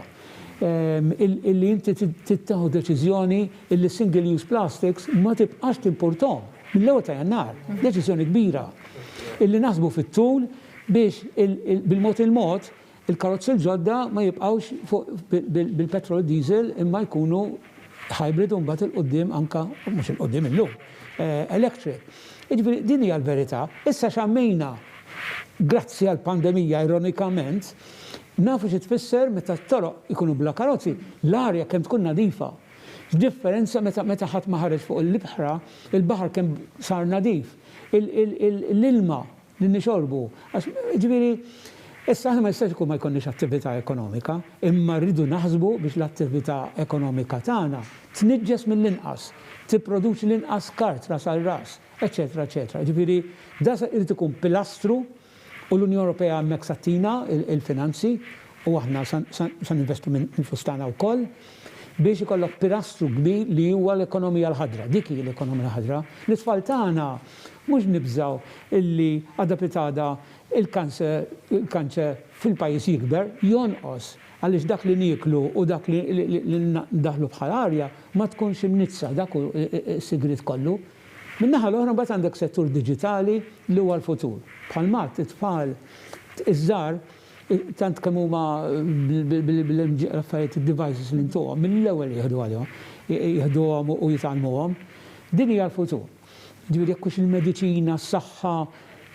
Illi inti tittaħu deċiżjoni illi single-use plastics ma tibqax timpurtom mill-ewwel ta' Jannar, deċiżjoni kbira. Illi naħsbu fit-tul biex bil-mod il-mod il-karozzi l-ġodda ma jibqgħux bil-petrol diesel imma jkunu hybrid u mbagħad il-qudiem anka mhux il-qudiem illum electric. Jiġifieri din hija l-verità. Issa xammejna grazzi għall-pandemija ironikament nafu xi tfisser meta t-toroq ikunu bla karozzi, l-arja kemm tkun nadifa. Differenza meta ħadd ma ħareġ fuq il-libħra, il-baħar kemm sar nadif. L-ilma li nixorbu. Ġifieri, issa aħna ma jistax ikun ma jkollniex attività ekonomika, imma rridu naħsbu biex l-attività ekonomika tagħna tniġġes mill-inqas, tipproduċi l-inqas kart ras għal ras, eċetera, eċetera. Ġifieri, da irid ikun pilastru u l-Unjoni Ewropea hemmhekk sattina il-finanzi u aħna san investu minn fustana wkoll biex ikollok pilastru kbir li huwa l-ekonomija l-ħadra. Dik hi l-ekonomija l-ħadra. L-itfal tagħna mhux nibżgħu illi għadha pitada il-kanċer fil-pajjiż jikber jonqos għaliex dak li nieklu u dak li ndaħlu bħal arja ma tkunx imnizza dak hu s-sigrit kollu. Min-naħa l-oħra mbagħad għandek settur diġitali li huwa l-futur. Bħalma it-tfal iż-żgħar tant kemm huma bil-affarijiet id-devices li ntuhom mill-ewwel jieħduhom u jitgħallmuhom. Din hija l-futur. Ġifieri jekk hux il-mediċina, s-saħħa,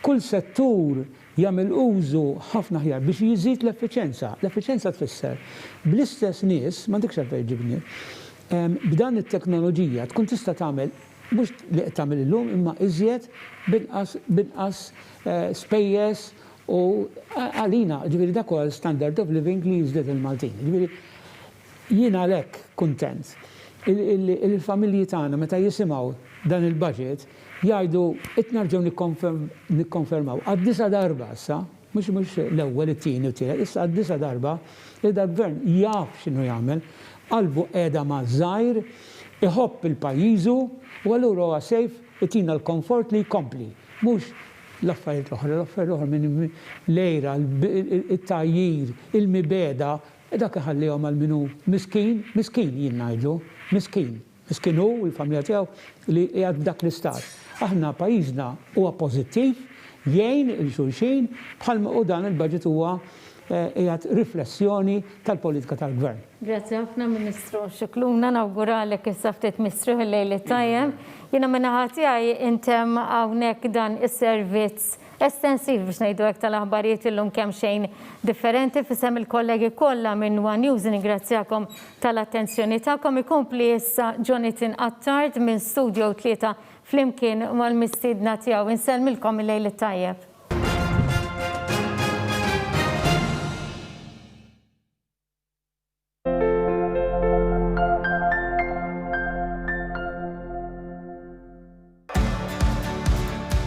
kull settur jagħmel użu ħafna ħjar biex jiżid l-effiċenza. L-effiċenza tfisser bl-istess nies m'għandekx għalfejn ġibni. B'dan it-teknoloġija tkun tista' tagħmel mhux li qed tagħmel illum imma iżjed binqas spejjeż u għalina, ġifieri dak huwa standard of living li jiżdied il-Maltin. Ġifieri jiena għalhekk kuntent. Il-familji tagħna meta jisimgħu dan il-budget jgħidu qed nerġgħu nikkonfermaw għad-disa darba issa, mhux l-ewwel it-tieni u tielet, issa għad-disa darba li dal-gvern jaf x'inhu jagħmel, qalbu qiegħda ma' żgħir, iħobb il-pajjiżu u allura huwa sejf itina l-komfort li jkompli. Mhux l-affarijiet l-oħra minn lejra, it-tajjir, il-mibeda, dak iħallihom għal minu miskin jien ngħidlu, miskin hu l-familja tiegħu li qiegħed dak l-istat. Aħna pajjiżna huwa pożittiv, jgħin il-xulxin bħalma u dan il-budget huwa qiegħed riflessjoni tal-politika tal-gvern. Grazzi ħafna Ministru Xikluna, nawguralek issa ftit Mistru il-lejli tajjeb. Jiena min-naħa tiegħi intemm hawnhekk dan is-servizz estensiv biex ngħidu hekk tal-aħbarijiet illum kemm xejn differenti fisem il-kollegi kollha minn One News ningrazzjakom tal-attenzjoni tagħkom. Ikompli issa Jonathan Attard minn Studio 3 flimkien mal-mistiedna tiegħu. Insellmilkom il-lejli tajjeb.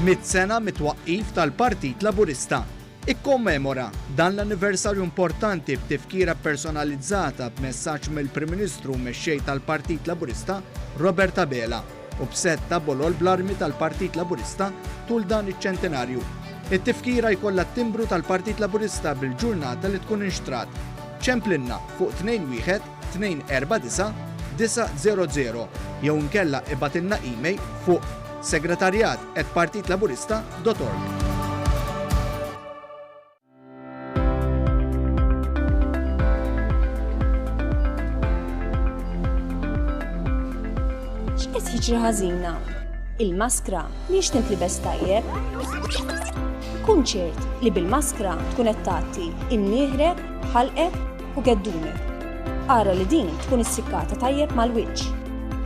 Mit-sena mit-twaqqif tal-Partit Laburista. Ikkommemora dan l-anniversarju importanti b'tifkira personalizzata b'messaġġ mill-Prim Ministru mexxej tal-Partit Laburista Robert Abela u b'setta bolol bl-armi tal-Partit Laburista tul dan iċ-ċentenarju. It-tifkira jkollha t-timbru tal-Partit Laburista bil-ġurnata li tkun inxtrat. ċemplinna fuq 21-249-900 jew nkella ibatilna email fuq segretarjat@partitlaburista.org. X'qed jiġri ħażina? Il-maskra mhix tintlibes tajjeb? Kun ċert li bil-maskra tkun qed tagħti imnieħrek, ħalqek u geddumek. Ara li din tkun issikkata tajjeb mal-wiċċ.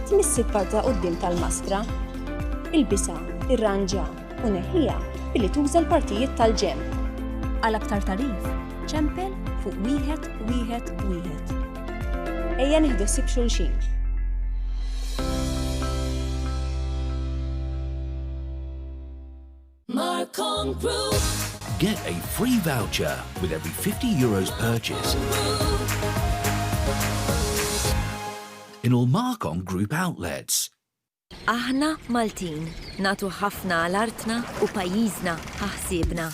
Tmissik parta quddiem tal-maskra, ilbisa, irranġa u neħħija billi tuża l-partijiet tal-ġenb. Għal aktar tarif, ċempel fuq 111. Ejja nieħdu ssib xulxin. Marcon Group. Get a free voucher with every €50 purchase in all Marcon Group outlets. Aħna Maltin, natu ħafna għal-artna u pajjiżna ħaħsiebna.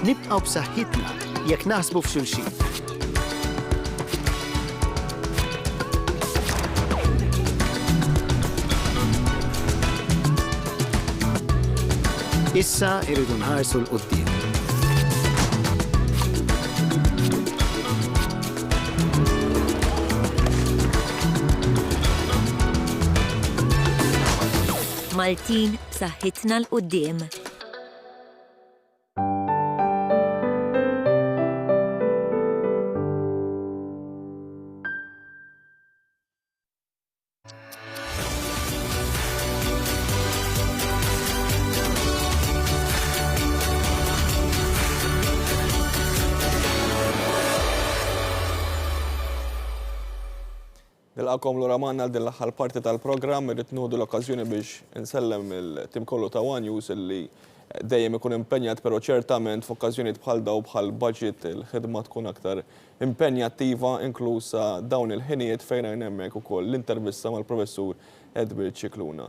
Nibqgħu b'saħħitna jekk naħsbu f'xulxin. Issa irridu nħarsu l-qudiem. Maltin b'saħħitna l-qudiem. Nilqakom l-ura manna din l-aħħar parti tal-programm, irrid nuħdu l-okkażjoni biex insellem il-tim kollu ta' One News illi dejjem ikun impenjat, però ċertament f'okkażjonijiet bħal daw bħal budget il-ħidma tkun aktar impenjattiva, inklusa dawn il-ħinijiet fejn hawn hemmhekk ukoll l-intervista mal-professur Edward Cicluna.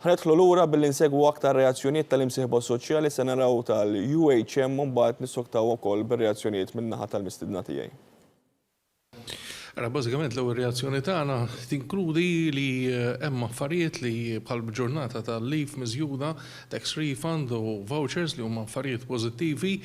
Ħanedħlu lura billi nsegwu aktar reazzjonijiet tal-imsieħba soċjali se naraw tal-UHM u mbagħad nissoktaw ukoll bir-reazzjonijiet min-naħa tal-mistidna tiegħi. Bażikament l-ewwel reazzjoni tagħna tinkludi li hemm affarijiet li bħal ġurnata tal-leave miżjuda, tax refund u vouchers li huma affarijiet pożittivi.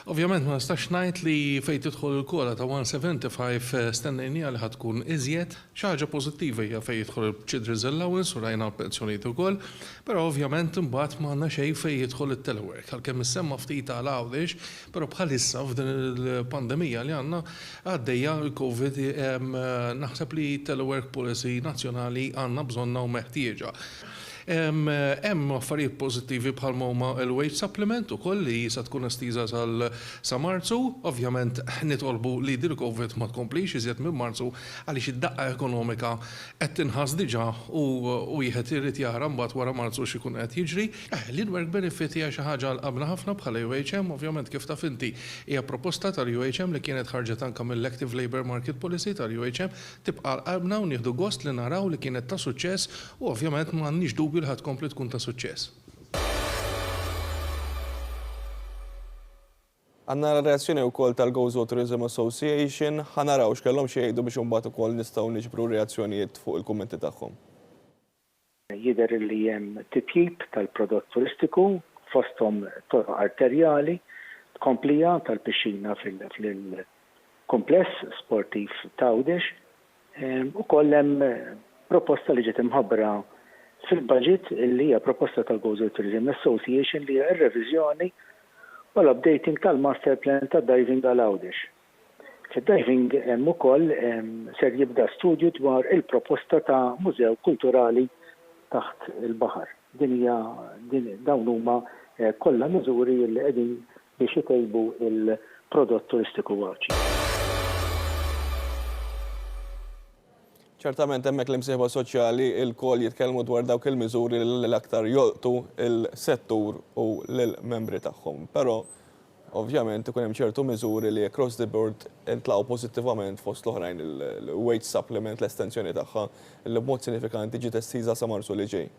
Ovvjament ma nistax ngħid li fejn tidħol il-kola ta' 175 stennejnija li ħatkun iżjed, xi ħaġa pożittiva hija fejn jidħol il-children's allowance u rajna l-pensjonijiet ukoll, però ovvjament imbagħad m'għandna xejn fejn jidħol it-telework. Għalkemm issemma ftit għal għawdex, però bħalissa f'din il-pandemija li għandna għaddejja l-COVID naħseb li telework policy nazzjonali għandna bżonna u meħtieġa. Hemm affarijiet pożittivi bħal huma l-wage supplement ukoll li se tkun estiża sa Marzu, ovvjament nitolbu li din il-COVID ma tkomplix iżjed minn Marzu għaliex id-daqqa ekonomika qed tinħass diġà u wieħed irid jara mbagħad wara Marzu x'ikun qed jiġri. L-work benefit hija xi ħaġa qabla ħafna bħala UHM, ovvjament kif taf inti hija proposta tal-UHM li kienet ħarġet anke mill-Active Labour Market Policy tal-UHM tibqa' qalbna u nieħdu gost li naraw li kienet ta' suċċess u ovvjament m'għandniex dubju li ħad kompli tkun ta' suċċess. Għandna reazzjoni wkoll tal-Gozo Tourism Association, ħanaraw x'kellhom xi jgħidu biex imbagħad ukoll nistgħu niġbru reazzjonijiet fuq il-kummenti tagħhom. Jidher li hemm titjib tal-prodott turistiku fosthom toroq arterjali tkomplija tal-pixxina fil-kompless sportiv ta' Għawdex. Ukoll hemm proposta li ġiet imħabbra fil-budget li hija proposta tal-Gozo Tourism Association li hija r-reviżjoni u l-updating tal-master plan ta' diving għal Għawdex. Fid-diving hemm ukoll ser jibda studju dwar il-proposta ta' mużew kulturali taħt il-baħar. Dawn huma kollha miżuri li qegħdin biex jtejbu il-prodott turistiku waċi. ċertament hemmhekk l-imsieħba soċjali il-kol jitkellmu dwar dawk il-miżuri l-aktar jolqtu il-settur u l-membri tagħhom. Però ovvjament ikun hemm ċertu miżuri li across the board intlaqgħu pożittivament fost l-oħrajn il-wage supplement l-estensjoni tagħha li b'mod sinifikanti ġiet estiża sa Marzu li ġej.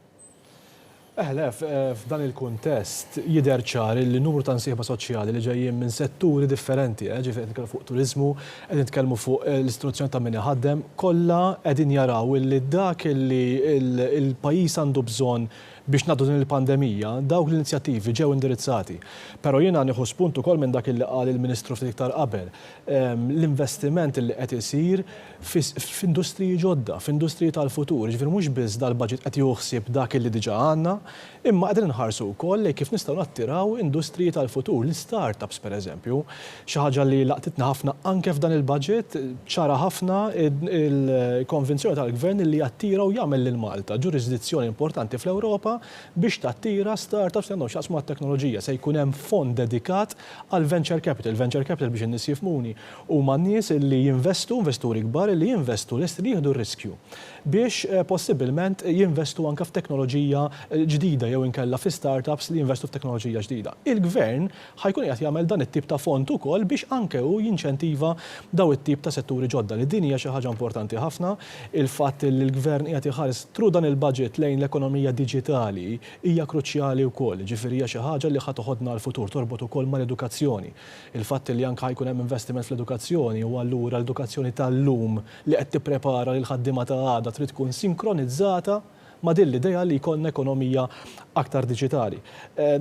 F'dan il-kuntest jidher ċar li numru ta' nsieħba soċjali li ġejjin minn setturi differenti, ġifieri nitkellmu fuq turizmu, qed nitkellmu fuq l-istruzzjoni ta' min iħaddem, kollha qegħdin jaraw li dak li l-pajjiż għandu bżonn biex nagħdu din il-pandemija, dawk l-inizjattivi ġew indirizzati. Però jiena nieħu spunt ukoll minn dak li qal il-Ministru ftit iktar qabel. L-investiment li qed isir f'industriji ġodda, f'industriji tal-futur, ġifieri mhux biss dal-budget qed joħsib dak li diġà għandna, imma qegħdin inħarsu wkoll kif nistgħu nattiraw industriji tal-futur, l-startups pereżempju, xi ħaġa li laqtitna ħafna anke f'dan il-budget, ċara ħafna il-konvenzjoni tal-Gvern li jattira u jagħmel lil Malta ġurisdizzjoni importanti fl-Ewropa biex tattira startups li għandhom x'jaqsmu għat-teknoloġija. Se jkun hemm fond dedikat għal venture capital. Venture capital biex in-nies jifhmuni huma nies li jinvestu, investuri kbar li jinvestu lest li jieħdu r-riskju biex possibilment jinvestu anke f'teknoloġija ġdida jew inkella fi startups li jinvestu f'teknoloġija ġdida. Il-Gvern ħajkun qed jagħmel dan it-tip ta' fond ukoll biex anke hu jinċentiva daw it-tip ta' setturi ġodda li din hija xi ħaġa importanti ħafna. Il-fatt li l-Gvern qiegħed iħares tru dan il-budget lejn l-ekonomija diġitali hija kruċjali wkoll, ġifieri hija xi ħaġa li ħadd toħodna l-futur torbot ukoll mal-edukazzjoni. Il-fatt li anke ħajkun hemm investiment fl-edukazzjoni u allura l-edukazzjoni tal-lum li qed tipprepara lil ħaddiema ta' għada trid tkun sinkronizzata ma' din l-idea li jkollna ekonomija aktar diġitali.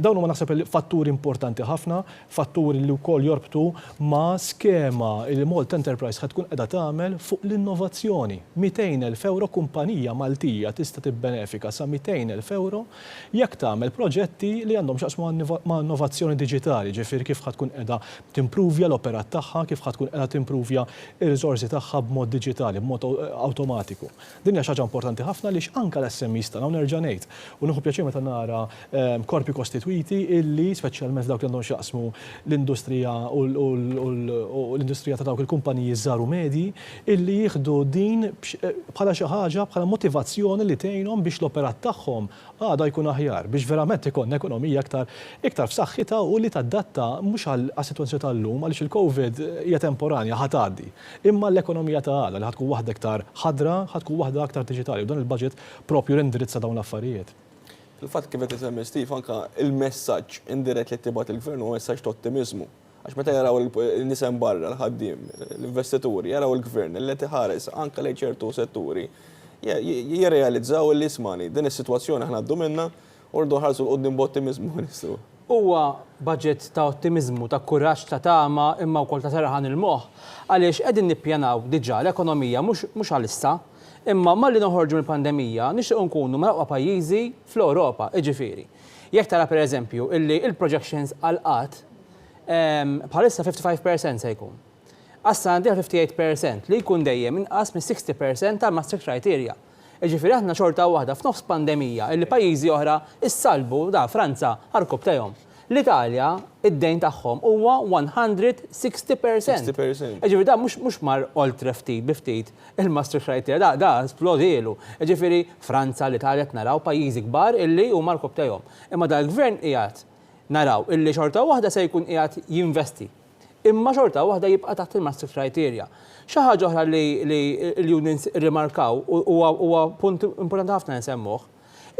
Dawn huma naħseb fatturi importanti ħafna, fatturi li wkoll jorbtu ma' skema li Malta Enterprise ħad tkun qiegħda tagħmel fuq l-innovazzjoni. 200,000 euro kumpanija Maltija tista' tibbenefika sa 200,000 euro jekk tagħmel proġetti li għandhom x'aqsmu ma' innovazzjoni diġitali, ġifieri kif ħad tkun qiegħda timprovja l-operat tagħha, kif ħad tkun qiegħda timprovja r-riżorsi tagħha b'mod diġitali, b'mod awtomatiku. Din hija xi ħaġa importanti ħafna għaliex anke l-SMEs tagħna nerġa' ngħid u nieħu pjaċir meta nara korpi kostitwiti illi speċjalment dawk li għandhom x'jaqsmu l-industrija u l-industrija ta' dawk il-kumpaniji żgħar u medji illi jieħdu din bħala xi ħaġa bħala motivazzjoni li tgħinhom biex l-operat tagħhom għada jkun aħjar biex verament ikun ekonomija iktar f'saħħitha u li tadatta mhux għas-sitwazzjoni tal-lum għaliex il-COVID hija temporanja ħadd tgħaddi. Imma l-ekonomija ta' għada li ħadkun waħda iktar ħadra, ħadkun waħda aktar diġitali u dan il-budget propju indirizza dawn l-affarijiet. Il-fatt kif qed isemmi Steve anke il-messaġġ indirett li tibgħat il-Gvern huwa messaġġ ta' ottimizmu. Għax meta jaraw il-nisem barra l-ħaddiem, l-investituri, jaraw il-Gvern li qed iħares anke lejn ċertu setturi jirrealizzaw li ismani din is-sitwazzjoni aħna għaddu minnha u rdu ħarsu l-qudiem b'ottimizmu Ministru. Huwa budget ta' ottimizmu, ta' kuraġġ, ta' tama imma wkoll ta' serħan il-moħħ għaliex qegħdin nippjanaw diġà l-ekonomija mhux għalissa. Imma malli noħorġu mill-pandemija nixtiequ nkunu mal-aqwa pajjiżi fl-Ewropa, jiġifieri. Jekk tara pereżempju illi il-projections għal qatt bħalissa 55% se jkun. Assa għandha 58% li jkun dejjem inqas minn 60% tal-Maastricht criteria. Jiġifieri aħna xorta waħda f'nofs pandemija illi pajjiżi oħra issalbu Franza ħarkub tagħhom. L-Italja, id-dejn tagħhom huwa 160%. Ġifieri da mhux mar oltre ftit biftit il-Maastricht criteria, da splodilu. Ġifieri Franza, l-Italja naraw pajjiżi kbar illi huma l-kop tagħhom. Imma dal-Gvern qiegħed naraw illi xorta waħda se jkun qiegħed jinvesti. Imma xorta waħda jibqa' taħt il-Maastricht criteria. Xi ħaġa oħra li unions rimarkaw huwa punt importanti ħafna nsemmuh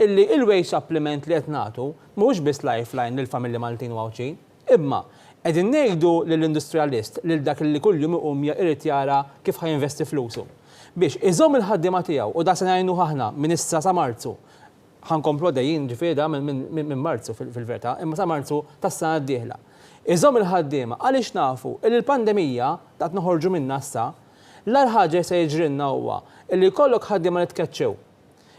illi il-wage supplement li qed nagħtu mhuwiex biss lifeline lill-familji Maltin u Għawċin, imma qegħdin ngħidu lill-industrialist lil dak li kuljum iqum irid jara kif ħajinvesti flusu. Biex iżomm il-ħaddiema tiegħu u da se ngħinu aħna minn issa sa Marzu. Ħankomplu dejjin ġifieda minn Marzu fil-verità, imma sa Marzu tas-sena d-dieħla. Iżomm il-ħaddiema għaliex nafu li l-pandemija qed noħorġu minnha issa l-ar ħaġa se jiġrilna huwa illi jkollok ħaddiema li tkeċċew.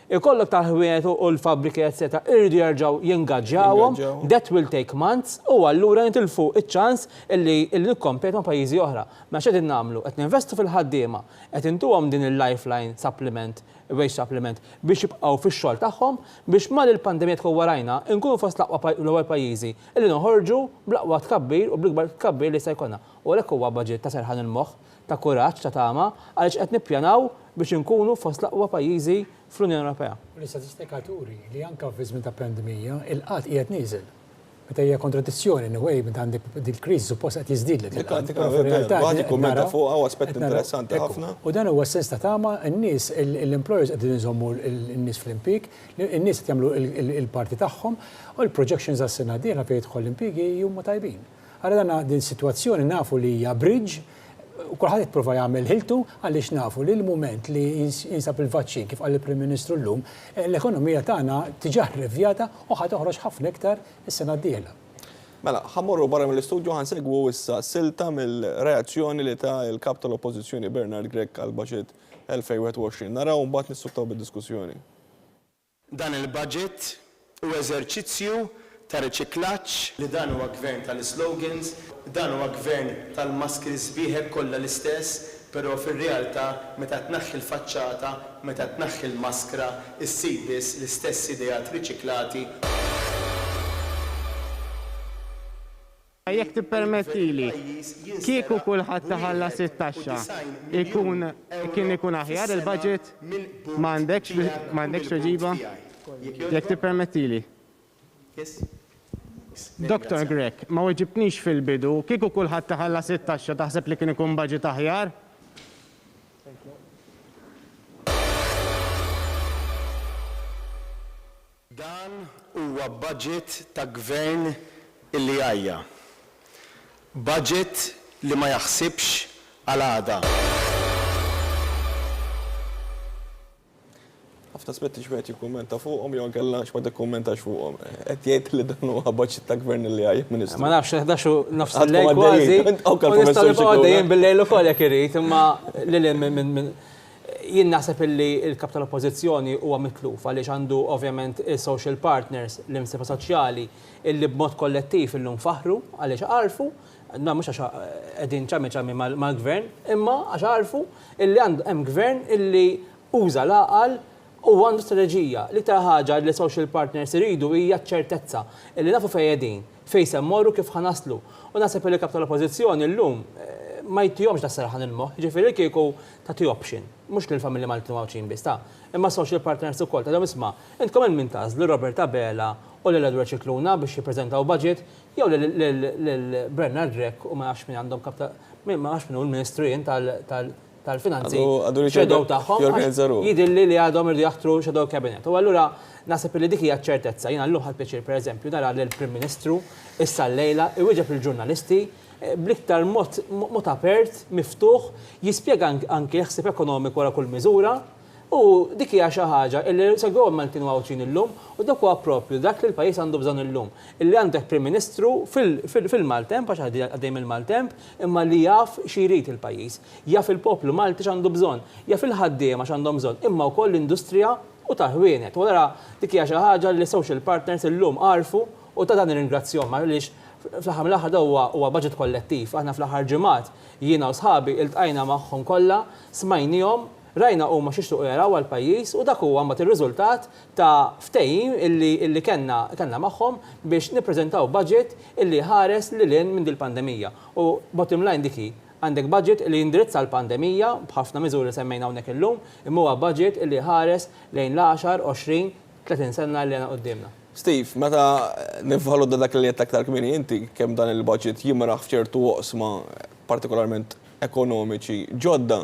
Ikollok tal-ħwienet u l-fabriki etc. irridu jerġgħu jingaġġawhom, that will take months u allura nitilfu iċ-ċans illi nikkompetu ma' pajjiżi oħra. Ma x'qed nagħmlu qed ninvestu fil-ħaddiema, qed intuhom din il-lifeline supplement, wage supplement biex jibqgħu fix-xogħol tagħhom biex mal il-pandemija tkun warajna nkunu fost l-ewwel pajjiżi illi noħorġu bl-aqwa tkabbir u bl-ikbar tkabbir li se jkollna. U għalhekk huwa budget ta' serħan il-moħħ ta' kuraġġ ta' tama għaliex qed nippjanaw biex inkunu fost l-aqwa pajjiżi fl-Unjoni Ewropea. L-istatistika turi li anka fi żmien ta' pandemija il-qatt qiegħed nieżel. Meta hija kontradizzjoni anyway meta għandek il-kriżi suppost qed jiżdiedlek. Waħdi kummenta fuq huwa aspett interessanti ħafna. U dan huwa sens ta' tama n-nies l-employers qegħdin iżommu n-nies fl-impik, n-nies qed jagħmlu il-parti tagħhom u l-projections għas-sena d-dieħla fejn jidħol l-impjegi huma tajbin. Ara dan din sitwazzjoni nafu li hija bridge u kulħadd jipprova jagħmel ħiltu għaliex nafu li l-mument li jinsab il-vaċċin kif qal il-Prim Ministru llum, l-ekonomija tagħna tiġi rrevjata u ħad toħroġ ħafna iktar is-sena d-dieħla. Mela, ħammorru barra mill-istudju ħansegwu issa silta mill-reazzjoni li ta' il-kap tal-Oppożizzjoni Bernard Grech għal budget 2021. Naraw mbagħad nissuktaw bid-diskussjoni. Dan il-budget u eżerċizzju ta' riċiklaġġ li dan huwa gvern tal-slogans, dan huwa gvern tal-maskri sbieħek kollha l-istess, però fir-realtà meta tnaħħi l-faċċata, meta tnaħħi l-maskra, issib biss l-istess idejat riċiklati. Jekk tippermettili, kieku kulħadd taħallas it-taxxa kien ikun aħjar il-budget m'għandekx tweġiba? Jekk tippermettili. Dr. Grech, ma weġibtnix fil-bidu, kieku kulħadd taħallas it-taxxa taħseb li kien ikun budget aħjar? Dan huwa budget ta' gvern illi għajja. Budget li ma jaħsibx għal għada. Ħafna aspetti x'wieħed jikkummenta fuqhom jew nkella x'ma tikkummentax fuqhom. Qed jgħid li dan huwa budget ta' gvern li għajja Ministru. Ma nafx ħdaxu nofs il-lejl kważi. Nistgħu nibqgħu għaddejjin bil-lejl ukoll jekk irid, imma jien naħseb illi l-kap tal-Oppożizzjoni huwa mitluf għaliex għandu ovvjament il-social partners, l-imsiba soċjali illi b'mod kollettiv illum faħru għaliex għarfu, mhux għax qegħdin ċammi mal-gvern, imma għax għarfu illi hemm gvern illi uża l-għaqal u għandu strateġija li ta' ħaġa li social partners iridu hija ċertezza illi nafu fejn qegħdin, fejn se mmorru kif ħanaslu. U naħseb li kap tal-Oppożizzjoni llum ma jtihomx da saraħan il-moħħ, ġifieri kieku tagħti option, mhux lill-familji Maltin Mawċin biss ta', imma social partners ukoll ta' isma' intkom il-min tażlu Robert Abela u lil Edward Cicluna biex jippreżentaw budget jew lil Bernard Grech u ma nafx min għandhom kap ta' ma nafx min hu l-Ministru tal-Finanzi xedow tagħhom jidilli li għadhom irdu jaħtru xedow cabinet. U allura naħseb li dik hija ċertezza. Jiena llum ħadd-pjaċir pereżempju nara li l-Prim Ministru issa llejla iwieġeb il-ġurnalisti bl-iktar mod apert, miftuħ, jispjega anke ħsieb ekonomiku wara kull miżura u dik hija xi ħaġa illi segwew Maltin Mawċin illum u dak huwa proprju dak li l-pajjiż għandu bżonn illum. Illi għandek Prim Ministru fil-Maltemp għax għaddej mill-Maltemp imma li jaf xi jrid il-pajjiż, jaf il-poplu Malti x'għandu bżonn, jaf il-ħaddiema x'għandhom bżonn, imma wkoll l-industrija u taħwienet. U wara dik hija xi ħaġa li social partners illum għarfu u ta' dan irringrazzjahom għaliex fl-aħħar mill-aħħar huwa budget kollettiv. Aħna fl-aħħar ġimgħat jiena u sħabi iltqajna magħhom kollha, smajnihom, rajna huma x'ixtuqu jaraw għall-pajjiż u dak huwa mbagħad ir-riżultat ta' ftehim illi kellna magħhom biex nippreżentaw budget illi ħares lil hinn minn dil-pandemija. U bottom line diki għandek budget li jindirizza l-pandemija b'ħafna miżuri semmejna hawnhekk illum, imma huwa budget illi ħares lejn l-10, 20, 30 sena li għandna qudiemna. Steve, meta nifħalu da dak li jett aktar kmini inti kemm dan il-budget jimraħ f'ċertu oqsma partikolarment ekonomiċi ġodda,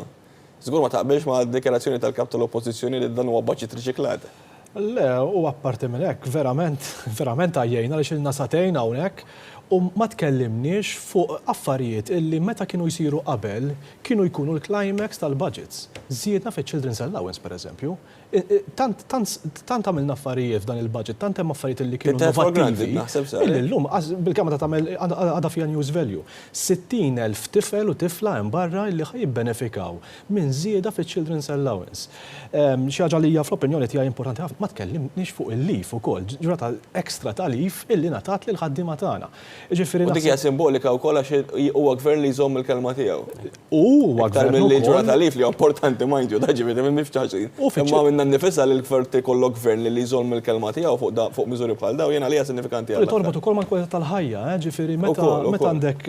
żgur ma taqbilx ma' d-dikjarazzjoni tal-kap tal-Oppożizzjoni li dan huwa budget riċiklat. Le, u apparti minn hekk, verament għajjejna li xilna satejn hawnhekk u ma tkellimniex fuq affarijiet illi meta kienu jsiru qabel kienu jkunu l-climax tal-budgets. Żiedna fi Children's Allowance, pereżempju. Tant għamilna affarijiet f'dan il-budget, tant hemm affarijiet illi kienu innovattivi. Illi llum bil-kemm ta' tagħmel għadha fiha news value. 60,000 tifel u tifla hemm barra illi jibbenefikaw minn żieda fi Children's Allowance. Xi ħaġa li hija fl-opinjoni tiegħi importanti ħafna ma tkellimniex fuq il-lif ukoll, ġurata ekstra ta' lif illi ngħatat lil ħaddiema tagħna. Ġifieri U dik hija simbolika wkoll għax huwa gvern li jżomm il-kelma tiegħu. Huwa Aktar gvern milli ukoll. ġurnata lif li huwa importanti mind you, ġifieri minn miftaħxin. Imma minna nnifisha li l-gvern tikollok gvern li jżomm il-kelma tiegħu fuq miżuri bħal daw jiena għalija sinifikanti Li torbot ukoll mal-kwalità tal-ħajja, ġifieri meta għandek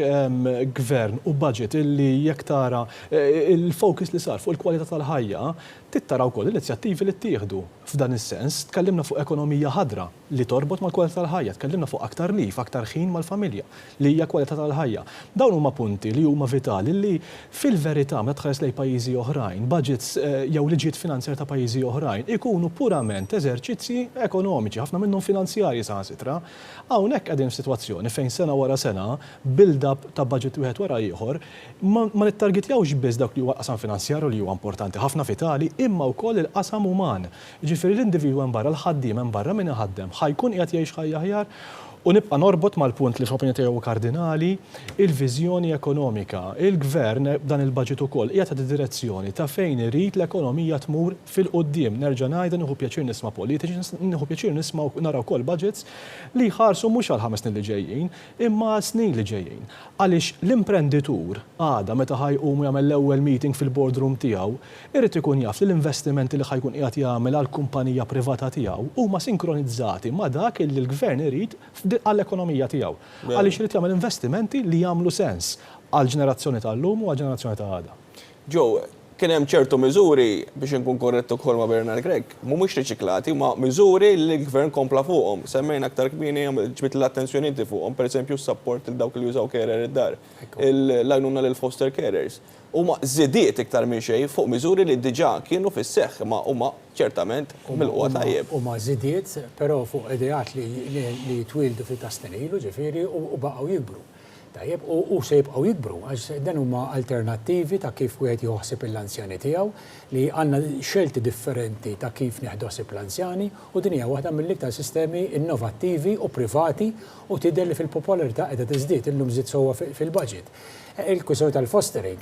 gvern u budget illi jekk tara il-focus li sar fuq il-kwalità tal-ħajja, tittara wkoll l-inizjattivi li ttieħdu. F'dan is-sens tkellimna fuq ekonomija ħadra li torbot mal-kwalità tal-ħajja, tkellimna fuq aktar lif, aktar ħin mal-familja li hija kwalità tal-ħajja. Dawn huma punti li huma vitali li fil-verità meta tħares lejn pajjiżi oħrajn, budgets jew liġijiet finanzjar ta' pajjiżi oħrajn ikunu purament eżerċizzji ekonomiċi, ħafna minnhom finanzjarji saħansitra. Hawnhekk qegħdin f'sitwazzjoni fejn sena wara sena build-up ta' budget wieħed wara ieħor ma nittargetjawx biss dak li huwa qasam finanzjarju li huwa importanti ħafna vitali, imma wkoll il-qasam uman. Ġifieri l-individwu hemm barra, l-ħaddiem hemm barra min iħaddem ħajkun qiegħed jgħix ħajja aħjar. U nibqa' norbot mal-punt li f'opinjoni tiegħu kardinali, il-viżjoni ekonomika. Il-gvern dan il-budget ukoll qiegħed ta' direzzjoni ta' fejn irid l-ekonomija tmur fil-qudiem. Nerġa' ngħid nieħu pjaċir nisma' politiċi, nieħu pjaċir nisma' naraw ukoll budgets li jħarsu mhux għal 5 snin li ġejjin, imma snin li ġejjin. Għaliex l-imprenditur għada meta ħajqum jagħmel l-ewwel meeting fil-boardroom tiegħu, irid ikun jaf li l-investimenti li ħajkun qiegħed jagħmel għall-kumpanija privata tiegħu huma sinkronizzati ma' dak li l-gvern irid għall-ekonomija tiegħu. Għaliex irid jagħmel investimenti li jagħmlu sens għall-ġenerazzjoni tal-lum u għall-ġenerazzjoni ta' għada. Ġew, kien hemm ċertu miżuri biex inkun korrett ukoll ma' Bernard Gregg, mhumiex riċiklati, ma' miżuri li l-gvern kompla fuqhom. Semmejna aktar kmieni ġbit l-attenzjoni fuqhom, pereżempju s-support il dawk li jużaw carer id-dar, l-għajnuna lil foster carers. Huma żidiet iktar minn xejn fuq miżuri li diġà kienu fis-seħħ ma' huma ċertament mill-qwa tajjeb. Huma żidiet, però fuq ideat li twildu fit-tastenilu ġifieri u baqgħu jikbru. Tajjeb, u se jibqgħu jikbru, għax dan huma alternattivi ta' kif wieħed joħsib l-anzjani tiegħu li għandna xelti differenti ta' kif neħdosib l-anzjani u din hija waħda mill-iktar sistemi innovattivi u privati u tidher li fil-popolarità qiegħda tiżdied illum żied sewwa fil-budget. Il-kwistjoni tal-fostering,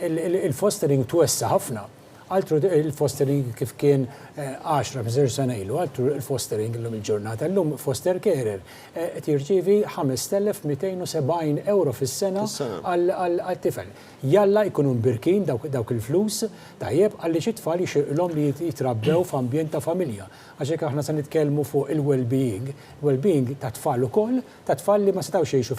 il-fostering twessa ħafna. Altru il-fostering kif kien 10-15 sena ilu, altru il-fostering l-lum il-ġurnata, l-lum foster carer qed jirċievi 5,270 euro fis-sena għal-tifel. Jalla jkunu mbirkin dawk il-flus tajjeb għalli xi tfal jixirqilhom li jitrabbew f'ambjent ta' familja. Għax hekk aħna se nitkellmu fuq il-well-being, well-being ta' tfal ukoll, ta' tfal li ma setgħux jgħixu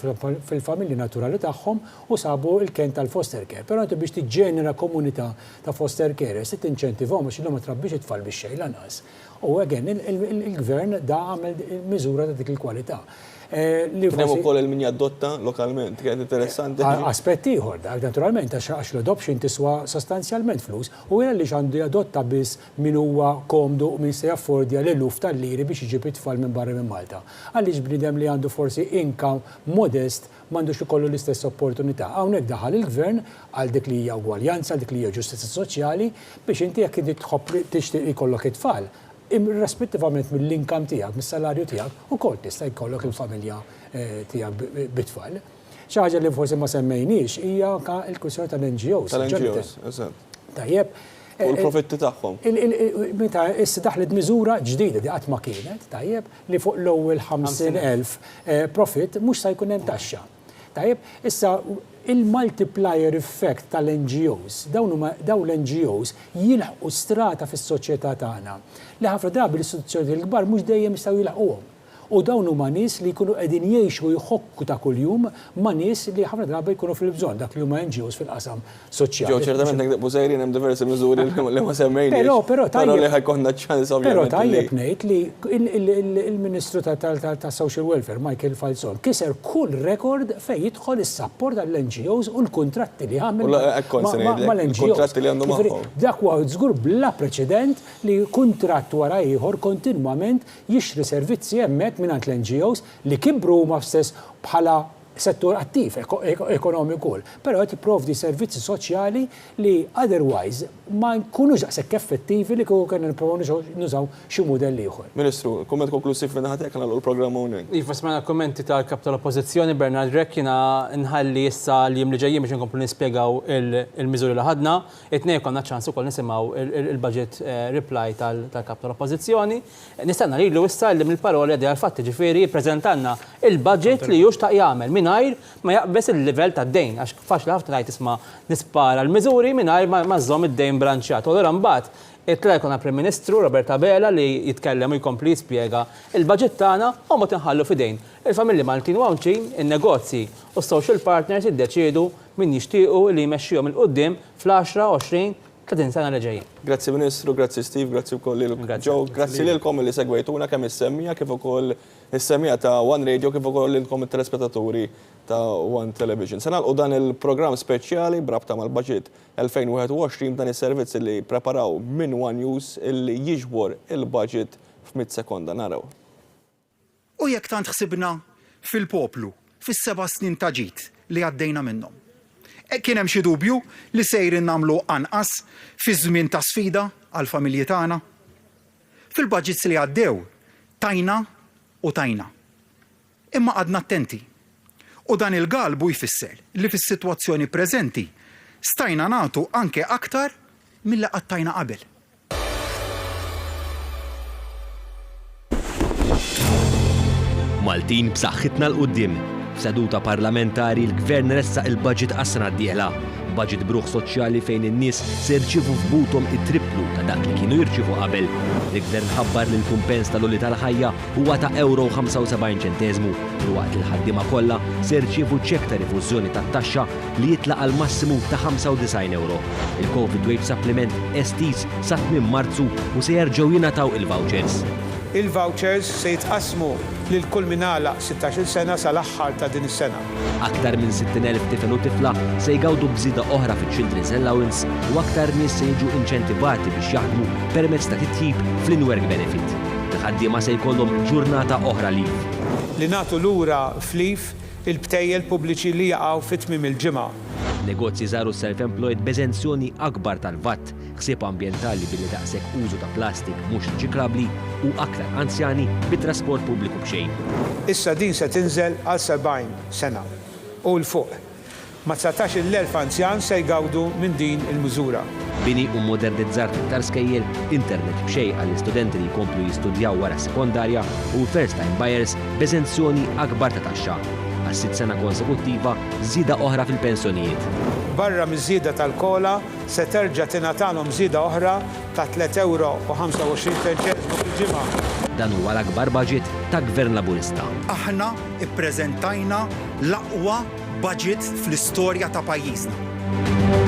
fil-familji naturali tagħhom u sabu il-ken tal-foster care. Però inti biex tiġġenera komunità ta' foster care se tinċentivhom biex illum ma trabbix it-tfal bix-xejn lanqas. U again il-gvern da għamel miżura ta' dik il-kwalità. Kien ukoll il-min jadotta lokalment, kien interessanti. Aspett ieħor dak naturalment għax l-adoption tiswa sostanzjalment flus u hija li għandu jadotta biss min huwa komdu u min se jaffordja l-eluf tal-liri biex iġib it-tfal minn barra minn Malta. Għaliex bniedem li għandu forsi income modest m'għandux ikollu l-istess opportunità. Hawnhekk daħal il-gvern għal dik li hija ugwaljanza, għal dik li hija ġustizza soċjali biex inti jekk inti tħobb tixtieq ikollok it-tfal rispettivament mill-inkam tiegħek, mis-salarju tiegħek, ukoll tista' jkollok il-familja tiegħek bit-tfal. Xi ħaġa li forsi ma semmejniex hija l-kwistjoni tal-NGOs. Tal-NGOs, eżatt. Tajjeb. U l-profitti tagħhom. Meta issa daħlet miżura ġdida di qatt ma kienet, tajjeb, li fuq l-ewwel 50,000 profit mhux se jkun hemm taxxa. Tajjeb, issa il-multiplier effect tal-NGOs, dawn l-NGOs jilħqu strata fis-soċjetà tagħna li ħafna drabi l-istituzzjoni l-kbar mhux dejjem jistgħu jilħquhom. U dawn huma nies li jkunu qegħdin jgħixu jħokku ta' kuljum ma' nies li ħafna drabi jkunu fil-bżonn dak li huma NGOs fil-qasam soċjali. Ġew ċertament naqdebu żgħirin hemm diversi miżuri li ma semmejniex. Però li ħajkonna ċans ovvjament. Però tajjeb ngħid li il-Ministru tas-Social Welfare Michael Falzon kiser kull rekord fejn jidħol is-sapport għall-NGOs u l-kuntratti li għamel mal-NGOs. Il-kuntratti li għandhom magħhom. Dak huwa żgur bla preċedent li kuntratt wara ieħor kontinwament jixtri servizzi hemmhekk mingħand l-NGOs li kibru huma stess bħala settur attiv ekonomiku, però qed jipprovdi servizzi soċjali li otherwise ma jkunux daqshekk effettivi li kieku kien nippruvaw nużaw xi mudell ieħor. Ministru, komment konklusiv minn ħatek għal l-programm hawnhekk. Iva smana kommenti tal-kap tal-Oppożizzjoni Bernard Rek jiena nħalli issa li li ġejjin biex inkomplu nispjegaw il-miżuri li ħadna, it-tnejn konna ċans ukoll nisimgħu il-budget reply tal-kap tal-Oppożizzjoni. Nistenna lilu issa li mill-paroli għaddi għal-fatti ġifieri jippreżentanna il-budget li jux ta' jagħmel mingħajr ma jaqbes il-livell tad-dejn għax faċli ħafna ngħid isma' nispara l-miżuri mingħajr ma żomm id-dejn branċjat. Allura mbagħad it-tlekona Prim Ministru Roberta Bela li jitkellem u jkompli jispjega il-budget tagħna u ma tinħallu f'idejn il-familji Maltin u Hawnċin, in-negozji u s-social partners jiddeċiedu min jixtiequ li jmexxihom il-qudiem fl-10, 20, 30 sena li ġejjin. Grazzi Ministru, grazzi Steve, grazzi wkoll lil Joe, grazzi lilkom li segwejtuna kemm is-semmija kif ukoll is-semmija ta' One Radio kif ukoll lilkom it-telespettaturi ta' One Television. Se nagħlqu dan il-programm speċjali brabta mal-budget 2021 dan is-servizz li preparaw minn One News illi jiġbor il-budget f'100 sekonda naraw. U jekk tant ħsibna fil-poplu, fis-7 snin ta' ġid li għaddejna minnhom. Kien hemm xi dubju li sejrin nagħmlu anqas fi żmien ta' sfida għall-familji tagħna. Fil-budgets li għaddew tajna u tajna. Imma għadna attenti. U dan il-galbu jfisser li fis-sitwazzjoni preżenti stajna nagħtu anke aktar milli qattajna qabel. Maltin b'saħħitna l-qudiem. F'seduta parlamentari l-Gvern ressaq il-budget għas-sena d-dieħla. Budget bruħ soċjali fejn in-nies se jirċievu f'buthom it-triplu ta' dak li kienu jirċievu qabel. Il-Gvern ħabbar li l-kumpens tal-oli tal-ħajja huwa ta' €75 waqt il-ħaddiema kollha se jirċievu ċekk ta' rifużjoni tat-taxxa li jitlaq għal massimu ta' €95. Il-COVID Wage Supplement estiż sa 8 Marzu u se jerġgħu jingħataw il-vouchers. Il-vouchers se jitqasmu lil kull min għalaq 16 sena sal-aħħar ta' din is-sena. Aktar minn 60,000 tifel u tifla se jgawdu bżida oħra fiċ-Children's Allowance u aktar nies se jiġu inċentivati biex jaħdmu permezz ta' titjib fl-in-work benefit. Il-ħaddiema se jkollhom ġurnata oħra leave. Li nagħtu lura f'leave il-btejjel pubbliċi li jaqgħu fit-tmiem il-ġimgħa. Negozji żaru self-employed b'eżenzjoni akbar tal-VAT, ħsieb ambjentali billi daqshekk użu ta' plastik mhux riċiklabbli u aktar anzjani bit-trasport pubbliku b'xejn. Issa din se tinżel għal 70 sena u l-fuq. Ma 19,000 anzjan se jgawdu minn din il-miżura. Bini u modernizzar tar skejjel, internet b'xejn għall-istudenti li jkomplu jistudjaw wara sekondarja u first-time buyers b'eżenzjoni akbar ta' taxxa. Għas-6 sena konsekuttiva żieda oħra fil-pensjonijiet. Barra miż-żieda tal-kola se terġa' tingħatalhom żieda oħra ta' €3.25 fil-ġimgħa. Dan huwa l-akbar budget ta' Gvern Laburista. Aħna ippreżentajna l-aqwa budget fl-istorja ta' pajjiżna.